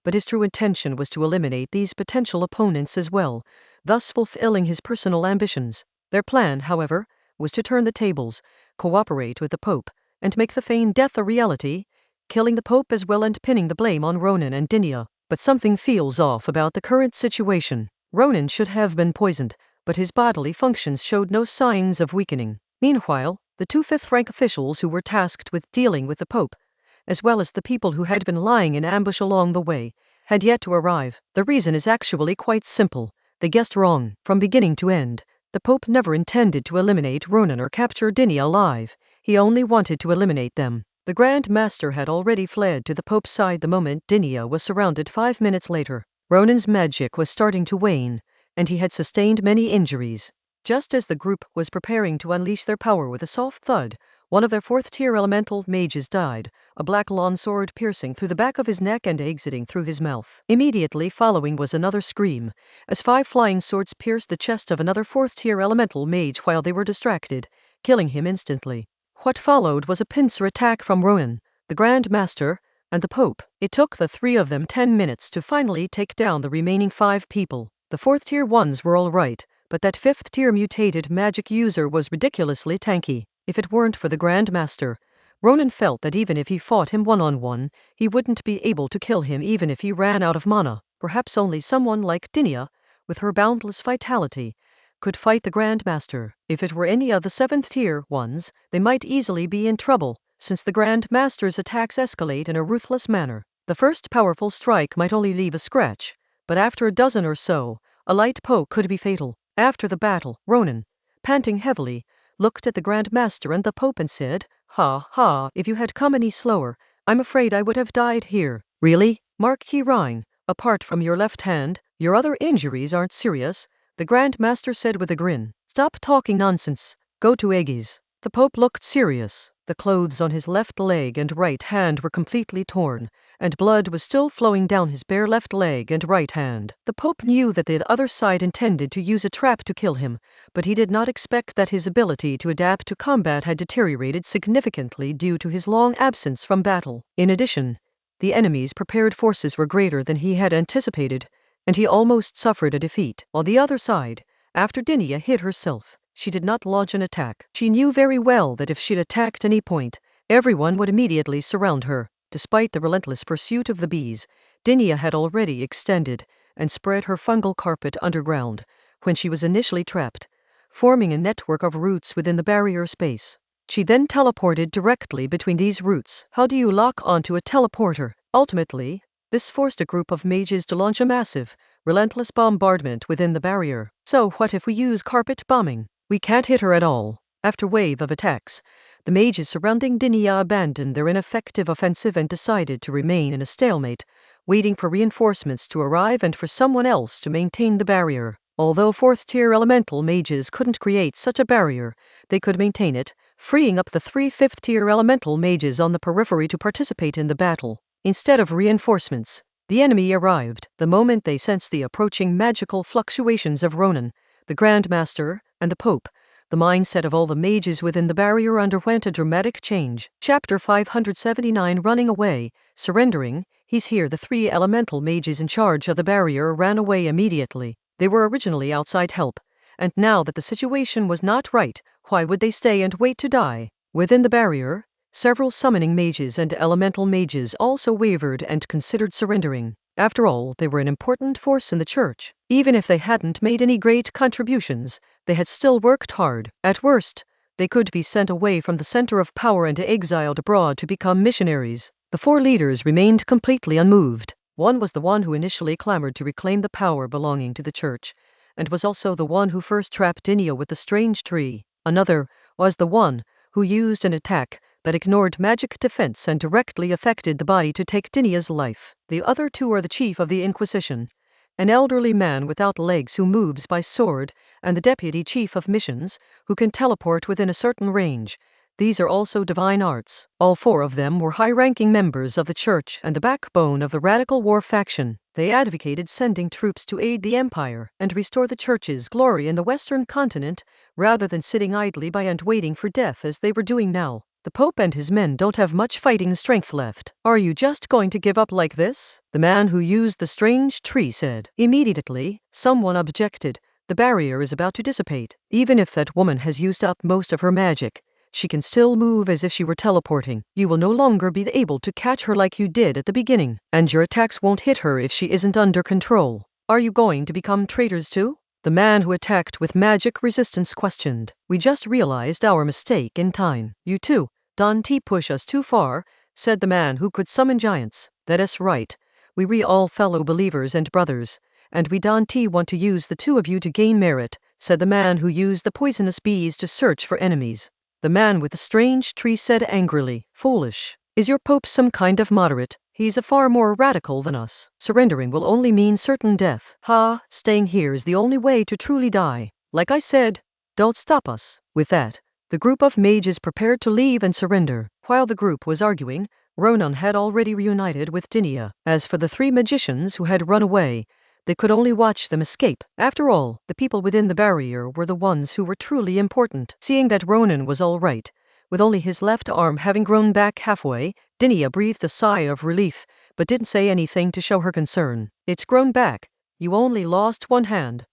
but his true intention was to eliminate these potential opponents as well, thus fulfilling his personal ambitions. Their plan, however, was to turn the tables, cooperate with the Pope, and make the feigned death a reality, killing the Pope as well and pinning the blame on Ronan and Dinia. But something feels off about the current situation. Ronan should have been poisoned, but his bodily functions showed no signs of weakening. Meanwhile, the two fifth-rank officials who were tasked with dealing with the Pope, as well as the people who had been lying in ambush along the way, had yet to arrive. The reason is actually quite simple. They guessed wrong. From beginning to end, the Pope never intended to eliminate Ronan or capture Dinia alive. He only wanted to eliminate them. The Grand Master had already fled to the Pope's side the moment Dinia was surrounded 5 minutes later. Ronan's magic was starting to wane, and he had sustained many injuries. Just as the group was preparing to unleash their power with a soft thud, one of their fourth-tier elemental mages died, a black lawn sword piercing through the back of his neck and exiting through his mouth. Immediately following was another scream, as 5 flying swords pierced the chest of another fourth-tier elemental mage while they were distracted, killing him instantly. What followed was a pincer attack from Ronan, the Grand Master, and the Pope. It took the 3 of them 10 minutes to finally take down the remaining 5 people. The 4th-tier ones were all right, but that 5th-tier mutated magic user was ridiculously tanky. If it weren't for the Grand Master, Ronan felt that even if he fought him one-on-one, he wouldn't be able to kill him even if he ran out of mana. Perhaps only someone like Dinia, with her boundless vitality, could fight the Grand Master. If it were any of the 7th-tier ones, they might easily be in trouble, since the Grand Master's attacks escalate in a ruthless manner. The first powerful strike might only leave a scratch, but after a dozen or so, a light poke could be fatal. After the battle, Ronan, panting heavily, looked at the Grand Master and the Pope and said, "Ha ha, if you had come any slower, I'm afraid I would have died here." "Really? Marquis Rhine, apart from your left hand, your other injuries aren't serious," the Grand Master said with a grin. "Stop talking nonsense. Go to Aegis." The Pope looked serious. The clothes on his left leg and right hand were completely torn, and blood was still flowing down his bare left leg and right hand. The Pope knew that the other side intended to use a trap to kill him, but he did not expect that his ability to adapt to combat had deteriorated significantly due to his long absence from battle. In addition, the enemy's prepared forces were greater than he had anticipated, and he almost suffered a defeat. On the other side, after Dinia hid herself, she did not launch an attack. She knew very well that if she'd attacked any point, everyone would immediately surround her. Despite the relentless pursuit of the bees, Dinia had already extended and spread her fungal carpet underground when she was initially trapped, forming a network of roots within the barrier space. She then teleported directly between these roots. How do you lock onto a teleporter? Ultimately, this forced a group of mages to launch a massive, relentless bombardment within the barrier. So what if we use carpet bombing? We can't hit her at all. After a wave of attacks, the mages surrounding Dinia abandoned their ineffective offensive and decided to remain in a stalemate, waiting for reinforcements to arrive and for someone else to maintain the barrier. Although 4th-tier elemental mages couldn't create such a barrier, they could maintain it, freeing up the 3 5th-tier elemental mages on the periphery to participate in the battle. Instead of reinforcements, the enemy arrived. The moment they sensed the approaching magical fluctuations of Ronan, the Grand Master, and the Pope, the mindset of all the mages within the barrier underwent a dramatic change. Chapter 579 Running Away, Surrendering. He's here. The 3 elemental mages in charge of the barrier ran away immediately. They were originally outside help, and now that the situation was not right, why would they stay and wait to die? Within the barrier, several summoning mages and elemental mages also wavered and considered surrendering. After all, they were an important force in the church. Even if they hadn't made any great contributions, they had still worked hard. At worst, they could be sent away from the center of power and exiled abroad to become missionaries. The 4 leaders remained completely unmoved. One was the one who initially clamored to reclaim the power belonging to the church, and was also the one who first trapped Dinia with the strange tree. Another was the one who used an attack that ignored magic defense and directly affected the body to take Dinia's life. The other 2 are the chief of the Inquisition, an elderly man without legs who moves by sword, and the deputy chief of missions, who can teleport within a certain range. These are also divine arts. All 4 of them were high-ranking members of the church and the backbone of the radical war faction. They advocated sending troops to aid the empire and restore the church's glory in the western continent, rather than sitting idly by and waiting for death as they were doing now. The Pope and his men don't have much fighting strength left. Are you just going to give up like this? The man who used the strange tree said. Immediately, someone objected. The barrier is about to dissipate. Even if that woman has used up most of her magic, she can still move as if she were teleporting. You will no longer be able to catch her like you did at the beginning, and your attacks won't hit her if she isn't under control. Are you going to become traitors too? The man who attacked with magic resistance questioned. We just realized our mistake in time. You too. Don't push us too far, said the man who could summon giants. That is right. We all fellow believers and brothers, and we don't want to use the two of you to gain merit, said the man who used the poisonous bees to search for enemies. The man with the strange tree said angrily, foolish. Is your Pope some kind of moderate? He's a far more radical than us. Surrendering will only mean certain death. Staying here is the only way to truly die. Like I said, don't stop us. With that, the group of mages prepared to leave and surrender. While the group was arguing, Ronan had already reunited with Dinia. As for the three magicians who had run away, they could only watch them escape. After all, the people within the barrier were the ones who were truly important. Seeing that Ronan was all right, with only his left arm having grown back halfway, Dinia breathed a sigh of relief, but didn't say anything to show her concern. It's grown back. You only lost one hand.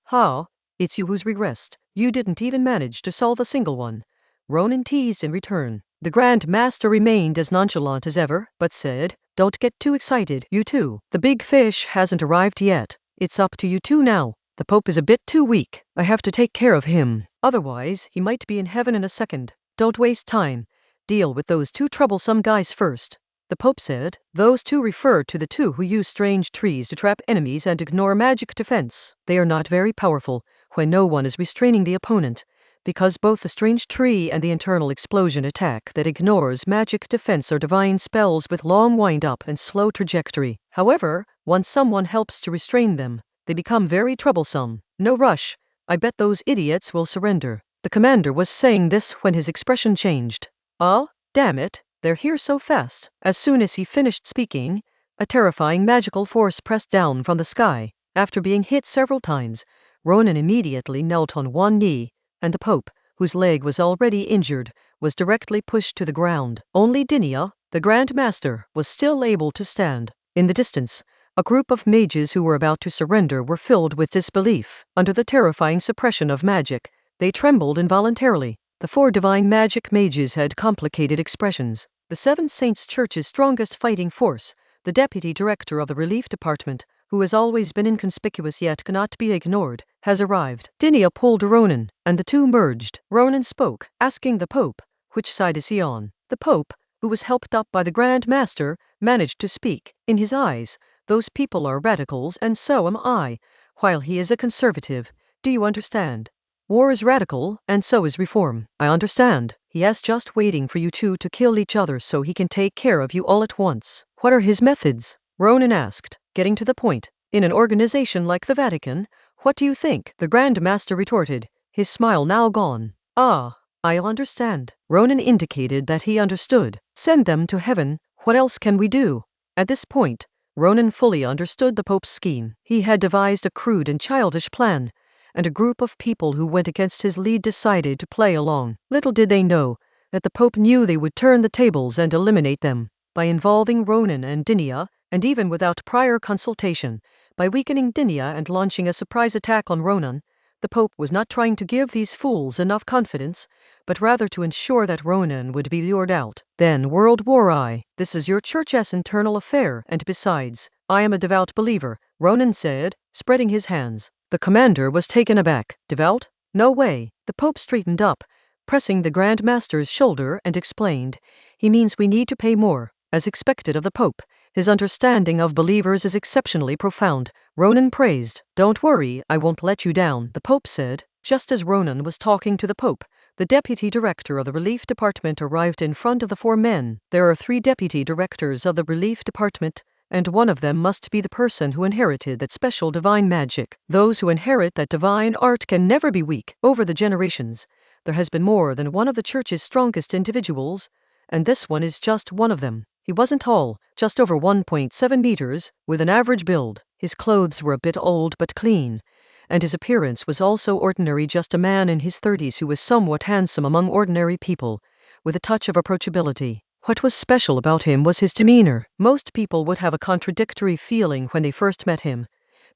It's you who's regressed. You didn't even manage to solve a single one. Ronan teased in return. The Grand Master remained as nonchalant as ever, but said, don't get too excited, you two. The big fish hasn't arrived yet. It's up to you two now. The Pope is a bit too weak. I have to take care of him. Otherwise, he might be in heaven in a second. Don't waste time. Deal with those two troublesome guys first. The Pope said. Those two referred to the two who use strange trees to trap enemies and ignore magic defense. They are not very powerful when no one is restraining the opponent, because both the strange tree and the internal explosion attack that ignores magic defense are divine spells with long wind-up and slow trajectory. However, once someone helps to restrain them, they become very troublesome. No rush. I bet those idiots will surrender. The commander was saying this when his expression changed. Oh, damn it, they're here so fast. As soon as he finished speaking, a terrifying magical force pressed down from the sky. After being hit several times, Ronan immediately knelt on one knee, and the Pope, whose leg was already injured, was directly pushed to the ground. Only Dinia, the Grand Master, was still able to stand. In the distance, a group of mages who were about to surrender were filled with disbelief. Under the terrifying suppression of magic, they trembled involuntarily. The four divine magic mages had complicated expressions. The Seven Saints Church's strongest fighting force, the deputy director of the relief department, who has always been inconspicuous yet cannot be ignored, has arrived. Dinia pulled Ronan, and the two merged. Ronan spoke, asking the Pope, which side is he on? The Pope, who was helped up by the Grand Master, managed to speak. In his eyes, those people are radicals and so am I, while he is a conservative. Do you understand? War is radical, and so is reform. I understand. He is just waiting for you two to kill each other so he can take care of you all at once. What are his methods? Ronan asked, getting to the point. In an organization like the Vatican, what do you think? The Grand Master retorted, his smile now gone. I understand. Ronan indicated that he understood. Send them to heaven. What else can we do? At this point, Ronan fully understood the Pope's scheme. He had devised a crude and childish plan, and a group of people who went against his lead decided to play along. Little did they know that the Pope knew they would turn the tables and eliminate them. By involving Ronan and Dinia, and even without prior consultation, by weakening Dinia and launching a surprise attack on Ronan, the Pope was not trying to give these fools enough confidence, but rather to ensure that Ronan would be lured out. Then World War I. This is your church's internal affair, and besides, I am a devout believer, Ronan said, spreading his hands. The commander was taken aback. Devout? No way. The Pope straightened up, pressing the Grand Master's shoulder, and explained, he means we need to pay more. As expected of the Pope, his understanding of believers is exceptionally profound. Ronan praised. Don't worry, I won't let you down, the Pope said. Just as Ronan was talking to the Pope, the deputy director of the relief department arrived in front of the four men. There are 3 deputy directors of the relief department, and one of them must be the person who inherited that special divine magic. Those who inherit that divine art can never be weak. Over the generations, there has been more than one of the church's strongest individuals, and this one is just one of them. He wasn't tall, just over 1.7 meters, with an average build. His clothes were a bit old but clean, and his appearance was also ordinary, just a man in his 30s who was somewhat handsome among ordinary people, with a touch of approachability. What was special about him was his demeanor. Most people would have a contradictory feeling when they first met him,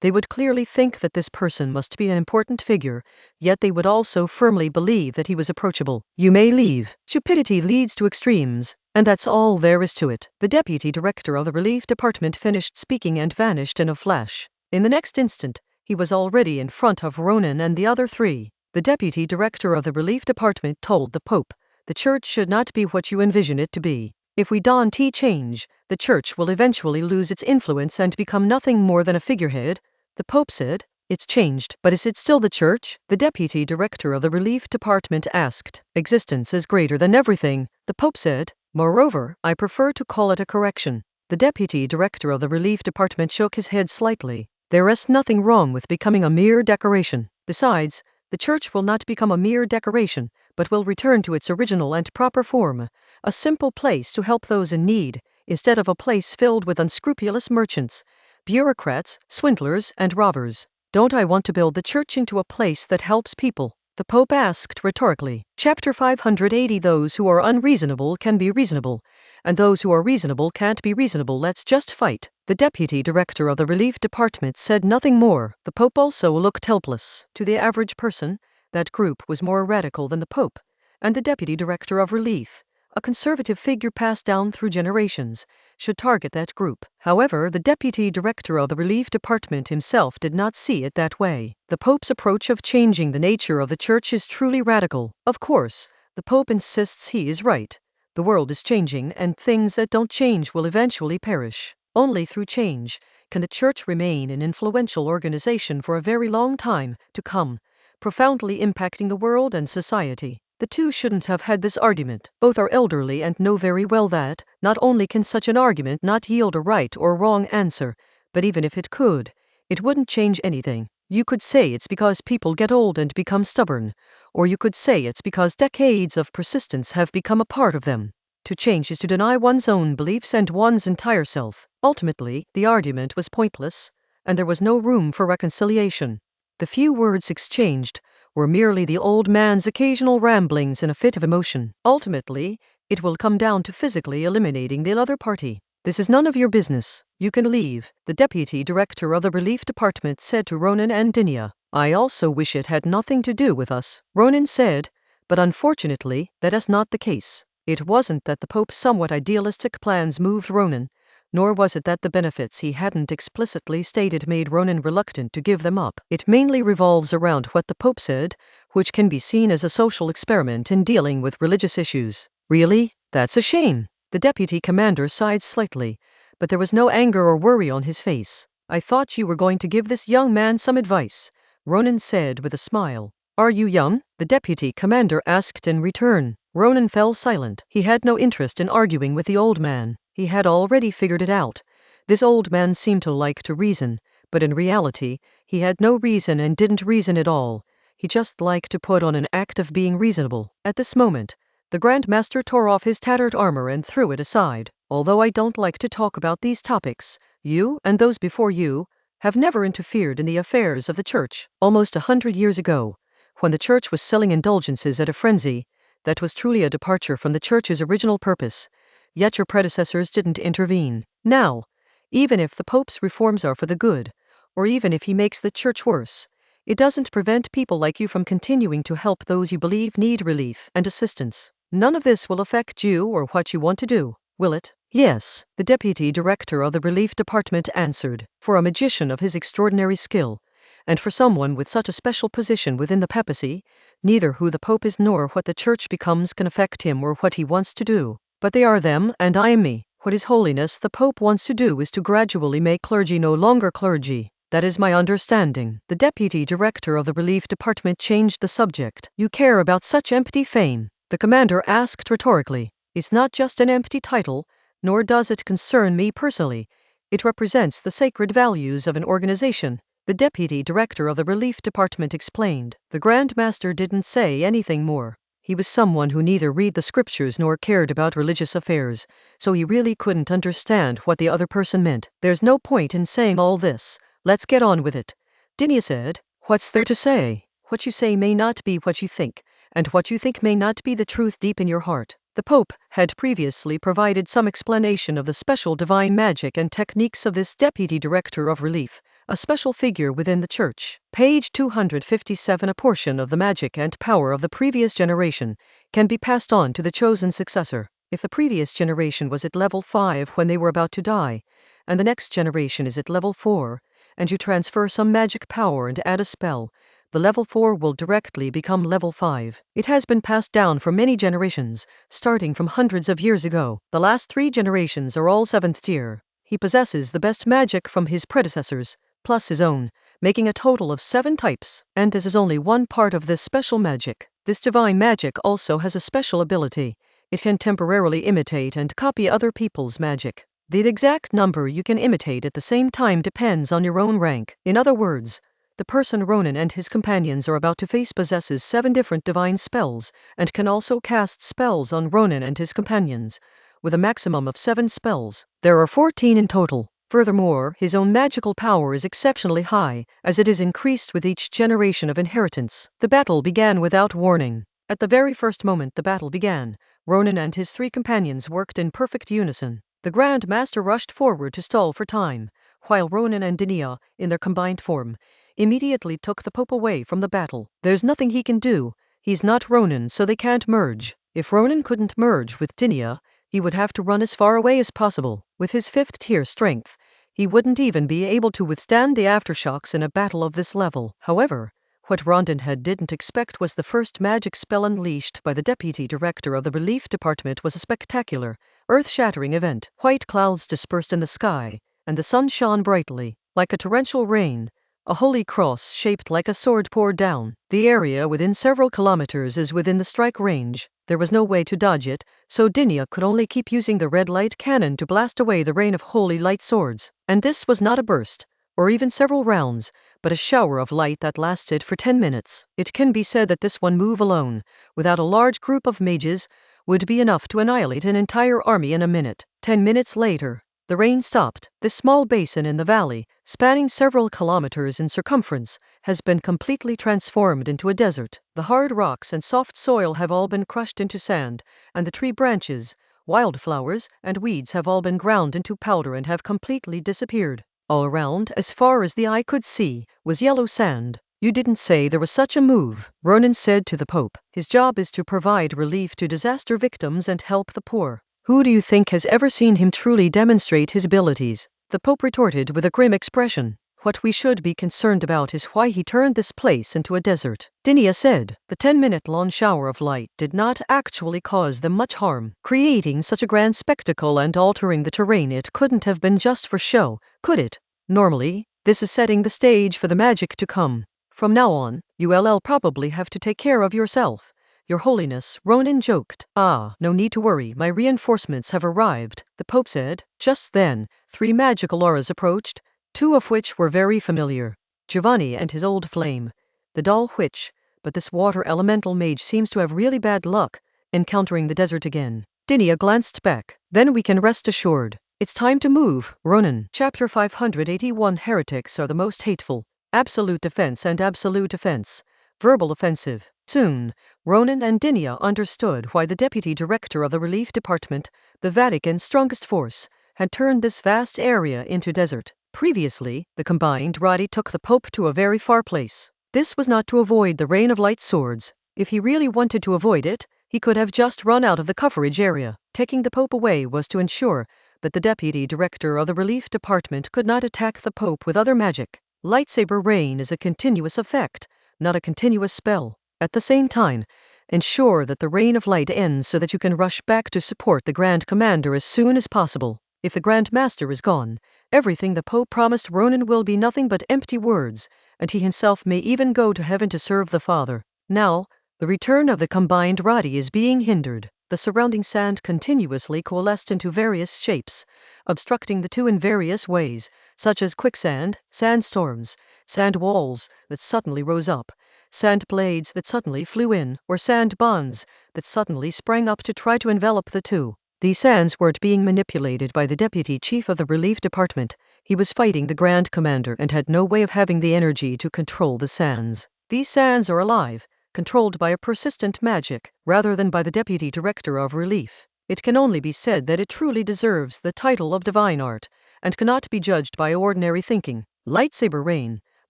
They would clearly think that this person must be an important figure, yet they would also firmly believe that he was approachable. You may leave. Stupidity leads to extremes, and that's all there is to it. The deputy director of the relief department finished speaking and vanished in a flash. In the next instant, he was already in front of Ronan and the other three. The deputy director of the relief department told the Pope, "The church should not be what you envision it to be. If we don't change, the church will eventually lose its influence and become nothing more than a figurehead." The Pope said, "It's changed, but is it still the church?" The deputy director of the relief department asked. "Existence is greater than everything," the Pope said. "Moreover, I prefer to call it a correction." The deputy director of the relief department shook his head slightly. "There is nothing wrong with becoming a mere decoration. Besides, the church will not become a mere decoration, but will return to its original and proper form, a simple place to help those in need, instead of a place filled with unscrupulous merchants, bureaucrats, swindlers, and robbers." Don't I want to build the church into a place that helps people? The Pope asked rhetorically. Chapter 580. Those who are unreasonable can be reasonable, and those who are reasonable can't be reasonable. Let's just fight. The deputy director of the relief department said nothing more. The Pope also looked helpless. To the average person, that group was more radical than the Pope, and the deputy director of relief, a conservative figure passed down through generations, should target that group. However, the deputy director of the relief department himself did not see it that way. The Pope's approach of changing the nature of the church is truly radical. Of course, the Pope insists he is right. The world is changing, and things that don't change will eventually perish. Only through change can the church remain an influential organization for a very long time to come, profoundly impacting the world and society. The two shouldn't have had this argument. Both are elderly and know very well that, not only can such an argument not yield a right or wrong answer, but even if it could, it wouldn't change anything. You could say it's because people get old and become stubborn, or you could say it's because decades of persistence have become a part of them. To change is to deny one's own beliefs and one's entire self. Ultimately, the argument was pointless, and there was no room for reconciliation. The few words exchanged were merely the old man's occasional ramblings in a fit of emotion. Ultimately, it will come down to physically eliminating the other party. "This is none of your business. You can leave," the deputy director of the relief department said to Ronan and Dinia. "I also wish it had nothing to do with us," Ronan said, "but unfortunately, that is not the case." It wasn't that the Pope's somewhat idealistic plans moved Ronan, nor was it that the benefits he hadn't explicitly stated made Ronan reluctant to give them up. It mainly revolves around what the Pope said, which can be seen as a social experiment in dealing with religious issues. "Really? That's a shame." The deputy commander sighed slightly, but there was no anger or worry on his face. "I thought you were going to give this young man some advice," Ronan said with a smile. "Are you young?" the deputy commander asked in return. Ronan fell silent. He had no interest in arguing with the old man. He had already figured it out. This old man seemed to like to reason, but in reality, he had no reason and didn't reason at all. He just liked to put on an act of being reasonable. At this moment, the Grand Master tore off his tattered armor and threw it aside. "Although I don't like to talk about these topics, you, and those before you, have never interfered in the affairs of the church. Almost 100 years ago, when the church was selling indulgences at a frenzy, that was truly a departure from the church's original purpose. Yet your predecessors didn't intervene. Now, even if the Pope's reforms are for the good, or even if he makes the church worse, it doesn't prevent people like you from continuing to help those you believe need relief and assistance. None of this will affect you or what you want to do, will it?" "Yes," the deputy director of the relief department answered. For a magician of his extraordinary skill, and for someone with such a special position within the papacy, neither who the Pope is nor what the church becomes can affect him or what he wants to do. But they are them, and I am me. What His Holiness the Pope wants to do is to gradually make clergy no longer clergy. That is my understanding. The deputy director of the relief department changed the subject. "You care about such empty fame?" the commander asked rhetorically. "It's not just an empty title, nor does it concern me personally. It represents the sacred values of an organization," the deputy director of the relief department explained. The Grand Master didn't say anything more. He was someone who neither read the scriptures nor cared about religious affairs, so he really couldn't understand what the other person meant. "There's no point in saying all this. Let's get on with it," Dinia said. "What's there to say? What you say may not be what you think, and what you think may not be the truth deep in your heart." The Pope had previously provided some explanation of the special divine magic and techniques of this deputy director of relief, a special figure within the church. Page 257. A portion of the magic and power of the previous generation can be passed on to the chosen successor. If the previous generation was at level 5 when they were about to die, and the next generation is at level 4, and you transfer some magic power and add a spell, the level 4 will directly become level 5. It has been passed down for many generations, starting from hundreds of years ago. The last 3 generations are all 7th tier. He possesses the best magic from his predecessors, plus his own, making a total of 7 types. And this is only one part of this special magic. This divine magic also has a special ability. It can temporarily imitate and copy other people's magic. The exact number you can imitate at the same time depends on your own rank. In other words, the person Ronan and his companions are about to face possesses 7 different divine spells, and can also cast spells on Ronan and his companions, with a maximum of 7 spells. There are 14 in total. Furthermore, his own magical power is exceptionally high, as it is increased with each generation of inheritance. The battle began without warning. At the very first moment the battle began, Ronan and his 3 companions worked in perfect unison. The Grand Master rushed forward to stall for time, while Ronan and Dinia, in their combined form, immediately took the Pope away from the battle. There's nothing he can do. He's not Ronan, so they can't merge. If Ronan couldn't merge with Dinia, he would have to run as far away as possible. With his 5th tier strength, he wouldn't even be able to withstand the aftershocks in a battle of this level. However, what Rondon didn't expect was the first magic spell unleashed by the deputy director of the relief department was a spectacular, earth-shattering event. White clouds dispersed in the sky, and the sun shone brightly. Like a torrential rain, a holy cross shaped like a sword poured down. The area within several kilometers is within the strike range. There was no way to dodge it, so Dinia could only keep using the red light cannon to blast away the rain of holy light swords. And this was not a burst, or even several rounds, but a shower of light that lasted for 10 minutes. It can be said that this one move alone, without a large group of mages, would be enough to annihilate an entire army in a minute. 10 minutes later, the rain stopped. This small basin in the valley, spanning several kilometers in circumference, has been completely transformed into a desert. The hard rocks and soft soil have all been crushed into sand, and the tree branches, wildflowers, and weeds have all been ground into powder and have completely disappeared. All around, as far as the eye could see, was yellow sand. You didn't say there was such a move, Ronan said to the Pope. His job is to provide relief to disaster victims and help the poor. Who do you think has ever seen him truly demonstrate his abilities? The Pope retorted with a grim expression. What we should be concerned about is why he turned this place into a desert. Dinia said, the 10-minute-long shower of light did not actually cause them much harm. Creating such a grand spectacle and altering the terrain, it couldn't have been just for show, could it? Normally, this is setting the stage for the magic to come. From now on, you'll probably have to take care of yourself. Your Holiness, Ronan joked. Ah, no need to worry, my reinforcements have arrived, the Pope said. Just then, 3 magical auras approached, 2 of which were very familiar. Giovanni and his old flame, the doll witch, but this water elemental mage seems to have really bad luck, encountering the desert again. Dinia glanced back. Then we can rest assured. It's time to move, Ronan. Chapter 581. Heretics are the most hateful. Absolute defense and absolute offense. Verbal offensive. Soon, Ronan and Dinia understood why the deputy director of the relief department, the Vatican's strongest force, had turned this vast area into desert. Previously, the combined Radi took the Pope to a very far place. This was not to avoid the rain of light swords. If he really wanted to avoid it, he could have just run out of the coverage area. Taking the Pope away was to ensure that the deputy director of the relief department could not attack the Pope with other magic. Lightsaber rain is a continuous effect, not a continuous spell. At the same time, ensure that the rain of light ends so that you can rush back to support the Grand Commander as soon as possible. If the Grand Master is gone, everything the Pope promised Ronan will be nothing but empty words, and he himself may even go to heaven to serve the Father. Now, the return of the combined Radi is being hindered. The surrounding sand continuously coalesced into various shapes, obstructing the two in various ways, such as quicksand, sandstorms, sand walls that suddenly rose up, sand blades that suddenly flew in, or sand bonds that suddenly sprang up to try to envelop the two. These sands weren't being manipulated by the deputy chief of the relief department. He was fighting the Grand Commander and had no way of having the energy to control the sands. These sands are alive, controlled by a persistent magic, rather than by the deputy director of relief. It can only be said that it truly deserves the title of divine art, and cannot be judged by ordinary thinking. Lightsaber Rain,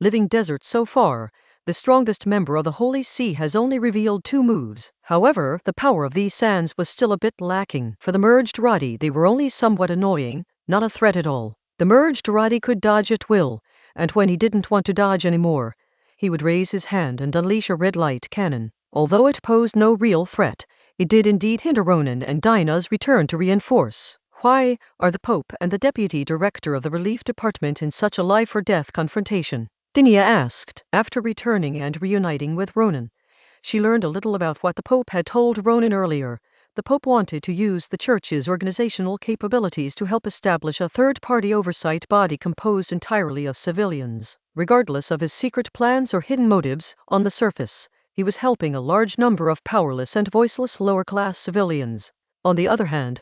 living desert so far, the strongest member of the Holy See has only revealed 2 moves. However, the power of these sands was still a bit lacking. For the merged Roddy, they were only somewhat annoying, not a threat at all. The merged Roddy could dodge at will, and when he didn't want to dodge anymore, he would raise his hand and unleash a red light cannon. Although it posed no real threat, it did indeed hinder Ronan and Dinah's return to reinforce. Why are the Pope and the Deputy Director of the Relief Department in such a life-or-death confrontation? Dinia asked. After returning and reuniting with Ronan, she learned a little about what the Pope had told Ronan earlier. The Pope wanted to use the Church's organizational capabilities to help establish a third-party oversight body composed entirely of civilians. Regardless of his secret plans or hidden motives, on the surface, he was helping a large number of powerless and voiceless lower-class civilians. On the other hand,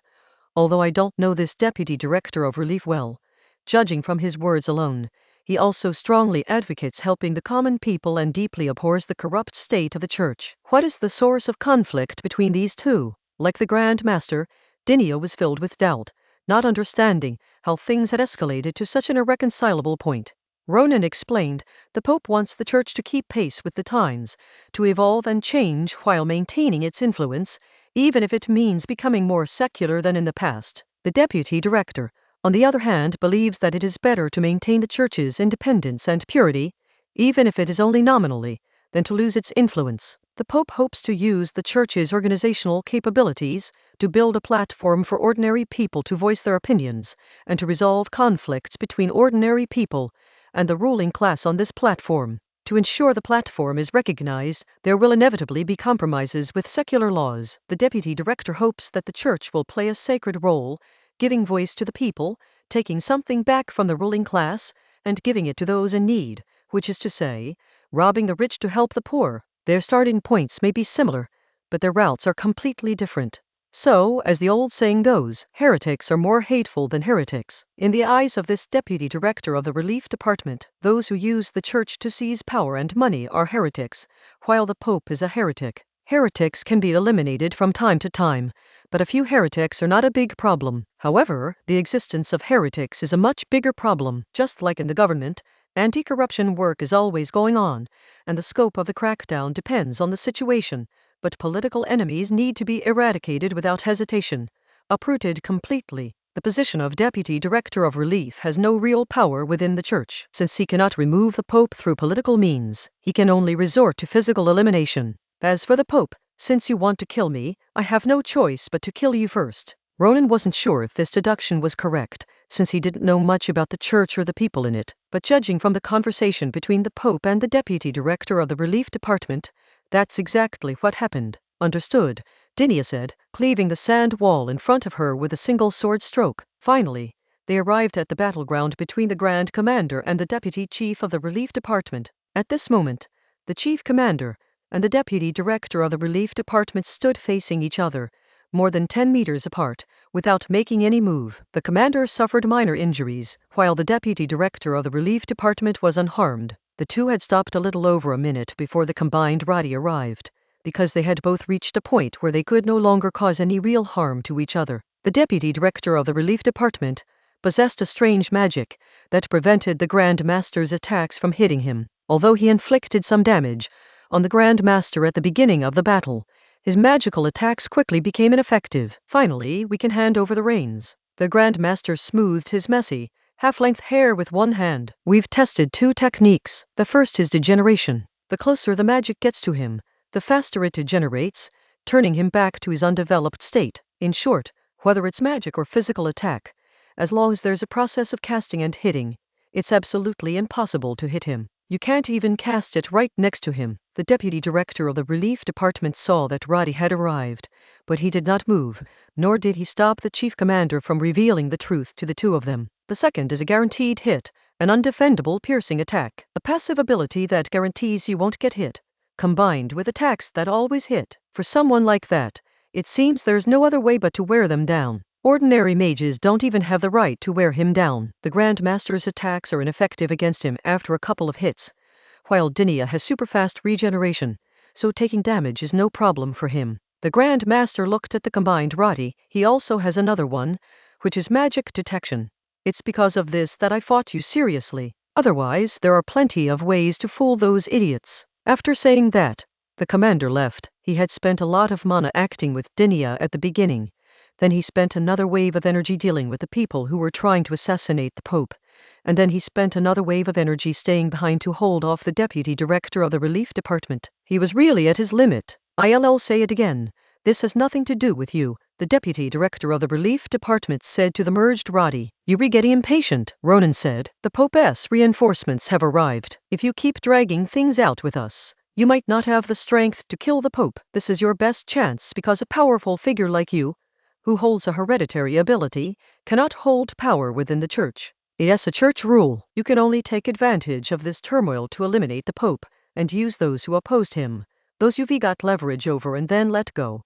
although I don't know this Deputy Director of Relief well, judging from his words alone, he also strongly advocates helping the common people and deeply abhors the corrupt state of the Church. What is the source of conflict between these two? Like the Grand Master, Dinia was filled with doubt, not understanding how things had escalated to such an irreconcilable point. Ronan explained, the Pope wants the Church to keep pace with the times, to evolve and change while maintaining its influence, even if it means becoming more secular than in the past. The Deputy Director, on the other hand, believes that it is better to maintain the Church's independence and purity, even if it is only nominally, than to lose its influence. The Pope hopes to use the Church's organizational capabilities to build a platform for ordinary people to voice their opinions and to resolve conflicts between ordinary people and the ruling class on this platform. To ensure the platform is recognized, there will inevitably be compromises with secular laws. The Deputy Director hopes that the Church will play a sacred role, giving voice to the people, taking something back from the ruling class, and giving it to those in need, which is to say, robbing the rich to help the poor. Their starting points may be similar, but their routes are completely different. So, as the old saying goes, heretics are more hateful than heretics. In the eyes of this Deputy Director of the Relief Department, those who use the Church to seize power and money are heretics, while the Pope is a heretic. Heretics can be eliminated from time to time, but a few heretics are not a big problem. However, the existence of heretics is a much bigger problem. Just like in the government, anti-corruption work is always going on, and the scope of the crackdown depends on the situation, but political enemies need to be eradicated without hesitation, uprooted completely. The position of Deputy Director of Relief has no real power within the Church. Since he cannot remove the Pope through political means, he can only resort to physical elimination. As for the Pope, since you want to kill me, I have no choice but to kill you first. Ronan wasn't sure if this deduction was correct, since he didn't know much about the Church or the people in it, but judging from the conversation between the Pope and the Deputy Director of the Relief Department, that's exactly what happened. Understood, Dinia said, cleaving the sand wall in front of her with a single sword stroke. Finally, they arrived at the battleground between the Grand Commander and the Deputy Chief of the Relief Department. At this moment, the Chief Commander and the Deputy Director of the Relief Department stood facing each other, more than 10 meters apart, without making any move. The commander suffered minor injuries, while the Deputy Director of the Relief Department was unharmed. The two had stopped a little over a minute before the combined Roddy arrived, because they had both reached a point where they could no longer cause any real harm to each other. The Deputy Director of the Relief Department possessed a strange magic that prevented the Grand Master's attacks from hitting him. Although he inflicted some damage on the Grand Master at the beginning of the battle, his magical attacks quickly became ineffective. Finally, we can hand over the reins. The Grand Master smoothed his messy, half-length hair with one hand. We've tested 2 techniques. The first is degeneration. The closer the magic gets to him, the faster it degenerates, turning him back to his undeveloped state. In short, whether it's magic or physical attack, as long as there's a process of casting and hitting, it's absolutely impossible to hit him. You can't even cast it right next to him. The Deputy Director of the Relief Department saw that Roddy had arrived, but he did not move, nor did he stop the Chief Commander from revealing the truth to the two of them. The second is a guaranteed hit, an undefendable piercing attack, a passive ability that guarantees you won't get hit, combined with attacks that always hit. For someone like that, it seems there's no other way but to wear them down. Ordinary mages don't even have the right to wear him down. The Grand Master's attacks are ineffective against him after a couple of hits, while Dinia has super-fast regeneration, so taking damage is no problem for him. The Grand Master looked at the combined Roddy. He also has another one, which is magic detection. It's because of this that I fought you seriously. Otherwise, there are plenty of ways to fool those idiots. After saying that, the commander left. He had spent a lot of mana acting with Dinia at the beginning. Then he spent another wave of energy dealing with the people who were trying to assassinate the Pope. And then he spent another wave of energy staying behind to hold off the deputy director of the relief department. He was really at his limit. I'll say it again. This has nothing to do with you, the deputy director of the relief department said to the merged Roddy. You're getting impatient, Ronan said. The Pope's reinforcements have arrived. If you keep dragging things out with us, you might not have the strength to kill the Pope. This is your best chance because a powerful figure like you, who holds a hereditary ability, cannot hold power within the church. Yes, a church rule. You can only take advantage of this turmoil to eliminate the Pope and use those who opposed him, those you've got leverage over and then let go,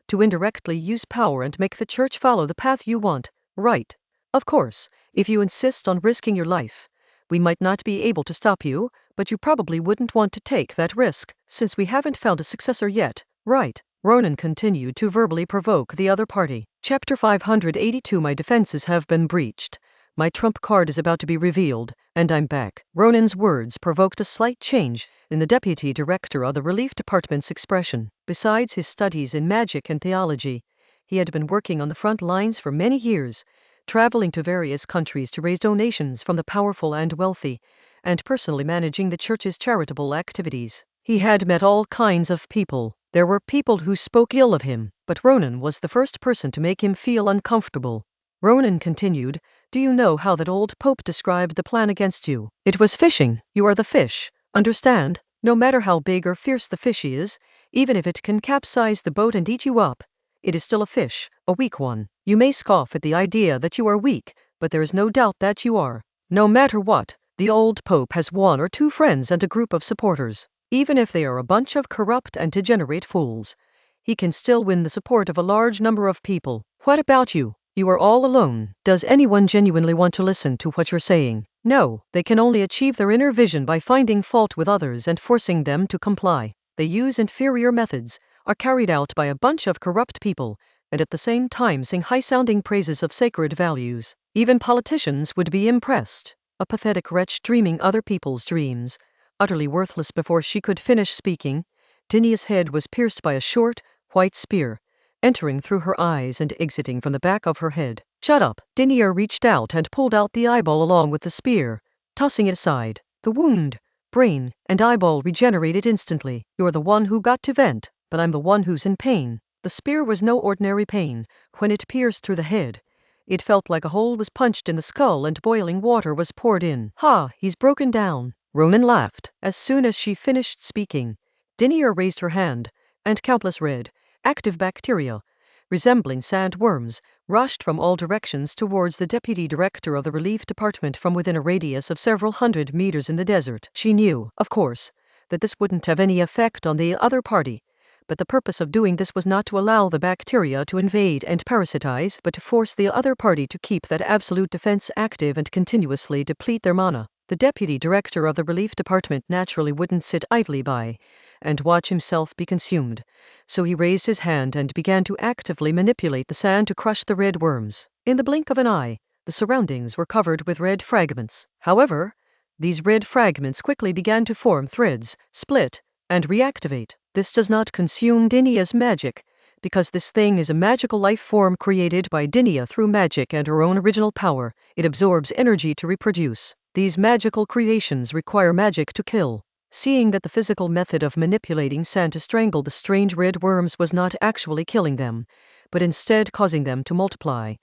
to indirectly use power and make the church follow the path you want, right? Of course, if you insist on risking your life, we might not be able to stop you, but you probably wouldn't want to take that risk, since we haven't found a successor yet, right? Ronan continued to verbally provoke the other party. Chapter 582 My defenses have been breached. My trump card is about to be revealed, and I'm back. Ronan's words provoked a slight change in the deputy director of the relief department's expression. Besides his studies in magic and theology, he had been working on the front lines for many years, traveling to various countries to raise donations from the powerful and wealthy, and personally managing the church's charitable activities. He had met all kinds of people. There were people who spoke ill of him, but Ronan was the first person to make him feel uncomfortable. Ronan continued, do you know how that old Pope described the plan against you? It was fishing. You are the fish. Understand? No matter how big or fierce the fish is, even if it can capsize the boat and eat you up, it is still a fish, a weak one. You may scoff at the idea that you are weak, but there is no doubt that you are. No matter what, the old Pope has one or two friends and a group of supporters. Even if they are a bunch of corrupt and degenerate fools, he can still win the support of a large number of people. What about you? You are all alone. Does anyone genuinely want to listen to what you're saying? No, they can only achieve their inner vision by finding fault with others and forcing them to comply. They use inferior methods, are carried out by a bunch of corrupt people, and at the same time sing high-sounding praises of sacred values. Even politicians would be impressed. A pathetic wretch dreaming other people's dreams, utterly worthless. Before she could finish speaking, Dinia's head was pierced by a short, white spear, entering through her eyes and exiting from the back of her head. Shut up! Dinia reached out and pulled out the eyeball along with the spear, tossing it aside. The wound, brain, and eyeball regenerated instantly. You're the one who got to vent, but I'm the one who's in pain. The spear was no ordinary pain. When it pierced through the head, it felt like a hole was punched in the skull and boiling water was poured in. Ha, he's broken down. Ronan laughed. As soon as she finished speaking, Dinia raised her hand, and countless red, active bacteria, resembling sandworms, rushed from all directions towards the deputy director of the relief department from within a radius of several hundred meters in the desert. She knew, of course, that this wouldn't have any effect on the other party, but the purpose of doing this was not to allow the bacteria to invade and parasitize, but to force the other party to keep that absolute defense active and continuously deplete their mana. The deputy director of the relief department naturally wouldn't sit idly by and watch himself be consumed, so he raised his hand and began to actively manipulate the sand to crush the red worms. In the blink of an eye, the surroundings were covered with red fragments. However, these red fragments quickly began to form threads, split, and reactivate. This does not consume Dinia's magic, because this thing is a magical life form created by Dinia through magic and her own original power. It absorbs energy to reproduce. These magical creations require magic to kill. Seeing that the physical method of manipulating sand to strangle the strange red worms was not actually killing them, but instead causing them to multiply,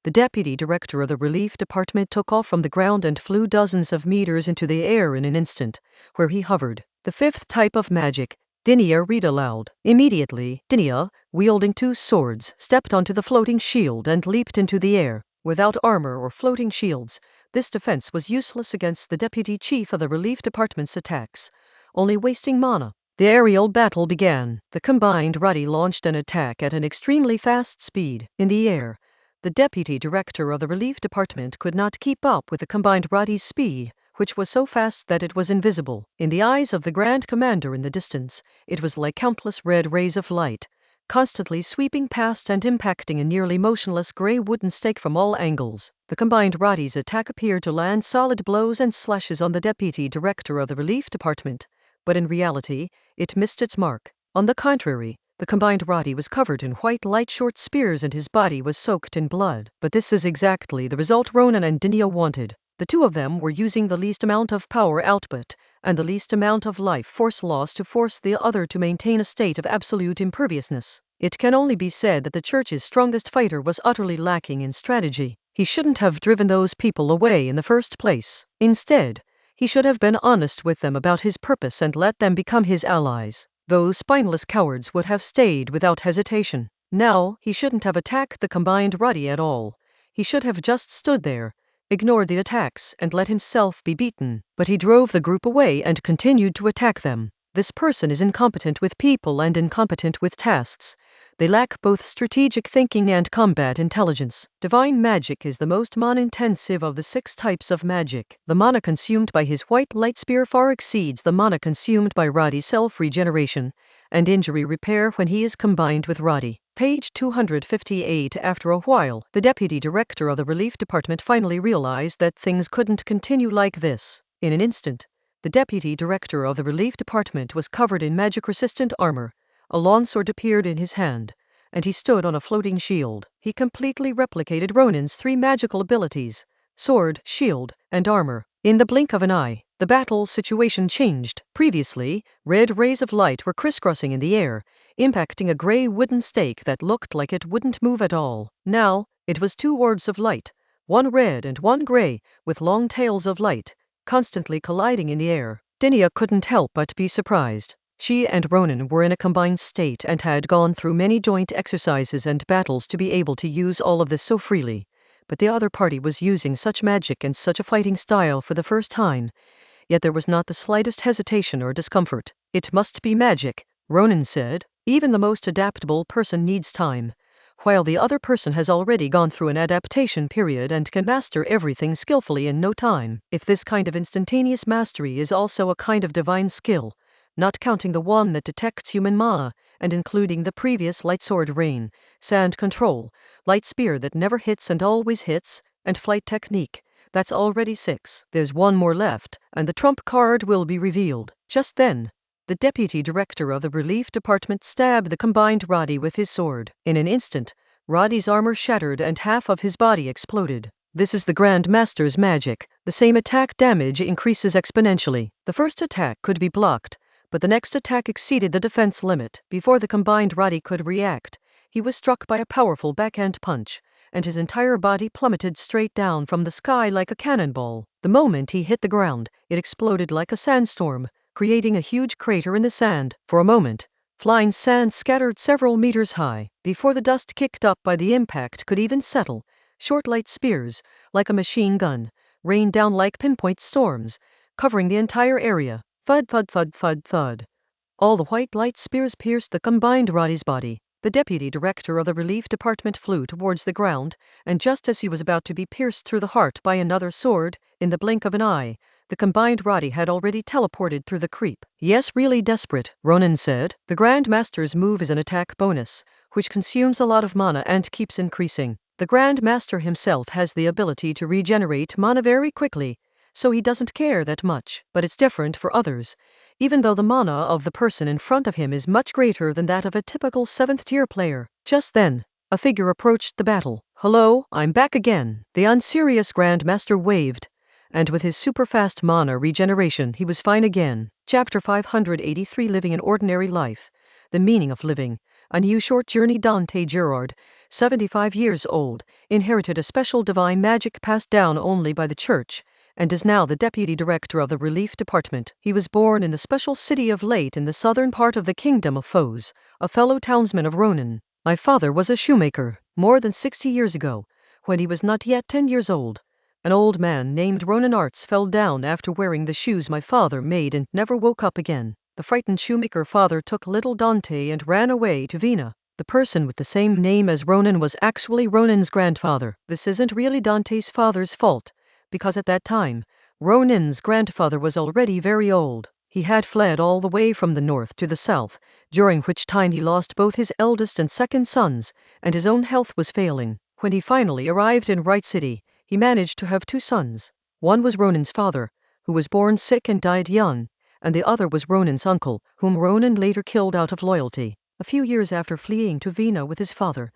the deputy director of the relief department took off from the ground and flew dozens of meters into the air in an instant, where he hovered. The fifth type of magic, Dinia read aloud. Immediately, Dinia, wielding two swords, stepped onto the floating shield and leaped into the air. Without armor or floating shields, this defense was useless against the deputy chief of the relief department's attacks, only wasting mana. The aerial battle began. The combined Ruddy launched an attack at an extremely fast speed. In the air, the deputy director of the relief department could not keep up with the combined Ruddy's speed, which was so fast that it was invisible. In the eyes of the Grand Commander in the distance, it was like countless red rays of light, constantly sweeping past and impacting a nearly motionless grey wooden stake from all angles. The combined Roddy's attack appeared to land solid blows and slashes on the deputy director of the relief department, but in reality, it missed its mark. On the contrary, the combined Roddy was covered in white light short spears and his body was soaked in blood. But this is exactly the result Ronan and Dinia wanted. The two of them were using the least amount of power output and the least amount of life force loss to force the other to maintain a state of absolute imperviousness. It can only be said that the church's strongest fighter was utterly lacking in strategy. He shouldn't have driven those people away in the first place. Instead, he should have been honest with them about his purpose and let them become his allies. Those spineless cowards would have stayed without hesitation. Now, he shouldn't have attacked the combined Roddy at all. He should have just stood there, ignored the attacks, and let himself be beaten. But he drove the group away and continued to attack them. This person is incompetent with people and incompetent with tasks. They lack both strategic thinking and combat intelligence. Divine magic is the most mana-intensive of the 6 types of magic. The mana consumed by his white light spear far exceeds the mana consumed by Roddy's self-regeneration and injury repair when he is combined with Roddy. Page 258. After a while, the deputy director of the relief department finally realized that things couldn't continue like this. In an instant, the deputy director of the relief department was covered in magic-resistant armor. A long sword appeared in his hand, and he stood on a floating shield. He completely replicated Ronin's 3 magical abilities: sword, shield, and armor. In the blink of an eye, the battle situation changed. Previously, red rays of light were crisscrossing in the air, impacting a grey wooden stake that looked like it wouldn't move at all. Now, it was 2 orbs of light, one red and one grey, with long tails of light, constantly colliding in the air. Dinia couldn't help but be surprised. She and Ronan were in a combined state and had gone through many joint exercises and battles to be able to use all of this so freely. But the other party was using such magic and such a fighting style for the first time, yet there was not the slightest hesitation or discomfort. It must be magic, Ronan said. Even the most adaptable person needs time, while the other person has already gone through an adaptation period and can master everything skillfully in no time. If this kind of instantaneous mastery is also a kind of divine skill, not counting the one that detects human mana, and including the previous light sword rain, sand control, light spear that never hits and always hits, and flight technique, that's already 6. There's one more left, and the trump card will be revealed. Just then, the deputy director of the relief department stabbed the combined Roddy with his sword. In an instant, Roddy's armor shattered and half of his body exploded. This is the Grand Master's magic. The same attack damage increases exponentially. The first attack could be blocked, but the next attack exceeded the defense limit. Before the combined Roddy could react, he was struck by a powerful backhand punch, and his entire body plummeted straight down from the sky like a cannonball. The moment he hit the ground, it exploded like a sandstorm, creating a huge crater in the sand. For a moment, flying sand scattered several meters high. Before the dust kicked up by the impact could even settle, short light spears, like a machine gun, rained down like pinpoint storms, covering the entire area. Thud, thud, thud, thud, thud. All the white light spears pierced the combined Roddy's body. The deputy director of the relief department flew towards the ground, and just as he was about to be pierced through the heart by another sword, in the blink of an eye, the combined Roddy had already teleported through the creep. Yes, really desperate, Ronan said. The Grand Master's move is an attack bonus, which consumes a lot of mana and keeps increasing. The Grand Master himself has the ability to regenerate mana very quickly, so he doesn't care that much. But it's different for others, even though the mana of the person in front of him is much greater than that of a typical 7th-tier player. Just then, a figure approached the battle. Hello, I'm back again. The unserious Grand Master waved, and with his super-fast mana regeneration he was fine again. Chapter 583. Living an Ordinary Life. The Meaning of Living. A New Short Journey. Dante Gerard, 75 years old, inherited a special divine magic passed down only by the church, and is now the deputy director of the relief department. He was born in the special city of Leyte in the southern part of the kingdom of Foes, a fellow townsman of Ronan. My father was a shoemaker, more than 60 years ago, when he was not yet 10 years old. An old man named Ronan Arts fell down after wearing the shoes my father made and never woke up again. The frightened shoemaker father took little Dante and ran away to Vina. The person with the same name as Ronan was actually Ronan's grandfather. This isn't really Dante's father's fault, because at that time, Ronan's grandfather was already very old. He had fled all the way from the north to the south, during which time he lost both his eldest and second sons, and his own health was failing. When he finally arrived in Wright City, he managed to have two sons. One was Ronan's father, who was born sick and died young, and the other was Ronan's uncle, whom Ronan later killed out of loyalty. A few years after fleeing to Vienna with his father,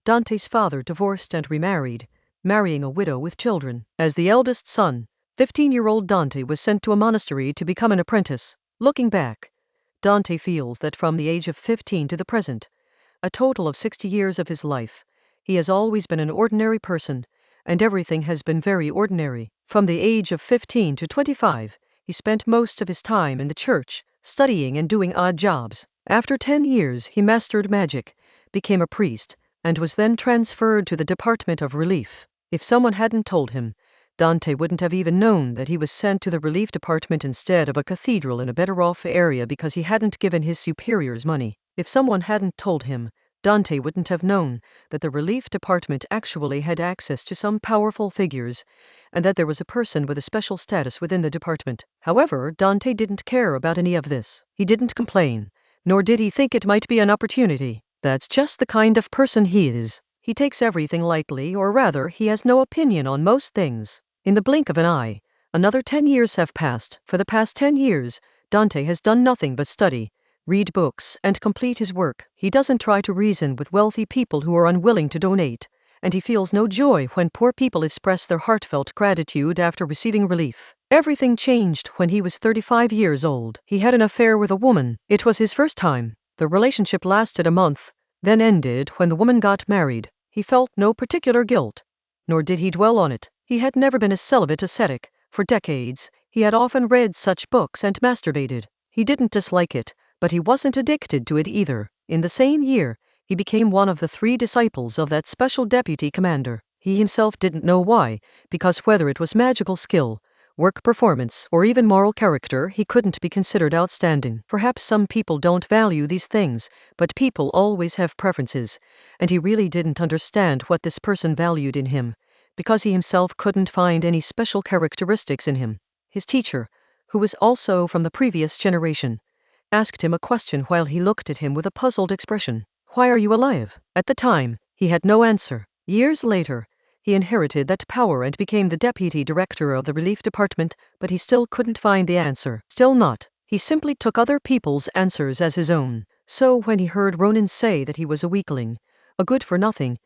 Dante's father divorced and remarried, marrying a widow with children. As the eldest son, 15-year-old Dante was sent to a monastery to become an apprentice. Looking back, Dante feels that from the age of 15 to the present, a total of 60 years of his life, he has always been an ordinary person, and everything has been very ordinary. From the age of 15 to 25, he spent most of his time in the church, studying and doing odd jobs. After 10 years, he mastered magic, became a priest, and was then transferred to the Department of Relief. If someone hadn't told him, Dante wouldn't have even known that he was sent to the relief department instead of a cathedral in a better-off area because he hadn't given his superiors money. If someone hadn't told him, Dante wouldn't have known that the relief department actually had access to some powerful figures, and that there was a person with a special status within the department. However, Dante didn't care about any of this. He didn't complain, nor did he think it might be an opportunity. That's just the kind of person he is. He takes everything lightly, or rather, he has no opinion on most things. In the blink of an eye, another 10 years have passed. For the past 10 years, Dante has done nothing but study, read books, and complete his work. He doesn't try to reason with wealthy people who are unwilling to donate, and he feels no joy when poor people express their heartfelt gratitude after receiving relief. Everything changed when he was 35 years old. He had an affair with a woman. It was his first time. The relationship lasted a month, then ended when the woman got married. He felt no particular guilt, nor did he dwell on it. He had never been a celibate ascetic. For decades, he had often read such books and masturbated. He didn't dislike it, but he wasn't addicted to it either. In the same year, he became one of the 3 disciples of that special deputy commander. He himself didn't know why, because whether it was magical skill, work performance, or even moral character, he couldn't be considered outstanding. Perhaps some people don't value these things, but people always have preferences, and he really didn't understand what this person valued in him, because he himself couldn't find any special characteristics in him. His teacher, who was also from the previous generation, asked him a question while he looked at him with a puzzled expression. "Why are you alive?" At the time, he had no answer. Years later, he inherited that power and became the deputy director of the relief department, but he still couldn't find the answer. Still not. He simply took other people's answers as his own. So when he heard Ronan say that he was a weakling, a good-for-nothing,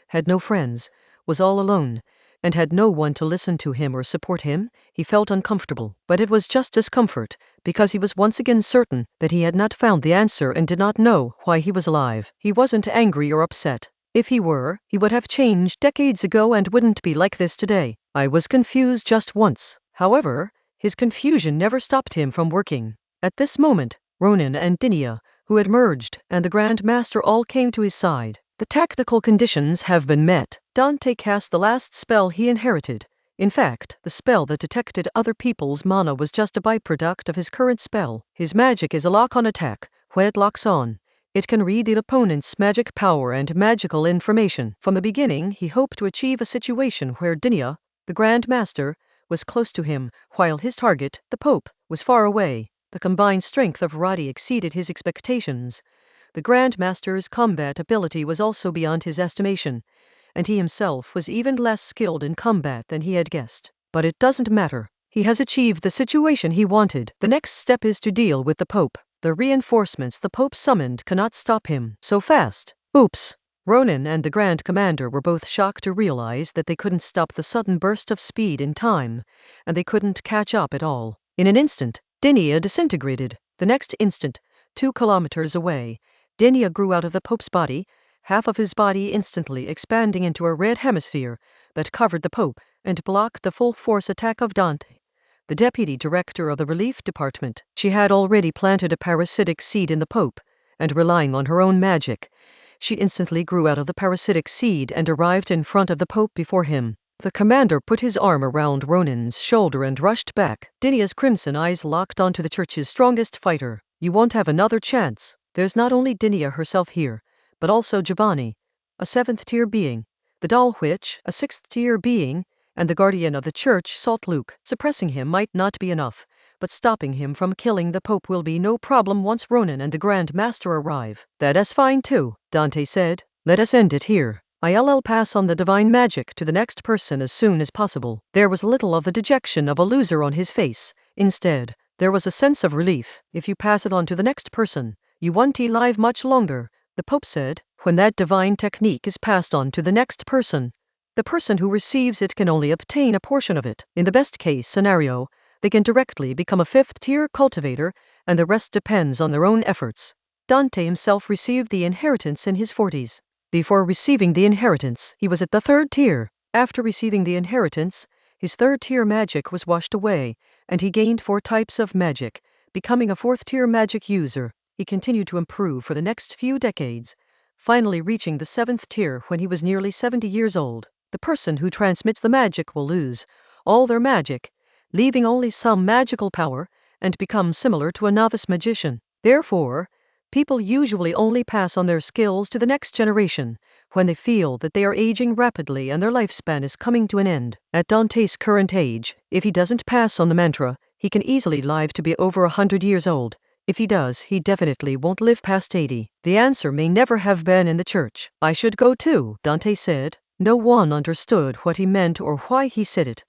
had no friends, was all alone, and had no one to listen to him or support him, he felt uncomfortable. But it was just discomfort, because he was once again certain that he had not found the answer and did not know why he was alive. He wasn't angry or upset. If he were, he would have changed decades ago and wouldn't be like this today. "I was confused just once." However, his confusion never stopped him from working. At this moment, Ronan and Dinia, who had merged, and the Grand Master all came to his side. The tactical conditions have been met. Dante cast the last spell he inherited. In fact, the spell that detected other people's mana was just a byproduct of his current spell. His magic is a lock-on attack. When it locks on, it can read the opponent's magic power and magical information. From the beginning, he hoped to achieve a situation where Dinia, the Grand Master, was close to him, while his target, the Pope, was far away. The combined strength of Roddy exceeded his expectations. The Grand Master's combat ability was also beyond his estimation, and he himself was even less skilled in combat than he had guessed. But it doesn't matter. He has achieved the situation he wanted. The next step is to deal with the Pope. The reinforcements the Pope summoned cannot stop him so fast. Oops. Ronan and the Grand Commander were both shocked to realize that they couldn't stop the sudden burst of speed in time, and they couldn't catch up at all. In an instant, Dinia disintegrated. The next instant, 2 kilometers away, Dinia grew out of the Pope's body, half of his body instantly expanding into a red hemisphere that covered the Pope and blocked the full-force attack of Dante, the deputy director of the relief department. She had already planted a parasitic seed in the Pope, and relying on her own magic, she instantly grew out of the parasitic seed and arrived in front of the Pope before him. The commander put his arm around Ronan's shoulder and rushed back. Dinia's crimson eyes locked onto the church's strongest fighter. "You won't have another chance. There's not only Dinia herself here, but also Giovanni, a 7th-tier being, the doll witch, a 6th-tier being, and the guardian of the church, Salt Luke. Suppressing him might not be enough, but stopping him from killing the Pope will be no problem once Ronan and the Grand Master arrive. That's fine too, Dante said. Let us end it here. I'll pass on the divine magic to the next person as soon as possible. There was little of the dejection of a loser on his face. Instead, there was a sense of relief. If you pass it on to the next person, you won't live much longer, the Pope said. When that divine technique is passed on to the next person, the person who receives it can only obtain a portion of it. In the best case scenario, they can directly become a fifth-tier cultivator, and the rest depends on their own efforts. Dante himself received the inheritance in his 40s. Before receiving the inheritance, he was at the third tier. After receiving the inheritance, his third-tier magic was washed away, and he gained 4 types of magic, becoming a fourth-tier magic user. He continued to improve for the next few decades, finally reaching the 7th tier when he was nearly 70 years old. The person who transmits the magic will lose all their magic, leaving only some magical power, and become similar to a novice magician. Therefore, people usually only pass on their skills to the next generation when they feel that they are aging rapidly and their lifespan is coming to an end. At Dante's current age, if he doesn't pass on the mantra, he can easily live to be over 100 years old. If he does, he definitely won't live past 80. The answer may never have been in the church. I should go too, Dante said. No one understood what he meant or why he said it.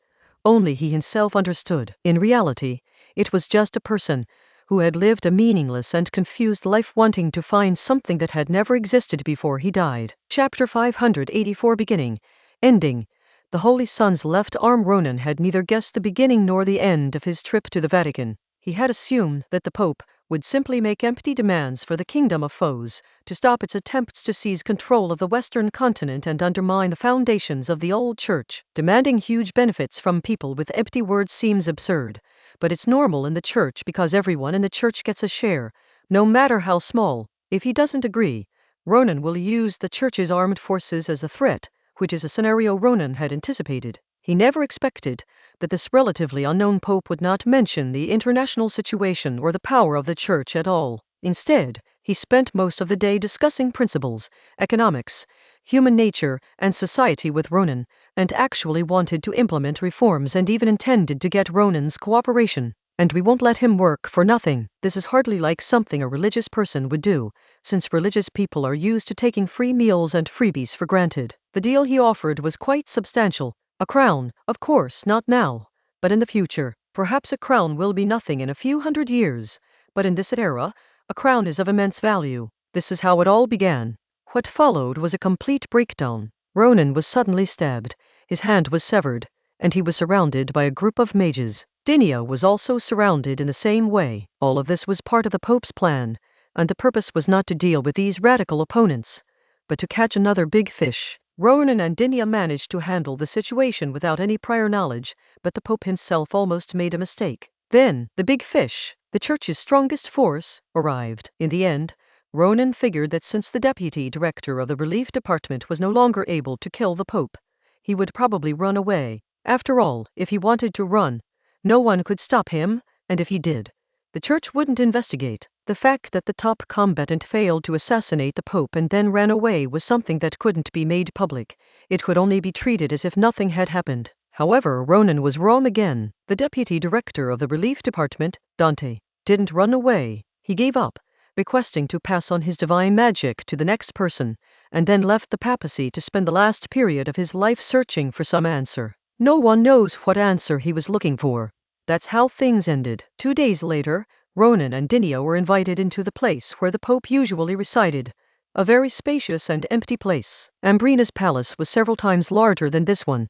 Only he himself understood. In reality, it was just a person who had lived a meaningless and confused life wanting to find something that had never existed before he died. Chapter 584 Beginning. Ending. The Holy Son's left arm. Ronan had neither guessed the beginning nor the end of his trip to the Vatican. He had assumed that the Pope would simply make empty demands for the kingdom of foes to stop its attempts to seize control of the Western continent and undermine the foundations of the old church. Demanding huge benefits from people with empty words seems absurd, but it's normal in the church because everyone in the church gets a share, no matter how small. If he doesn't agree, Ronan will use the church's armed forces as a threat, which is a scenario Ronan had anticipated. He never expected that this relatively unknown Pope would not mention the international situation or the power of the church at all. Instead, he spent most of the day discussing principles, economics, human nature, and society with Ronan, and actually wanted to implement reforms and even intended to get Ronan's cooperation. And we won't let him work for nothing. This is hardly like something a religious person would do, since religious people are used to taking free meals and freebies for granted. The deal he offered was quite substantial. A crown, of course, not now, but in the future. Perhaps a crown will be nothing in a few hundred years, but in this era, a crown is of immense value. This is how it all began. What followed was a complete breakdown. Ronan was suddenly stabbed, his hand was severed, and he was surrounded by a group of mages. Dinia was also surrounded in the same way. All of this was part of the Pope's plan, and the purpose was not to deal with these radical opponents, but to catch another big fish. Ronan and Dinia managed to handle the situation without any prior knowledge, but the Pope himself almost made a mistake. Then, the big fish, the church's strongest force, arrived. In the end, Ronan figured that since the deputy director of the relief department was no longer able to kill the Pope, he would probably run away. After all, if he wanted to run, no one could stop him, and if he did, the church wouldn't investigate. The fact that the top combatant failed to assassinate the Pope and then ran away was something that couldn't be made public. It could only be treated as if nothing had happened. However, Ronan was wrong again. The deputy director of the relief department, Dante, didn't run away. He gave up, requesting to pass on his divine magic to the next person, and then left the papacy to spend the last period of his life searching for some answer. No one knows what answer he was looking for. That's how things ended. 2 days later, Ronan and Dinia were invited into the place where the Pope usually resided, a very spacious and empty place. Ambrina's palace was several times larger than this one,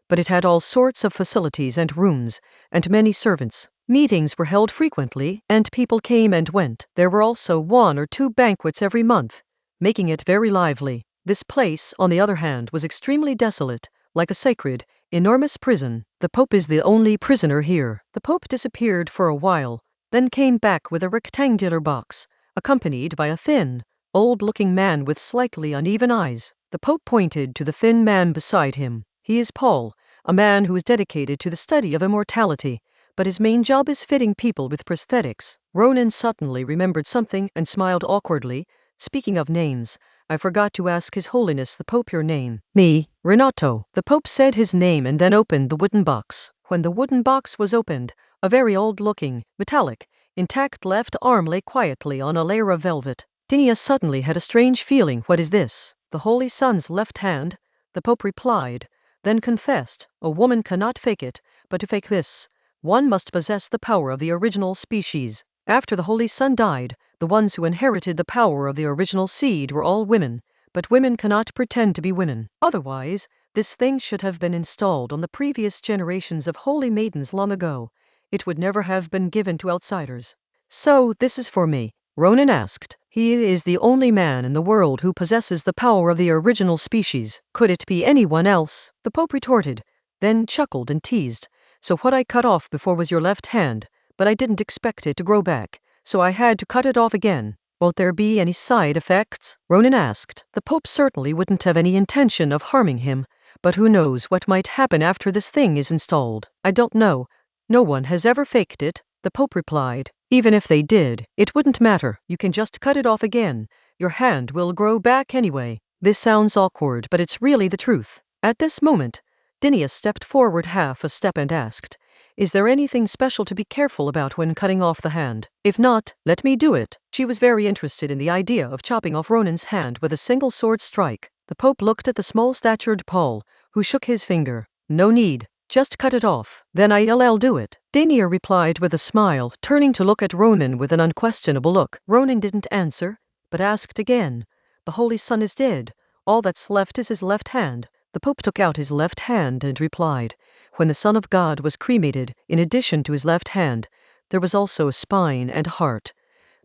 but it had all sorts of facilities and rooms, and many servants. Meetings were held frequently, and people came and went. There were also 1 or 2 banquets every month, making it very lively. This place, on the other hand, was extremely desolate, like a sacred, enormous prison. The Pope is the only prisoner here. The Pope disappeared for a while, then came back with a rectangular box, accompanied by a thin, old-looking man with slightly uneven eyes. The Pope pointed to the thin man beside him. He is Paul, a man who is dedicated to the study of immortality, but his main job is fitting people with prosthetics. Ronan suddenly remembered something and smiled awkwardly. Speaking of names, I forgot to ask His Holiness the Pope your name. Me, Renato. The Pope said his name and then opened the wooden box. When the wooden box was opened, a very old-looking, metallic, intact left arm lay quietly on a layer of velvet. Dinia suddenly had a strange feeling. What is this? The Holy Son's left hand? The Pope replied, then confessed, a woman cannot fake it, but to fake this, one must possess the power of the original species. After the Holy Son died, the ones who inherited the power of the original seed were all women, but women cannot pretend to be women. Otherwise, this thing should have been installed on the previous generations of holy maidens long ago. It would never have been given to outsiders. So, this is for me? Ronan asked. He is the only man in the world who possesses the power of the original species. Could it be anyone else? The Pope retorted, then chuckled and teased. So what I cut off before was your left hand, but I didn't expect it to grow back, so I had to cut it off again. Won't there be any side effects? Ronan asked. The Pope certainly wouldn't have any intention of harming him, but who knows what might happen after this thing is installed? I don't know. No one has ever faked it, the Pope replied. Even if they did, it wouldn't matter. You can just cut it off again. Your hand will grow back anyway. This sounds awkward, but it's really the truth. At this moment, Dinia stepped forward half a step and asked, is there anything special to be careful about when cutting off the hand? If not, let me do it. She was very interested in the idea of chopping off Ronan's hand with a single sword strike. The Pope looked at the small-statured Paul, who shook his finger. No need. Just cut it off. Then I'll do it. Dinia replied with a smile, turning to look at Ronan with an unquestionable look. Ronan didn't answer, but asked again. The Holy Son is dead. All that's left is his left hand. The Pope took out his left hand and replied, when the Son of God was cremated, in addition to his left hand, there was also a spine and heart.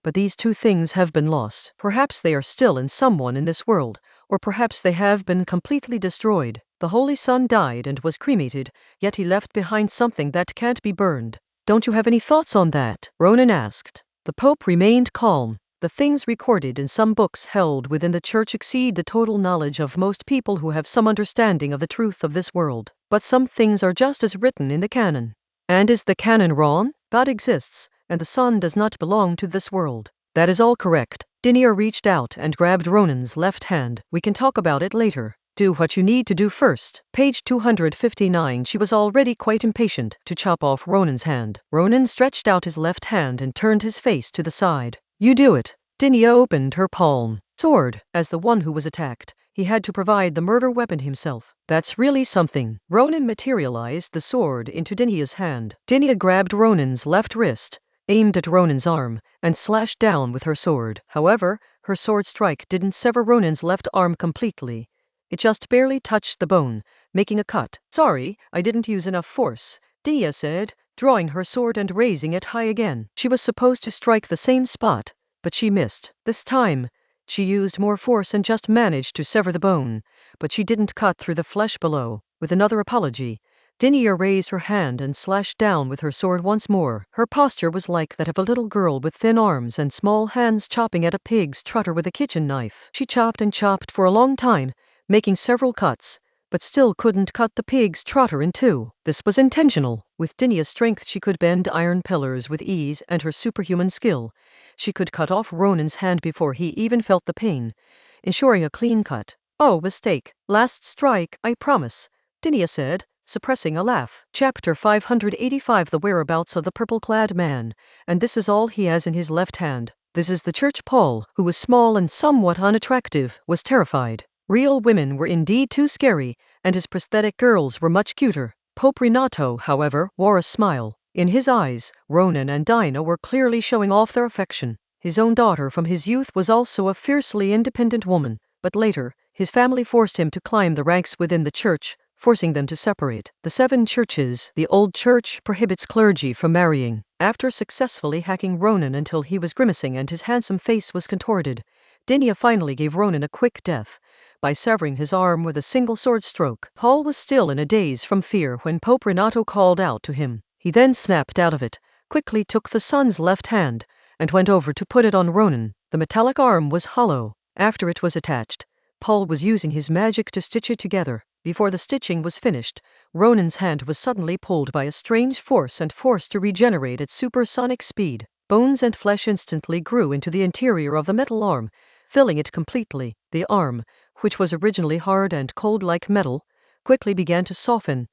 But these two things have been lost. Perhaps they are still in someone in this world, or perhaps they have been completely destroyed. The Holy Son died and was cremated, yet he left behind something that can't be burned. Don't you have any thoughts on that? Ronan asked. The Pope remained calm. The things recorded in some books held within the Church exceed the total knowledge of most people who have some understanding of the truth of this world. But some things are just as written in the canon. And is the canon wrong? God exists, and the Son does not belong to this world. That is all correct. Dinia reached out and grabbed Ronan's left hand. We can talk about it later. Do what you need to do first. Page 259. She was already quite impatient to chop off Ronan's hand. Ronan stretched out his left hand and turned his face to the side. You do it. Dinia opened her palm. Sword. As the one who was attacked, he had to provide the murder weapon himself. That's really something. Ronan materialized the sword into Dinia's hand. Dinia grabbed Ronan's left wrist, aimed at Ronan's arm, and slashed down with her sword. However, her sword strike didn't sever Ronan's left arm completely. It just barely touched the bone, making a cut. Sorry, I didn't use enough force, Dinia said, drawing her sword and raising it high again. She was supposed to strike the same spot, but she missed. This time, she used more force and just managed to sever the bone, but she didn't cut through the flesh below. With another apology, Dinia raised her hand and slashed down with her sword once more. Her posture was like that of a little girl with thin arms and small hands chopping at a pig's trotter with a kitchen knife. She chopped and chopped for a long time, making several cuts, but still couldn't cut the pig's trotter in two. This was intentional. With Dinia's strength she could bend iron pillars with ease, and her superhuman skill, she could cut off Ronan's hand before he even felt the pain, ensuring a clean cut. Oh, mistake. Last strike, I promise, Dinia said, suppressing a laugh. Chapter 585. The whereabouts of the purple-clad man, and this is all he has in his left hand. This is the church. Paul, who was small and somewhat unattractive, was terrified. Real women were indeed too scary, and his prosthetic girls were much cuter. Pope Renato, however, wore a smile. In his eyes, Ronan and Dinah were clearly showing off their affection. His own daughter from his youth was also a fiercely independent woman, but later, his family forced him to climb the ranks within the church, forcing them to separate. The 7 churches. The old church prohibits clergy from marrying. After successfully hacking Ronan until he was grimacing and his handsome face was contorted, Dinia finally gave Ronan a quick death by severing his arm with a single sword stroke. Paul was still in a daze from fear when Pope Renato called out to him. He then snapped out of it, quickly took the son's left hand, and went over to put it on Ronan. The metallic arm was hollow. After it was attached, Paul was using his magic to stitch it together. Before the stitching was finished, Ronan's hand was suddenly pulled by a strange force and forced to regenerate at supersonic speed. Bones and flesh instantly grew into the interior of the metal arm, filling it completely. The arm, which was originally hard and cold like metal, quickly began to soften,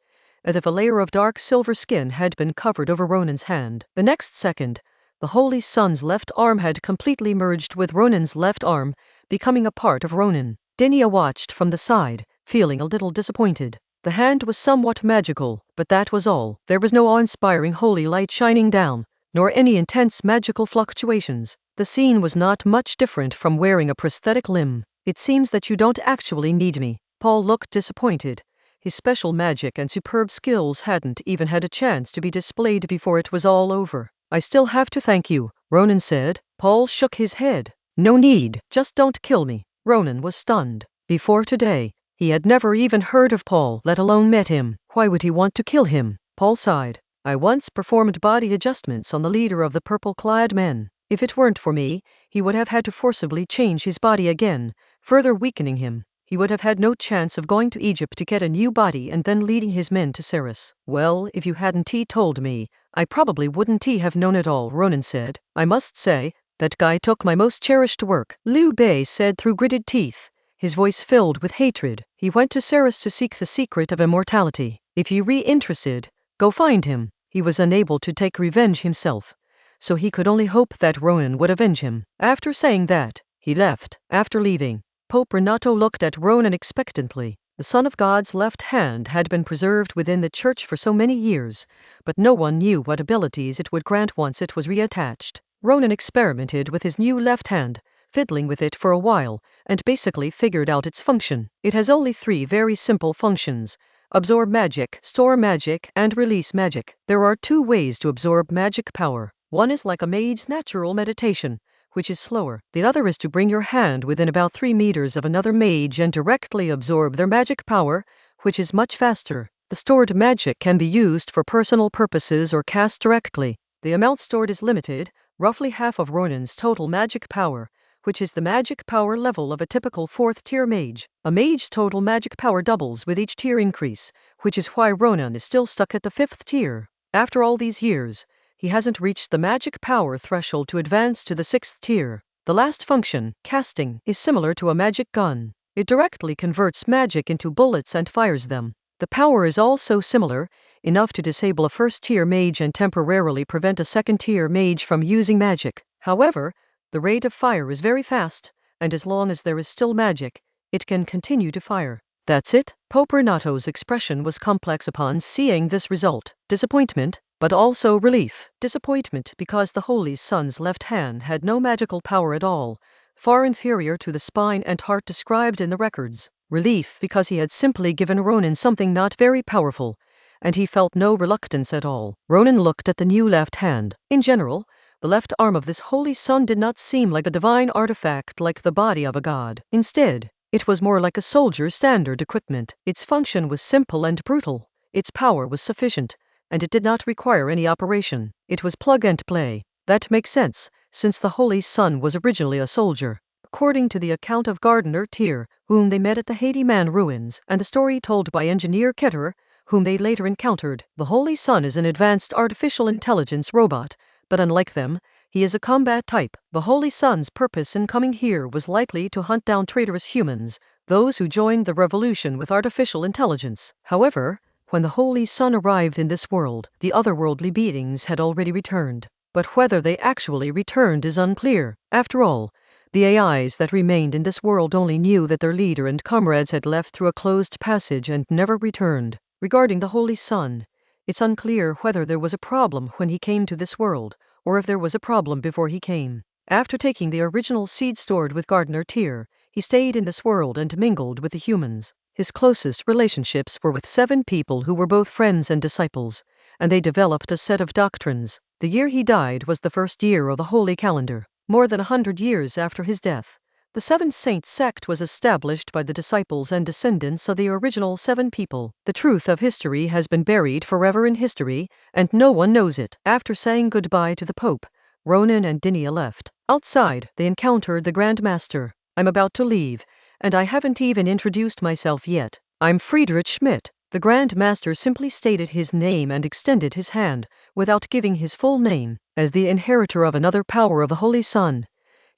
as if a layer of dark silver skin had been covered over Ronan's hand. The next second, the Holy Son's left arm had completely merged with Ronan's left arm, becoming a part of Ronan. Dinia watched from the side, feeling a little disappointed. The hand was somewhat magical, but that was all. There was no awe-inspiring holy light shining down, nor any intense magical fluctuations. The scene was not much different from wearing a prosthetic limb. It seems that you don't actually need me. Paul looked disappointed. His special magic and superb skills hadn't even had a chance to be displayed before it was all over. I still have to thank you, Ronan said. Paul shook his head. No need, just don't kill me. Ronan was stunned. Before today, he had never even heard of Paul, let alone met him. Why would he want to kill him? Paul sighed. I once performed body adjustments on the leader of the purple-clad men. If it weren't for me, he would have had to forcibly change his body again, further weakening him. He would have had no chance of going to Egypt to get a new body and then leading his men to Ceres. Well, if you hadn't told me, I probably wouldn't have known it all, Ronan said. I must say, that guy took my most cherished work, Liu Bei said through gritted teeth, his voice filled with hatred. He went to Ceres to seek the secret of immortality. If you're interested, go find him. He was unable to take revenge himself, so he could only hope that Ronan would avenge him. After saying that, he left. After leaving, Pope Renato looked at Ronan expectantly. The Son of God's left hand had been preserved within the church for so many years, but no one knew what abilities it would grant once it was reattached. Ronan experimented with his new left hand, fiddling with it for a while, and basically figured out its function. It has only 3 very simple functions: absorb magic, store magic, and release magic. There are 2 ways to absorb magic power. One is like a mage's natural meditation, which is slower. The other is to bring your hand within about 3 meters of another mage and directly absorb their magic power, which is much faster. The stored magic can be used for personal purposes or cast directly. The amount stored is limited, roughly half of Ronan's total magic power, which is the magic power level of a typical 4th-tier mage. A mage's total magic power doubles with each tier increase, which is why Ronan is still stuck at the 5th tier. After all these years, he hasn't reached the magic power threshold to advance to the 6th tier. The last function, casting, is similar to a magic gun. It directly converts magic into bullets and fires them. The power is also similar, enough to disable a 1st-tier mage and temporarily prevent a 2nd-tier mage from using magic. However, the rate of fire is very fast, and as long as there is still magic, it can continue to fire. That's it. Pope Renato's expression was complex upon seeing this result. Disappointment, but also relief. Disappointment because the Holy Son's left hand had no magical power at all, far inferior to the spine and heart described in the records. Relief because he had simply given Ronan something not very powerful, and he felt no reluctance at all. Ronan looked at the new left hand. In general, the left arm of this Holy Son did not seem like a divine artifact like the body of a god. Instead, it was more like a soldier's standard equipment. Its function was simple and brutal. Its power was sufficient, and it did not require any operation. It was plug and play. That makes sense, since the Holy Son was originally a soldier. According to the account of Gardener Tyr, whom they met at the Haiti Man ruins, and the story told by Engineer Keter, whom they later encountered, the Holy Son is an advanced artificial intelligence robot, but unlike them, he is a combat type. The Holy Son's purpose in coming here was likely to hunt down traitorous humans, those who joined the revolution with artificial intelligence. However, when the Holy Son arrived in this world, the otherworldly beings had already returned. But whether they actually returned is unclear. After all, the AIs that remained in this world only knew that their leader and comrades had left through a closed passage and never returned. Regarding the Holy Son, it's unclear whether there was a problem when he came to this world, or if there was a problem before he came. After taking the original seed stored with Gardener Tyr, he stayed in this world and mingled with the humans. His closest relationships were with 7 people who were both friends and disciples, and they developed a set of doctrines. The year he died was the 1st year of the Holy Calendar. More than 100 years after his death, the 7 Saints sect was established by the disciples and descendants of the original 7 people. The truth of history has been buried forever in history, and no one knows it. After saying goodbye to the Pope, Ronan and Dinia left. Outside, they encountered the Grand Master. I'm about to leave, and I haven't even introduced myself yet. I'm Friedrich Schmidt. The Grand Master simply stated his name and extended his hand, without giving his full name. As the inheritor of another power of the Holy Son,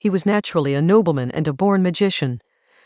He was naturally a nobleman and a born magician,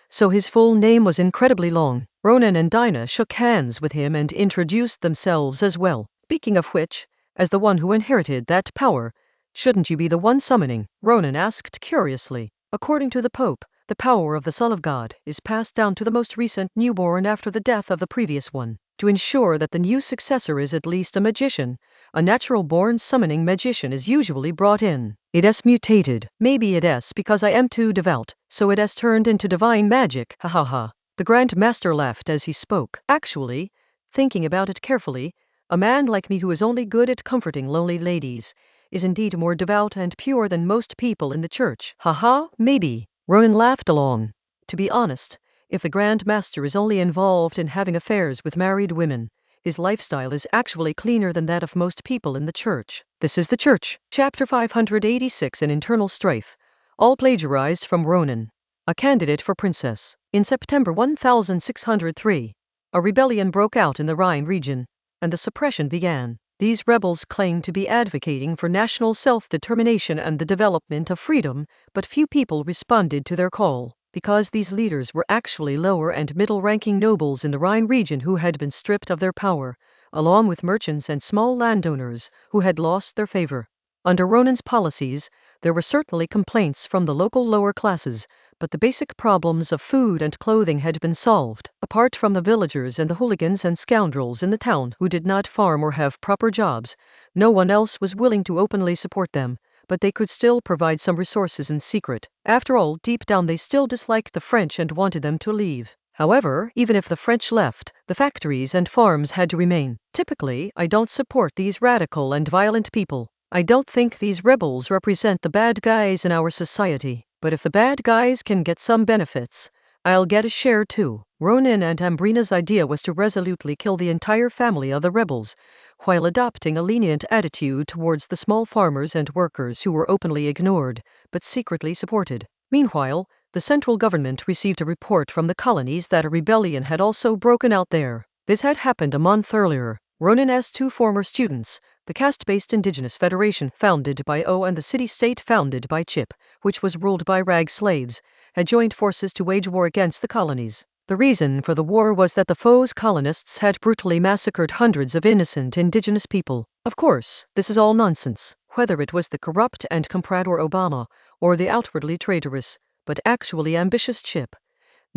so his full name was incredibly long. Ronan and Dinah shook hands with him and introduced themselves as well. Speaking of which, as the one who inherited that power, shouldn't you be the one summoning? Ronan asked curiously. According to the Pope, the power of the Son of God is passed down to the most recent newborn after the death of the previous one. To ensure that the new successor is at least a magician, a natural-born summoning magician is usually brought in. It has mutated. Maybe it has because I am too devout, so it has turned into divine magic. Ha ha ha. The Grand Master laughed as he spoke. Actually, thinking about it carefully, a man like me who is only good at comforting lonely ladies is indeed more devout and pure than most people in the church. Ha ha, maybe. Ronan laughed along. To be honest, if the Grand Master is only involved in having affairs with married women, his lifestyle is actually cleaner than that of most people in the church. This is the church. Chapter 586, An Internal Strife. All plagiarized from Ronan. A candidate for princess. In September 1603, a rebellion broke out in the Rhine region, and the suppression began. These rebels claimed to be advocating for national self-determination and the development of freedom, but few people responded to their call, because these leaders were actually lower and middle-ranking nobles in the Rhine region who had been stripped of their power, along with merchants and small landowners who had lost their favor. Under Ronan's policies, there were certainly complaints from the local lower classes, but the basic problems of food and clothing had been solved. Apart from the villagers and the hooligans and scoundrels in the town who did not farm or have proper jobs, no one else was willing to openly support them, but they could still provide some resources in secret. After all, deep down they still disliked the French and wanted them to leave. However, even if the French left, the factories and farms had to remain. Typically, I don't support these radical and violent people. I don't think these rebels represent the bad guys in our society, but if the bad guys can get some benefits, I'll get a share too. Ronan and Ambrina's idea was to resolutely kill the entire family of the rebels, while adopting a lenient attitude towards the small farmers and workers who were openly ignored, but secretly supported. Meanwhile, the central government received a report from the colonies that a rebellion had also broken out there. This had happened a month earlier. Ronan asked two former students, the caste-based indigenous federation founded by O and the city-state founded by Chip, which was ruled by rag slaves, had joined forces to wage war against the colonies. The reason for the war was that the foe's colonists had brutally massacred hundreds of innocent indigenous people. Of course, this is all nonsense, whether it was the corrupt and comprador Obama, or the outwardly traitorous, but actually ambitious Chip.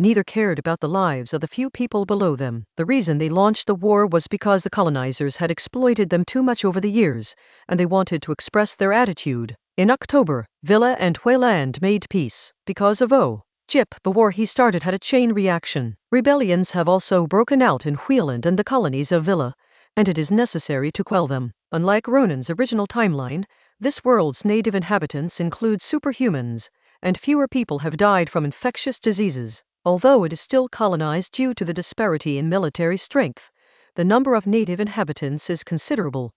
Neither cared about the lives of the few people below them. The reason they launched the war was because the colonizers had exploited them too much over the years, and they wanted to express their attitude. In October, Villa and Wayland made peace. Because of Chip, the war he started had a chain reaction. Rebellions have also broken out in Wheeland and the colonies of Villa, and it is necessary to quell them. Unlike Ronan's original timeline, this world's native inhabitants include superhumans, and fewer people have died from infectious diseases. Although it is still colonized due to the disparity in military strength, the number of native inhabitants is considerable,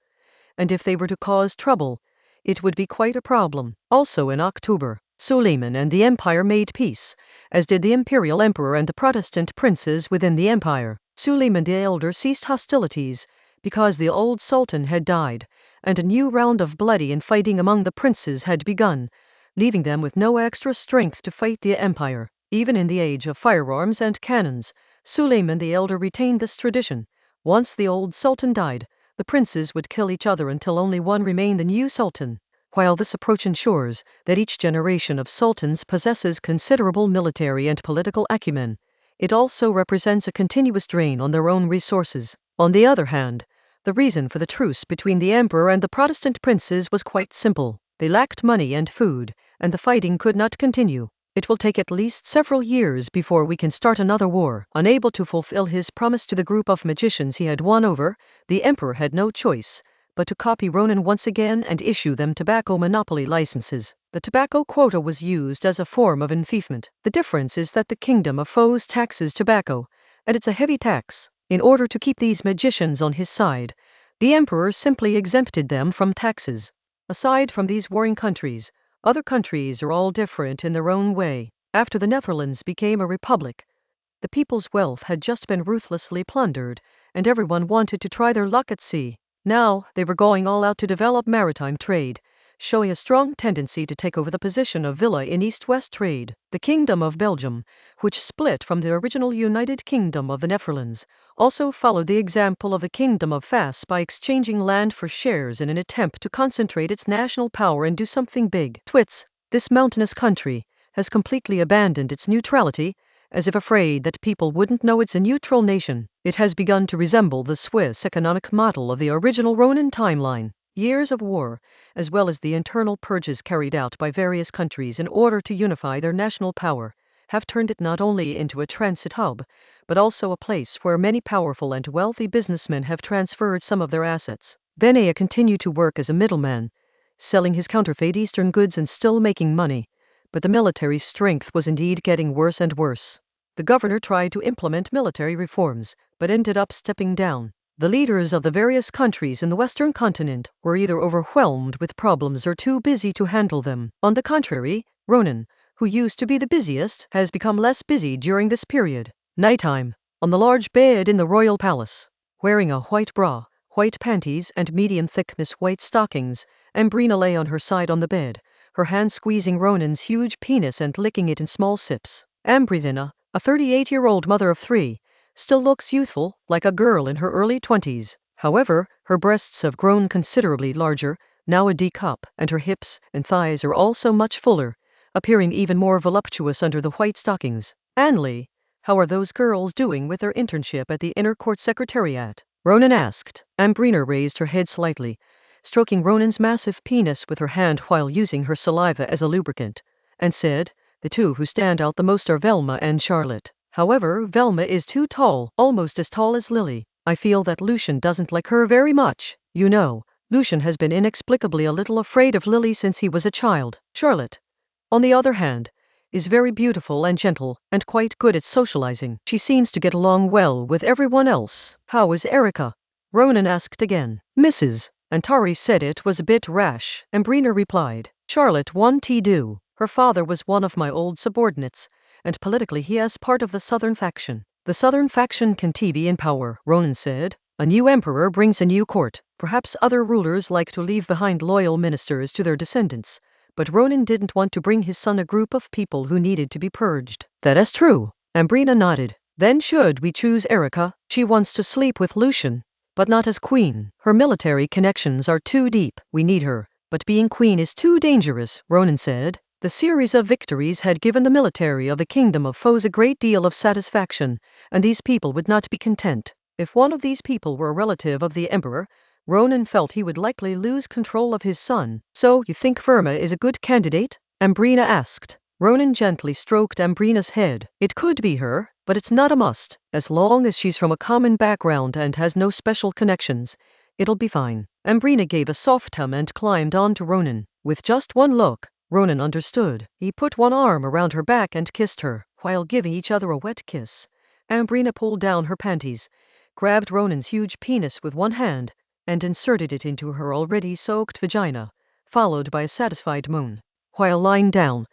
and if they were to cause trouble, it would be quite a problem. Also in October, Suleiman and the empire made peace, as did the imperial emperor and the Protestant princes within the empire. Suleiman the Elder ceased hostilities because the old sultan had died, and a new round of bloody infighting among the princes had begun, leaving them with no extra strength to fight the empire. Even in the age of firearms and cannons, Suleiman the Elder retained this tradition. Once the old sultan died, the princes would kill each other until only one remained, the new sultan. While this approach ensures that each generation of sultans possesses considerable military and political acumen, it also represents a continuous drain on their own resources. On the other hand, the reason for the truce between the emperor and the Protestant princes was quite simple. They lacked money and food, and the fighting could not continue. It will take at least several years before we can start another war. Unable to fulfill his promise to the group of magicians he had won over, the emperor had no choice but to copy Ronan once again and issue them tobacco monopoly licenses. The tobacco quota was used as a form of enfeoffment. The difference is that the kingdom of foes taxes tobacco, and it's a heavy tax. In order to keep these magicians on his side, the emperor simply exempted them from taxes. Aside from these warring countries, other countries are all different in their own way. After the Netherlands became a republic, the people's wealth had just been ruthlessly plundered, and everyone wanted to try their luck at sea. Now, they were going all out to develop maritime trade, showing a strong tendency to take over the position of Villa in East-West trade. The Kingdom of Belgium, which split from the original United Kingdom of the Netherlands, also followed the example of the Kingdom of Fas by exchanging land for shares in an attempt to concentrate its national power and do something big. Twits, this mountainous country has completely abandoned its neutrality, as if afraid that people wouldn't know it's a neutral nation. It has begun to resemble the Swiss economic model of the original Ronin timeline. Years of war, as well as the internal purges carried out by various countries in order to unify their national power, have turned it not only into a transit hub, but also a place where many powerful and wealthy businessmen have transferred some of their assets. Benea continued to work as a middleman, selling his counterfeit Eastern goods and still making money, but the military strength was indeed getting worse and worse. The governor tried to implement military reforms, but ended up stepping down. The leaders of the various countries in the Western continent were either overwhelmed with problems or too busy to handle them. On the contrary, Ronan, who used to be the busiest, has become less busy during this period. Nighttime, on the large bed in the royal palace, wearing a white bra, white panties and medium-thickness white stockings, Ambrina lay on her side on the bed, her hand squeezing Ronan's huge penis and licking it in small sips. Ambrina, a 38-year-old mother of 3, still looks youthful, like a girl in her early 20s. However, her breasts have grown considerably larger, now a D cup, and her hips and thighs are also much fuller, appearing even more voluptuous under the white stockings. Anley, how are those girls doing with their internship at the Inner Court Secretariat? Ronan asked. Ambrina raised her head slightly, stroking Ronan's massive penis with her hand while using her saliva as a lubricant, and said, "The two who stand out the most are Velma and Charlotte. However, Velma is too tall, almost as tall as Lily. I feel that Lucian doesn't like her very much. You know, Lucian has been inexplicably a little afraid of Lily since he was a child. Charlotte, on the other hand, is very beautiful and gentle, and quite good at socializing. She seems to get along well with everyone else." "How is Erica?" Ronan asked again. "Mrs. Antari said it was a bit rash," Ambrina replied. "Charlotte won't do. Her father was one of my old subordinates, and politically he is part of the Southern faction." "The Southern faction can be in power," Ronan said. "A new emperor brings a new court. Perhaps other rulers like to leave behind loyal ministers to their descendants, but Ronan didn't want to bring his son a group of people who needed to be purged." "That is true," Ambrina nodded. "Then should we choose Erica? She wants to sleep with Lucian, but not as queen. Her military connections are too deep. We need her, but being queen is too dangerous," Ronan said. The series of victories had given the military of the Kingdom of Foes a great deal of satisfaction, and these people would not be content. If one of these people were a relative of the emperor, Ronan felt he would likely lose control of his son. "So, you think Verma is a good candidate?" Ambrina asked. Ronan gently stroked Ambrina's head. "It could be her, but it's not a must. As long as she's from a common background and has no special connections, it'll be fine." Ambrina gave a soft hum and climbed onto Ronan. With just one look, Ronan understood. He put one arm around her back and kissed her, while giving each other a wet kiss. Ambrina pulled down her panties, grabbed Ronan's huge penis with one hand, and inserted it into her already soaked vagina, followed by a satisfied moan. While lying down,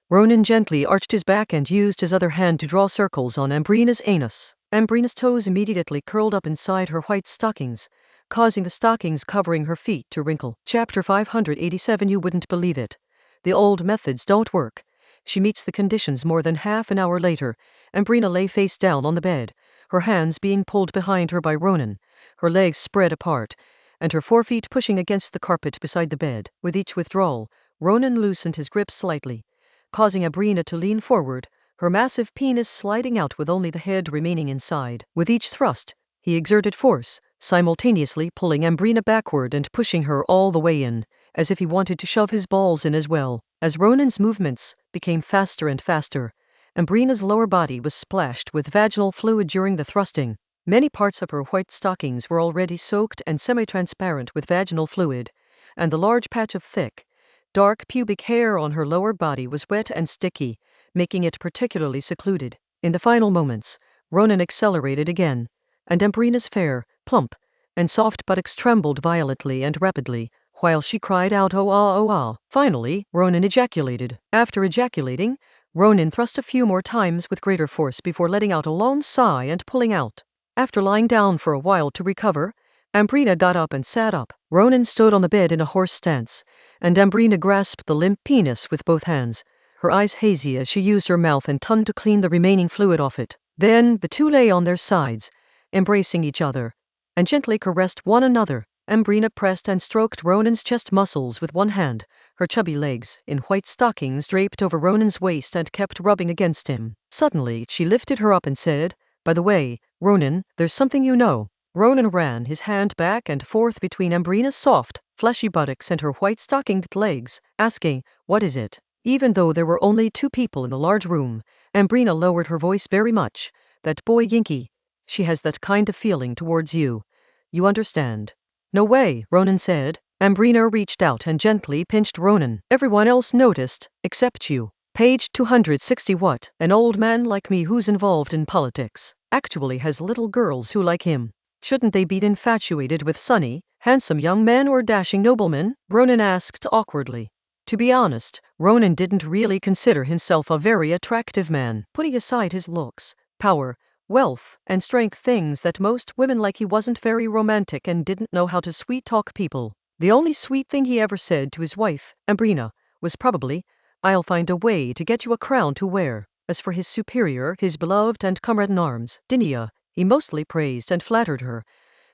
Ronan gently arched his back and used his other hand to draw circles on Ambrina's anus. Ambrina's toes immediately curled up inside her white stockings, causing the stockings covering her feet to wrinkle. Chapter 587. You wouldn't believe it. The old methods don't work. She meets the conditions more than half an hour later. Ambrina lay face down on the bed, her hands being pulled behind her by Ronan, her legs spread apart, and her forefeet pushing against the carpet beside the bed. With each withdrawal, Ronan loosened his grip slightly, causing Ambrina to lean forward, her massive penis sliding out with only the head remaining inside. With each thrust, he exerted force, simultaneously pulling Ambrina backward and pushing her all the way in, as if he wanted to shove his balls in as well. As Ronan's movements became faster and faster, Ambrina's lower body was splashed with vaginal fluid during the thrusting. Many parts of her white stockings were already soaked and semi-transparent with vaginal fluid, and the large patch of thick, dark pubic hair on her lower body was wet and sticky, making it particularly secluded. In the final moments, Ronan accelerated again, and Ambrina's fair, plump, and soft buttocks trembled violently and rapidly, while she cried out, "Oh ah, oh ah." Finally, Ronan ejaculated. After ejaculating, Ronan thrust a few more times with greater force before letting out a long sigh and pulling out. After lying down for a while to recover, Ambrina got up and sat up. Ronan stood on the bed in a horse stance, and Ambrina grasped the limp penis with both hands, her eyes hazy as she used her mouth and tongue to clean the remaining fluid off it. Then the two lay on their sides, embracing each other, and gently caressed one another. Ambrina pressed and stroked Ronan's chest muscles with one hand, her chubby legs, in white stockings draped over Ronan's waist, and kept rubbing against him. Suddenly she lifted her up and said, "By the way, Ronan, there's something you know." Ronan ran his hand back and forth between Ambrina's soft, fleshy buttocks and her white stockinged legs, asking, "What is it?" Even though there were only two people in the large room, Ambrina lowered her voice very much. "That boy Yinky, she has that kind of feeling towards you. You understand?" "No way," Ronan said. Ambrina reached out and gently pinched Ronan. "Everyone else noticed, except you." Page 260. What? An old man like me who's involved in politics actually has little girls who like him. Shouldn't they be infatuated with sunny, handsome young men or dashing noblemen? Ronan asked awkwardly. To be honest, Ronan didn't really consider himself a very attractive man. Putting aside his looks, power, wealth, and strength, things that most women like, he wasn't very romantic and didn't know how to sweet-talk people. The only sweet thing he ever said to his wife, Ambrina, was probably, "I'll find a way to get you a crown to wear." As for his superior, his beloved and comrade-in-arms, Dinia, he mostly praised and flattered her,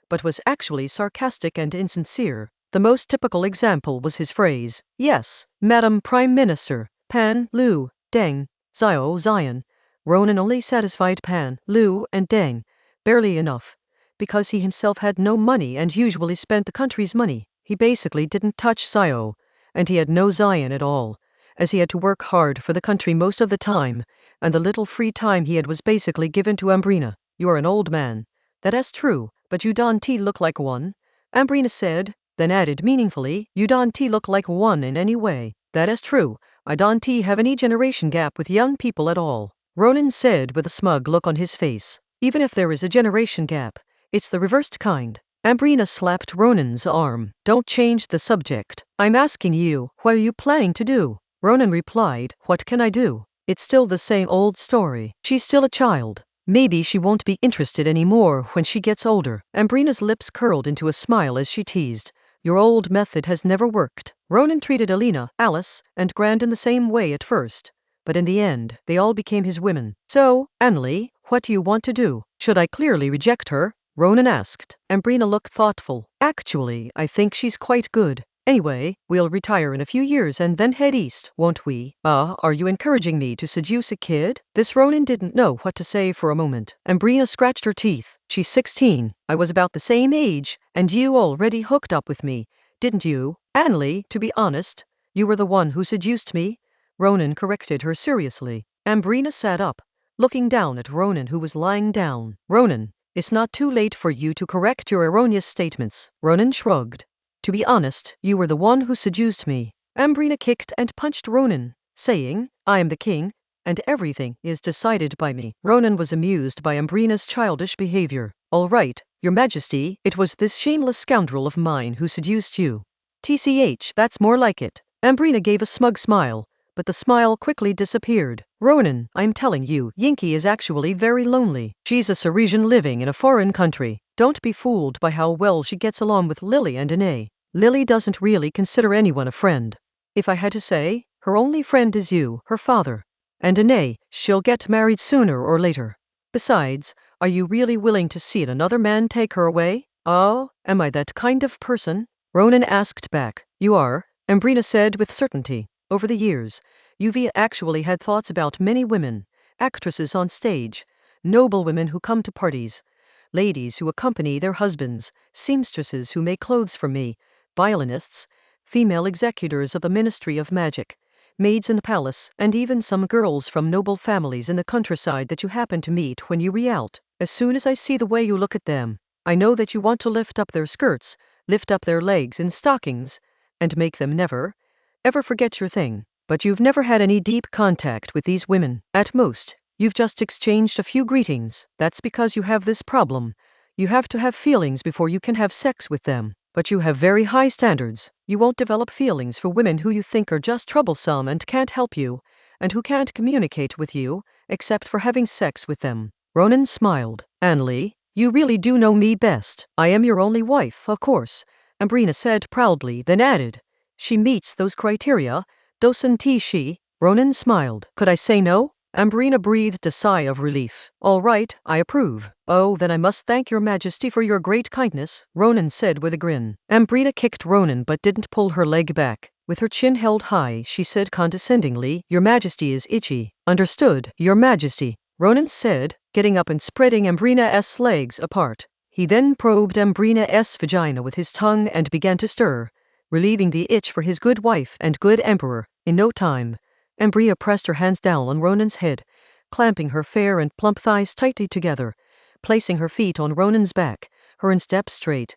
but was actually sarcastic and insincere. The most typical example was his phrase, "Yes, Madam Prime Minister, Pan, Lu, Deng, Zio, Zion." Ronan only satisfied Pan, Lu, and Deng, barely enough, because he himself had no money and usually spent the country's money. He basically didn't touch Zio, and he had no Zion at all, as he had to work hard for the country most of the time, and the little free time he had was basically given to Ambrina. "You're an old man. That is true, but you don't look like one," Ambrina said, then added meaningfully, "You don't look like one in any way." "That is true, I don't have any generation gap with young people at all," Ronan said with a smug look on his face. "Even if there is a generation gap, it's the reversed kind." Ambrina slapped Ronan's arm. "Don't change the subject. I'm asking you, what are you planning to do?" Ronan replied, "What can I do? It's still the same old story. She's still a child. Maybe she won't be interested anymore when she gets older." Ambrina's lips curled into a smile as she teased, "Your old method has never worked." Ronan treated Alina, Alice, and Grant in the same way at first, but in the end, they all became his women. "So, Annalie, what do you want to do? Should I clearly reject her?" Ronan asked. Ambrina looked thoughtful. "Actually, I think she's quite good. Anyway, we'll retire in a few years and then head east, won't we?" Are you encouraging me to seduce a kid?" This Ronan didn't know what to say for a moment. Ambrina scratched her teeth. "She's 16. I was about the same age, and you already hooked up with me, didn't you?" "Annalie, to be honest, you were the one who seduced me," Ronan corrected her seriously. Ambrina sat up, looking down at Ronan, who was lying down. "Ronan, it's not too late for you to correct your erroneous statements." Ronan shrugged. "To be honest, you were the one who seduced me." Ambrina kicked and punched Ronan, saying, "I am the king, and everything is decided by me." Ronan was amused by Ambrina's childish behavior. "All right, your majesty, it was this shameless scoundrel of mine who seduced you." "TCH, that's more like it." Ambrina gave a smug smile, but the smile quickly disappeared. "Ronan, I'm telling you, Yinky is actually very lonely. She's a Sarisian living in a foreign country. Don't be fooled by how well she gets along with Lily and Ine. Lily doesn't really consider anyone a friend. If I had to say, her only friend is you, her father. And Ine, she'll get married sooner or later. Besides, are you really willing to see another man take her away?" "Oh, am I that kind of person?" Ronan asked back. "You are," Ambrina said with certainty. "Over the years, you've actually had thoughts about many women, actresses on stage, noblewomen who come to parties, ladies who accompany their husbands, seamstresses who make clothes for me, violinists, female executors of the Ministry of Magic, maids in the palace, and even some girls from noble families in the countryside that you happen to meet when you re out. As soon as I see the way you look at them, I know that you want to lift up their skirts, lift up their legs in stockings, and make them never, ever forget your thing. But you've never had any deep contact with these women. At most, you've just exchanged a few greetings. That's because you have this problem. You have to have feelings before you can have sex with them. But you have very high standards. You won't develop feelings for women who you think are just troublesome and can't help you, and who can't communicate with you, except for having sex with them." Ronan smiled. "Annalie, You really do know me best. I am your only wife, of course, Ambrina said proudly, then added, she meets those criteria, doesn't she? Ronan smiled. Could I say no? Ambrina breathed a sigh of relief. All right, I approve. Oh, then I must thank your majesty for your great kindness, Ronan said with a grin. Ambrina kicked Ronan but didn't pull her leg back. With her chin held high, she said condescendingly, your majesty is itchy. Understood, your majesty, Ronan said, getting up and spreading Ambrina's legs apart. He then probed Ambrina's vagina with his tongue and began to stir, relieving the itch for his good wife and good emperor. In no time, Ambrina pressed her hands down on Ronan's head, clamping her fair and plump thighs tightly together, placing her feet on Ronan's back, her instep straight,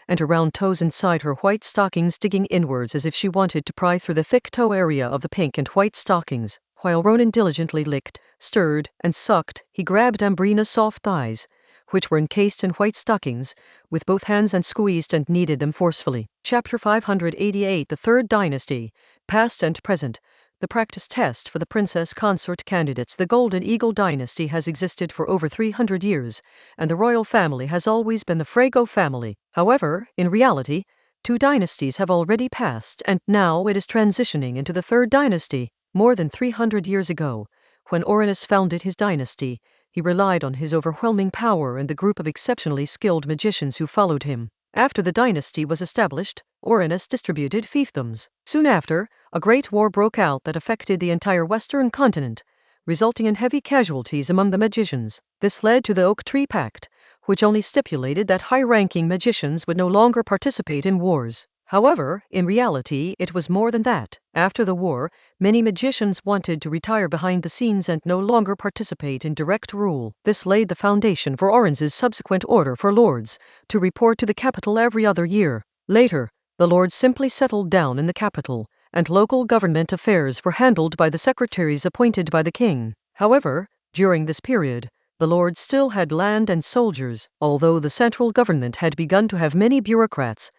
and her round toes inside her white stockings digging inwards as if she wanted to pry through the thick toe area of the pink and white stockings. While Ronan diligently licked, stirred, and sucked, he grabbed Ambrina's soft thighs, which were encased in white stockings, with both hands and squeezed and kneaded them forcefully. Chapter 588 The Third Dynasty, Past and Present. The practice test for the princess consort candidates. The Golden Eagle dynasty has existed for over 300 years, and the royal family has always been the Frago family. However, in reality, 2 dynasties have already passed, and now it is transitioning into the third dynasty. More than 300 years ago, when Orinus founded his dynasty, he relied on his overwhelming power and the group of exceptionally skilled magicians who followed him. After the dynasty was established, Orinus distributed fiefdoms. Soon after, a great war broke out that affected the entire western continent, resulting in heavy casualties among the magicians. This led to the Oak Tree Pact, which only stipulated that high-ranking magicians would no longer participate in wars. However, in reality, it was more than that. After the war, many magicians wanted to retire behind the scenes and no longer participate in direct rule. This laid the foundation for Orince's subsequent order for lords to report to the capital every other year. Later, the lords simply settled down in the capital, and local government affairs were handled by the secretaries appointed by the king. However, during this period, the lords still had land and soldiers. Although the central government had begun to have many bureaucrats,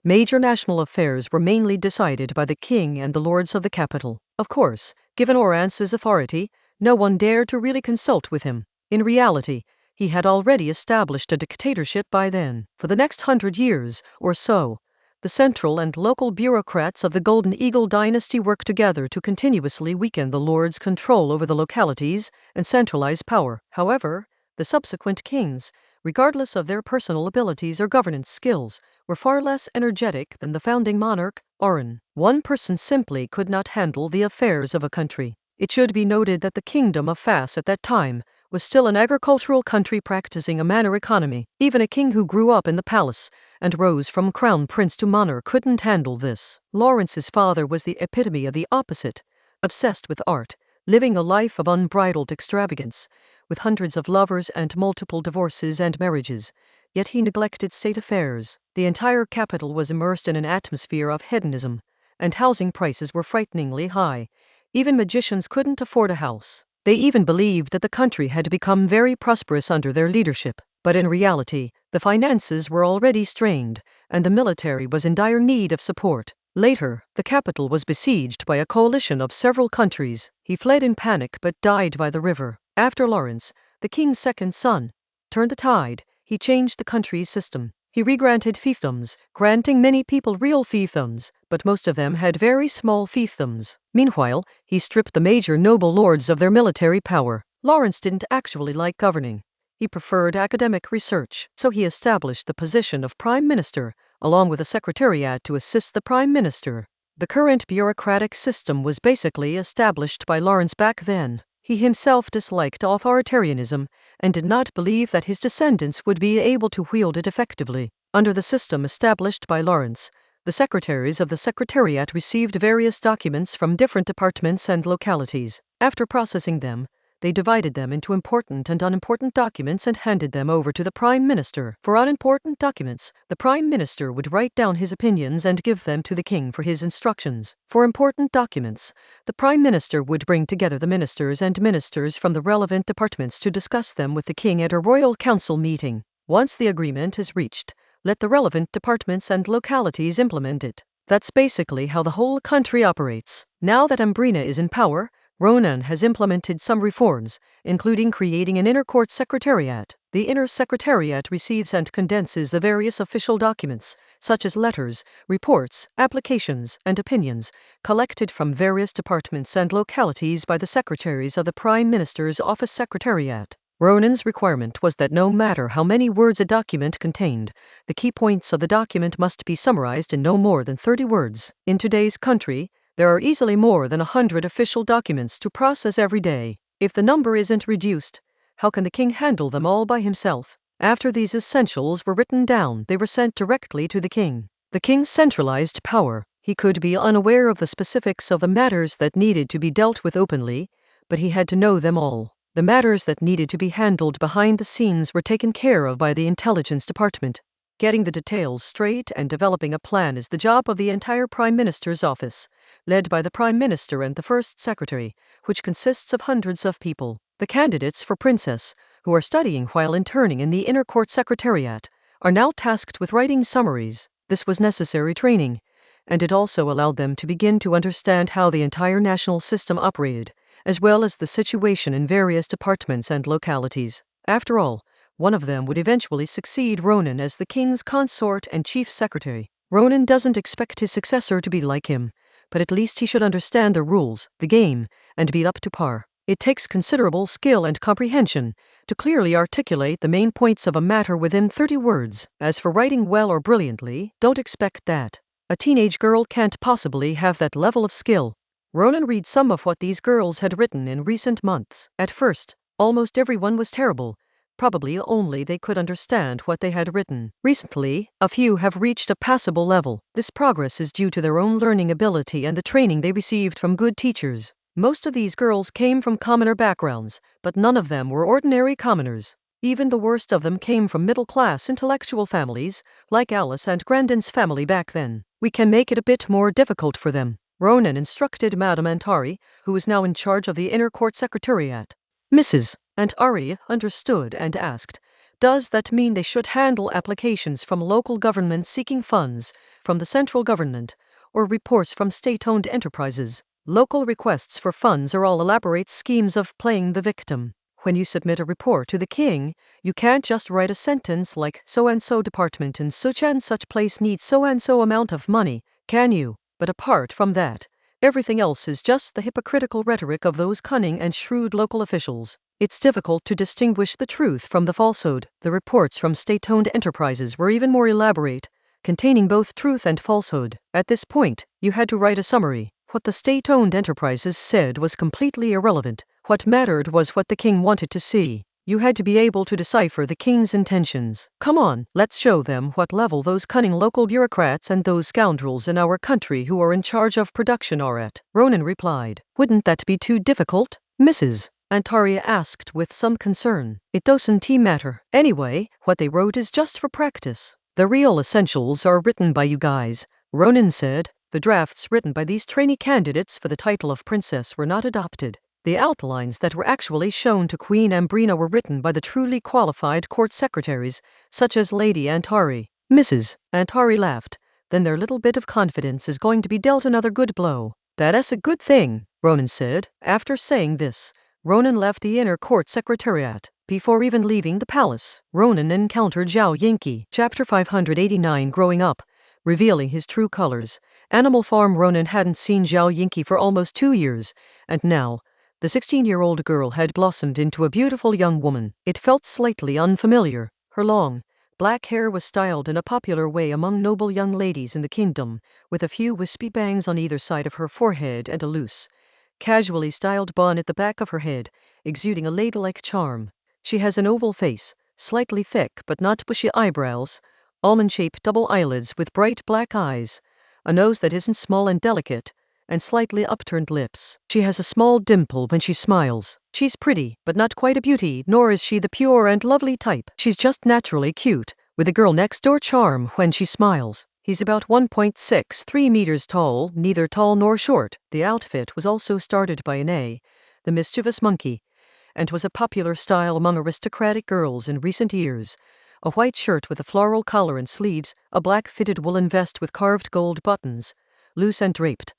major national affairs were mainly decided by the king and the lords of the capital. Of course, given Orance's authority, no one dared to really consult with him. In reality, he had already established a dictatorship by then. For the next 100 years or so, the central and local bureaucrats of the Golden Eagle dynasty worked together to continuously weaken the lords' control over the localities and centralize power. However, the subsequent kings, regardless of their personal abilities or governance skills, were far less energetic than the founding monarch, Orin. One person simply could not handle the affairs of a country. It should be noted that the kingdom of Fas at that time was still an agricultural country practicing a manor economy. Even a king who grew up in the palace and rose from crown prince to monarch couldn't handle this. Lawrence's father was the epitome of the opposite, obsessed with art, living a life of unbridled extravagance, with hundreds of lovers and multiple divorces and marriages, yet he neglected state affairs. The entire capital was immersed in an atmosphere of hedonism, and housing prices were frighteningly high. Even magicians couldn't afford a house. They even believed that the country had become very prosperous under their leadership. But in reality, the finances were already strained, and the military was in dire need of support. Later, the capital was besieged by a coalition of several countries. He fled in panic but died by the river. After Lawrence, the king's second son, turned the tide, he changed the country's system. He regranted fiefdoms, granting many people real fiefdoms, but most of them had very small fiefdoms. Meanwhile, he stripped the major noble lords of their military power. Lawrence didn't actually like governing. He preferred academic research, so he established the position of prime minister, along with a secretariat to assist the prime minister. The current bureaucratic system was basically established by Lawrence back then. He himself disliked authoritarianism and did not believe that his descendants would be able to wield it effectively. Under the system established by Lawrence, the secretaries of the secretariat received various documents from different departments and localities. After processing them, they divided them into important and unimportant documents and handed them over to the Prime Minister. For unimportant documents, the Prime Minister would write down his opinions and give them to the King for his instructions. For important documents, the Prime Minister would bring together the ministers and ministers from the relevant departments to discuss them with the King at a Royal Council meeting. Once the agreement is reached, let the relevant departments and localities implement it. That's basically how the whole country operates. Now that Ambrina is in power, Ronan has implemented some reforms, including creating an inner court secretariat. The inner secretariat receives and condenses the various official documents, such as letters, reports, applications, and opinions, collected from various departments and localities by the secretaries of the Prime Minister's Office Secretariat. Ronan's requirement was that no matter how many words a document contained, the key points of the document must be summarized in no more than 30 words. In today's country, there are easily more than 100 official documents to process every day. If the number isn't reduced, how can the king handle them all by himself? After these essentials were written down, they were sent directly to the king. The king's centralized power. He could be unaware of the specifics of the matters that needed to be dealt with openly, but he had to know them all. The matters that needed to be handled behind the scenes were taken care of by the intelligence department. Getting the details straight and developing a plan is the job of the entire Prime Minister's office, led by the Prime Minister and the First Secretary, which consists of hundreds of people. The candidates for princess, who are studying while interning in the Inner Court Secretariat, are now tasked with writing summaries. This was necessary training, and it also allowed them to begin to understand how the entire national system operated, as well as the situation in various departments and localities. After all, one of them would eventually succeed Ronan as the king's consort and chief secretary. Ronan doesn't expect his successor to be like him, but at least he should understand the rules, the game, and be up to par. It takes considerable skill and comprehension to clearly articulate the main points of a matter within 30 words. As for writing well or brilliantly, don't expect that. A teenage girl can't possibly have that level of skill. Ronan read some of what these girls had written in recent months. At first, almost everyone was terrible. Probably only they could understand what they had written. Recently, a few have reached a passable level. This progress is due to their own learning ability and the training they received from good teachers. Most of these girls came from commoner backgrounds, but none of them were ordinary commoners. Even the worst of them came from middle-class intellectual families, like Alice and Grandin's family back then. We can make it a bit more difficult for them. Ronan instructed Madame Antari, who is now in charge of the Inner Court Secretariat. Mrs. Antari understood and asked, "Does that mean they should handle applications from local governments seeking funds from the central government, or reports from state-owned enterprises?" Local requests for funds are all elaborate schemes of playing the victim. When you submit a report to the king, you can't just write a sentence like so-and-so department in such and such place needs so-and-so amount of money, can you? But apart from that, everything else is just the hypocritical rhetoric of those cunning and shrewd local officials. It's difficult to distinguish the truth from the falsehood. The reports from state-owned enterprises were even more elaborate, containing both truth and falsehood. At this point, you had to write a summary. What the state-owned enterprises said was completely irrelevant. What mattered was what the king wanted to see. You had to be able to decipher the king's intentions. Come on, let's show them what level those cunning local bureaucrats and those scoundrels in our country who are in charge of production are at. Ronan replied, "Wouldn't that be too difficult?" Mrs. Antari asked with some concern. "It doesn't matter. Anyway, what they wrote is just for practice. The real essentials are written by you guys," Ronan said. The drafts written by these trainee candidates for the title of princess were not adopted. The outlines that were actually shown to Queen Ambrina were written by the truly qualified court secretaries, such as Lady Antari. Mrs. Antari laughed. "Then their little bit of confidence is going to be dealt another good blow." "That's a good thing," Ronan said. After saying this, Ronan left the Inner Court Secretariat. Before even leaving the palace, Ronan encountered Zhao Yinqi. Chapter 589 Growing Up, revealing his true colors. Animal Farm. Ronan hadn't seen Zhao Yinqi for almost 2 years, and now, the 16-year-old girl had blossomed into a beautiful young woman. It felt slightly unfamiliar. Her long, black hair was styled in a popular way among noble young ladies in the kingdom, with a few wispy bangs on either side of her forehead and a loose, casually styled bun at the back of her head, exuding a ladylike charm. She has an oval face, slightly thick but not bushy eyebrows, almond-shaped double eyelids with bright black eyes, a nose that isn't small and delicate, and slightly upturned lips. She has a small dimple when she smiles. She's pretty, but not quite a beauty, nor is she the pure and lovely type. She's just naturally cute, with a girl next door charm when she smiles. He's about 1.63 meters tall, neither tall nor short. The outfit was also started by an the mischievous monkey, and was a popular style among aristocratic girls in recent years. A white shirt with a floral collar and sleeves, a black fitted woolen vest with carved gold buttons, loose and draped,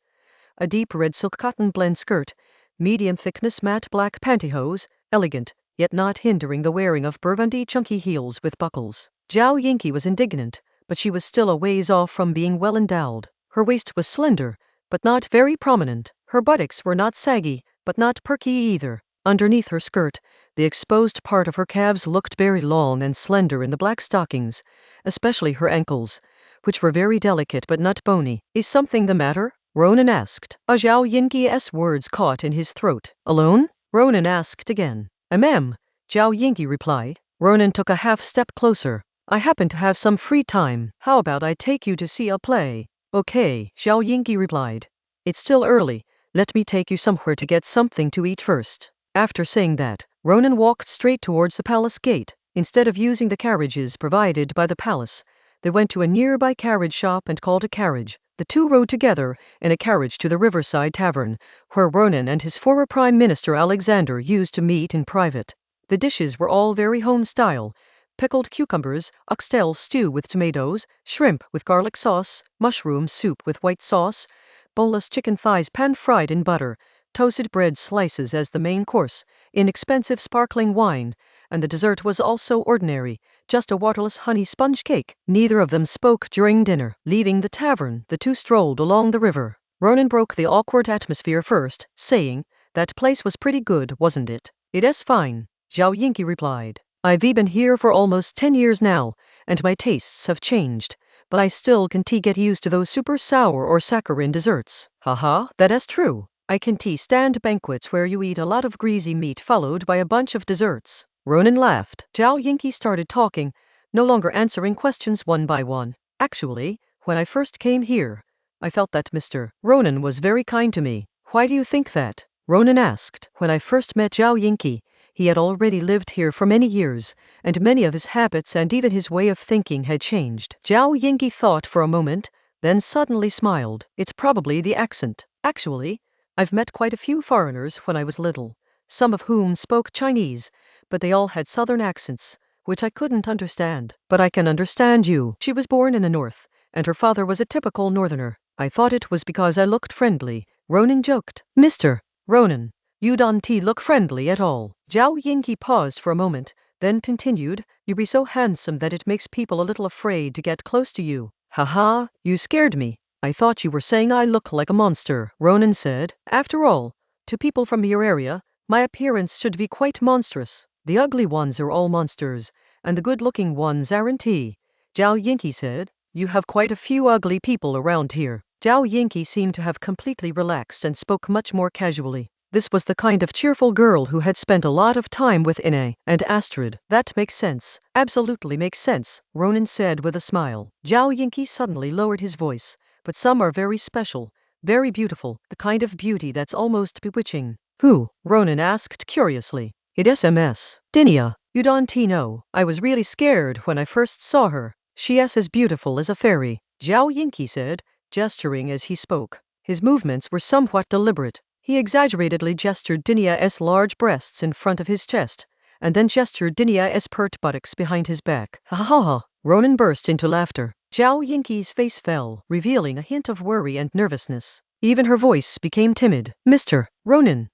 a deep red silk cotton blend skirt, medium thickness matte black pantyhose, elegant, yet not hindering the wearing of burgundy chunky heels with buckles. Zhao Yingqi was indignant, but she was still a ways off from being well endowed. Her waist was slender, but not very prominent. Her buttocks were not saggy, but not perky either. Underneath her skirt, the exposed part of her calves looked very long and slender in the black stockings, especially her ankles, which were very delicate but not bony. Is something the matter? Ronan asked. Zhao Yingqi's words caught in his throat. Alone? Ronan asked again. I am, Zhao Yingqi replied. Ronan took a half step closer. I happen to have some free time. How about I take you to see a play? Okay, Zhao Yingqi replied. It's still early. Let me take you somewhere to get something to eat first. After saying that, Ronan walked straight towards the palace gate. Instead of using the carriages provided by the palace, they went to a nearby carriage shop and called a carriage. The two rode together in a carriage to the Riverside Tavern, where Ronan and his former Prime Minister Alexander used to meet in private. The dishes were all very home-style: pickled cucumbers, oxtail stew with tomatoes, shrimp with garlic sauce, mushroom soup with white sauce, boneless chicken thighs pan-fried in butter, toasted bread slices as the main course, inexpensive sparkling wine, and the dessert was also ordinary, just a waterless honey sponge cake. Neither of them spoke during dinner. Leaving the tavern, the two strolled along the river. Ronan broke the awkward atmosphere first, saying, That place was pretty good, wasn't it? It is fine, Zhao Yingqi replied. I've been here for almost 10 years now, and my tastes have changed, but I still can't get used to those super sour or saccharine desserts. Haha, that is true. I can't stand banquets where you eat a lot of greasy meat followed by a bunch of desserts. Ronan laughed. Zhao Yingqi started talking, no longer answering questions one by one. Actually, when I first came here, I felt that Mr. Ronan was very kind to me. Why do you think that? Ronan asked. When I first met Zhao Yingqi, he had already lived here for many years, and many of his habits and even his way of thinking had changed. Zhao Yingqi thought for a moment, then suddenly smiled. It's probably the accent. Actually, I've met quite a few foreigners when I was little, some of whom spoke Chinese, but they all had southern accents, which I couldn't understand. But I can understand you. She was born in the north, and her father was a typical northerner. I thought it was because I looked friendly, Ronan joked. Mr. Ronan, you don't look friendly at all. Zhao Yingqi paused for a moment, then continued, You be so handsome that it makes people a little afraid to get close to you. Haha, you scared me. I thought you were saying I look like a monster, Ronan said. After all, to people from your area, my appearance should be quite monstrous. The ugly ones are all monsters, and the good-looking ones aren't. Zhao Yingqi said. You have quite a few ugly people around here. Zhao Yingqi seemed to have completely relaxed and spoke much more casually. This was the kind of cheerful girl who had spent a lot of time with Ine and Astrid. That makes sense. Absolutely makes sense, Ronan said with a smile. Zhao Yingqi suddenly lowered his voice. But some are very special, very beautiful, the kind of beauty that's almost bewitching. Who? Ronan asked curiously. It is Ms. Dinia. You don't know. I was really scared when I first saw her. She is as beautiful as a fairy, Zhao Yingqi said, gesturing as he spoke. His movements were somewhat deliberate. He exaggeratedly gestured Dinia's large breasts in front of his chest, and then gestured Dinia's pert buttocks behind his back. Ha ha ha! Ronan burst into laughter. Zhao Yingqi's face fell, revealing a hint of worry and nervousness. Even her voice became timid. Mr. Ronan,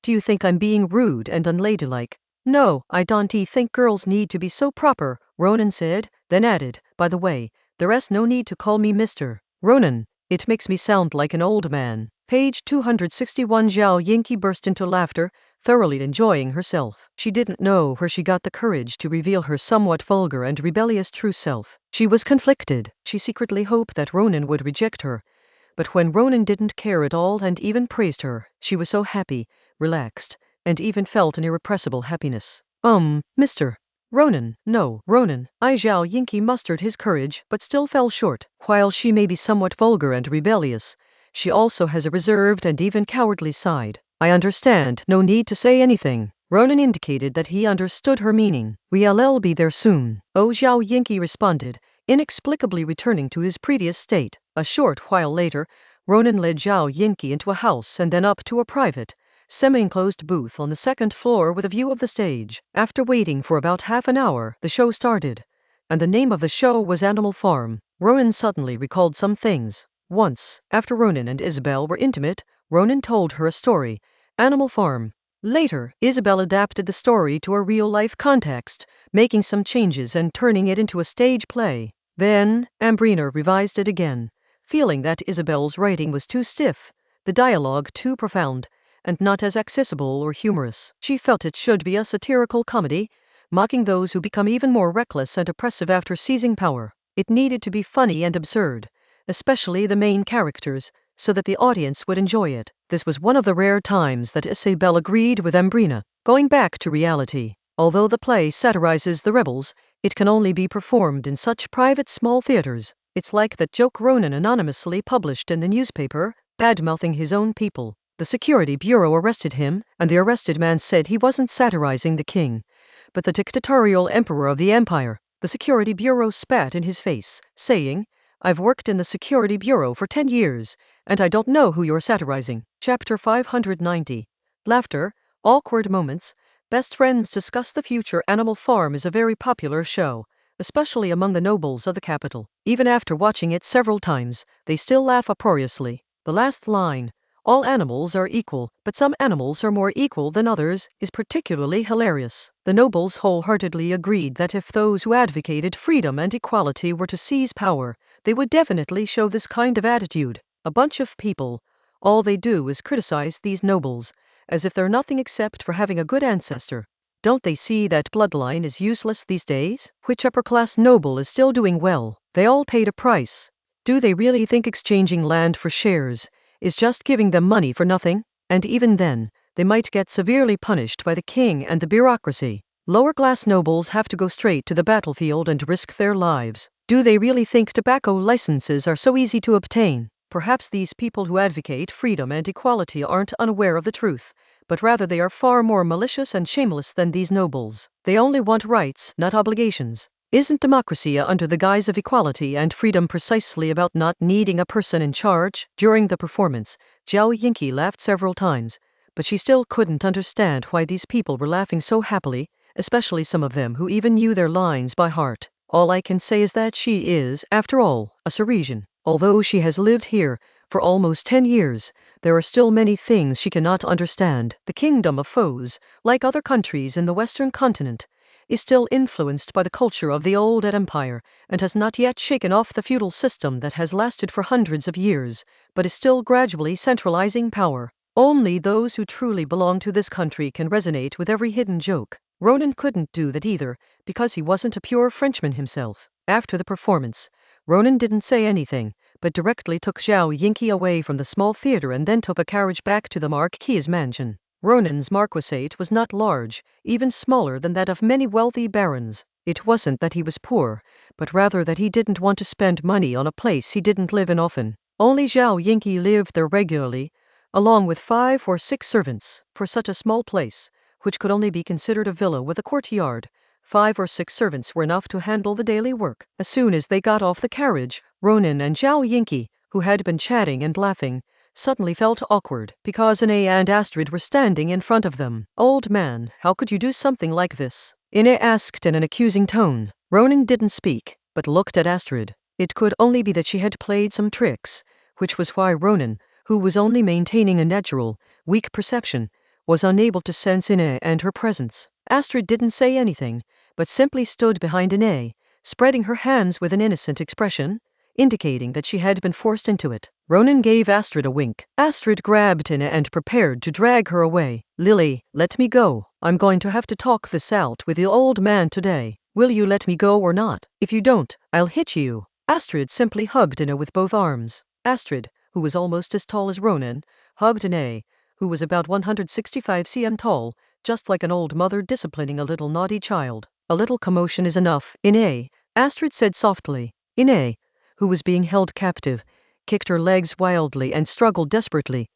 do you think I'm being rude and unladylike? No, I don't think girls need to be so proper, Ronan said, then added, By the way, there is no need to call me Mr. Ronan. It makes me sound like an old man. Page 261. Zhao Yingqi burst into laughter, thoroughly enjoying herself. She didn't know where she got the courage to reveal her somewhat vulgar and rebellious true self. She was conflicted. She secretly hoped that Ronan would reject her. But when Ronan didn't care at all and even praised her, she was so happy, relaxed, and even felt an irrepressible happiness. Mr. Ronan, no, Ronan. Zhao Yingqi mustered his courage but still fell short. While she may be somewhat vulgar and rebellious, she also has a reserved and even cowardly side. I understand, no need to say anything. Ronan indicated that he understood her meaning. We'll be there soon. Zhao Yingqi responded, inexplicably returning to his previous state. A short while later, Ronan led Zhao Yingqi into a house and then up to a private, semi-enclosed booth on the second floor with a view of the stage. After waiting for about half an hour, the show started, and the name of the show was Animal Farm. Ronan suddenly recalled some things. Once, after Ronan and Isabel were intimate, Ronan told her a story, Animal Farm. Later, Isabel adapted the story to a real-life context, making some changes and turning it into a stage play. Then, Ambrina revised it again, feeling that Isabel's writing was too stiff, the dialogue too profound, and not as accessible or humorous. She felt it should be a satirical comedy, mocking those who become even more reckless and oppressive after seizing power. It needed to be funny and absurd, especially the main characters, so that the audience would enjoy it. This was one of the rare times that Isabel agreed with Ambrina. Going back to reality, although the play satirizes the rebels, it can only be performed in such private small theaters. It's like that joke Ronan anonymously published in the newspaper, bad-mouthing his own people. The security bureau arrested him, and the arrested man said he wasn't satirizing the king, but the dictatorial emperor of the empire. The security bureau spat in his face, saying, "I've worked in the security bureau for 10 years, and I don't know who you're satirizing." Chapter 590. Laughter, awkward moments. Best friends discuss the future. Animal Farm is a very popular show, especially among the nobles of the capital. Even after watching it several times, they still laugh uproariously. The last line, "All animals are equal, but some animals are more equal than others," is particularly hilarious. The nobles wholeheartedly agreed that if those who advocated freedom and equality were to seize power, they would definitely show this kind of attitude. A bunch of people, all they do is criticize these nobles, as if they're nothing except for having a good ancestor. Don't they see that bloodline is useless these days? Which upper-class noble is still doing well? They all paid a price. Do they really think exchanging land for shares is just giving them money for nothing? And even then, they might get severely punished by the king and the bureaucracy. Lower-class nobles have to go straight to the battlefield and risk their lives. Do they really think tobacco licenses are so easy to obtain? Perhaps these people who advocate freedom and equality aren't unaware of the truth, but rather they are far more malicious and shameless than these nobles. They only want rights, not obligations. Isn't democracy under the guise of equality and freedom precisely about not needing a person in charge? During the performance, Zhao Yinqi laughed several times, but she still couldn't understand why these people were laughing so happily, especially some of them who even knew their lines by heart. All I can say is that she is, after all, a Saresian. Although she has lived here for almost 10 years, there are still many things she cannot understand. The kingdom of Foes, like other countries in the Western continent, is still influenced by the culture of the old empire, and has not yet shaken off the feudal system that has lasted for hundreds of years, but is still gradually centralizing power. Only those who truly belong to this country can resonate with every hidden joke. Ronan couldn't do that either, because he wasn't a pure Frenchman himself. After the performance, Ronan didn't say anything, but directly took Zhao Yinqi away from the small theater and then took a carriage back to the Marquis's mansion. Ronan's marquisate was not large, even smaller than that of many wealthy barons. It wasn't that he was poor, but rather that he didn't want to spend money on a place he didn't live in often. Only Zhao Yinqi lived there regularly, along with 5 or 6 servants. For such a small place, which could only be considered a villa with a courtyard, 5 or 6 servants were enough to handle the daily work. As soon as they got off the carriage, Ronan and Zhao Yinqi, who had been chatting and laughing, suddenly felt awkward, because Ine and Astrid were standing in front of them. "Old man, how could you do something like this?" Ine asked in an accusing tone. Ronan didn't speak, but looked at Astrid. It could only be that she had played some tricks, which was why Ronan, who was only maintaining a natural, weak perception, was unable to sense Ine and her presence. Astrid didn't say anything, but simply stood behind Ine, spreading her hands with an innocent expression, indicating that she had been forced into it. Ronan gave Astrid a wink. Astrid grabbed Ine and prepared to drag her away. "Lily, let me go. I'm going to have to talk this out with the old man today. Will you let me go or not? If you don't, I'll hit you." Astrid simply hugged Ine with both arms. Astrid, who was almost as tall as Ronan, hugged Ine, who was about 165 cm tall, just like an old mother disciplining a little naughty child. "A little commotion is enough, Ine," Astrid said softly. Ine, who was being held captive, kicked her legs wildly and struggled desperately,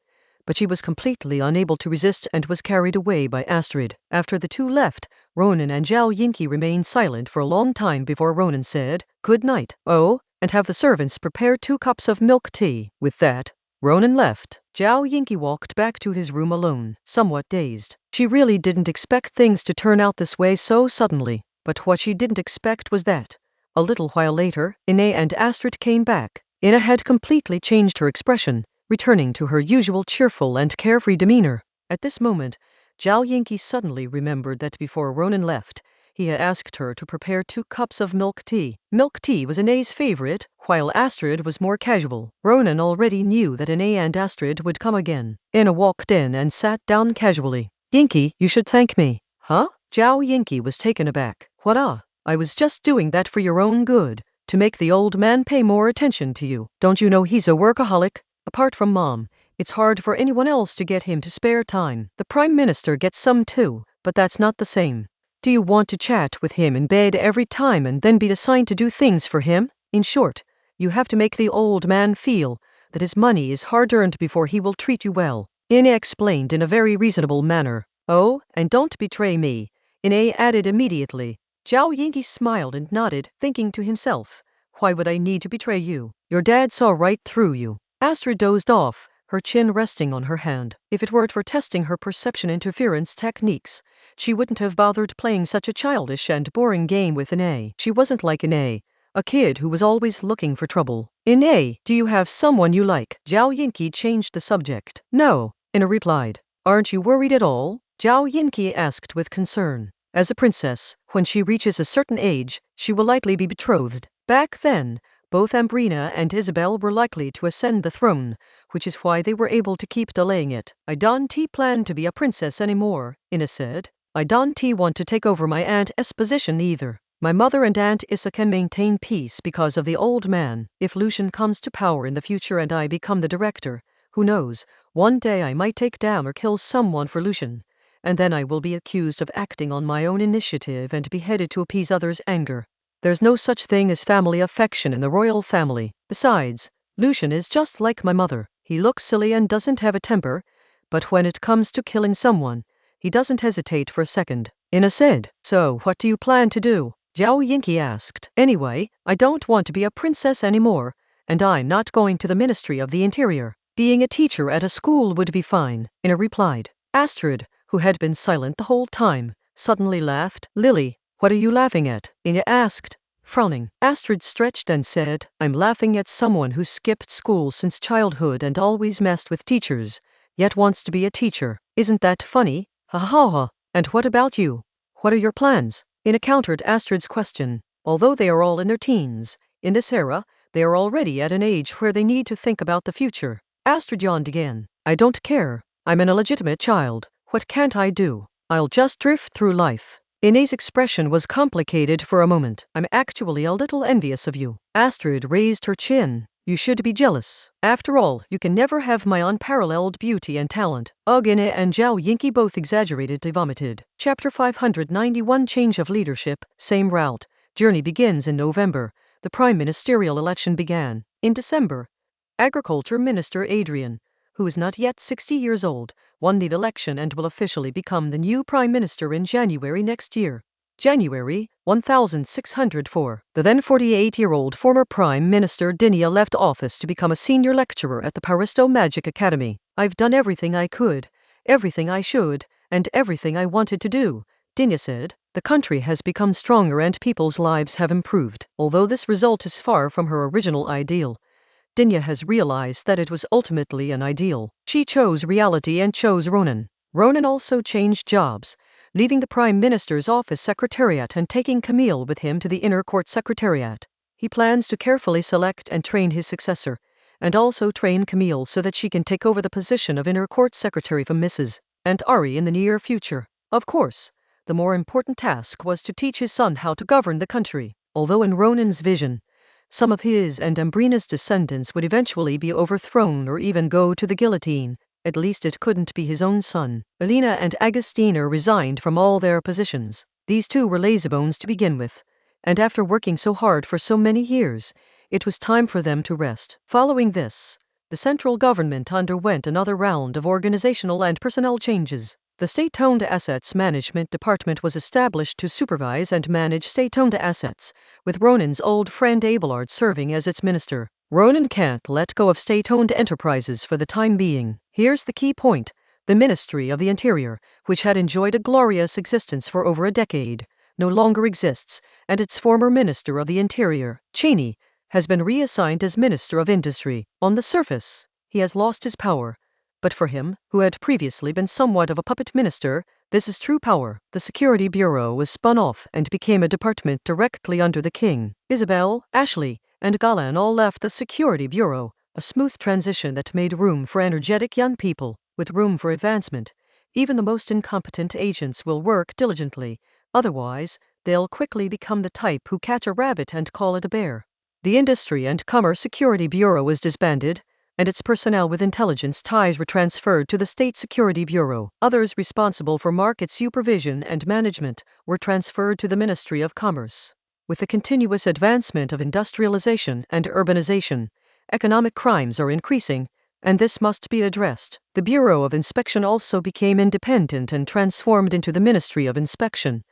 but she was completely unable to resist and was carried away by Astrid. After the two left, Ronan and Zhao Yinqi remained silent for a long time before Ronan said, "Good night. Oh, and have the servants prepare 2 cups of milk tea." With that, Ronan left. Zhao Yinqi walked back to his room alone, somewhat dazed. She really didn't expect things to turn out this way so suddenly, but what she didn't expect was that, a little while later, Ine and Astrid came back. Ine had completely changed her expression, returning to her usual cheerful and carefree demeanor. At this moment, Zhao Yingqi suddenly remembered that before Ronan left, he had asked her to prepare 2 cups of milk tea. Milk tea was Anae's favorite, while Astrid was more casual. Ronan already knew that Anae and Astrid would come again. Anna walked in and sat down casually. Yingqi, you should thank me. Huh? Zhao Yingqi was taken aback. What I was just doing that for your own good, to make the old man pay more attention to you. Don't you know he's a workaholic? Apart from Mom, it's hard for anyone else to get him to spare time. The Prime Minister gets some too, but that's not the same. Do you want to chat with him in bed every time and then be assigned to do things for him? In short, you have to make the old man feel that his money is hard-earned before he will treat you well. Ine explained in a very reasonable manner. Oh, and don't betray me, Ine added immediately. Zhao Yingqi smiled and nodded, thinking to himself, why would I need to betray you? Your dad saw right through you. Astrid dozed off, her chin resting on her hand. If it weren't for testing her perception interference techniques, she wouldn't have bothered playing such a childish and boring game with Ine. She wasn't like Ine, a kid who was always looking for trouble. Ine, do you have someone you like? Zhao Yingqi changed the subject. No, Ine replied. Aren't you worried at all? Zhao Yingqi asked with concern. As a princess, when she reaches a certain age, she will likely be betrothed. Back then, both Ambrina and Isabel were likely to ascend the throne, which is why they were able to keep delaying it. I don't plan to be a princess anymore, Ina said. I don't want to take over my Aunt's position either. My mother and Aunt Issa can maintain peace because of the old man. If Lucian comes to power in the future and I become the director, who knows, one day I might take down or kill someone for Lucian, and then I will be accused of acting on my own initiative and beheaded to appease others' anger. There's no such thing as family affection in the royal family. Besides, Lucian is just like my mother. He looks silly and doesn't have a temper, but when it comes to killing someone, he doesn't hesitate for a second. Ina said. So what do you plan to do? Zhao Yingqi asked. Anyway, I don't want to be a princess anymore, and I'm not going to the Ministry of the Interior. Being a teacher at a school would be fine, Ina replied. Astrid, who had been silent the whole time, suddenly laughed. Lily, what are you laughing at? Ina asked, frowning. Astrid stretched and said, I'm laughing at someone who skipped school since childhood and always messed with teachers, yet wants to be a teacher. Isn't that funny? Ha ha ha. And what about you? What are your plans? Ina countered Astrid's question. Although they are all in their teens, in this era, they are already at an age where they need to think about the future. Astrid yawned again. I don't care. I'm an illegitimate child. What can't I do? I'll just drift through life. Ina's expression was complicated for a moment. I'm actually a little envious of you. Astrid raised her chin. You should be jealous. After all, you can never have my unparalleled beauty and talent. Ina and Zhao Yingqi both exaggerated vomited. Chapter 591 Change of Leadership, Same Route. Journey begins in November. The prime ministerial election began. In December, Agriculture Minister Adrian, who is not yet 60 years old, won the election and will officially become the new Prime Minister in January next year. January 1604. The then 48-year-old former Prime Minister Dinya left office to become a senior lecturer at the Paristo Magic Academy. I've done everything I could, everything I should, and everything I wanted to do, Dinya said. The country has become stronger and people's lives have improved. Although this result is far from her original ideal, Dinya has realized that it was ultimately an ideal. She chose reality and chose Ronan. Ronan also changed jobs, leaving the Prime Minister's office secretariat and taking Camille with him to the inner court secretariat. He plans to carefully select and train his successor, and also train Camille so that she can take over the position of inner court secretary from Mrs. and Ari in the near future. Of course, the more important task was to teach his son how to govern the country. Although in Ronan's vision, some of his and Ambrina's descendants would eventually be overthrown or even go to the guillotine, at least it couldn't be his own son. Alina and Agustina resigned from all their positions. These two were lazybones to begin with, and after working so hard for so many years, it was time for them to rest. Following this, the central government underwent another round of organizational and personnel changes. The State-Owned Assets Management Department was established to supervise and manage state-owned assets, with Ronan's old friend Abelard serving as its minister. Ronan can't let go of state-owned enterprises for the time being. Here's the key point. The Ministry of the Interior, which had enjoyed a glorious existence for over a decade, no longer exists, and its former Minister of the Interior, Cheney, has been reassigned as Minister of Industry. On the surface, he has lost his power, But for him, who had previously been somewhat of a puppet minister, this is true power. The Security Bureau was spun off and became a department directly under the king. Isabel, Ashley, and Galan all left the Security Bureau, a smooth transition that made room for energetic young people, with room for advancement. Even the most incompetent agents will work diligently, otherwise, they'll quickly become the type who catch a rabbit and call it a bear. The Industry and Commerce Security Bureau was disbanded, and its personnel with intelligence ties were transferred to the State Security Bureau. Others responsible for market supervision and management were transferred to the Ministry of Commerce. With the continuous advancement of industrialization and urbanization, economic crimes are increasing, and this must be addressed. The Bureau of Inspection also became independent and transformed into the Ministry of Inspection,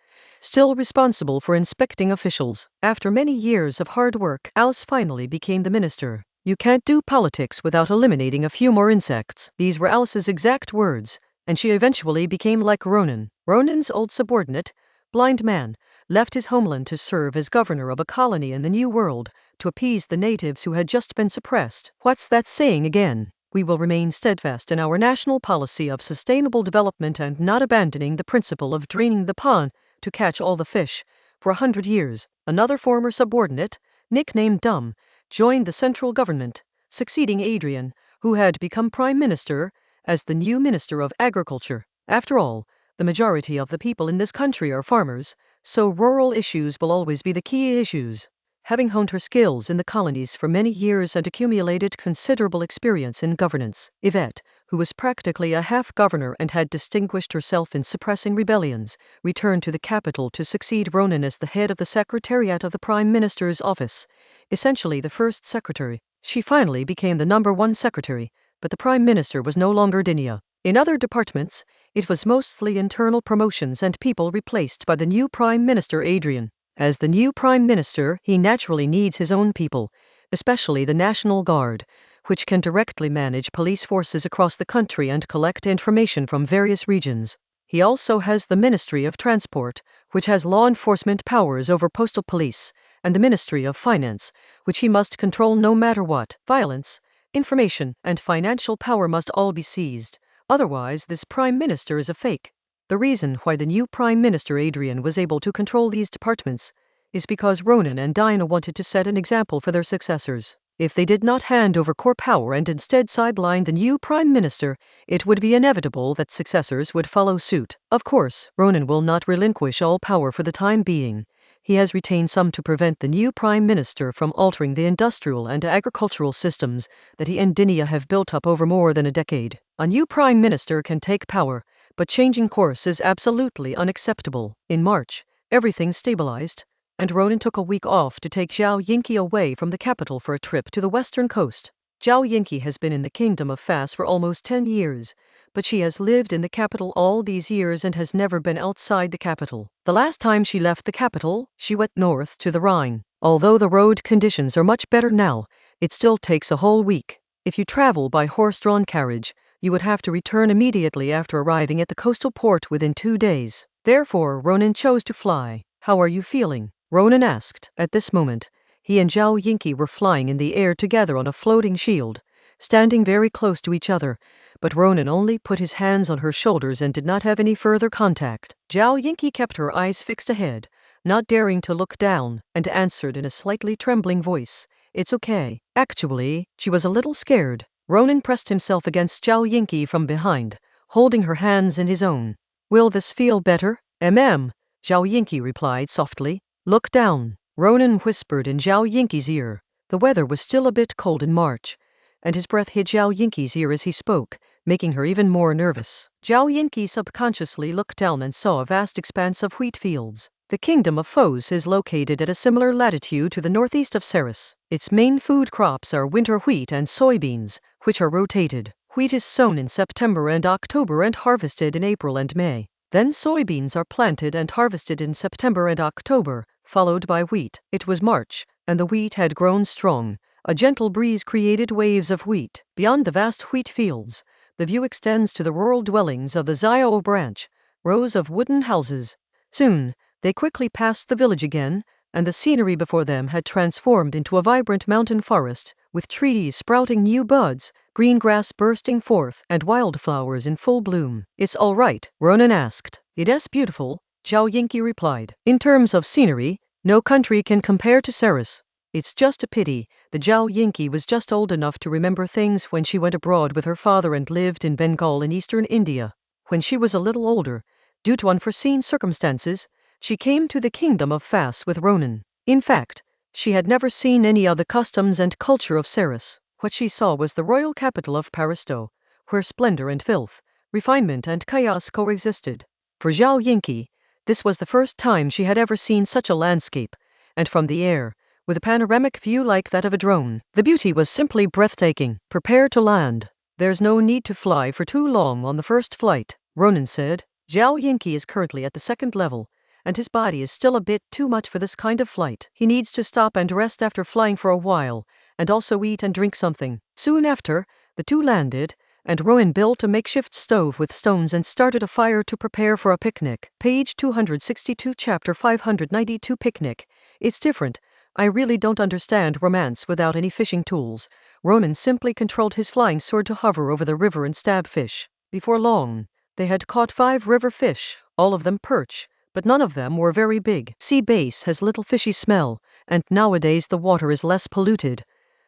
still responsible for inspecting officials. After many years of hard work, Alice finally became the minister. You can't do politics without eliminating a few more insects. These were Alice's exact words, and she eventually became like Ronan. Ronan's old subordinate, blind man, left his homeland to serve as governor of a colony in the New World, to appease the natives who had just been suppressed. What's that saying again? We will remain steadfast in our national policy of sustainable development and not abandoning the principle of draining the pond to catch all the fish. For 100 years, another former subordinate, nicknamed Dumb, joined the central government, succeeding Adrian, who had become prime minister, as the new minister of agriculture. After all, the majority of the people in this country are farmers, so rural issues will always be the key issues. Having honed her skills in the colonies for many years and accumulated considerable experience in governance, Yvette, who was practically a half-governor and had distinguished herself in suppressing rebellions, returned to the capital to succeed Ronan as the head of the Secretariat of the Prime Minister's office, essentially the first secretary. She finally became the #1 secretary, but the Prime Minister was no longer Dinia. In other departments, it was mostly internal promotions and people replaced by the new Prime Minister Adrian. As the new Prime Minister, he naturally needs his own people, especially the National Guard, which can directly manage police forces across the country and collect information from various regions. He also has the Ministry of Transport, which has law enforcement powers over postal police, and the Ministry of Finance, which he must control no matter what. Violence, information, and financial power must all be seized. Otherwise, this Prime Minister is a fake. The reason why the new Prime Minister Adrian was able to control these departments is because Ronan and Dinah wanted to set an example for their successors. If they did not hand over core power and instead sideline the new Prime Minister, it would be inevitable that successors would follow suit. Of course, Ronan will not relinquish all power for the time being. He has retained some to prevent the new Prime Minister from altering the industrial and agricultural systems that he and Dinia have built up over more than a decade. A new Prime Minister can take power, but changing course is absolutely unacceptable. In March, everything stabilized, and Ronan took a week off to take Zhao Yinqi away from the capital for a trip to the western coast. Zhao Yinqi has been in the Kingdom of Fas for almost 10 years, but she has lived in the capital all these years and has never been outside the capital. The last time she left the capital, she went north to the Rhine. Although the road conditions are much better now, it still takes a whole week. If you travel by horse-drawn carriage, you would have to return immediately after arriving at the coastal port within 2 days. Therefore, Ronan chose to fly. How are you feeling? Ronan asked. At this moment, he and Zhao Yinqi were flying in the air together on a floating shield, standing very close to each other, but Ronan only put his hands on her shoulders and did not have any further contact. Zhao Yinqi kept her eyes fixed ahead, not daring to look down, and answered in a slightly trembling voice, "It's okay." Actually, she was a little scared. Ronan pressed himself against Zhao Yinqi from behind, holding her hands in his own. "Will this feel better?" Zhao Yinqi replied softly. "Look down." Ronan whispered in Zhao Yinqi's ear. The weather was still a bit cold in March, and his breath hit Zhao Yinqi's ear as he spoke, making her even more nervous. Zhao Yinqi subconsciously looked down and saw a vast expanse of wheat fields. The Kingdom of Fos is located at a similar latitude to the northeast of Ceres. Its main food crops are winter wheat and soybeans, which are rotated. Wheat is sown in September and October and harvested in April and May. Then soybeans are planted and harvested in September and October, followed by wheat. It was March, and the wheat had grown strong. A gentle breeze created waves of wheat. Beyond the vast wheat fields, the view extends to the rural dwellings of the Xiao branch, rows of wooden houses. Soon, they quickly passed the village again, and the scenery before them had transformed into a vibrant mountain forest, with trees sprouting new buds, green grass bursting forth, and wildflowers in full bloom. It's all right, Ronan asked. It is beautiful, Zhao Yinki replied. In terms of scenery, no country can compare to Saris. It's just a pity that Zhao Yinki was just old enough to remember things when she went abroad with her father and lived in Bengal in eastern India. When she was a little older, due to unforeseen circumstances, she came to the kingdom of Fas with Ronan. In fact, she had never seen any of the customs and culture of Saris. What she saw was the royal capital of Paristo, where splendor and filth, refinement and chaos coexisted. For Zhao Yinki, this was the first time she had ever seen such a landscape, and from the air, with a panoramic view like that of a drone, the beauty was simply breathtaking. Prepare to land. There's no need to fly for too long on the first flight, Ronan said. Zhao Yinki is currently at the second level, and his body is still a bit too much for this kind of flight. He needs to stop and rest after flying for a while, and also eat and drink something. Soon after, the two landed, and Ronan built a makeshift stove with stones and started a fire to prepare for a picnic. Page 262, Chapter 592. Picnic. It's different. I really don't understand romance without any fishing tools. Ronan simply controlled his flying sword to hover over the river and stab fish. Before long, they had caught 5 river fish, all of them perch, but none of them were very big. Sea bass has little fishy smell, and nowadays the water is less polluted,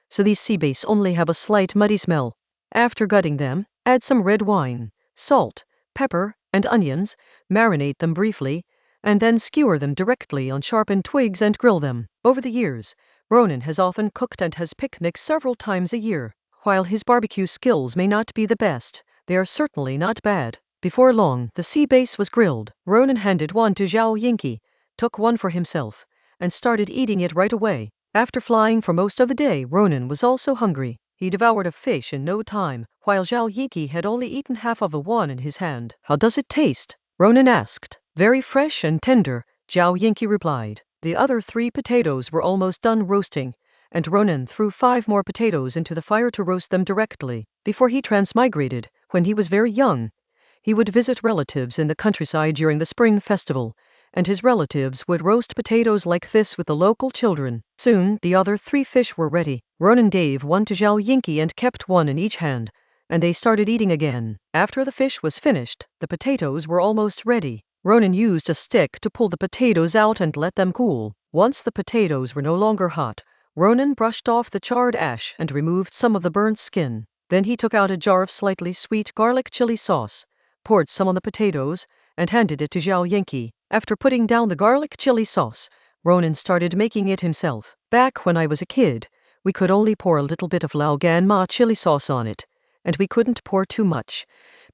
so these sea bass only have a slight muddy smell. After gutting them, add some red wine, salt, pepper, and onions, marinate them briefly, and then skewer them directly on sharpened twigs and grill them. Over the years, Ronan has often cooked and has picnics several times a year. While his barbecue skills may not be the best, they are certainly not bad. Before long, the sea bass was grilled. Ronan handed one to Zhao Yinki, took one for himself, and started eating it right away. After flying for most of the day, Ronan was also hungry. He devoured a fish in no time, while Zhao Yinki had only eaten half of the one in his hand. How does it taste? Ronan asked. Very fresh and tender, Zhao Yinki replied. The other 3 potatoes were almost done roasting, and Ronan threw 5 more potatoes into the fire to roast them directly. Before he transmigrated, when he was very young, he would visit relatives in the countryside during the spring festival, and his relatives would roast potatoes like this with the local children. Soon, the other 3 fish were ready. Ronan gave one to Zhao Yinki and kept one in each hand, and they started eating again. After the fish was finished, the potatoes were almost ready. Ronan used a stick to pull the potatoes out and let them cool. Once the potatoes were no longer hot, Ronan brushed off the charred ash and removed some of the burnt skin. Then he took out a jar of slightly sweet garlic chili sauce, poured some on the potatoes, and handed it to Zhao Yinki. After putting down the garlic chili sauce, Ronan started making it himself. Back when I was a kid, we could only pour a little bit of Laogan Ma chili sauce on it, and we couldn't pour too much,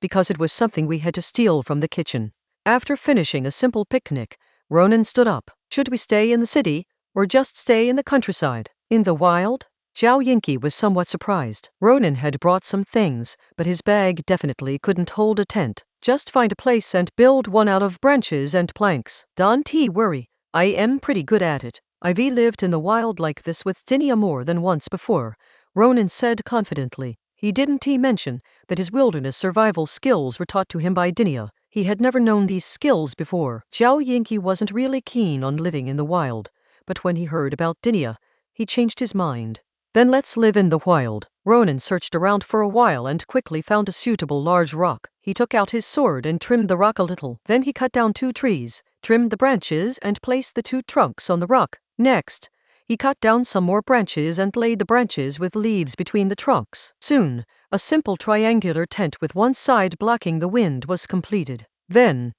because it was something we had to steal from the kitchen. After finishing a simple picnic, Ronan stood up. Should we stay in the city, or just stay in the countryside? In the wild? Zhao Yinki was somewhat surprised. Ronan had brought some things, but his bag definitely couldn't hold a tent. Just find a place and build one out of branches and planks. Don't worry, I am pretty good at it. I've lived in the wild like this with Dinia more than once before, Ronan said confidently. He didn't mention that his wilderness survival skills were taught to him by Dinia. He had never known these skills before. Zhao Yinki wasn't really keen on living in the wild, but when he heard about Dinia, he changed his mind. Then let's live in the wild. Ronan searched around for a while and quickly found a suitable large rock. He took out his sword and trimmed the rock a little. Then he cut down 2 trees, trimmed the branches and placed the 2 trunks on the rock. Next, he cut down some more branches and laid the branches with leaves between the trunks. Soon, a simple triangular tent with one side blocking the wind was completed. Then,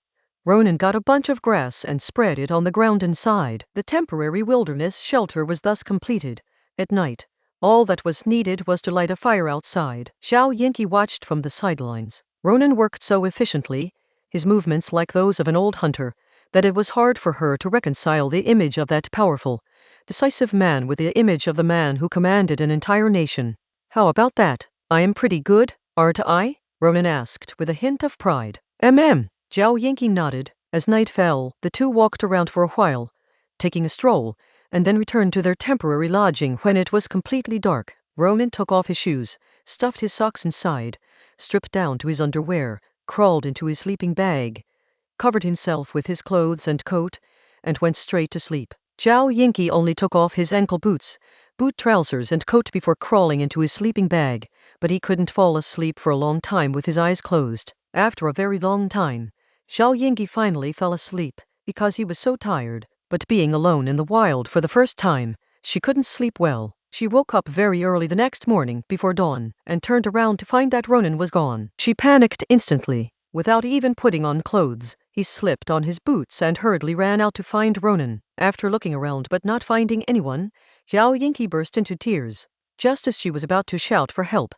Ronan got a bunch of grass and spread it on the ground inside. The temporary wilderness shelter was thus completed. At night, all that was needed was to light a fire outside. Zhao Yinki watched from the sidelines. Ronan worked so efficiently, his movements like those of an old hunter, that it was hard for her to reconcile the image of that powerful, decisive man with the image of the man who commanded an entire nation. How about that? I am pretty good, aren't I? Ronan asked with a hint of pride. Zhao Yinki nodded. As night fell, the two walked around for a while, taking a stroll, and then returned to their temporary lodging when it was completely dark. Ronan took off his shoes, stuffed his socks inside, stripped down to his underwear, crawled into his sleeping bag, covered himself with his clothes and coat, and went straight to sleep. Zhao Yinki only took off his ankle boots, boot trousers and coat before crawling into his sleeping bag, but he couldn't fall asleep for a long time with his eyes closed. After a very long time, Zhao Yingyi finally fell asleep, because he was so tired, but being alone in the wild for the first time, she couldn't sleep well. She woke up very early the next morning, before dawn, and turned around to find that Ronan was gone. She panicked instantly. Without even putting on clothes, he slipped on his boots and hurriedly ran out to find Ronan. After looking around but not finding anyone, Zhao Yingyi burst into tears. Just as she was about to shout for help,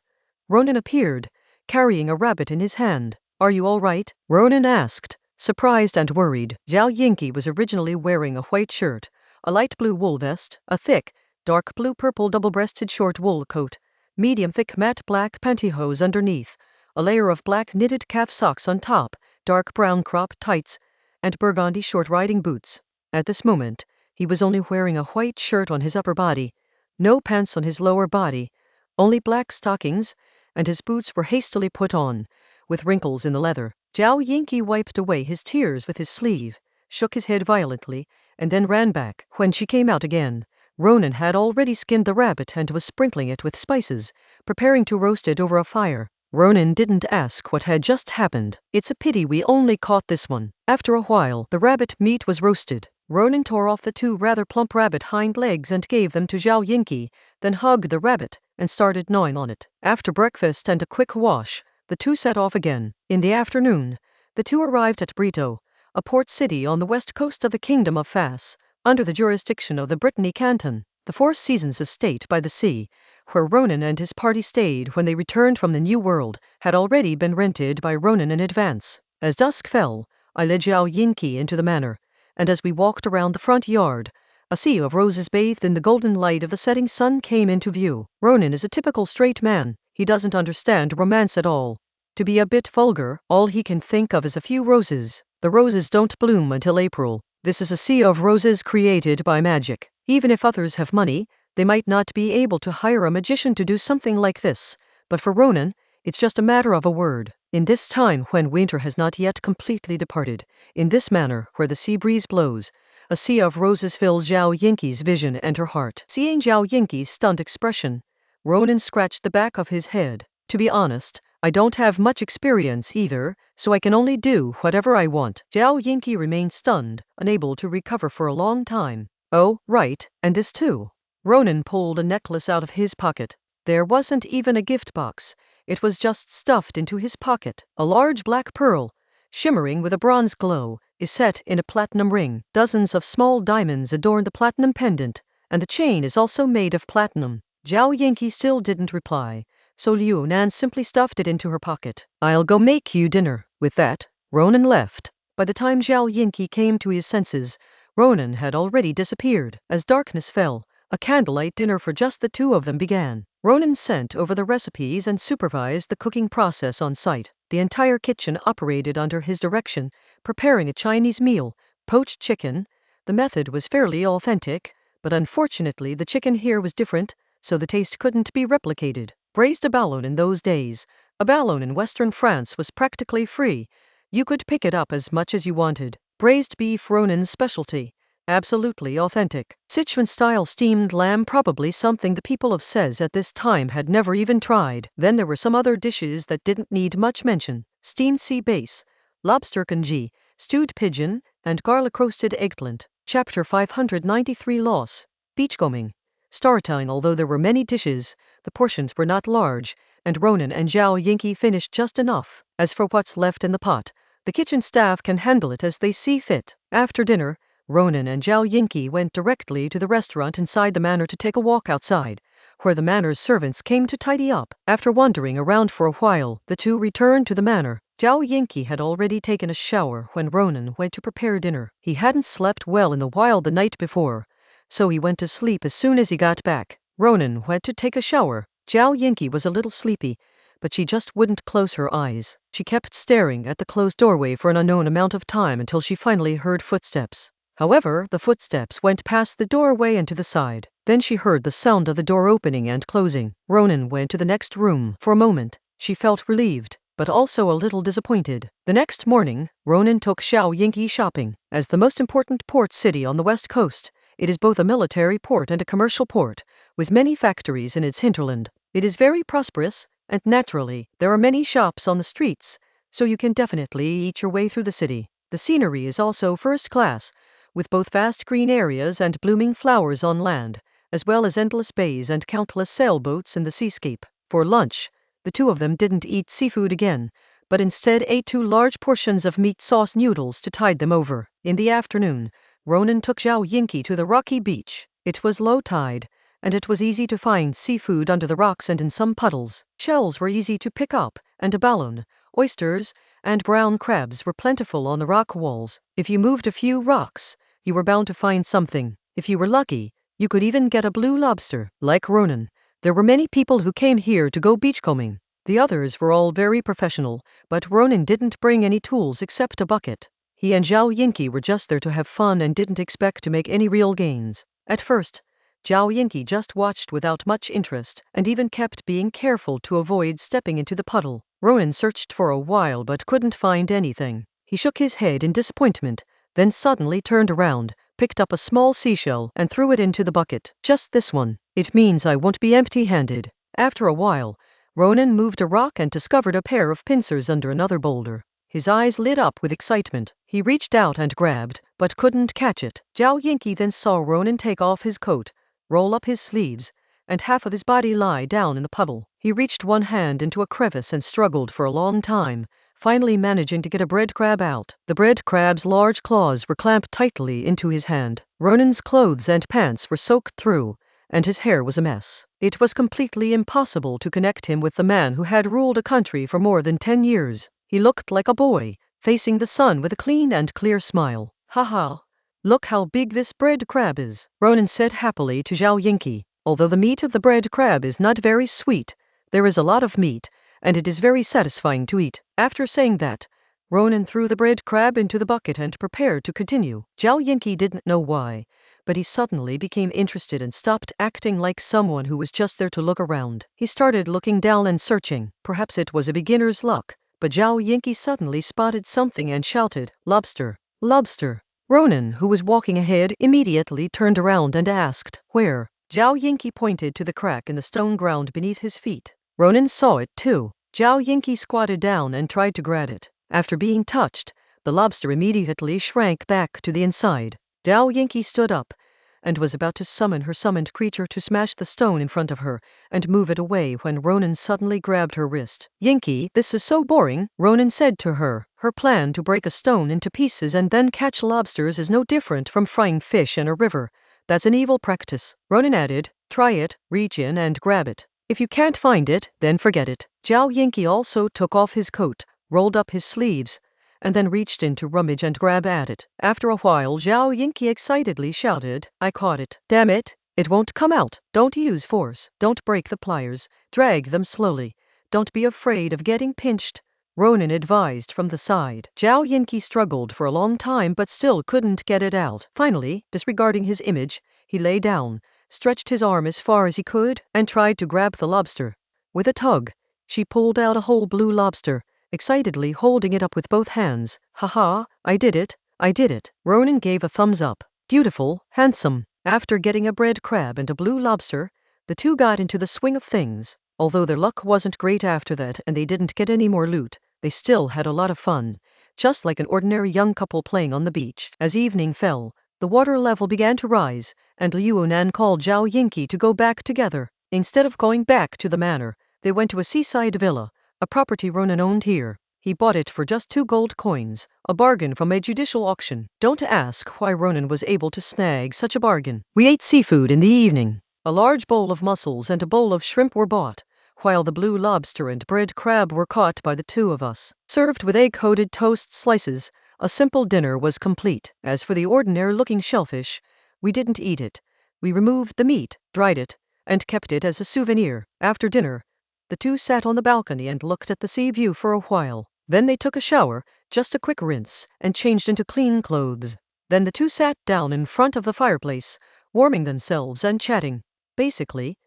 Ronan appeared, carrying a rabbit in his hand. "Are you all right?" Ronan asked, surprised and worried. Zhao Yingyi was originally wearing a white shirt, a light blue wool vest, a thick, dark blue-purple double-breasted short wool coat, medium-thick matte black pantyhose underneath, a layer of black knitted calf socks on top, dark brown crop tights, and burgundy short riding boots. At this moment, he was only wearing a white shirt on his upper body, no pants on his lower body, only black stockings, and his boots were hastily put on, with wrinkles in the leather. Zhao Yingyi wiped away his tears with his sleeve, shook his head violently, and then ran back. When she came out again, Ronan had already skinned the rabbit and was sprinkling it with spices, preparing to roast it over a fire. Ronan didn't ask what had just happened. "It's a pity we only caught this one." After a while, the rabbit meat was roasted. Ronan tore off the 2 rather plump rabbit hind legs and gave them to Zhao Yingyi, then hugged the rabbit and started gnawing on it. After breakfast and a quick wash, the 2 set off again. In the afternoon, the 2 arrived at Brito, a port city on the west coast of the Kingdom of Fas, under the jurisdiction of the Brittany Canton. The Four Seasons estate by the sea, where Ronan and his party stayed when they returned from the New World, had already been rented by Ronan in advance. As dusk fell, I led Zhao Yingyi into the manor, and as we walked around the front yard, a sea of roses bathed in the golden light of the setting sun came into view. Ronan is a typical straight man. He doesn't understand romance at all. To be a bit vulgar, all he can think of is a few roses. The roses don't bloom until April. This is a sea of roses created by magic. Even if others have money, they might not be able to hire a magician to do something like this, but for Ronan, it's just a matter of a word. In this time when winter has not yet completely departed, in this manner where the sea breeze blows, a sea of roses fills Zhao Yingyi's vision and her heart. Seeing Zhao Yingyi's stunned expression, Ronan scratched the back of his head. "To be honest, I don't have much experience either, so I can only do whatever I want." Zhao Yingyi remained stunned, unable to recover for a long time. "Oh, right, and this too." Ronan pulled a necklace out of his pocket. There wasn't even a gift box. It was just stuffed into his pocket. A large black pearl, shimmering with a bronze glow, is set in a platinum ring. Dozens of small diamonds adorn the platinum pendant, and the chain is also made of platinum. Zhao Yingyi still didn't reply, so Liu Nan simply stuffed it into her pocket. "I'll go make you dinner." With that, Ronan left. By the time Zhao Yingyi came to his senses, Ronan had already disappeared. As darkness fell, a candlelight dinner for just the 2 of them began. Ronan sent over the recipes and supervised the cooking process on site. The entire kitchen operated under his direction, preparing a Chinese meal, poached chicken. The method was fairly authentic, but unfortunately the chicken here was different, so the taste couldn't be replicated. Braised abalone in those days, abalone in western France was practically free. You could pick it up as much as you wanted. Braised beef, Ronan's specialty. Absolutely authentic. Sichuan-style steamed lamb, probably something the people of Sez at this time had never even tried. Then there were some other dishes that didn't need much mention. Steamed sea bass, lobster congee, stewed pigeon, and garlic roasted eggplant. Chapter 593 Loss. Beachcombing. Storytelling. Although there were many dishes, the portions were not large, and Ronan and Zhao Yingyi finished just enough. As for what's left in the pot, the kitchen staff can handle it as they see fit. After dinner, Ronan and Zhao Yingyi went directly to the restaurant inside the manor to take a walk outside, where the manor's servants came to tidy up. After wandering around for a while, the 2 returned to the manor. Zhao Yingyi had already taken a shower when Ronan went to prepare dinner. He hadn't slept well in the wild the night before, so he went to sleep as soon as he got back. Ronan went to take a shower. Zhao Yingyi was a little sleepy, but she just wouldn't close her eyes. She kept staring at the closed doorway for an unknown amount of time until she finally heard footsteps. However, the footsteps went past the doorway and to the side. Then she heard the sound of the door opening and closing. Ronan went to the next room. For a moment, she felt relieved, but also a little disappointed. The next morning, Ronan took Zhao Yingyi shopping. As the most important port city on the west coast, It is both a military port and a commercial port, with many factories in its hinterland. It is very prosperous, and naturally, there are many shops on the streets, so you can definitely eat your way through the city. The scenery is also first class, with both vast green areas and blooming flowers on land, as well as endless bays and countless sailboats in the seascape. For lunch, the two of them didn't eat seafood again, but instead ate 2 large portions of meat sauce noodles to tide them over. In the afternoon, Ronan took Zhao Yinki to the rocky beach. It was low tide, and it was easy to find seafood under the rocks and in some puddles. Shells were easy to pick up, and abalone, oysters, and brown crabs were plentiful on the rock walls. If you moved a few rocks, you were bound to find something. If you were lucky, you could even get a blue lobster. Like Ronan, there were many people who came here to go beachcombing. The others were all very professional, but Ronan didn't bring any tools except a bucket. He and Zhao Yinki were just there to have fun and didn't expect to make any real gains. At first, Zhao Yinki just watched without much interest, and even kept being careful to avoid stepping into the puddle. Ronan searched for a while but couldn't find anything. He shook his head in disappointment, then suddenly turned around, picked up a small seashell and threw it into the bucket. Just this one. It means I won't be empty-handed. After a while, Ronan moved a rock and discovered a pair of pincers under another boulder. His eyes lit up with excitement. He reached out and grabbed, but couldn't catch it. Zhao Yinki then saw Ronan take off his coat, roll up his sleeves, and half of his body lie down in the puddle. He reached one hand into a crevice and struggled for a long time, finally managing to get a bread crab out. The bread crab's large claws were clamped tightly into his hand. Ronan's clothes and pants were soaked through, and his hair was a mess. It was completely impossible to connect him with the man who had ruled a country for more than 10 years. He looked like a boy, facing the sun with a clean and clear smile. "Haha, look how big this bread crab is," Ronan said happily to Zhao Yinki. Although the meat of the bread crab is not very sweet, there is a lot of meat, and it is very satisfying to eat. After saying that, Ronan threw the bread crab into the bucket and prepared to continue. Zhao Yinki didn't know why, but he suddenly became interested and stopped acting like someone who was just there to look around. He started looking down and searching. Perhaps it was a beginner's luck, but Zhao Yinki suddenly spotted something and shouted, "Lobster! Lobster!" Ronan, who was walking ahead, immediately turned around and asked, "Where?" Zhao Yinki pointed to the crack in the stone ground beneath his feet. Ronan saw it too. Zhao Yinki squatted down and tried to grab it. After being touched, the lobster immediately shrank back to the inside. Zhao Yinki stood up and was about to summon her summoned creature to smash the stone in front of her and move it away when Ronan suddenly grabbed her wrist. "Yinki, this is so boring," Ronan said to her. Her plan to break a stone into pieces and then catch lobsters is no different from frying fish in a river. That's an evil practice. Ronan added, "Try it, reach in and grab it. If you can't find it, then forget it." Zhao Yinki also took off his coat, rolled up his sleeves, and then reached in to rummage and grab at it. After a while, Zhao Yinki excitedly shouted, "I caught it. Damn it, it won't come out. Don't use force. Don't break the pliers. Drag them slowly. Don't be afraid of getting pinched," Ronan advised from the side. Zhao Yinki struggled for a long time but still couldn't get it out. Finally, disregarding his image, he lay down, stretched his arm as far as he could, and tried to grab the lobster. With a tug, she pulled out a whole blue lobster, excitedly holding it up with both hands. "Haha, I did it, I did it." Ronan gave a thumbs up. "Beautiful, handsome." After getting a bread crab and a blue lobster, the two got into the swing of things. Although their luck wasn't great after that and they didn't get any more loot, they still had a lot of fun, just like an ordinary young couple playing on the beach. As evening fell, the water level began to rise, and Liu Nan called Zhao Yinki to go back together. Instead of going back to the manor, they went to a seaside villa, a property Ronan owned here. He bought it for just 2 gold coins, a bargain from a judicial auction. Don't ask why Ronan was able to snag such a bargain. We ate seafood in the evening. A large bowl of mussels and a bowl of shrimp were bought, while the blue lobster and bread crab were caught by the 2 of us. Served with egg-coated toast slices, a simple dinner was complete. As for the ordinary-looking shellfish, we didn't eat it. We removed the meat, dried it, and kept it as a souvenir. After dinner, the 2 sat on the balcony and looked at the sea view for a while. Then they took a shower, just a quick rinse, and changed into clean clothes. Then the 2 sat down in front of the fireplace, warming themselves and chatting. Basically,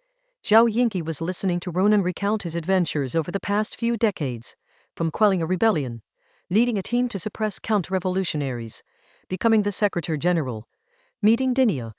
Zhao Yinki was listening to Ronan recount his adventures over the past few decades, from quelling a rebellion, leading a team to suppress counter-revolutionaries, becoming the Secretary General, meeting Dinia,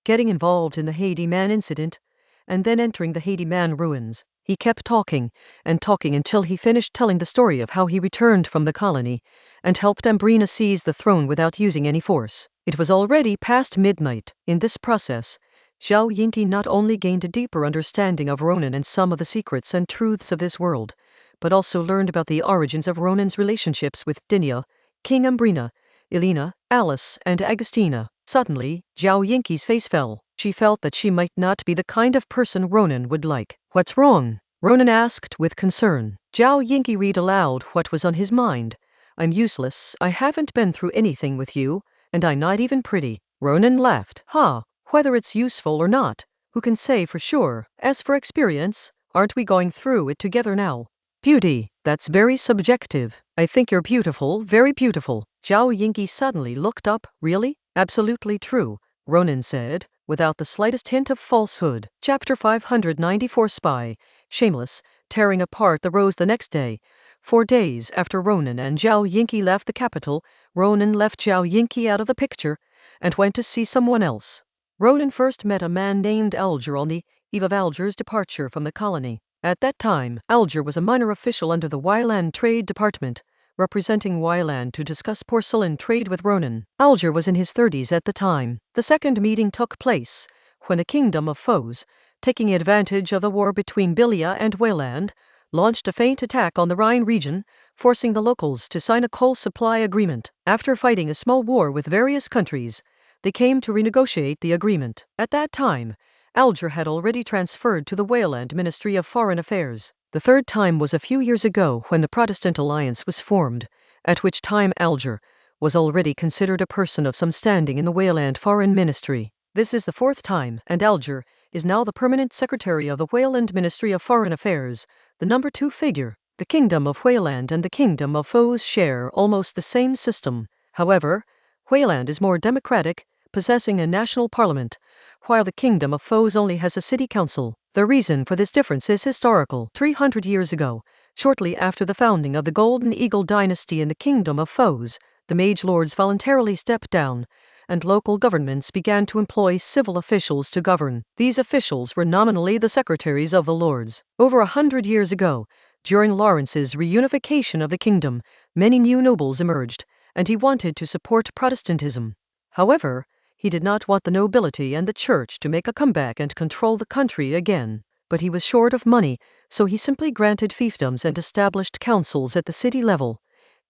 getting involved in the Haiti Man incident, and then entering the Haiti Man ruins. He kept talking and talking until he finished telling the story of how he returned from the colony and helped Ambrina seize the throne without using any force. It was already past midnight. In this process, Zhao Yingti not only gained a deeper understanding of Ronan and some of the secrets and truths of this world, but also learned about the origins of Ronan's relationships with Dinya, King Ambrina, Elena, Alice, and Agustina. Suddenly, Zhao Yingqi's face fell. She felt that she might not be the kind of person Ronan would like. "What's wrong?" Ronan asked with concern. Zhao Yingqi read aloud what was on his mind. "I'm useless, I haven't been through anything with you, and I'm not even pretty." Ronan laughed. "Ha, whether it's useful or not, who can say for sure? As for experience, aren't we going through it together now? Beauty, that's very subjective. I think you're beautiful, very beautiful." Zhao Yingqi suddenly looked up. "Really? Absolutely true," Ronan said, without the slightest hint of falsehood. Chapter 594 Spy, Shameless, tearing apart the rose the next day. 4 days after Ronan and Zhao Yingqi left the capital, Ronan left Zhao Yingqi out of the picture and went to see someone else. Ronan first met a man named Alger on the eve of Alger's departure from the colony. At that time, Alger was a minor official under the Wyland Trade Department, representing Wyland to discuss porcelain trade with Ronan. Alger was in his 30s at the time. The second meeting took place when a kingdom of foes, taking advantage of the war between Bilia and Wyland, launched a feint attack on the Rhine region, forcing the locals to sign a coal supply agreement. After fighting a small war with various countries, they came to renegotiate the agreement. At that time, Alger had already transferred to the Wyland Ministry of Foreign Affairs. The third time was a few years ago when the Protestant alliance was formed, at which time Alger was already considered a person of some standing in the Wyland Foreign Ministry. This is the fourth time, and Alger is now the permanent secretary of the Wyland Ministry of Foreign Affairs, the number 2 figure. The Kingdom of Wyland and the Kingdom of Foes share almost the same system. However, Wyland is more democratic, possessing a national parliament, while the Kingdom of Foes only has a city council. The reason for this difference is historical. 300 years ago, shortly after the founding of the Golden Eagle dynasty in the Kingdom of Foes, the mage lords voluntarily stepped down, and local governments began to employ civil officials to govern. These officials were nominally the secretaries of the lords. Over 100 years ago, during Lawrence's reunification of the kingdom, many new nobles emerged, and he wanted to support Protestantism. However, he did not want the nobility and the church to make a comeback and control the country again. But he was short of money, so he simply granted fiefdoms and established councils at the city level,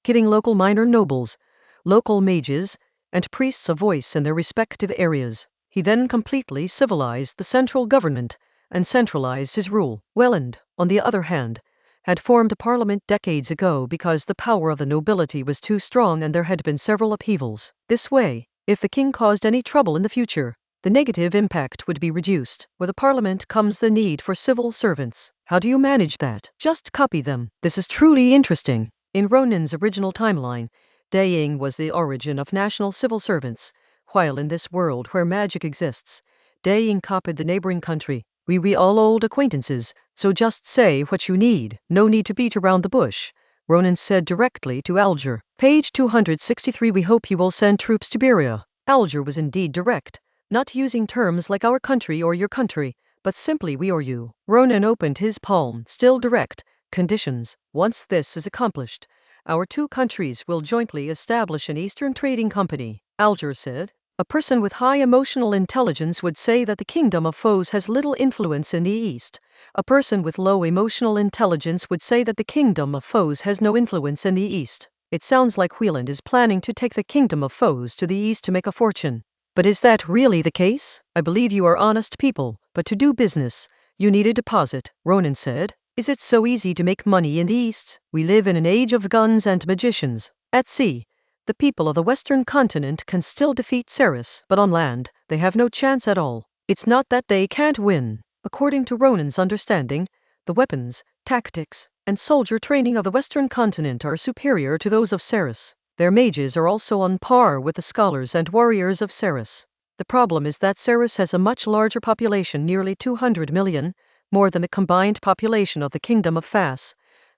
giving local minor nobles, local mages, and priests a voice in their respective areas. He then completely civilized the central government and centralized his rule. Wyland, on the other hand, had formed a parliament decades ago because the power of the nobility was too strong and there had been several upheavals. This way, if the king caused any trouble in the future, the negative impact would be reduced. With a parliament comes the need for civil servants. How do you manage that? Just copy them. This is truly interesting. In Ronan's original timeline, Daying was the origin of national civil servants, while in this world where magic exists, Daying copied the neighboring country. We all old acquaintances, so just say what you need. No need to beat around the bush, Ronan said directly to Alger. Page 263. We hope you will send troops to Beria. Alger was indeed direct, not using terms like our country or your country, but simply we or you. Ronan opened his palm. Still direct. Conditions. Once this is accomplished, our 2 countries will jointly establish an Eastern Trading Company. Alger said. A person with high emotional intelligence would say that the Kingdom of Foes has little influence in the East. A person with low emotional intelligence would say that the Kingdom of Foes has no influence in the East. It sounds like Wyland is planning to take the Kingdom of Foes to the East to make a fortune. But is that really the case? I believe you are honest people, but to do business, you need a deposit, Ronan said. Is it so easy to make money in the East? We live in an age of guns and magicians. At sea, the people of the Western continent can still defeat Ceres, but on land, they have no chance at all. It's not that they can't win. According to Ronan's understanding, the weapons, tactics, and soldier training of the Western continent are superior to those of Ceres. Their mages are also on par with the scholars and warriors of Ceres. The problem is that Ceres has a much larger population, nearly 200 million, more than the combined population of the Kingdom of Fas,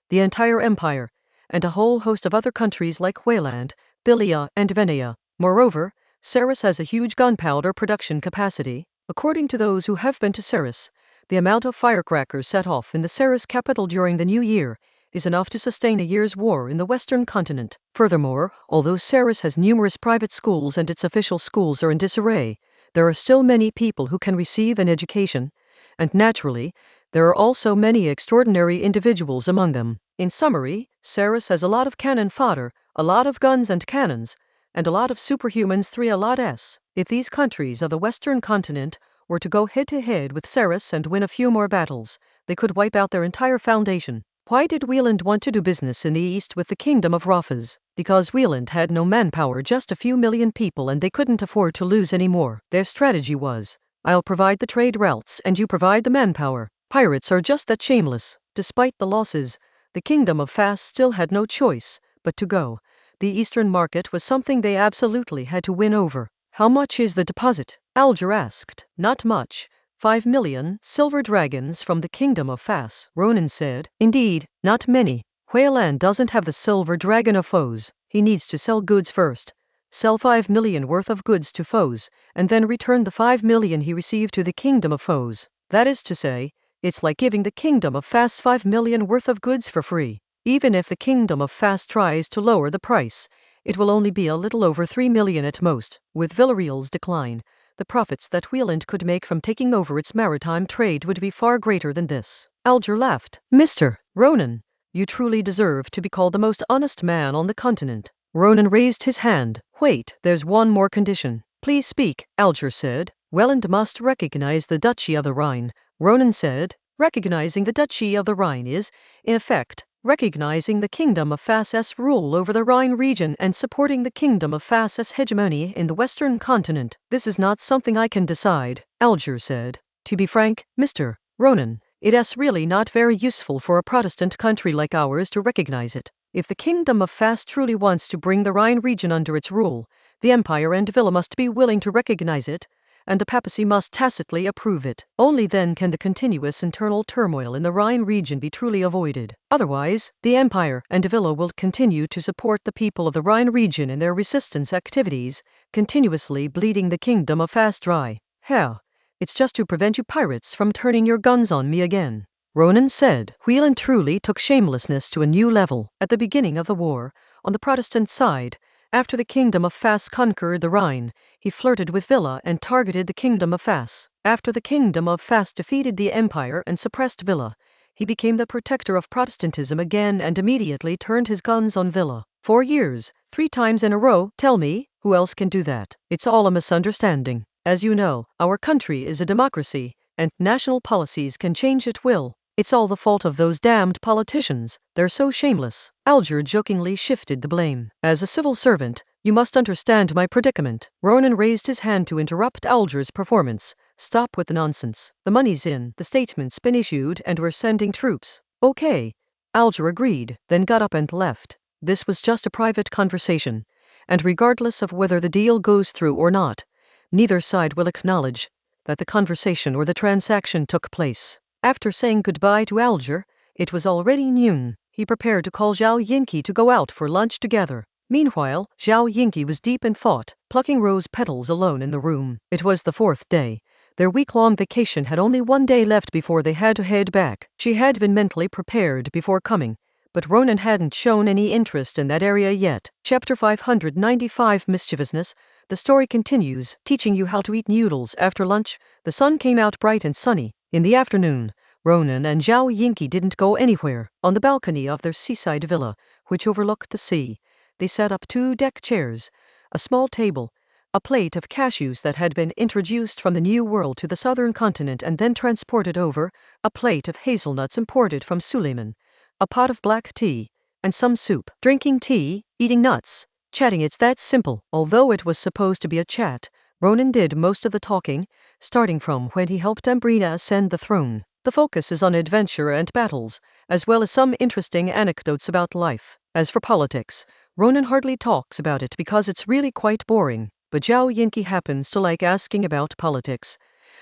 the entire empire, and a whole host of other countries like Wyland, Bilia, and Venea. Moreover, Ceres has a huge gunpowder production capacity. According to those who have been to Ceres, the amount of firecrackers set off in the Ceres capital during the new year is enough to sustain a year's war in the Western continent. Furthermore, although Ceres has numerous private schools and its official schools are in disarray, there are still many people who can receive an education, and naturally, there are also many extraordinary individuals among them. In summary, Ceres has a lot of cannon fodder, a lot of guns and cannons, and a lot of superhumans, a lot s. If these countries of the Western continent were to go head-to-head with Ceres and win a few more battles, they could wipe out their entire foundation. Why did Wieland want to do business in the east with the kingdom of Rothas? Because Wieland had no manpower, just a few million people, and they couldn't afford to lose any more. Their strategy was, I'll provide the trade routes and you provide the manpower. Pirates are just that shameless. Despite the losses, the kingdom of Fas still had no choice but to go. The eastern market was something they absolutely had to win over. How much is the deposit? Alger asked. Not much. 5 million silver dragons from the kingdom of Fas, Ronan said. Indeed, not many. Wayland doesn't have the silver dragon of foes. He needs to sell goods first. Sell 5 million worth of goods to foes, and then return the 5 million he received to the kingdom of foes. That is to say, it's like giving the kingdom of Fas 5 million worth of goods for free. Even if the kingdom of Fas tries to lower the price, it will only be a little over 3 million at most. With Villarreal's decline, the profits that Wieland could make from taking over its maritime trade would be far greater than this. Alger laughed. Mr. Ronan, you truly deserve to be called the most honest man on the continent. Ronan raised his hand. Wait, there's one more condition. Please speak, Alger said. Wieland must recognize the Duchy of the Rhine. Ronan said, recognizing the Duchy of the Rhine is, in effect, recognizing the kingdom of Fas's rule over the Rhine region and supporting the kingdom of Fas's hegemony in the Western continent. This is not something I can decide, Alger said. To be frank, Mr. Ronan, it is really not very useful for a Protestant country like ours to recognize it. If the kingdom of Fas truly wants to bring the Rhine region under its rule, the Empire and Villa must be willing to recognize it, and the papacy must tacitly approve it. Only then can the continuous internal turmoil in the Rhine region be truly avoided. Otherwise, the Empire and Villa will continue to support the people of the Rhine region in their resistance activities, continuously bleeding the kingdom of Fas dry. Hell, it's just to prevent you pirates from turning your guns on me again. Ronan said. Wieland truly took shamelessness to a new level. At the beginning of the war, on the Protestant side, after the kingdom of Fas conquered the Rhine, he flirted with Villa and targeted the kingdom of Fas. After the kingdom of Fas defeated the empire and suppressed Villa, he became the protector of Protestantism again and immediately turned his guns on Villa. 4 years, 3 times in a row. Tell me, who else can do that? It's all a misunderstanding. As you know, our country is a democracy, and national policies can change at will. It's all the fault of those damned politicians. They're so shameless. Alger jokingly shifted the blame. As a civil servant, you must understand my predicament. Ronan raised his hand to interrupt Alger's performance. Stop with the nonsense. The money's in, the statement's been issued, and we're sending troops. Okay. Alger agreed, then got up and left. This was just a private conversation, and regardless of whether the deal goes through or not, neither side will acknowledge that the conversation or the transaction took place. After saying goodbye to Alger, it was already noon. He prepared to call Zhao Yinqi to go out for lunch together. Meanwhile, Zhao Yinqi was deep in thought, plucking rose petals alone in the room. It was the 4th day. Their week-long vacation had only 1 day left before they had to head back. She had been mentally prepared before coming, but Ronan hadn't shown any interest in that area yet. Chapter 595 Mischievousness. The story continues, teaching you how to eat noodles after lunch. The sun came out bright and sunny. In the afternoon, Ronan and Zhao Yinqi didn't go anywhere. On the balcony of their seaside villa, which overlooked the sea, they set up 2 deck chairs, a small table, a plate of cashews that had been introduced from the New World to the southern continent and then transported over, a plate of hazelnuts imported from Suleiman, a pot of black tea, and some soup. Drinking tea, eating nuts, chatting, it's that simple. Although it was supposed to be a chat, Ronan did most of the talking, starting from when he helped Ambrina ascend the throne. The focus is on adventure and battles, as well as some interesting anecdotes about life. As for politics, Ronan hardly talks about it because it's really quite boring, but Zhao Yinqi happens to like asking about politics.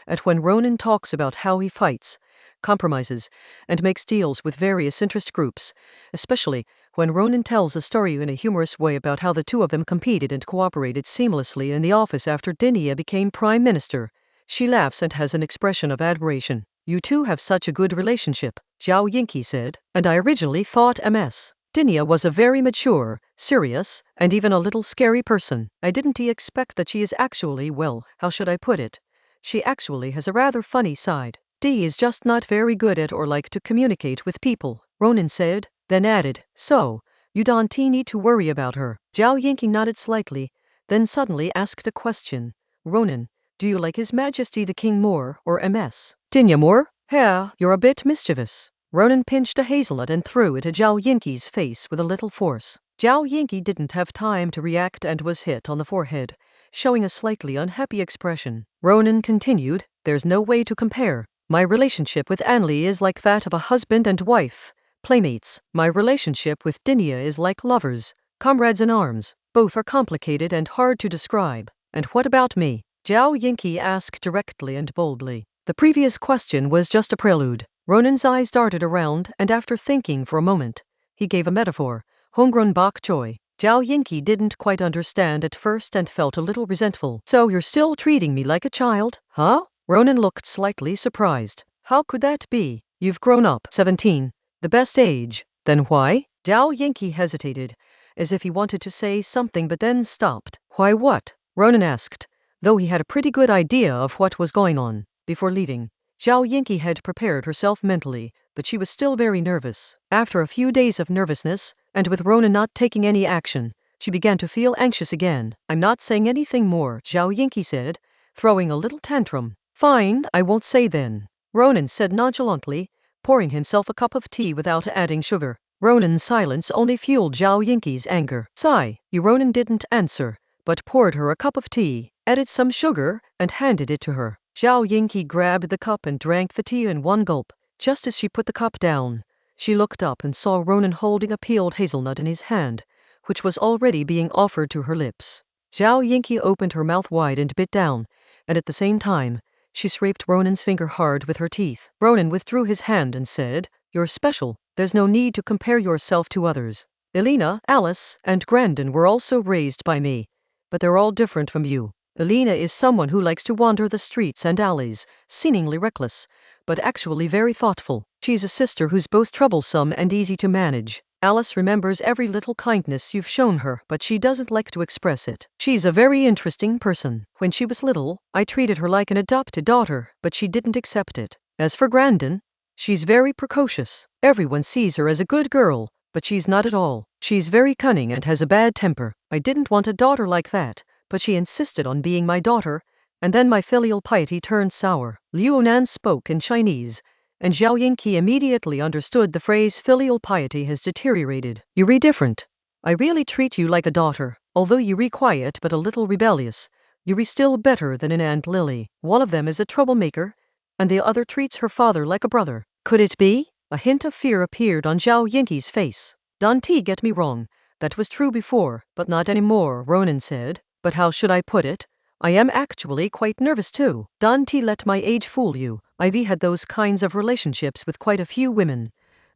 And when Ronan talks about how he fights, compromises, and makes deals with various interest groups, especially when Ronan tells a story in a humorous way about how the two of them competed and cooperated seamlessly in the office after Dinia became prime minister. She laughs and has an expression of admiration. You two have such a good relationship, Zhao Yingqi said, and I originally thought Ms. Dinia was a very mature, serious, and even a little scary person. I didn't expect that she is actually, well, how should I put it? She actually has a rather funny side. Dee is just not very good at or like to communicate with people, Ronan said, then added, so, you don't need to worry about her. Zhao Yingqi nodded slightly, then suddenly asked a question. Ronan, do you like His Majesty the King more or Ms. Dinia more? Yeah, you're a bit mischievous. Ronan pinched a hazelnut and threw it at Zhao Yingqi's face with a little force. Zhao Yingqi didn't have time to react and was hit on the forehead, showing a slightly unhappy expression. Ronan continued, there's no way to compare. My relationship with Anli is like that of a husband and wife, playmates. My relationship with Dinia is like lovers, comrades in arms. Both are complicated and hard to describe. And what about me? Zhao Yingqi asked directly and boldly. The previous question was just a prelude. Ronan's eyes darted around, and after thinking for a moment, he gave a metaphor, homegrown bok choy. Zhao Yingqi didn't quite understand at first and felt a little resentful. So you're still treating me like a child, huh? Ronan looked slightly surprised. How could that be? You've grown up. 17. The best age. Then why? Zhao Yingqi hesitated, as if he wanted to say something but then stopped. Why what? Ronan asked, though he had a pretty good idea of what was going on. Before leaving, Zhao Yingqi had prepared herself mentally, but she was still very nervous. After a few days of nervousness, and with Ronan not taking any action, she began to feel anxious again. I'm not saying anything more, Zhao Yingqi said, throwing a little tantrum. Fine, I won't say then, Ronan said nonchalantly, pouring himself a cup of tea without adding sugar. Ronan's silence only fueled Zhao Yingqi's anger. Sigh, Ronan didn't answer, but poured her a cup of tea, added some sugar, and handed it to her. Zhao Yingqi grabbed the cup and drank the tea in one gulp. Just as she put the cup down, she looked up and saw Ronan holding a peeled hazelnut in his hand, which was already being offered to her lips. Zhao Yingqi opened her mouth wide and bit down, and at the same time, she scraped Ronan's finger hard with her teeth. Ronan withdrew his hand and said, You're special. There's no need to compare yourself to others. Elena, Alice, and Grandin were also raised by me, but they're all different from you. Elena is someone who likes to wander the streets and alleys, seemingly reckless, but actually very thoughtful. She's a sister who's both troublesome and easy to manage. Alice remembers every little kindness you've shown her, but she doesn't like to express it. She's a very interesting person. When she was little, I treated her like an adopted daughter, but she didn't accept it. As for Grandin, she's very precocious. Everyone sees her as a good girl, but she's not at all. She's very cunning and has a bad temper. I didn't want a daughter like that, but she insisted on being my daughter, and then my filial piety turned sour. Liu Nan spoke in Chinese, and Zhao Yingqi immediately understood the phrase filial piety has deteriorated. You're different. I really treat you like a daughter, although you're quiet but a little rebellious. You're still better than an Aunt Lily. One of them is a troublemaker, and the other treats her father like a brother. Could it be? A hint of fear appeared on Zhao Yingqi's face. Don't get me wrong, that was true before, but not anymore, Ronan said. But how should I put it? I am actually quite nervous too. Don't let my age fool you. I've had those kinds of relationships with quite a few women,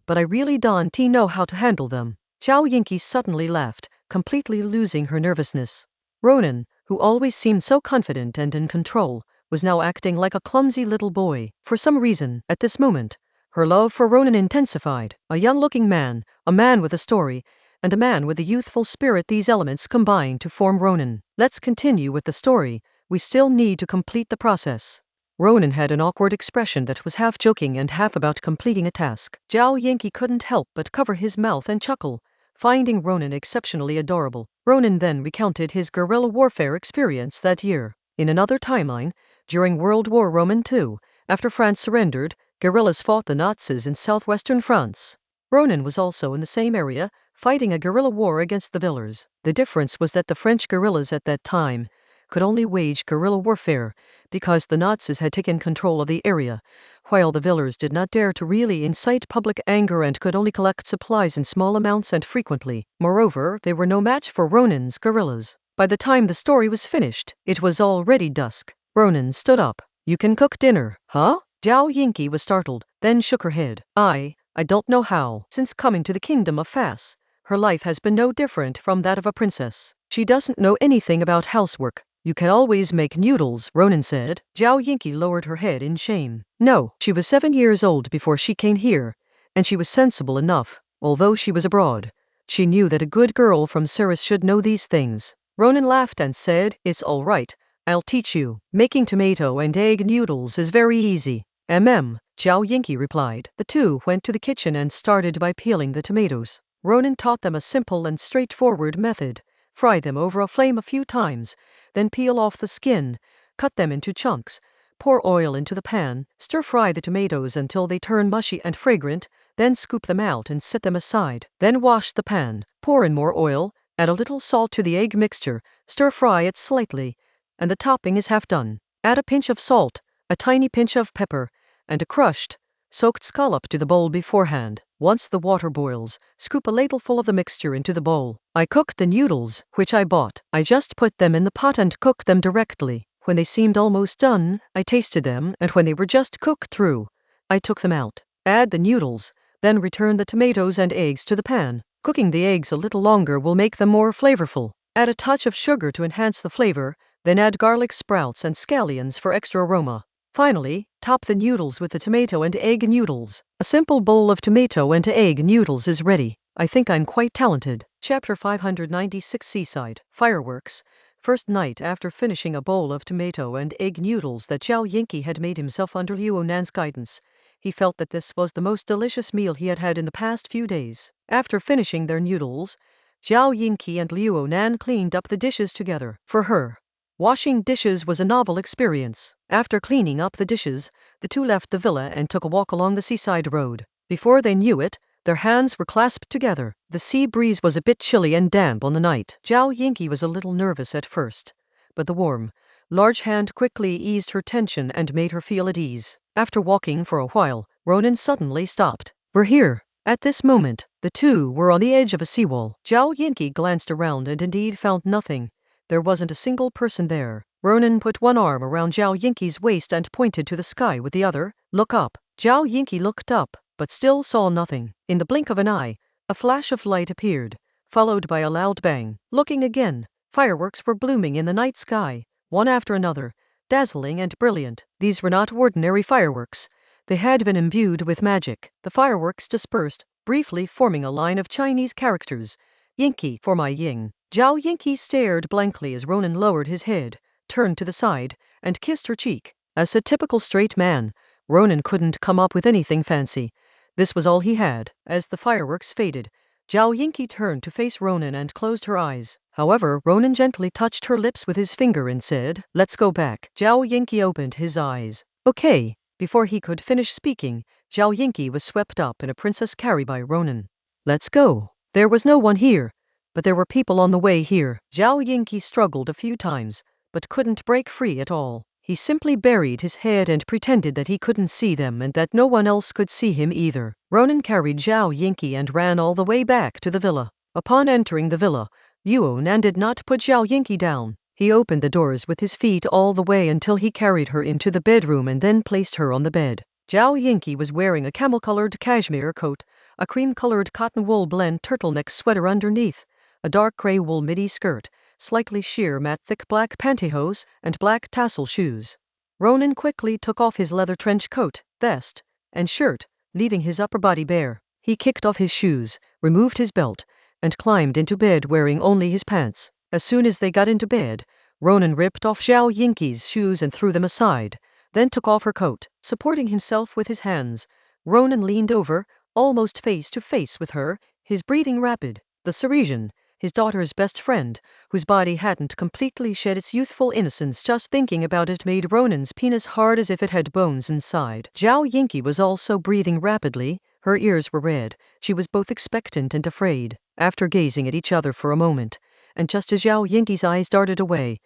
but I really don't know how to handle them. Zhao Yingqi suddenly laughed, completely losing her nervousness. Ronan, who always seemed so confident and in control, was now acting like a clumsy little boy. For some reason, at this moment, her love for Ronan intensified. A young-looking man, a man with a story, and a man with a youthful spirit, these elements combine to form Ronan. Let's continue with the story. We still need to complete the process. Ronan had an awkward expression that was half joking and half about completing a task. Zhao Yingqi couldn't help but cover his mouth and chuckle, finding Ronan exceptionally adorable. Ronan then recounted his guerrilla warfare experience that year. In another timeline, during World War II, after France surrendered, guerrillas fought the Nazis in southwestern France. Ronan was also in the same area, fighting a guerrilla war against the Villers. The difference was that the French guerrillas at that time could only wage guerrilla warfare because the Nazis had taken control of the area, while the Villers did not dare to really incite public anger and could only collect supplies in small amounts and frequently. Moreover, they were no match for Ronan's guerrillas. By the time the story was finished, it was already dusk. Ronan stood up. You can cook dinner, huh? Zhao Yingqi was startled. then shook her head. I don't know how. Since coming to the kingdom of Fas, her life has been no different from that of a princess. She doesn't know anything about housework. You can always make noodles, Ronan said. Zhao Yinki lowered her head in shame. No, she was 7 years old before she came here, and she was sensible enough, although she was abroad. She knew that a good girl from Ceres should know these things. Ronan laughed and said, "It's all right. I'll teach you. Making tomato and egg noodles is very easy." Zhao Yinki replied. The two went to the kitchen and started by peeling the tomatoes. Ronan taught them a simple and straightforward method. Fry them over a flame a few times, then peel off the skin, cut them into chunks, pour oil into the pan, stir-fry the tomatoes until they turn mushy and fragrant, then scoop them out and set them aside. Then wash the pan, pour in more oil, add a little salt to the egg mixture, stir-fry it slightly, and the topping is half done. Add a pinch of salt, a tiny pinch of pepper, and a crushed, soaked scallop to the bowl beforehand. Once the water boils, scoop a ladleful of the mixture into the bowl. I cooked the noodles, which I bought. I just put them in the pot and cooked them directly. When they seemed almost done, I tasted them, and when they were just cooked through, I took them out. Add the noodles, then return the tomatoes and eggs to the pan. Cooking the eggs a little longer will make them more flavorful. Add a touch of sugar to enhance the flavor, then add garlic sprouts and scallions for extra aroma. Finally, top the noodles with the tomato and egg noodles. A simple bowl of tomato and egg noodles is ready. I think I'm quite talented. Chapter 596 Seaside Fireworks. First night after finishing a bowl of tomato and egg noodles that Zhao Yinki had made himself under Luo Nan's guidance, he felt that this was the most delicious meal he had had in the past few days. After finishing their noodles, Zhao Yinki and Luo Nan cleaned up the dishes together. For her, washing dishes was a novel experience. After cleaning up the dishes, the two left the villa and took a walk along the seaside road. Before they knew it, their hands were clasped together. The sea breeze was a bit chilly and damp on the night. Zhao Yinki was a little nervous at first, but the warm, large hand quickly eased her tension and made her feel at ease. After walking for a while, Ronan suddenly stopped. "We're here." At this moment, the two were on the edge of a seawall. Zhao Yinki glanced around and indeed found nothing. There wasn't a single person there. Ronan put one arm around Zhao Yinki's waist and pointed to the sky with the other. "Look up." Zhao Yinki looked up, but still saw nothing. In the blink of an eye, a flash of light appeared, followed by a loud bang. Looking again, fireworks were blooming in the night sky, one after another, dazzling and brilliant. These were not ordinary fireworks. They had been imbued with magic. The fireworks dispersed, briefly forming a line of Chinese characters. "Yinki for my Ying." Zhao Yinki stared blankly as Ronan lowered his head, turned to the side, and kissed her cheek. As a typical straight man, Ronan couldn't come up with anything fancy. This was all he had. As the fireworks faded, Zhao Yinki turned to face Ronan and closed her eyes. However, Ronan gently touched her lips with his finger and said, "Let's go back." Zhao Yinki opened his eyes. "Okay." Before he could finish speaking, Zhao Yinki was swept up in a princess carry by Ronan. "Let's go." There was no one here, but there were people on the way here. Zhao Yinki struggled a few times, but couldn't break free at all. He simply buried his head and pretended that he couldn't see them and that no one else could see him either. Ronan carried Zhao Yinki and ran all the way back to the villa. Upon entering the villa, Luo Nan did not put Zhao Yinki down. He opened the doors with his feet all the way until he carried her into the bedroom and then placed her on the bed. Zhao Yinki was wearing a camel-colored cashmere coat, a cream-colored cotton wool blend turtleneck sweater underneath, a dark gray wool midi skirt, slightly sheer matte thick black pantyhose, and black tassel shoes. Ronan quickly took off his leather trench coat, vest, and shirt, leaving his upper body bare. He kicked off his shoes, removed his belt, and climbed into bed wearing only his pants. As soon as they got into bed, Ronan ripped off Zhao Yinki's shoes and threw them aside, then took off her coat. Supporting himself with his hands, Ronan leaned over, almost face to face with her, his breathing rapid. The Ceresian, his daughter's best friend, whose body hadn't completely shed its youthful innocence just thinking about it, made Ronan's penis hard as if it had bones inside. Zhao Yinki was also breathing rapidly. Her ears were red. She was both expectant and afraid. After gazing at each other for a moment, and just as Zhao Yinki's eyes darted away,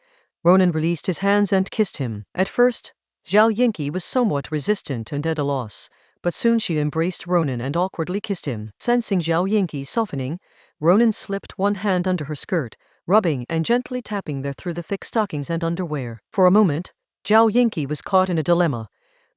Ronan released his hands and kissed him. At first, Zhao Yinki was somewhat resistant and at a loss, but soon she embraced Ronan and awkwardly kissed him. Sensing Zhao Yinki softening, Ronan slipped one hand under her skirt, rubbing and gently tapping there through the thick stockings and underwear. For a moment, Zhao Yinki was caught in a dilemma.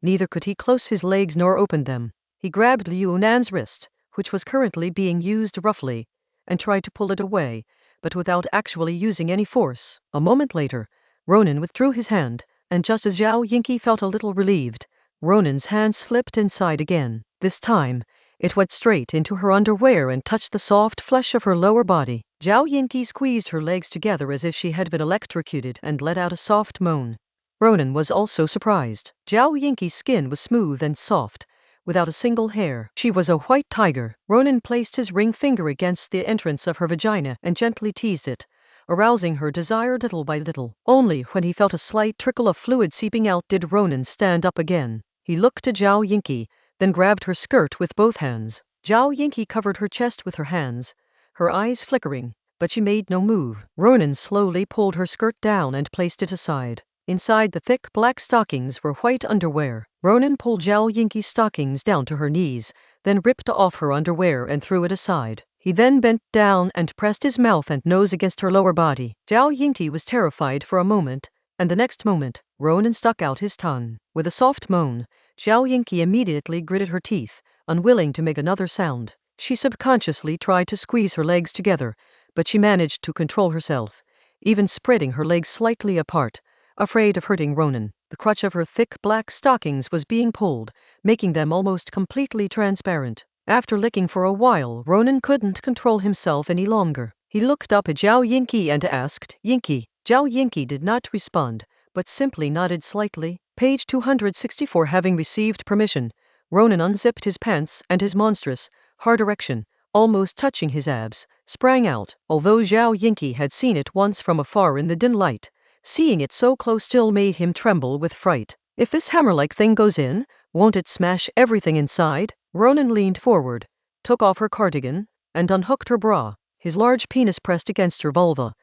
Neither could he close his legs nor open them. He grabbed Liu Nan's wrist, which was currently being used roughly, and tried to pull it away, but without actually using any force. A moment later, Ronan withdrew his hand, and just as Zhao Yingqi felt a little relieved, Ronan's hand slipped inside again. This time, it went straight into her underwear and touched the soft flesh of her lower body. Zhao Yingqi squeezed her legs together as if she had been electrocuted and let out a soft moan. Ronan was also surprised. Zhao Yingqi's skin was smooth and soft, without a single hair. She was a white tiger. Ronan placed his ring finger against the entrance of her vagina and gently teased it, arousing her desire little by little. Only when he felt a slight trickle of fluid seeping out did Ronan stand up again. He looked at Zhao Yingqi, then grabbed her skirt with both hands. Zhao Yingqi covered her chest with her hands, her eyes flickering, but she made no move. Ronan slowly pulled her skirt down and placed it aside. Inside the thick black stockings were white underwear. Ronan pulled Zhao Yingqi's stockings down to her knees, then ripped off her underwear and threw it aside. He then bent down and pressed his mouth and nose against her lower body. Zhao Yingqi was terrified for a moment, and the next moment, Ronan stuck out his tongue. With a soft moan, Zhao Yingqi immediately gritted her teeth, unwilling to make another sound. She subconsciously tried to squeeze her legs together, but she managed to control herself, even spreading her legs slightly apart, afraid of hurting Ronan. The crotch of her thick black stockings was being pulled, making them almost completely transparent. After licking for a while, Ronan couldn't control himself any longer. He looked up at Zhao Yingqi and asked, "Yingqi?" Zhao Yingqi did not respond, but simply nodded slightly. Page 264. Having received permission, Ronan unzipped his pants and his monstrous, hard erection, almost touching his abs, sprang out. Although Zhao Yingqi had seen it once from afar in the dim light, seeing it so close still made him tremble with fright. If this hammer-like thing goes in, won't it smash everything inside? Ronan leaned forward, took off her cardigan, and unhooked her bra. His large penis pressed against her vulva,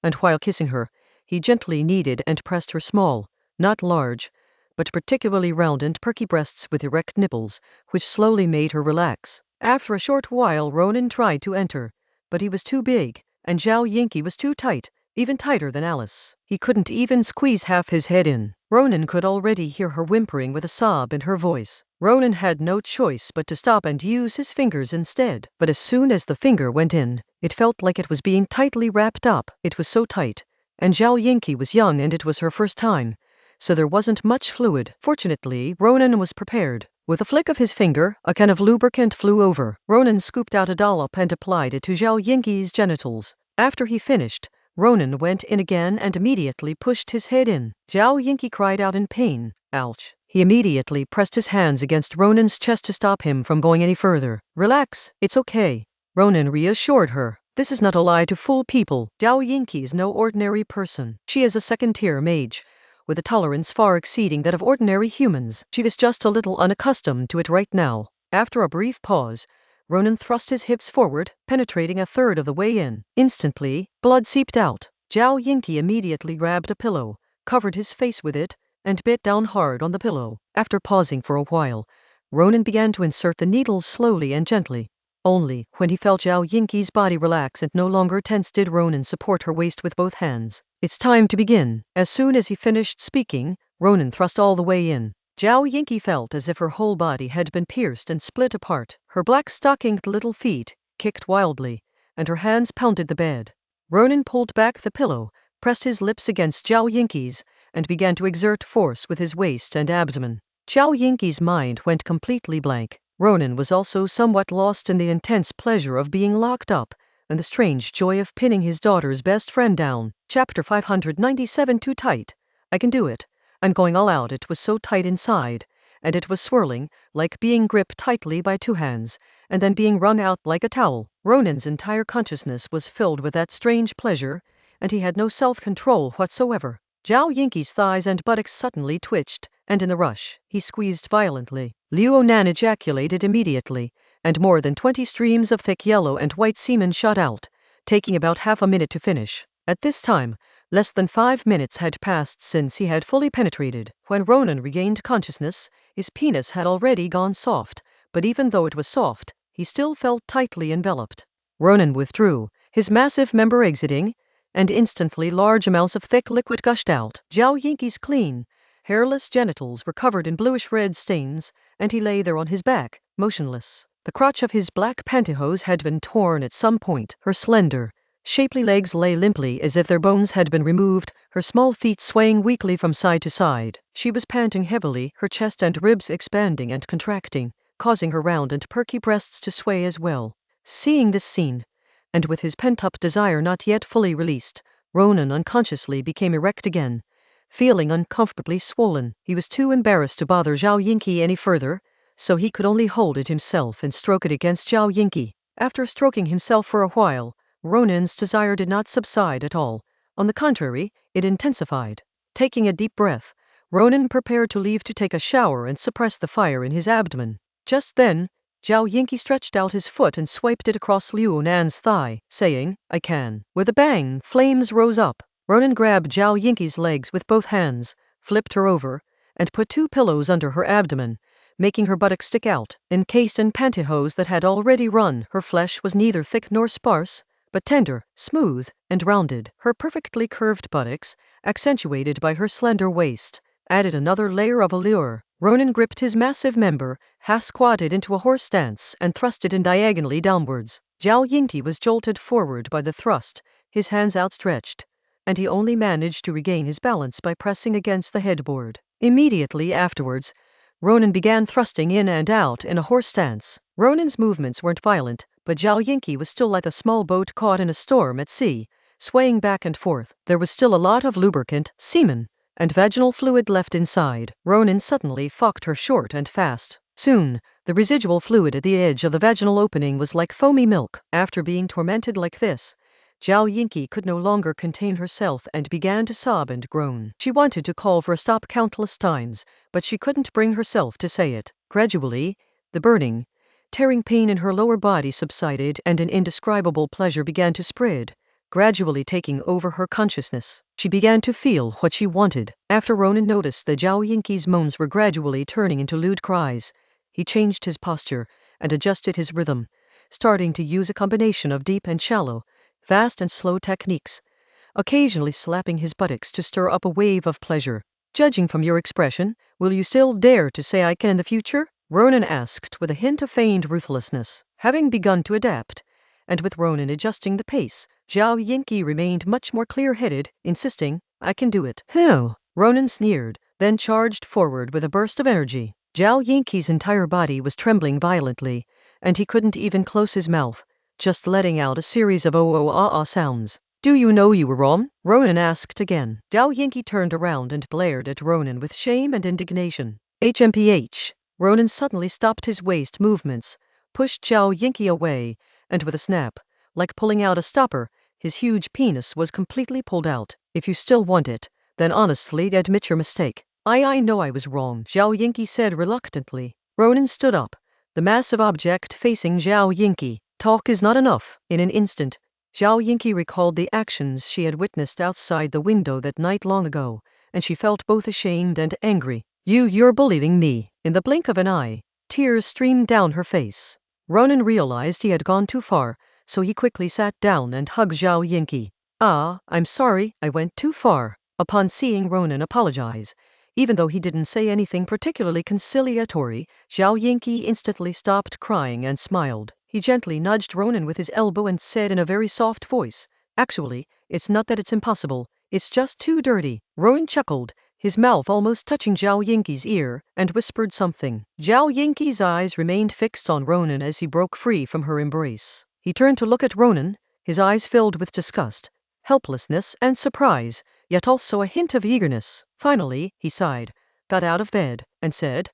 and while kissing her, he gently kneaded and pressed her small, not large, but particularly round and perky breasts with erect nipples, which slowly made her relax. After a short while Ronan tried to enter, but he was too big, and Zhao Yingqi was too tight, even tighter than Alice. He couldn't even squeeze half his head in. Ronan could already hear her whimpering with a sob in her voice. Ronan had no choice but to stop and use his fingers instead. But as soon as the finger went in, it felt like it was being tightly wrapped up. It was so tight, and Zhao Yingqi was young and it was her first time, so there wasn't much fluid. Fortunately, Ronan was prepared. With a flick of his finger, a can of lubricant flew over. Ronan scooped out a dollop and applied it to Zhao Yingqi's genitals. After he finished, Ronan went in again and immediately pushed his head in. Zhao Yingqi cried out in pain. Ouch. He immediately pressed his hands against Ronan's chest to stop him from going any further. Relax, it's okay. Ronan reassured her. This is not a lie to fool people. Zhao Yingqi is no ordinary person. She is a second-tier mage, with a tolerance far exceeding that of ordinary humans. She is just a little unaccustomed to it right now. After a brief pause, Ronan thrust his hips forward, penetrating a third of the way in. Instantly, blood seeped out. Zhao Yingqi immediately grabbed a pillow, covered his face with it, and bit down hard on the pillow. After pausing for a while, Ronan began to insert the needles slowly and gently. Only when he felt Zhao Yingqi's body relax and no longer tense did Ronan support her waist with both hands. It's time to begin. As soon as he finished speaking, Ronan thrust all the way in. Zhao Yingqi felt as if her whole body had been pierced and split apart. Her black-stockinged little feet kicked wildly, and her hands pounded the bed. Ronan pulled back the pillow, pressed his lips against Zhao Yingqi's, and began to exert force with his waist and abdomen. Zhao Yingqi's mind went completely blank. Ronan was also somewhat lost in the intense pleasure of being locked up, and the strange joy of pinning his daughter's best friend down. Chapter 597. Too tight. I can do it. I'm going all out. It was so tight inside, and it was swirling, like being gripped tightly by two hands, and then being wrung out like a towel. Ronan's entire consciousness was filled with that strange pleasure, and he had no self-control whatsoever. Zhao Yingqi's thighs and buttocks suddenly twitched, and in the rush, he squeezed violently. Liu Nan ejaculated immediately, and more than 20 streams of thick yellow and white semen shot out, taking about half a minute to finish. At this time, less than 5 minutes had passed since he had fully penetrated. When Ronan regained consciousness, his penis had already gone soft, but even though it was soft, he still felt tightly enveloped. Ronan withdrew, his massive member exiting, and instantly large amounts of thick liquid gushed out. Zhao Yingqi's clean, hairless genitals were covered in bluish-red stains, and he lay there on his back, motionless. The crotch of his black pantyhose had been torn at some point. Her slender, shapely legs lay limply as if their bones had been removed, her small feet swaying weakly from side to side. She was panting heavily, her chest and ribs expanding and contracting, causing her round and perky breasts to sway as well. Seeing this scene, and with his pent-up desire not yet fully released, Ronan unconsciously became erect again, feeling uncomfortably swollen. He was too embarrassed to bother Zhao Yingqi any further, so he could only hold it himself and stroke it against Zhao Yingqi. After stroking himself for a while, Ronan's desire did not subside at all. On the contrary, it intensified. Taking a deep breath, Ronan prepared to leave to take a shower and suppress the fire in his abdomen. Just then, Zhao Yingqi stretched out his foot and swiped it across Liu Nan's thigh, saying, "I can." With a bang, flames rose up. Ronan grabbed Zhao Yingqi's legs with both hands, flipped her over, and put 2 pillows under her abdomen, making her buttocks stick out. Encased in pantyhose that had already run, her flesh was neither thick nor sparse, but tender, smooth, and rounded. Her perfectly curved buttocks, accentuated by her slender waist, added another layer of allure. Ronan gripped his massive member, half-squatted into a horse stance, and thrust it in diagonally downwards. Zhao Yingqi was jolted forward by the thrust, his hands outstretched, and he only managed to regain his balance by pressing against the headboard. Immediately afterwards, Ronan began thrusting in and out in a horse stance. Ronan's movements weren't violent, but Zhao Yingqi was still like a small boat caught in a storm at sea, swaying back and forth. There was still a lot of lubricant, semen, and vaginal fluid left inside. Ronan suddenly fucked her short and fast. Soon, the residual fluid at the edge of the vaginal opening was like foamy milk. After being tormented like this, Zhao Yingqi could no longer contain herself and began to sob and groan. She wanted to call for a stop countless times, but she couldn't bring herself to say it. Gradually, the burning, tearing pain in her lower body subsided and an indescribable pleasure began to spread, gradually taking over her consciousness. She began to feel what she wanted. After Ronan noticed that Zhao Yingqi's moans were gradually turning into lewd cries, he changed his posture and adjusted his rhythm, starting to use a combination of deep and shallow, fast and slow techniques, occasionally slapping his buttocks to stir up a wave of pleasure. "Judging from your expression, will you still dare to say I can in the future?" Ronan asked with a hint of feigned ruthlessness. Having begun to adapt, and with Ronan adjusting the pace, Zhao Yingqi remained much more clear-headed, insisting, "I can do it." "Hell!" Ronan sneered, then charged forward with a burst of energy. Zhao Yingqi's entire body was trembling violently, and he couldn't even close his mouth, just letting out a series of oh-oh-ah-ah sounds. "Do you know you were wrong?" Ronan asked again. Zhao Yingqi turned around and glared at Ronan with shame and indignation. HMPH. Ronan suddenly stopped his waist movements, pushed Zhao Yingqi away, and with a snap, like pulling out a stopper, his huge penis was completely pulled out. "If you still want it, then honestly admit your mistake." I know I was wrong," Zhao Yingqi said reluctantly. Ronan stood up, the massive object facing Zhao Yingqi. Talk is not enough. In an instant, Zhao Yingqi recalled the actions she had witnessed outside the window that night long ago, and she felt both ashamed and angry. You're believing me." In the blink of an eye, tears streamed down her face. Ronan realized he had gone too far, so he quickly sat down and hugged Zhao Yingqi. "I'm sorry, I went too far." Upon seeing Ronan apologize, even though he didn't say anything particularly conciliatory, Zhao Yingqi instantly stopped crying and smiled. He gently nudged Ronan with his elbow and said in a very soft voice, "Actually, it's not that it's impossible, it's just too dirty." Ronan chuckled, his mouth almost touching Zhao Yingqi's ear, and whispered something. Zhao Yingqi's eyes remained fixed on Ronan as he broke free from her embrace. He turned to look at Ronan, his eyes filled with disgust, helplessness, and surprise, yet also a hint of eagerness. Finally, he sighed, got out of bed, and said,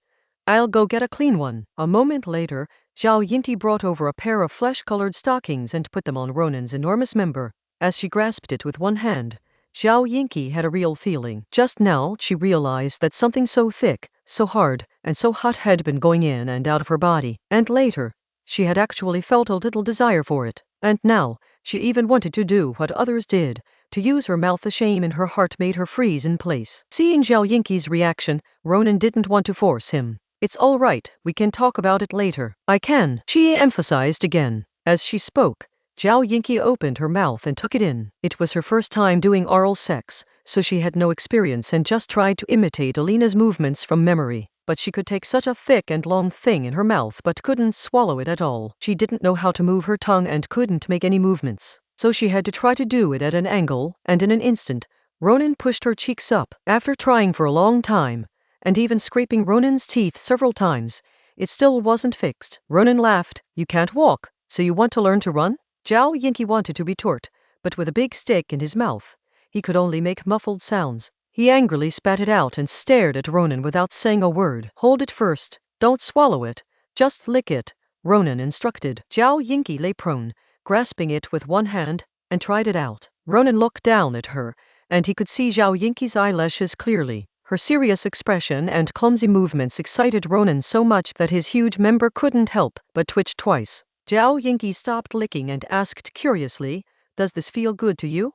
"I'll go get a clean one." A moment later, Zhao Yingqi brought over a pair of flesh-colored stockings and put them on Ronan's enormous member. As she grasped it with one hand, Zhao Yingqi had a real feeling. Just now, she realized that something so thick, so hard, and so hot had been going in and out of her body. And later, she had actually felt a little desire for it. And now, she even wanted to do what others did, to use her mouth. The shame in her heart made her freeze in place. Seeing Zhao Yingqi's reaction, Ronan didn't want to force him. "It's all right, we can talk about it later." "I can," she emphasized again. As she spoke, Zhao Yingqi opened her mouth and took it in. It was her first time doing oral sex, so she had no experience and just tried to imitate Alina's movements from memory. But she could take such a thick and long thing in her mouth but couldn't swallow it at all. She didn't know how to move her tongue and couldn't make any movements. So she had to try to do it at an angle, and in an instant, Ronan pushed her cheeks up. After trying for a long time, and even scraping Ronan's teeth several times, it still wasn't fixed. Ronan laughed. You can't walk, so you want to learn to run? Zhao Yingqi wanted to retort, but with a big stick in his mouth, he could only make muffled sounds. He angrily spat it out and stared at Ronan without saying a word. Hold it first, don't swallow it, just lick it, Ronan instructed. Zhao Yingqi lay prone, grasping it with one hand, and tried it out. Ronan looked down at her, and he could see Zhao Yingqi's eyelashes clearly. Her serious expression and clumsy movements excited Ronan so much that his huge member couldn't help but twitch twice. Zhao Yingqi stopped licking and asked curiously, does this feel good to you?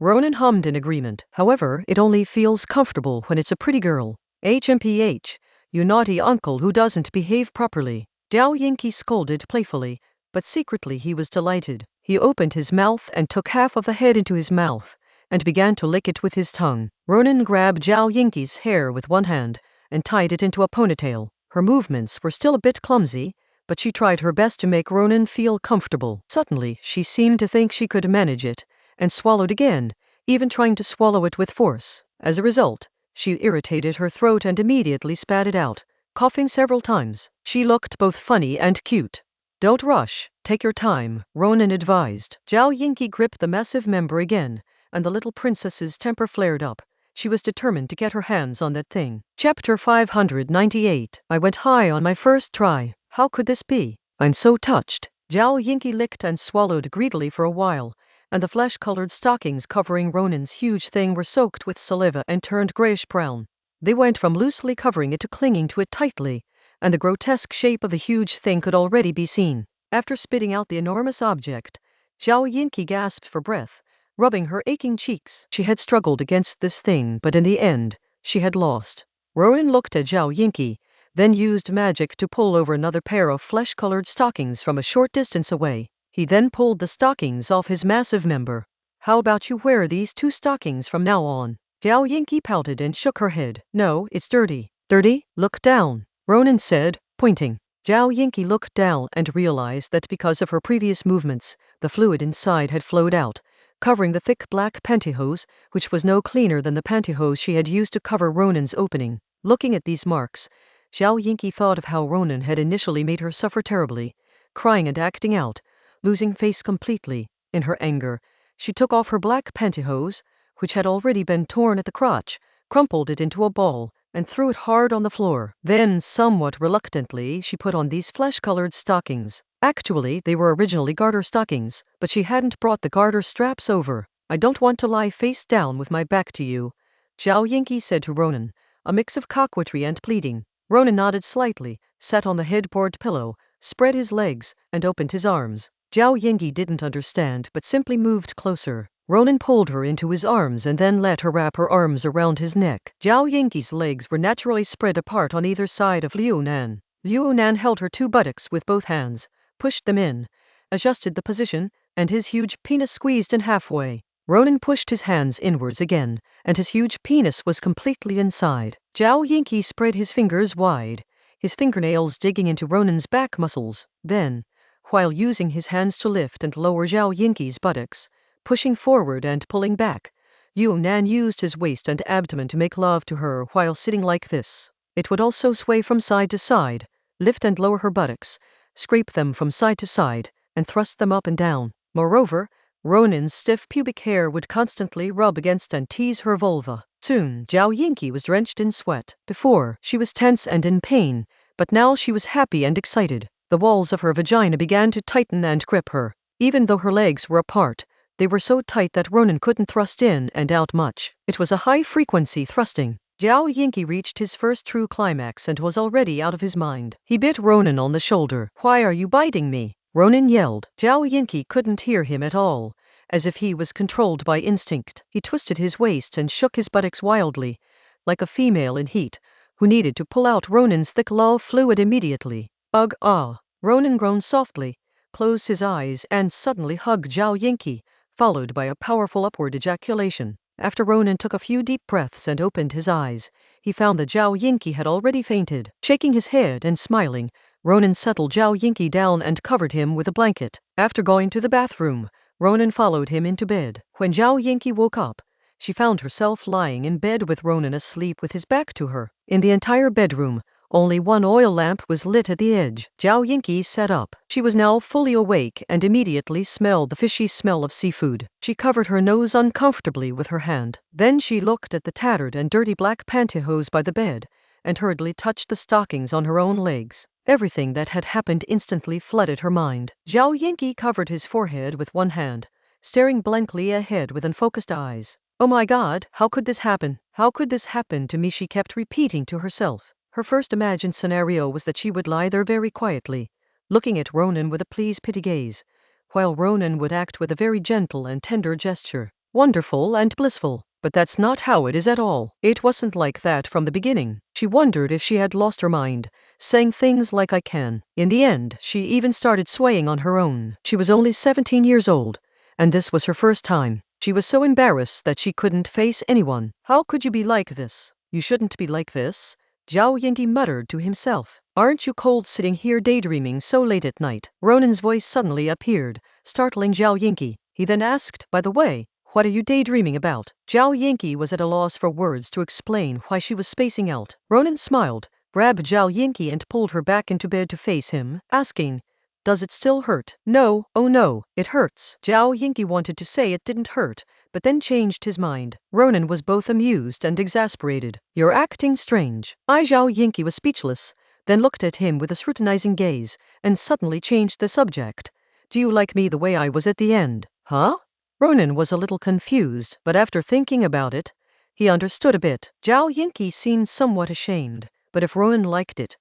Ronan hummed in agreement. However, it only feels comfortable when it's a pretty girl. HMPH, you naughty uncle who doesn't behave properly. Zhao Yingqi scolded playfully, but secretly he was delighted. He opened his mouth and took half of the head into his mouth, and began to lick it with his tongue. Ronan grabbed Zhao Yingqi's hair with one hand, and tied it into a ponytail. Her movements were still a bit clumsy, but she tried her best to make Ronan feel comfortable. Suddenly, she seemed to think she could manage it, and swallowed again, even trying to swallow it with force. As a result, she irritated her throat and immediately spat it out, coughing several times. She looked both funny and cute. Don't rush, take your time, Ronan advised. Zhao Yingqi gripped the massive member again, and the little princess's temper flared up. She was determined to get her hands on that thing. Chapter 598. I went high on my first try. How could this be? I'm so touched. Zhao Yingqi licked and swallowed greedily for a while, and the flesh-colored stockings covering Ronan's huge thing were soaked with saliva and turned grayish-brown. They went from loosely covering it to clinging to it tightly, and the grotesque shape of the huge thing could already be seen. After spitting out the enormous object, Zhao Yingqi gasped for breath, rubbing her aching cheeks. She had struggled against this thing, but in the end, she had lost. Ronan looked at Zhao Yingqi, then used magic to pull over another pair of flesh-colored stockings from a short distance away. He then pulled the stockings off his massive member. How about you wear these 2 stockings from now on? Zhao Yingqi pouted and shook her head. No, it's dirty. Dirty? Look down, Ronan said, pointing. Zhao Yingqi looked down and realized that because of her previous movements, the fluid inside had flowed out, covering the thick black pantyhose, which was no cleaner than the pantyhose she had used to cover Ronan's opening. Looking at these marks, Zhao Yingqi thought of how Ronan had initially made her suffer terribly, crying and acting out, losing face completely. In her anger, she took off her black pantyhose, which had already been torn at the crotch, crumpled it into a ball, and threw it hard on the floor. Then, somewhat reluctantly, she put on these flesh-colored stockings. Actually, they were originally garter stockings, but she hadn't brought the garter straps over. I don't want to lie face down with my back to you, Zhao Yingqi said to Ronan, a mix of coquetry and pleading. Ronan nodded slightly, sat on the headboard pillow, spread his legs, and opened his arms. Zhao Yingqi didn't understand but simply moved closer. Ronan pulled her into his arms and then let her wrap her arms around his neck. Zhao Yingqi's legs were naturally spread apart on either side of Liu Nan. Liu Nan held her 2 buttocks with both hands, pushed them in, adjusted the position, and his huge penis squeezed in halfway. Ronan pushed his hands inwards again, and his huge penis was completely inside. Zhao Yingqi spread his fingers wide, his fingernails digging into Ronan's back muscles. Then, while using his hands to lift and lower Zhao Yingqi's buttocks, pushing forward and pulling back, Liu Nan used his waist and abdomen to make love to her while sitting like this. It would also sway from side to side, lift and lower her buttocks, scrape them from side to side, and thrust them up and down. Moreover, Ronan's stiff pubic hair would constantly rub against and tease her vulva. Soon, Zhao Yingqi was drenched in sweat. Before, she was tense and in pain, but now she was happy and excited. The walls of her vagina began to tighten and grip her. Even though her legs were apart, they were so tight that Ronan couldn't thrust in and out much. It was a high-frequency thrusting. Zhao Yingqi reached his first true climax and was already out of his mind. He bit Ronan on the shoulder. Why are you biting me? Ronan yelled. Zhao Yingqi couldn't hear him at all, as if he was controlled by instinct. He twisted his waist and shook his buttocks wildly, like a female in heat, who needed to pull out Ronan's thick love fluid immediately. Ugh, ah! Ronan groaned softly, closed his eyes and suddenly hugged Zhao Yingqi, followed by a powerful upward ejaculation. After Ronan took a few deep breaths and opened his eyes, he found that Zhao Yingqi had already fainted. Shaking his head and smiling, Ronan settled Zhao Yingqi down and covered him with a blanket. After going to the bathroom, Ronan followed him into bed. When Zhao Yingqi woke up, she found herself lying in bed with Ronan asleep with his back to her. In the entire bedroom, only one oil lamp was lit at the edge. Zhao Yingqi sat up. She was now fully awake and immediately smelled the fishy smell of seafood. She covered her nose uncomfortably with her hand. Then she looked at the tattered and dirty black pantyhose by the bed and hurriedly touched the stockings on her own legs. Everything that had happened instantly flooded her mind. Zhao Yingqi covered his forehead with one hand, staring blankly ahead with unfocused eyes. "Oh my God, how could this happen? How could this happen to me?" she kept repeating to herself. Her first imagined scenario was that she would lie there very quietly, looking at Ronan with a please-pity gaze, while Ronan would act with a very gentle and tender gesture. Wonderful and blissful. But that's not how it is at all. It wasn't like that from the beginning. She wondered if she had lost her mind, saying things like "I can." In the end, she even started swaying on her own. She was only 17 years old, and this was her first time. She was so embarrassed that she couldn't face anyone. "How could you be like this? You shouldn't be like this," Zhao Yingqi muttered to himself. "Aren't you cold sitting here daydreaming so late at night?" Ronan's voice suddenly appeared, startling Zhao Yingqi. He then asked, "By the way, what are you daydreaming about?" Zhao Yingqi was at a loss for words to explain why she was spacing out. Ronan smiled, grabbed Zhao Yingqi and pulled her back into bed to face him, asking, "Does it still hurt?" "No, oh no, it hurts." Zhao Yingqi wanted to say it didn't hurt, but then changed his mind. Ronan was both amused and exasperated. "You're acting strange." Zhao Yingqi was speechless, then looked at him with a scrutinizing gaze, and suddenly changed the subject. "Do you like me the way I was at the end?" "Huh?" Ronan was a little confused, but after thinking about it, he understood a bit. Zhao Yingqi seemed somewhat ashamed, but if Ronan liked it,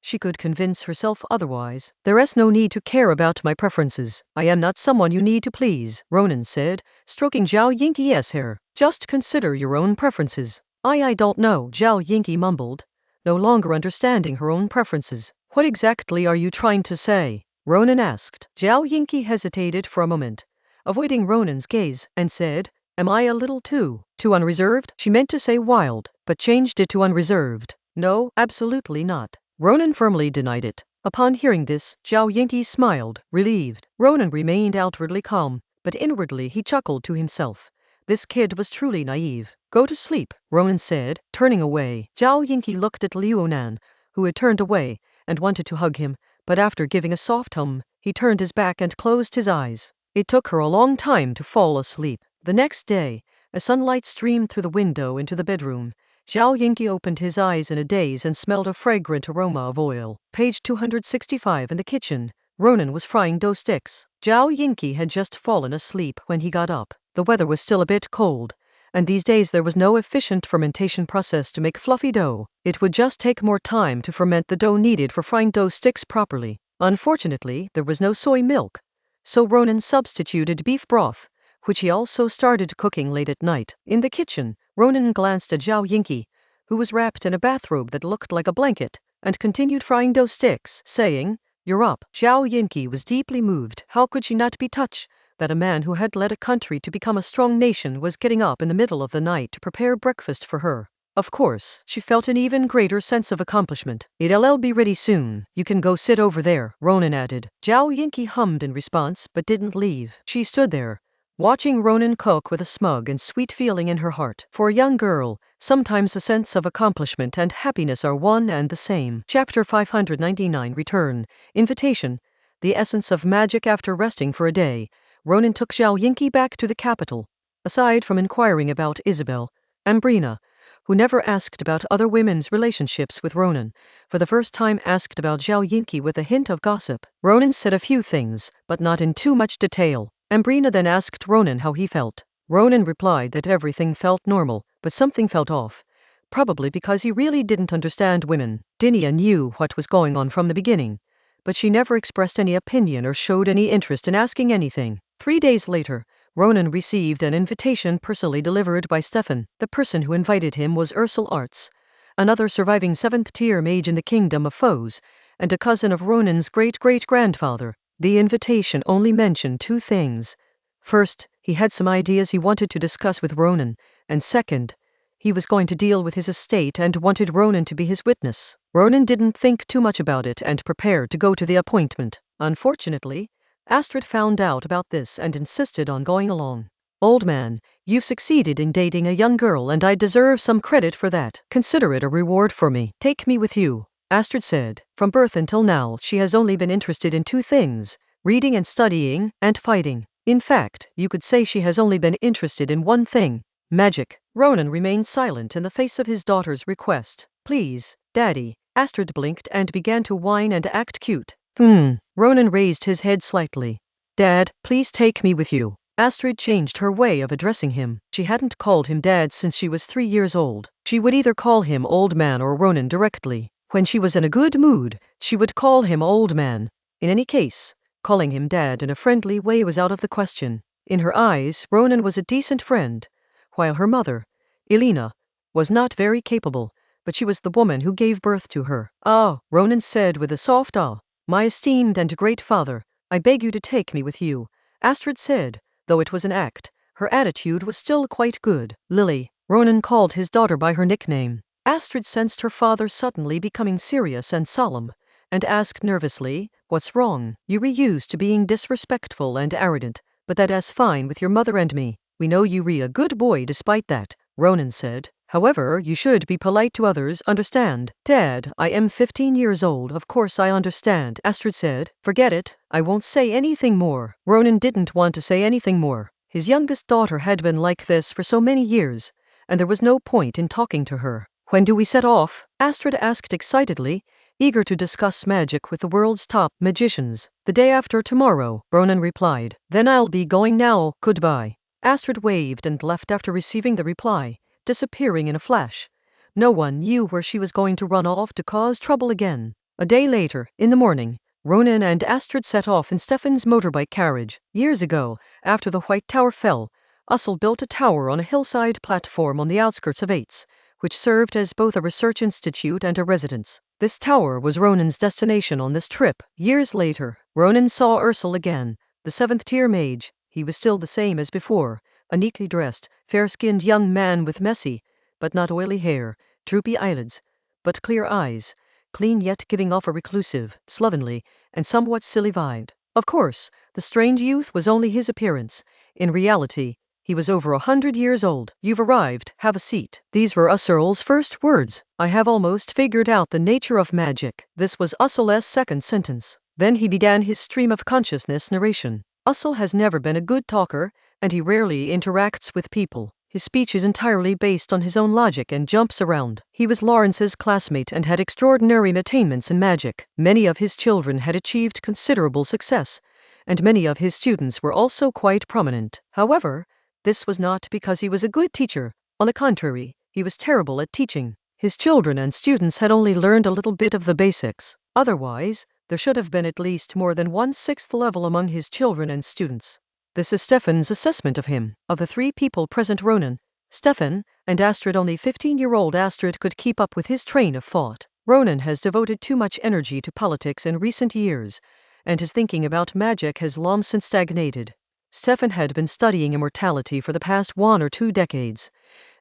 she could convince herself otherwise. "There is no need to care about my preferences. I am not someone you need to please," Ronan said, stroking Zhao Yingqi's hair. "Just consider your own preferences." I don't know," Zhao Yingqi mumbled, no longer understanding her own preferences. "What exactly are you trying to say?" Ronan asked. Zhao Yingqi hesitated for a moment, avoiding Ronan's gaze, and said, "Am I a little too unreserved?" She meant to say wild, but changed it to unreserved. "No, absolutely not." Ronan firmly denied it. Upon hearing this, Zhao Yingqi smiled, relieved. Ronan remained outwardly calm, but inwardly he chuckled to himself. This kid was truly naive. "Go to sleep," Ronan said, turning away. Zhao Yingqi looked at Liu Nan, who had turned away, and wanted to hug him, but after giving a soft hum, he turned his back and closed his eyes. It took her a long time to fall asleep. The next day, as sunlight streamed through the window into the bedroom, Zhao Yingqi opened his eyes in a daze and smelled a fragrant aroma of oil. Page 265. In the kitchen, Ronan was frying dough sticks. Zhao Yingqi had just fallen asleep when he got up. The weather was still a bit cold, and these days there was no efficient fermentation process to make fluffy dough. It would just take more time to ferment the dough needed for frying dough sticks properly. Unfortunately, there was no soy milk, so Ronan substituted beef broth, which he also started cooking late at night. In the kitchen, Ronan glanced at Zhao Yingqi, who was wrapped in a bathrobe that looked like a blanket, and continued frying dough sticks, saying, "You're up." Zhao Yingqi was deeply moved. How could she not be touched that a man who had led a country to become a strong nation was getting up in the middle of the night to prepare breakfast for her? Of course, she felt an even greater sense of accomplishment. "It'll be ready soon. You can go sit over there," Ronan added. Zhao Yingqi hummed in response but didn't leave. She stood there, watching Ronan cook with a smug and sweet feeling in her heart. For a young girl, sometimes a sense of accomplishment and happiness are one and the same. Chapter 599. Return. Invitation. The essence of magic. After resting for a day, Ronan took Zhao Yingqi back to the capital. Aside from inquiring about Isabel, Ambrina, who never asked about other women's relationships with Ronan, for the first time asked about Zhao Yingqi with a hint of gossip. Ronan said a few things, but not in too much detail. Ambrina then asked Ronan how he felt. Ronan replied that everything felt normal, but something felt off, probably because he really didn't understand women. Dinia knew what was going on from the beginning, but she never expressed any opinion or showed any interest in asking anything. 3 days later, Ronan received an invitation personally delivered by Stefan. The person who invited him was Ursel Arts, another surviving 7th-tier mage in the Kingdom of Foes, and a cousin of Ronan's great-great-grandfather. The invitation only mentioned two things. First, he had some ideas he wanted to discuss with Ronan, and second, he was going to deal with his estate and wanted Ronan to be his witness. Ronan didn't think too much about it and prepared to go to the appointment. Unfortunately, Astrid found out about this and insisted on going along. Old man, you've succeeded in dating a young girl and I deserve some credit for that. Consider it a reward for me. Take me with you, Astrid said. From birth until now, she has only been interested in two things: reading and studying, and fighting. In fact, you could say she has only been interested in one thing: magic. Ronan remained silent in the face of his daughter's request. Please, Daddy. Astrid blinked and began to whine and act cute. Ronan raised his head slightly. Dad, please take me with you. Astrid changed her way of addressing him. She hadn't called him Dad since she was 3 years old. She would either call him Old Man or Ronan directly. When she was in a good mood, she would call him Old Man. In any case, calling him Dad in a friendly way was out of the question. In her eyes, Ronan was a decent friend, while her mother, Elena, was not very capable, but she was the woman who gave birth to her. Ah, Ronan said with a soft ah. My esteemed and great father, I beg you to take me with you, Astrid said. Though it was an act, her attitude was still quite good. Lily, Ronan called his daughter by her nickname. Astrid sensed her father suddenly becoming serious and solemn, and asked nervously, what's wrong? You're used to being disrespectful and arrogant, but that's fine with your mother and me. We know you're a good boy despite that, Ronan said. However, you should be polite to others, understand? Dad, I am 15 years old, of course I understand, Astrid said. Forget it, I won't say anything more. Ronan didn't want to say anything more. His youngest daughter had been like this for so many years, and there was no point in talking to her. When do we set off? Astrid asked excitedly, eager to discuss magic with the world's top magicians. The day after tomorrow, Ronan replied. Then I'll be going now, goodbye. Astrid waved and left after receiving the reply, disappearing in a flash. No one knew where she was going to run off to cause trouble again. A day later, in the morning, Ronan and Astrid set off in Stefan's motorbike carriage. Years ago, after the White Tower fell, Ussel built a tower on a hillside platform on the outskirts of Ates, which served as both a research institute and a residence. This tower was Ronan's destination on this trip. Years later, Ronan saw Ursel again, the 7th-tier mage. He was still the same as before, a neatly dressed, fair-skinned young man with messy, but not oily hair, droopy eyelids, but clear eyes, clean yet giving off a reclusive, slovenly, and somewhat silly vibe. Of course, the strange youth was only his appearance. In reality, he was over 100 years old. You've arrived, have a seat. These were Ussel's first words. I have almost figured out the nature of magic. This was Ussel's second sentence. Then he began his stream of consciousness narration. Ussel has never been a good talker, and he rarely interacts with people. His speech is entirely based on his own logic and jumps around. He was Lawrence's classmate and had extraordinary attainments in magic. Many of his children had achieved considerable success, and many of his students were also quite prominent. However, this was not because he was a good teacher. On the contrary, he was terrible at teaching. His children and students had only learned a little bit of the basics. Otherwise, there should have been at least more than 1/6 level among his children and students. This is Stefan's assessment of him. Of the 3 people present, Ronan, Stefan, and Astrid, only 15-year-old Astrid could keep up with his train of thought. Ronan has devoted too much energy to politics in recent years, and his thinking about magic has long since stagnated. Stefan had been studying immortality for the past 1 or 2 decades,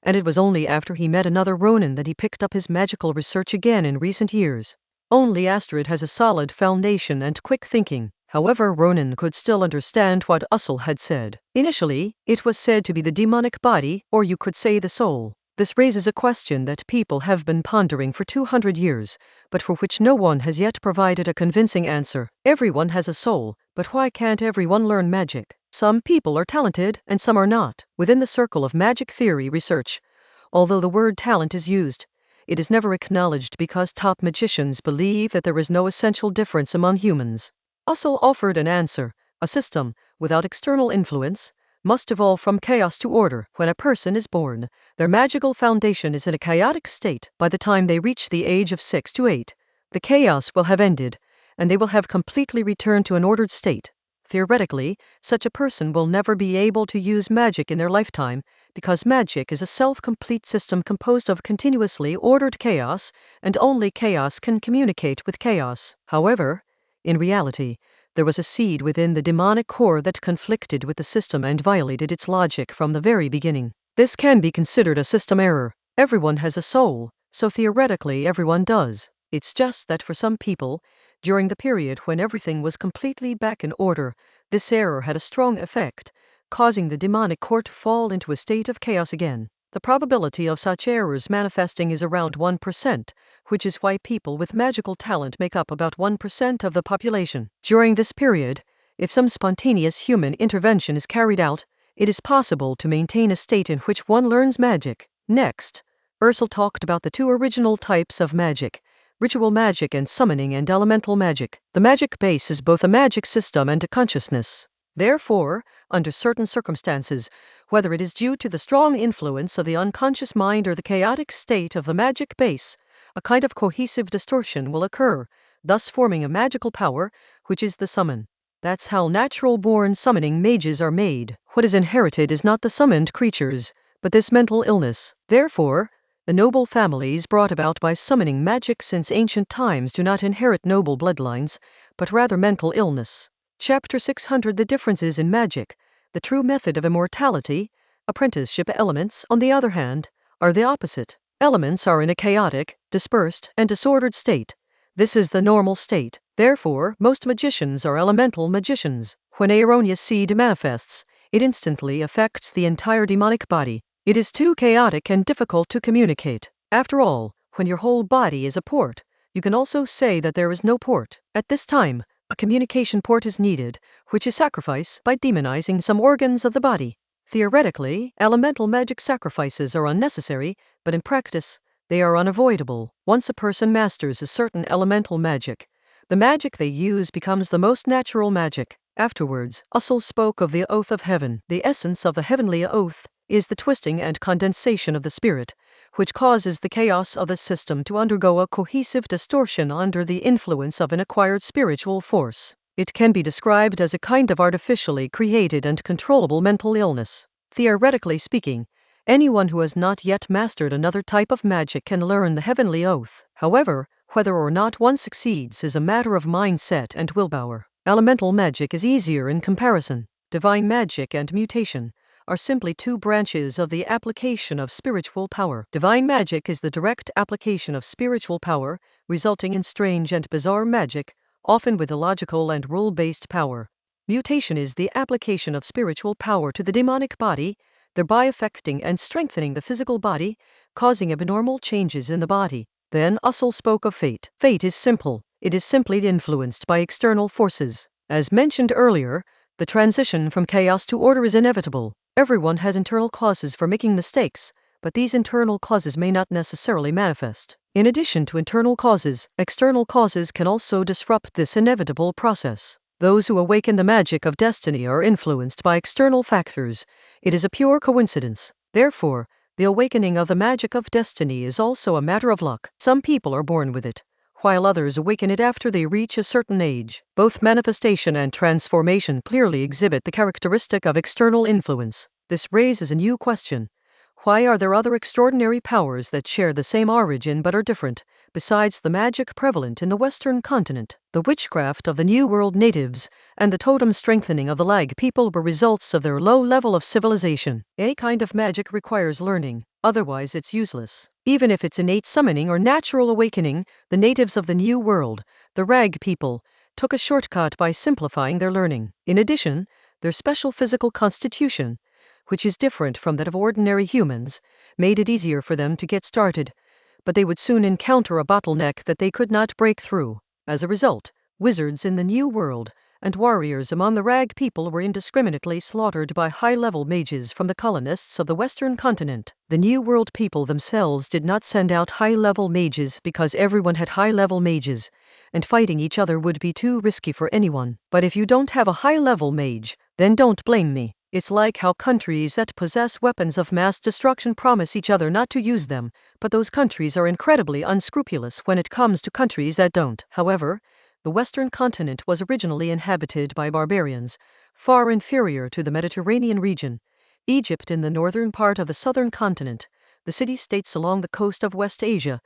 and it was only after he met another Ronan that he picked up his magical research again in recent years. Only Astrid has a solid foundation and quick thinking. However, Ronan could still understand what Ussel had said. Initially, it was said to be the demonic body, or you could say the soul. This raises a question that people have been pondering for 200 years, but for which no one has yet provided a convincing answer. Everyone has a soul, but why can't everyone learn magic? Some people are talented, and some are not. Within the circle of magic theory research, although the word talent is used, it is never acknowledged because top magicians believe that there is no essential difference among humans. Ussel offered an answer. A system, without external influence, must evolve from chaos to order. When a person is born, their magical foundation is in a chaotic state. By the time they reach the age of 6 to 8, the chaos will have ended, and they will have completely returned to an ordered state. Theoretically, such a person will never be able to use magic in their lifetime, because magic is a self-complete system composed of continuously ordered chaos, and only chaos can communicate with chaos. However, in reality, there was a seed within the demonic core that conflicted with the system and violated its logic from the very beginning. This can be considered a system error. Everyone has a soul, so theoretically everyone does. It's just that for some people, during the period when everything was completely back in order, this error had a strong effect, causing the demonic core to fall into a state of chaos again. The probability of such errors manifesting is around 1%, which is why people with magical talent make up about 1% of the population. During this period, if some spontaneous human intervention is carried out, it is possible to maintain a state in which one learns magic. Next, Ursel talked about the two original types of magic: ritual magic and summoning and elemental magic. The magic base is both a magic system and a consciousness. Therefore, under certain circumstances, whether it is due to the strong influence of the unconscious mind or the chaotic state of the magic base, a kind of cohesive distortion will occur, thus forming a magical power, which is the summon. That's how natural-born summoning mages are made. What is inherited is not the summoned creatures, but this mental illness. Therefore, the noble families brought about by summoning magic since ancient times do not inherit noble bloodlines, but rather mental illness. Chapter 600: The differences in magic. The true method of immortality. Apprenticeship. Elements, on the other hand, are the opposite. Elements are in a chaotic, dispersed, and disordered state. This is the normal state. Therefore, most magicians are elemental magicians. When a erroneous seed manifests, it instantly affects the entire demonic body. It is too chaotic and difficult to communicate. After all, when your whole body is a port, you can also say that there is no port. At this time, a communication port is needed, which is sacrifice by demonizing some organs of the body. Theoretically, elemental magic sacrifices are unnecessary, but in practice, they are unavoidable. Once a person masters a certain elemental magic, the magic they use becomes the most natural magic. Afterwards, Ussel spoke of the oath of heaven. The essence of the heavenly oath is the twisting and condensation of the spirit, which causes the chaos of the system to undergo a cohesive distortion under the influence of an acquired spiritual force. It can be described as a kind of artificially created and controllable mental illness. Theoretically speaking, anyone who has not yet mastered another type of magic can learn the heavenly oath. However, whether or not one succeeds is a matter of mindset and willpower. Elemental magic is easier in comparison. Divine magic and mutation are simply two branches of the application of spiritual power. Divine magic is the direct application of spiritual power, resulting in strange and bizarre magic, often with illogical and rule-based power. Mutation is the application of spiritual power to the demonic body, thereby affecting and strengthening the physical body, causing abnormal changes in the body. Then Ussel spoke of fate. Fate is simple. It is simply influenced by external forces. As mentioned earlier, the transition from chaos to order is inevitable. Everyone has internal causes for making mistakes, but these internal causes may not necessarily manifest. In addition to internal causes, external causes can also disrupt this inevitable process. Those who awaken the magic of destiny are influenced by external factors. It is a pure coincidence. Therefore, the awakening of the magic of destiny is also a matter of luck. Some people are born with it, while others awaken it after they reach a certain age. Both manifestation and transformation clearly exhibit the characteristic of external influence. This raises a new question. Why are there other extraordinary powers that share the same origin but are different, besides the magic prevalent in the Western continent? The witchcraft of the New World natives and the totem strengthening of the Lag people were results of their low level of civilization. Any kind of magic requires learning, otherwise it's useless. Even if it's innate summoning or natural awakening, the natives of the New World, the Rag people, took a shortcut by simplifying their learning. In addition, their special physical constitution, which is different from that of ordinary humans, made it easier for them to get started, but they would soon encounter a bottleneck that they could not break through. As a result, wizards in the New World and warriors among the Rag people were indiscriminately slaughtered by high-level mages from the colonists of the Western continent. The New World people themselves did not send out high-level mages because everyone had high-level mages, and fighting each other would be too risky for anyone. But if you don't have a high-level mage, then don't blame me. It's like how countries that possess weapons of mass destruction promise each other not to use them, but those countries are incredibly unscrupulous when it comes to countries that don't. However, the Western continent was originally inhabited by barbarians, far inferior to the Mediterranean region. Egypt in the northern part of the southern continent, the city-states along the coast of West Asia,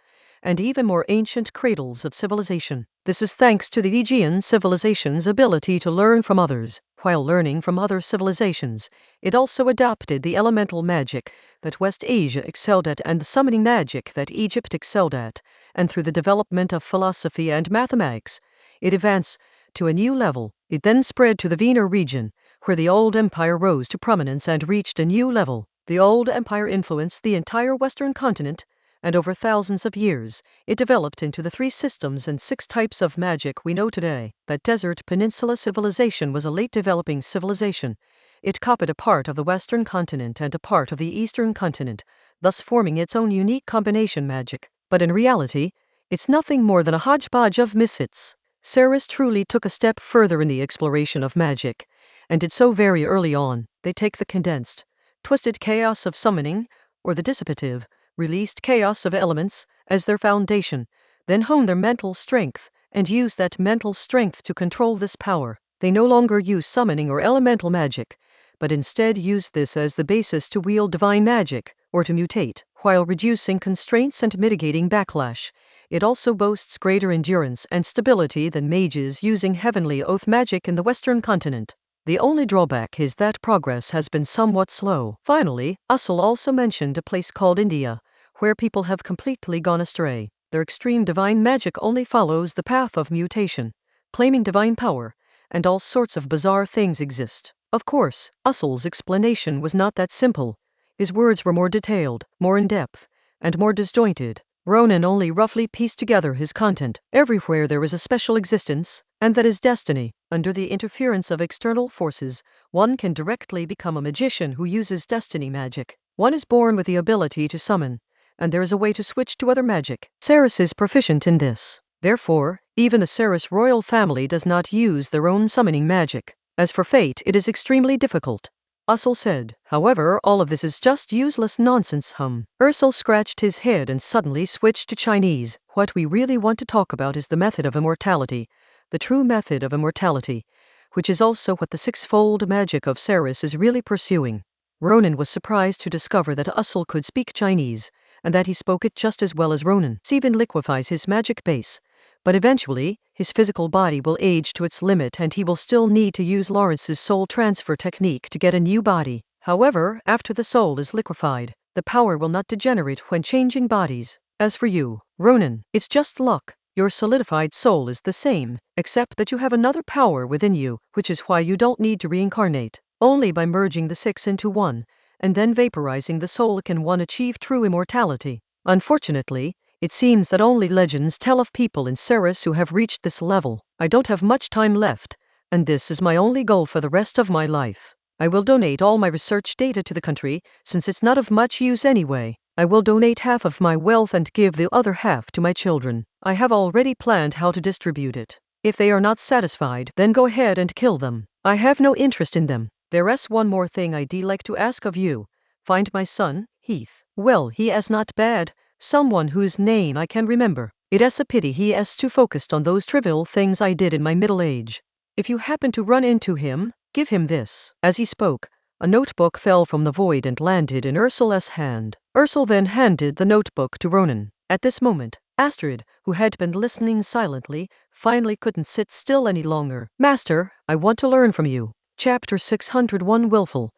and even more ancient cradles of civilization. This is thanks to the Aegean civilization's ability to learn from others. While learning from other civilizations, it also adopted the elemental magic that West Asia excelled at and the summoning magic that Egypt excelled at, and through the development of philosophy and mathematics, it advanced to a new level. It then spread to the Venar region, where the old empire rose to prominence and reached a new level. The old empire influenced the entire Western continent, and over thousands of years, it developed into the 3 systems and 6 types of magic we know today. That desert peninsula civilization was a late developing civilization. It copied a part of the Western continent and a part of the Eastern continent, thus forming its own unique combination magic. But in reality, it's nothing more than a hodgepodge of misfits. Ceres truly took a step further in the exploration of magic, and did so very early on. They take the condensed, twisted chaos of summoning, or the dissipative, released chaos of elements, as their foundation, then hone their mental strength, and use that mental strength to control this power. They no longer use summoning or elemental magic, but instead use this as the basis to wield divine magic, or to mutate, while reducing constraints and mitigating backlash. It also boasts greater endurance and stability than mages using heavenly oath magic in the Western continent. The only drawback is that progress has been somewhat slow. Finally, Usul also mentioned a place called India, where people have completely gone astray. Their extreme divine magic only follows the path of mutation, claiming divine power, and all sorts of bizarre things exist. Of course, Usul's explanation was not that simple. His words were more detailed, more in-depth, and more disjointed. Ronan only roughly pieced together his content. Everywhere there is a special existence, and that is destiny. Under the interference of external forces, one can directly become a magician who uses destiny magic. One is born with the ability to summon, and there is a way to switch to other magic. Ceres is proficient in this. Therefore, even the Ceres royal family does not use their own summoning magic. As for fate, it is extremely difficult. Usul said. However, all of this is just useless nonsense. Usul scratched his head and suddenly switched to Chinese. What we really want to talk about is the method of immortality, the true method of immortality, which is also what the 6-fold magic of Ceres is really pursuing. Ronan was surprised to discover that Usul could speak Chinese, and that he spoke it just as well as Ronan. Steven liquefies his magic base, but eventually, his physical body will age to its limit and he will still need to use Lawrence's soul transfer technique to get a new body. However, after the soul is liquefied, the power will not degenerate when changing bodies. As for you, Ronan, it's just luck. Your solidified soul is the same, except that you have another power within you, which is why you don't need to reincarnate. Only by merging the 6 into one, and then vaporizing the soul can one achieve true immortality. Unfortunately, it seems that only legends tell of people in Ceres who have reached this level. I don't have much time left, and this is my only goal for the rest of my life. I will donate all my research data to the country, since it's not of much use anyway. I will donate half of my wealth and give the other half to my children. I have already planned how to distribute it. If they are not satisfied, then go ahead and kill them. I have no interest in them. There's one more thing I'd like to ask of you. Find my son, Heath. Well, he is not bad. Someone whose name I can remember. It is a pity he is too focused on those trivial things I did in my middle age. If you happen to run into him, give him this. As he spoke, a notebook fell from the void and landed in Ursula's hand. Ursula then handed the notebook to Ronan. At this moment, Astrid, who had been listening silently, finally couldn't sit still any longer. Master, I want to learn from you. Chapter 601 Willful.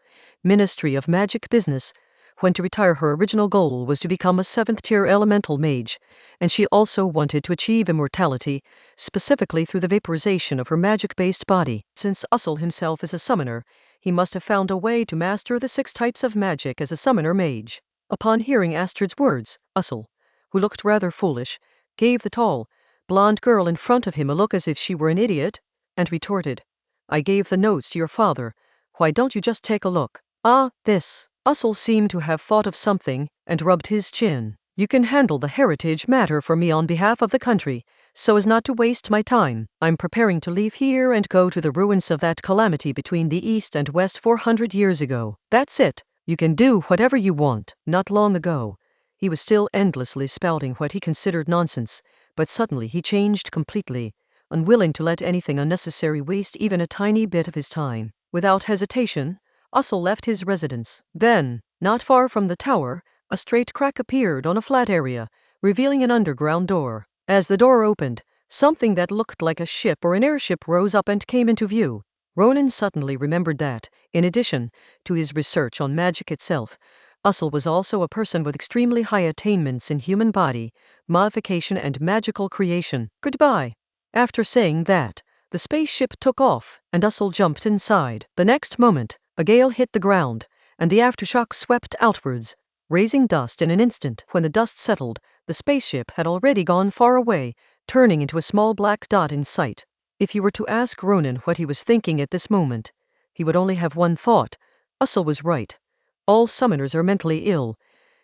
Ministry of Magic Business. When to retire, her original goal was to become a 7th-tier elemental mage, and she also wanted to achieve immortality, specifically through the vaporization of her magic-based body. Since Usul himself is a summoner, he must have found a way to master the 6 types of magic as a summoner mage. Upon hearing Astrid's words, Usul, who looked rather foolish, gave the tall, blonde girl in front of him a look as if she were an idiot, and retorted, I gave the notes to your father. Why don't you just take a look? Ah, this. Usul seemed to have thought of something, and rubbed his chin. You can handle the heritage matter for me on behalf of the country, so as not to waste my time. I'm preparing to leave here and go to the ruins of that calamity between the East and West 400 years ago. That's it. You can do whatever you want. Not long ago, he was still endlessly spouting what he considered nonsense, but suddenly he changed completely, unwilling to let anything unnecessary waste even a tiny bit of his time. Without hesitation, Usul left his residence. Then, not far from the tower, a straight crack appeared on a flat area, revealing an underground door. As the door opened, something that looked like a ship or an airship rose up and came into view. Ronan suddenly remembered that, in addition to his research on magic itself, Ussel was also a person with extremely high attainments in human body, modification and magical creation. Goodbye. After saying that, the spaceship took off, and Ussel jumped inside. The next moment, a gale hit the ground, and the aftershock swept outwards, raising dust in an instant. When the dust settled, the spaceship had already gone far away, turning into a small black dot in sight. If you were to ask Ronan what he was thinking at this moment, he would only have one thought. Ussel was right. All summoners are mentally ill,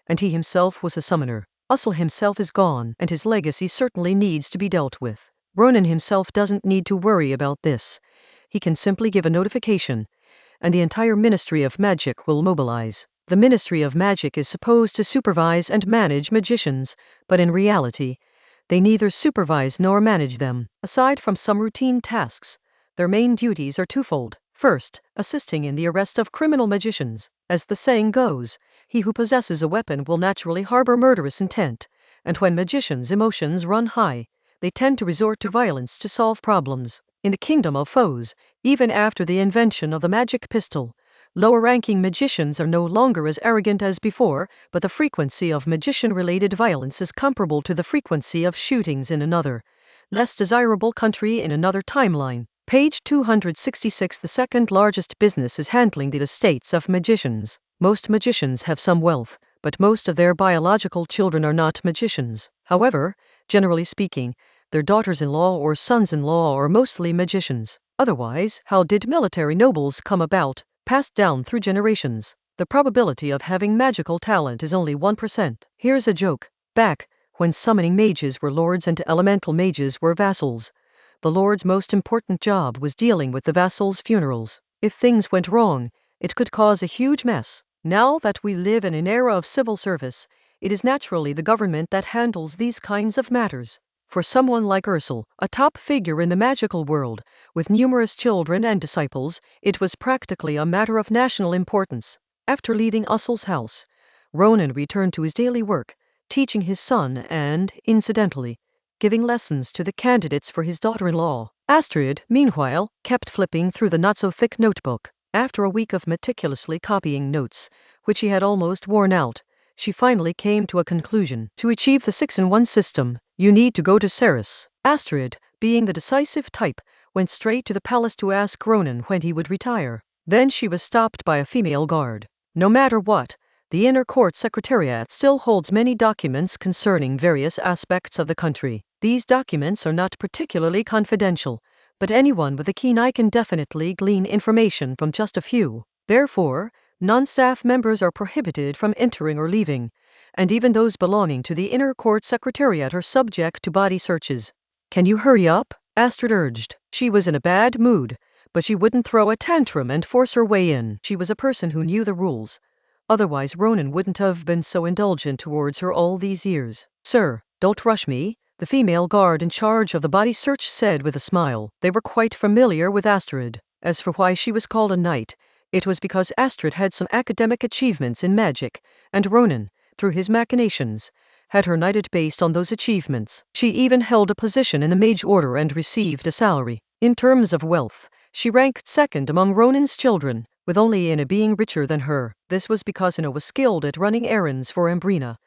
and he himself was a summoner. Ussel himself is gone, and his legacy certainly needs to be dealt with. Ronan himself doesn't need to worry about this. He can simply give a notification, and the entire Ministry of Magic will mobilize. The Ministry of Magic is supposed to supervise and manage magicians, but in reality, they neither supervise nor manage them. Aside from some routine tasks, their main duties are twofold. First, assisting in the arrest of criminal magicians. As the saying goes, he who possesses a weapon will naturally harbor murderous intent, and when magicians' emotions run high, they tend to resort to violence to solve problems. In the kingdom of foes, even after the invention of the magic pistol, lower-ranking magicians are no longer as arrogant as before, but the frequency of magician-related violence is comparable to the frequency of shootings in another, less desirable country in another timeline. Page 266. The second largest business is handling the estates of magicians. Most magicians have some wealth, but most of their biological children are not magicians. However, generally speaking, their daughters-in-law or sons-in-law are mostly magicians. Otherwise, how did military nobles come about? Passed down through generations. The probability of having magical talent is only 1%. Here's a joke. Back when summoning mages were lords and elemental mages were vassals, the lord's most important job was dealing with the vassals' funerals. If things went wrong, it could cause a huge mess. Now that we live in an era of civil service, it is naturally the government that handles these kinds of matters. For someone like Ursel, a top figure in the magical world, with numerous children and disciples, it was practically a matter of national importance. After leaving Ussel's house, Ronan returned to his daily work, teaching his son and, incidentally, giving lessons to the candidates for his daughter-in-law. Astrid, meanwhile, kept flipping through the not-so-thick notebook. After a week of meticulously copying notes, which he had almost worn out, she finally came to a conclusion. To achieve the 6-in-1 system, you need to go to Ceres. Astrid, being the decisive type, went straight to the palace to ask Ronan when he would retire. Then she was stopped by a female guard. No matter what, the Inner Court Secretariat still holds many documents concerning various aspects of the country. These documents are not particularly confidential, but anyone with a keen eye can definitely glean information from just a few. Therefore, non-staff members are prohibited from entering or leaving, and even those belonging to the Inner Court Secretariat are subject to body searches. Can you hurry up? Astrid urged. She was in a bad mood, but she wouldn't throw a tantrum and force her way in. She was a person who knew the rules. Otherwise Ronan wouldn't have been so indulgent towards her all these years. Sir, don't rush me, the female guard in charge of the body search said with a smile. They were quite familiar with Astrid. As for why she was called a knight, it was because Astrid had some academic achievements in magic, and Ronan, through his machinations, had her knighted based on those achievements. She even held a position in the mage order and received a salary. In terms of wealth, she ranked second among Ronan's children, with only Ina being richer than her. This was because Ina was skilled at running errands for Ambrina,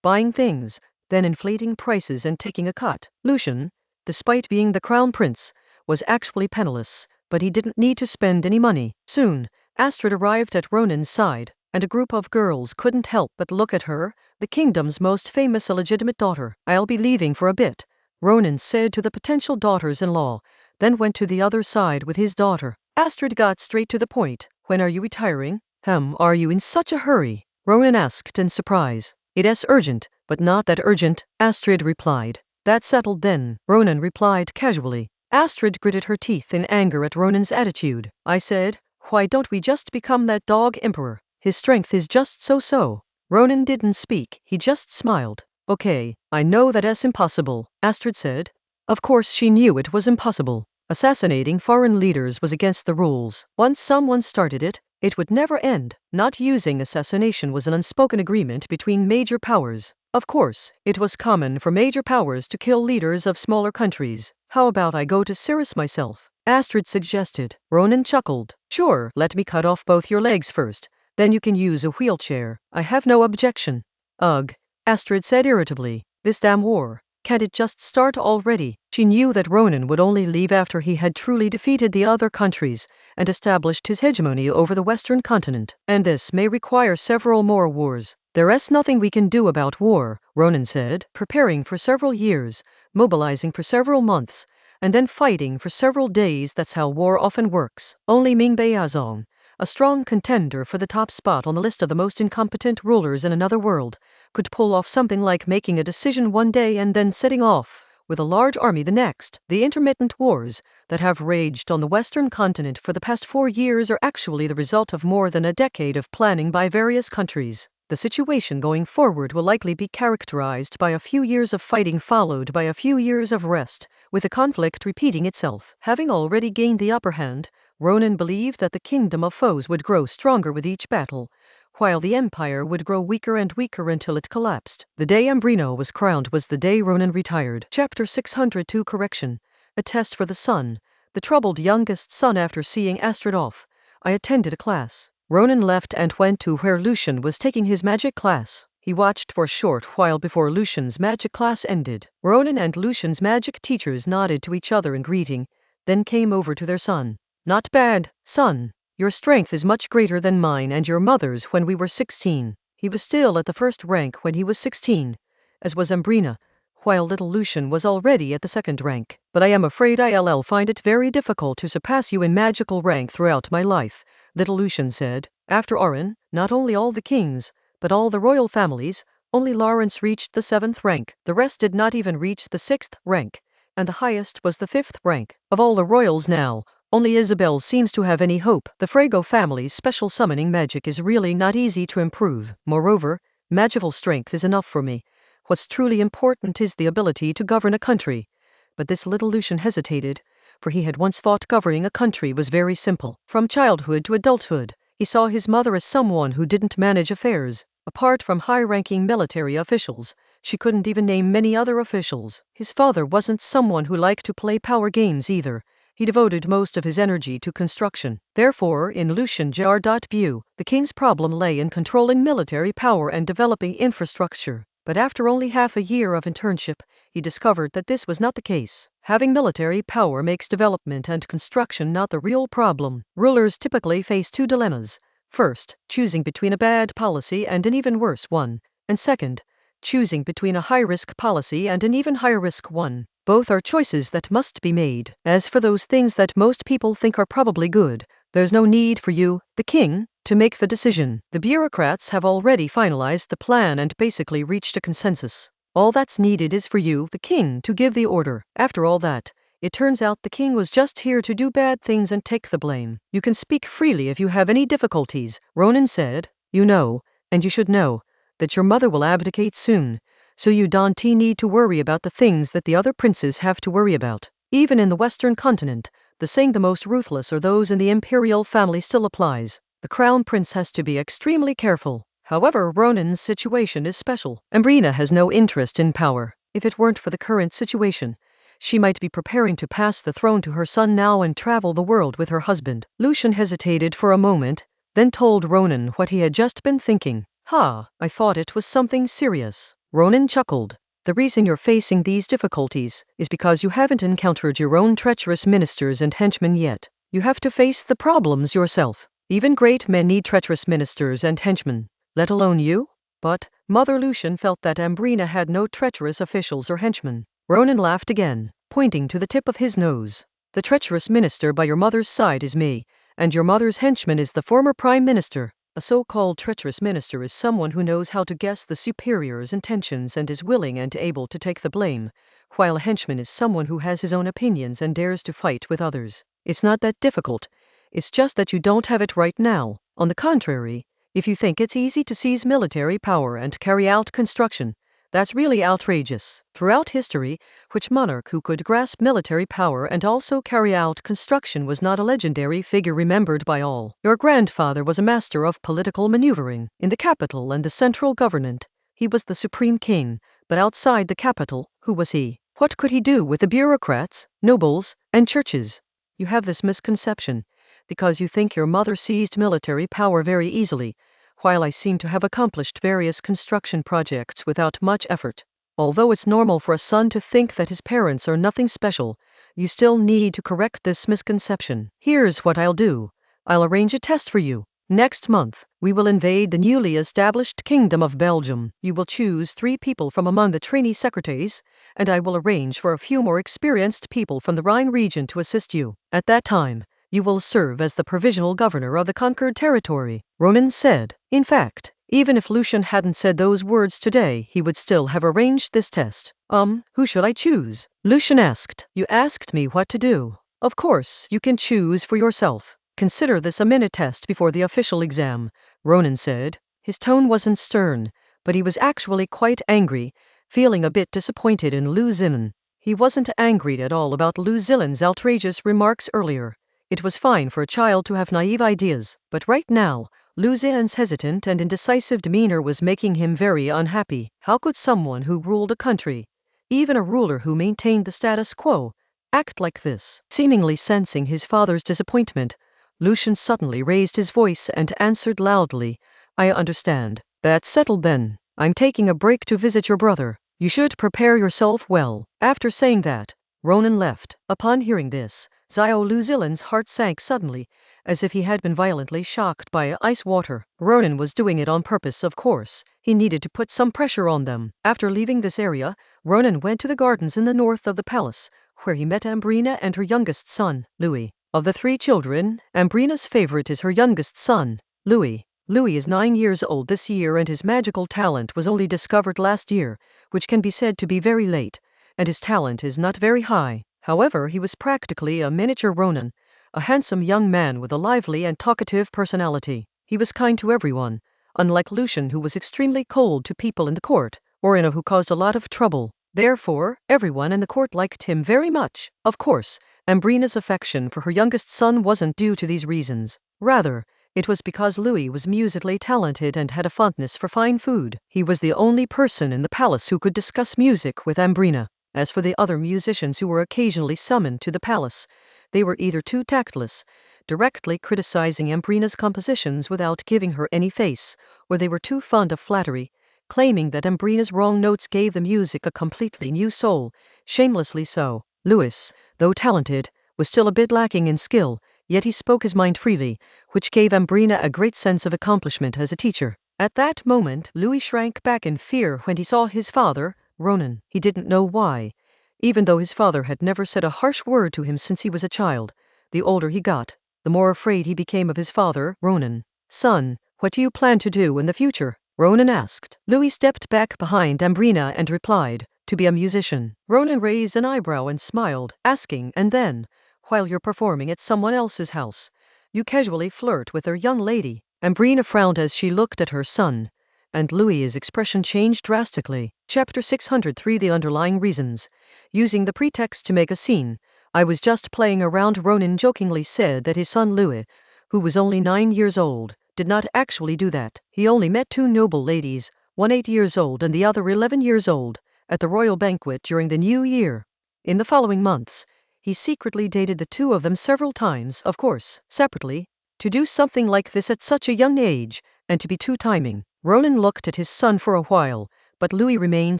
buying things, then inflating prices and taking a cut. Lucian, despite being the crown prince, was actually penniless, but he didn't need to spend any money. Soon, Astrid arrived at Ronan's side, and a group of girls couldn't help but look at her, the kingdom's most famous illegitimate daughter. I'll be leaving for a bit, Ronan said to the potential daughters-in-law, then went to the other side with his daughter. Astrid got straight to the point. When are you retiring? Are you in such a hurry? Ronan asked in surprise. It's urgent, but not that urgent, Astrid replied. That's settled then, Ronan replied casually. Astrid gritted her teeth in anger at Ronan's attitude. I said, why don't we just become that dog emperor? His strength is just so-so. Ronan didn't speak, he just smiled. Okay, I know that's impossible, Astrid said. Of course she knew it was impossible. Assassinating foreign leaders was against the rules. Once someone started it, it would never end. Not using assassination was an unspoken agreement between major powers. Of course, it was common for major powers to kill leaders of smaller countries. How about I go to Cirrus myself? Astrid suggested. Ronan chuckled. Sure, let me cut off both your legs first. Then you can use a wheelchair. I have no objection. Ugh, Astrid said irritably. This damn war. Can't it just start already? She knew that Ronan would only leave after he had truly defeated the other countries and established his hegemony over the Western continent. And this may require several more wars. There's nothing we can do about war, Ronan said, preparing for several years, mobilizing for several months, and then fighting for several days. That's how war often works. Only Ming Beizong, a strong contender for the top spot on the list of the most incompetent rulers in another world, could pull off something like making a decision one day and then setting off with a large army the next. The intermittent wars that have raged on the Western continent for the past 4 years are actually the result of more than a decade of planning by various countries. The situation going forward will likely be characterized by a few years of fighting followed by a few years of rest, with the conflict repeating itself. Having already gained the upper hand, Ronan believed that the kingdom of foes would grow stronger with each battle, while the empire would grow weaker and weaker until it collapsed. The day Ambrino was crowned was the day Ronan retired. Chapter 602 Correction. A test for the son, the troubled youngest son. After seeing Astrid off, I attended a class. Ronan left and went to where Lucian was taking his magic class. He watched for a short while before Lucian's magic class ended. Ronan and Lucian's magic teachers nodded to each other in greeting, then came over to their son. Not bad, son. Your strength is much greater than mine and your mother's when we were 16. He was still at the first rank when he was 16, as was Ambrina, while little Lucian was already at the second rank. But I am afraid I'll find it very difficult to surpass you in magical rank throughout my life, little Lucian said. After Orin, not only all the kings, but all the royal families, only Lawrence reached the 7th rank. The rest did not even reach the 6th rank, and the highest was the 5th rank. Of all the royals now, only Isabel seems to have any hope. The Frago family's special summoning magic is really not easy to improve. Moreover, magical strength is enough for me. What's truly important is the ability to govern a country. But this little Lucian hesitated, for he had once thought governing a country was very simple. From childhood to adulthood, he saw his mother as someone who didn't manage affairs. Apart from high-ranking military officials, she couldn't even name many other officials. His father wasn't someone who liked to play power games either. He devoted most of his energy to construction. Therefore, in Lucian Jr.'s view, the king's problem lay in controlling military power and developing infrastructure. But after only half a year of internship, he discovered that this was not the case. Having military power makes development and construction not the real problem. Rulers typically face 2 dilemmas. First, choosing between a bad policy and an even worse one. And second, choosing between a high-risk policy and an even higher-risk one. Both are choices that must be made. As for those things that most people think are probably good, there's no need for you, the king, to make the decision. The bureaucrats have already finalized the plan and basically reached a consensus. All that's needed is for you, the king, to give the order. After all that, it turns out the king was just here to do bad things and take the blame. You can speak freely if you have any difficulties, Ronan said. You know, and you should know, that your mother will abdicate soon, so you don't need to worry about the things that the other princes have to worry about. Even in the Western continent, the saying the most ruthless are those in the imperial family still applies. The crown prince has to be extremely careful. However, Ronan's situation is special. Ambrina has no interest in power. If it weren't for the current situation, she might be preparing to pass the throne to her son now and travel the world with her husband. Lucian hesitated for a moment, then told Ronan what he had just been thinking. I thought it was something serious. Ronan chuckled. The reason you're facing these difficulties is because you haven't encountered your own treacherous ministers and henchmen yet. You have to face the problems yourself. Even great men need treacherous ministers and henchmen, let alone you. But Mother Lucian felt that Ambrina had no treacherous officials or henchmen. Ronan laughed again, pointing to the tip of his nose. The treacherous minister by your mother's side is me, and your mother's henchman is the former prime minister. A so-called treacherous minister is someone who knows how to guess the superior's intentions and is willing and able to take the blame, while a henchman is someone who has his own opinions and dares to fight with others. It's not that difficult. It's just that you don't have it right now. On the contrary, if you think it's easy to seize military power and carry out construction, That's really outrageous. Throughout history, which monarch who could grasp military power and also carry out construction was not a legendary figure remembered by all? Your grandfather was a master of political maneuvering. In the capital and the central government, he was the supreme king, but outside the capital, who was he? What could he do with the bureaucrats, nobles, and churches? You have this misconception because you think your mother seized military power very easily, while I seem to have accomplished various construction projects without much effort. Although it's normal for a son to think that his parents are nothing special, you still need to correct this misconception. Here's what I'll do. I'll arrange a test for you. Next month, we will invade the newly established Kingdom of Belgium. You will choose 3 people from among the trainee secretaries, and I will arrange for a few more experienced people from the Rhine region to assist you. At that time, you will serve as the provisional governor of the conquered territory, Ronan said. In fact, even if Lucian hadn't said those words today, he would still have arranged this test. Who should I choose? Lucian asked. You asked me what to do. Of course, you can choose for yourself. Consider this a minute test before the official exam, Ronan said. His tone wasn't stern, but he was actually quite angry, feeling a bit disappointed in Lu Zilan. He wasn't angry at all about Lu Zilan's outrageous remarks earlier. It was fine for a child to have naive ideas, but right now, Lu Zilan's hesitant and indecisive demeanor was making him very unhappy. How could someone who ruled a country, even a ruler who maintained the status quo, act like this? Seemingly sensing his father's disappointment, Lucian suddenly raised his voice and answered loudly, I understand. That's settled then. I'm taking a break to visit your brother. You should prepare yourself well. After saying that, Ronan left. Upon hearing this, Zio Lu Zilan's heart sank suddenly, as if he had been violently shocked by ice water. Ronan was doing it on purpose, of course. He needed to put some pressure on them. After leaving this area, Ronan went to the gardens in the north of the palace, where he met Ambrina and her youngest son, Louis. Of the 3 children, Ambrina's favorite is her youngest son, Louis. Louis is 9 years old this year, and his magical talent was only discovered last year, which can be said to be very late, and his talent is not very high. However, he was practically a miniature Ronan, a handsome young man with a lively and talkative personality. He was kind to everyone, unlike Lucian, who was extremely cold to people in the court, or who caused a lot of trouble. Therefore, everyone in the court liked him very much. Of course, Ambrina's affection for her youngest son wasn't due to these reasons. Rather, it was because Louis was musically talented and had a fondness for fine food. He was the only person in the palace who could discuss music with Ambrina. As for the other musicians who were occasionally summoned to the palace, they were either too tactless, directly criticizing Ambrina's compositions without giving her any face, or they were too fond of flattery, claiming that Ambrina's wrong notes gave the music a completely new soul, shamelessly so. Louis, though talented, was still a bit lacking in skill, yet he spoke his mind freely, which gave Ambrina a great sense of accomplishment as a teacher. At that moment, Louis shrank back in fear when he saw his father, Ronan. He didn't know why. Even though his father had never said a harsh word to him since he was a child, the older he got, the more afraid he became of his father, Ronan. Son, what do you plan to do in the future? Ronan asked. Louis stepped back behind Ambrina and replied, to be a musician. Ronan raised an eyebrow and smiled, asking, and then, while you're performing at someone else's house, you casually flirt with their young lady. Ambrina frowned as she looked at her son, and Louis's expression changed drastically. Chapter 603 The Underlying Reasons. Using the pretext to make a scene, I was just playing around. Ronan jokingly said that his son Louis, who was only 9 years old, did not actually do that. He only met 2 noble ladies, one 8 years old and the other 11 years old, at the royal banquet during the New Year. In the following months, he secretly dated the 2 of them several times, of course, separately. To do something like this at such a young age, and to be two-timing. Ronan looked at his son for a while, but Louis remained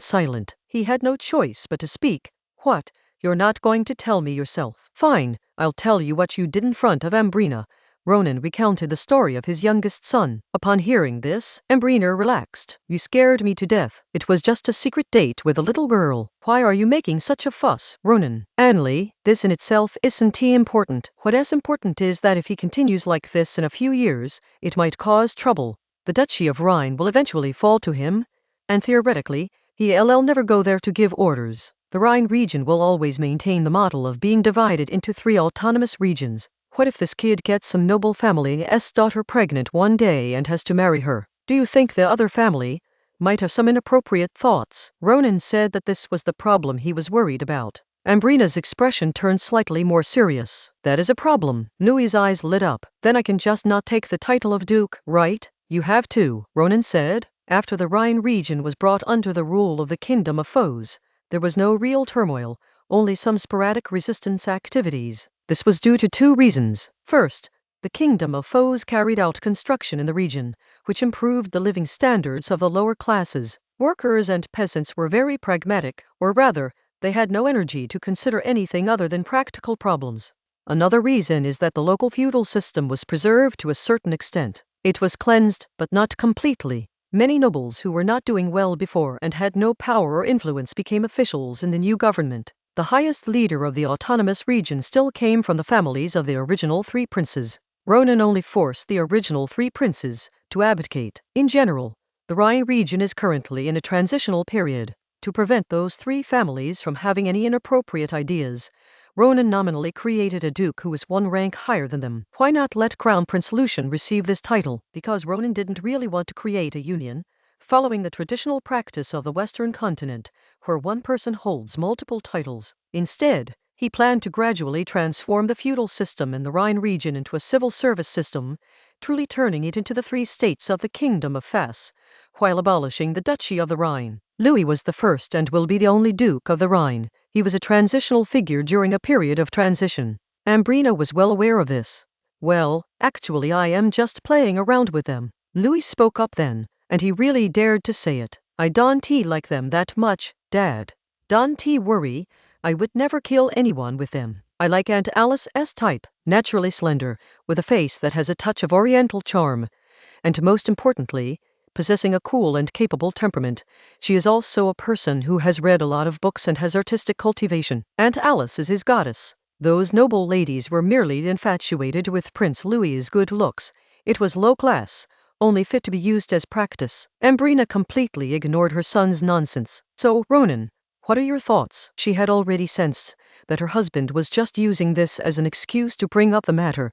silent. He had no choice but to speak. What? You're not going to tell me yourself? Fine, I'll tell you what you did in front of Ambrina. Ronan recounted the story of his youngest son. Upon hearing this, Ambrina relaxed. You scared me to death. It was just a secret date with a little girl. Why are you making such a fuss, Ronan? Anli, this in itself isn't important. What is important is that if he continues like this in a few years, it might cause trouble. The Duchy of Rhine will eventually fall to him, and theoretically, he'll never go there to give orders. The Rhine region will always maintain the model of being divided into 3 autonomous regions. What if this kid gets some noble family's daughter pregnant one day and has to marry her? Do you think the other family might have some inappropriate thoughts. Ronan said that this was the problem he was worried about. Ambrina's expression turned slightly more serious. That is a problem. Louis's eyes lit up. Then I can just not take the title of Duke, right? You have to, Ronan said. After the Rhine region was brought under the rule of the Kingdom of Foes, there was no real turmoil, only some sporadic resistance activities. This was due to two reasons. First, the Kingdom of Foes carried out construction in the region, which improved the living standards of the lower classes. Workers and peasants were very pragmatic, or rather, they had no energy to consider anything other than practical problems. Another reason is that the local feudal system was preserved to a certain extent. It was cleansed, but not completely. Many nobles who were not doing well before and had no power or influence became officials in the new government. The highest leader of the autonomous region still came from the families of the original three princes. Ronan only forced the original three princes to abdicate. In general, the Rhine region is currently in a transitional period. To prevent those three families from having any inappropriate ideas, Ronan nominally created a duke who was one rank higher than them. Why not let Crown Prince Lucian receive this title? Because Ronan didn't really want to create a union, following the traditional practice of the Western continent, where one person holds multiple titles. Instead, he planned to gradually transform the feudal system in the Rhine region into a civil service system, truly turning it into the three states of the Kingdom of Fas, while abolishing the Duchy of the Rhine. Louis was the first and will be the only Duke of the Rhine. He was a transitional figure during a period of transition. Ambrina was well aware of this. Well, actually I am just playing around with them. Louis spoke up then, and he really dared to say it. I don't like them that much, Dad. Don't worry, I would never kill anyone with them. I like Aunt Alice's type, naturally slender, with a face that has a touch of oriental charm, and most importantly, possessing a cool and capable temperament. She is also a person who has read a lot of books and has artistic cultivation. Aunt Alice is his goddess. Those noble ladies were merely infatuated with Prince Louis's good looks. It was low class, only fit to be used as practice. Ambrina completely ignored her son's nonsense. So, Ronan, what are your thoughts? She had already sensed that her husband was just using this as an excuse to bring up the matter,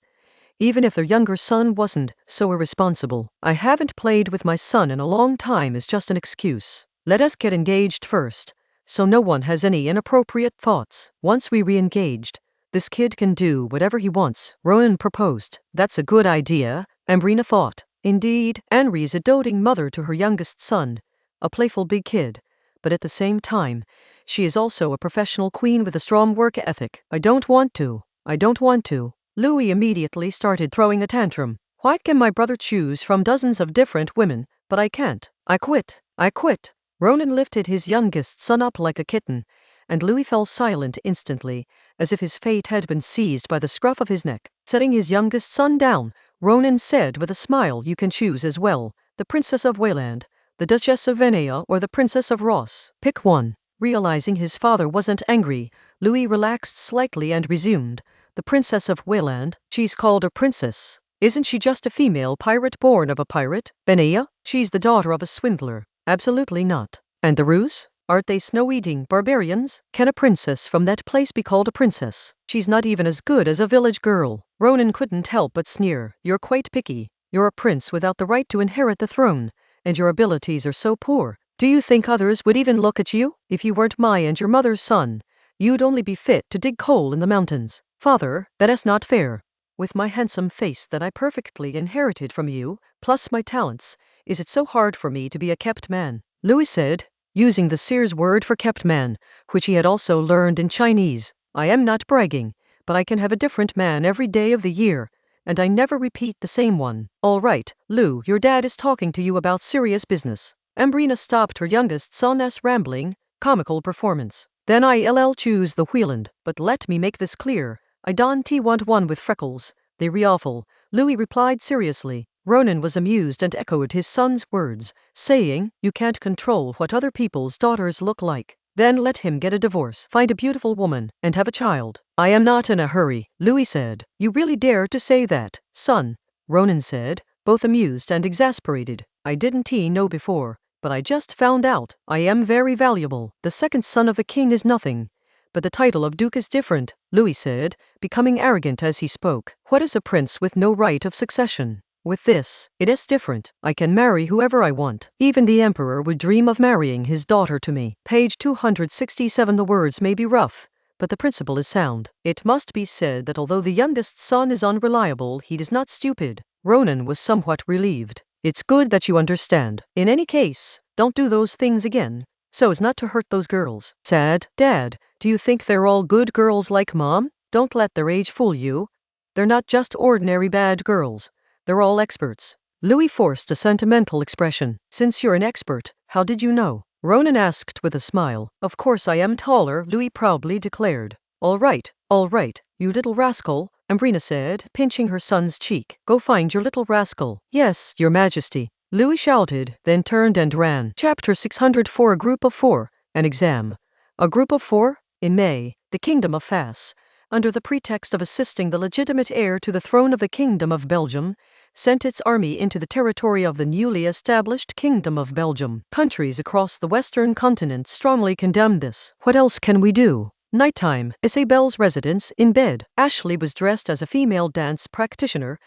even if their younger son wasn't so irresponsible. I haven't played with my son in a long time is just an excuse. Let us get engaged first, so no one has any inappropriate thoughts. Once we re-engaged, this kid can do whatever he wants, Ronan proposed. That's a good idea, Ambrina thought. Indeed, Henri is a doting mother to her youngest son, a playful big kid, but at the same time, she is also a professional queen with a strong work ethic. I don't want to. Louis immediately started throwing a tantrum. Why can my brother choose from dozens of different women, but I can't? I quit. Ronan lifted his youngest son up like a kitten, and Louis fell silent instantly, as if his fate had been seized by the scruff of his neck. Setting his youngest son down, Ronan said with a smile, you can choose as well, the Princess of Wayland, the Duchess of Venea, or the Princess of Ross. Pick one. Realizing his father wasn't angry, Louis relaxed slightly and resumed. The Princess of Wayland, she's called a princess. Isn't she just a female pirate born of a pirate? Venea, she's the daughter of a swindler. Absolutely not. And the Rus? Aren't they snow-eating barbarians? Can a princess from that place be called a princess? She's not even as good as a village girl. Ronan couldn't help but sneer. You're quite picky. You're a prince without the right to inherit the throne, and your abilities are so poor. Do you think others would even look at you? If you weren't my and your mother's son, you'd only be fit to dig coal in the mountains. Father, that is not fair. With my handsome face that I perfectly inherited from you, plus my talents, is it so hard for me to be a kept man? Louis said, using the Seer's word for kept man, which he had also learned in Chinese. I am not bragging, but I can have a different man every day of the year, and I never repeat the same one. All right, Lou, your dad is talking to you about serious business. Ambrina stopped her youngest son's rambling, comical performance. Then I'll choose the Wheeland, but let me make this clear. I don't want one with freckles. They're awful, Louis replied seriously. Ronan was amused and echoed his son's words, saying, you can't control what other people's daughters look like. Then let him get a divorce, find a beautiful woman, and have a child. I am not in a hurry, Louis said. You really dare to say that, son? Ronan said, both amused and exasperated. I didn't know before, but I just found out. I am very valuable. The second son of a king is nothing, but the title of duke is different, Louis said, becoming arrogant as he spoke. What is a prince with no right of succession? With this, it is different. I can marry whoever I want. Even the emperor would dream of marrying his daughter to me. Page 267. The words may be rough, but the principle is sound. It must be said that although the youngest son is unreliable, he is not stupid. Ronan was somewhat relieved. It's good that you understand. In any case, don't do those things again, so as not to hurt those girls. Sad. Dad, do you think they're all good girls like Mom? Don't let their age fool you. They're not just ordinary bad girls. They're all experts. Louis forced a sentimental expression. Since you're an expert, how did you know? Ronan asked with a smile. Of course I am taller, Louis proudly declared. All right, you little rascal, Ambrina said, pinching her son's cheek. Go find your little rascal. Yes, your majesty, Louis shouted, then turned and ran. Chapter 604. A group of four. An exam. A group of four? In May, the kingdom of Fas, under the pretext of assisting the legitimate heir to the throne of the Kingdom of Belgium, sent its army into the territory of the newly established Kingdom of Belgium. Countries across the Western continent strongly condemned this. What else can we do? Nighttime, Isabel's residence, in bed. Ashley was dressed as a female dance practitioner,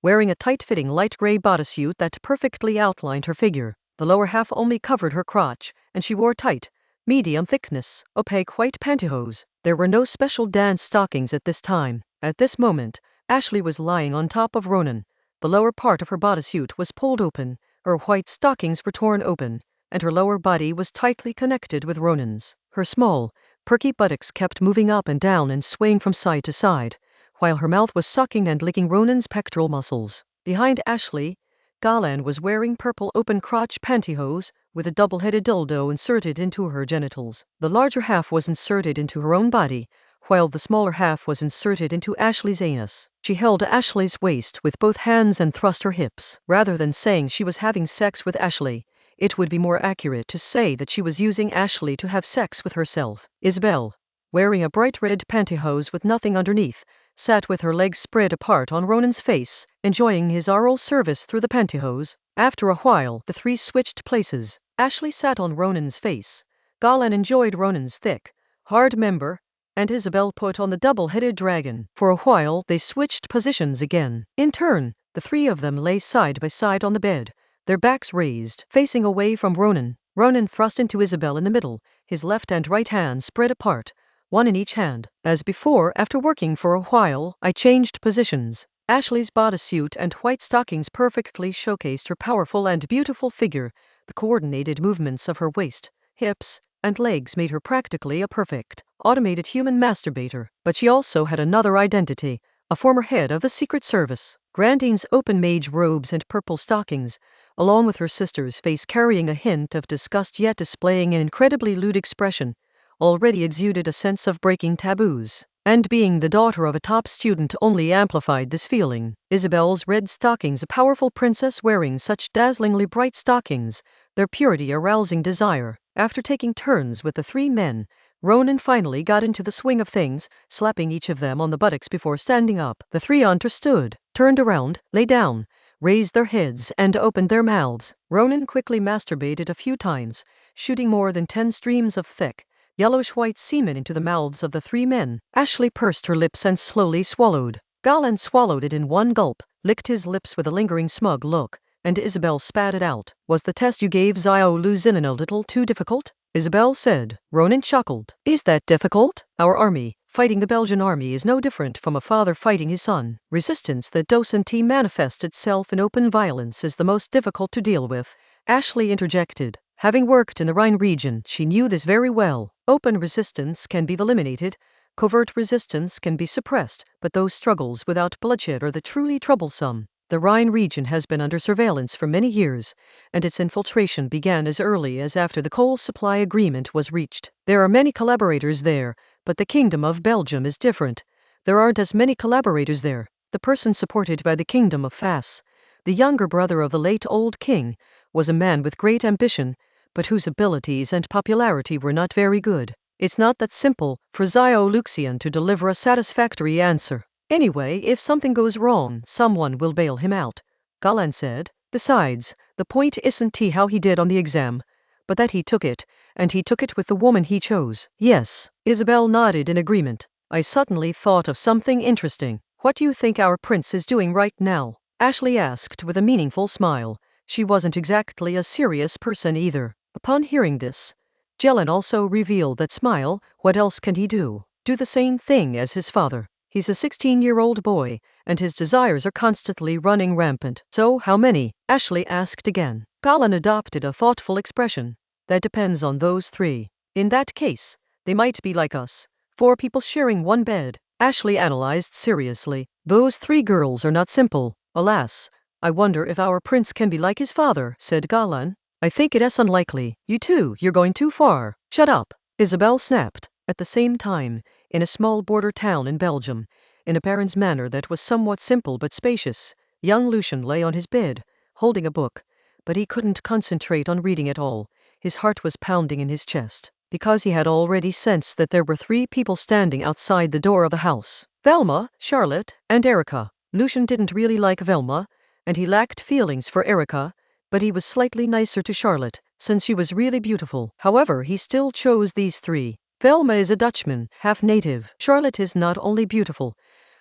wearing a tight-fitting light gray bodysuit that perfectly outlined her figure. The lower half only covered her crotch, and she wore tight, medium-thickness, opaque white pantyhose. There were no special dance stockings at this time. At this moment, Ashley was lying on top of Ronan. The lower part of her bodysuit was pulled open, her white stockings were torn open, and her lower body was tightly connected with Ronan's. Her small, perky buttocks kept moving up and down and swaying from side to side, while her mouth was sucking and licking Ronan's pectoral muscles. Behind Ashley, Galan was wearing purple open-crotch pantyhose, with a double-headed dildo inserted into her genitals. The larger half was inserted into her own body, while the smaller half was inserted into Ashley's anus. She held Ashley's waist with both hands and thrust her hips. Rather than saying she was having sex with Ashley, it would be more accurate to say that she was using Ashley to have sex with herself. Isabel, wearing a bright red pantyhose with nothing underneath, sat with her legs spread apart on Ronan's face, enjoying his oral service through the pantyhose. After a while, the three switched places. Ashley sat on Ronan's face. Galan enjoyed Ronan's thick, hard member, and Isabel put on the double-headed dragon. For a while, they switched positions again. In turn, the three of them lay side by side on the bed, their backs raised, facing away from Ronan. Ronan thrust into Isabel in the middle, his left and right hands spread apart, one in each hand. As before, after working for a while, I changed positions. Ashley's bodysuit and white stockings perfectly showcased her powerful and beautiful figure. The coordinated movements of her waist, hips, and legs made her practically a perfect, automated human masturbator. But she also had another identity, a former head of the Secret Service. Grandine's open mage robes and purple stockings, along with her sister's face carrying a hint of disgust yet displaying an incredibly lewd expression, already exuded a sense of breaking taboos. And being the daughter of a top student only amplified this feeling. Isabel's red stockings, a powerful princess wearing such dazzlingly bright stockings, their purity arousing desire. After taking turns with the three men, Ronan finally got into the swing of things, slapping each of them on the buttocks before standing up. The three understood, turned around, lay down, raised their heads and opened their mouths. Ronan quickly masturbated a few times, shooting more than 10 streams of thick, yellowish-white semen into the mouths of the three men. Ashley pursed her lips and slowly swallowed. Galan swallowed it in one gulp, licked his lips with a lingering smug look, and Isabel spat it out. Was the test you gave Xiao Luzinin a little too difficult? Isabel said. Ronan chuckled. Is that difficult? Our army, fighting the Belgian army, is no different from a father fighting his son. Resistance that doesn't manifest itself in open violence is the most difficult to deal with, Ashley interjected. Having worked in the Rhine region, she knew this very well. Open resistance can be eliminated, covert resistance can be suppressed, but those struggles without bloodshed are the truly troublesome. The Rhine region has been under surveillance for many years, and its infiltration began as early as after the coal supply agreement was reached. There are many collaborators there, but the Kingdom of Belgium is different. There aren't as many collaborators there. The person supported by the Kingdom of Fas, the younger brother of the late old king, was a man with great ambition, but whose abilities and popularity were not very good. It's not that simple for Xiao Luxian to deliver a satisfactory answer. Anyway, if something goes wrong, someone will bail him out, Galan said. Besides, the point isn't how he did on the exam, but that he took it, and he took it with the woman he chose. Yes, Isabel nodded in agreement. I suddenly thought of something interesting. What do you think our prince is doing right now? Ashley asked with a meaningful smile. She wasn't exactly a serious person either. Upon hearing this, Jelen also revealed that smile. What else can he do? Do the same thing as his father. He's a 16-year-old boy, and his desires are constantly running rampant. So how many? Ashley asked again. Colin adopted a thoughtful expression. That depends on those three. In that case, they might be like us. 4 people sharing one bed. Ashley analyzed seriously. Those 3 girls are not simple. Alas, I wonder if our prince can be like his father, said Galan. I think it is unlikely. You too, you're going too far. Shut up, Isabel snapped. At the same time, in a small border town in Belgium, in a parent's manner that was somewhat simple but spacious, young Lucian lay on his bed, holding a book, but he couldn't concentrate on reading at all. His heart was pounding in his chest, because he had already sensed that there were 3 people standing outside the door of the house. Velma, Charlotte, and Erica. Lucian didn't really like Velma, and he lacked feelings for Erica, but he was slightly nicer to Charlotte, since she was really beautiful. However, he still chose these 3. Velma is a Dutchman, half native. Charlotte is not only beautiful,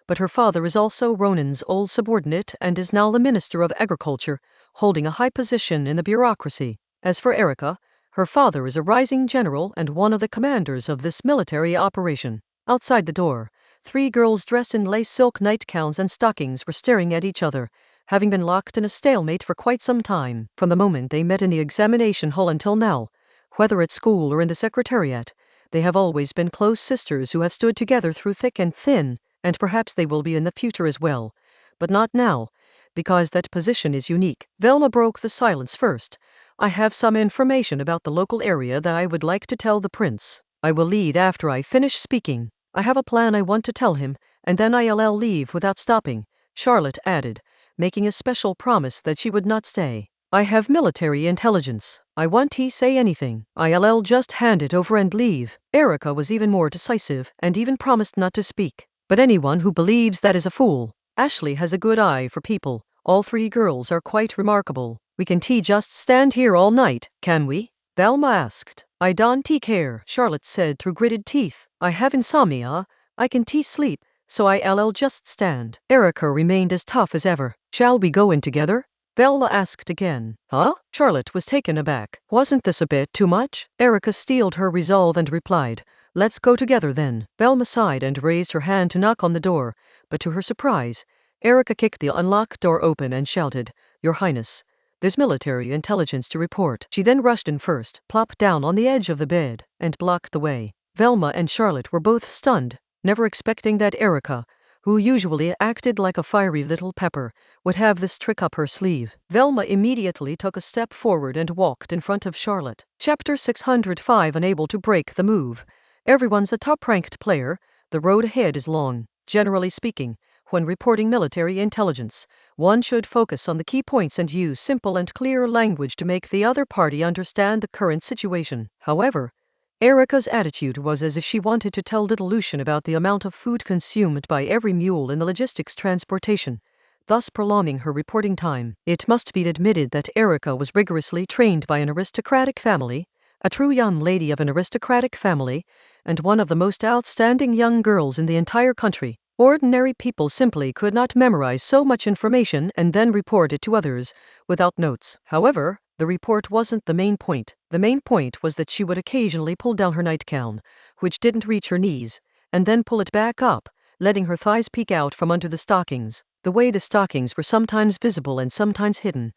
but her father is also Ronan's old subordinate and is now the Minister of Agriculture, holding a high position in the bureaucracy. As for Erica, her father is a rising general and one of the commanders of this military operation. Outside the door, 3 girls dressed in lace silk nightgowns and stockings were staring at each other, having been locked in a stalemate for quite some time, from the moment they met in the examination hall until now. Whether at school or in the secretariat, they have always been close sisters who have stood together through thick and thin, and perhaps they will be in the future as well. But not now, because that position is unique. Velma broke the silence first. I have some information about the local area that I would like to tell the prince. I will lead after I finish speaking. I have a plan I want to tell him, and then I'll leave without stopping, Charlotte added, making a special promise that she would not stay. I have military intelligence. I want he say anything. I'll just hand it over and leave. Erica was even more decisive and even promised not to speak. But anyone who believes that is a fool. Ashley has a good eye for people. All 3 girls are quite remarkable. We can just stand here all night, can we? Velma asked. I don't care, Charlotte said through gritted teeth. I have insomnia. I can sleep, so I'll just stand. Erica remained as tough as ever. Shall we go in together? Velma asked again. Huh? Charlotte was taken aback. Wasn't this a bit too much? Erica steeled her resolve and replied, let's go together then. Velma sighed and raised her hand to knock on the door, but to her surprise, Erica kicked the unlocked door open and shouted, Your Highness, there's military intelligence to report. She then rushed in first, plopped down on the edge of the bed, and blocked the way. Velma and Charlotte were both stunned, never expecting that Erica, who usually acted like a fiery little pepper, would have this trick up her sleeve. Velma immediately took a step forward and walked in front of Charlotte. Chapter 605. Unable to break the move. Everyone's a top-ranked player. The road ahead is long. Generally speaking, when reporting military intelligence, one should focus on the key points and use simple and clear language to make the other party understand the current situation. However, Erica's attitude was as if she wanted to tell little Lucian about the amount of food consumed by every mule in the logistics transportation, thus prolonging her reporting time. It must be admitted that Erica was rigorously trained by an aristocratic family, a true young lady of an aristocratic family, and one of the most outstanding young girls in the entire country. Ordinary people simply could not memorize so much information and then report it to others, without notes. However, the report wasn't the main point. The main point was that she would occasionally pull down her nightgown, which didn't reach her knees, and then pull it back up, letting her thighs peek out from under the stockings. The way the stockings were sometimes visible and sometimes hidden,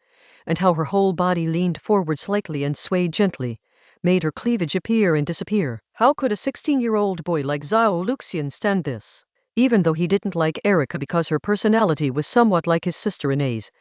and how her whole body leaned forward slightly and swayed gently, made her cleavage appear and disappear. How could a 16-year-old boy like Zhao Luxian stand this? Even though he didn't like Erica because her personality was somewhat like his sister Renee's.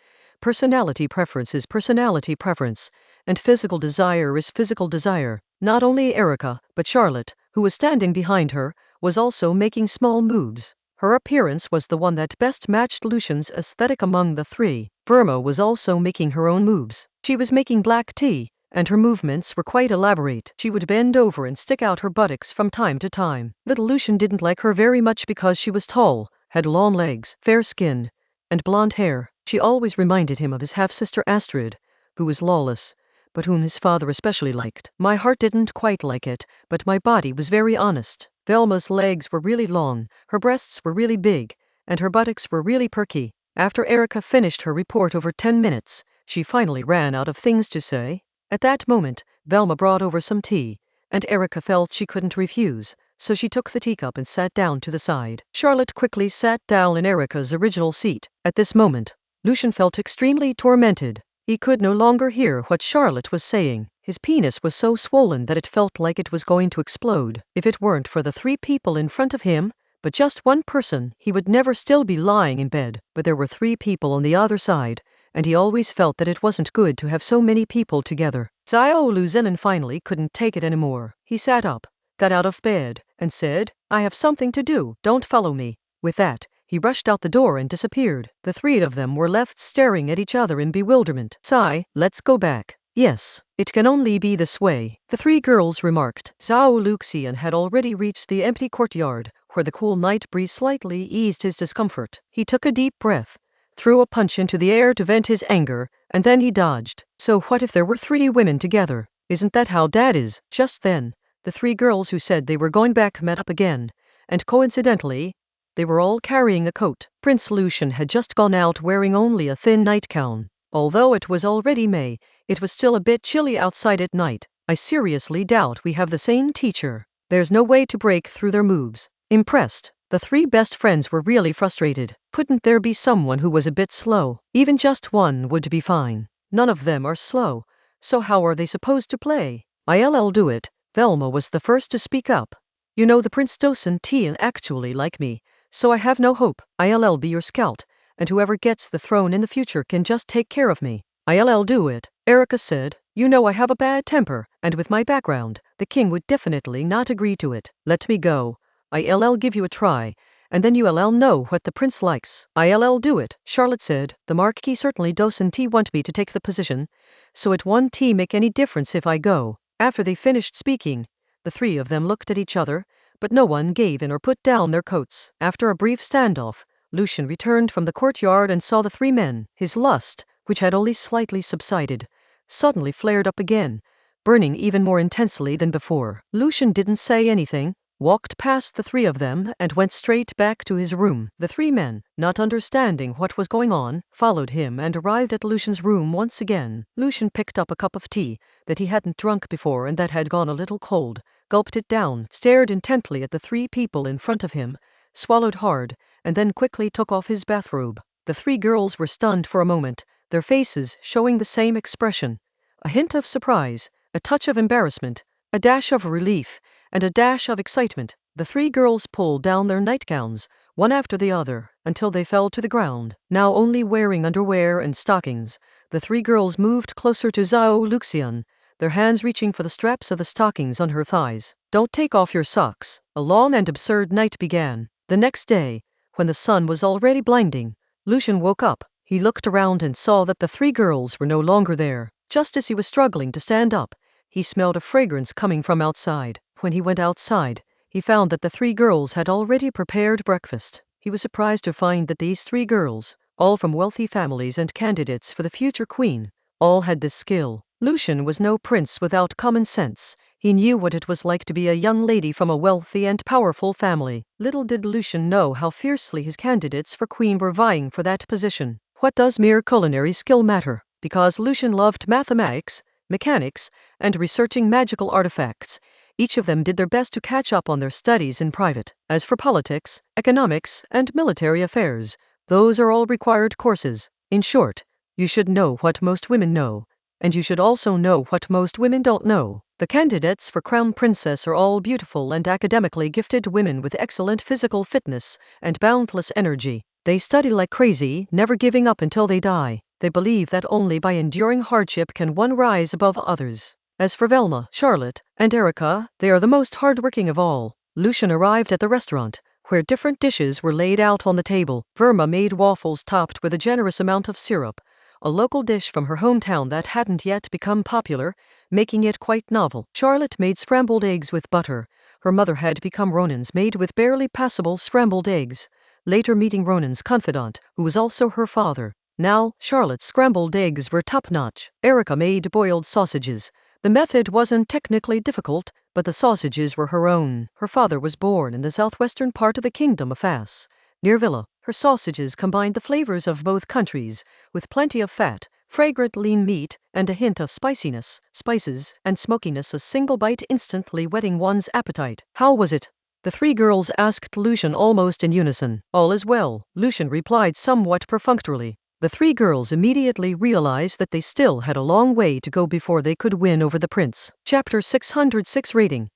Personality preference is personality preference, and physical desire is physical desire. Not only Erica, but Charlotte, who was standing behind her, was also making small moves. Her appearance was the one that best matched Lucian's aesthetic among the 3. Verma was also making her own moves. She was making black tea, and her movements were quite elaborate. She would bend over and stick out her buttocks from time to time. Little Lucian didn't like her very much because she was tall, had long legs, fair skin, and blonde hair. She always reminded him of his half-sister Astrid, who was lawless, but whom his father especially liked. My heart didn't quite like it, but my body was very honest. Velma's legs were really long, her breasts were really big, and her buttocks were really perky. After Erica finished her report over 10 minutes, she finally ran out of things to say. At that moment, Velma brought over some tea, and Erica felt she couldn't refuse, so she took the teacup and sat down to the side. Charlotte quickly sat down in Erica's original seat. At this moment, Lucian felt extremely tormented. He could no longer hear what Charlotte was saying. His penis was so swollen that it felt like it was going to explode. If it weren't for the 3 people in front of him, but just one person, he would never still be lying in bed. But there were 3 people on the other side, and he always felt that it wasn't good to have so many people together. Xiao Luzinan finally couldn't take it anymore. He sat up, got out of bed, and said, "I have something to do, don't follow me." With that, he rushed out the door and disappeared. The 3 of them were left staring at each other in bewilderment. "Sai, let's go back." "Yes, it can only be this way," the 3 girls remarked. Zhao Luxian had already reached the empty courtyard, where the cool night breeze slightly eased his discomfort. He took a deep breath, threw a punch into the air to vent his anger, and then he dodged. So what if there were 3 women together? Isn't that how Dad is? Just then, the 3 girls who said they were going back met up again, and coincidentally, they were all carrying a coat. Prince Lucian had just gone out wearing only a thin nightgown. Although it was already May, it was still a bit chilly outside at night. "I seriously doubt we have the same teacher. There's no way to break through their moves." Impressed, the 3 best friends were really frustrated. Couldn't there be someone who was a bit slow? Even just one would be fine. None of them are slow, so how are they supposed to play? "I'll do it." Velma was the first to speak up. "You know, the Prince doesn't actually like me, so I have no hope. I'll be your scout, and whoever gets the throne in the future can just take care of me." "I'll do it," Erica said. "You know I have a bad temper, and with my background, the king would definitely not agree to it. Let me go. I'll give you a try, and then you'll know what the prince likes." "I'll do it," Charlotte said. "The Marquis certainly doesn't want me to take the position, so it won't make any difference if I go." After they finished speaking, the 3 of them looked at each other, but no one gave in or put down their coats. After a brief standoff, Lucian returned from the courtyard and saw the 3 men. His lust, which had only slightly subsided, suddenly flared up again, burning even more intensely than before. Lucian didn't say anything, walked past the 3 of them and went straight back to his room. The 3 men, not understanding what was going on, followed him and arrived at Lucian's room once again. Lucian picked up a cup of tea that he hadn't drunk before and that had gone a little cold, gulped it down, stared intently at the 3 people in front of him, swallowed hard, and then quickly took off his bathrobe. The 3 girls were stunned for a moment, their faces showing the same expression. A hint of surprise, a touch of embarrassment, a dash of relief, and a dash of excitement. The 3 girls pulled down their nightgowns, one after the other, until they fell to the ground. Now only wearing underwear and stockings, the 3 girls moved closer to Zhao Luxian, their hands reaching for the straps of the stockings on her thighs. "Don't take off your socks." A long and absurd night began. The next day, when the sun was already blinding, Lucian woke up. He looked around and saw that the 3 girls were no longer there. Just as he was struggling to stand up, he smelled a fragrance coming from outside. When he went outside, he found that the 3 girls had already prepared breakfast. He was surprised to find that these 3 girls, all from wealthy families and candidates for the future queen, all had this skill. Lucian was no prince without common sense. He knew what it was like to be a young lady from a wealthy and powerful family. Little did Lucian know how fiercely his candidates for queen were vying for that position. What does mere culinary skill matter? Because Lucian loved mathematics, mechanics, and researching magical artifacts, each of them did their best to catch up on their studies in private. As for politics, economics, and military affairs, those are all required courses. In short, you should know what most women know, and you should also know what most women don't know. The candidates for Crown Princess are all beautiful and academically gifted women with excellent physical fitness and boundless energy. They study like crazy, never giving up until they die. They believe that only by enduring hardship can one rise above others. As for Velma, Charlotte, and Erica, they are the most hardworking of all. Lucian arrived at the restaurant, where different dishes were laid out on the table. Verma made waffles topped with a generous amount of syrup, a local dish from her hometown that hadn't yet become popular, making it quite novel. Charlotte made scrambled eggs with butter. Her mother had become Ronan's maid with barely passable scrambled eggs, later meeting Ronan's confidant, who was also her father. Now, Charlotte's scrambled eggs were top-notch. Erica made boiled sausages. The method wasn't technically difficult, but the sausages were her own. Her father was born in the southwestern part of the kingdom of Fas, near Villa. Her sausages combined the flavors of both countries, with plenty of fat, fragrant lean meat, and a hint of spiciness, spices, and smokiness. A single bite instantly whetting one's appetite. How was it? The three girls asked Lucian almost in unison. All is well, Lucian replied somewhat perfunctorily. The three girls immediately realized that they still had a long way to go before they could win over the prince. Chapter 606 Rating.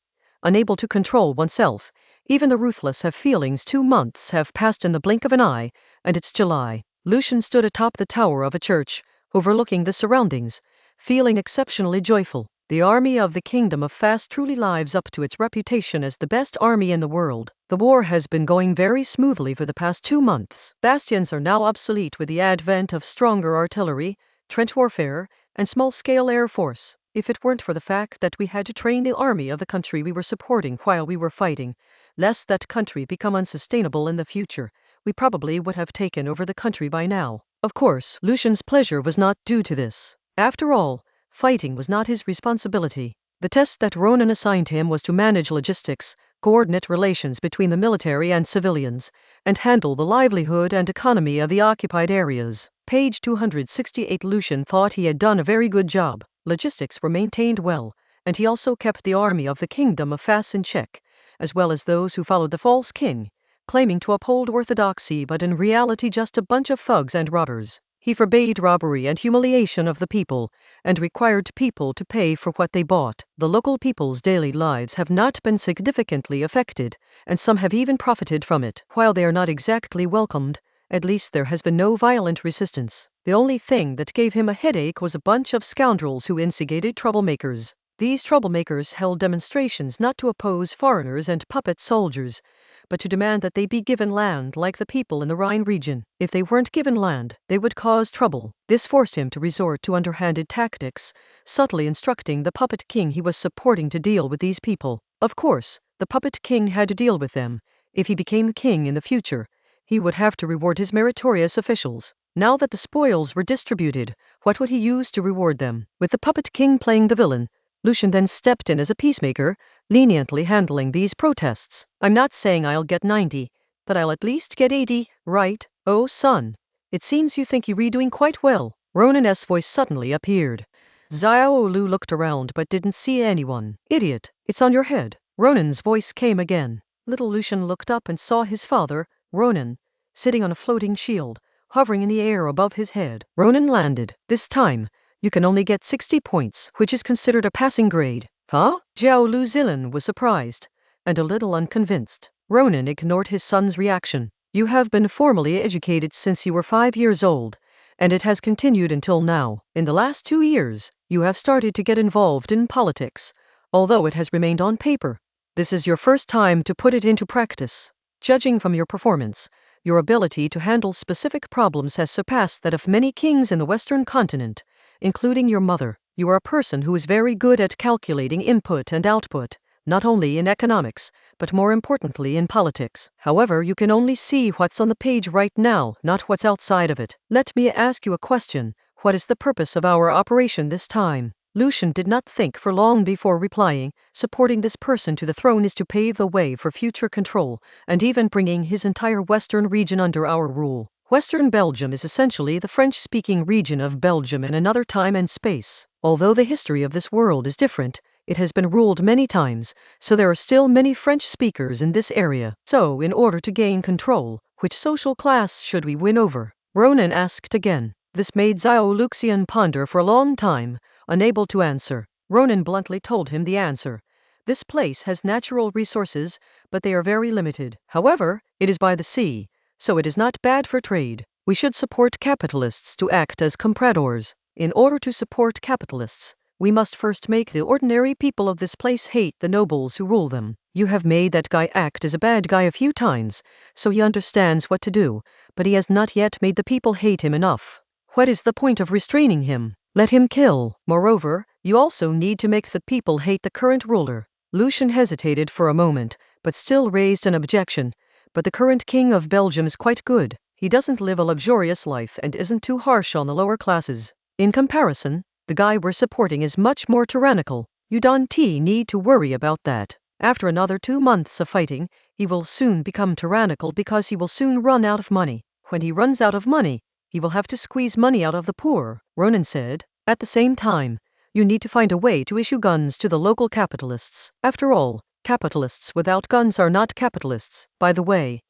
Unable to control oneself, even the ruthless have feelings. 2 months have passed in the blink of an eye, and it's July. Lucian stood atop the tower of a church, overlooking the surroundings, feeling exceptionally joyful. The army of the Kingdom of Fast truly lives up to its reputation as the best army in the world. The war has been going very smoothly for the past 2 months. Bastions are now obsolete with the advent of stronger artillery, trench warfare, and small-scale air force. If it weren't for the fact that we had to train the army of the country we were supporting while we were fighting, lest that country become unsustainable in the future, we probably would have taken over the country by now. Of course, Lucian's pleasure was not due to this. After all, fighting was not his responsibility. The test that Ronan assigned him was to manage logistics, coordinate relations between the military and civilians, and handle the livelihood and economy of the occupied areas. Page 268. Lucian thought he had done a very good job. Logistics were maintained well, and he also kept the army of the Kingdom of Fas in check, as well as those who followed the false king, claiming to uphold orthodoxy but in reality just a bunch of thugs and robbers. He forbade robbery and humiliation of the people, and required people to pay for what they bought. The local people's daily lives have not been significantly affected, and some have even profited from it. While they are not exactly welcomed, at least there has been no violent resistance. The only thing that gave him a headache was a bunch of scoundrels who instigated troublemakers. These troublemakers held demonstrations not to oppose foreigners and puppet soldiers, but to demand that they be given land like the people in the Rhine region. If they weren't given land, they would cause trouble. This forced him to resort to underhanded tactics, subtly instructing the puppet king he was supporting to deal with these people. Of course, the puppet king had to deal with them. If he became king in the future, he would have to reward his meritorious officials. Now that the spoils were distributed, what would he use to reward them? With the puppet king playing the villain, Lucian then stepped in as a peacemaker, leniently handling these protests. I'm not saying I'll get 90, but I'll at least get 80, right? Oh son, it seems you think you're doing quite well. Ronan's voice suddenly appeared. Xiao Lu looked around but didn't see anyone. Idiot, it's on your head. Ronan's voice came again. Little Lucian looked up and saw his father, Ronan, sitting on a floating shield, hovering in the air above his head. Ronan landed. This time, you can only get 60 points, which is considered a passing grade. Huh? Xiao Lu Zilan was surprised, and a little unconvinced. Ronan ignored his son's reaction. You have been formally educated since you were 5 years old, and it has continued until now. In the last 2 years, you have started to get involved in politics, although it has remained on paper. This is your first time to put it into practice. Judging from your performance, your ability to handle specific problems has surpassed that of many kings in the Western continent, including your mother. You are a person who is very good at calculating input and output, not only in economics, but more importantly in politics. However, you can only see what's on the page right now, not what's outside of it. Let me ask you a question. What is the purpose of our operation this time? Lucian did not think for long before replying. Supporting this person to the throne is to pave the way for future control, and even bringing his entire western region under our rule. Western Belgium is essentially the French-speaking region of Belgium in another time and space. Although the history of this world is different, it has been ruled many times, so there are still many French speakers in this area. So, in order to gain control, which social class should we win over? Ronan asked again. This made Xiao Luxian ponder for a long time, unable to answer. Ronan bluntly told him the answer. This place has natural resources, but they are very limited. However, it is by the sea, so it is not bad for trade. We should support capitalists to act as compradors. In order to support capitalists, we must first make the ordinary people of this place hate the nobles who rule them. You have made that guy act as a bad guy a few times, so he understands what to do, but he has not yet made the people hate him enough. What is the point of restraining him? Let him kill. Moreover, you also need to make the people hate the current ruler. Lucian hesitated for a moment, but still raised an objection. But the current king of Belgium is quite good. He doesn't live a luxurious life and isn't too harsh on the lower classes. In comparison, the guy we're supporting is much more tyrannical. You don't need to worry about that. After another 2 months of fighting, he will soon become tyrannical because he will soon run out of money. When he runs out of money, he will have to squeeze money out of the poor, Ronan said. At the same time, you need to find a way to issue guns to the local capitalists. After all, capitalists without guns are not capitalists. By the way,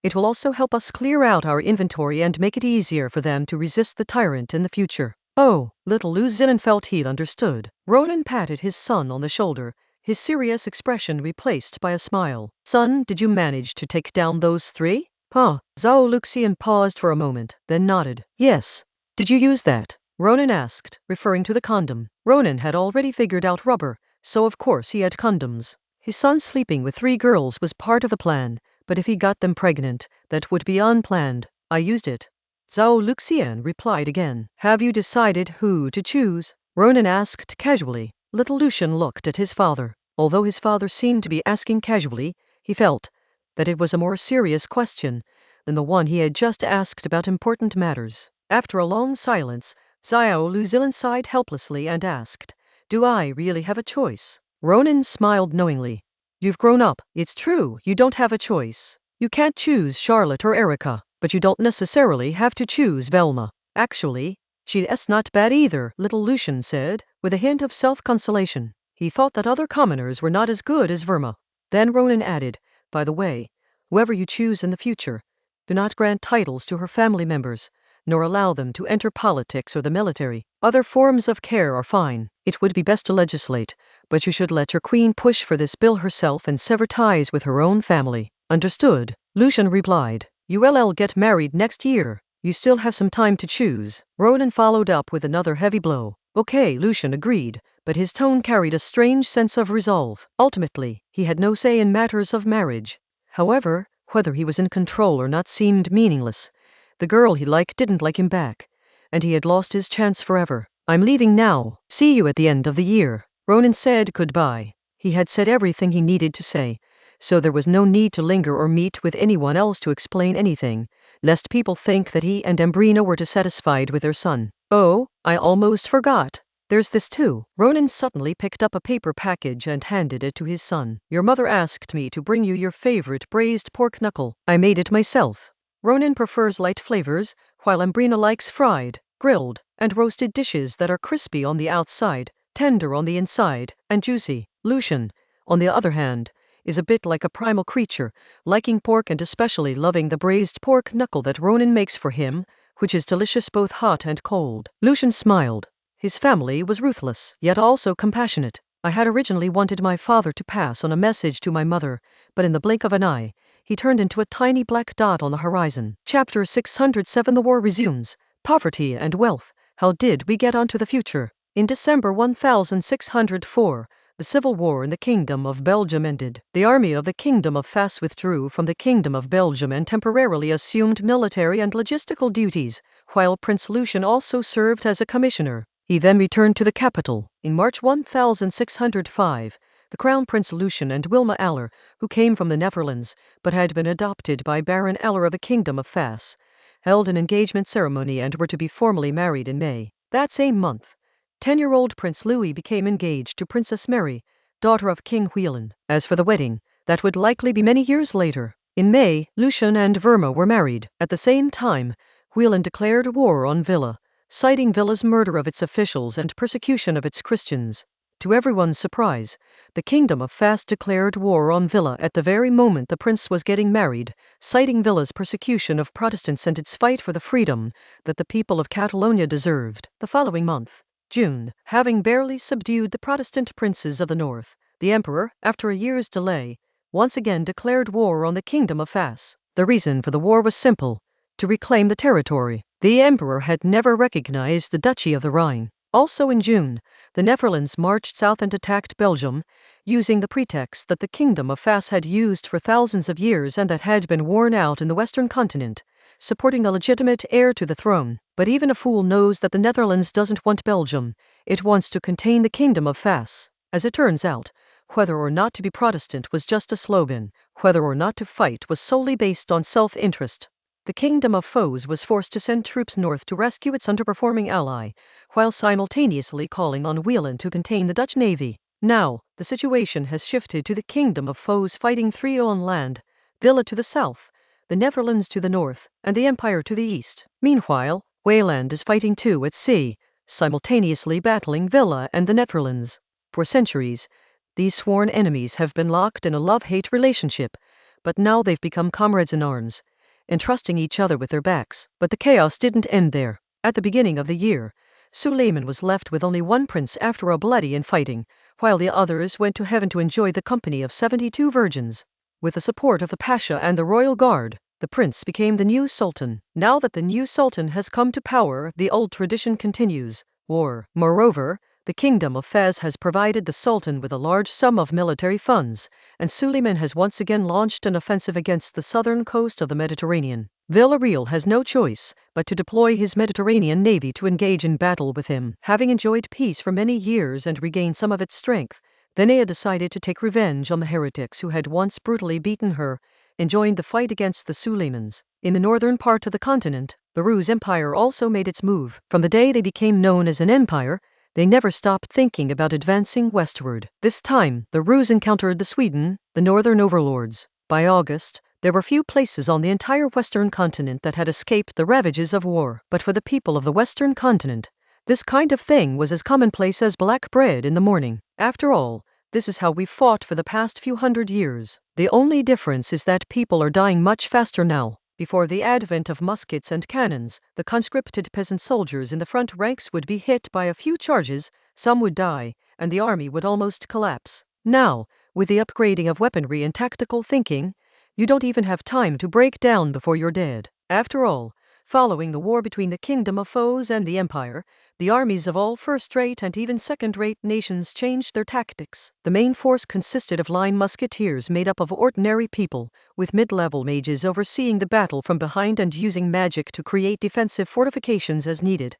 it will also help us clear out our inventory and make it easier for them to resist the tyrant in the future. Oh, little Lu Zilan felt he'd understood. Ronan patted his son on the shoulder, his serious expression replaced by a smile. Son, did you manage to take down those 3? Huh. Zhao Luxian paused for a moment, then nodded. Yes. Did you use that? Ronan asked, referring to the condom. Ronan had already figured out rubber, so of course he had condoms. His son sleeping with 3 girls was part of the plan, but if he got them pregnant, that would be unplanned. I used it. Zhao Luxian replied again. Have you decided who to choose? Ronan asked casually. Little Lucian looked at his father. Although his father seemed to be asking casually, he felt that it was a more serious question than the one he had just asked about important matters. After a long silence, Zhao Luxian sighed helplessly and asked, Do I really have a choice? Ronan smiled knowingly. You've grown up. It's true, you don't have a choice. You can't choose Charlotte or Erica, but you don't necessarily have to choose Velma. Actually, she's not bad either, little Lucian said, with a hint of self-consolation. He thought that other commoners were not as good as Verma. Then Ronan added, By the way, whoever you choose in the future, do not grant titles to her family members, nor allow them to enter politics or the military. Other forms of care are fine. It would be best to legislate, but you should let your queen push for this bill herself and sever ties with her own family. Understood, Lucian replied. You'll get married next year. You still have some time to choose. Ronan followed up with another heavy blow. Okay, Lucian agreed, but his tone carried a strange sense of resolve. Ultimately, he had no say in matters of marriage. However, whether he was in control or not seemed meaningless. The girl he liked didn't like him back, and he had lost his chance forever. I'm leaving now. See you at the end of the year. Ronan said goodbye. He had said everything he needed to say, so there was no need to linger or meet with anyone else to explain anything, lest people think that he and Ambrina were dissatisfied with their son. Oh, I almost forgot. There's this too. Ronan suddenly picked up a paper package and handed it to his son. Your mother asked me to bring you your favorite braised pork knuckle. I made it myself. Ronan prefers light flavors, while Ambrina likes fried, grilled, and roasted dishes that are crispy on the outside, tender on the inside, and juicy. Lucian, on the other hand, is a bit like a primal creature, liking pork and especially loving the braised pork knuckle that Ronan makes for him, which is delicious both hot and cold. Lucian smiled. His family was ruthless, yet also compassionate. I had originally wanted my father to pass on a message to my mother, but in the blink of an eye, he turned into a tiny black dot on the horizon. Chapter 607 The War Resumes. Poverty and Wealth. How did we get onto the future? In December 1604, the civil war in the Kingdom of Belgium ended. The army of the Kingdom of Fas withdrew from the Kingdom of Belgium and temporarily assumed military and logistical duties, while Prince Lucian also served as a commissioner. He then returned to the capital. In March 1605, the Crown Prince Lucian and Wilma Aller, who came from the Netherlands but had been adopted by Baron Aller of the Kingdom of Fas, held an engagement ceremony and were to be formally married in May. That same month, 10-year-old Prince Louis became engaged to Princess Mary, daughter of King Huilan. As for the wedding, that would likely be many years later. In May, Lucian and Verma were married. At the same time, Huilan declared war on Villa, citing Villa's murder of its officials and persecution of its Christians. To everyone's surprise, the Kingdom of Fas declared war on Villa at the very moment the prince was getting married, citing Villa's persecution of Protestants and its fight for the freedom that the people of Catalonia deserved. The following month, June, having barely subdued the Protestant princes of the north, the emperor, after a year's delay, once again declared war on the Kingdom of Fas. The reason for the war was simple: to reclaim the territory. The emperor had never recognized the Duchy of the Rhine. Also in June, the Netherlands marched south and attacked Belgium, using the pretext that the Kingdom of Fas had used for thousands of years and that had been worn out in the Western continent, supporting a legitimate heir to the throne. But even a fool knows that the Netherlands doesn't want Belgium, it wants to contain the Kingdom of Fas. As it turns out, whether or not to be Protestant was just a slogan, whether or not to fight was solely based on self-interest. The Kingdom of Foes was forced to send troops north to rescue its underperforming ally, while simultaneously calling on Wieland to contain the Dutch navy. Now, the situation has shifted to the kingdom of foes fighting three on land, Villa to the south, the Netherlands to the north, and the Empire to the east. Meanwhile, Wayland is fighting too at sea, simultaneously battling Villa and the Netherlands. For centuries, these sworn enemies have been locked in a love-hate relationship, but now they've become comrades in arms, entrusting each other with their backs. But the chaos didn't end there. At the beginning of the year, Suleiman was left with only one prince after a bloody infighting, while the others went to heaven to enjoy the company of 72 virgins. With the support of the Pasha and the royal guard, the prince became the new sultan. Now that the new sultan has come to power, the old tradition continues: war. Moreover, the kingdom of Fez has provided the sultan with a large sum of military funds, and Suleiman has once again launched an offensive against the southern coast of the Mediterranean. Villarreal has no choice but to deploy his Mediterranean navy to engage in battle with him. Having enjoyed peace for many years and regained some of its strength, Venea decided to take revenge on the heretics who had once brutally beaten her and joined the fight against the Suleimans. In the northern part of the continent, the Rus Empire also made its move. From the day they became known as an empire, they never stopped thinking about advancing westward. This time, the Rus encountered the Sweden, the northern overlords. By August, there were few places on the entire western continent that had escaped the ravages of war. But for the people of the western continent, this kind of thing was as commonplace as black bread in the morning. After all, this is how we've fought for the past few hundred years. The only difference is that people are dying much faster now. Before the advent of muskets and cannons, the conscripted peasant soldiers in the front ranks would be hit by a few charges, some would die, and the army would almost collapse. Now, with the upgrading of weaponry and tactical thinking, you don't even have time to break down before you're dead. After all, following the war between the kingdom of foes and the empire, the armies of all first-rate and even second-rate nations changed their tactics. The main force consisted of line musketeers made up of ordinary people, with mid-level mages overseeing the battle from behind and using magic to create defensive fortifications as needed,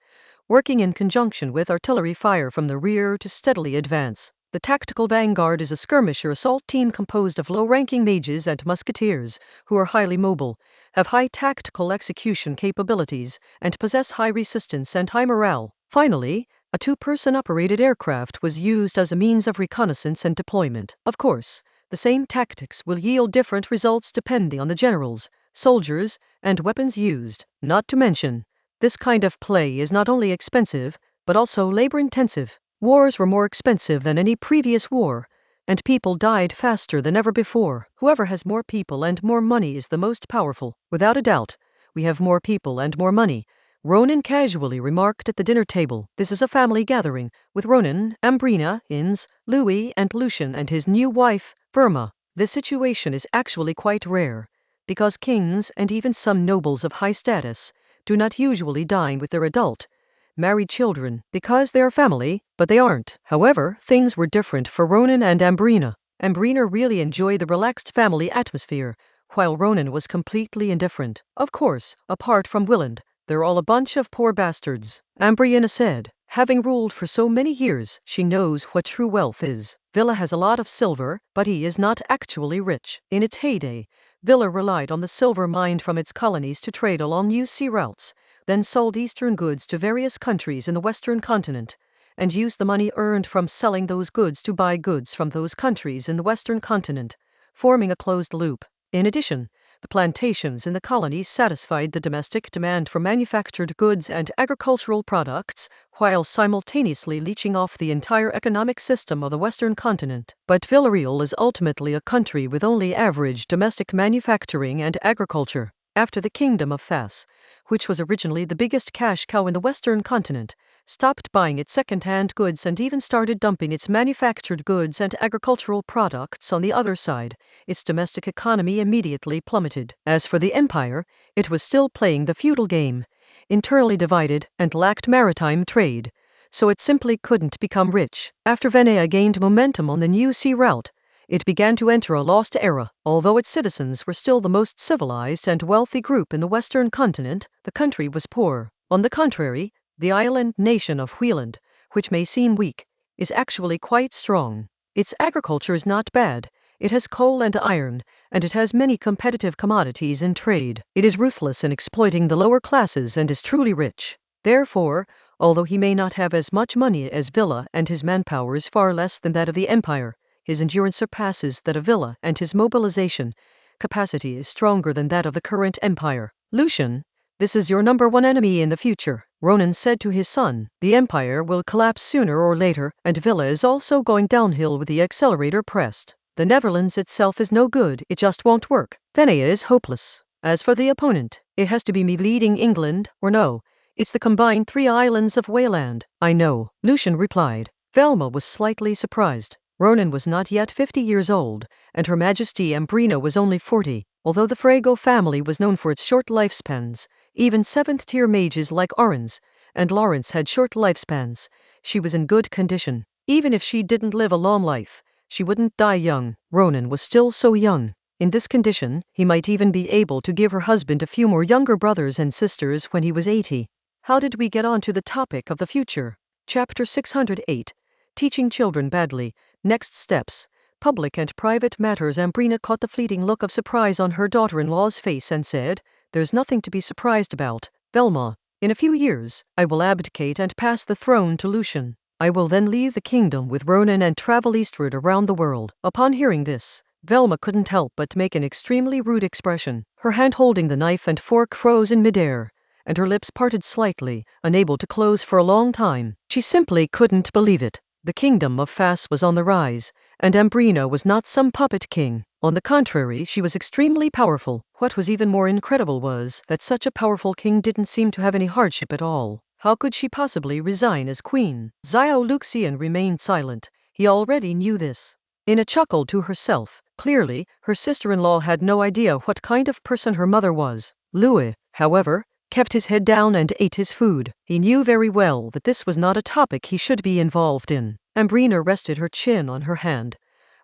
working in conjunction with artillery fire from the rear to steadily advance. The tactical vanguard is a skirmisher assault team composed of low-ranking mages and musketeers, who are highly mobile, have high tactical execution capabilities, and possess high resistance and high morale. Finally, a two-person operated aircraft was used as a means of reconnaissance and deployment. Of course, the same tactics will yield different results depending on the generals, soldiers, and weapons used. Not to mention, this kind of play is not only expensive, but also labor-intensive. Wars were more expensive than any previous war, and people died faster than ever before. Whoever has more people and more money is the most powerful. Without a doubt, we have more people and more money, Ronan casually remarked at the dinner table. This is a family gathering, with Ronan, Ambrina, Inns, Louis, and Lucian and his new wife, Firma. This situation is actually quite rare, because kings and even some nobles of high status do not usually dine with their adult, married children, because they are family, but they aren't. However, things were different for Ronan and Ambrina. Ambrina really enjoyed the relaxed family atmosphere, while Ronan was completely indifferent. Of course, apart from Willand, they're all a bunch of poor bastards, Ambrina said. Having ruled for so many years, she knows what true wealth is. Villa has a lot of silver, but he is not actually rich. In its heyday, Villa relied on the silver mined from its colonies to trade along new sea routes, then sold eastern goods to various countries in the western continent, and used the money earned from selling those goods to buy goods from those countries in the western continent, forming a closed loop. In addition, the plantations in the colonies satisfied the domestic demand for manufactured goods and agricultural products, while simultaneously leeching off the entire economic system of the western continent. But Villarreal is ultimately a country with only average domestic manufacturing and agriculture. After the Kingdom of Fas, which was originally the biggest cash cow in the western continent, stopped buying its second-hand goods and even started dumping its manufactured goods and agricultural products on the other side, its domestic economy immediately plummeted. As for the empire, it was still playing the feudal game, internally divided and lacked maritime trade, so it simply couldn't become rich. After Venea gained momentum on the new sea route, it began to enter a lost era. Although its citizens were still the most civilized and wealthy group in the western continent, the country was poor. On the contrary, the island nation of Wheeland, which may seem weak, is actually quite strong. Its agriculture is not bad, it has coal and iron, and it has many competitive commodities in trade. It is ruthless in exploiting the lower classes and is truly rich. Therefore, Although he may not have as much money as Villa and his manpower is far less than that of the Empire, his endurance surpasses that of Villa and his mobilization capacity is stronger than that of the current Empire. Lucian, this is your number one enemy in the future, Ronan said to his son. The Empire will collapse sooner or later, and Villa is also going downhill with the accelerator pressed. The Netherlands itself is no good, it just won't work. Venia is hopeless. As for the opponent, it has to be me leading England, or no, it's the combined 3 islands of Wayland. I know, Lucian replied. Velma was slightly surprised. Ronan was not yet 50 years old, and Her Majesty Ambrina was only 40. Although the Frago family was known for its short lifespans, even 7th-tier mages like Arons and Lawrence had short lifespans, she was in good condition. Even if she didn't live a long life, she wouldn't die young. Ronan was still so young. In this condition, he might even be able to give her husband a few more younger brothers and sisters when he was 80. How did we get on to the topic of the future? Chapter 608. Teaching Children Badly. Next Steps. Public and Private Matters. Ambrina caught the fleeting look of surprise on her daughter-in-law's face and said, "There's nothing to be surprised about, Velma. In a few years, I will abdicate and pass the throne to Lucian. I will then leave the kingdom with Ronan and travel eastward around the world." Upon hearing this, Velma couldn't help but make an extremely rude expression. Her hand holding the knife and fork froze in midair, and her lips parted slightly, unable to close for a long time. She simply couldn't believe it. The kingdom of Fas was on the rise, and Ambrina was not some puppet king. On the contrary, she was extremely powerful. What was even more incredible was that such a powerful king didn't seem to have any hardship at all. How could she possibly resign as queen? Xiao Luxian remained silent. He already knew this. In a chuckle to herself, clearly, her sister-in-law had no idea what kind of person her mother was. Louis, however, kept his head down and ate his food. He knew very well that this was not a topic he should be involved in. Ambrina rested her chin on her hand,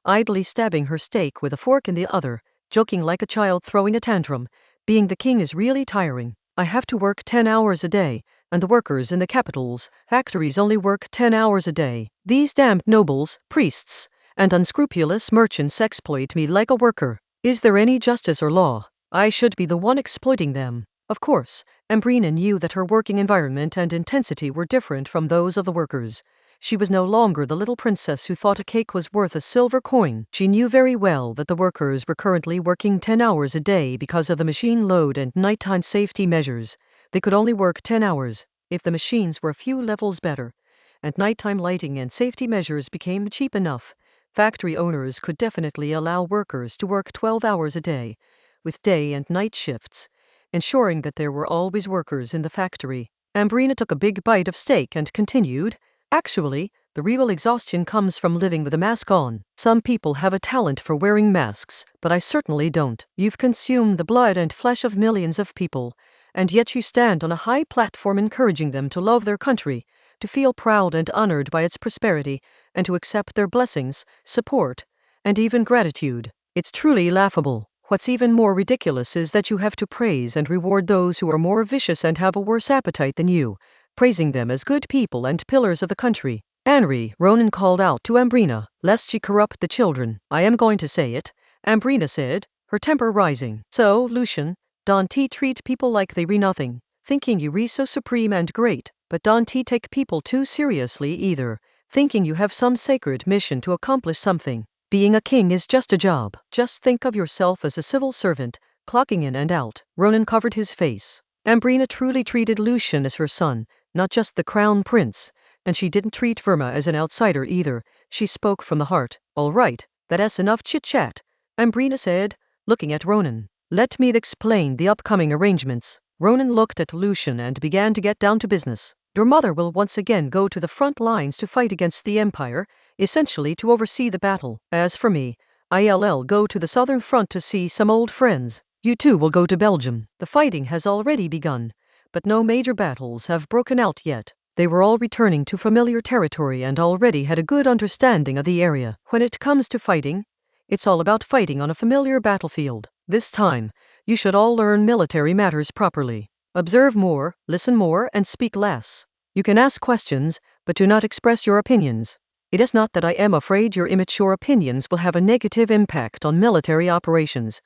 idly stabbing her steak with a fork in the other, joking like a child throwing a tantrum. Being the king is really tiring. I have to work 10 hours a day, and the workers in the capitals, factories only work 10 hours a day. These damned nobles, priests, and unscrupulous merchants exploit me like a worker. Is there any justice or law? I should be the one exploiting them. Of course, Ambrina knew that her working environment and intensity were different from those of the workers. She was no longer the little princess who thought a cake was worth a silver coin. She knew very well that the workers were currently working 10 hours a day because of the machine load and nighttime safety measures. They could only work 10 hours if the machines were a few levels better, and nighttime lighting and safety measures became cheap enough. Factory owners could definitely allow workers to work 12 hours a day, with day and night shifts, ensuring that there were always workers in the factory. Ambrina took a big bite of steak and continued, "Actually, the real exhaustion comes from living with a mask on. Some people have a talent for wearing masks, but I certainly don't. You've consumed the blood and flesh of millions of people, and yet you stand on a high platform encouraging them to love their country, to feel proud and honored by its prosperity, and to accept their blessings, support, and even gratitude. It's truly laughable. What's even more ridiculous is that you have to praise and reward those who are more vicious and have a worse appetite than you, praising them as good people and pillars of the country." "Henri," Ronan called out to Ambrina, lest she corrupt the children. "I am going to say it," Ambrina said, her temper rising. "So, Lucian, don't treat people like they re nothing, thinking you re so supreme and great, but don't take people too seriously either, thinking you have some sacred mission to accomplish something. Being a king is just a job. Just think of yourself as a civil servant, clocking in and out." Ronan covered his face. Ambrina truly treated Lucian as her son, not just the crown prince, and she didn't treat Verma as an outsider either. She spoke from the heart. "All right, that's enough chit-chat," Ambrina said, looking at Ronan. "Let me explain the upcoming arrangements." Ronan looked at Lucian and began to get down to business. "Your mother will once again go to the front lines to fight against the Empire, essentially to oversee the battle. As for me, I'll go to the southern front to see some old friends. You two will go to Belgium. The fighting has already begun, but no major battles have broken out yet." They were all returning to familiar territory and already had a good understanding of the area. When it comes to fighting, it's all about fighting on a familiar battlefield. This time, you should all learn military matters properly. Observe more, listen more, and speak less. You can ask questions, but do not express your opinions. It is not that I am afraid your immature opinions will have a negative impact on military operations,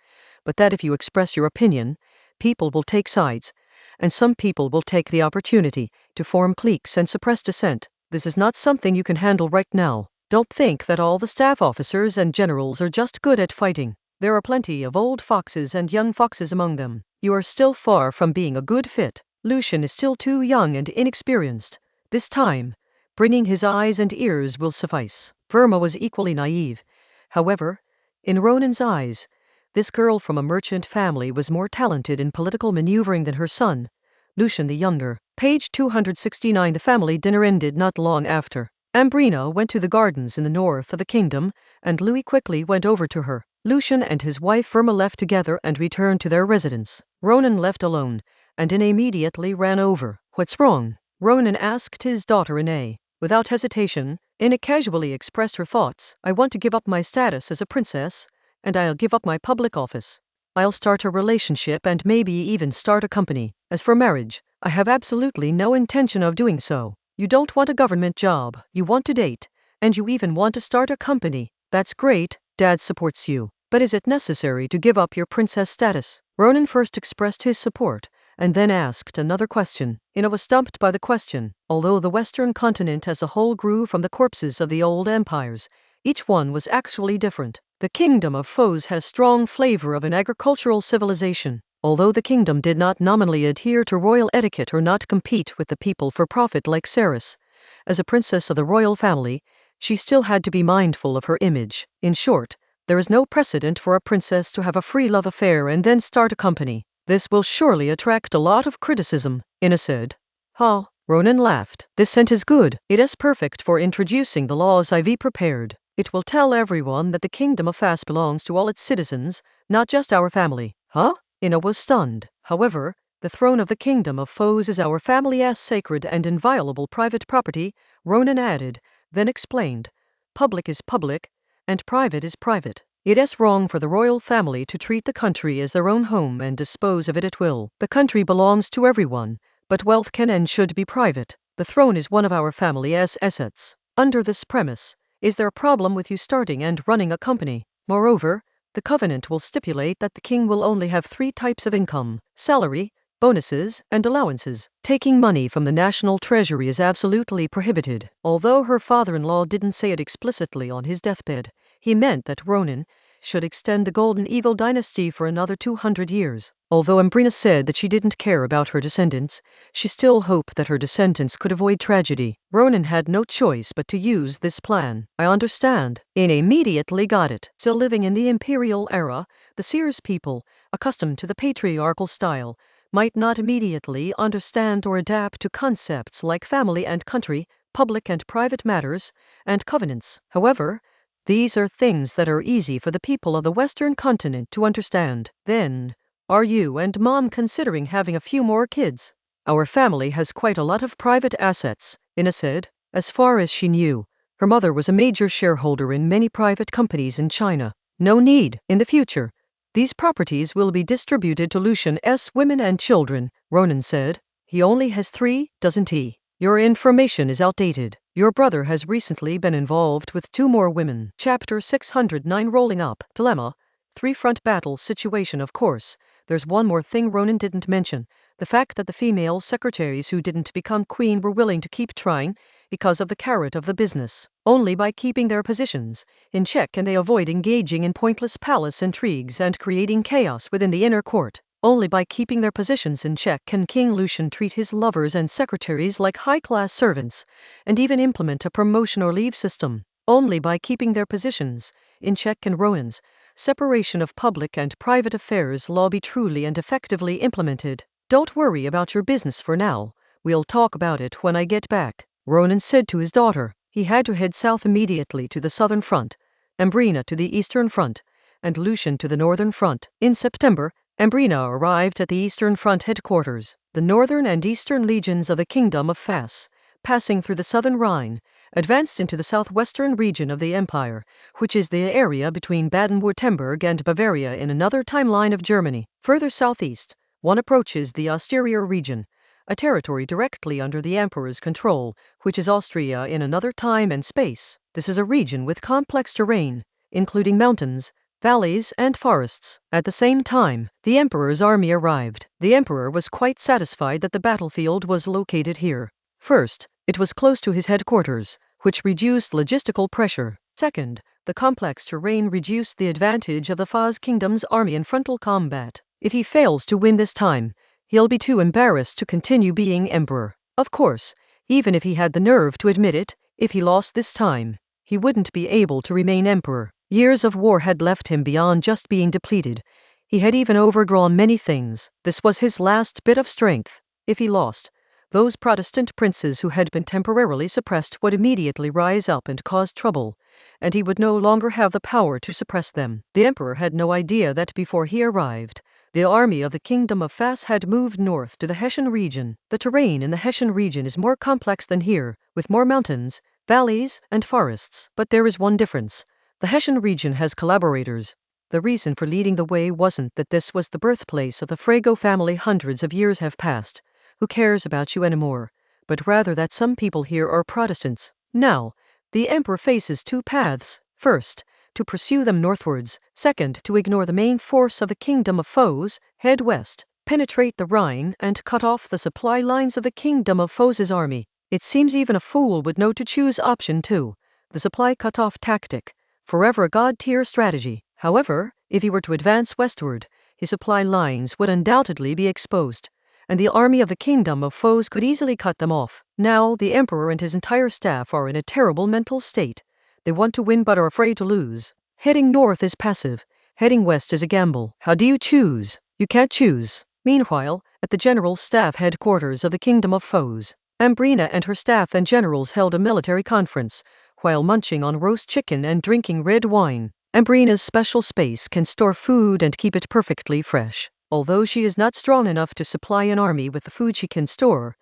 but that if you express your opinion, people will take sides, and some people will take the opportunity to form cliques and suppress dissent. This is not something you can handle right now. Don't think that all the staff officers and generals are just good at fighting. There are plenty of old foxes and young foxes among them. You are still far from being a good fit. Lucian is still too young and inexperienced. This time, bringing his eyes and ears will suffice. Verma was equally naive. However, in Ronan's eyes, this girl from a merchant family was more talented in political maneuvering than her son, Lucian the younger. Page 269. The family dinner ended not long after. Ambrina went to the gardens in the north of the kingdom, and Louis quickly went over to her. Lucian and his wife Verma left together and returned to their residence. Ronan left alone, and Ine immediately ran over. What's wrong? Ronan asked his daughter Ine. Without hesitation, Ine casually expressed her thoughts. I want to give up my status as a princess, and I'll give up my public office. I'll start a relationship and maybe even start a company. As for marriage, I have absolutely no intention of doing so. You don't want a government job, you want to date, and you even want to start a company. That's great, Dad supports you. But is it necessary to give up your princess status? Ronan first expressed his support, and then asked another question. Ina was stumped by the question. Although the western continent as a whole grew from the corpses of the old empires, each one was actually different. The kingdom of Foes had a strong flavor of an agricultural civilization. Although the kingdom did not nominally adhere to royal etiquette or not compete with the people for profit like Ceres, as a princess of the royal family, she still had to be mindful of her image. In short, there is no precedent for a princess to have a free love affair and then start a company. This will surely attract a lot of criticism, Ina said. Ha, Ronan laughed. This scent is good. It is perfect for introducing the laws I've prepared. It will tell everyone that the kingdom of Fas belongs to all its citizens, not just our family. Huh? Ina was stunned. However, the throne of the kingdom of Foes is our family's sacred and inviolable private property, Ronan added, then explained. Public is public, and private is private. It is wrong for the royal family to treat the country as their own home and dispose of it at will. The country belongs to everyone, but wealth can and should be private. The throne is one of our family's assets. Under this premise, is there a problem with you starting and running a company? Moreover, the covenant will stipulate that the king will only have 3 types of income: salary, bonuses, and allowances. Taking money from the national treasury is absolutely prohibited. Although her father-in-law didn't say it explicitly on his deathbed, he meant that Ronan should extend the Golden Eagle dynasty for another 200 years. Although Ambrina said that she didn't care about her descendants, she still hoped that her descendants could avoid tragedy. Ronan had no choice but to use this plan. I understand. Ine immediately got it. Still living in the imperial era, the Seers people, accustomed to the patriarchal style, might not immediately understand or adapt to concepts like family and country, public and private matters, and covenants. However, these are things that are easy for the people of the Western continent to understand. Then, are you and Mom considering having a few more kids? Our family has quite a lot of private assets, Ina said. As far as she knew, her mother was a major shareholder in many private companies in China. No need. In the future, these properties will be distributed to Lucian's women and children, Ronan said. He only has 3, doesn't he? Your information is outdated. Your brother has recently been involved with 2 more women. Chapter 609. Rolling Up. Dilemma. 3-front battle situation. Of course, there's one more thing Ronan didn't mention. The fact that the female secretaries who didn't become queen were willing to keep trying because of the carrot of the business. Only by keeping their positions in check can they avoid engaging in pointless palace intrigues and creating chaos within the inner court. Only by keeping their positions in check can King Lucian treat his lovers and secretaries like high-class servants, and even implement a promotion or leave system. Only by keeping their positions in check can Ronan's separation of public and private affairs law be truly and effectively implemented. Don't worry about your business for now. We'll talk about it when I get back, Ronan said to his daughter. He had to head south immediately to the southern front, Ambrina to the eastern front, and Lucian to the northern front. In September, Ambrina arrived at the Eastern Front headquarters. The northern and eastern legions of the Kingdom of Fas, passing through the southern Rhine, advanced into the southwestern region of the empire, which is the area between Baden-Württemberg and Bavaria in another timeline of Germany. Further southeast, one approaches the Ostrier region, a territory directly under the emperor's control, which is Austria in another time and space. This is a region with complex terrain, including mountains, valleys, and forests. At the same time, the emperor's army arrived. The emperor was quite satisfied that the battlefield was located here. First, it was close to his headquarters, which reduced logistical pressure. Second, the complex terrain reduced the advantage of the Faz Kingdom's army in frontal combat. If he fails to win this time, he'll be too embarrassed to continue being emperor. Of course, even if he had the nerve to admit it, if he lost this time, he wouldn't be able to remain emperor. Years of war had left him beyond just being depleted. He had even overgrown many things. This was his last bit of strength. If he lost, those Protestant princes who had been temporarily suppressed would immediately rise up and cause trouble, and he would no longer have the power to suppress them. The emperor had no idea that before he arrived, the army of the Kingdom of Fas had moved north to the Hessian region. The terrain in the Hessian region is more complex than here, with more mountains, valleys, and forests. But there is one difference. The Hessian region has collaborators. The reason for leading the way wasn't that this was the birthplace of the Frago family hundreds of years have passed. Who cares about you anymore? But rather that some people here are Protestants. Now, the emperor faces two paths. First, to pursue them northwards. Second, to ignore the main force of the Kingdom of Foes, head west, penetrate the Rhine, and cut off the supply lines of the Kingdom of Foes' army. It seems even a fool would know to choose option 2, the supply cut-off tactic. Forever a god-tier strategy. However, if he were to advance westward, his supply lines would undoubtedly be exposed, and the army of the Kingdom of Foes could easily cut them off. Now, the emperor and his entire staff are in a terrible mental state. They want to win but are afraid to lose. Heading north is passive. Heading west is a gamble. How do you choose? You can't choose. Meanwhile, at the General Staff headquarters of the Kingdom of Foes, Ambrina and her staff and generals held a military conference, while munching on roast chicken and drinking red wine. Ambrina's special space can store food and keep it perfectly fresh. Although she is not strong enough to supply an army with the food she can store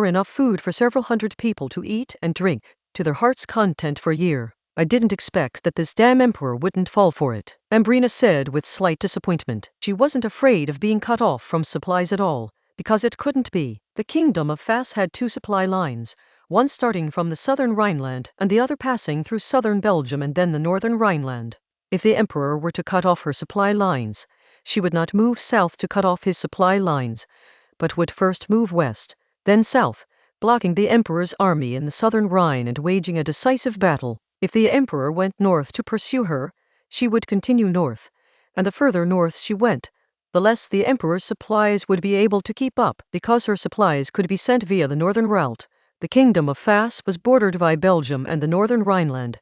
enough food for several hundred people to eat and drink to their heart's content for a year. I didn't expect that this damn emperor wouldn't fall for it, Ambrina said with slight disappointment. She wasn't afraid of being cut off from supplies at all, because it couldn't be. The Kingdom of Fas had two supply lines, one starting from the southern Rhineland and the other passing through southern Belgium and then the northern Rhineland. If the emperor were to cut off her supply lines, she would not move south to cut off his supply lines, but would first move west, then south, blocking the emperor's army in the southern Rhine and waging a decisive battle. If the emperor went north to pursue her, she would continue north, and the further north she went, the less the emperor's supplies would be able to keep up. Because her supplies could be sent via the northern route, the Kingdom of Fas was bordered by Belgium and the northern Rhineland,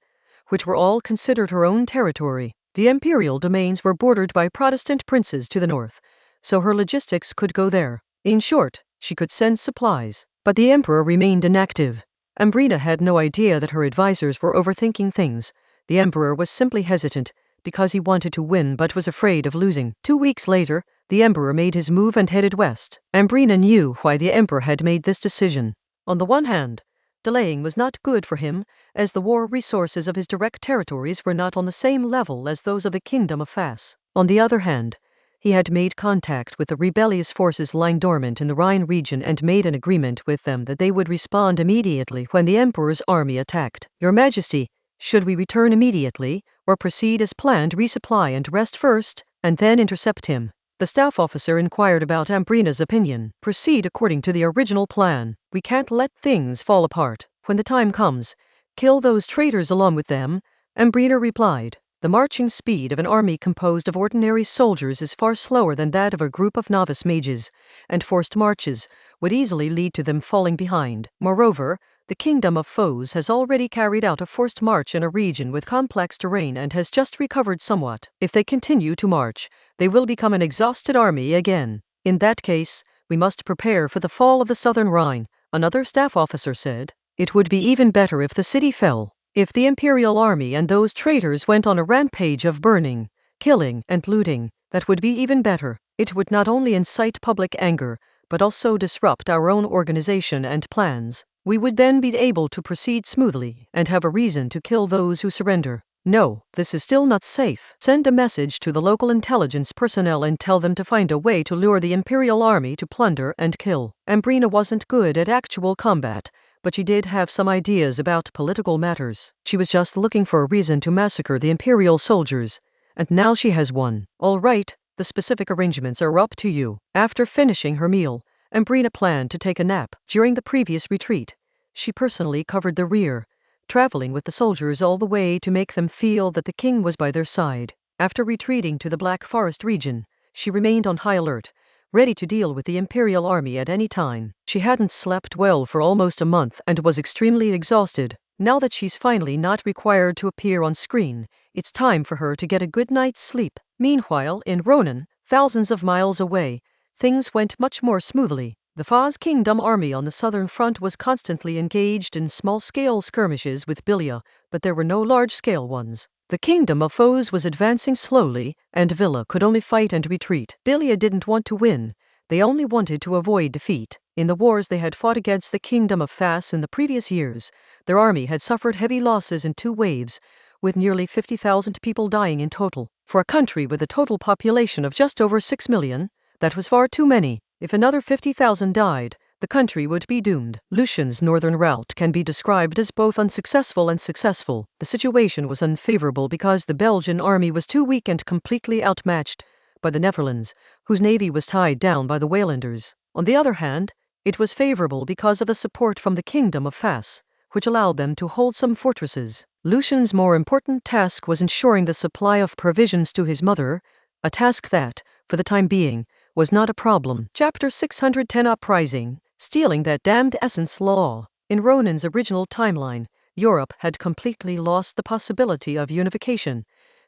which were all considered her own territory. The imperial domains were bordered by Protestant princes to the north, so her logistics could go there. In short, she could send supplies. But the emperor remained inactive. Ambrina had no idea that her advisors were overthinking things. The emperor was simply hesitant, because he wanted to win but was afraid of losing. 2 weeks later, the emperor made his move and headed west. Ambrina knew why the emperor had made this decision. On the one hand, delaying was not good for him, as the war resources of his direct territories were not on the same level as those of the Kingdom of Fas. On the other hand, he had made contact with the rebellious forces lying dormant in the Rhine region and made an agreement with them that they would respond immediately when the emperor's army attacked. Your Majesty, should we return immediately, or proceed as planned, resupply and rest first, and then intercept him? The staff officer inquired about Ambrina's opinion. Proceed according to the original plan. We can't let things fall apart. When the time comes, kill those traitors along with them, Ambrina replied. The marching speed of an army composed of ordinary soldiers is far slower than that of a group of novice mages, and forced marches would easily lead to them falling behind. Moreover, the Kingdom of Foes has already carried out a forced march in a region with complex terrain and has just recovered somewhat. If they continue to march, they will become an exhausted army again. In that case, we must prepare for the fall of the southern Rhine, another staff officer said. It would be even better if the city fell. If the imperial army and those traitors went on a rampage of burning, killing, and looting, that would be even better. It would not only incite public anger, but also disrupt our own organization and plans. We would then be able to proceed smoothly and have a reason to kill those who surrender. No, this is still not safe. Send a message to the local intelligence personnel and tell them to find a way to lure the imperial army to plunder and kill. Ambrina wasn't good at actual combat, but she did have some ideas about political matters. She was just looking for a reason to massacre the imperial soldiers, and now she has one. All right, the specific arrangements are up to you. After finishing her meal, Ambrina planned to take a nap. During the previous retreat, she personally covered the rear, traveling with the soldiers all the way to make them feel that the king was by their side. After retreating to the Black Forest region, she remained on high alert, ready to deal with the Imperial army at any time. She hadn't slept well for almost a month and was extremely exhausted. Now that she's finally not required to appear on screen, it's time for her to get a good night's sleep. Meanwhile, in Ronan, thousands of miles away, things went much more smoothly. The Faz Kingdom army on the southern front was constantly engaged in small-scale skirmishes with Bilia, but there were no large-scale ones. The Kingdom of Foes was advancing slowly, and Villa could only fight and retreat. Bilia didn't want to win. They only wanted to avoid defeat. In the wars they had fought against the Kingdom of Fas in the previous years, their army had suffered heavy losses in 2 waves, with nearly 50,000 people dying in total. For a country with a total population of just over 6 million, that was far too many. If another 50,000 died, the country would be doomed. Lucian's northern route can be described as both unsuccessful and successful. The situation was unfavorable because the Belgian army was too weak and completely outmatched by the Netherlands, whose navy was tied down by the Waylanders. On the other hand, it was favorable because of the support from the Kingdom of Fas, which allowed them to hold some fortresses. Lucian's more important task was ensuring the supply of provisions to his mother, a task that, for the time being, was not a problem. Chapter 610 Uprising, Stealing That Damned Essence Law. In Ronan's original timeline, Europe had completely lost the possibility of unification,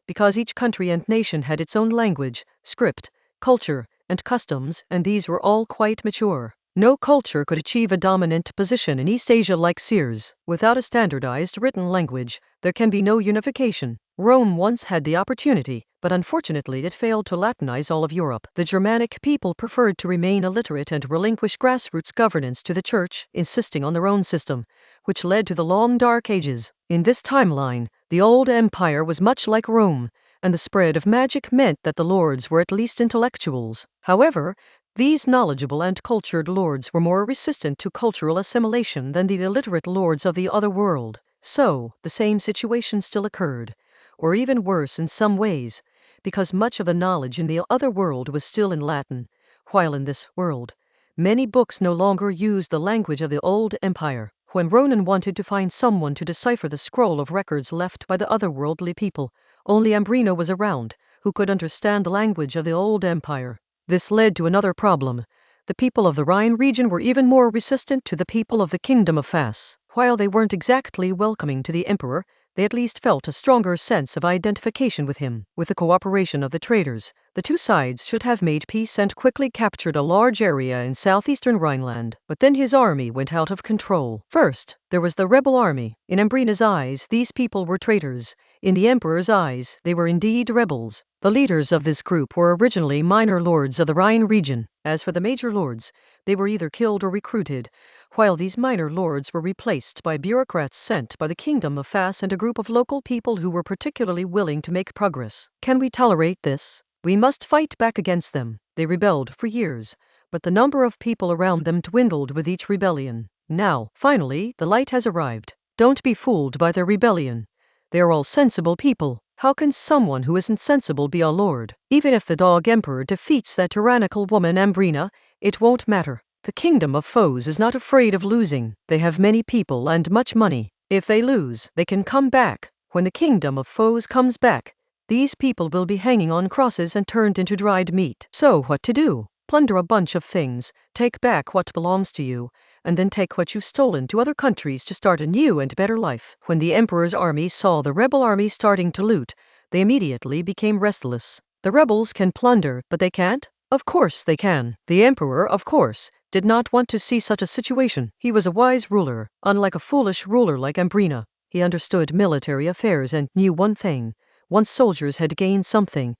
because each country and nation had its own language, script, culture, and customs, and these were all quite mature. No culture could achieve a dominant position in East Asia like Sears. Without a standardized written language, there can be no unification. Rome once had the opportunity, but unfortunately it failed to Latinize all of Europe. The Germanic people preferred to remain illiterate and relinquish grassroots governance to the church, insisting on their own system, which led to the long Dark Ages. In this timeline, the old empire was much like Rome, and the spread of magic meant that the lords were at least intellectuals. However, these knowledgeable and cultured lords were more resistant to cultural assimilation than the illiterate lords of the other world. So, the same situation still occurred, or even worse in some ways, because much of the knowledge in the other world was still in Latin, while in this world, many books no longer used the language of the old empire. When Ronan wanted to find someone to decipher the scroll of records left by the otherworldly people, only Ambrina was around, who could understand the language of the old empire. This led to another problem. The people of the Rhine region were even more resistant to the people of the Kingdom of Fas. While they weren't exactly welcoming to the emperor, they at least felt a stronger sense of identification with him. With the cooperation of the traders, the two sides should have made peace and quickly captured a large area in southeastern Rhineland. But then his army went out of control. First, there was the rebel army. In Ambrina's eyes, these people were traitors. In the emperor's eyes, they were indeed rebels. The leaders of this group were originally minor lords of the Rhine region. As for the major lords, they were either killed or recruited, while these minor lords were replaced by bureaucrats sent by the Kingdom of Fas and a group of local people who were particularly willing to make progress. Can we tolerate this? We must fight back against them. They rebelled for years, but the number of people around them dwindled with each rebellion. Now, finally, the light has arrived. Don't be fooled by their rebellion. They are all sensible people. How can someone who isn't sensible be a lord? Even if the dog emperor defeats that tyrannical woman Ambrina, it won't matter. The Kingdom of Foes is not afraid of losing. They have many people and much money. If they lose, they can come back. When the Kingdom of Foes comes back, these people will be hanging on crosses and turned into dried meat. So what to do? Plunder a bunch of things, take back what belongs to you, and then take what you've stolen to other countries to start a new and better life. When the emperor's army saw the rebel army starting to loot, they immediately became restless. The rebels can plunder, but they can't? Of course they can. The emperor, of course, did not want to see such a situation. He was a wise ruler, unlike a foolish ruler like Ambrina. He understood military affairs and knew one thing. Once soldiers had gained something,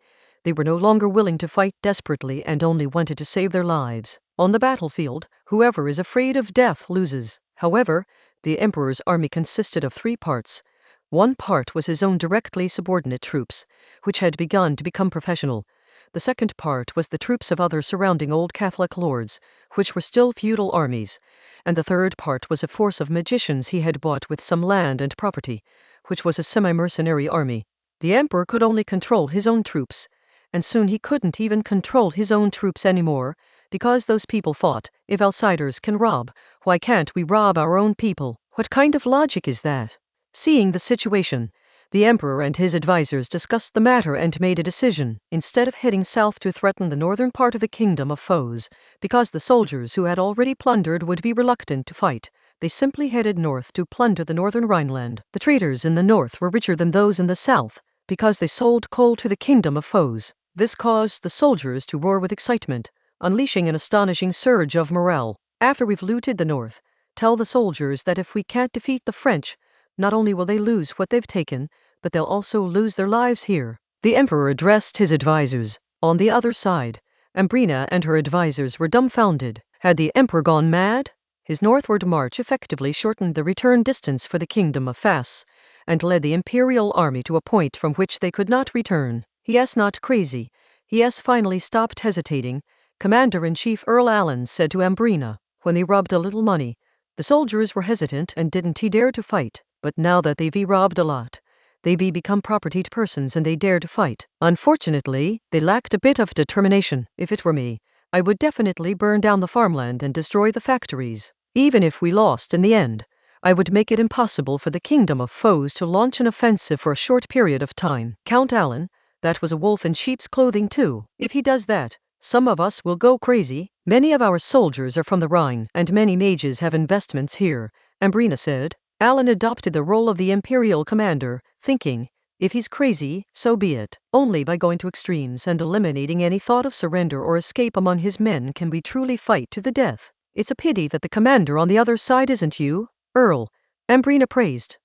they were no longer willing to fight desperately and only wanted to save their lives. On the battlefield, whoever is afraid of death loses. However, the emperor's army consisted of 3 parts. One part was his own directly subordinate troops, which had begun to become professional. The second part was the troops of other surrounding old Catholic lords, which were still feudal armies, and the third part was a force of magicians he had bought with some land and property, which was a semi-mercenary army. The emperor could only control his own troops, and soon he couldn't even control his own troops anymore, because those people thought, if outsiders can rob, why can't we rob our own people? What kind of logic is that? Seeing the situation, the emperor and his advisors discussed the matter and made a decision. Instead of heading south to threaten the northern part of the kingdom of foes, because the soldiers who had already plundered would be reluctant to fight, they simply headed north to plunder the northern Rhineland. The traders in the north were richer than those in the south, because they sold coal to the kingdom of foes. This caused the soldiers to roar with excitement, unleashing an astonishing surge of morale. After we've looted the north, tell the soldiers that if we can't defeat the French, not only will they lose what they've taken, but they'll also lose their lives here. The emperor addressed his advisors. On the other side, Ambrina and her advisors were dumbfounded. Had the emperor gone mad? His northward march effectively shortened the return distance for the kingdom of Fas, and led the imperial army to a point from which they could not return. Yes, not crazy. Yes, finally stopped hesitating. Commander-in-Chief Earl Allen said to Ambrina, when they robbed a little money. The soldiers were hesitant and didn't dare to fight, but now that they've robbed a lot, they've become propertied persons and they dare to fight. Unfortunately, they lacked a bit of determination. If it were me, I would definitely burn down the farmland and destroy the factories. Even if we lost in the end, I would make it impossible for the kingdom of foes to launch an offensive for a short period of time. Count Allen, that was a wolf in sheep's clothing too. If he does that, some of us will go crazy. Many of our soldiers are from the Rhine, and many mages have investments here, Ambrina said. Allen adopted the role of the imperial commander, thinking, if he's crazy, so be it. Only by going to extremes and eliminating any thought of surrender or escape among his men can we truly fight to the death. It's a pity that the commander on the other side isn't you, Earl. Ambrina praised.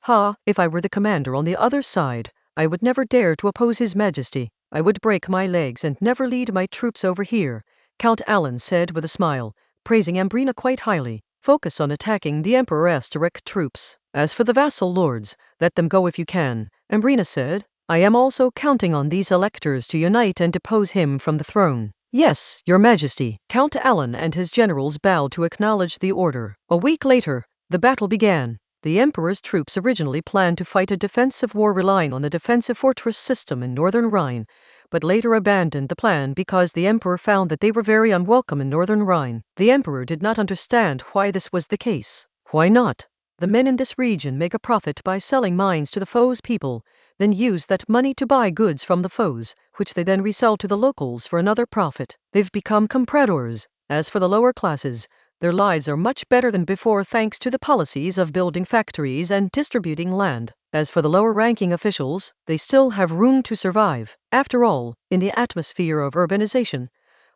If I were the commander on the other side, I would never dare to oppose His Majesty. I would break my legs and never lead my troops over here, Count Allen said with a smile, praising Ambrina quite highly. Focus on attacking the Emperor's direct troops. As for the vassal lords, let them go if you can, Ambrina said. I am also counting on these electors to unite and depose him from the throne. Yes, Your Majesty. Count Allen and his generals bowed to acknowledge the order. A week later, the battle began. The Emperor's troops originally planned to fight a defensive war relying on the defensive fortress system in northern Rhine, but later abandoned the plan because the Emperor found that they were very unwelcome in northern Rhine. The Emperor did not understand why this was the case. Why not? The men in this region make a profit by selling mines to the foes' people, then use that money to buy goods from the foes, which they then resell to the locals for another profit. They've become compradors. As for the lower classes, their lives are much better than before thanks to the policies of building factories and distributing land. As for the lower-ranking officials, they still have room to survive. After all, in the atmosphere of urbanization,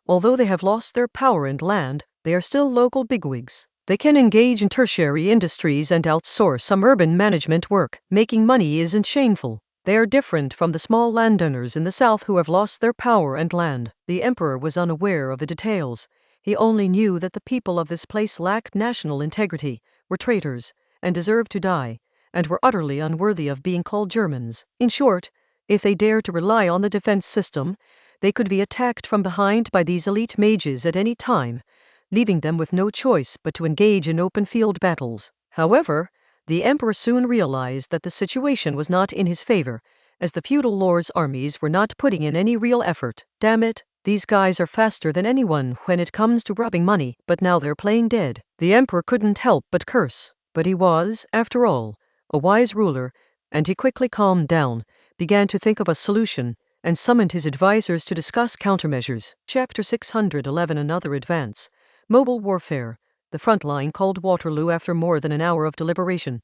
although they have lost their power and land, they are still local bigwigs. They can engage in tertiary industries and outsource some urban management work. Making money isn't shameful. They are different from the small landowners in the south who have lost their power and land. The Emperor was unaware of the details. He only knew that the people of this place lacked national integrity, were traitors, and deserved to die, and were utterly unworthy of being called Germans. In short, if they dared to rely on the defense system, they could be attacked from behind by these elite mages at any time, leaving them with no choice but to engage in open field battles. However, the Emperor soon realized that the situation was not in his favor, as the feudal lords' armies were not putting in any real effort. Damn it, these guys are faster than anyone when it comes to robbing money, but now they're playing dead. The Emperor couldn't help but curse, but he was, after all, a wise ruler, and he quickly calmed down, began to think of a solution, and summoned his advisors to discuss countermeasures. Chapter 611 Another Advance. Mobile Warfare. The front line called Waterloo after more than an hour of deliberation.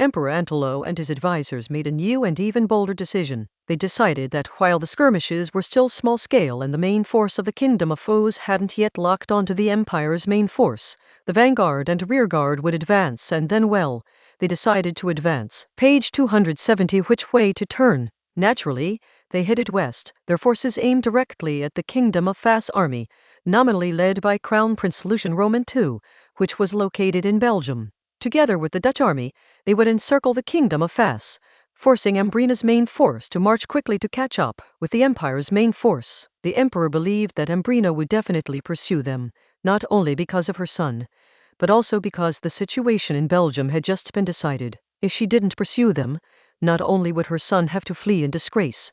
Emperor Antelo and his advisors made a new and even bolder decision. They decided that while the skirmishes were still small-scale and the main force of the kingdom of foes hadn't yet locked onto the empire's main force, the vanguard and rearguard would advance, and then, well, they decided to advance. Page 270. Which way to turn? Naturally, they headed west, their forces aimed directly at the Kingdom of Fas army, nominally led by Crown Prince Lucian Roman II, which was located in Belgium. Together with the Dutch army, they would encircle the Kingdom of Fas, forcing Ambrina's main force to march quickly to catch up with the Empire's main force. The Emperor believed that Ambrina would definitely pursue them, not only because of her son, but also because the situation in Belgium had just been decided. If she didn't pursue them, not only would her son have to flee in disgrace,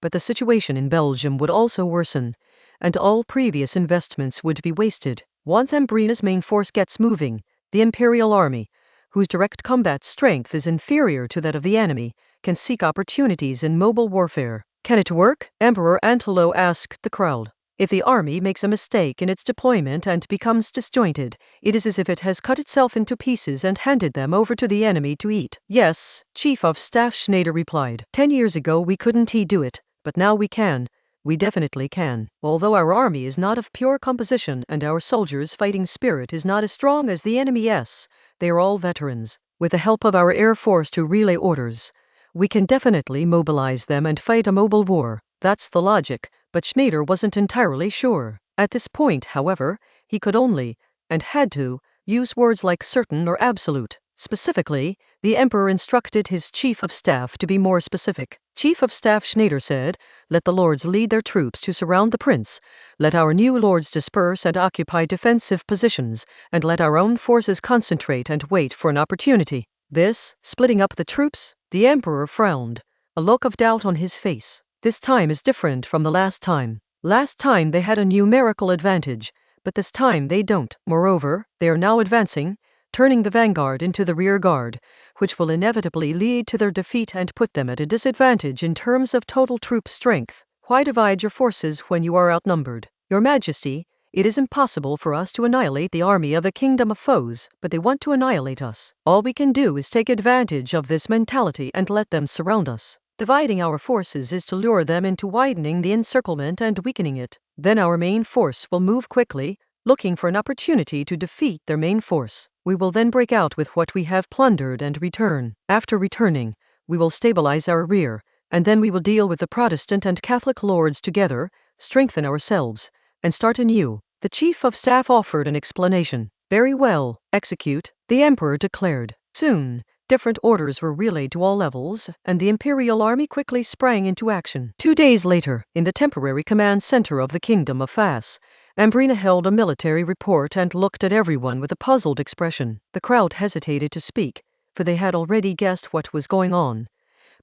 but the situation in Belgium would also worsen. and all previous investments would be wasted. Once Ambrina's main force gets moving, the Imperial Army, whose direct combat strength is inferior to that of the enemy, can seek opportunities in mobile warfare. Can it work? Emperor Antelo asked the crowd. If the army makes a mistake in its deployment and becomes disjointed, it is as if it has cut itself into pieces and handed them over to the enemy to eat. Yes, Chief of Staff Schneider replied. 10 years ago we couldn't do it, but now we can. We definitely can. Although our army is not of pure composition and our soldiers' fighting spirit is not as strong as the enemy's, they are all veterans. With the help of our Air Force to relay orders, we can definitely mobilize them and fight a mobile war. That's the logic, but Schneider wasn't entirely sure. At this point, however, he could only, and had to, use words like certain or absolute. Specifically, the Emperor instructed his Chief of Staff to be more specific. Chief of Staff Schneider said, "Let the lords lead their troops to surround the prince. Let our new lords disperse and occupy defensive positions, and let our own forces concentrate and wait for an opportunity." This, splitting up the troops, the Emperor frowned, a look of doubt on his face. This time is different from the last time. Last time they had a numerical advantage, but this time they don't. Moreover, they are now advancing, turning the vanguard into the rear guard, which will inevitably lead to their defeat and put them at a disadvantage in terms of total troop strength. Why divide your forces when you are outnumbered? Your Majesty, it is impossible for us to annihilate the army of a kingdom of foes, but they want to annihilate us. All we can do is take advantage of this mentality and let them surround us. Dividing our forces is to lure them into widening the encirclement and weakening it. Then our main force will move quickly, looking for an opportunity to defeat their main force. We will then break out with what we have plundered and return. After returning, we will stabilize our rear, and then we will deal with the Protestant and Catholic lords together, strengthen ourselves, and start anew. The Chief of Staff offered an explanation. Very well, execute, the Emperor declared. Soon, different orders were relayed to all levels, and the Imperial Army quickly sprang into action. 2 days later, in the temporary command center of the Kingdom of Fas, Ambrina held a military report and looked at everyone with a puzzled expression. The crowd hesitated to speak, for they had already guessed what was going on.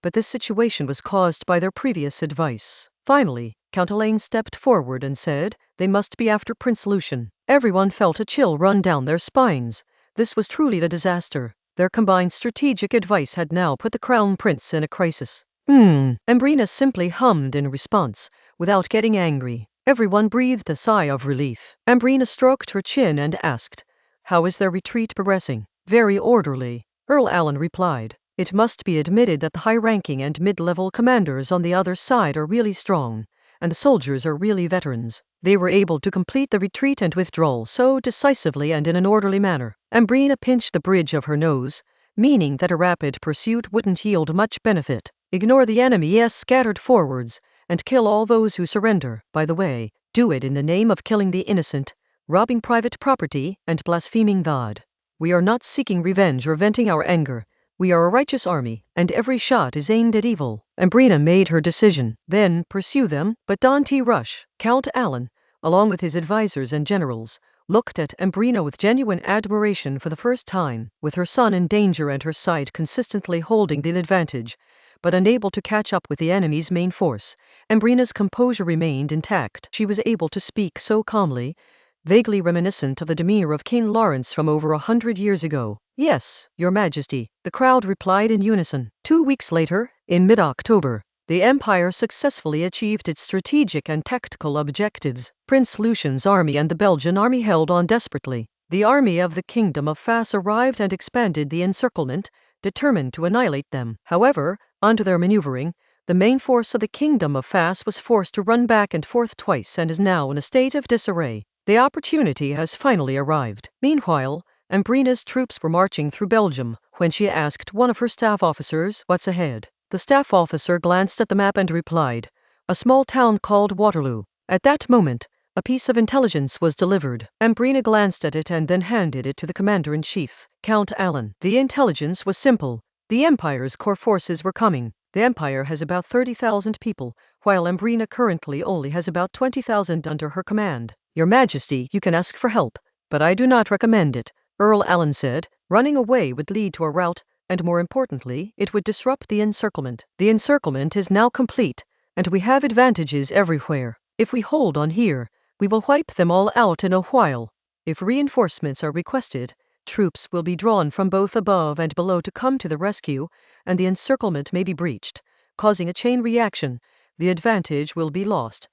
But this situation was caused by their previous advice. Finally, Count Elaine stepped forward and said, "They must be after Prince Lucian." Everyone felt a chill run down their spines. This was truly a disaster. Their combined strategic advice had now put the Crown Prince in a crisis. Ambrina simply hummed in response, without getting angry. Everyone breathed a sigh of relief. Ambrina stroked her chin and asked, "How is their retreat progressing?" "Very orderly," Earl Allen replied. "It must be admitted that the high-ranking and mid-level commanders on the other side are really strong, and the soldiers are really veterans. They were able to complete the retreat and withdrawal so decisively and in an orderly manner." Ambrina pinched the bridge of her nose, meaning that a rapid pursuit wouldn't yield much benefit. Ignore the enemy's scattered forwards, and kill all those who surrender. By the way, do it in the name of killing the innocent, robbing private property, and blaspheming God. We are not seeking revenge or venting our anger. We are a righteous army, and every shot is aimed at evil. Ambrina made her decision. Then pursue them, but don't rush. Count Allen, along with his advisors and generals, looked at Ambrina with genuine admiration for the first time. With her son in danger and her side consistently holding the advantage, but unable to catch up with the enemy's main force, Ambrina's composure remained intact. She was able to speak so calmly, vaguely reminiscent of the demeanor of King Lawrence from over 100 years ago. "Yes, Your Majesty," the crowd replied in unison. 2 weeks later, in mid-October, the Empire successfully achieved its strategic and tactical objectives. Prince Lucian's army and the Belgian army held on desperately. The army of the Kingdom of Fas arrived and expanded the encirclement, determined to annihilate them. However, under their maneuvering, the main force of the Kingdom of Fas was forced to run back and forth twice and is now in a state of disarray. The opportunity has finally arrived. Meanwhile, Ambrina's troops were marching through Belgium when she asked one of her staff officers, "What's ahead?" The staff officer glanced at the map and replied, "A small town called Waterloo." At that moment, a piece of intelligence was delivered. Ambrina glanced at it and then handed it to the commander-in-chief, Count Allen. The intelligence was simple. The Empire's core forces were coming. The Empire has about 30,000 people, while Ambrina currently only has about 20,000 under her command. "Your Majesty, you can ask for help, but I do not recommend it," Earl Allen said. "Running away would lead to a rout, and more importantly, it would disrupt the encirclement. The encirclement is now complete, and we have advantages everywhere. If we hold on here, we will wipe them all out in a while. If reinforcements are requested, troops will be drawn from both above and below to come to the rescue, and the encirclement may be breached, causing a chain reaction. The advantage will be lost,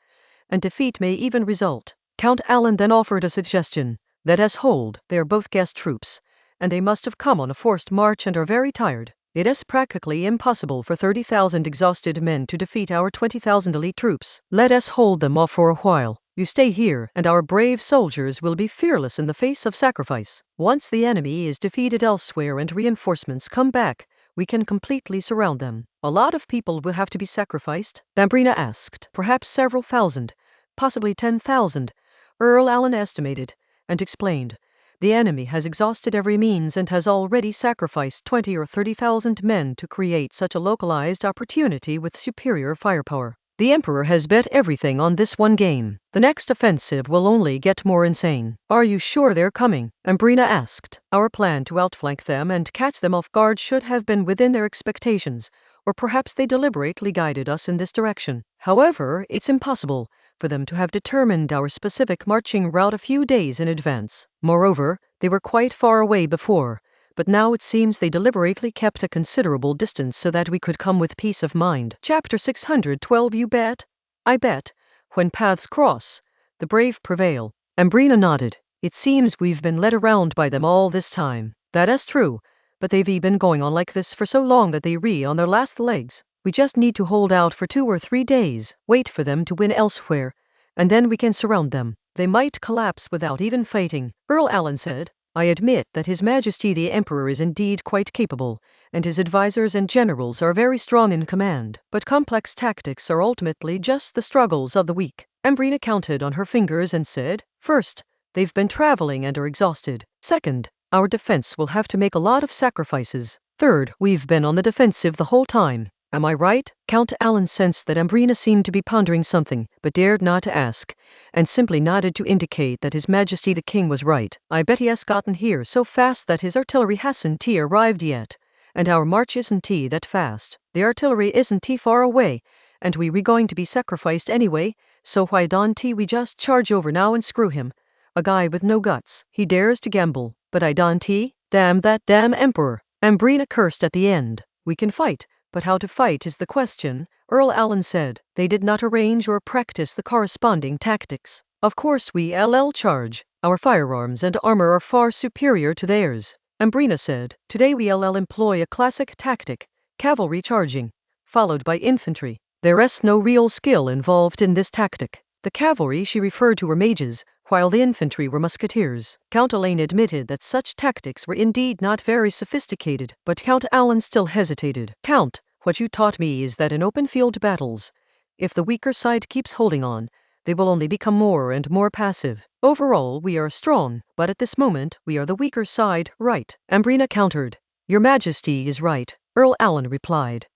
and defeat may even result. Count Alan then offered a suggestion. Let us hold. They are both guest troops, and they must have come on a forced march and are very tired. It is practically impossible for 30,000 exhausted men to defeat our 20,000 elite troops. Let us hold them off for a while. You stay here, and our brave soldiers will be fearless in the face of sacrifice. Once the enemy is defeated elsewhere and reinforcements come back, we can completely surround them. A lot of people will have to be sacrificed, Ambrina asked. Perhaps several thousand, possibly 10,000, Earl Allen estimated, and explained. The enemy has exhausted every means and has already sacrificed 20 or 30,000 men to create such a localized opportunity with superior firepower. The Emperor has bet everything on this one game. The next offensive will only get more insane. Are you sure they're coming? Ambrina asked. Our plan to outflank them and catch them off guard should have been within their expectations, or perhaps they deliberately guided us in this direction. However, it's impossible for them to have determined our specific marching route a few days in advance. Moreover, they were quite far away before, but now it seems they deliberately kept a considerable distance so that we could come with peace of mind. Chapter 612. You bet? I bet. When paths cross, the brave prevail. Ambrina nodded. It seems we've been led around by them all this time. That is true, but they've been going on like this for so long that they on their last legs. We just need to hold out for 2 or 3 days, wait for them to win elsewhere, and then we can surround them. They might collapse without even fighting, Earl Allen said. I admit that His Majesty the Emperor is indeed quite capable, and his advisors and generals are very strong in command, but complex tactics are ultimately just the struggles of the weak. Ambrina counted on her fingers and said, First, they've been traveling and are exhausted. Second, our defense will have to make a lot of sacrifices. Third, we've been on the defensive the whole time. Am I right? Count Alan sensed that Ambrina seemed to be pondering something, but dared not to ask, and simply nodded to indicate that His Majesty the King was right. I bet he has gotten here so fast that his artillery hasn't arrived yet, and our march isn't that fast. The artillery isn't far away, and we're going to be sacrificed anyway, so why don't we just charge over now and screw him? A guy with no guts. He dares to gamble, but I don't. Damn that damn Emperor. Ambrina cursed at the end. We can fight, but how to fight is the question, Earl Allen said. They did not arrange or practice the corresponding tactics. Of course we'll charge. Our firearms and armor are far superior to theirs, Ambrina said. Today we'll employ a classic tactic, cavalry charging, followed by infantry. There is no real skill involved in this tactic. The cavalry she referred to were mages, while the infantry were musketeers. Count Elaine admitted that such tactics were indeed not very sophisticated, but Count Alan still hesitated. Count, what you taught me is that in open field battles, if the weaker side keeps holding on, they will only become more and more passive. Overall, we are strong, but at this moment, we are the weaker side, right? Ambrina countered. Your Majesty is right, Earl Allen replied.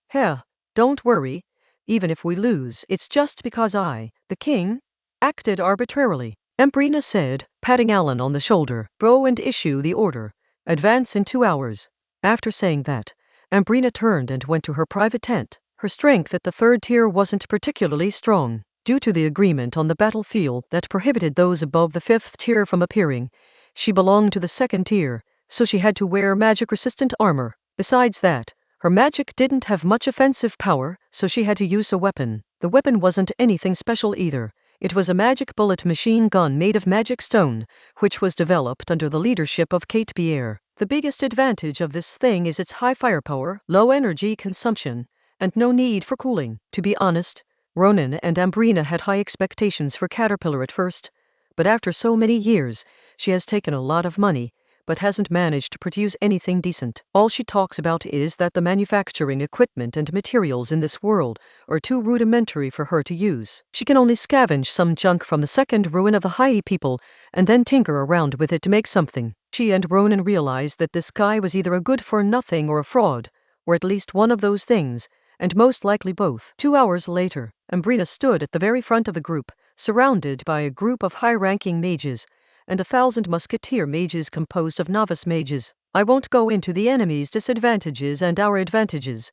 Don't worry. Even if we lose, it's just because I, the king, acted arbitrarily, Ambrina said, patting Alan on the shoulder. Go and issue the order. Advance in 2 hours. After saying that, Ambrina turned and went to her private tent. Her strength at the 3rd tier wasn't particularly strong, due to the agreement on the battlefield that prohibited those above the 5th tier from appearing. She belonged to the 2nd tier, so she had to wear magic-resistant armor. Besides that, her magic didn't have much offensive power, so she had to use a weapon. The weapon wasn't anything special either. It was a magic bullet machine gun made of magic stone, which was developed under the leadership of Kate Pierre. The biggest advantage of this thing is its high firepower, low energy consumption, and no need for cooling. To be honest, Ronan and Ambrina had high expectations for Caterpillar at first, but after so many years, she has taken a lot of money, but hasn't managed to produce anything decent. All she talks about is that the manufacturing equipment and materials in this world are too rudimentary for her to use. She can only scavenge some junk from the second ruin of the Hai people and then tinker around with it to make something. She and Ronan realized that this guy was either a good-for-nothing or a fraud, or at least one of those things, and most likely both. 2 hours later, Ambrina stood at the very front of the group, surrounded by a group of high-ranking mages, and 1,000 musketeer mages composed of novice mages. I won't go into the enemy's disadvantages and our advantages.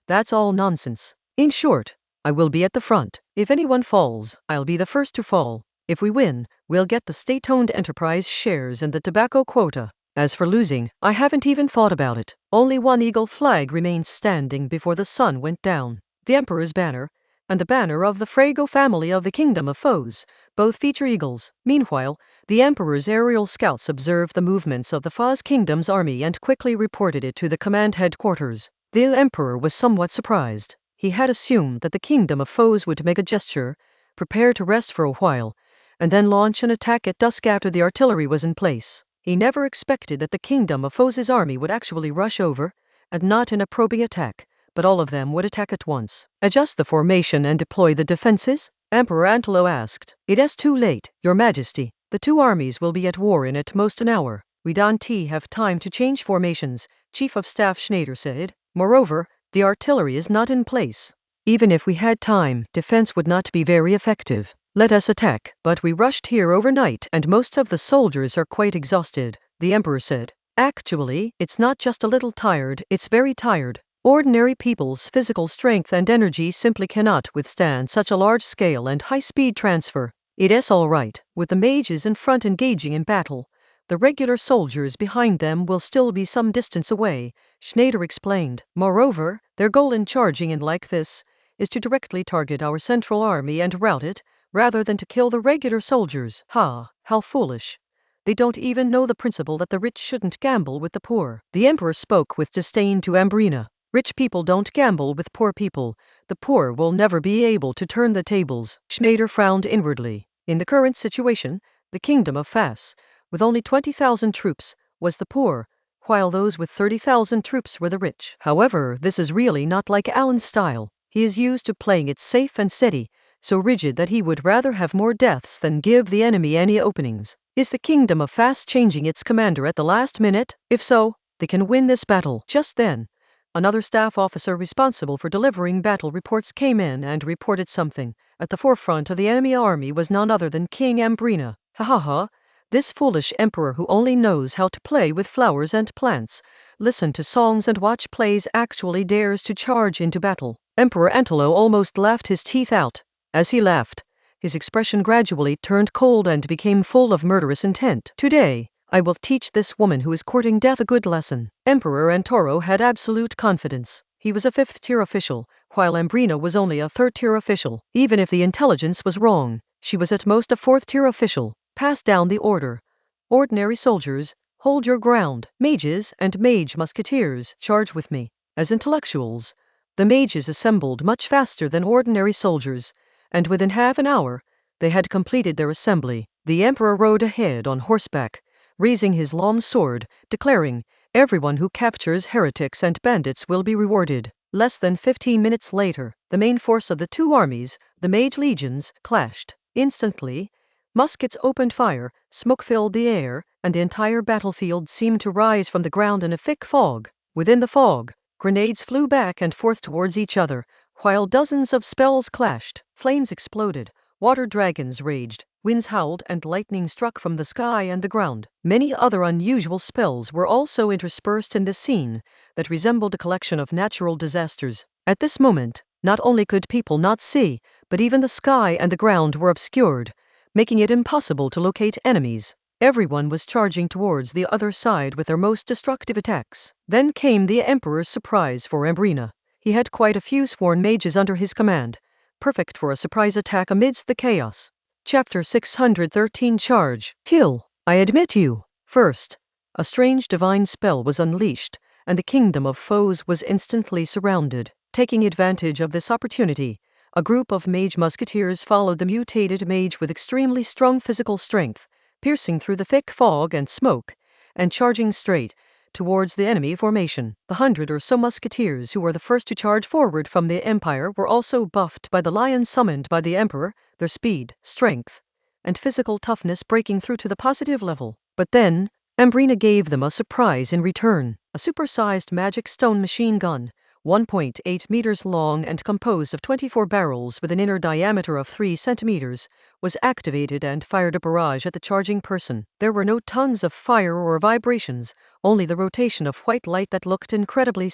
That's all nonsense. In short, I will be at the front. If anyone falls, I'll be the first to fall. If we win, we'll get the state-owned enterprise shares and the tobacco quota. As for losing, I haven't even thought about it. Only one eagle flag remained standing before the sun went down. The Emperor's banner, and the banner of the Frago family of the Kingdom of Foes. Both feature eagles. Meanwhile, the Emperor's aerial scouts observed the movements of the Foz Kingdom's army and quickly reported it to the command headquarters. The Emperor was somewhat surprised. He had assumed that the Kingdom of Foes would make a gesture, prepare to rest for a while, and then launch an attack at dusk after the artillery was in place. He never expected that the Kingdom of Foes' army would actually rush over, and not in a probing attack, but all of them would attack at once. Adjust the formation and deploy the defenses? Emperor Antelo asked. It is too late, Your Majesty. The two armies will be at war in at most an hour. We don't have time to change formations, Chief of Staff Schneider said. Moreover, the artillery is not in place. Even if we had time, defense would not be very effective. Let us attack. But we rushed here overnight and most of the soldiers are quite exhausted, the Emperor said. Actually, it's not just a little tired, it's very tired. Ordinary people's physical strength and energy simply cannot withstand such a large-scale and high-speed transfer. It is all right, with the mages in front engaging in battle. The regular soldiers behind them will still be some distance away, Schneider explained. Moreover, their goal in charging in like this is to directly target our central army and rout it, rather than to kill the regular soldiers. Ha, how foolish. They don't even know the principle that the rich shouldn't gamble with the poor. The Emperor spoke with disdain to Ambrina. Rich people don't gamble with poor people. The poor will never be able to turn the tables. Schneider frowned inwardly. In the current situation, the Kingdom of Fas, with only 20,000 troops, was the poor, while those with 30,000 troops were the rich. However, this is really not like Alan's style. He is used to playing it safe and steady, so rigid that he would rather have more deaths than give the enemy any openings. Is the Kingdom of Fas changing its commander at the last minute? If so, they can win this battle. Just then, another staff officer responsible for delivering battle reports came in and reported something. At the forefront of the enemy army was none other than King Ambrina. Ha ha ha, this foolish emperor who only knows how to play with flowers and plants, listen to songs and watch plays actually dares to charge into battle. Emperor Antelo almost laughed his teeth out. As he laughed, his expression gradually turned cold and became full of murderous intent. Today, I will teach this woman who is courting death a good lesson. Emperor Antoro had absolute confidence. He was a 5th-tier official, while Ambrina was only a 3rd-tier official. Even if the intelligence was wrong, she was at most a 4th-tier official. Pass down the order. Ordinary soldiers, hold your ground. Mages and mage musketeers, charge with me. As intellectuals, the mages assembled much faster than ordinary soldiers, and within half an hour, they had completed their assembly. The emperor rode ahead on horseback, raising his long sword, declaring, "Everyone who captures heretics and bandits will be rewarded." Less than 15 minutes later, the main force of the two armies, the mage legions, clashed. Instantly, muskets opened fire, smoke filled the air, and the entire battlefield seemed to rise from the ground in a thick fog. Within the fog, grenades flew back and forth towards each other, while dozens of spells clashed. Flames exploded, water dragons raged, winds howled and lightning struck from the sky and the ground. Many other unusual spells were also interspersed in this scene that resembled a collection of natural disasters. At this moment, not only could people not see, but even the sky and the ground were obscured, making it impossible to locate enemies. Everyone was charging towards the other side with their most destructive attacks. Then came the Emperor's surprise for Ambrina. He had quite a few sworn mages under his command, perfect for a surprise attack amidst the chaos. Chapter 613 Charge. Kill. I admit you. First, a strange divine spell was unleashed, and the Kingdom of Foes was instantly surrounded. Taking advantage of this opportunity, a group of mage musketeers followed the mutated mage with extremely strong physical strength, piercing through the thick fog and smoke, and charging straight towards the enemy formation. The 100 or so musketeers who were the first to charge forward from the Empire were also buffed by the lion summoned by the Emperor, their speed, strength, and physical toughness breaking through to the positive level. But then, Ambrina gave them a surprise in return. A supersized magic stone machine gun, 1.8 meters long and composed of 24 barrels with an inner diameter of 3 centimeters, was activated and fired a barrage at the charging person. There were no tons of fire or vibrations, only the rotation of white light that looked incredibly